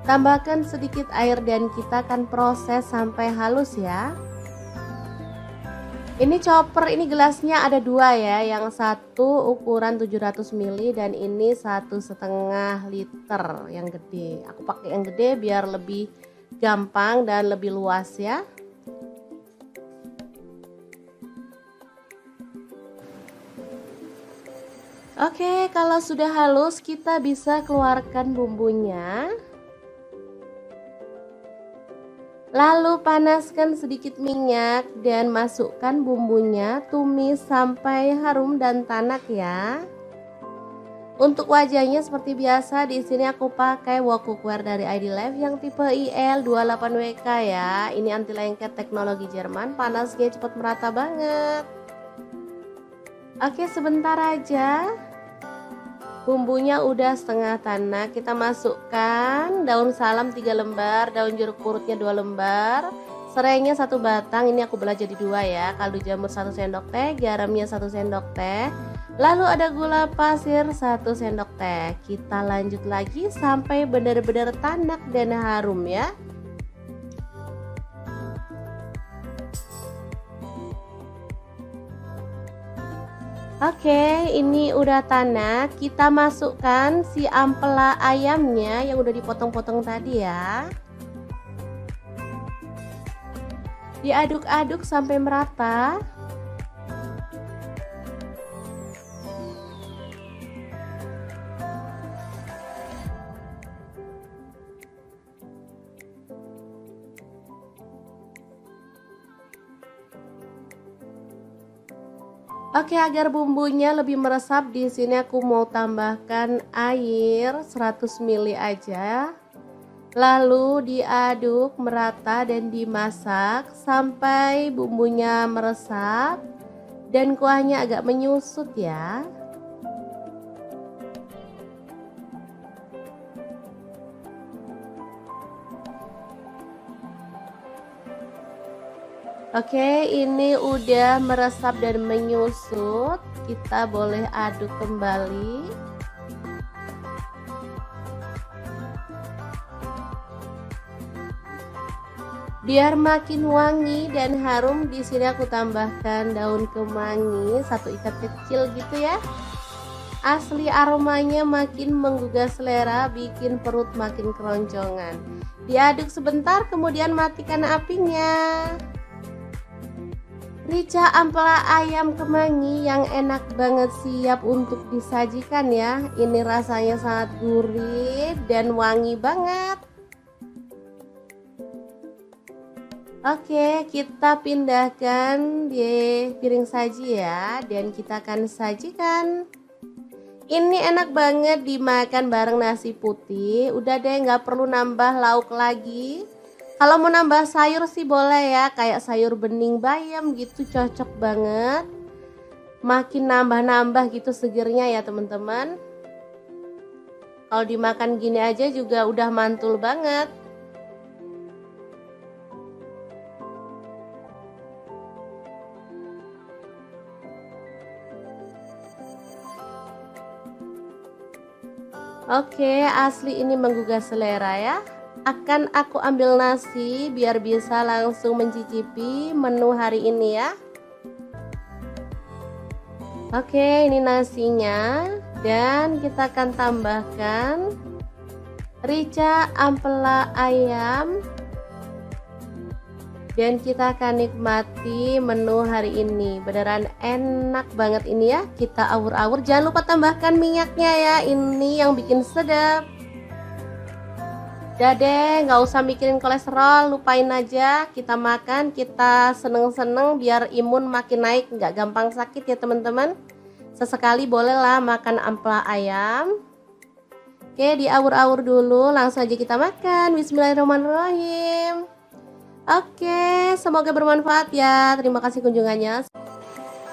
Speaker 1: Tambahkan sedikit air dan kita akan proses sampai halus ya. Ini chopper, ini gelasnya ada 2 ya, yang satu ukuran 700 ml dan ini 1,5 liter yang gede. Aku pakai yang gede biar lebih gampang dan lebih luas ya. Oke, kalau sudah halus kita bisa keluarkan bumbunya. Lalu panaskan sedikit minyak dan masukkan bumbunya, tumis sampai harum dan tanak ya. Untuk wajahnya seperti biasa, di sini aku pakai wok cookware dari ID Life yang tipe IL28WK ya. Ini anti lengket teknologi Jerman, panasnya cepat merata banget. Oke, sebentar aja. Bumbunya udah setengah tanak, kita masukkan daun salam 3 lembar, daun jeruk purutnya 2 lembar, serainya 1 batang, ini aku belah jadi 2 ya, kaldu jamur 1 sendok teh, garamnya 1 sendok teh, lalu ada gula pasir 1 sendok teh. Kita lanjut lagi sampai benar-benar tanak dan harum ya. Oke, ini udah tanak. Kita masukkan si ampela ayamnya yang udah dipotong-potong tadi ya. Diaduk-aduk sampai merata. Oke, agar bumbunya lebih meresap, di sini aku mau tambahkan air 100 ml aja. Lalu diaduk merata dan dimasak sampai bumbunya meresap dan kuahnya agak menyusut ya. Oke, ini udah meresap dan menyusut. Kita boleh aduk kembali. Biar makin wangi dan harum, di sini aku tambahkan daun kemangi 1 ikat kecil gitu ya. Asli aromanya makin menggugah selera, bikin perut makin keroncongan. Diaduk sebentar, kemudian matikan apinya. Rica ampela ayam kemangi yang enak banget, siap untuk disajikan ya. Ini rasanya sangat gurih dan wangi banget. Oke, kita pindahkan di piring saji ya, dan kita akan sajikan. Ini enak banget dimakan bareng nasi putih. Udah deh, nggak perlu nambah lauk lagi. Kalau mau nambah sayur sih boleh ya, kayak sayur bening bayam gitu, cocok banget. Makin nambah-nambah gitu segernya ya teman-teman. Kalau dimakan gini aja juga udah mantul banget. Oke, asli ini menggugah selera ya. Akan aku ambil nasi biar bisa langsung mencicipi menu hari ini ya. Oke, ini nasinya, dan kita akan tambahkan rica ampela ayam, dan kita akan nikmati menu hari ini. Beneran enak banget ini ya. Kita awur-awur, jangan lupa tambahkan minyaknya ya, ini yang bikin sedap. Udah deh, nggak usah mikirin kolesterol, lupain aja. Kita makan, kita seneng-seneng biar imun makin naik, nggak gampang sakit ya teman-teman. Sesekali bolehlah makan ampela ayam. Oke, diawur-awur dulu, langsung aja kita makan. Bismillahirrahmanirrahim. Oke, semoga bermanfaat ya. Terima kasih kunjungannya.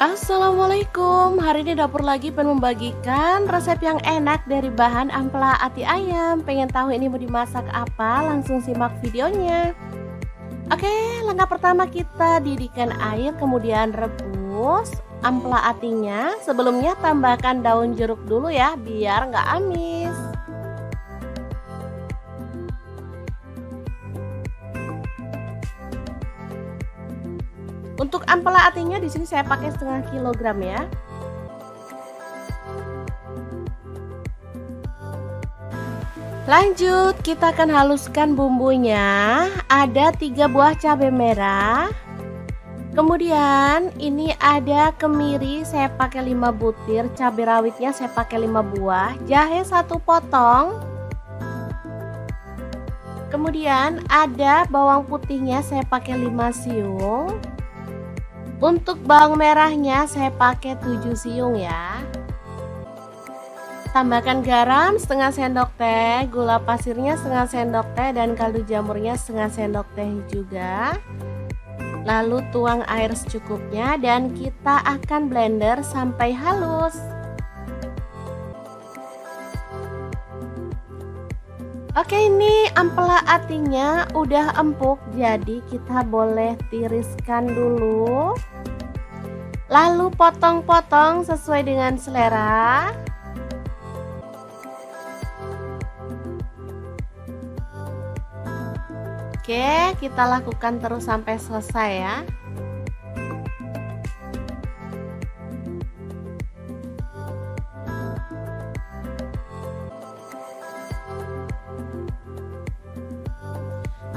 Speaker 1: Assalamualaikum, hari ini dapur lagi pengen membagikan resep yang enak dari bahan ampela ati ayam. Pengen tahu ini mau dimasak apa? Langsung simak videonya. Oke, langkah pertama kita didihkan air, kemudian rebus ampela atinya. Sebelumnya tambahkan daun jeruk dulu ya, biar nggak amis. Untuk ampela atinya di sini saya pakai setengah kilogram ya. Lanjut, kita akan haluskan bumbunya. Ada 3 buah cabai merah. Kemudian ini ada kemiri, saya pakai 5 butir. Cabai rawitnya saya pakai 5 buah. Jahe 1 potong. Kemudian ada bawang putihnya, saya pakai 5 siung. Untuk bawang merahnya saya pakai 7 siung ya. Tambahkan garam setengah sendok teh, gula pasirnya setengah sendok teh, dan kaldu jamurnya setengah sendok teh juga. Lalu tuang air secukupnya dan kita akan blender sampai halus. Oke, ini ampela atinya udah empuk, jadi kita boleh tiriskan dulu. Lalu potong-potong sesuai dengan selera. Oke, kita lakukan terus sampai selesai ya.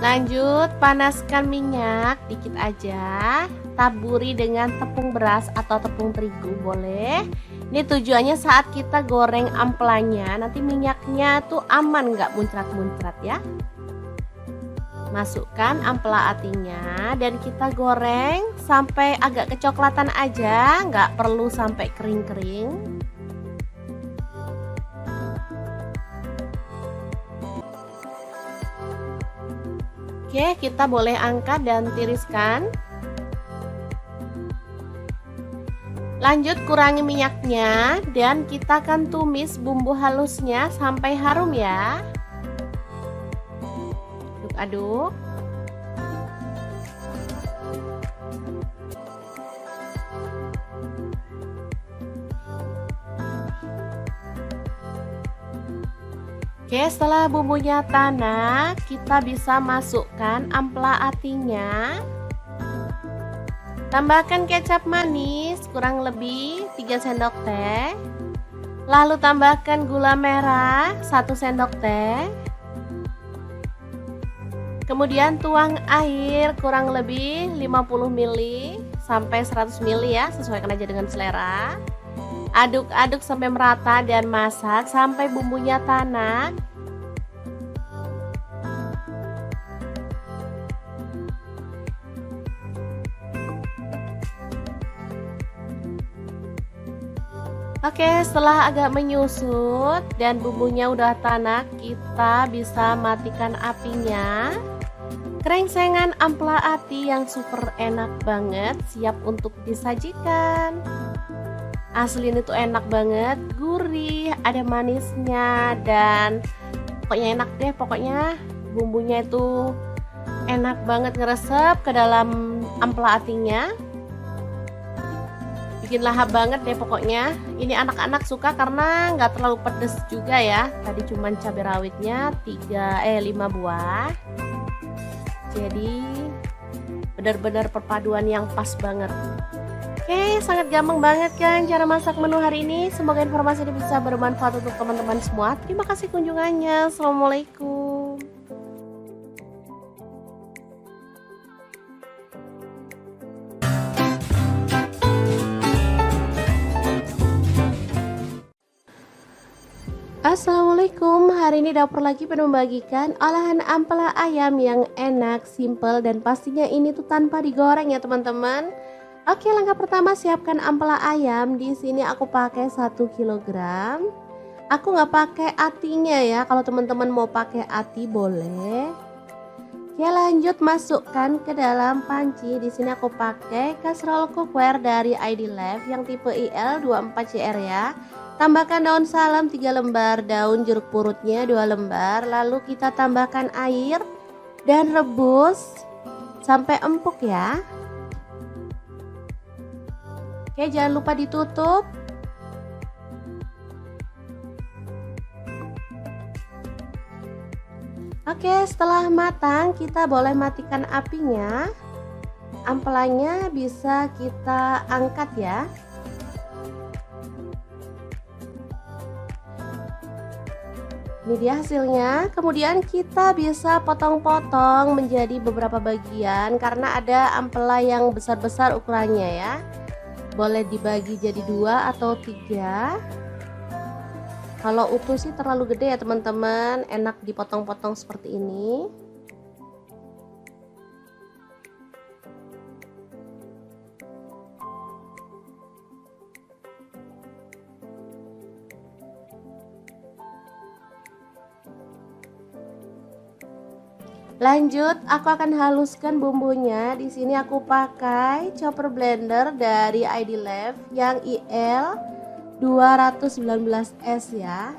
Speaker 1: Lanjut, panaskan minyak dikit aja. Taburi dengan tepung beras atau tepung terigu boleh. Ini tujuannya saat kita goreng amplanya, nanti minyaknya tuh aman, nggak muncrat-muncrat ya. Masukkan ampela atinya dan kita goreng sampai agak kecoklatan aja, nggak perlu sampai kering-kering. Oke, kita boleh angkat dan tiriskan. Lanjut, kurangi minyaknya dan kita akan tumis bumbu halusnya sampai harum ya. Aduk-aduk. Oke, setelah bumbunya tanak, kita bisa masukkan ampela atinya. Tambahkan kecap manis kurang lebih 3 sendok teh. Lalu tambahkan gula merah 1 sendok teh. Kemudian tuang air kurang lebih 50 ml sampai 100 ml ya, sesuaikan aja dengan selera. Aduk-aduk sampai merata dan masak sampai bumbunya tanak. Oke, setelah agak menyusut dan bumbunya udah tanak, kita bisa matikan apinya. Krengsengan ampela ati yang super enak banget siap untuk disajikan. Asli ini tuh enak banget, gurih, ada manisnya dan pokoknya enak deh. Pokoknya bumbunya itu enak banget ngeresep ke dalam ampela atinya. Bikin lahap banget deh pokoknya. Ini anak-anak suka karena nggak terlalu pedes juga ya. Tadi cuman cabai rawitnya 5 buah. Jadi benar-benar perpaduan yang pas banget. Oke, sangat gampang banget kan cara masak menu hari ini. Semoga informasi ini bisa bermanfaat untuk teman-teman semua. Terima kasih kunjungannya. Assalamualaikum. Assalamualaikum, hari ini dapur lagi penuh membagikan olahan ampela ayam yang enak, simple, dan pastinya ini tuh tanpa digoreng ya teman-teman. Oke, langkah pertama siapkan ampela ayam. Di sini aku pakai 1 kg. Aku nggak pakai atinya ya. Kalau teman-teman mau pakai ati boleh. Oke, lanjut masukkan ke dalam panci. Di sini aku pakai kaserol cookware dari ID Life yang tipe IL24CR ya. Tambahkan daun salam 3 lembar, daun jeruk purutnya 2 lembar. Lalu kita tambahkan air dan rebus sampai empuk ya. Oke, jangan lupa ditutup. Oke, setelah matang kita boleh matikan apinya. Ampelanya bisa kita angkat ya. Ini dia hasilnya. Kemudian kita bisa potong-potong menjadi beberapa bagian karena ada ampela yang besar-besar ukurannya ya. Boleh dibagi jadi 2 atau 3. Kalau utuh sih terlalu gede ya teman-teman, enak dipotong-potong seperti ini. Lanjut, aku akan haluskan bumbunya. Di sini aku pakai chopper blender dari ID Life yang IL 219S ya.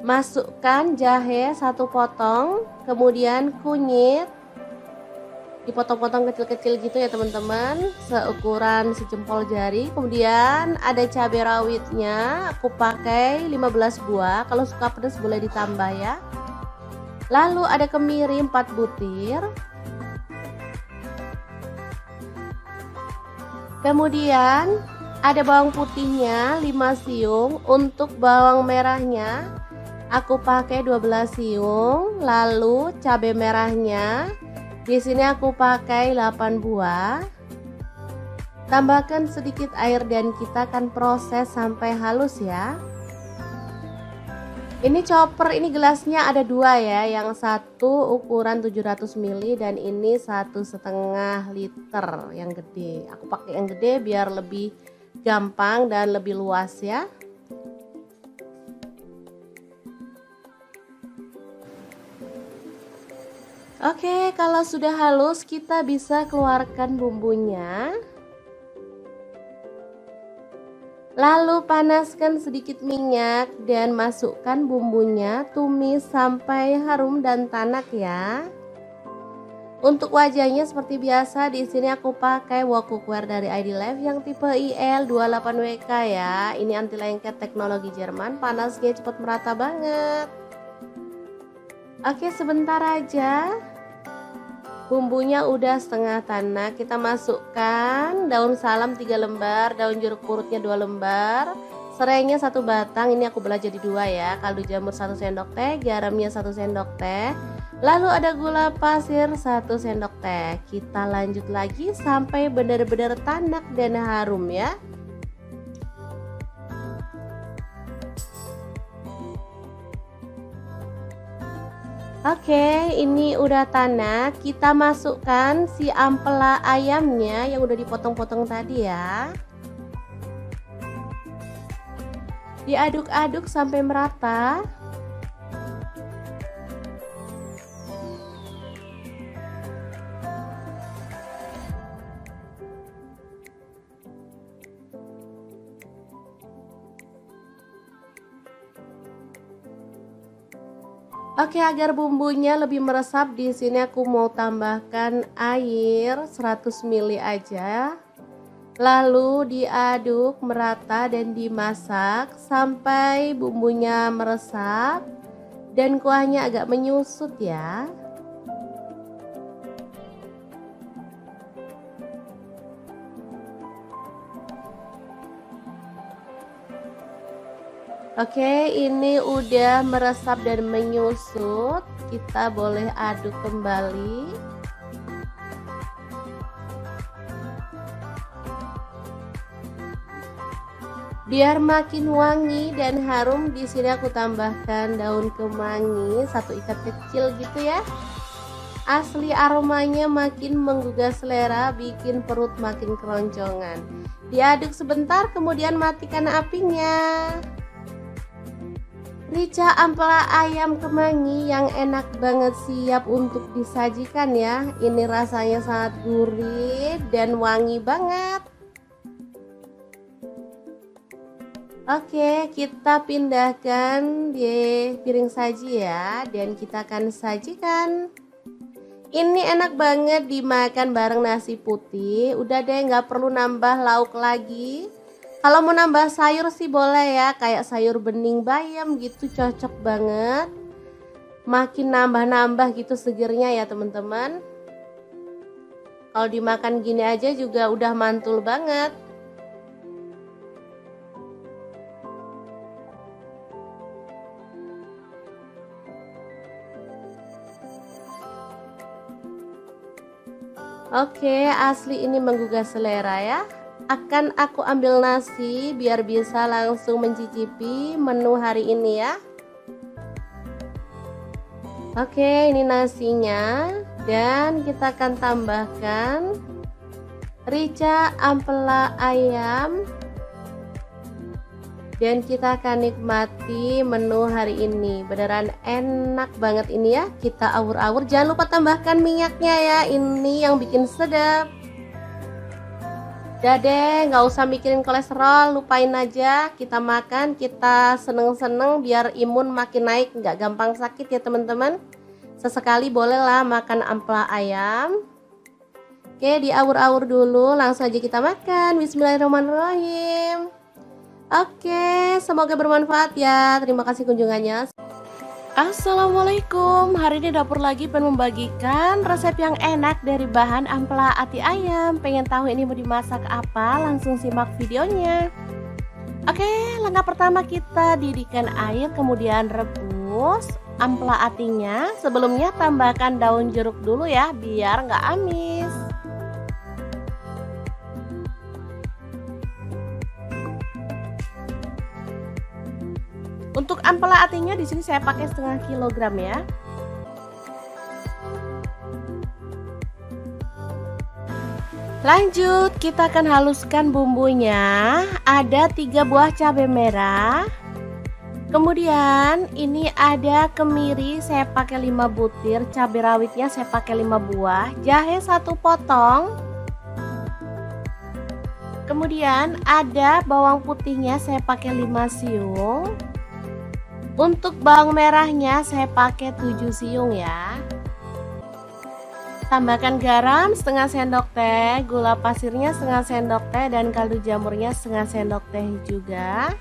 Speaker 1: Masukkan jahe 1 potong, kemudian kunyit dipotong-potong kecil-kecil gitu ya teman-teman, seukuran sejempol jari. Kemudian ada cabai rawitnya, aku pakai 15 buah. Kalau suka pedas boleh ditambah ya. Lalu ada kemiri 4 butir. Kemudian ada bawang putihnya 5 siung. Untuk bawang merahnya aku pakai 12 siung, lalu cabai merahnya di sini aku pakai 8 buah. Tambahkan sedikit air dan kita akan proses sampai halus ya. Ini chopper, ini gelasnya ada dua ya, yang satu ukuran 700 ml dan ini 1,5 liter yang gede. Aku pakai yang gede biar lebih gampang dan lebih luas ya. Oke, kalau sudah halus kita bisa keluarkan bumbunya. Lalu panaskan sedikit minyak dan masukkan bumbunya, tumis sampai harum dan tanak ya. Untuk wajahnya seperti biasa, di sini aku pakai wok cookware dari ID Life yang tipe IL28WK ya. Ini anti lengket teknologi Jerman, panasnya cepat merata banget. Oke, sebentar aja. Bumbunya udah setengah tanak, kita masukkan daun salam 3 lembar, daun jeruk purutnya 2 lembar, serainya 1 batang, ini aku belah jadi 2 ya, kaldu jamur 1 sendok teh, garamnya 1 sendok teh, lalu ada gula pasir 1 sendok teh. Kita lanjut lagi sampai benar-benar tanak dan harum ya. Oke, ini udah tanak. Kita masukkan si ampela ayamnya yang udah dipotong-potong tadi ya. Diaduk-aduk sampai merata. Oke, agar bumbunya lebih meresap, di sini aku mau tambahkan air 100 ml aja. Lalu diaduk merata dan dimasak sampai bumbunya meresap dan kuahnya agak menyusut ya. Oke, ini udah meresap dan menyusut. Kita boleh aduk kembali. Biar makin wangi dan harum, di sini aku tambahkan daun kemangi 1 ikat kecil gitu ya. Asli aromanya makin menggugah selera, bikin perut makin keroncongan. Diaduk sebentar, kemudian matikan apinya. Rica ampela ayam kemangi yang enak banget, siap untuk disajikan ya. Ini rasanya sangat gurih dan wangi banget. Oke, kita pindahkan di piring saji ya, dan kita akan sajikan. Ini enak banget dimakan bareng nasi putih. Udah deh, nggak perlu nambah lauk lagi. Kalau mau nambah sayur sih boleh ya, kayak sayur bening bayam gitu, cocok banget. Makin nambah-nambah gitu segernya ya teman-teman. Kalau dimakan gini aja juga udah mantul banget. Oke, asli ini menggugah selera ya. Akan aku ambil nasi biar bisa langsung mencicipi menu hari ini ya. Oke, ini nasinya, dan kita akan tambahkan rica ampela ayam, dan kita akan nikmati menu hari ini. Beneran enak banget ini ya. Kita awur-awur, jangan lupa tambahkan minyaknya ya, ini yang bikin sedap. Udah deh, nggak usah mikirin kolesterol, lupain aja. Kita makan, kita seneng-seneng biar imun makin naik, nggak gampang sakit ya teman-teman. Sesekali bolehlah makan ampela ayam. Oke, diawur-awur dulu, langsung aja kita makan. Bismillahirrahmanirrahim. Oke, semoga bermanfaat ya. Terima kasih kunjungannya. Assalamualaikum, hari ini dapur lagi pengen membagikan resep yang enak dari bahan ampela ati ayam. Pengen tahu ini mau dimasak apa? Langsung simak videonya. Oke, langkah pertama kita didihkan air, kemudian rebus. halus ampela atinya. Sebelumnya tambahkan daun jeruk dulu ya, biar nggak amis. Untuk ampela atinya di sini saya pakai setengah kilogram ya. Lanjut, kita akan haluskan bumbunya. Ada 3 buah cabai merah. Kemudian ini ada kemiri, saya pakai 5 butir, cabai rawitnya saya pakai 5 buah, jahe 1 potong. Kemudian ada bawang putihnya saya pakai 5 siung. Untuk bawang merahnya saya pakai 7 siung ya. Tambahkan garam setengah sendok teh, gula pasirnya setengah sendok teh, dan kaldu jamurnya setengah sendok teh juga.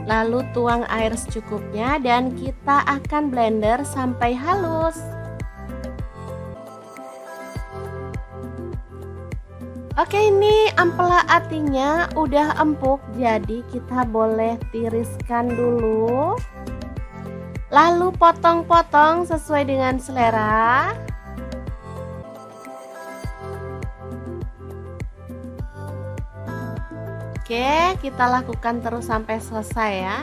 Speaker 1: Lalu tuang air secukupnya dan kita akan blender sampai halus. Oke, ini ampela atinya udah empuk, jadi kita boleh tiriskan dulu. Lalu potong-potong sesuai dengan selera. Oke, kita lakukan terus sampai selesai ya.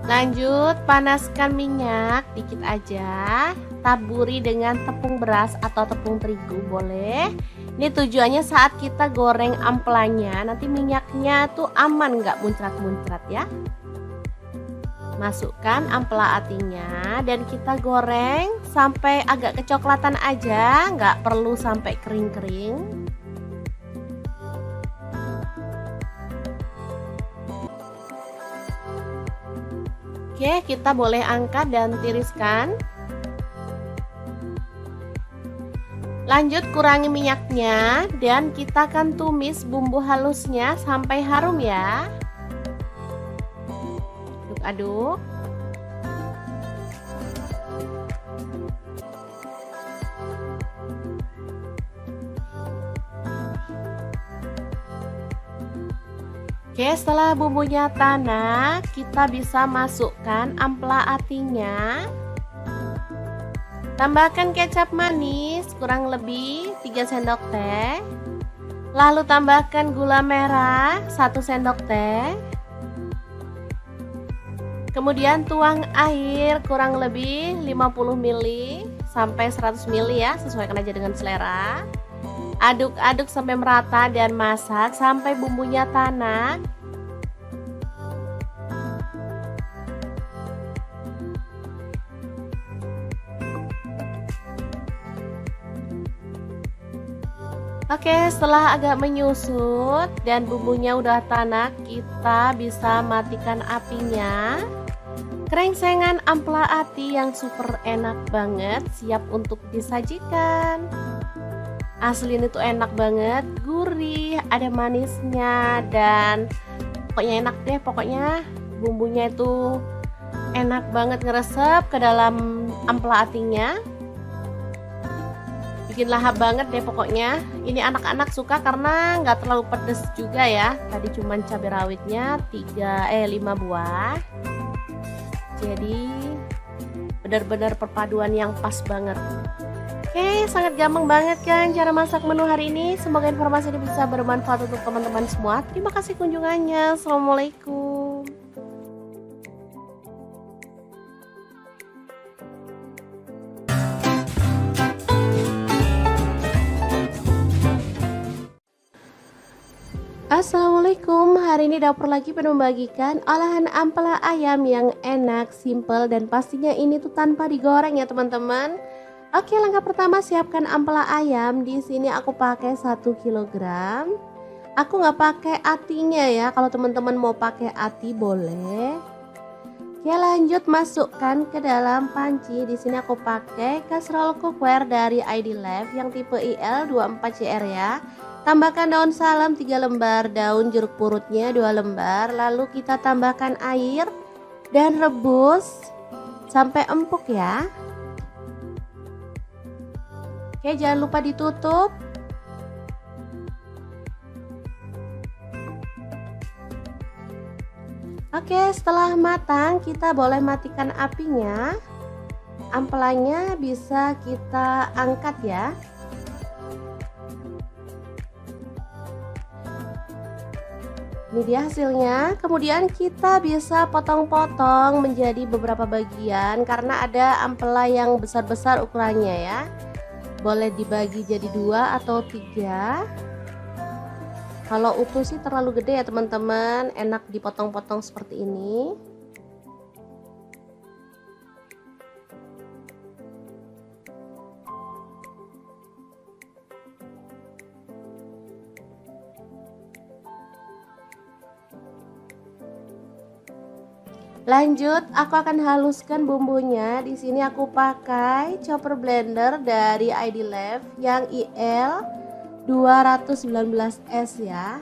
Speaker 1: Lanjut, panaskan minyak dikit aja. Taburi dengan tepung beras atau tepung terigu boleh. Ini tujuannya saat kita goreng ampelanya, nanti minyaknya tuh aman, nggak muncrat-muncrat ya. Masukkan ampela atinya dan kita goreng sampai agak kecoklatan aja, nggak perlu sampai kering-kering. Oke, kita boleh angkat dan tiriskan. Lanjut, kurangi minyaknya dan kita akan tumis bumbu halusnya sampai harum ya. Aduk. Oke, setelah bumbunya tanak, kita bisa masukkan ampela atinya. Tambahkan kecap manis kurang lebih 3 sendok teh. Lalu tambahkan gula merah 1 sendok teh. Kemudian tuang air kurang lebih 50 ml sampai 100 ml ya, sesuaikan aja dengan selera. Aduk-aduk sampai merata dan masak sampai bumbunya tanak. Oke, setelah agak menyusut dan bumbunya udah tanak, kita bisa matikan apinya. Krengsengan ampela ati yang super enak banget, siap untuk disajikan. Asli ini tuh enak banget, gurih, ada manisnya, dan pokoknya enak deh. Pokoknya bumbunya itu enak banget ngeresep ke dalam ampela atinya. Bikin lahap banget deh pokoknya. Ini anak-anak suka karena nggak terlalu pedes juga ya. Tadi cuman cabai rawitnya 5 buah. Jadi benar-benar perpaduan yang pas banget. Oke, sangat gampang banget kan cara masak menu hari ini. Semoga informasi ini bisa bermanfaat untuk teman-teman semua. Terima kasih kunjungannya. Assalamualaikum. Assalamualaikum, hari ini dapur lagi penuh membagikan olahan ampela ayam yang enak, simple, dan pastinya ini tuh tanpa digoreng ya teman-teman. Oke, langkah pertama siapkan ampela ayam. Di sini aku pakai 1 kilogram. Aku nggak pakai atinya ya, kalau teman-teman mau pakai ati boleh. Oke, lanjut masukkan ke dalam panci. Di sini aku pakai kastrol cookware dari ID Life yang tipe IL24CR ya. Tambahkan daun salam 3 lembar, daun jeruk purutnya 2 lembar. Lalu kita tambahkan air dan rebus sampai empuk ya. Oke, jangan lupa ditutup. Oke, setelah matang kita boleh matikan apinya. Ampelanya bisa kita angkat ya. Ini dia hasilnya. Kemudian kita bisa potong-potong menjadi beberapa bagian karena ada ampela yang besar-besar ukurannya ya. Boleh dibagi jadi 2 atau 3. Kalau utuh sih terlalu gede ya teman-teman, enak dipotong-potong seperti ini. Lanjut, aku akan haluskan bumbunya. Di sini aku pakai chopper blender dari ID Lab yang IL 219S ya.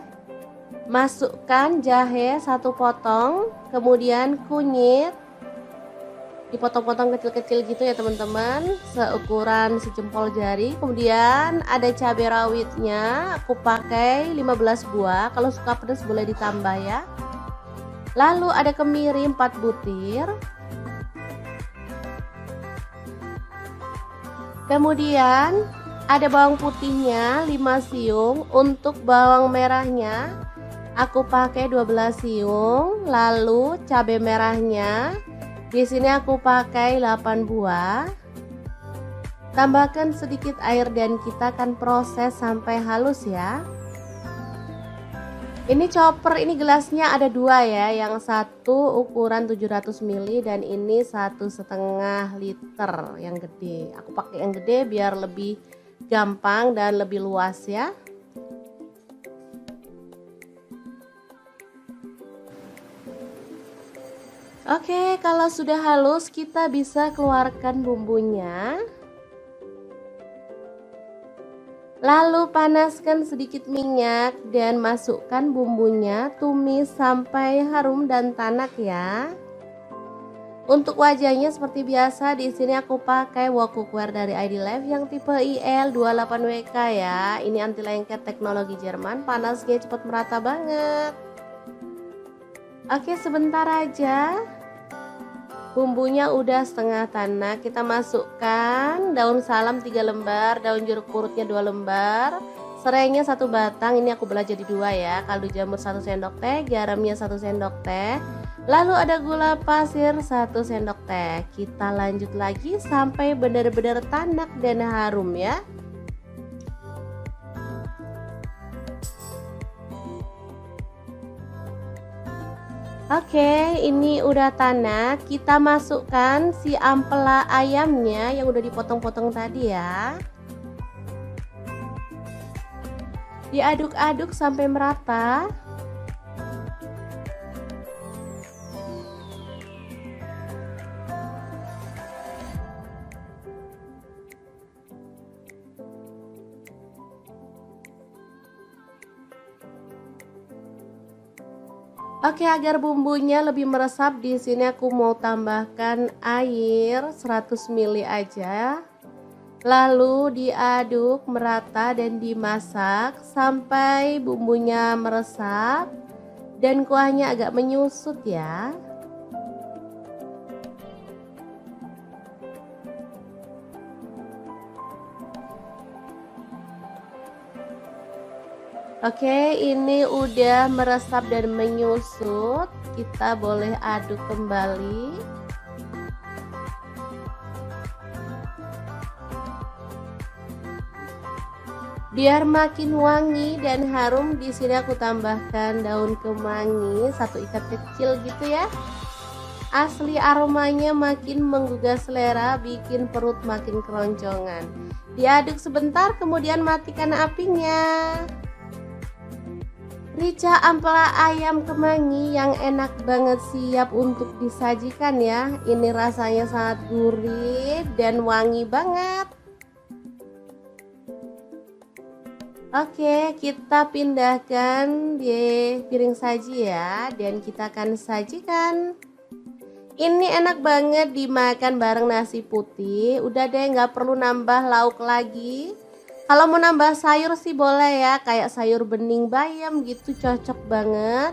Speaker 1: Masukkan jahe 1 potong, kemudian kunyit dipotong-potong kecil-kecil gitu ya teman-teman, seukuran sejempol jari. Kemudian ada cabai rawitnya, aku pakai 15 buah. Kalau suka pedas boleh ditambah ya. Lalu ada kemiri 4 butir. Kemudian ada bawang putihnya 5 siung. Untuk bawang merahnya aku pakai 12 siung. Lalu cabai merahnya di sini aku pakai 8 buah. Tambahkan sedikit air dan kita akan proses sampai halus ya. Ini chopper, ini gelasnya ada 2 ya, yang satu ukuran 700 ml dan ini 1,5 liter yang gede. Aku pakai yang gede biar lebih gampang dan lebih luas ya. Oke, kalau sudah halus kita bisa keluarkan bumbunya. Lalu panaskan sedikit minyak dan masukkan bumbunya, tumis sampai harum dan tanak ya. Untuk wajahnya seperti biasa, di sini aku pakai wok cookware dari ID Lab yang tipe IL28WK ya. Ini anti lengket teknologi Jerman, panasnya cepat merata banget. Oke, sebentar aja. Bumbunya udah setengah tanak, kita masukkan daun salam 3 lembar, daun jeruk purutnya 2 lembar, serainya 1 batang, ini aku belah jadi 2 ya, kaldu jamur 1 sendok teh, garamnya 1 sendok teh, lalu ada gula pasir 1 sendok teh. Kita lanjut lagi sampai benar-benar tanak dan harum ya. Oke, ini udah tanak. Kita masukkan si ampela ayamnya yang udah dipotong-potong tadi ya. Diaduk-aduk sampai merata. Oke, agar bumbunya lebih meresap, di sini aku mau tambahkan air 100 ml aja. Lalu diaduk merata dan dimasak sampai bumbunya meresap dan kuahnya agak menyusut ya. Oke, ini udah meresap dan menyusut. Kita boleh aduk kembali. Biar makin wangi dan harum, di sini aku tambahkan daun kemangi 1 ikat kecil gitu ya. Asli aromanya makin menggugah selera, bikin perut makin keroncongan. Diaduk sebentar, kemudian matikan apinya. Rica ampela ayam kemangi yang enak banget, siap untuk disajikan ya. Ini rasanya sangat gurih dan wangi banget. Oke, kita pindahkan di piring saji ya, dan kita akan sajikan. Ini enak banget dimakan bareng nasi putih. Udah deh, nggak perlu nambah lauk lagi. Kalau mau nambah sayur sih boleh ya, kayak sayur bening bayam gitu, cocok banget.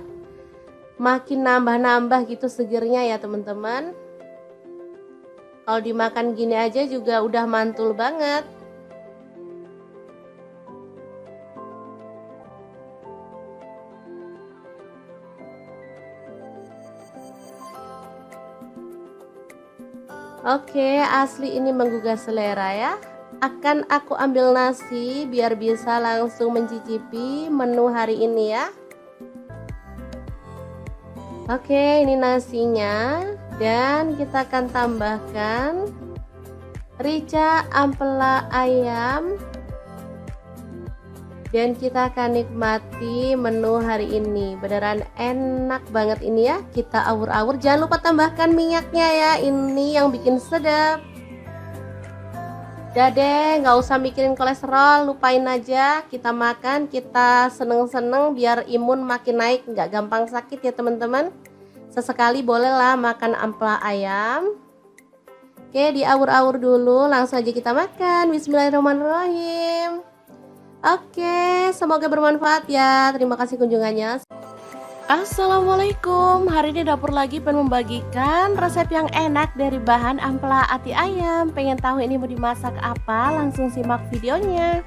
Speaker 1: Makin nambah-nambah gitu segernya ya teman-teman. Kalau dimakan gini aja juga udah mantul banget. Oke, asli ini menggugah selera ya. Akan aku ambil nasi biar bisa langsung mencicipi menu hari ini ya. Oke, ini nasinya. Dan kita akan tambahkan rica ampela ayam. Dan kita akan nikmati menu hari ini. Beneran enak banget ini ya. Kita awur-awur. Jangan lupa tambahkan minyaknya ya. Ini yang bikin sedap. Udah deh, nggak usah mikirin kolesterol. Lupain aja. Kita makan, kita seneng-seneng biar imun makin naik. Nggak gampang sakit ya teman-teman. Sesekali bolehlah makan ampela ayam. Oke, diawur-awur dulu. Langsung aja kita makan. Bismillahirrahmanirrahim. Oke, semoga bermanfaat ya. Terima kasih kunjungannya. Assalamualaikum. Hari ini dapur lagi pengen membagikan resep yang enak dari bahan ampela ati ayam. Pengen tahu ini mau dimasak apa? Langsung simak videonya.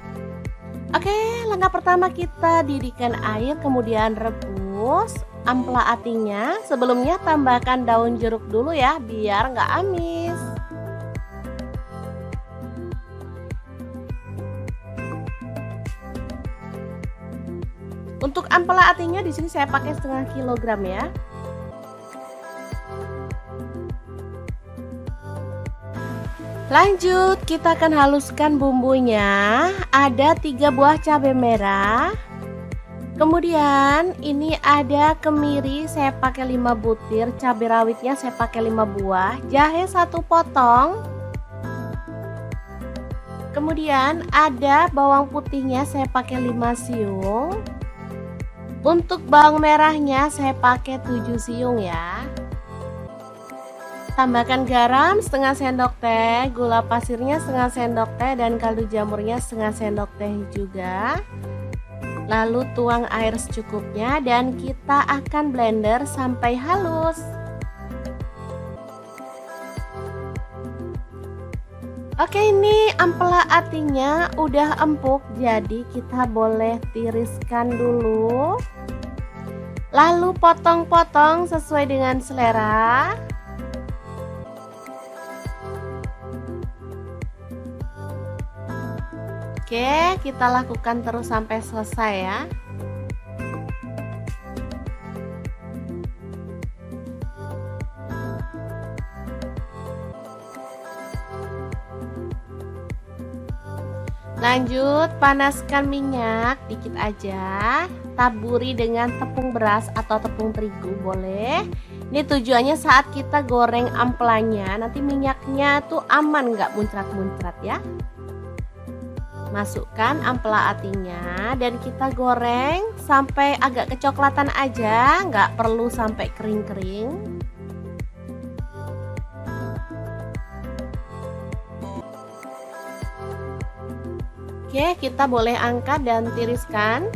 Speaker 1: Oke, langkah pertama kita didihkan air, kemudian rebus ampela atinya. Sebelumnya tambahkan daun jeruk dulu ya, biar nggak amis. Untuk ampela atinya di sini saya pakai setengah kilogram ya. Lanjut, kita akan haluskan bumbunya. Ada 3 buah cabai merah. Kemudian ini ada kemiri, saya pakai 5 butir, cabai rawitnya saya pakai 5 buah, jahe 1 potong. Kemudian ada bawang putihnya saya pakai 5 siung. Untuk bawang merahnya saya pakai 7 siung ya. Tambahkan garam setengah sendok teh, gula pasirnya setengah sendok teh, dan kaldu jamurnya setengah sendok teh juga. Lalu tuang air secukupnya dan kita akan blender sampai halus. Oke, ini ampela atinya udah empuk, jadi kita boleh tiriskan dulu. Lalu potong-potong sesuai dengan selera. Oke, kita lakukan terus sampai selesai ya. Lanjut, panaskan minyak dikit aja. Taburi dengan tepung beras atau tepung terigu boleh. Ini tujuannya saat kita goreng ampelanya, nanti minyaknya tuh aman, nggak muncrat-muncrat ya. Masukkan ampela atinya dan kita goreng sampai agak kecoklatan aja, nggak perlu sampai kering-kering. Oke, kita boleh angkat dan tiriskan.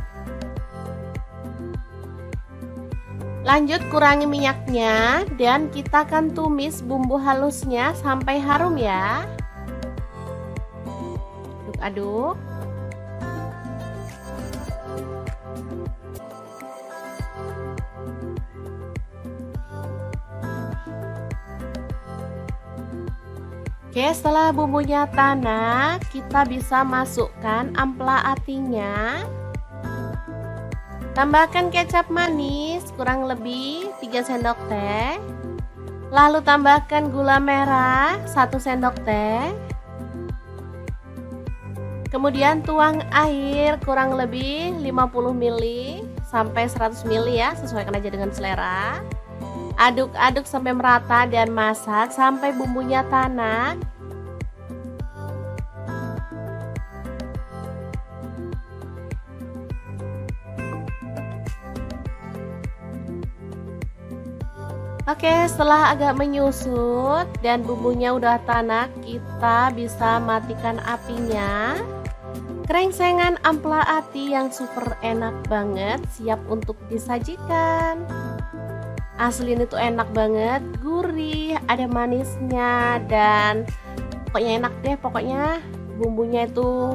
Speaker 1: Lanjut, kurangi minyaknya dan kita akan tumis bumbu halusnya sampai harum ya. Aduk-aduk. Oke, setelah bumbunya tanak, kita bisa masukkan ampela atinya. Tambahkan kecap manis kurang lebih 3 sendok teh. Lalu tambahkan gula merah 1 sendok teh. Kemudian tuang air kurang lebih 50 ml sampai 100 ml ya, sesuaikan aja dengan selera. Aduk-aduk sampai merata dan masak sampai bumbunya tanak. Oke, setelah agak menyusut dan bumbunya udah tanak, kita bisa matikan apinya. Krengsengan ampela ati yang super enak banget, siap untuk disajikan. Asli ini tuh enak banget, gurih, ada manisnya, dan pokoknya enak deh. Pokoknya bumbunya itu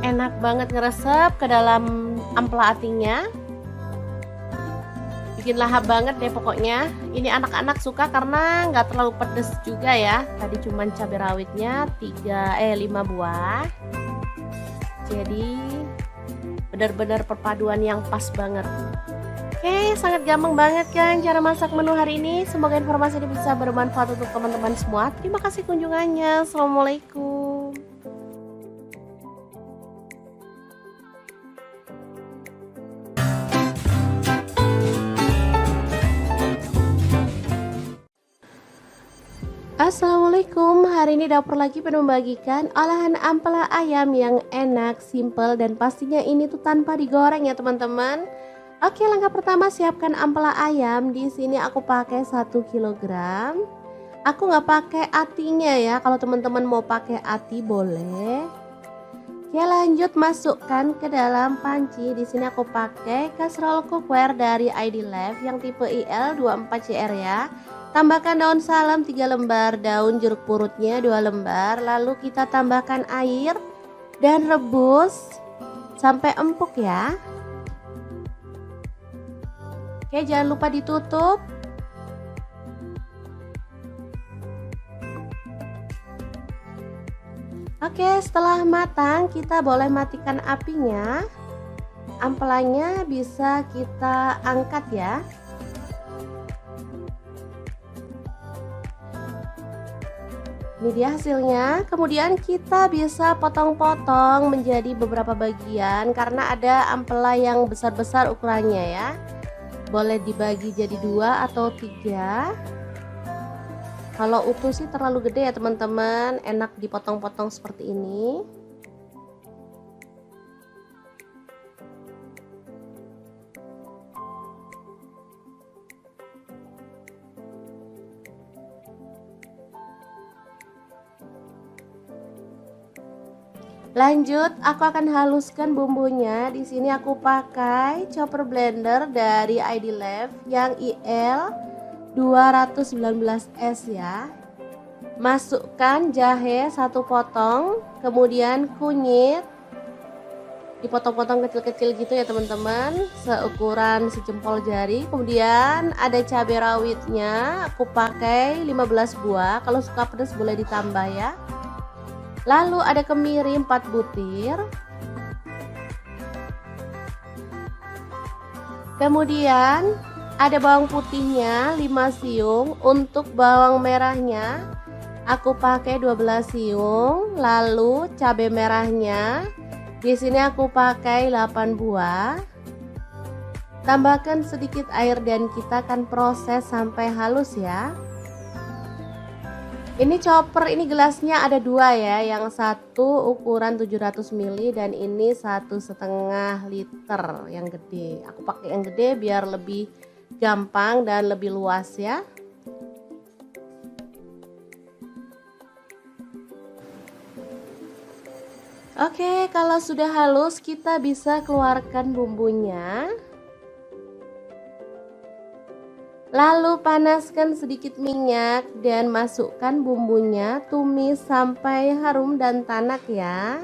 Speaker 1: enak banget ngeresep ke dalam ampela atinya. Bikin lahap banget deh pokoknya. Ini anak-anak suka karena nggak terlalu pedes juga ya. Tadi cuman cabai rawitnya 5 buah. Jadi benar-benar perpaduan yang pas banget. Oke, sangat gampang banget kan cara masak menu hari ini. Semoga informasi ini bisa bermanfaat untuk teman-teman semua. Terima kasih kunjungannya. Assalamualaikum. Assalamualaikum, hari ini dapur lagi penuh membagikan olahan ampela ayam yang enak, simple, dan pastinya ini tuh tanpa digoreng ya teman-teman. Oke, langkah pertama siapkan ampela ayam. Di sini aku pakai 1 kilogram. Aku nggak pakai atinya ya, kalau teman-teman mau pakai ati boleh. Oke, lanjut masukkan ke dalam panci. Di sini aku pakai kaserol cookware dari ID Life yang tipe IL24CR ya. Tambahkan daun salam 3 lembar, daun jeruk purutnya 2 lembar, lalu kita tambahkan air dan rebus sampai empuk ya. Oke, jangan lupa ditutup. Oke, setelah matang kita boleh matikan apinya. Ampelanya bisa kita angkat ya. Ini dia hasilnya. Kemudian kita bisa potong-potong menjadi beberapa bagian karena ada ampela yang besar-besar ukurannya ya. Boleh dibagi jadi 2 atau 3. Kalau utuh sih terlalu gede ya teman-teman, enak dipotong-potong seperti ini. Lanjut, aku akan haluskan bumbunya. Di sini aku pakai chopper blender dari ID Life yang IL 219S ya. Masukkan jahe 1 potong, kemudian kunyit dipotong-potong kecil-kecil gitu ya teman-teman, seukuran sejempol jari. Kemudian ada cabai rawitnya, aku pakai 15 buah. Kalau suka pedas boleh ditambah ya. Lalu ada kemiri 4 butir. Kemudian ada bawang putihnya 5 siung. Untuk bawang merahnya aku pakai 12 siung. Lalu cabai merahnya di sini aku pakai 8 buah. Tambahkan sedikit air dan kita akan proses sampai halus ya. Ini chopper, ini gelasnya ada 2 ya, yang satu ukuran 700 ml dan ini 1,5 liter yang gede. Aku pakai yang gede biar lebih gampang dan lebih luas ya. Oke, kalau sudah halus kita bisa keluarkan bumbunya. Lalu panaskan sedikit minyak dan masukkan bumbunya, tumis sampai harum dan tanak ya.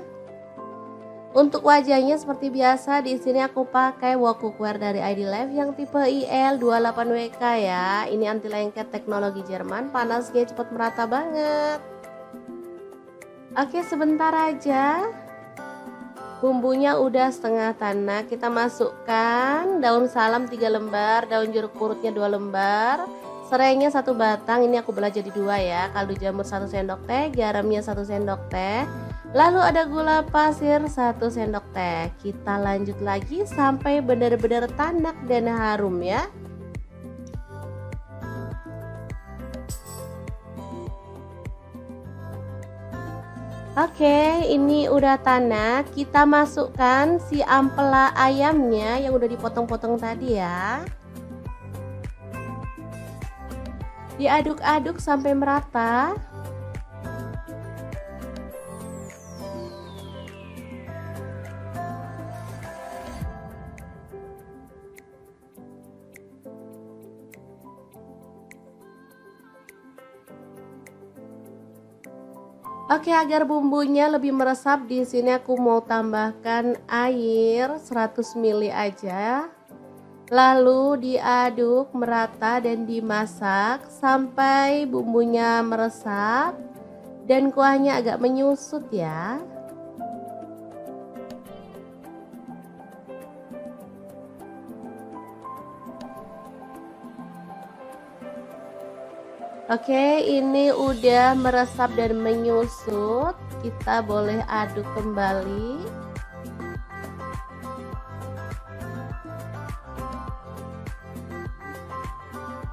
Speaker 1: Untuk wajahnya seperti biasa, di sini aku pakai wok cookware dari ID Life yang tipe IL28WK ya. Ini anti lengket teknologi Jerman, panasnya cepat merata banget. Oke, sebentar aja. Bumbunya udah setengah tanak, kita masukkan daun salam 3 lembar, daun jeruk purutnya 2 lembar, serainya 1 batang, ini aku belah jadi 2 ya, kaldu jamur 1 sendok teh, garamnya 1 sendok teh, lalu ada gula pasir 1 sendok teh. Kita lanjut lagi sampai benar-benar tanak dan harum ya. Oke, ini udah tanak. Kita masukkan si ampela ayamnya yang udah dipotong-potong tadi ya. Diaduk-aduk sampai merata. Oke, agar bumbunya lebih meresap, di sini aku mau tambahkan air 100 ml aja. Lalu diaduk merata dan dimasak sampai bumbunya meresap dan kuahnya agak menyusut ya. Oke, ini udah meresap dan menyusut. Kita boleh aduk kembali.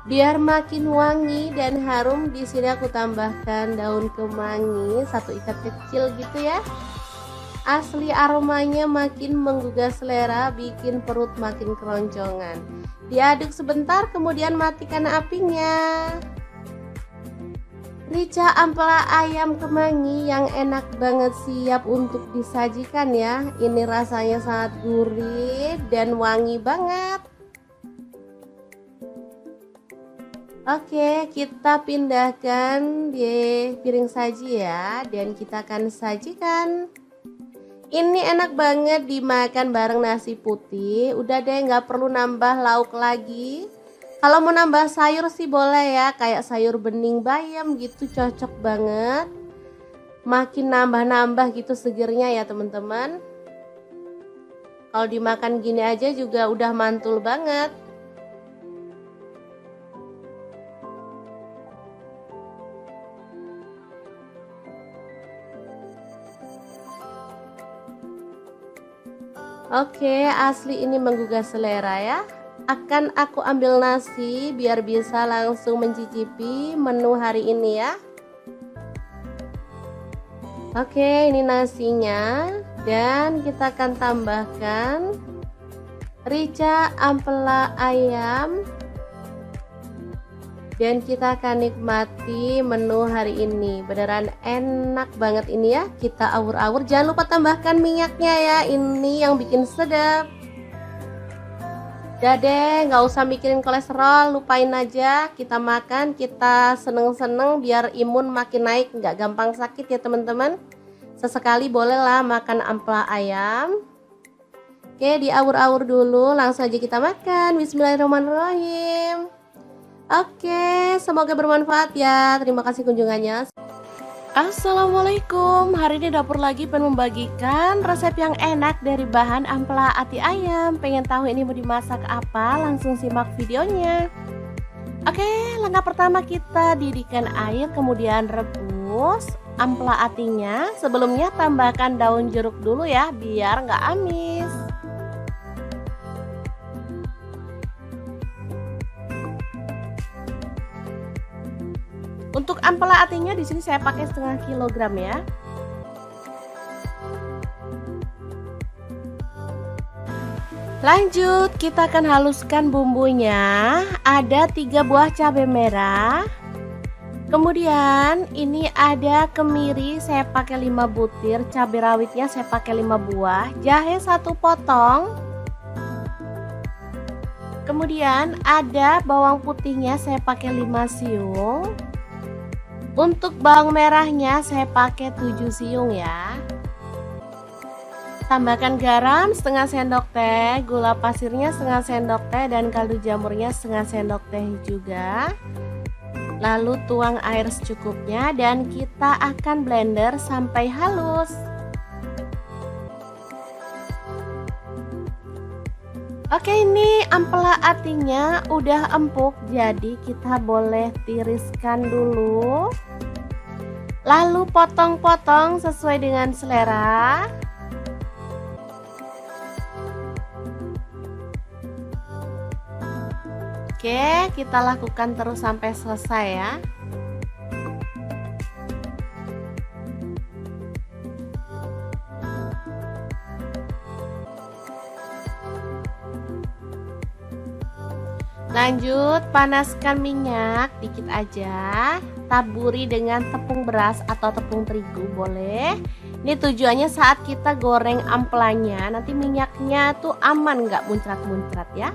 Speaker 1: Biar makin wangi dan harum, di sini aku tambahkan daun kemangi 1 ikat kecil gitu ya. Asli aromanya makin menggugah selera, bikin perut makin keroncongan. Diaduk sebentar, kemudian matikan apinya. Rica ampela ayam kemangi yang enak banget, siap untuk disajikan ya. Ini rasanya sangat gurih dan wangi banget. Oke, kita pindahkan di piring saji ya, dan kita akan sajikan. Ini enak banget dimakan bareng nasi putih. Udah deh, nggak perlu nambah lauk lagi. Kalau mau nambah sayur sih boleh ya, kayak sayur bening bayam gitu, cocok banget. Makin nambah-nambah gitu segernya ya teman-teman. Kalau dimakan gini aja juga udah mantul banget. Oke, asli ini menggugah selera ya. Akan aku ambil nasi biar bisa langsung mencicipi menu hari ini ya. Oke, ini nasinya, dan kita akan tambahkan rica ampela ayam, dan kita akan nikmati menu hari ini. Beneran enak banget ini ya. Kita awur-awur, jangan lupa tambahkan minyaknya ya, ini yang bikin sedap. Udah deh, nggak usah mikirin kolesterol, lupain aja. Kita makan, kita seneng-seneng biar imun makin naik, nggak gampang sakit ya teman-teman. Sesekali bolehlah makan ampela ayam. Oke, diawur-awur dulu, langsung aja kita makan. Bismillahirrahmanirrahim. Oke, semoga bermanfaat ya. Terima kasih kunjungannya. Assalamualaikum, hari ini dapur lagi pengen membagikan resep yang enak dari bahan ampela ati ayam. Pengen tahu ini mau dimasak apa? Langsung simak videonya. Oke, langkah pertama kita didihkan air, kemudian rebus ampela atinya. Sebelumnya tambahkan daun jeruk dulu ya, biar nggak amis. Untuk ampela atinya di sini saya pakai setengah kilogram ya. Lanjut, kita akan haluskan bumbunya. Ada 3 buah cabai merah. Kemudian ini ada kemiri, saya pakai 5 butir, cabai rawitnya saya pakai 5 buah, jahe 1 potong. Kemudian ada bawang putihnya saya pakai 5 siung. Untuk bawang merahnya saya pakai 7 siung ya. Tambahkan garam setengah sendok teh, gula pasirnya setengah sendok teh, dan kaldu jamurnya setengah sendok teh juga. Lalu tuang air secukupnya dan kita akan blender sampai halus. Oke, ini ampela atinya udah empuk, jadi kita boleh tiriskan dulu. Lalu potong-potong sesuai dengan selera. Oke, kita lakukan terus sampai selesai ya. Lanjut, panaskan minyak dikit aja. Taburi dengan tepung beras atau tepung terigu boleh. Ini tujuannya saat kita goreng amplanya, nanti minyaknya tuh aman, nggak muncrat-muncrat ya.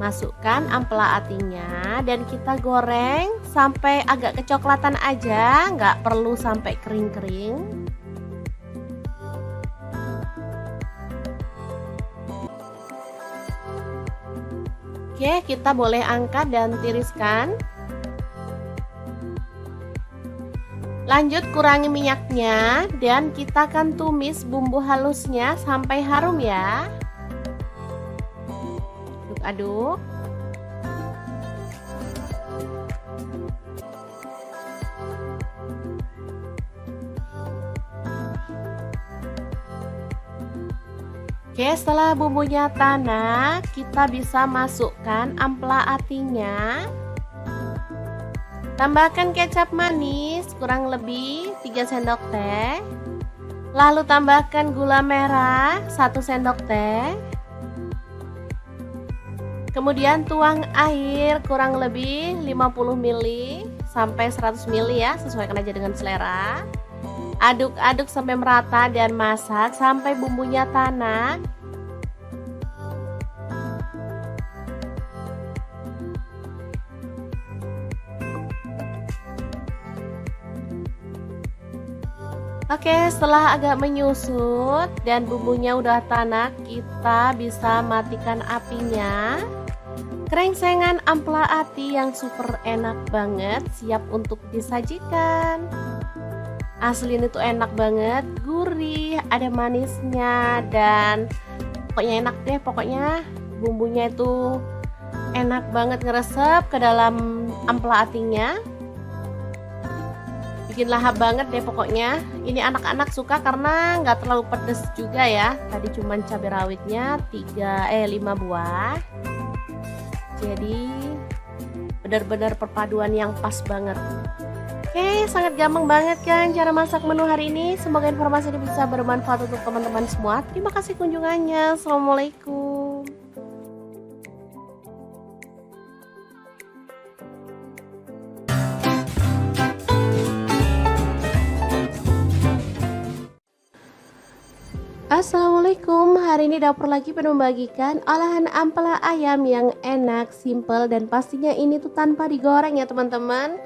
Speaker 1: Masukkan ampela atinya dan kita goreng sampai agak kecoklatan aja, nggak perlu sampai kering-kering. Oke, kita boleh angkat dan tiriskan. Lanjut, kurangi minyaknya dan kita akan tumis bumbu halusnya sampai harum ya. Aduk-aduk. Oke, setelah bumbunya tanak, kita bisa masukkan ampela atinya. Tambahkan kecap manis kurang lebih 3 sendok teh. Lalu tambahkan gula merah 1 sendok teh. Kemudian tuang air kurang lebih 50 ml sampai 100 ml ya, sesuaikan aja dengan selera. Aduk-aduk sampai merata dan masak sampai bumbunya tanak. Oke, setelah agak menyusut dan bumbunya udah tanak, kita bisa matikan apinya. Krengsengan ampela ati yang super enak banget, siap untuk disajikan. Asli ini tuh enak banget, gurih, ada manisnya, dan pokoknya enak deh. Pokoknya bumbunya itu enak banget ngeresep ke dalam ampela atinya. Bikin lahap banget deh pokoknya. Ini anak-anak suka karena nggak terlalu pedes juga ya. Tadi cuman cabai rawitnya 5 buah. Jadi benar-benar perpaduan yang pas banget. Oke, sangat gampang banget kan cara masak menu hari ini. Semoga informasi ini bisa bermanfaat untuk teman-teman semua. Terima kasih kunjungannya. Assalamualaikum. Assalamualaikum, hari ini dapur lagi penuh membagikan olahan ampela ayam yang enak, simple, dan pastinya ini tuh tanpa digoreng ya teman-teman.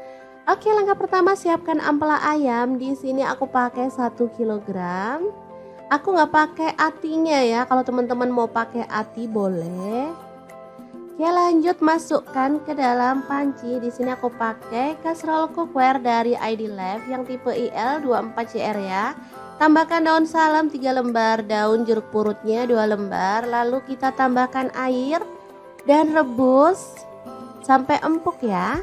Speaker 1: Oke, langkah pertama siapkan ampela ayam. Di sini aku pakai 1 kg. Aku nggak pakai atinya ya, kalau teman-teman mau pakai ati boleh. Oke, lanjut masukkan ke dalam panci. Di sini aku pakai kastrol cookware dari ID Life yang tipe IL24CR ya. Tambahkan daun salam 3 lembar, daun jeruk purutnya 2 lembar. Lalu kita tambahkan air dan rebus sampai empuk ya.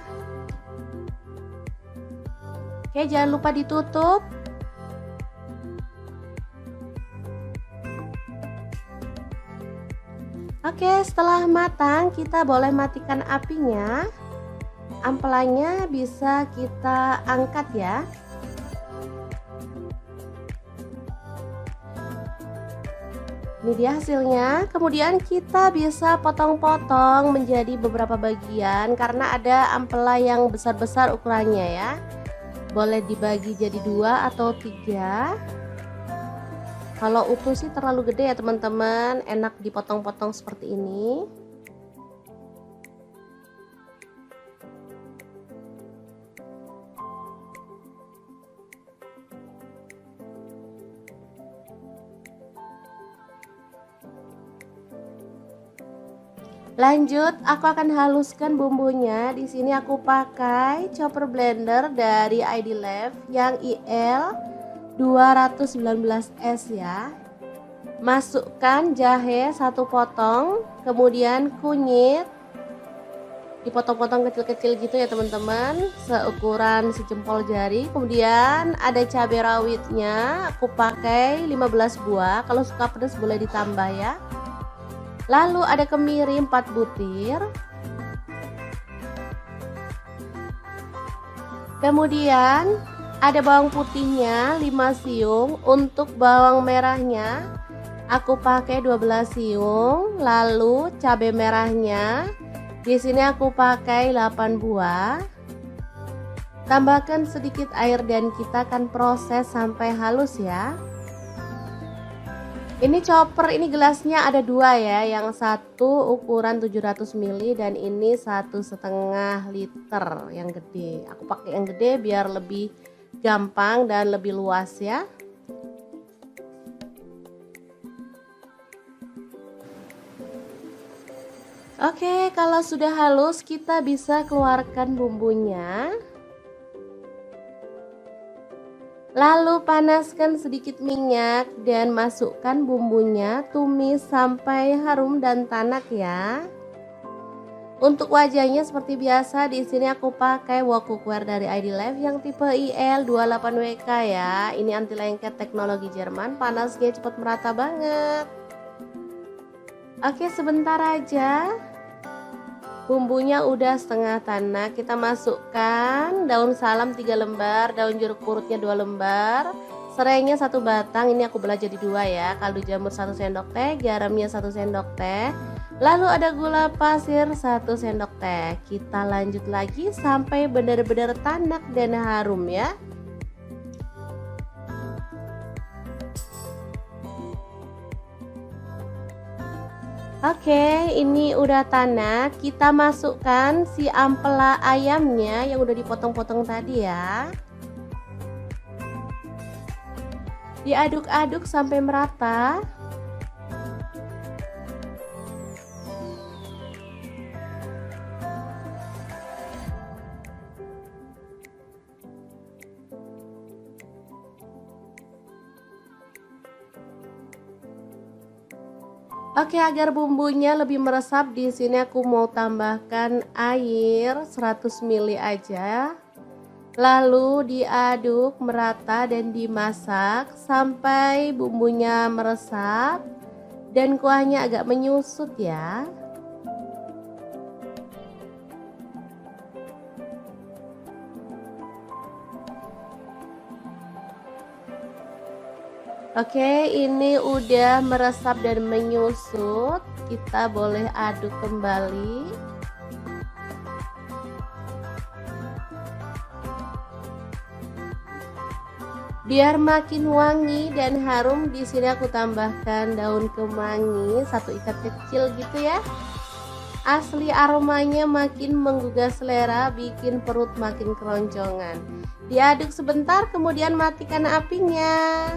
Speaker 1: Oke, jangan lupa ditutup. Oke, setelah matang kita boleh matikan apinya. Ampelanya bisa kita angkat ya. Ini dia hasilnya. Kemudian kita bisa potong-potong menjadi beberapa bagian karena ada ampela yang besar-besar ukurannya ya. Boleh dibagi jadi 2 atau 3. Kalau utuh sih terlalu gede ya teman-teman, enak dipotong-potong seperti ini. Lanjut, aku akan haluskan bumbunya. Di sini aku pakai chopper blender dari ID Life yang IL 219S ya. Masukkan jahe 1 potong, kemudian kunyit dipotong-potong kecil-kecil gitu ya teman-teman, seukuran sejempol jari. Kemudian ada cabai rawitnya, aku pakai 15 buah. Kalau suka pedas boleh ditambah ya. Lalu ada kemiri 4 butir. Kemudian ada bawang putihnya 5 siung. Untuk bawang merahnya Aku pakai 12 siung, lalu cabai merahnya di sini aku pakai 8 buah. Tambahkan sedikit air dan kita akan proses sampai halus ya. Ini chopper, ini gelasnya ada dua ya, yang satu ukuran 700 ml dan ini 1,5 liter yang gede. Aku pakai yang gede biar lebih gampang dan lebih luas ya. Oke, kalau sudah halus kita bisa keluarkan bumbunya. Lalu panaskan sedikit minyak dan masukkan bumbunya, tumis sampai harum dan tanak ya. Untuk wajahnya seperti biasa di sini aku pakai wok cookware dari ID Life yang tipe IL28WK ya. Ini anti lengket teknologi Jerman, panasnya cepat merata banget. Oke, sebentar aja. Bumbunya udah setengah tanak, kita masukkan daun salam 3 lembar, daun jeruk purutnya 2 lembar, serainya 1 batang, ini aku belah jadi 2 ya, kaldu jamur 1 sendok teh, garamnya 1 sendok teh, lalu ada gula pasir 1 sendok teh. Kita lanjut lagi sampai benar-benar tanak dan harum ya. Oke, ini udah tanak. Kita masukkan si ampela ayamnya yang udah dipotong-potong tadi ya. Diaduk-aduk sampai merata. Oke, agar bumbunya lebih meresap di sini aku mau tambahkan air 100 ml aja. Lalu diaduk merata dan dimasak sampai bumbunya meresap dan kuahnya agak menyusut ya. Oke, ini udah meresap dan menyusut. Kita boleh aduk kembali. Biar makin wangi dan harum, di sini aku tambahkan daun kemangi 1 ikat kecil gitu ya. Asli aromanya makin menggugah selera, bikin perut makin keroncongan. Diaduk sebentar, kemudian matikan apinya.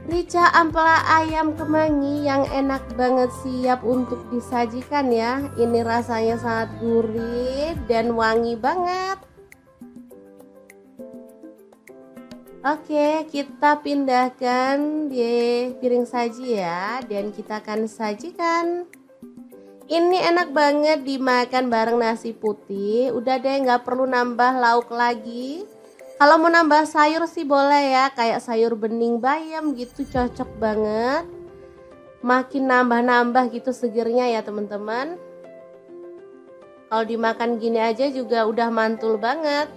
Speaker 1: Rica ampela ayam kemangi yang enak banget siap untuk disajikan ya. Ini rasanya sangat gurih dan wangi banget. Oke, kita pindahkan di piring saji ya, dan kita akan sajikan. Ini enak banget dimakan bareng nasi putih. Udah deh, nggak perlu nambah lauk lagi. Kalau mau nambah sayur sih boleh ya, kayak sayur bening bayam gitu, cocok banget. Makin nambah-nambah gitu segernya ya teman-teman. Kalau dimakan gini aja juga udah mantul banget.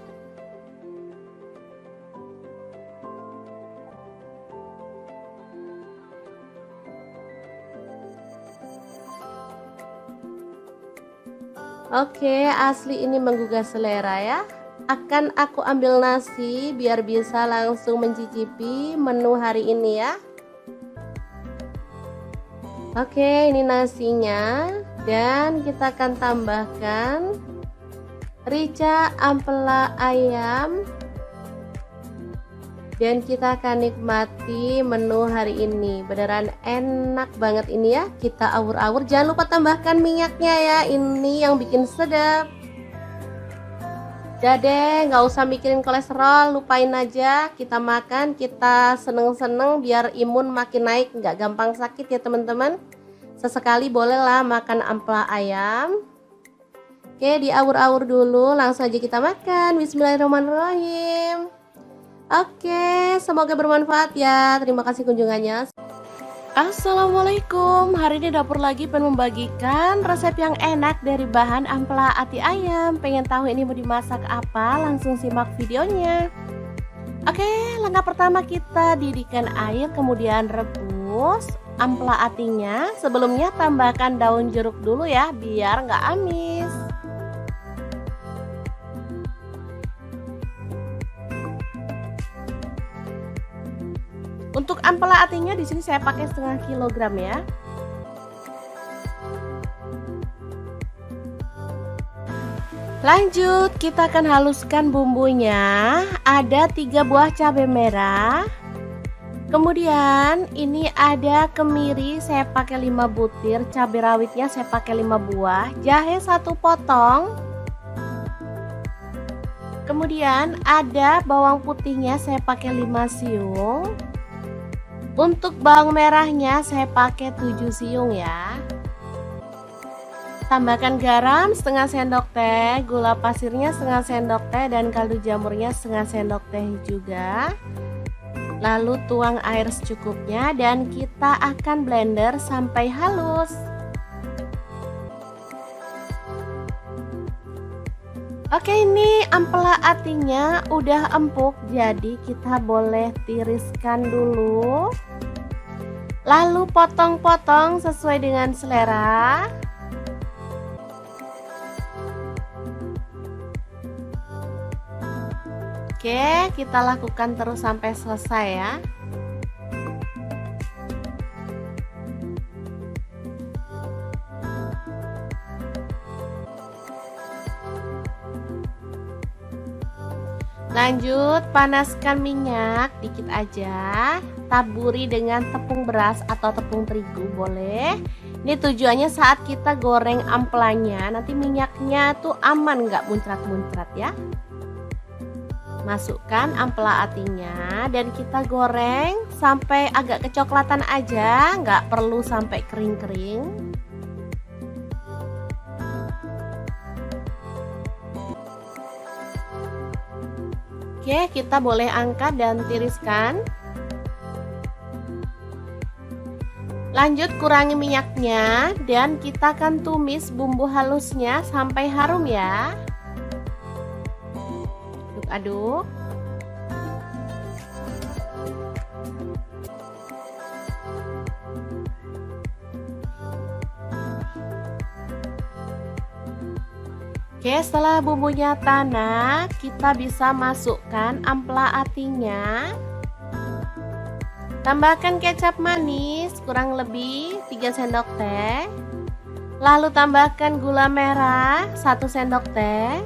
Speaker 1: Oke, asli ini menggugah selera ya. Akan aku ambil nasi biar bisa langsung mencicipi menu hari ini ya. Oke, ini nasinya dan kita akan tambahkan rica ampela ayam dan kita akan nikmati menu hari ini. Beneran enak banget ini ya. Kita awur-awur, jangan lupa tambahkan minyaknya ya, ini yang bikin sedap. Udah deh, nggak usah mikirin kolesterol, lupain aja. Kita makan, kita seneng-seneng biar imun makin naik, nggak gampang sakit ya teman-teman. Sesekali bolehlah makan ampela ayam. Oke, diawur-awur dulu, langsung aja kita makan. Bismillahirrahmanirrahim. Oke, semoga bermanfaat ya. Terima kasih kunjungannya. Assalamualaikum, hari ini dapur lagi pengen membagikan resep yang enak dari bahan ampela ati ayam. Pengen tahu ini mau dimasak apa? Langsung simak videonya. Oke, langkah pertama kita didihkan air kemudian rebus. halus ampela atinya. Sebelumnya tambahkan daun jeruk dulu ya, biar nggak amis. Untuk ampela atinya di sini saya pakai setengah kilogram ya. Lanjut, kita akan haluskan bumbunya. Ada 3 buah cabai merah. Kemudian ini ada kemiri, saya pakai 5 butir, cabai rawitnya saya pakai 5 buah, jahe 1 potong. Kemudian ada bawang putihnya saya pakai 5 siung. Untuk bawang merahnya saya pakai 7 siung ya. Tambahkan garam setengah sendok teh, gula pasirnya setengah sendok teh, dan kaldu jamurnya setengah sendok teh juga. Lalu tuang air secukupnya dan kita akan blender sampai halus. Oke, ini ampela atinya udah empuk, jadi kita boleh tiriskan dulu. Lalu potong-potong sesuai dengan selera. Oke, kita lakukan terus sampai selesai ya. Lanjut, panaskan minyak dikit aja. Taburi dengan tepung beras atau tepung terigu boleh. Ini tujuannya saat kita goreng ampelanya, nanti minyaknya tuh aman, nggak muncrat-muncrat ya. Masukkan ampela atinya dan kita goreng sampai agak kecoklatan aja, nggak perlu sampai kering-kering. Oke, kita boleh angkat dan tiriskan. Lanjut, kurangi minyaknya dan kita akan tumis bumbu halusnya sampai harum ya. Aduk. Oke, setelah bumbunya tanak, kita bisa masukkan ampela atinya. Tambahkan kecap manis kurang lebih 3 sendok teh. Lalu tambahkan gula merah 1 sendok teh.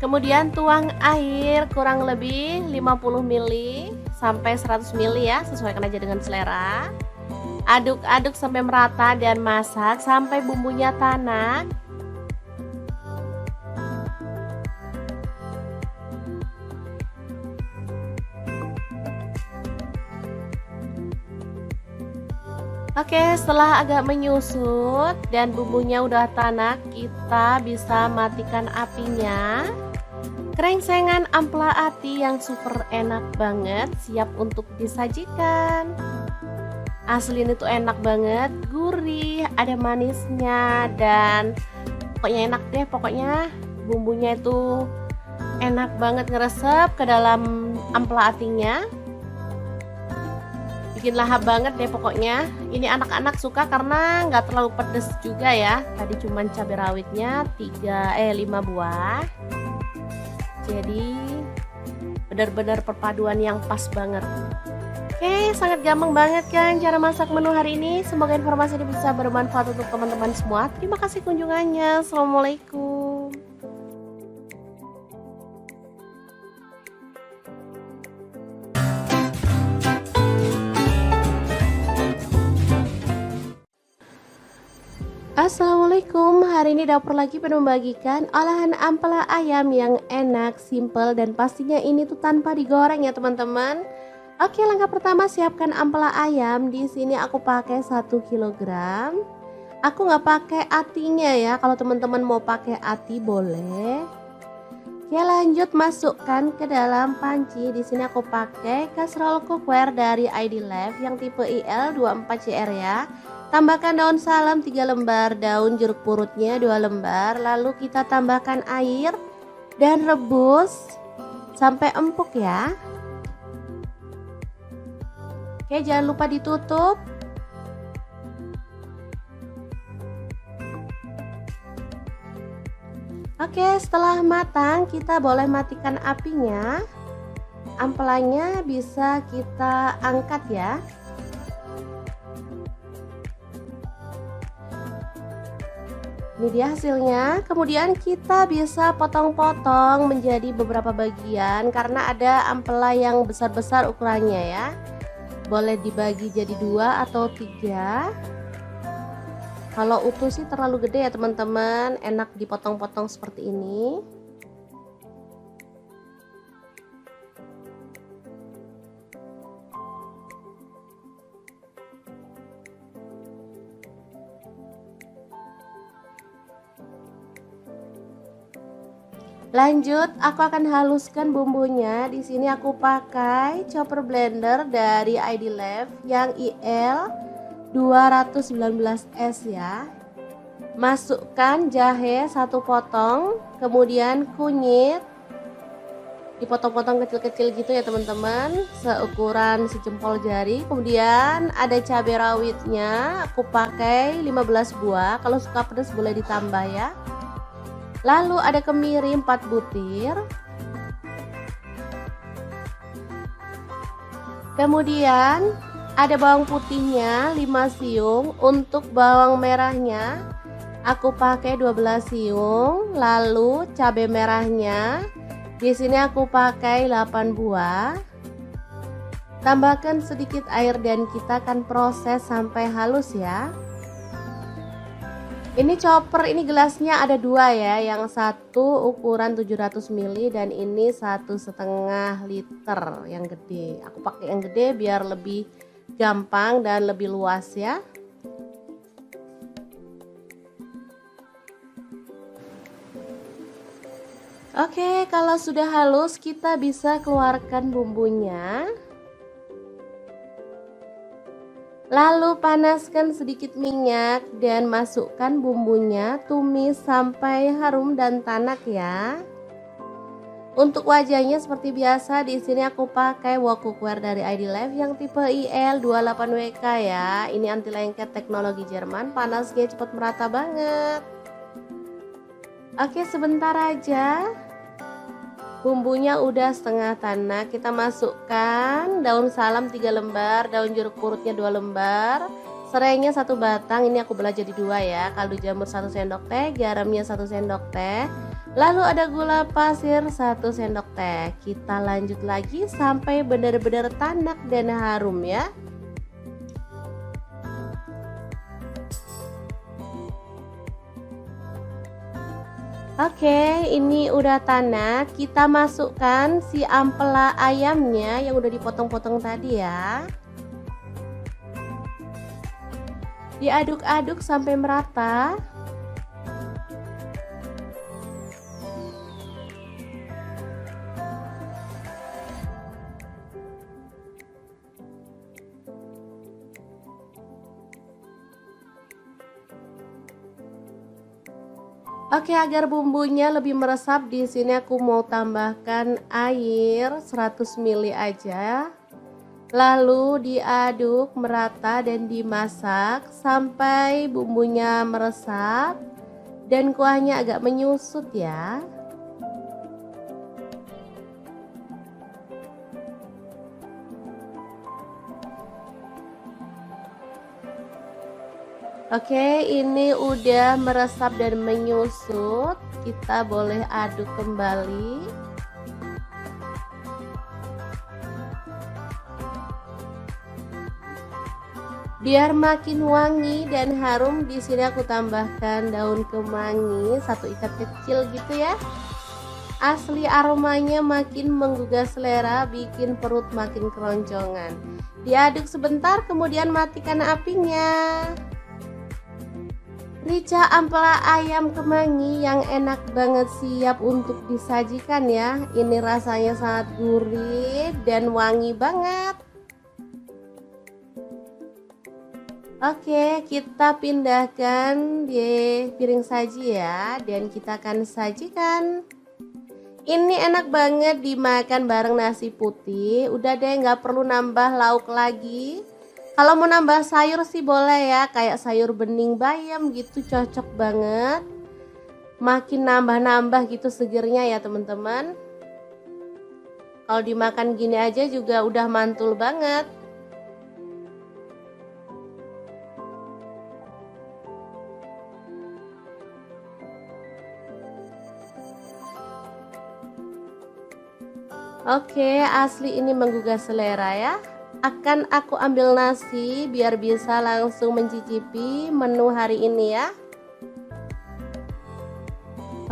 Speaker 1: Kemudian tuang air kurang lebih 50 ml sampai 100 ml ya, sesuaikan aja dengan selera. Aduk-aduk sampai merata dan masak sampai bumbunya tanak. Oke, setelah agak menyusut dan bumbunya udah tanak, kita bisa matikan apinya. Krengsengan ampela ati yang super enak banget, siap untuk disajikan. Asli ini tuh enak banget, gurih, ada manisnya, dan pokoknya enak deh. Pokoknya bumbunya itu enak banget ngeresep ke dalam ampela atinya. Bikin lahap banget deh pokoknya. Ini anak-anak suka karena nggak terlalu pedes juga ya. Tadi cuman cabai rawitnya 5 buah. Jadi benar-benar perpaduan yang pas banget. Oke, sangat gampang banget kan cara masak menu hari ini. Semoga informasi ini bisa bermanfaat untuk teman-teman semua. Terima kasih kunjungannya. Assalamualaikum. Assalamualaikum, hari ini dapur lagi penuh membagikan olahan ampela ayam yang enak, simple, dan pastinya ini tuh tanpa digoreng ya teman-teman. Oke, langkah pertama siapkan ampela ayam. Di sini aku pakai 1 kilogram. Aku nggak pakai atinya ya, kalau teman-teman mau pakai ati boleh. Oke, lanjut masukkan ke dalam panci. Di sini aku pakai kaserol cookware dari ID Life yang tipe IL24CR ya. Tambahkan daun salam 3 lembar, daun jeruk purutnya 2 lembar. Lalu kita tambahkan air dan rebus sampai empuk ya. Oke, jangan lupa ditutup. Oke, setelah matang kita boleh matikan apinya. Ampelanya bisa kita angkat ya. Ini dia hasilnya. Kemudian kita bisa potong-potong menjadi beberapa bagian karena ada ampela yang besar-besar ukurannya ya. Boleh dibagi jadi 2 atau 3. Kalau utuh sih terlalu gede ya teman-teman, enak dipotong-potong seperti ini. Lanjut, aku akan haluskan bumbunya. Di sini aku pakai chopper blender dari ID Lab yang IL 219S ya. Masukkan jahe 1 potong, kemudian kunyit dipotong-potong kecil-kecil gitu ya teman-teman, seukuran sejempol jari. Kemudian ada cabai rawitnya, aku pakai 15 buah, kalau suka pedas boleh ditambah ya. Lalu ada kemiri 4 butir. Kemudian ada bawang putihnya 5 siung. Untuk bawang merahnya aku pakai 12 siung. Lalu cabai merahnya di sini aku pakai 8 buah. Tambahkan sedikit air dan kita akan proses sampai halus ya. Ini chopper, ini gelasnya ada 2 ya, yang satu ukuran 700 ml dan ini 1,5 liter yang gede. Aku pakai yang gede biar lebih gampang dan lebih luas ya. Oke, kalau sudah halus kita bisa keluarkan bumbunya. Lalu panaskan sedikit minyak dan masukkan bumbunya, tumis sampai harum dan tanak ya. Untuk wajahnya seperti biasa, di sini aku pakai wok cookware dari ID Lab yang tipe IL28WK ya. Ini anti lengket teknologi Jerman, panasnya cepat merata banget. Oke, sebentar aja. Bumbunya udah setengah tanak, kita masukkan daun salam 3 lembar, daun jeruk purutnya 2 lembar, serainya 1 batang, ini aku belah jadi 2 ya, kaldu jamur 1 sendok teh, garamnya 1 sendok teh, lalu ada gula pasir 1 sendok teh. Kita lanjut lagi sampai benar-benar tanak dan harum ya. Oke, ini udah tanak. Kita masukkan si ampela ayamnya yang udah dipotong-potong tadi ya. Diaduk-aduk sampai merata. Oke, agar bumbunya lebih meresap, di sini aku mau tambahkan air 100 ml aja. Lalu diaduk merata dan dimasak sampai bumbunya meresap dan kuahnya agak menyusut ya. Oke, ini udah meresap dan menyusut. Kita boleh aduk kembali. Biar makin wangi dan harum, di sini aku tambahkan daun kemangi 1 ikat kecil gitu ya. Asli aromanya makin menggugah selera, bikin perut makin keroncongan. Diaduk sebentar, kemudian matikan apinya. Rica ampela ayam kemangi yang enak banget, siap untuk disajikan ya. Ini rasanya sangat gurih dan wangi banget. Oke, kita pindahkan di piring saji ya, dan kita akan sajikan. Ini enak banget dimakan bareng nasi putih. Udah deh, nggak perlu nambah lauk lagi. Kalau mau nambah sayur sih boleh ya, kayak sayur bening bayam gitu, cocok banget. Makin nambah-nambah gitu segernya ya teman-teman. Kalau dimakan gini aja juga udah mantul banget. Oke, asli ini menggugah selera ya. Akan aku ambil nasi biar bisa langsung mencicipi menu hari ini ya.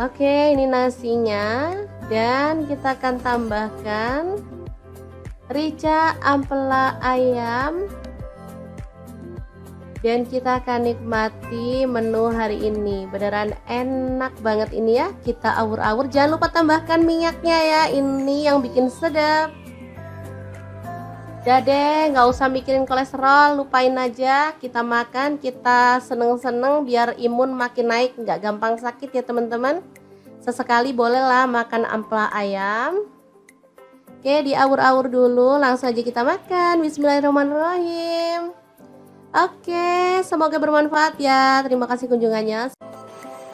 Speaker 1: Oke, ini nasinya. Dan kita akan tambahkan rica ampela ayam. Dan kita akan nikmati menu hari ini. Beneran enak banget ini ya. Kita awur-awur. Jangan lupa tambahkan minyaknya ya. Ini yang bikin sedap. Udah deh, nggak usah mikirin kolesterol. Lupain aja. Kita makan, kita seneng-seneng biar imun makin naik. Nggak gampang sakit ya teman-teman. Sesekali bolehlah makan ampela ayam. Oke, diawur-awur dulu. Langsung aja kita makan. Bismillahirrahmanirrahim. Oke, semoga bermanfaat ya. Terima kasih kunjungannya.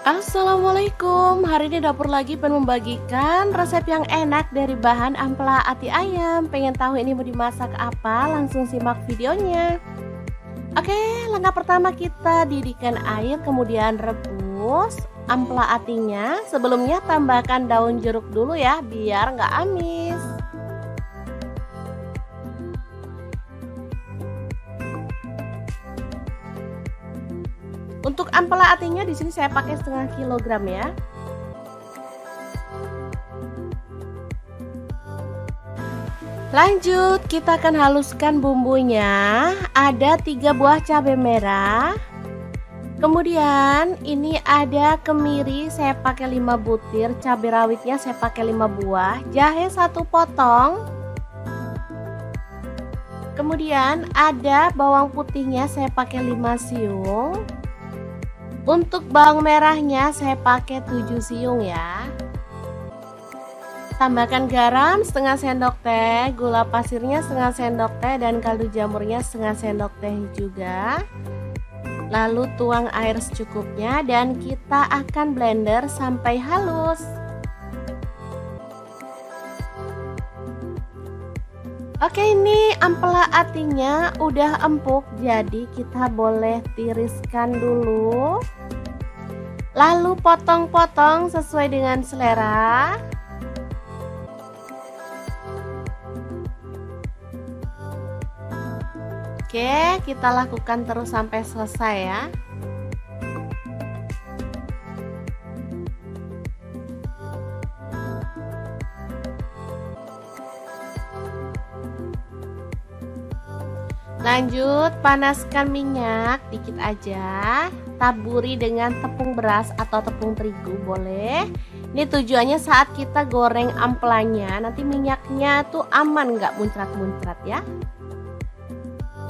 Speaker 1: Assalamualaikum. Hari ini dapur lagi pengen membagikan resep yang enak dari bahan ampela ati ayam. Pengen tahu ini mau dimasak apa? Langsung simak videonya. Oke, langkah pertama kita didihkan air, kemudian rebus ampela atinya. Sebelumnya tambahkan daun jeruk dulu ya, biar nggak amis. Untuk ampela atinya di sini saya pakai setengah kilogram ya. Lanjut, kita akan haluskan bumbunya. Ada 3 buah cabai merah. Kemudian ini ada kemiri, saya pakai 5 butir, cabai rawitnya saya pakai 5 buah, jahe 1 potong. Kemudian ada bawang putihnya saya pakai 5 siung. Untuk bawang merahnya saya pakai 7 siung ya. Tambahkan garam setengah sendok teh, gula pasirnya setengah sendok teh, dan kaldu jamurnya setengah sendok teh juga. Lalu tuang air secukupnya dan kita akan blender sampai halus. Oke, ini ampela atinya udah empuk, jadi kita boleh tiriskan dulu. Lalu potong-potong sesuai dengan selera. Oke, kita lakukan terus sampai selesai ya. Lanjut, panaskan minyak dikit aja. Taburi dengan tepung beras atau tepung terigu boleh. Ini tujuannya saat kita goreng ampelanya, nanti minyaknya tuh aman, nggak muncrat-muncrat ya.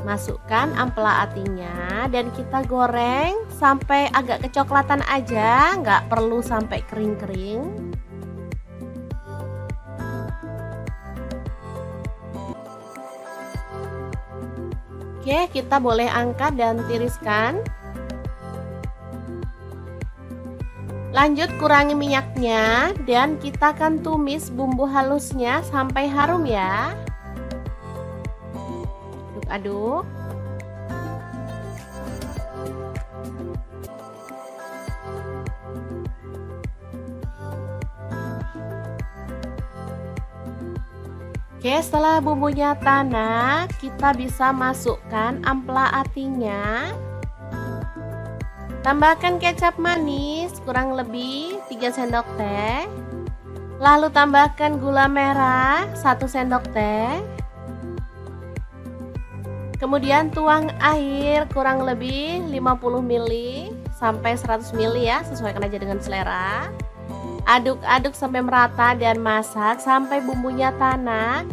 Speaker 1: Masukkan ampela atinya dan kita goreng sampai agak kecoklatan aja, nggak perlu sampai kering-kering. Oke, kita boleh angkat dan tiriskan. Lanjut, kurangi minyaknya dan kita akan tumis bumbu halusnya sampai harum ya. Aduk. Oke, setelah bumbunya tanak, kita bisa masukkan ampela atinya. Tambahkan kecap manis kurang lebih 3 sendok teh. Lalu tambahkan gula merah 1 sendok teh. Kemudian tuang air kurang lebih 50 ml sampai 100 ml ya, sesuaikan aja dengan selera. Aduk-aduk sampai merata dan masak sampai bumbunya tanak.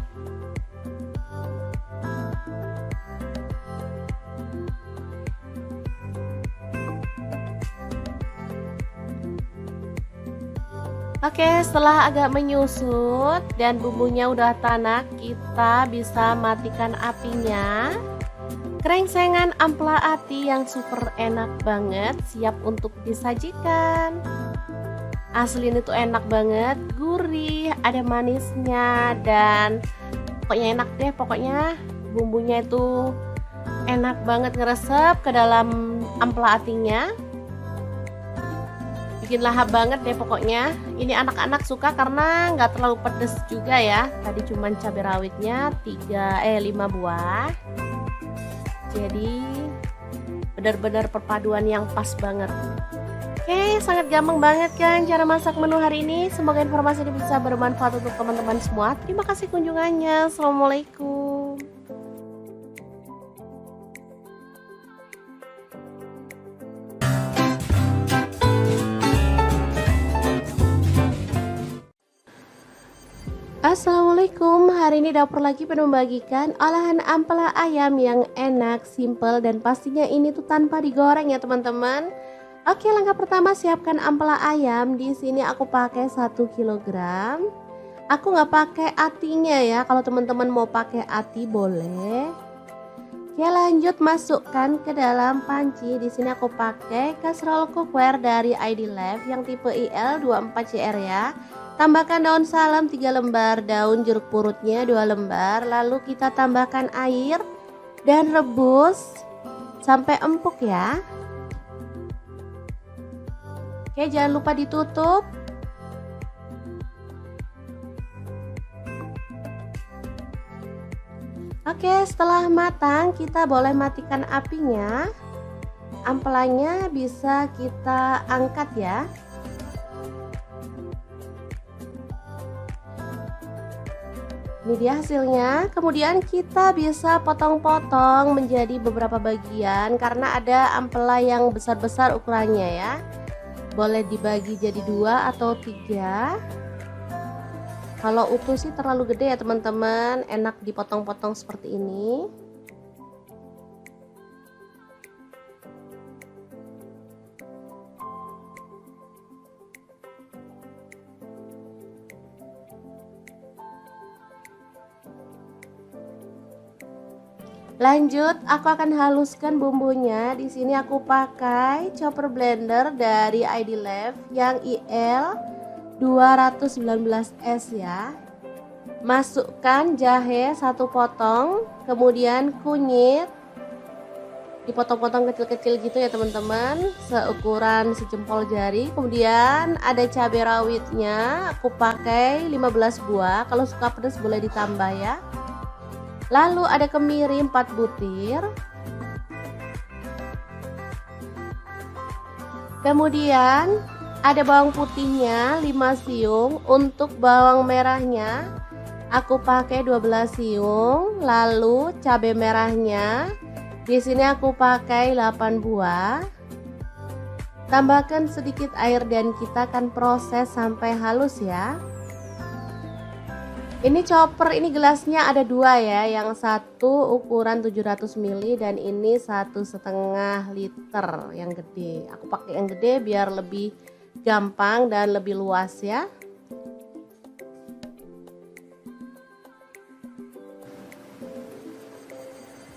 Speaker 1: Oke, setelah agak menyusut dan bumbunya udah tanak, kita bisa matikan apinya. Krengsengan ampela ati yang super enak banget siap untuk disajikan. Asli ini tuh enak banget, gurih, ada manisnya, dan pokoknya enak deh. Pokoknya bumbunya itu enak banget ngeresep ke dalam ampela atinya. Bikin lahap banget deh pokoknya. Ini anak-anak suka karena nggak terlalu pedes juga ya. Tadi cuman cabai rawitnya 5 buah. Jadi benar-benar perpaduan yang pas banget. Oke, sangat gampang banget kan cara masak menu hari ini. Semoga informasi ini bisa bermanfaat untuk teman-teman semua. Terima kasih kunjungannya. Assalamualaikum. Assalamualaikum, hari ini dapur lagi penuh membagikan olahan ampela ayam yang enak, simple, dan pastinya ini tuh tanpa digoreng ya teman-teman. Oke, langkah pertama siapkan ampela ayam. Di sini aku pakai 1 kilogram. Aku nggak pakai atinya ya, kalau teman-teman mau pakai ati boleh. Oke, lanjut masukkan ke dalam panci. Di sini aku pakai kaserol cookware dari ID Life yang tipe IL24CR ya. Tambahkan daun salam 3 lembar, daun jeruk purutnya 2 lembar, lalu kita tambahkan air dan rebus sampai empuk ya. Oke, jangan lupa ditutup. Oke, setelah matang kita boleh matikan apinya. Ampelanya bisa kita angkat ya. Ini dia hasilnya. Kemudian kita bisa potong-potong menjadi beberapa bagian karena ada ampela yang besar-besar ukurannya ya. Boleh dibagi jadi 2 atau 3. Kalau utuh sih terlalu gede ya teman-teman, enak dipotong-potong seperti ini. Lanjut, aku akan haluskan bumbunya. Di sini aku pakai chopper blender dari ID Life yang IL 219S ya. Masukkan jahe 1 potong, kemudian kunyit dipotong-potong kecil-kecil gitu ya teman-teman, seukuran sejempol jari. Kemudian ada cabai rawitnya, aku pakai 15 buah. Kalau suka pedas boleh ditambah ya. Lalu ada kemiri 4 butir. Kemudian ada bawang putihnya 5 siung. Untuk bawang merahnya aku pakai 12 siung. Lalu cabai merahnya di sini aku pakai 8 buah. Tambahkan sedikit air dan kita akan proses sampai halus ya. Ini chopper, ini gelasnya ada 2 ya, yang satu ukuran 700 ml dan ini 1,5 liter yang gede. Aku pakai yang gede biar lebih gampang dan lebih luas ya.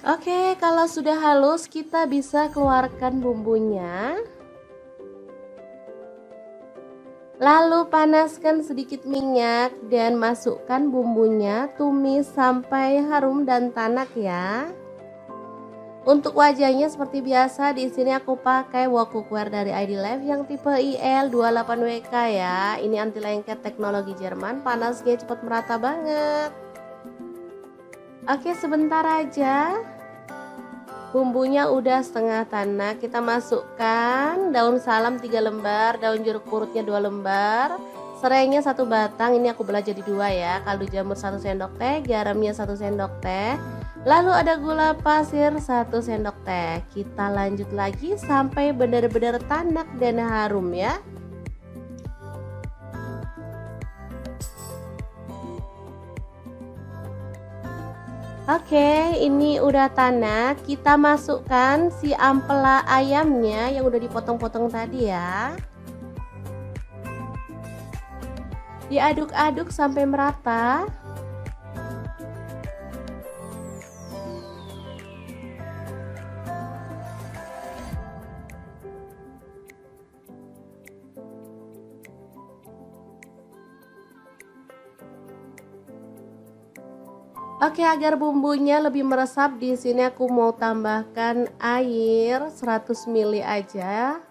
Speaker 1: Oke, kalau sudah halus kita bisa keluarkan bumbunya. Lalu panaskan sedikit minyak dan masukkan bumbunya, tumis sampai harum dan tanak ya. Untuk wajahnya seperti biasa, di sini aku pakai wok cookware dari ID Life yang tipe IL28WK ya. Ini anti lengket teknologi Jerman, panasnya cepat merata banget. Oke, sebentar aja. Bumbunya udah setengah tanak, kita masukkan daun salam 3 lembar, daun jeruk purutnya 2 lembar, serainya 1 batang, ini aku belah jadi 2 ya, kaldu jamur 1 sendok teh, garamnya 1 sendok teh, lalu ada gula pasir 1 sendok teh. Kita lanjut lagi sampai benar-benar tanak dan harum ya. Oke, ini udah tanak. Kita masukkan si ampela ayamnya yang udah dipotong-potong tadi ya. Diaduk-aduk sampai merata. Oke, agar bumbunya lebih meresap, di sini aku mau tambahkan air 100 ml aja.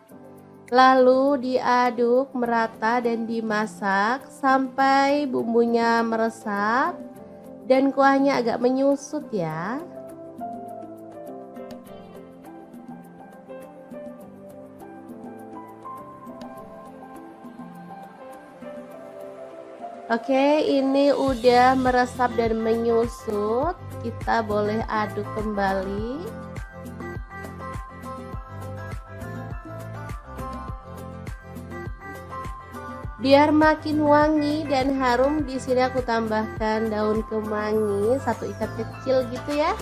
Speaker 1: Lalu diaduk merata dan dimasak sampai bumbunya meresap dan kuahnya agak menyusut ya. Oke, ini udah meresap dan menyusut. Kita boleh aduk kembali. Biar makin wangi dan harum, di sini aku tambahkan daun kemangi 1 ikat kecil gitu ya.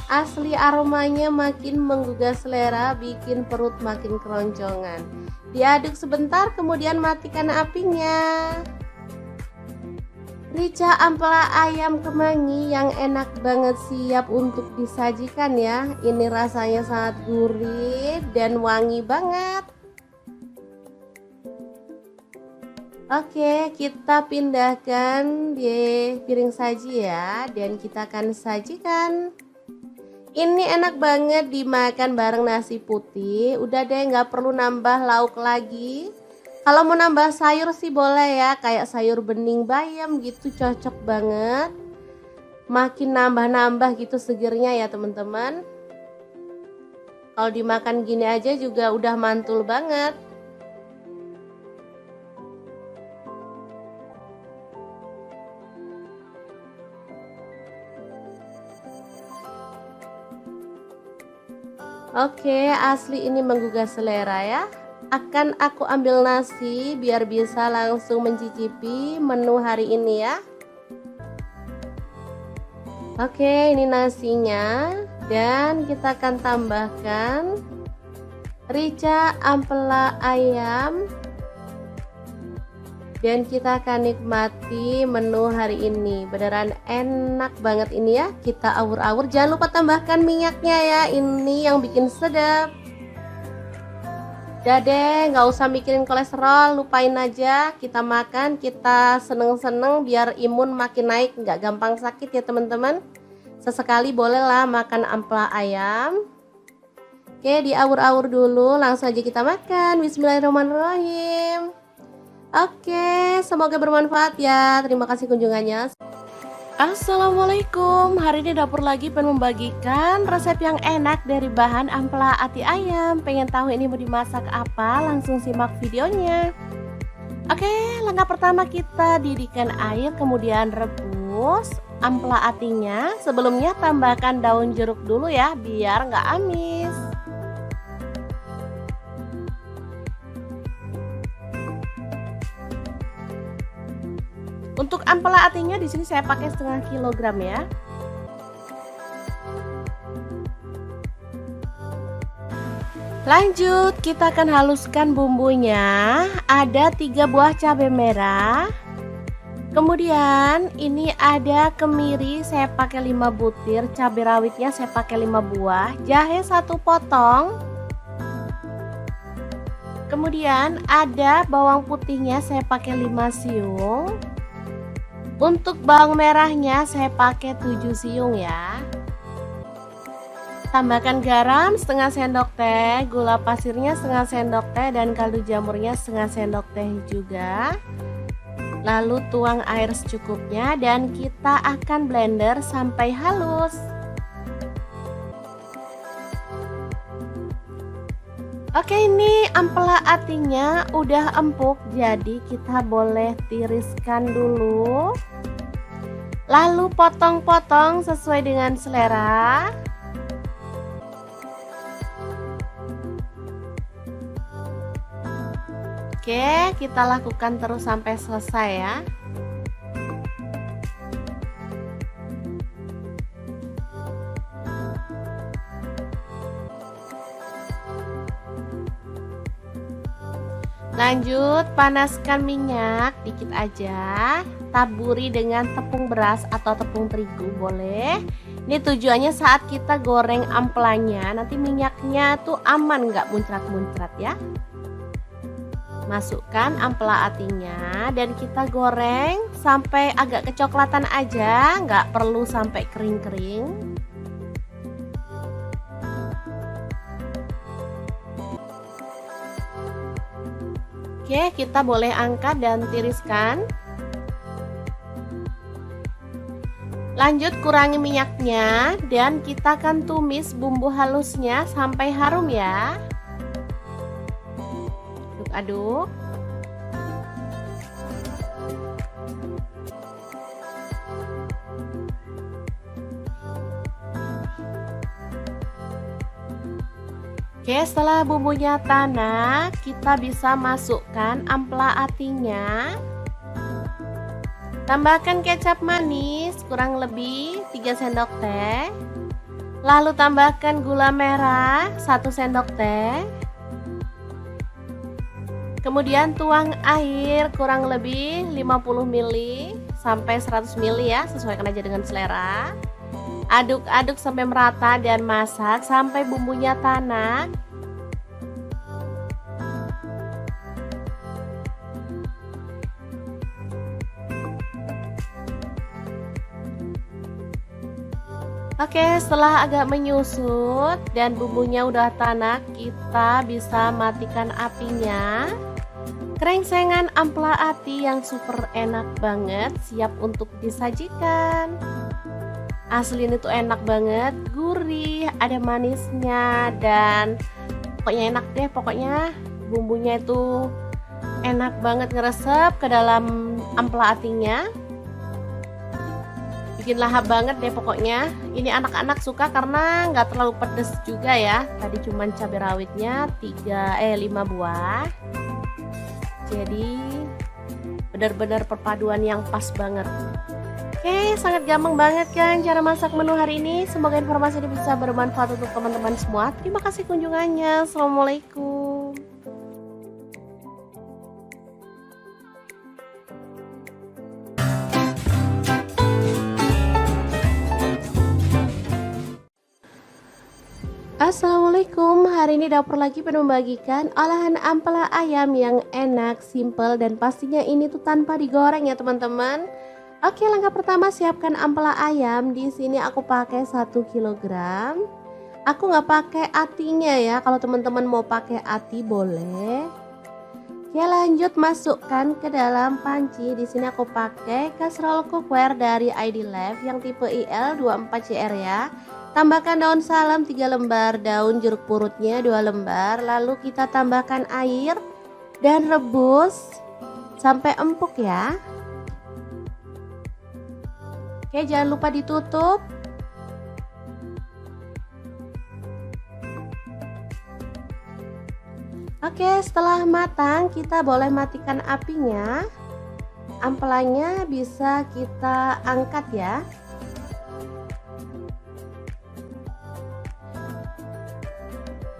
Speaker 1: Asli aromanya makin menggugah selera, bikin perut makin keroncongan. Diaduk sebentar, kemudian matikan apinya. Rica ampela ayam kemangi yang enak banget, siap untuk disajikan ya. Ini rasanya sangat gurih dan wangi banget. Oke, kita pindahkan di piring saji ya, dan kita akan sajikan. Ini enak banget dimakan bareng nasi putih. Udah deh, nggak perlu nambah lauk lagi. Kalau mau nambah sayur sih boleh ya, kayak sayur bening bayam gitu, cocok banget. Makin nambah-nambah gitu segernya ya teman-teman. Kalau dimakan gini aja juga udah mantul banget. Oke, asli ini menggugah selera ya. Akan aku ambil nasi biar bisa langsung mencicipi menu hari ini ya. Oke, ini nasinya, dan kita akan tambahkan rica ampela ayam, dan kita akan nikmati menu hari ini. Beneran enak banget ini ya. Kita awur-awur, jangan lupa tambahkan minyaknya ya, ini yang bikin sedap. Udah deh, nggak usah mikirin kolesterol, lupain aja. Kita makan, kita seneng-seneng biar imun makin naik, nggak gampang sakit ya teman-teman. Sesekali bolehlah makan ampela ayam. Oke, diawur-awur dulu, langsung aja kita makan. Bismillahirrahmanirrahim. Oke, semoga bermanfaat ya. Terima kasih kunjungannya. Assalamualaikum, hari ini dapur lagi pengen membagikan resep yang enak dari bahan ampela ati ayam. Pengen tahu ini mau dimasak apa? Langsung simak videonya. Oke, langkah pertama kita didihkan air, kemudian rebus ampela atinya. Sebelumnya tambahkan daun jeruk dulu ya, biar nggak amis. Untuk ampela atinya di sini saya pakai setengah kilogram ya. Lanjut, kita akan haluskan bumbunya. Ada 3 buah cabai merah. Kemudian ini ada kemiri, saya pakai 5 butir, cabai rawitnya saya pakai 5 buah, jahe 1 potong. Kemudian ada bawang putihnya saya pakai 5 siung. Untuk bawang merahnya saya pakai 7 siung ya. Tambahkan garam setengah sendok teh, gula pasirnya setengah sendok teh, dan kaldu jamurnya setengah sendok teh juga. Lalu tuang air secukupnya dan kita akan blender sampai halus. Oke, ini ampela atinya udah empuk, jadi kita boleh tiriskan dulu. Lalu potong-potong sesuai dengan selera. Oke, kita lakukan terus sampai selesai ya. Lanjut, panaskan minyak dikit aja. Taburi dengan tepung beras atau tepung terigu boleh. Ini tujuannya saat kita goreng amplanya, nanti minyaknya tuh aman, nggak muncrat-muncrat ya. Masukkan ampela atinya dan kita goreng sampai agak kecoklatan aja, nggak perlu sampai kering-kering. Oke, kita boleh angkat dan tiriskan. Lanjut, kurangi minyaknya dan kita akan tumis bumbu halusnya sampai harum ya. Aduk-aduk. Oke, setelah bumbunya tanak, kita bisa masukkan ampela atinya. Tambahkan kecap manis kurang lebih 3 sendok teh. Lalu tambahkan gula merah 1 sendok teh. Kemudian tuang air kurang lebih 50 ml sampai 100 ml ya, sesuaikan aja dengan selera. Aduk-aduk sampai merata dan masak sampai bumbunya tanak. Oke, setelah agak menyusut dan bumbunya udah tanak, kita bisa matikan apinya. Krengsengan ampela ati yang super enak banget siap untuk disajikan. Asli ini tuh enak banget, gurih, ada manisnya dan pokoknya enak deh. Pokoknya bumbunya itu enak banget ngeresep ke dalam ampela atinya. Bikin lahap banget deh pokoknya. Ini anak-anak suka karena nggak terlalu pedes juga ya. Tadi cuman cabai rawitnya 5 buah. Jadi benar-benar perpaduan yang pas banget. Oke, sangat gampang banget kan cara masak menu hari ini. Semoga informasi ini bisa bermanfaat untuk teman-teman semua. Terima kasih kunjungannya. Assalamualaikum. Assalamualaikum, hari ini dapur lagi pengen membagikan olahan ampela ayam yang enak, simple, dan pastinya ini tuh tanpa digoreng ya teman-teman. Oke, langkah pertama siapkan ampela ayam. Di sini aku pakai 1 kg. Aku nggak pakai atinya ya, kalau teman-teman mau pakai ati boleh. Oke, lanjut masukkan ke dalam panci. Di sini aku pakai kaserol cookware dari ID Life yang tipe IL24CR ya. Tambahkan daun salam 3 lembar, daun jeruk purutnya 2 lembar. Lalu kita tambahkan air dan rebus sampai empuk ya. Oke, jangan lupa ditutup. Oke, setelah matang kita boleh matikan apinya. Ampelanya bisa kita angkat ya.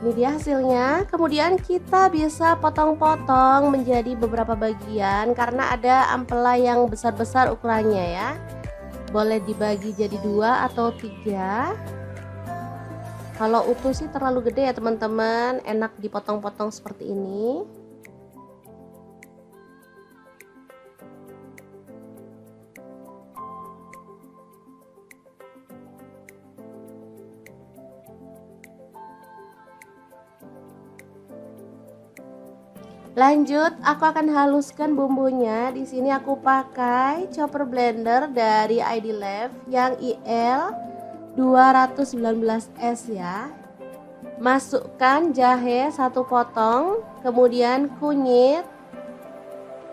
Speaker 1: Ini dia hasilnya. Kemudian kita bisa potong-potong menjadi beberapa bagian karena ada ampela yang besar-besar ukurannya ya. Boleh dibagi jadi 2 atau 3. Kalau utuh sih terlalu gede ya teman-teman, enak dipotong-potong seperti ini. Lanjut, aku akan haluskan bumbunya. Di sini aku pakai chopper blender dari ID Life yang IL 219S ya. Masukkan jahe 1 potong, kemudian kunyit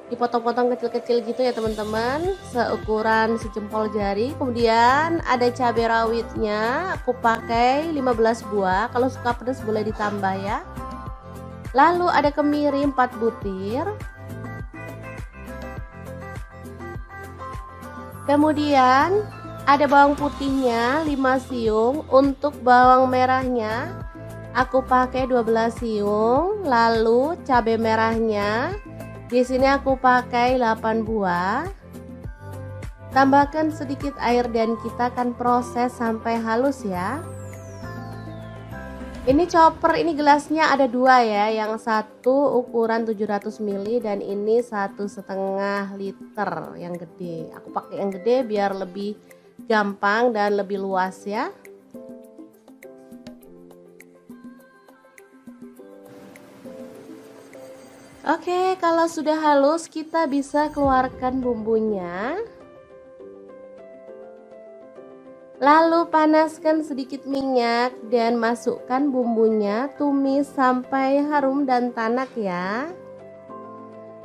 Speaker 1: dipotong-potong kecil-kecil gitu ya teman-teman, seukuran sejempol jari. Kemudian ada cabai rawitnya, aku pakai 15 buah. Kalau suka pedas boleh ditambah ya. Lalu ada kemiri 4 butir. Kemudian ada bawang putihnya 5 siung. Untuk bawang merahnya Aku pakai 12 siung, lalu cabai merahnya di sini aku pakai 8 buah. Tambahkan sedikit air dan kita akan proses sampai halus ya. Ini chopper, ini gelasnya ada dua ya, yang satu ukuran 700 ml dan ini 1,5 liter yang gede. Aku pakai yang gede biar lebih gampang dan lebih luas ya. Oke, kalau sudah halus kita bisa keluarkan bumbunya. Lalu panaskan sedikit minyak dan masukkan bumbunya, tumis sampai harum dan tanak ya.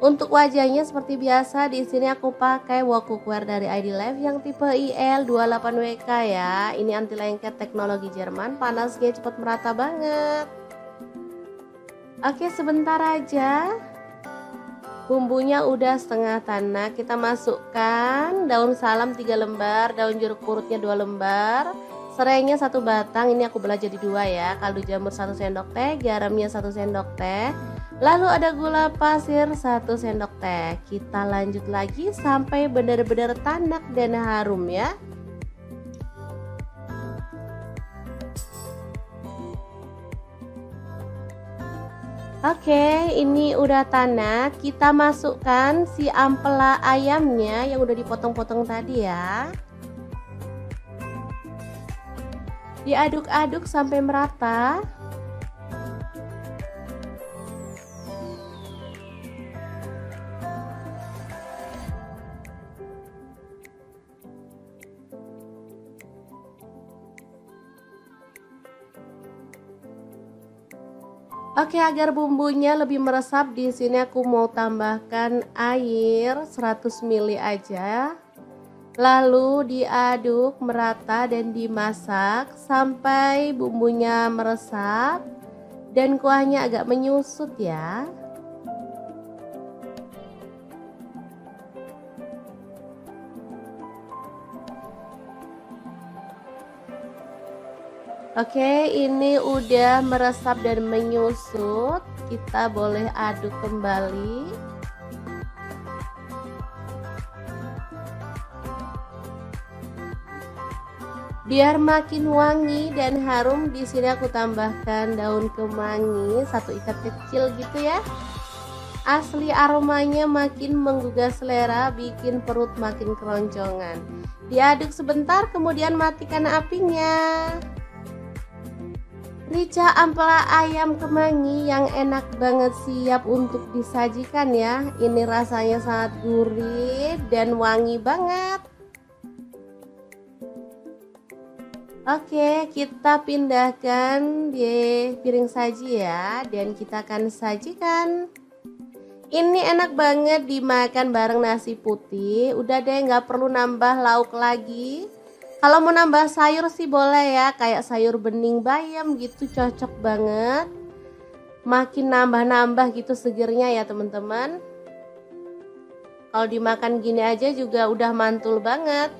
Speaker 1: Untuk wajahnya seperti biasa di sini aku pakai wok cookware dari ID Life yang tipe IL28WK ya. Ini anti lengket teknologi Jerman, panasnya cepat merata banget. Oke, sebentar aja. Bumbunya udah setengah tanak, kita masukkan daun salam 3 lembar, daun jeruk purutnya 2 lembar, serainya 1 batang, ini aku belah jadi 2 ya, kaldu jamur 1 sendok teh, garamnya 1 sendok teh, lalu ada gula pasir 1 sendok teh. Kita lanjut lagi sampai benar-benar tanak dan harum ya. Oke, ini udah tanak. Kita masukkan si ampela ayamnya yang udah dipotong-potong tadi ya. Diaduk-aduk sampai merata. Oke, agar bumbunya lebih meresap di sini aku mau tambahkan air 100 ml aja. Lalu diaduk merata dan dimasak sampai bumbunya meresap dan kuahnya agak menyusut ya. Oke, ini udah meresap dan menyusut. Kita boleh aduk kembali. Biar makin wangi dan harum, di sini aku tambahkan daun kemangi 1 ikat kecil gitu ya. Asli aromanya makin menggugah selera, bikin perut makin keroncongan. Diaduk sebentar, kemudian matikan apinya. Rica ampela ayam kemangi yang enak banget, siap untuk disajikan ya. Ini rasanya sangat gurih dan wangi banget. Oke, kita pindahkan di piring saji ya, dan kita akan sajikan. Ini enak banget dimakan bareng nasi putih. Udah deh, nggak perlu nambah lauk lagi. Kalau mau nambah sayur sih boleh ya, kayak sayur bening bayam gitu, cocok banget. Makin nambah-nambah gitu segernya ya teman-teman. Kalau dimakan gini aja juga udah mantul banget.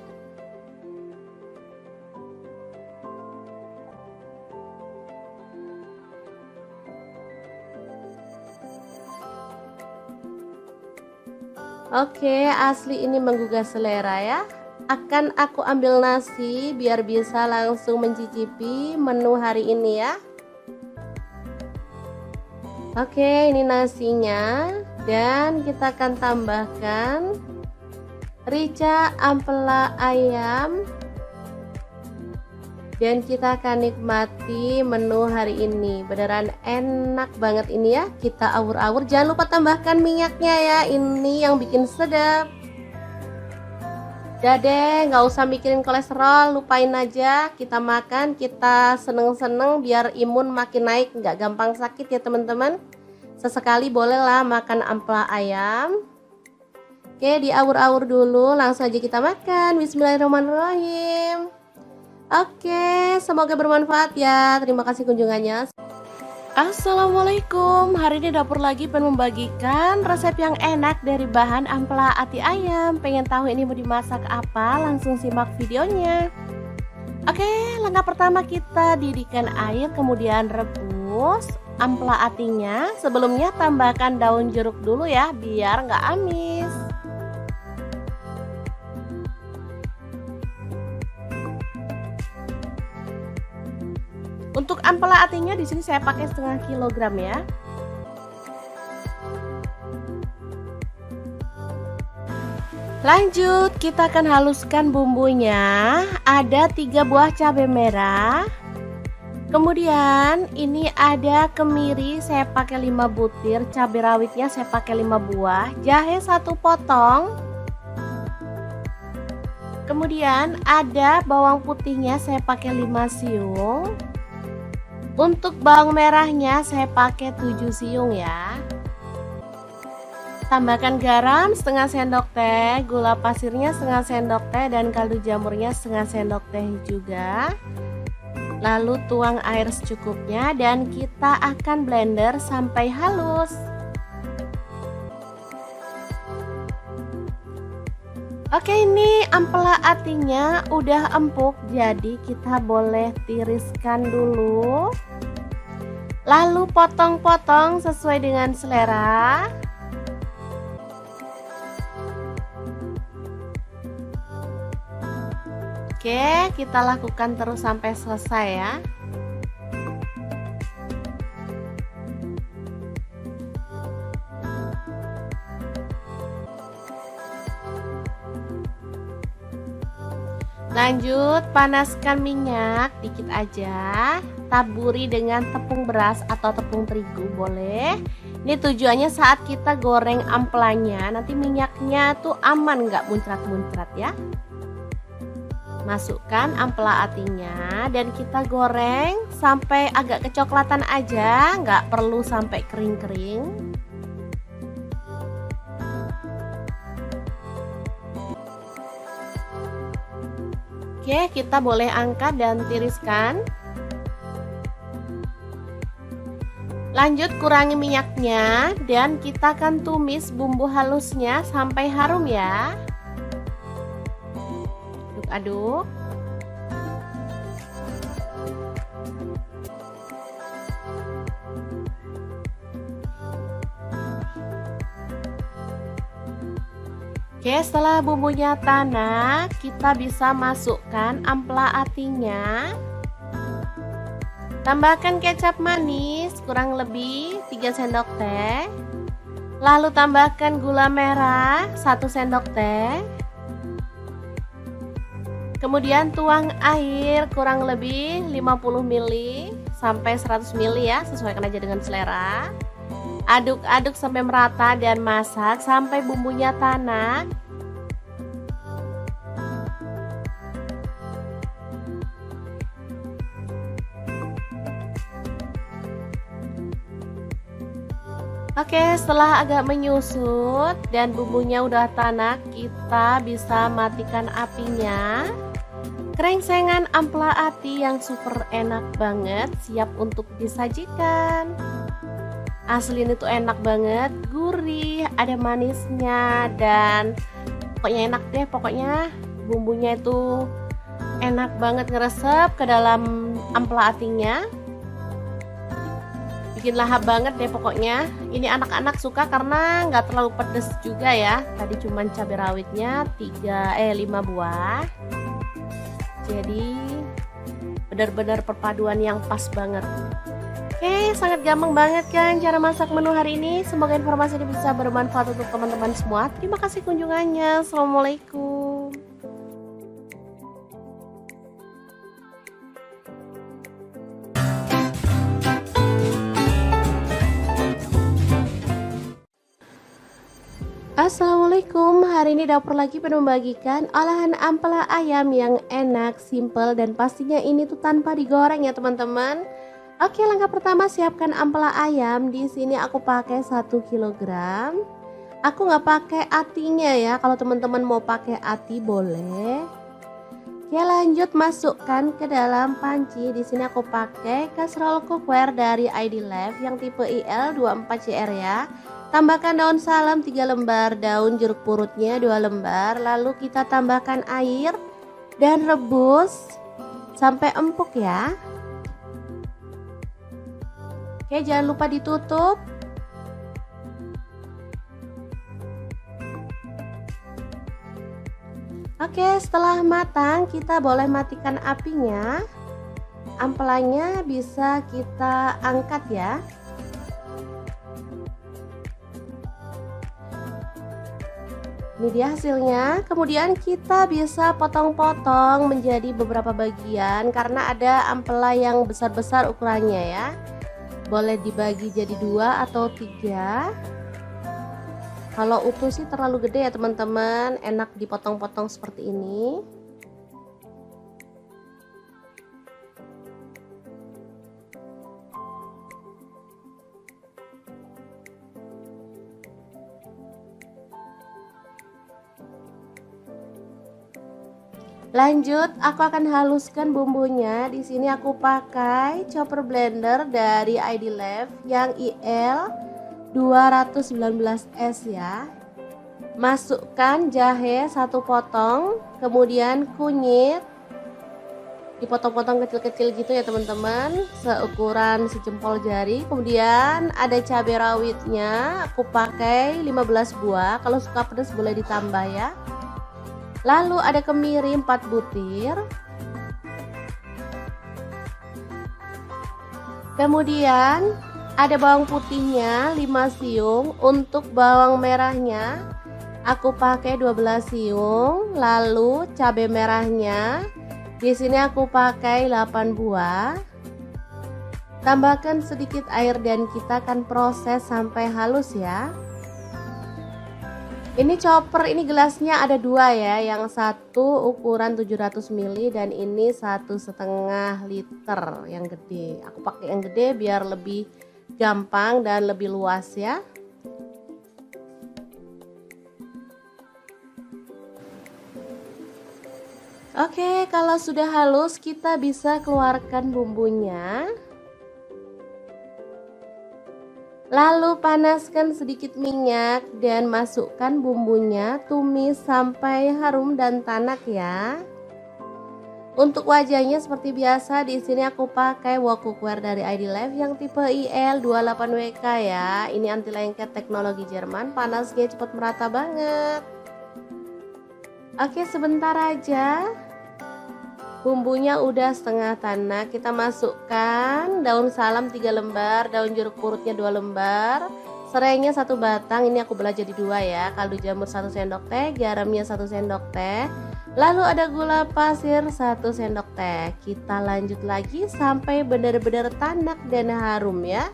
Speaker 1: Oke, asli ini menggugah selera ya. Akan aku ambil nasi biar bisa langsung mencicipi menu hari ini ya. Oke, ini nasinya dan kita akan tambahkan rica ampela ayam dan kita akan nikmati menu hari ini. Beneran enak banget ini ya. Kita awur-awur, jangan lupa tambahkan minyaknya ya, ini yang bikin sedap. Udah deh, nggak usah mikirin kolesterol, lupain aja. Kita makan, kita seneng-seneng biar imun makin naik, nggak gampang sakit ya teman-teman. Sesekali bolehlah makan ampela ayam. Oke, diawur-awur dulu, langsung aja kita makan. Bismillahirrahmanirrahim. Oke, semoga bermanfaat ya. Terima kasih kunjungannya. Assalamualaikum, hari ini dapur lagi pengen membagikan resep yang enak dari bahan ampela ati ayam. Pengen tahu ini mau dimasak apa? Langsung simak videonya. Oke, langkah pertama kita didihkan air kemudian rebus. halus ampela atinya. Sebelumnya tambahkan daun jeruk dulu ya, biar nggak amis. Untuk ampela atinya di sini saya pakai setengah kilogram ya. Lanjut, kita akan haluskan bumbunya. Ada 3 buah cabai merah. Kemudian ini ada kemiri, saya pakai 5 butir. Cabai rawitnya saya pakai 5 buah. Jahe 1 potong. Kemudian ada bawang putihnya, saya pakai 5 siung. Untuk bawang merahnya saya pakai 7 siung ya. Tambahkan garam setengah sendok teh, gula pasirnya setengah sendok teh, dan kaldu jamurnya setengah sendok teh juga. Lalu tuang air secukupnya dan kita akan blender sampai halus. Oke, ini ampela atinya udah empuk, jadi kita boleh tiriskan dulu. Lalu potong-potong sesuai dengan selera. Oke, kita lakukan terus sampai selesai ya. Lanjut, panaskan minyak dikit aja. Taburi dengan tepung beras atau tepung terigu boleh. Ini tujuannya saat kita goreng ampelanya, nanti minyaknya tuh aman, nggak muncrat-muncrat ya. Masukkan ampela atinya dan kita goreng sampai agak kecoklatan aja, nggak perlu sampai kering-kering. Oke, kita boleh angkat dan tiriskan. Lanjut, kurangi minyaknya dan kita akan tumis bumbu halusnya sampai harum ya. Aduk-aduk. Oke, setelah bumbunya tanak, kita bisa masukkan ampela atinya. Tambahkan kecap manis kurang lebih 3 sendok teh. Lalu tambahkan gula merah 1 sendok teh. Kemudian tuang air kurang lebih 50 ml sampai 100 ml ya, sesuaikan aja dengan selera. Aduk-aduk sampai merata dan masak sampai bumbunya tanak. Oke, setelah agak menyusut dan bumbunya udah tanak, kita bisa matikan apinya. Krengsengan ampela ati yang super enak banget, siap untuk disajikan. Asli ini tuh enak banget, gurih, ada manisnya, dan pokoknya enak deh. Pokoknya bumbunya itu enak banget ngeresep ke dalam ampela atinya. Bikin lahap banget deh pokoknya. Ini anak-anak suka karena nggak terlalu pedes juga ya. Tadi cuman cabai rawitnya 5 buah. Jadi benar-benar perpaduan yang pas banget. Oke, sangat gampang banget kan cara masak menu hari ini. Semoga informasi ini bisa bermanfaat untuk teman-teman semua. Terima kasih kunjungannya. Assalamualaikum. Assalamualaikum, hari ini dapur lagi penuh membagikan olahan ampela ayam yang enak, simple, dan pastinya ini tuh tanpa digoreng ya teman-teman. Oke, langkah pertama siapkan ampela ayam. Di sini aku pakai 1 kilogram. Aku nggak pakai atinya ya, kalau teman-teman mau pakai ati boleh. Oke, lanjut masukkan ke dalam panci. Di sini aku pakai kastrol cookware dari ID Life yang tipe IL24CR ya. Tambahkan daun salam 3 lembar, daun jeruk purutnya 2 lembar. Lalu kita tambahkan air dan rebus sampai empuk ya. Oke, jangan lupa ditutup. Oke, setelah matang kita boleh matikan apinya. Ampelanya bisa kita angkat ya. Ini dia hasilnya. Kemudian kita bisa potong-potong menjadi beberapa bagian karena ada ampela yang besar-besar ukurannya ya. Boleh dibagi jadi 2 atau 3. Kalau utuh sih terlalu gede ya teman-teman, enak dipotong-potong seperti ini. Lanjut, aku akan haluskan bumbunya. Di sini aku pakai chopper blender dari ID Lab yang IL 219S ya. Masukkan jahe 1 potong, kemudian kunyit dipotong-potong kecil-kecil gitu ya teman-teman, seukuran sejempol jari. Kemudian ada cabai rawitnya, aku pakai 15 buah. Kalau suka pedas boleh ditambah ya. Lalu ada kemiri 4 butir. Kemudian ada bawang putihnya 5 siung. Untuk bawang merahnya aku pakai 12 siung. Lalu cabai merahnya di sini aku pakai 8 buah. Tambahkan sedikit air dan kita akan proses sampai halus ya. Ini chopper, ini gelasnya ada 2 ya, yang satu ukuran 700 ml dan ini 1,5 liter yang gede. Aku pakai yang gede biar lebih gampang dan lebih luas ya. Oke, kalau sudah halus kita bisa keluarkan bumbunya. Lalu panaskan sedikit minyak dan masukkan bumbunya, tumis sampai harum dan tanak ya. Untuk wajahnya seperti biasa, di sini aku pakai wok cookware dari ID Lab yang tipe IL28WK ya. Ini anti lengket teknologi Jerman, panasnya cepat merata banget. Oke, sebentar aja. Bumbunya udah setengah tanak, kita masukkan daun salam 3 lembar, daun jeruk purutnya 2 lembar, serainya 1 batang, ini aku belah jadi 2 ya, kaldu jamur 1 sendok teh, garamnya 1 sendok teh, lalu ada gula pasir 1 sendok teh. Kita lanjut lagi sampai benar-benar tanak dan harum ya.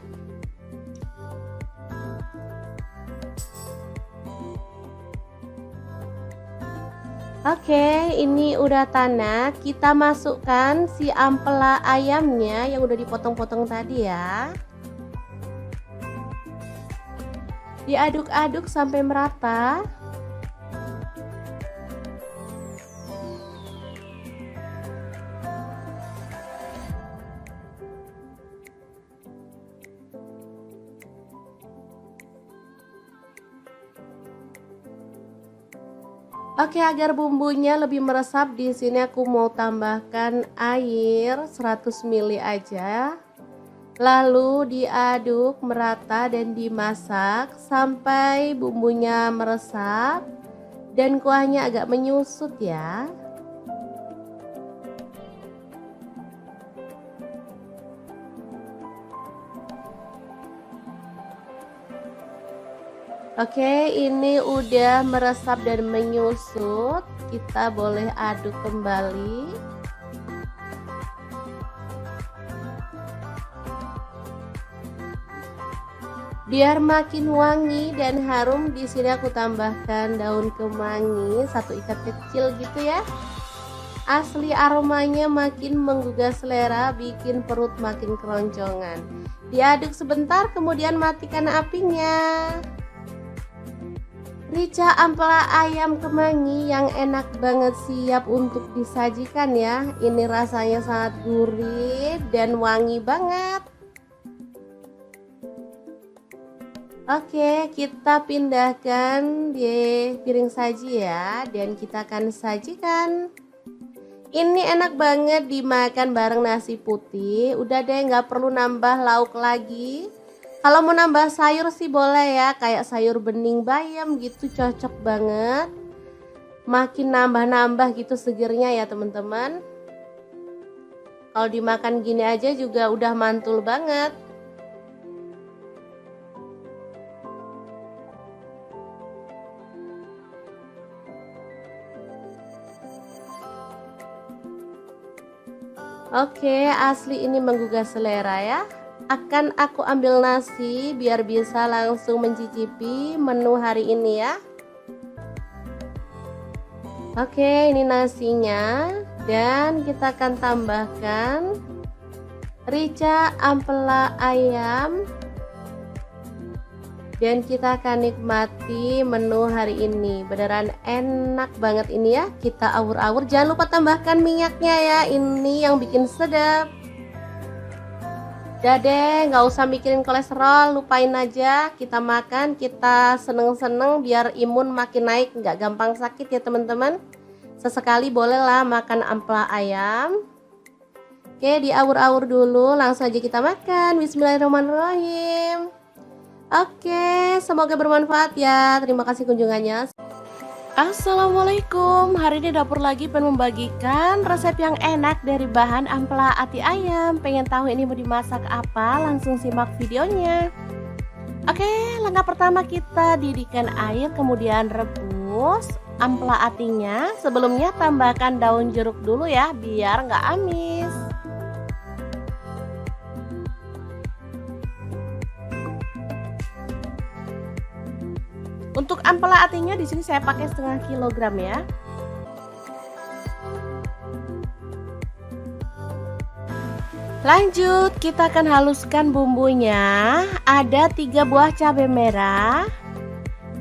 Speaker 1: Oke, ini udah tanak. Kita masukkan si ampela ayamnya yang udah dipotong-potong tadi ya. Diaduk-aduk sampai merata. Oke, agar bumbunya lebih meresap, di sini aku mau tambahkan air 100 ml aja. Lalu diaduk merata dan dimasak sampai bumbunya meresap dan kuahnya agak menyusut ya. Oke, ini udah meresap dan menyusut. Kita boleh aduk kembali. Biar makin wangi dan harum, di sini aku tambahkan daun kemangi 1 ikat kecil gitu ya. Asli aromanya makin menggugah selera, bikin perut makin keroncongan. Diaduk sebentar, kemudian matikan apinya. Rica ampela ayam kemangi yang enak banget, siap untuk disajikan ya. Ini rasanya sangat gurih dan wangi banget. Oke, kita pindahkan di piring saji ya, dan kita akan sajikan. Ini enak banget dimakan bareng nasi putih. Udah deh, nggak perlu nambah lauk lagi. Kalau mau nambah sayur sih boleh ya, kayak sayur bening bayam gitu, cocok banget. Makin nambah-nambah gitu segernya ya teman-teman. Kalau dimakan gini aja juga udah mantul banget. Oke, asli ini menggugah selera ya. Akan aku ambil nasi biar bisa langsung mencicipi menu hari ini ya. Oke, ini nasinya. Dan kita akan tambahkan rica ampela ayam. Dan kita akan nikmati menu hari ini. Beneran enak banget ini ya. Kita awur-awur. Jangan lupa tambahkan minyaknya ya. Ini yang bikin sedap. Udah deh, nggak usah mikirin kolesterol. Lupain aja. Kita makan, kita seneng-seneng biar imun makin naik. Nggak gampang sakit ya teman-teman. Sesekali bolehlah makan ampela ayam. Oke, diawur-awur dulu. Langsung aja kita makan. Bismillahirrahmanirrahim. Oke, semoga bermanfaat ya. Terima kasih kunjungannya. Assalamualaikum. Hari ini dapur lagi pengen membagikan resep yang enak dari bahan ampela ati ayam. Pengen tahu ini mau dimasak apa? Langsung simak videonya. Oke, langkah pertama kita didihkan air, kemudian rebus ampela atinya. Sebelumnya tambahkan daun jeruk dulu ya, biar nggak amis. Untuk ampela atinya di sini saya pakai setengah kilogram ya. Lanjut, kita akan haluskan bumbunya. Ada 3 buah cabai merah.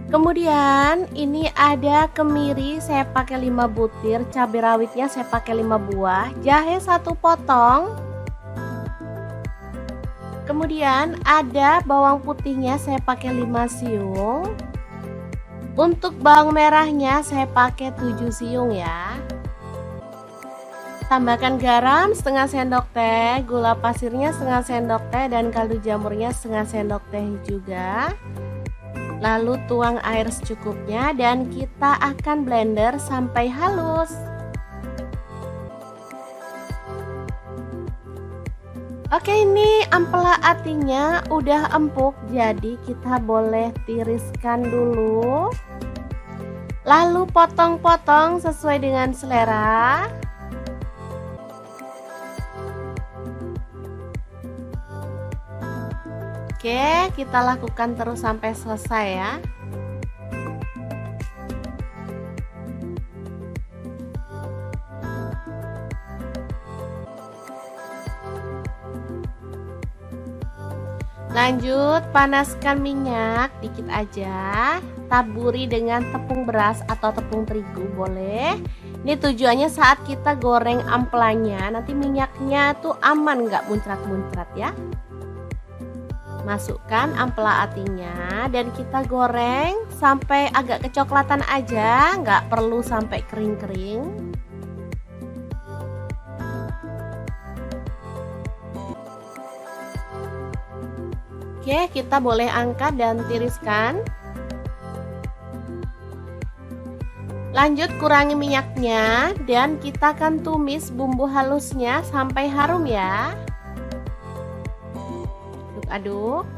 Speaker 1: Kemudian ini ada kemiri, saya pakai 5 butir, cabai rawitnya saya pakai 5 buah, jahe 1 potong. Kemudian ada bawang putihnya saya pakai 5 siung. Untuk bawang merahnya saya pakai 7 siung ya. Tambahkan garam setengah sendok teh, gula pasirnya setengah sendok teh, dan kaldu jamurnya setengah sendok teh juga. Lalu tuang air secukupnya dan kita akan blender sampai halus. Oke, ini ampela atinya udah empuk, jadi kita boleh tiriskan dulu. Lalu potong-potong sesuai dengan selera. Oke, kita lakukan terus sampai selesai ya. Lanjut, panaskan minyak dikit aja. Taburi dengan tepung beras atau tepung terigu boleh. Ini tujuannya saat kita goreng ampelanya, nanti minyaknya tuh aman, nggak muncrat-muncrat ya. Masukkan ampela atinya dan kita goreng sampai agak kecoklatan aja, nggak perlu sampai kering-kering. Oke, kita boleh angkat dan tiriskan. Lanjut, kurangi minyaknya dan kita akan tumis bumbu halusnya sampai harum ya. Aduk-aduk.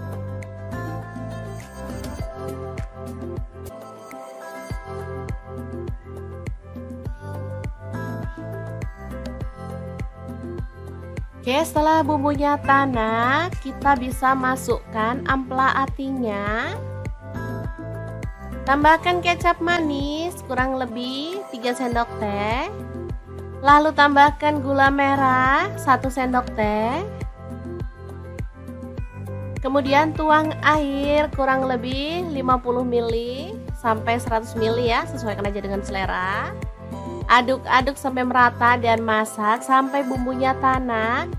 Speaker 1: Oke, setelah bumbunya tanak, kita bisa masukkan ampela atinya. Tambahkan kecap manis kurang lebih 3 sendok teh. Lalu tambahkan gula merah 1 sendok teh. Kemudian tuang air kurang lebih 50 ml sampai 100 ml ya, sesuaikan aja dengan selera. Aduk-aduk sampai merata dan masak sampai bumbunya tanak.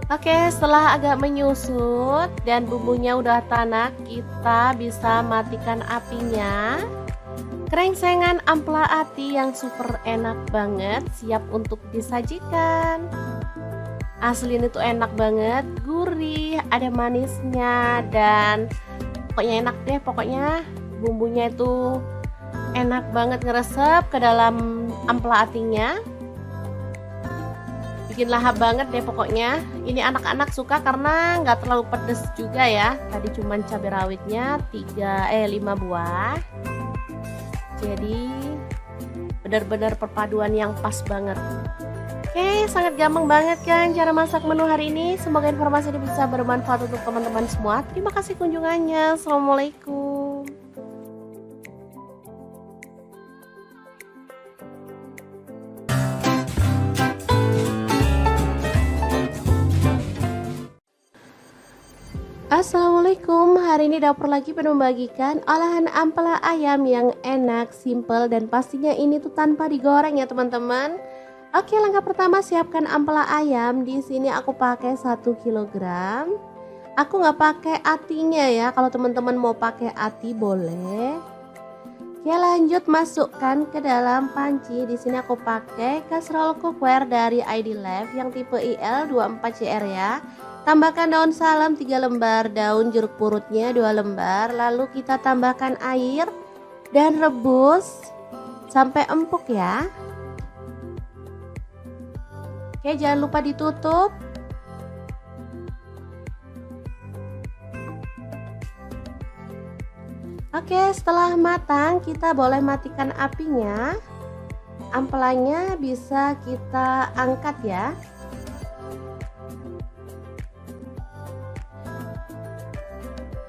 Speaker 1: Oke, setelah agak menyusut dan bumbunya udah tanak, kita bisa matikan apinya. Krengsengan ampela ati yang super enak banget siap untuk disajikan. Asli ini tuh enak banget, gurih, ada manisnya, dan pokoknya enak deh. Pokoknya bumbunya itu enak banget ngeresep ke dalam ampela atinya. Bikin lahap banget deh pokoknya. Ini anak-anak suka karena nggak terlalu pedes juga ya. Tadi cuman cabai rawitnya 5 buah. Jadi benar-benar perpaduan yang pas banget. Oke, sangat gampang banget kan cara masak menu hari ini. Semoga informasi ini bisa bermanfaat untuk teman-teman semua. Terima kasih kunjungannya. Assalamualaikum. Assalamualaikum, hari ini dapur lagi pengen membagikan olahan ampela ayam yang enak, simple, dan pastinya ini tuh tanpa digoreng ya teman-teman. Oke, langkah pertama siapkan ampela ayam. Di sini aku pakai 1 kilogram. Aku nggak pakai atinya ya, kalau teman-teman mau pakai ati boleh. Oke, lanjut masukkan ke dalam panci. Di sini aku pakai kaserol cookware dari ID Life yang tipe IL24CR ya. Tambahkan daun salam 3 lembar, daun jeruk purutnya 2 lembar, lalu kita tambahkan air dan rebus sampai empuk ya. Oke, jangan lupa ditutup. Oke, setelah matang kita boleh matikan apinya. Ampelanya bisa kita angkat ya.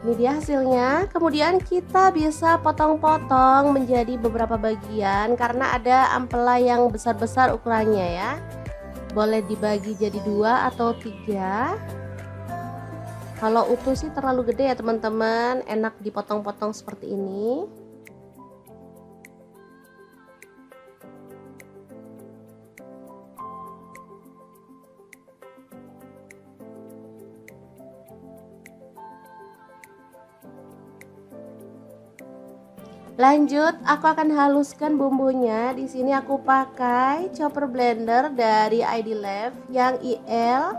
Speaker 1: Ini dia hasilnya. Kemudian kita bisa potong-potong menjadi beberapa bagian karena ada ampela yang besar-besar ukurannya ya. Boleh dibagi jadi 2 atau 3. Kalau utuh sih terlalu gede ya teman-teman, enak dipotong-potong seperti ini. Lanjut, aku akan haluskan bumbunya. Di sini aku pakai chopper blender dari ID Life yang IL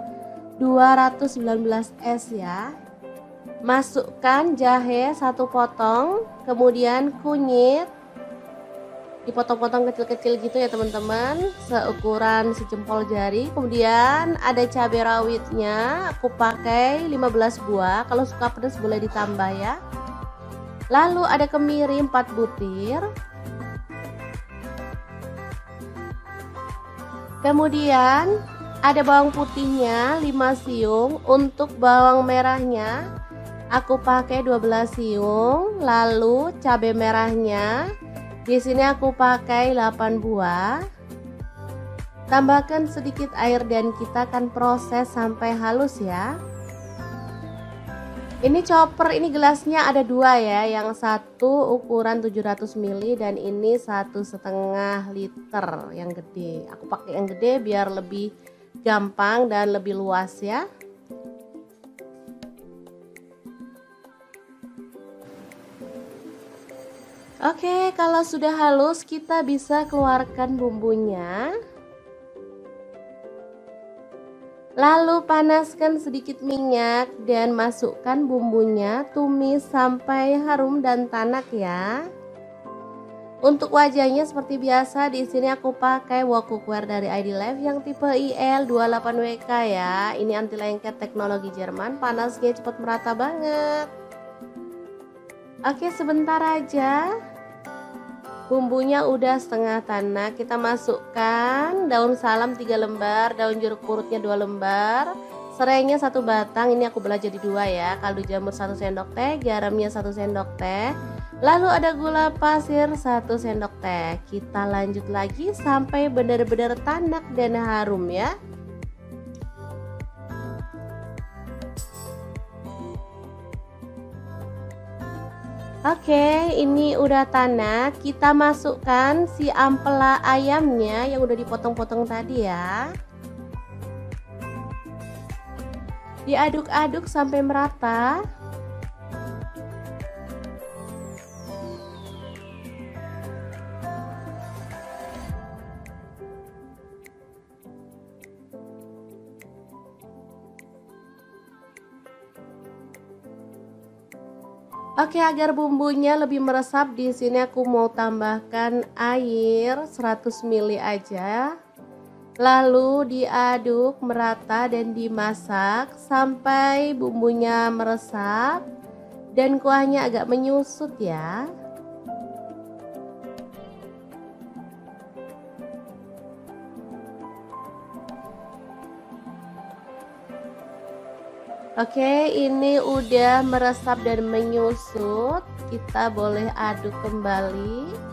Speaker 1: 219S ya. Masukkan jahe 1 potong, kemudian kunyit dipotong-potong kecil-kecil gitu ya teman-teman, seukuran sejempol jari. Kemudian ada cabai rawitnya, aku pakai 15 buah. Kalau suka pedas boleh ditambah ya. Lalu ada kemiri 4 butir. Kemudian ada bawang putihnya 5 siung. Untuk bawang merahnya aku pakai 12 siung. Lalu cabai merahnya di sini aku pakai 8 buah. Tambahkan sedikit air dan kita akan proses sampai halus ya. Ini chopper, ini gelasnya ada 2 ya, yang satu ukuran 700 ml dan ini 1,5 liter yang gede. Aku pakai yang gede biar lebih gampang dan lebih luas ya. Oke, kalau sudah halus kita bisa keluarkan bumbunya. Lalu panaskan sedikit minyak dan masukkan bumbunya, tumis sampai harum dan tanak ya. Untuk wajahnya seperti biasa, di sini aku pakai wok cookware dari ID Life yang tipe IL28WK ya. Ini anti lengket teknologi Jerman, panasnya cepat merata banget. Oke, sebentar aja. Bumbunya udah setengah tanak, kita masukkan daun salam 3 lembar, daun jeruk purutnya 2 lembar, serainya 1 batang, ini aku belah jadi 2 ya, kaldu jamur 1 sendok teh, garamnya 1 sendok teh, lalu ada gula pasir 1 sendok teh. Kita lanjut lagi sampai benar-benar tanak dan harum ya. Oke, ini udah tanak. Kita masukkan si ampela ayamnya yang udah dipotong-potong tadi ya. Diaduk-aduk sampai merata. Oke, agar bumbunya lebih meresap, di sini aku mau tambahkan air 100 ml aja. Lalu diaduk merata dan dimasak sampai bumbunya meresap dan kuahnya agak menyusut ya. Oke, ini udah meresap dan menyusut. Kita boleh aduk kembali.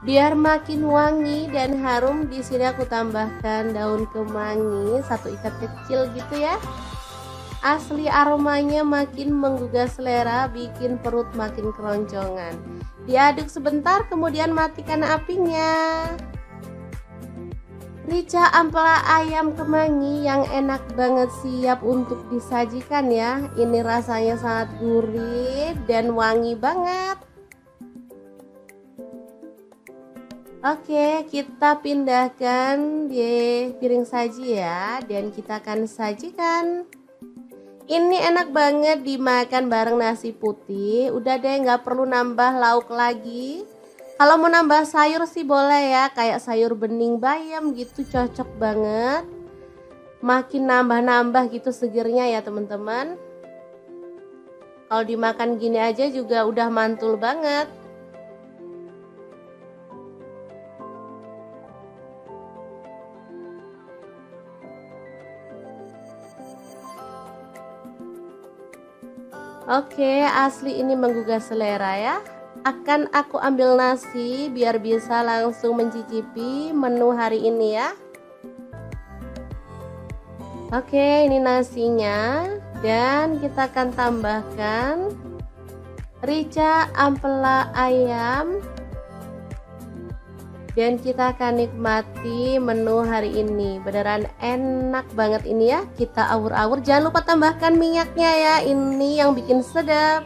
Speaker 1: Biar makin wangi dan harum, di sini aku tambahkan daun kemangi 1 ikat kecil gitu ya. Asli aromanya makin menggugah selera, bikin perut makin keroncongan. Diaduk sebentar, kemudian matikan apinya. Rica ampela ayam kemangi yang enak banget, siap untuk disajikan ya. Ini rasanya sangat gurih dan wangi banget. Oke, kita pindahkan di piring saji ya, dan kita akan sajikan. Ini enak banget dimakan bareng nasi putih. Udah deh, nggak perlu nambah lauk lagi. Kalau mau nambah sayur sih boleh ya, kayak sayur bening bayam gitu, cocok banget. Makin nambah-nambah gitu segernya ya teman-teman. Kalau dimakan gini aja juga udah mantul banget. Oke, asli ini menggugah selera ya. Akan aku ambil nasi biar bisa langsung mencicipi menu hari ini ya. Oke, ini nasinya, dan kita akan tambahkan rica ampela ayam, dan kita akan nikmati menu hari ini. Beneran enak banget ini ya. Kita awur-awur, jangan lupa tambahkan minyaknya ya, ini yang bikin sedap.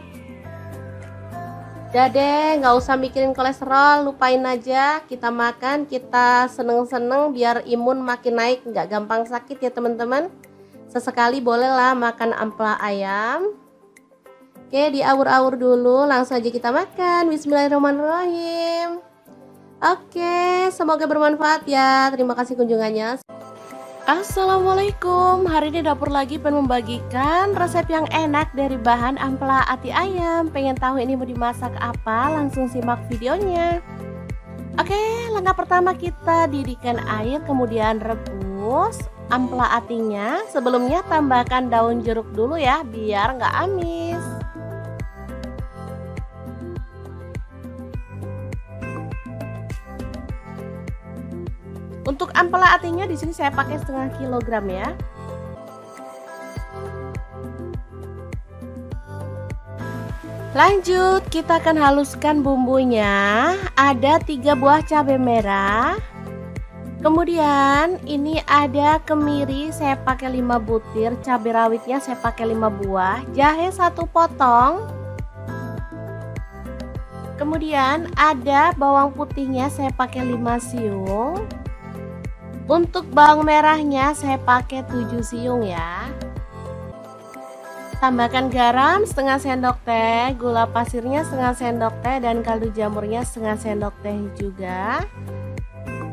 Speaker 1: Udah deh, nggak usah mikirin kolesterol, lupain aja. Kita makan, kita seneng-seneng biar imun makin naik, nggak gampang sakit ya teman-teman. Sesekali bolehlah makan ampela ayam. Oke, diawur-awur dulu, langsung aja kita makan. Bismillahirrahmanirrahim. Oke, semoga bermanfaat ya. Terima kasih kunjungannya. Assalamualaikum, hari ini dapur lagi pengen membagikan resep yang enak dari bahan ampela ati ayam. Pengen tahu ini mau dimasak apa? Langsung simak videonya. Oke, langkah pertama kita didihkan air, kemudian rebus ampela atinya. Sebelumnya tambahkan daun jeruk dulu ya, biar nggak amis. Untuk ampela atinya di sini saya pakai setengah kilogram ya. Lanjut, kita akan haluskan bumbunya. Ada 3 buah cabai merah. Kemudian ini ada kemiri, saya pakai 5 butir, cabai rawitnya saya pakai 5 buah, jahe 1 potong. Kemudian ada bawang putihnya saya pakai 5 siung. Untuk bawang merahnya saya pakai 7 siung ya. Tambahkan garam setengah sendok teh, gula pasirnya setengah sendok teh, dan kaldu jamurnya setengah sendok teh juga.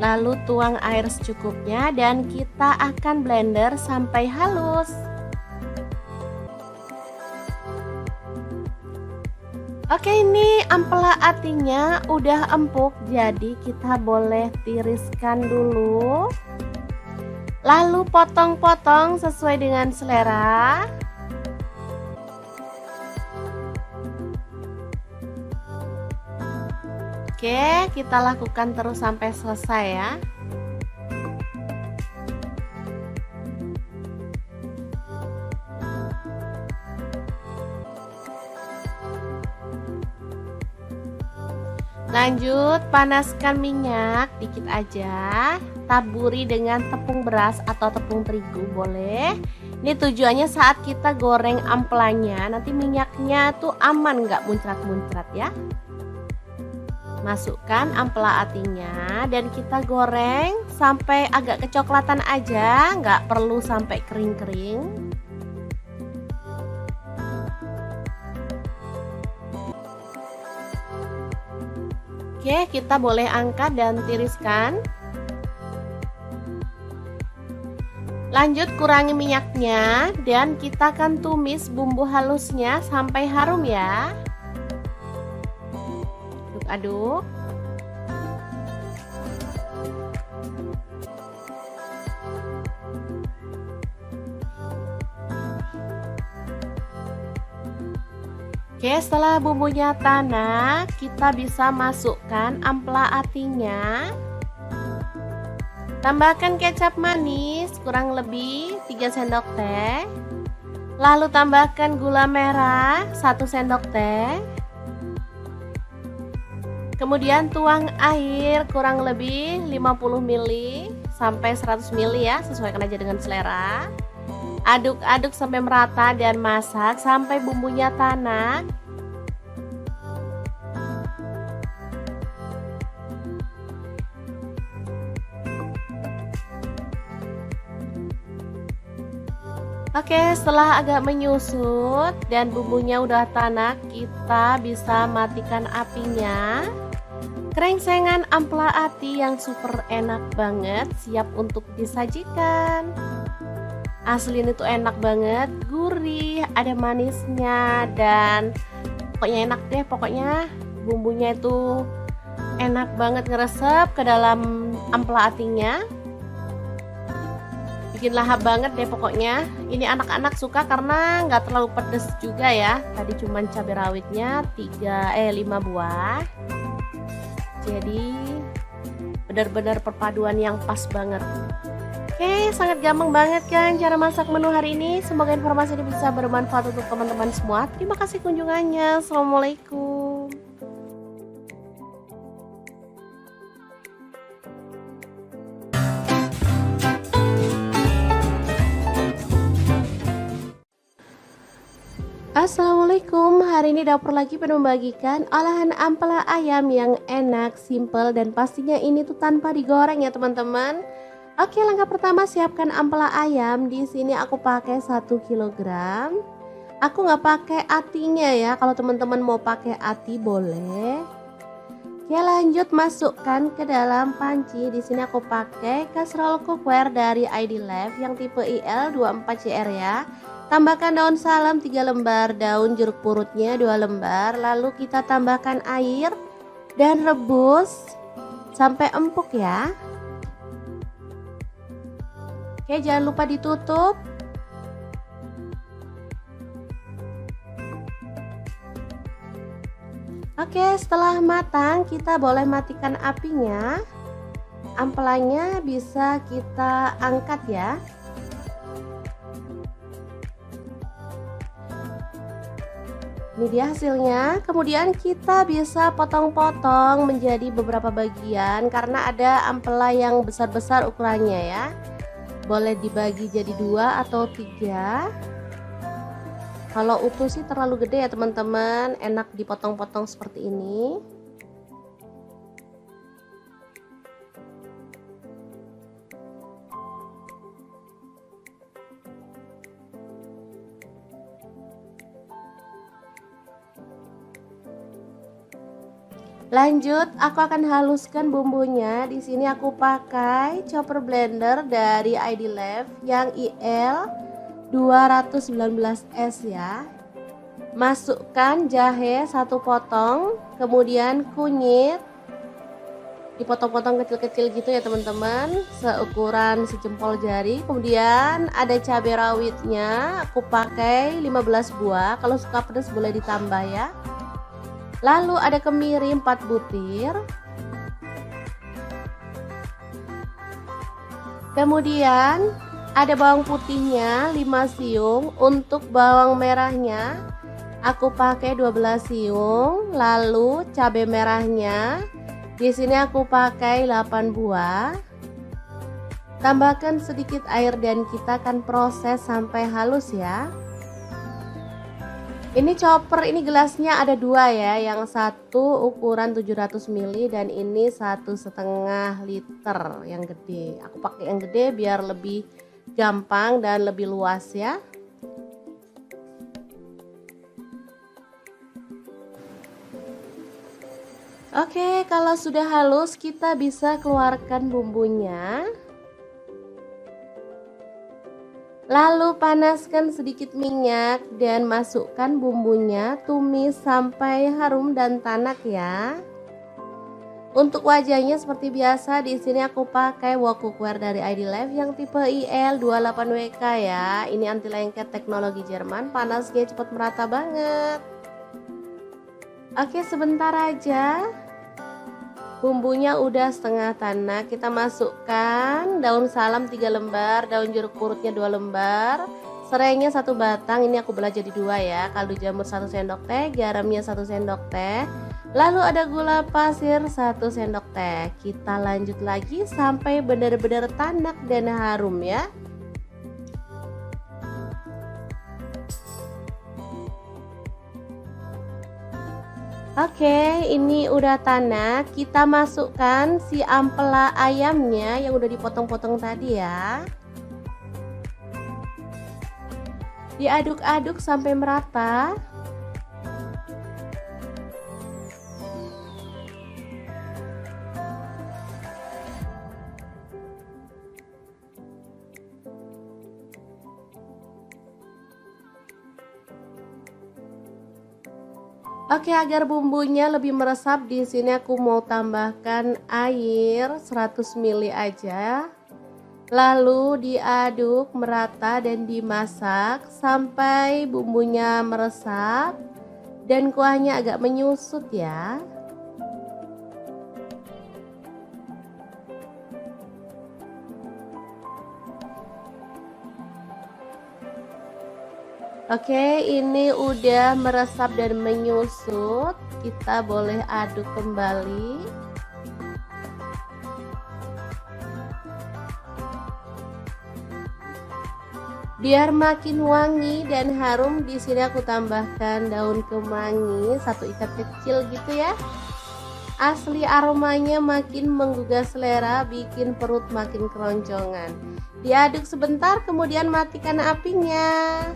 Speaker 1: Lalu tuang air secukupnya dan kita akan blender sampai halus. Oke, ini ampela atinya udah empuk, jadi kita boleh tiriskan dulu. Lalu potong-potong sesuai dengan selera. Oke, kita lakukan terus sampai selesai ya. Lanjut, panaskan minyak dikit aja. Taburi dengan tepung beras atau tepung terigu boleh. Ini tujuannya saat kita goreng amplanya, nanti minyaknya tuh aman, nggak muncrat-muncrat ya. Masukkan ampela atinya dan kita goreng sampai agak kecoklatan aja, nggak perlu sampai kering-kering. Oke, kita boleh angkat dan tiriskan. Lanjut, kurangi minyaknya dan kita akan tumis bumbu halusnya sampai harum ya. Aduk-aduk. Oke, setelah bumbunya tanak, kita bisa masukkan ampela atinya. Tambahkan kecap manis kurang lebih 3 sendok teh. Lalu tambahkan gula merah 1 sendok teh. Kemudian tuang air kurang lebih 50 ml sampai 100 ml ya, sesuaikan aja dengan selera. Aduk-aduk sampai merata dan masak sampai bumbunya tanak. Oke, setelah agak menyusut dan bumbunya udah tanak, kita bisa matikan apinya. Krengsengan ampela ati yang super enak banget siap untuk disajikan. Asli ini tuh enak banget, gurih, ada manisnya dan pokoknya enak deh. Pokoknya bumbunya itu enak banget ngeresep ke dalam ampela atinya. Bikin lahap banget deh pokoknya. Ini anak-anak suka karena nggak terlalu pedes juga ya. Tadi cuman cabai rawitnya 5 buah. Jadi benar-benar perpaduan yang pas banget. Oke, sangat gampang banget kan cara masak menu hari ini. Semoga informasi ini bisa bermanfaat untuk teman-teman semua. Terima kasih kunjungannya. Assalamualaikum. Assalamualaikum, hari ini dapur lagi penuh membagikan olahan ampela ayam yang enak, simple, dan pastinya ini tuh tanpa digoreng ya teman-teman. Oke, langkah pertama siapkan ampela ayam. Di sini aku pakai 1 kg. Aku nggak pakai atinya ya. Kalau teman-teman mau pakai ati boleh. Oke, lanjut masukkan ke dalam panci. Di sini aku pakai kastrol cookware dari ID Life yang tipe IL24CR ya. Tambahkan daun salam 3 lembar, daun jeruk purutnya 2 lembar. Lalu kita tambahkan air dan rebus sampai empuk ya. Oke, jangan lupa ditutup. Oke, setelah matang kita boleh matikan apinya. Ampelanya bisa kita angkat ya. Ini dia hasilnya. Kemudian kita bisa potong-potong menjadi beberapa bagian karena ada ampela yang besar-besar ukurannya ya. Boleh dibagi jadi 2 atau 3. Kalau utuh sih terlalu gede ya teman-teman, enak dipotong-potong seperti ini. Lanjut, aku akan haluskan bumbunya. Di sini aku pakai chopper blender dari ID Life yang IL 219S ya. Masukkan jahe 1 potong, kemudian kunyit dipotong-potong kecil-kecil gitu ya teman-teman, seukuran sejempol jari. Kemudian ada cabai rawitnya, aku pakai 15 buah. Kalau suka pedas boleh ditambah ya. Lalu ada kemiri 4 butir. Kemudian ada bawang putihnya 5 siung. Untuk bawang merahnya Aku pakai 12 siung, lalu cabai merahnya di sini aku pakai 8 buah. Tambahkan sedikit air dan kita akan proses sampai halus ya. Ini chopper, ini gelasnya ada dua ya, yang satu ukuran 700 ml dan ini 1,5 liter yang gede. Aku pakai yang gede biar lebih gampang dan lebih luas ya. Oke, kalau sudah halus kita bisa keluarkan bumbunya. Lalu panaskan sedikit minyak dan masukkan bumbunya, tumis sampai harum dan tanak ya. Untuk wajahnya seperti biasa, di sini aku pakai wok cookware dari ID Life yang tipe IL28WK ya. Ini anti lengket teknologi Jerman, panasnya cepat merata banget. Oke, sebentar aja. Bumbunya udah setengah tanak, kita masukkan daun salam 3 lembar, daun jeruk purutnya 2 lembar, serainya 1 batang, ini aku belah jadi 2 ya, kaldu jamur 1 sendok teh, garamnya 1 sendok teh, lalu ada gula pasir 1 sendok teh. Kita lanjut lagi sampai benar-benar tanak dan harum ya. Oke, ini udah tanak. Kita masukkan si ampela ayamnya yang udah dipotong-potong tadi ya. Diaduk-aduk sampai merata. Oke, agar bumbunya lebih meresap, di sini aku mau tambahkan air 100 ml aja. Lalu diaduk merata dan dimasak sampai bumbunya meresap dan kuahnya agak menyusut ya. Oke, ini udah meresap dan menyusut. Kita boleh aduk kembali. Biar makin wangi dan harum, di sini aku tambahkan daun kemangi 1 ikat kecil gitu ya. Asli aromanya makin menggugah selera, bikin perut makin keroncongan. Diaduk sebentar, kemudian matikan apinya.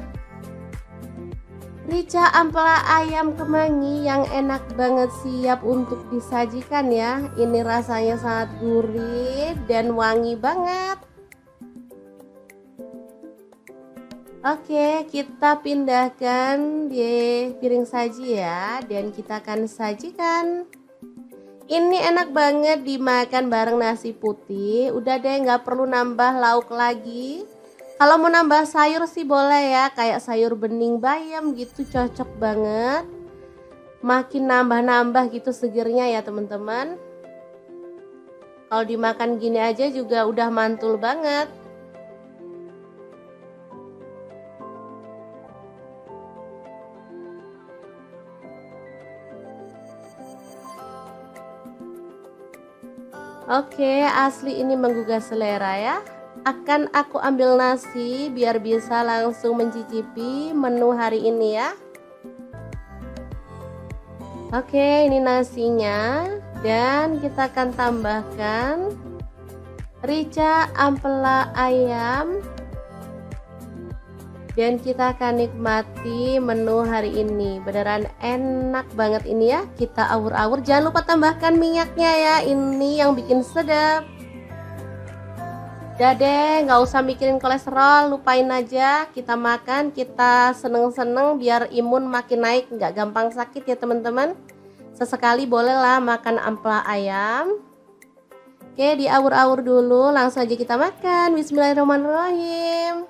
Speaker 1: Rica ampela ayam kemangi yang enak banget, siap untuk disajikan ya. Ini rasanya sangat gurih dan wangi banget. Oke, kita pindahkan di piring saji ya, dan kita akan sajikan. Ini enak banget dimakan bareng nasi putih. Udah deh, nggak perlu nambah lauk lagi. Kalau mau nambah sayur sih boleh ya, kayak sayur bening bayam gitu, cocok banget. Makin nambah-nambah gitu segernya ya teman-teman. Kalau dimakan gini aja juga udah mantul banget. Oke, asli ini menggugah selera ya. Akan aku ambil nasi biar bisa langsung mencicipi menu hari ini ya. Oke, ini nasinya, dan kita akan tambahkan rica ampela ayam, dan kita akan nikmati menu hari ini. Beneran enak banget ini ya. Kita awur-awur, jangan lupa tambahkan minyaknya ya, ini yang bikin sedap. Udah deh, nggak usah mikirin kolesterol, lupain aja. Kita makan, kita seneng-seneng biar imun makin naik, nggak gampang sakit ya teman-teman. Sesekali bolehlah makan ampela ayam. Oke, diawur-awur dulu, langsung aja kita makan. Bismillahirrahmanirrahim.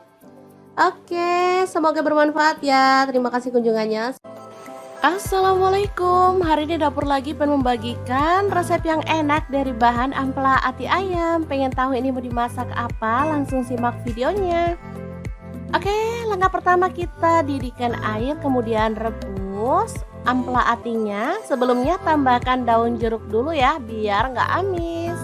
Speaker 1: Oke, semoga bermanfaat ya. Terima kasih kunjungannya. Assalamualaikum, hari ini dapur lagi pengen membagikan resep yang enak dari bahan ampela ati ayam. Pengen tahu ini mau dimasak apa? Langsung simak videonya. Oke, langkah pertama kita didihkan air, kemudian rebus. halus ampela atinya. Sebelumnya tambahkan daun jeruk dulu ya, biar nggak amis.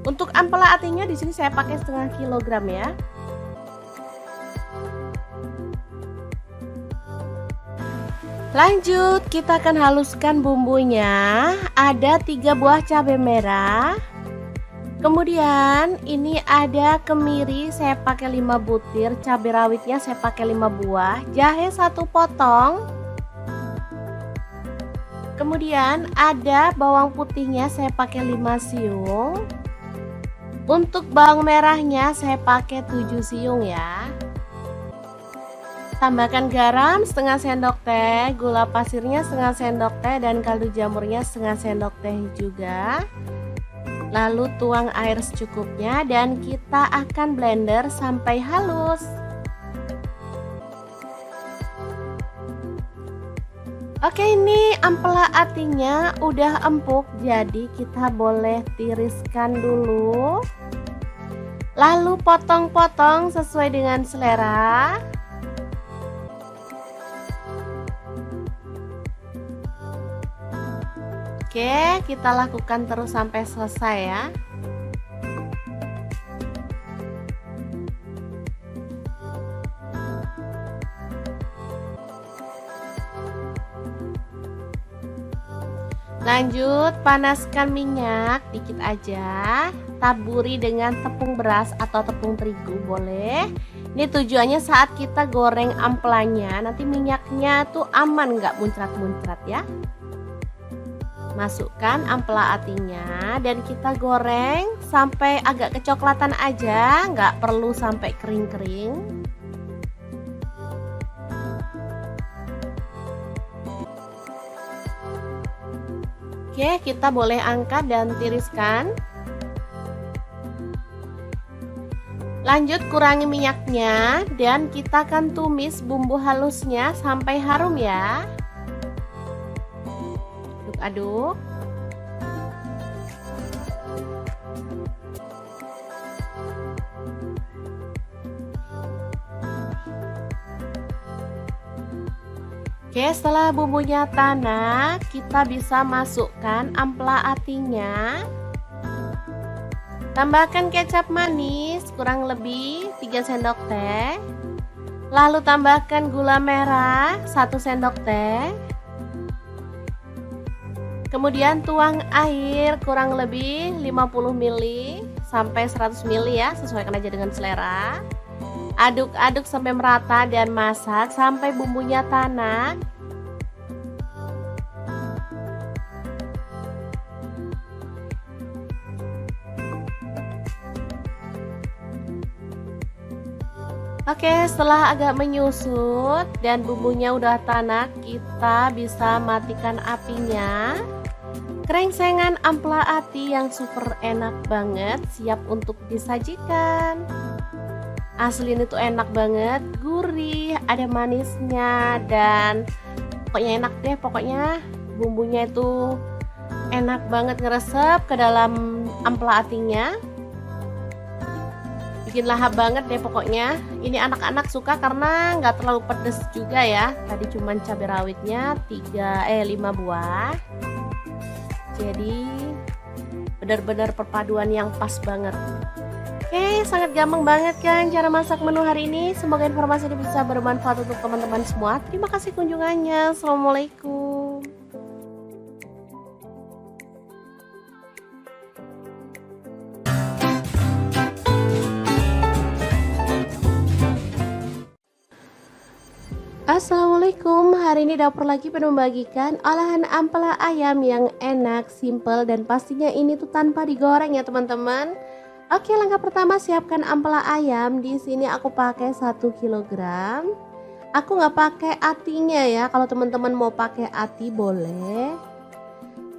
Speaker 1: Untuk ampela atinya di sini saya pakai setengah kilogram ya. Lanjut, kita akan haluskan bumbunya. Ada 3 buah cabai merah. Kemudian ini ada kemiri, saya pakai 5 butir. Cabai rawitnya saya pakai 5 buah. Jahe 1 potong. Kemudian ada bawang putihnya, saya pakai 5 siung. Untuk bawang merahnya saya pakai 7 siung ya. Tambahkan garam setengah sendok teh, gula pasirnya setengah sendok teh, dan kaldu jamurnya setengah sendok teh juga. Lalu tuang air secukupnya dan kita akan blender sampai halus. Oke, ini ampela atinya udah empuk, jadi kita boleh tiriskan dulu. Lalu potong-potong sesuai dengan selera. Oke, kita lakukan terus sampai selesai ya. Lanjut, panaskan minyak dikit aja. Taburi dengan tepung beras atau tepung terigu boleh. Ini tujuannya saat kita goreng ampelanya, nanti minyaknya tuh aman, nggak muncrat-muncrat ya. Masukkan ampela atinya dan kita goreng sampai agak kecoklatan aja, nggak perlu sampai kering-kering. Oke, kita boleh angkat dan tiriskan. Lanjut, kurangi minyaknya dan kita akan tumis bumbu halusnya sampai harum ya. Aduk. Oke, setelah bumbunya tanak, kita bisa masukkan ampela atinya. Tambahkan kecap manis kurang lebih 3 sendok teh. Lalu tambahkan gula merah 1 sendok teh. Kemudian tuang air kurang lebih 50 ml sampai 100 ml ya, sesuaikan aja dengan selera. Aduk-aduk sampai merata dan masak sampai bumbunya tanak. Oke, setelah agak menyusut dan bumbunya udah tanak, kita bisa matikan apinya. Krengsengan ampela ati yang super enak banget, siap untuk disajikan. Asli ini tuh enak banget, gurih, ada manisnya, dan pokoknya enak deh. Pokoknya bumbunya itu enak banget ngeresep ke dalam ampela atinya. Bikin lahap banget deh pokoknya. Ini anak-anak suka karena nggak terlalu pedes juga ya. Tadi cuman cabai rawitnya 5 buah. Jadi benar-benar perpaduan yang pas banget. Oke, sangat gampang banget kan cara masak menu hari ini. Semoga informasi ini bisa bermanfaat untuk teman-teman semua. Terima kasih kunjungannya. Assalamualaikum. Assalamualaikum, hari ini dapur lagi pengen membagikan olahan ampela ayam yang enak, simple, dan pastinya ini tuh tanpa digoreng ya teman-teman. Oke, langkah pertama siapkan ampela ayam. Di sini aku pakai 1 kilogram. Aku nggak pakai atinya ya, kalau teman-teman mau pakai ati boleh.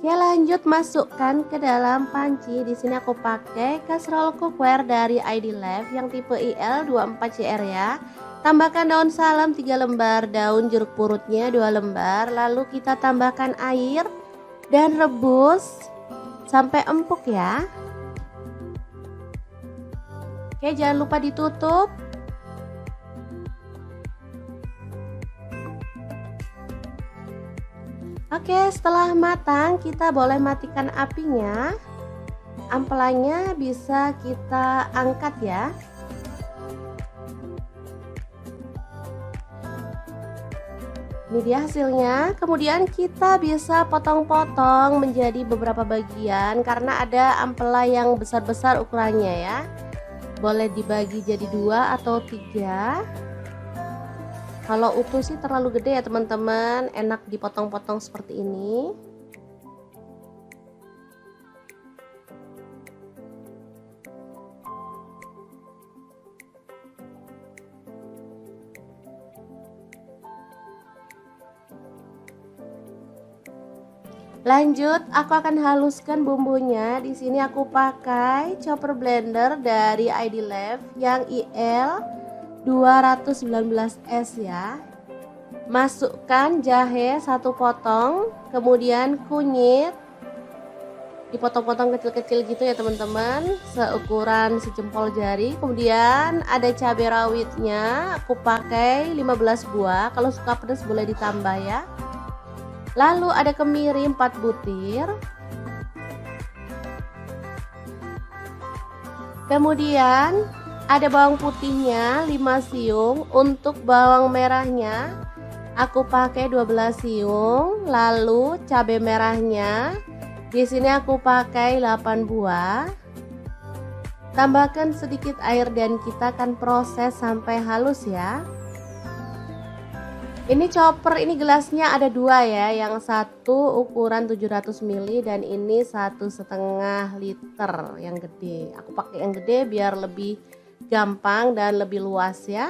Speaker 1: Oke, lanjut masukkan ke dalam panci. Di sini aku pakai kastrol cookware dari ID Life yang tipe IL24CR ya. Tambahkan daun salam 3 lembar, daun jeruk purutnya 2 lembar. Lalu kita tambahkan air dan rebus sampai empuk ya. Oke, jangan lupa ditutup. Oke, setelah matang kita boleh matikan apinya. Ampelanya bisa kita angkat ya. Ini dia hasilnya. Kemudian kita bisa potong-potong menjadi beberapa bagian karena ada ampela yang besar-besar ukurannya ya. Boleh dibagi jadi 2 atau 3. Kalau utuh sih terlalu gede ya teman-teman, enak dipotong-potong seperti ini. Lanjut, aku akan haluskan bumbunya. Di sini aku pakai chopper blender dari ID Lab yang IL 219S ya. Masukkan jahe 1 potong, kemudian kunyit dipotong-potong kecil-kecil gitu ya teman-teman, seukuran sejempol jari. Kemudian ada cabai rawitnya, aku pakai 15 buah. Kalau suka pedas boleh ditambah ya. Lalu ada kemiri 4 butir. Kemudian ada bawang putihnya 5 siung. Untuk bawang merahnya aku pakai 12 siung. Lalu cabai merahnya di sini aku pakai 8 buah. Tambahkan sedikit air dan kita akan proses sampai halus ya. Ini chopper, ini gelasnya ada 2 ya, yang satu ukuran 700 ml dan ini 1,5 liter yang gede. Aku pakai yang gede biar lebih gampang dan lebih luas ya.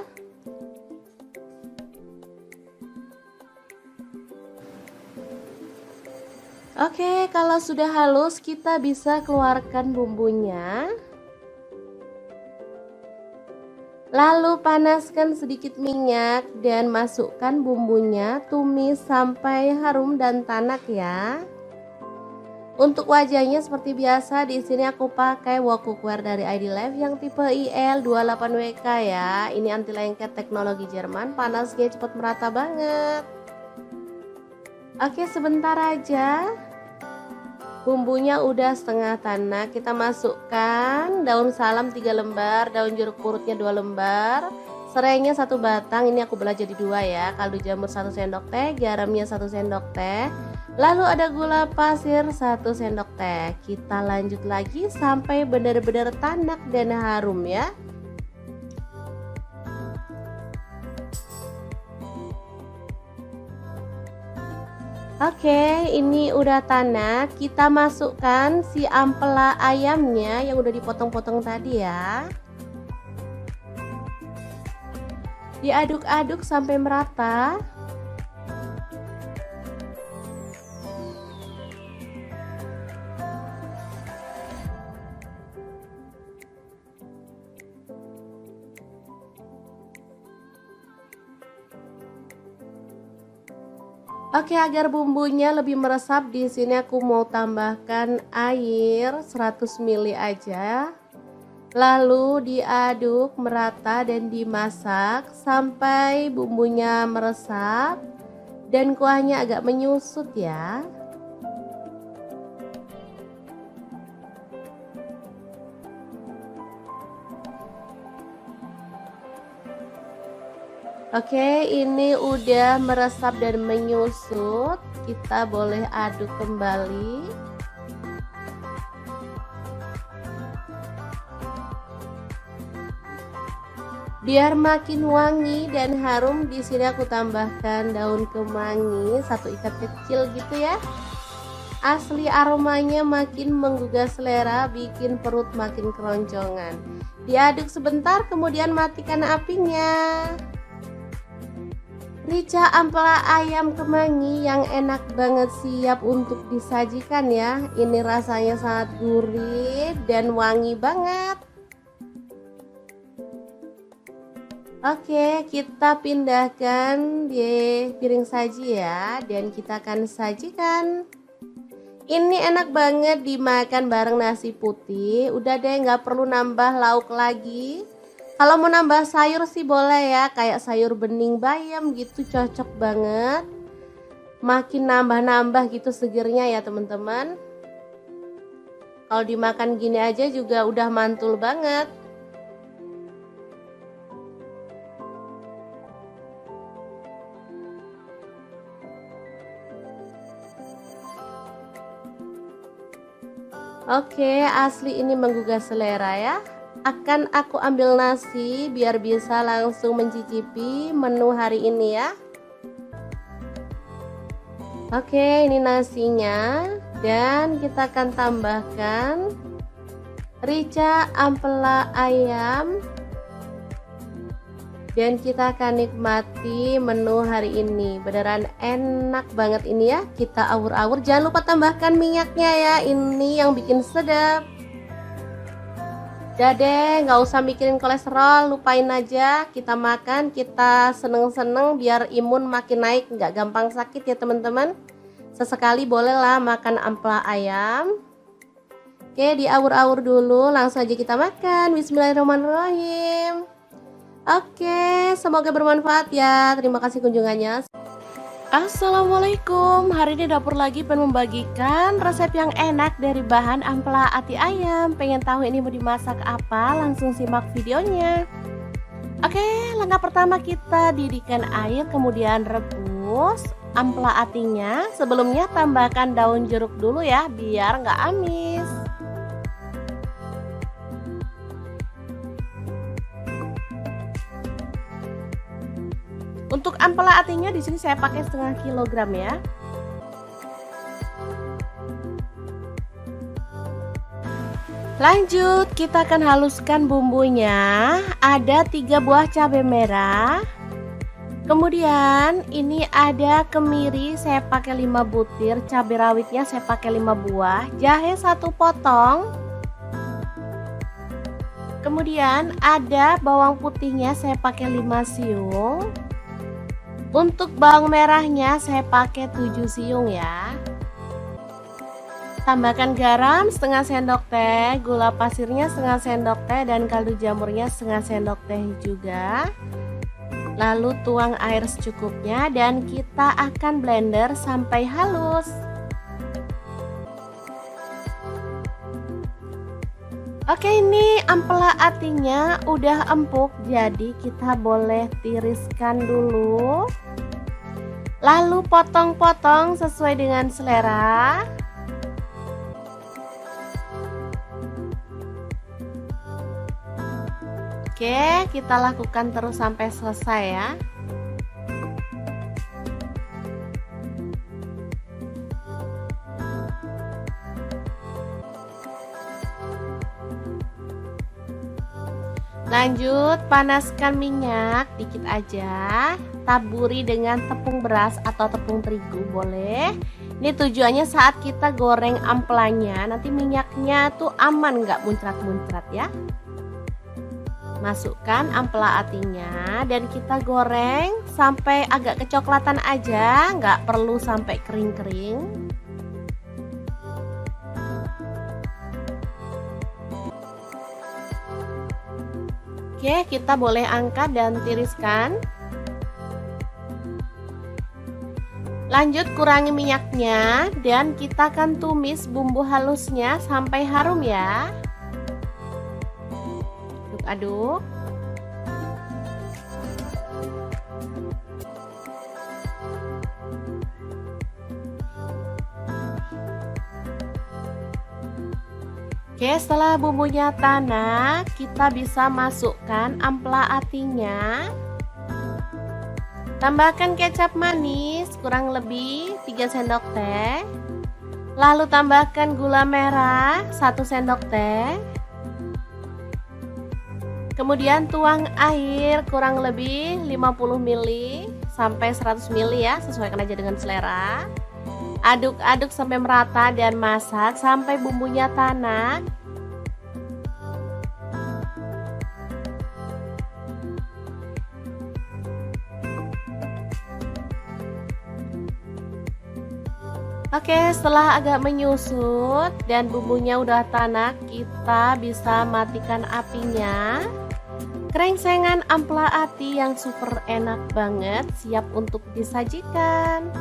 Speaker 1: Oke, kalau sudah halus kita bisa keluarkan bumbunya. Lalu panaskan sedikit minyak dan masukkan bumbunya, tumis sampai harum dan tanak ya. Untuk wajahnya seperti biasa, di sini aku pakai wok cookware dari ID Lab yang tipe IL28WK ya. Ini anti lengket teknologi Jerman, panasnya cepat merata banget. Oke, sebentar aja. Bumbunya udah setengah tanak, kita masukkan daun salam 3 lembar, daun jeruk purutnya 2 lembar, serainya 1 batang, ini aku belah jadi 2 ya, kaldu jamur 1 sendok teh, garamnya 1 sendok teh, lalu ada gula pasir 1 sendok teh. Kita lanjut lagi sampai benar-benar tanak dan harum ya. Oke, ini udah tanak. Kita masukkan si ampela ayamnya yang udah dipotong-potong tadi ya. Diaduk-aduk sampai merata. Oke, agar bumbunya lebih meresap, di sini aku mau tambahkan air 100 ml aja. Lalu diaduk merata dan dimasak sampai bumbunya meresap dan kuahnya agak menyusut ya. Oke, ini udah meresap dan menyusut. Kita boleh aduk kembali. Biar makin wangi dan harum, di sini aku tambahkan daun kemangi 1 ikat kecil gitu ya. Asli aromanya makin menggugah selera, bikin perut makin keroncongan. Diaduk sebentar, kemudian matikan apinya. Rica ampela ayam kemangi yang enak banget, siap untuk disajikan ya. Ini rasanya sangat gurih dan wangi banget. Oke, kita pindahkan di piring saji ya, dan kita akan sajikan. Ini enak banget dimakan bareng nasi putih. Udah deh, nggak perlu nambah lauk lagi. Kalau mau nambah sayur sih boleh ya, kayak sayur bening bayam gitu, cocok banget. Makin nambah-nambah gitu segernya ya teman-teman. Kalau dimakan gini aja juga udah mantul banget. Oke, asli ini menggugah selera ya. Akan aku ambil nasi biar bisa langsung mencicipi menu hari ini ya. Oke, ini nasinya. Dan kita akan tambahkan rica ampela ayam. Dan kita akan nikmati menu hari ini. Beneran enak banget ini ya. Kita awur-awur. Jangan lupa tambahkan minyaknya ya. Ini yang bikin sedap. Udah deh, nggak usah mikirin kolesterol, lupain aja. Kita makan, kita seneng-seneng biar imun makin naik, nggak gampang sakit ya teman-teman. Sesekali bolehlah makan ampela ayam. Oke, diawur-awur dulu, langsung aja kita makan. Bismillahirrahmanirrahim. Oke, semoga bermanfaat ya. Terima kasih kunjungannya. Assalamualaikum. Hari ini dapur lagi pengen membagikan resep yang enak dari bahan ampela ati ayam. Pengen tahu ini mau dimasak apa? Langsung simak videonya. Oke, langkah pertama kita didihkan air, kemudian rebus ampela atinya. Sebelumnya tambahkan daun jeruk dulu ya, biar nggak amis. Untuk ampela atinya di sini saya pakai setengah kilogram ya. Lanjut, kita akan haluskan bumbunya. Ada 3 buah cabai merah. Kemudian ini ada kemiri, saya pakai 5 butir, cabai rawitnya saya pakai 5 buah, jahe 1 potong. Kemudian ada bawang putihnya saya pakai 5 siung. Untuk bawang merahnya saya pakai 7 siung ya. Tambahkan garam setengah sendok teh, gula pasirnya setengah sendok teh, dan kaldu jamurnya setengah sendok teh juga. Lalu tuang air secukupnya dan kita akan blender sampai halus. Oke, ini ampela atinya udah empuk, jadi kita boleh tiriskan dulu. Lalu potong-potong sesuai dengan selera. Oke, kita lakukan terus sampai selesai ya. Lanjut, panaskan minyak dikit aja. Taburi dengan tepung beras atau tepung terigu boleh. Ini tujuannya saat kita goreng ampelanya, nanti minyaknya tuh aman, nggak muncrat-muncrat ya. Masukkan ampela atinya dan kita goreng sampai agak kecoklatan aja, nggak perlu sampai kering-kering. Oke, kita boleh angkat dan tiriskan. Lanjut, kurangi minyaknya dan kita akan tumis bumbu halusnya sampai harum ya. Aduk-aduk. Oke, setelah bumbunya tanak, kita bisa masukkan ampela atinya. Tambahkan kecap manis kurang lebih 3 sendok teh. Lalu tambahkan gula merah 1 sendok teh. Kemudian tuang air kurang lebih 50 ml sampai 100 ml ya, sesuaikan aja dengan selera. Aduk-aduk sampai merata dan masak sampai bumbunya tanak. Oke, setelah agak menyusut dan bumbunya udah tanak, kita bisa matikan apinya. Krengsengan ampela ati yang super enak banget, siap untuk disajikan.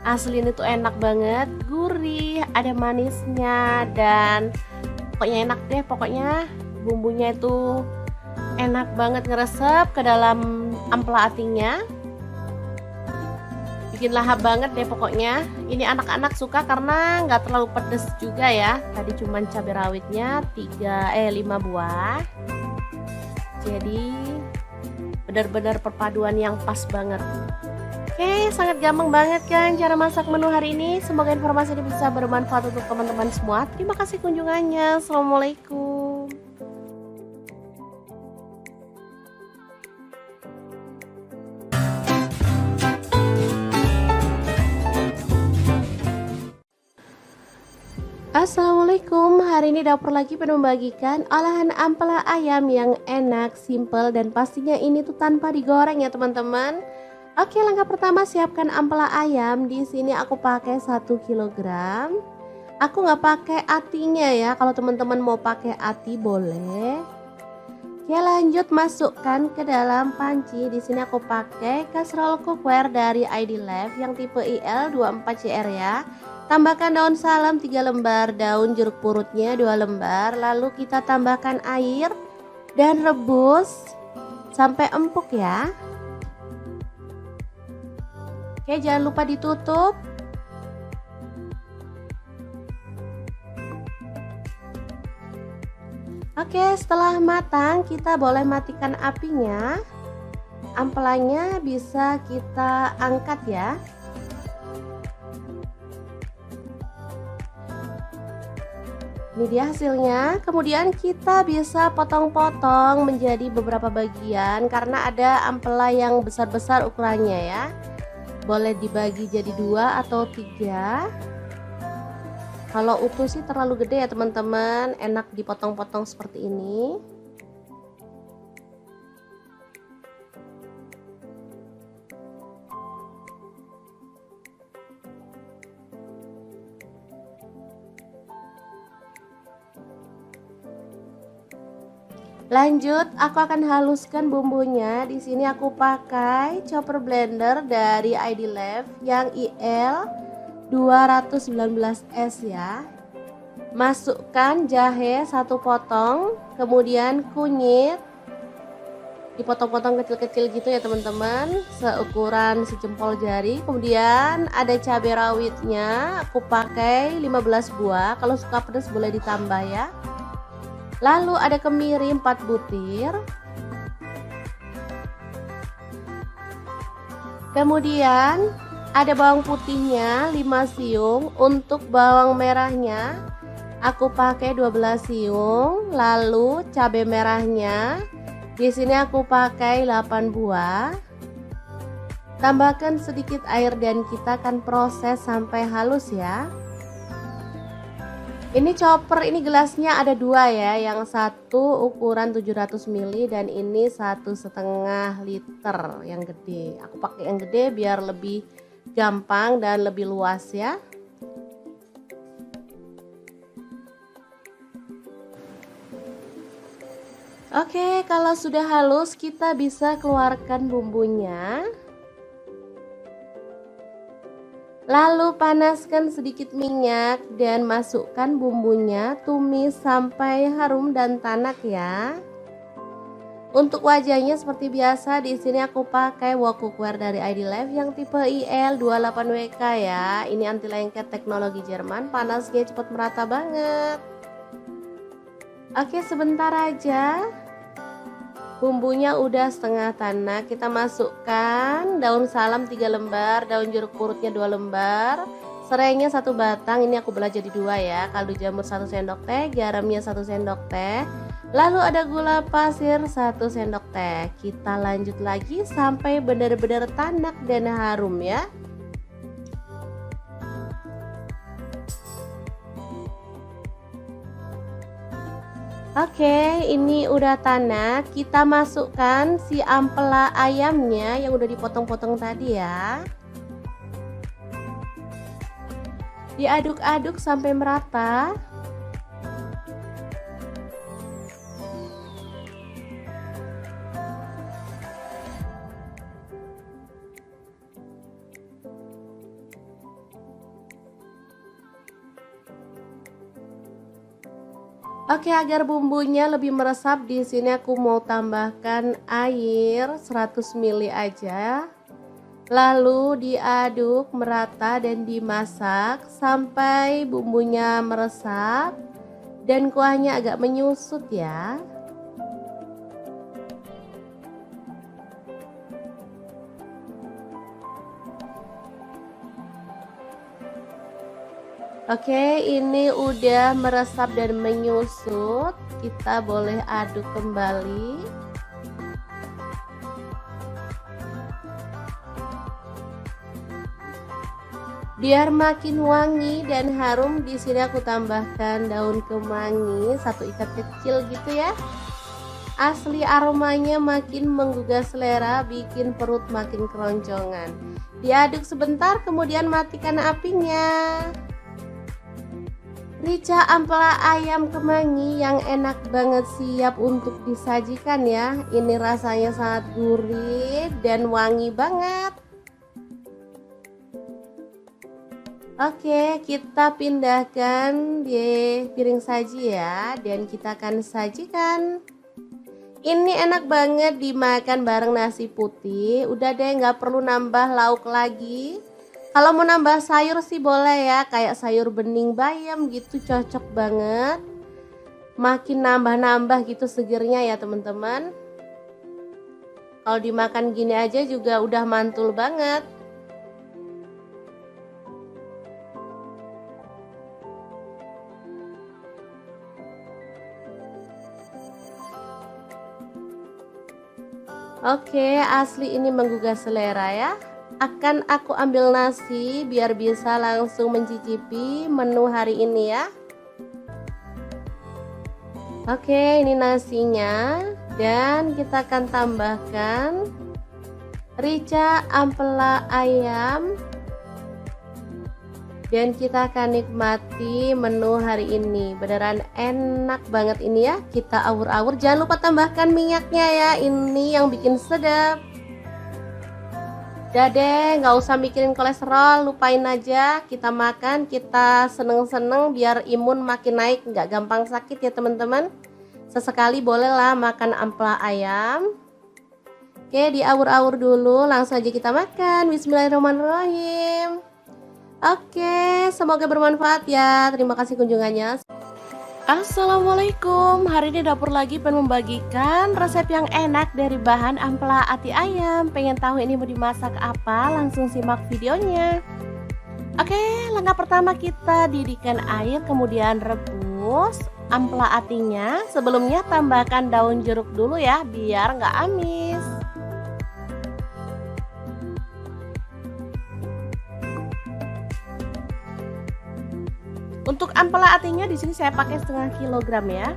Speaker 1: Asli ini tuh enak banget, gurih, ada manisnya, dan pokoknya enak deh. Pokoknya bumbunya itu enak banget ngeresep ke dalam ampela atinya. Bikin lahap banget deh pokoknya. Ini anak-anak suka karena nggak terlalu pedes juga ya. Tadi cuman cabai rawitnya 5 buah. Jadi benar-benar perpaduan yang pas banget. Oke, sangat gampang banget kan cara masak menu hari ini. Semoga informasi ini bisa bermanfaat untuk teman-teman semua. Terima kasih kunjungannya. Assalamualaikum. Assalamualaikum, hari ini dapur lagi penuh membagikan olahan ampela ayam yang enak, simple, dan pastinya ini tuh tanpa digoreng ya teman-teman. Oke, langkah pertama siapkan ampela ayam. Di sini aku pakai 1 kilogram. Aku nggak pakai atinya ya, kalau teman-teman mau pakai ati boleh. Oke, lanjut masukkan ke dalam panci. Di sini aku pakai kaserol cookware dari ID Life yang tipe IL24CR ya. Tambahkan daun salam 3 lembar, daun jeruk purutnya 2 lembar, lalu kita tambahkan air dan rebus sampai empuk ya. Oke, jangan lupa ditutup. Oke, setelah matang kita boleh matikan apinya. Ampelanya bisa kita angkat ya. Ini dia hasilnya. Kemudian kita bisa potong-potong menjadi beberapa bagian karena ada ampela yang besar-besar ukurannya ya. Boleh dibagi jadi 2 atau 3. Kalau utuh sih terlalu gede ya teman-teman, enak dipotong-potong seperti ini. Lanjut, aku akan haluskan bumbunya. Di sini aku pakai chopper blender dari ID Life yang IL 219S ya. Masukkan jahe 1 potong, kemudian kunyit dipotong-potong kecil-kecil gitu ya teman-teman, seukuran sejempol jari. Kemudian ada cabai rawitnya, aku pakai 15 buah. Kalau suka pedas boleh ditambah ya. Lalu ada kemiri 4 butir. Kemudian ada bawang putihnya 5 siung. Untuk bawang merahnya aku pakai 12 siung. Lalu cabai merahnya di sini aku pakai 8 buah. Tambahkan sedikit air dan kita akan proses sampai halus ya. Ini chopper, ini gelasnya ada 2 ya, yang satu ukuran 700 ml dan ini 1,5 liter yang gede. Aku pakai yang gede biar lebih gampang dan lebih luas ya. Oke, kalau sudah halus kita bisa keluarkan bumbunya. Lalu panaskan sedikit minyak dan masukkan bumbunya, tumis sampai harum dan tanak ya. Untuk wajahnya seperti biasa, di sini aku pakai wok cookware dari ID Life yang tipe IL28WK ya. Ini anti lengket teknologi Jerman, panasnya cepat merata banget. Oke, sebentar aja. Bumbunya udah setengah tanak, kita masukkan daun salam 3 lembar, daun jeruk purutnya 2 lembar, serainya 1 batang, ini aku belah jadi 2 ya, kaldu jamur 1 sendok teh, garamnya 1 sendok teh, lalu ada gula pasir 1 sendok teh. Kita lanjut lagi sampai benar-benar tanak dan harum ya. Oke, ini udah tanak. Kita masukkan si ampela ayamnya yang udah dipotong-potong tadi ya. Diaduk-aduk sampai merata. Oke, agar bumbunya lebih meresap, di sini aku mau tambahkan air 100 ml aja. Lalu diaduk merata dan dimasak sampai bumbunya meresap dan kuahnya agak menyusut ya. Oke, ini udah meresap dan menyusut. Kita boleh aduk kembali. Biar makin wangi dan harum, di sini aku tambahkan daun kemangi 1 ikat kecil gitu ya. Asli aromanya makin menggugah selera, bikin perut makin keroncongan. Diaduk sebentar, kemudian matikan apinya. Rica ampela ayam kemangi yang enak banget, siap untuk disajikan ya. Ini rasanya sangat gurih dan wangi banget. Oke, kita pindahkan di piring saji ya, dan kita akan sajikan. Ini enak banget dimakan bareng nasi putih. Udah deh, nggak perlu nambah lauk lagi. Kalau mau nambah sayur sih boleh ya, kayak sayur bening bayam gitu, cocok banget. Makin nambah-nambah gitu segernya ya teman-teman. Kalau dimakan gini aja juga udah mantul banget. Oke, asli ini menggugah selera ya. Akan aku ambil nasi biar bisa langsung mencicipi menu hari ini ya. Oke, ini nasinya, dan kita akan tambahkan rica ampela ayam, dan kita akan nikmati menu hari ini. Beneran enak banget ini ya. Kita awur-awur, jangan lupa tambahkan minyaknya ya, ini yang bikin sedap. Udah deh, nggak usah mikirin kolesterol, lupain aja. Kita makan, kita seneng-seneng biar imun makin naik, nggak gampang sakit ya teman-teman. Sesekali bolehlah makan ampela ayam. Oke, diawur-awur dulu, langsung aja kita makan. Bismillahirrahmanirrahim. Oke, semoga bermanfaat ya. Terima kasih kunjungannya. Assalamualaikum, hari ini dapur lagi pengen membagikan resep yang enak dari bahan ampela ati ayam. Pengen tahu ini mau dimasak apa? Langsung simak videonya. Oke, langkah pertama kita didihkan air, kemudian rebus ampela atinya. Sebelumnya tambahkan daun jeruk dulu ya, biar nggak amis. Untuk ampela atinya di sini saya pakai setengah kilogram ya.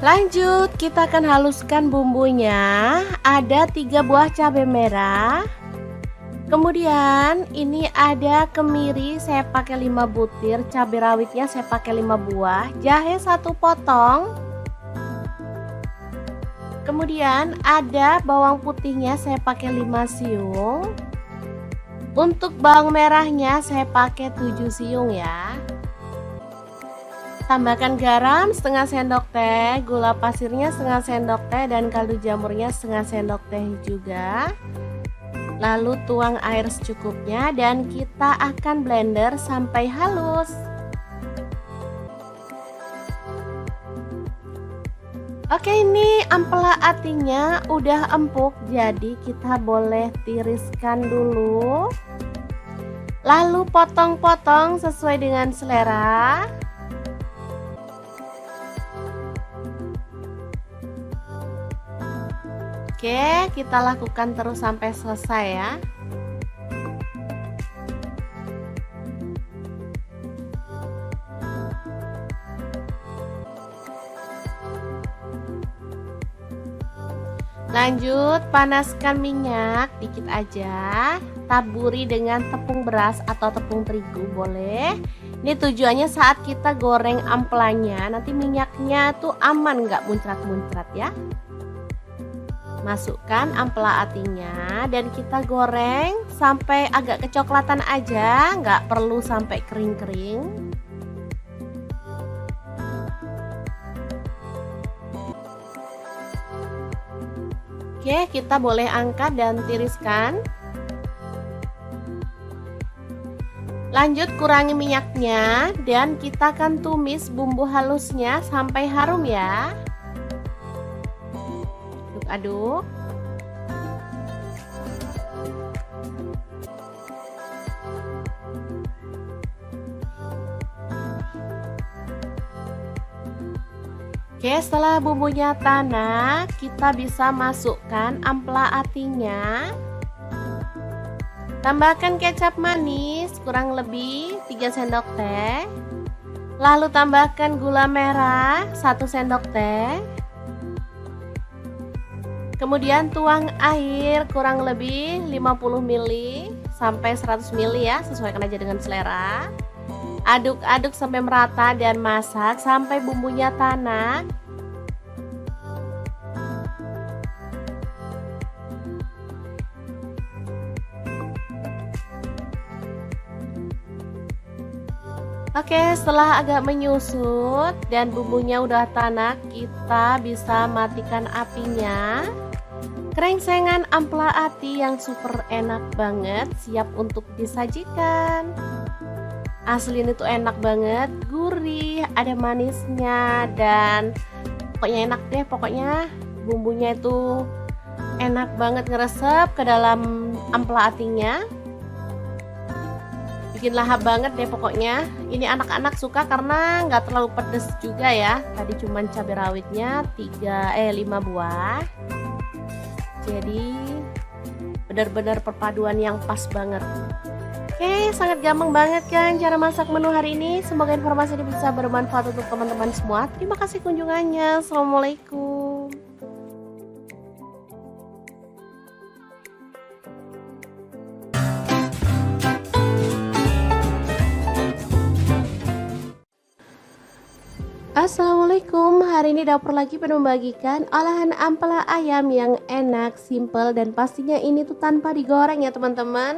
Speaker 1: Lanjut, kita akan haluskan bumbunya. Ada 3 buah cabai merah. Kemudian ini ada kemiri, saya pakai 5 butir, cabai rawitnya saya pakai 5 buah, jahe 1 potong. Kemudian ada bawang putihnya saya pakai 5 siung. Untuk bawang merahnya saya pakai 7 siung ya. Tambahkan garam setengah sendok teh, gula pasirnya setengah sendok teh, dan kaldu jamurnya setengah sendok teh juga. Lalu tuang air secukupnya dan kita akan blender sampai halus. Oke, ini ampela atinya udah empuk, jadi kita boleh tiriskan dulu. Lalu potong-potong sesuai dengan selera. Oke, kita lakukan terus sampai selesai ya. Lanjut, panaskan minyak dikit aja. Taburi dengan tepung beras atau tepung terigu boleh. Ini tujuannya saat kita goreng amplanya, nanti minyaknya tuh aman, nggak muncrat-muncrat ya. Masukkan ampela atinya dan kita goreng sampai agak kecoklatan aja, nggak perlu sampai kering-kering. Oke, kita boleh angkat dan tiriskan. Lanjut, kurangi minyaknya dan kita akan tumis bumbu halusnya sampai harum ya. Aduk-aduk. Oke, setelah bumbunya tanak, kita bisa masukkan ampela atinya. Tambahkan kecap manis kurang lebih 3 sendok teh. Lalu tambahkan gula merah 1 sendok teh. Kemudian tuang air kurang lebih 50 ml sampai 100 ml ya, sesuaikan aja dengan selera. Aduk-aduk sampai merata dan masak sampai bumbunya tanak. Oke, setelah agak menyusut dan bumbunya udah tanak, kita bisa matikan apinya. Krengsengan ampela ati yang super enak banget, siap untuk disajikan. Asli ini tuh enak banget, gurih, ada manisnya, dan pokoknya enak deh. Pokoknya bumbunya itu enak banget ngeresep ke dalam ampela atinya. Bikin lahap banget deh pokoknya. Ini anak-anak suka karena nggak terlalu pedes juga ya. Tadi cuman cabai rawitnya 5 buah. Jadi benar-benar perpaduan yang pas banget. Oke, sangat gampang banget kan cara masak menu hari ini. Semoga informasi ini bisa bermanfaat untuk teman-teman semua. Terima kasih kunjungannya. Assalamualaikum. Assalamualaikum, hari ini dapur lagi penuh membagikan olahan ampela ayam yang enak, simple, dan pastinya ini tuh tanpa digoreng ya teman-teman.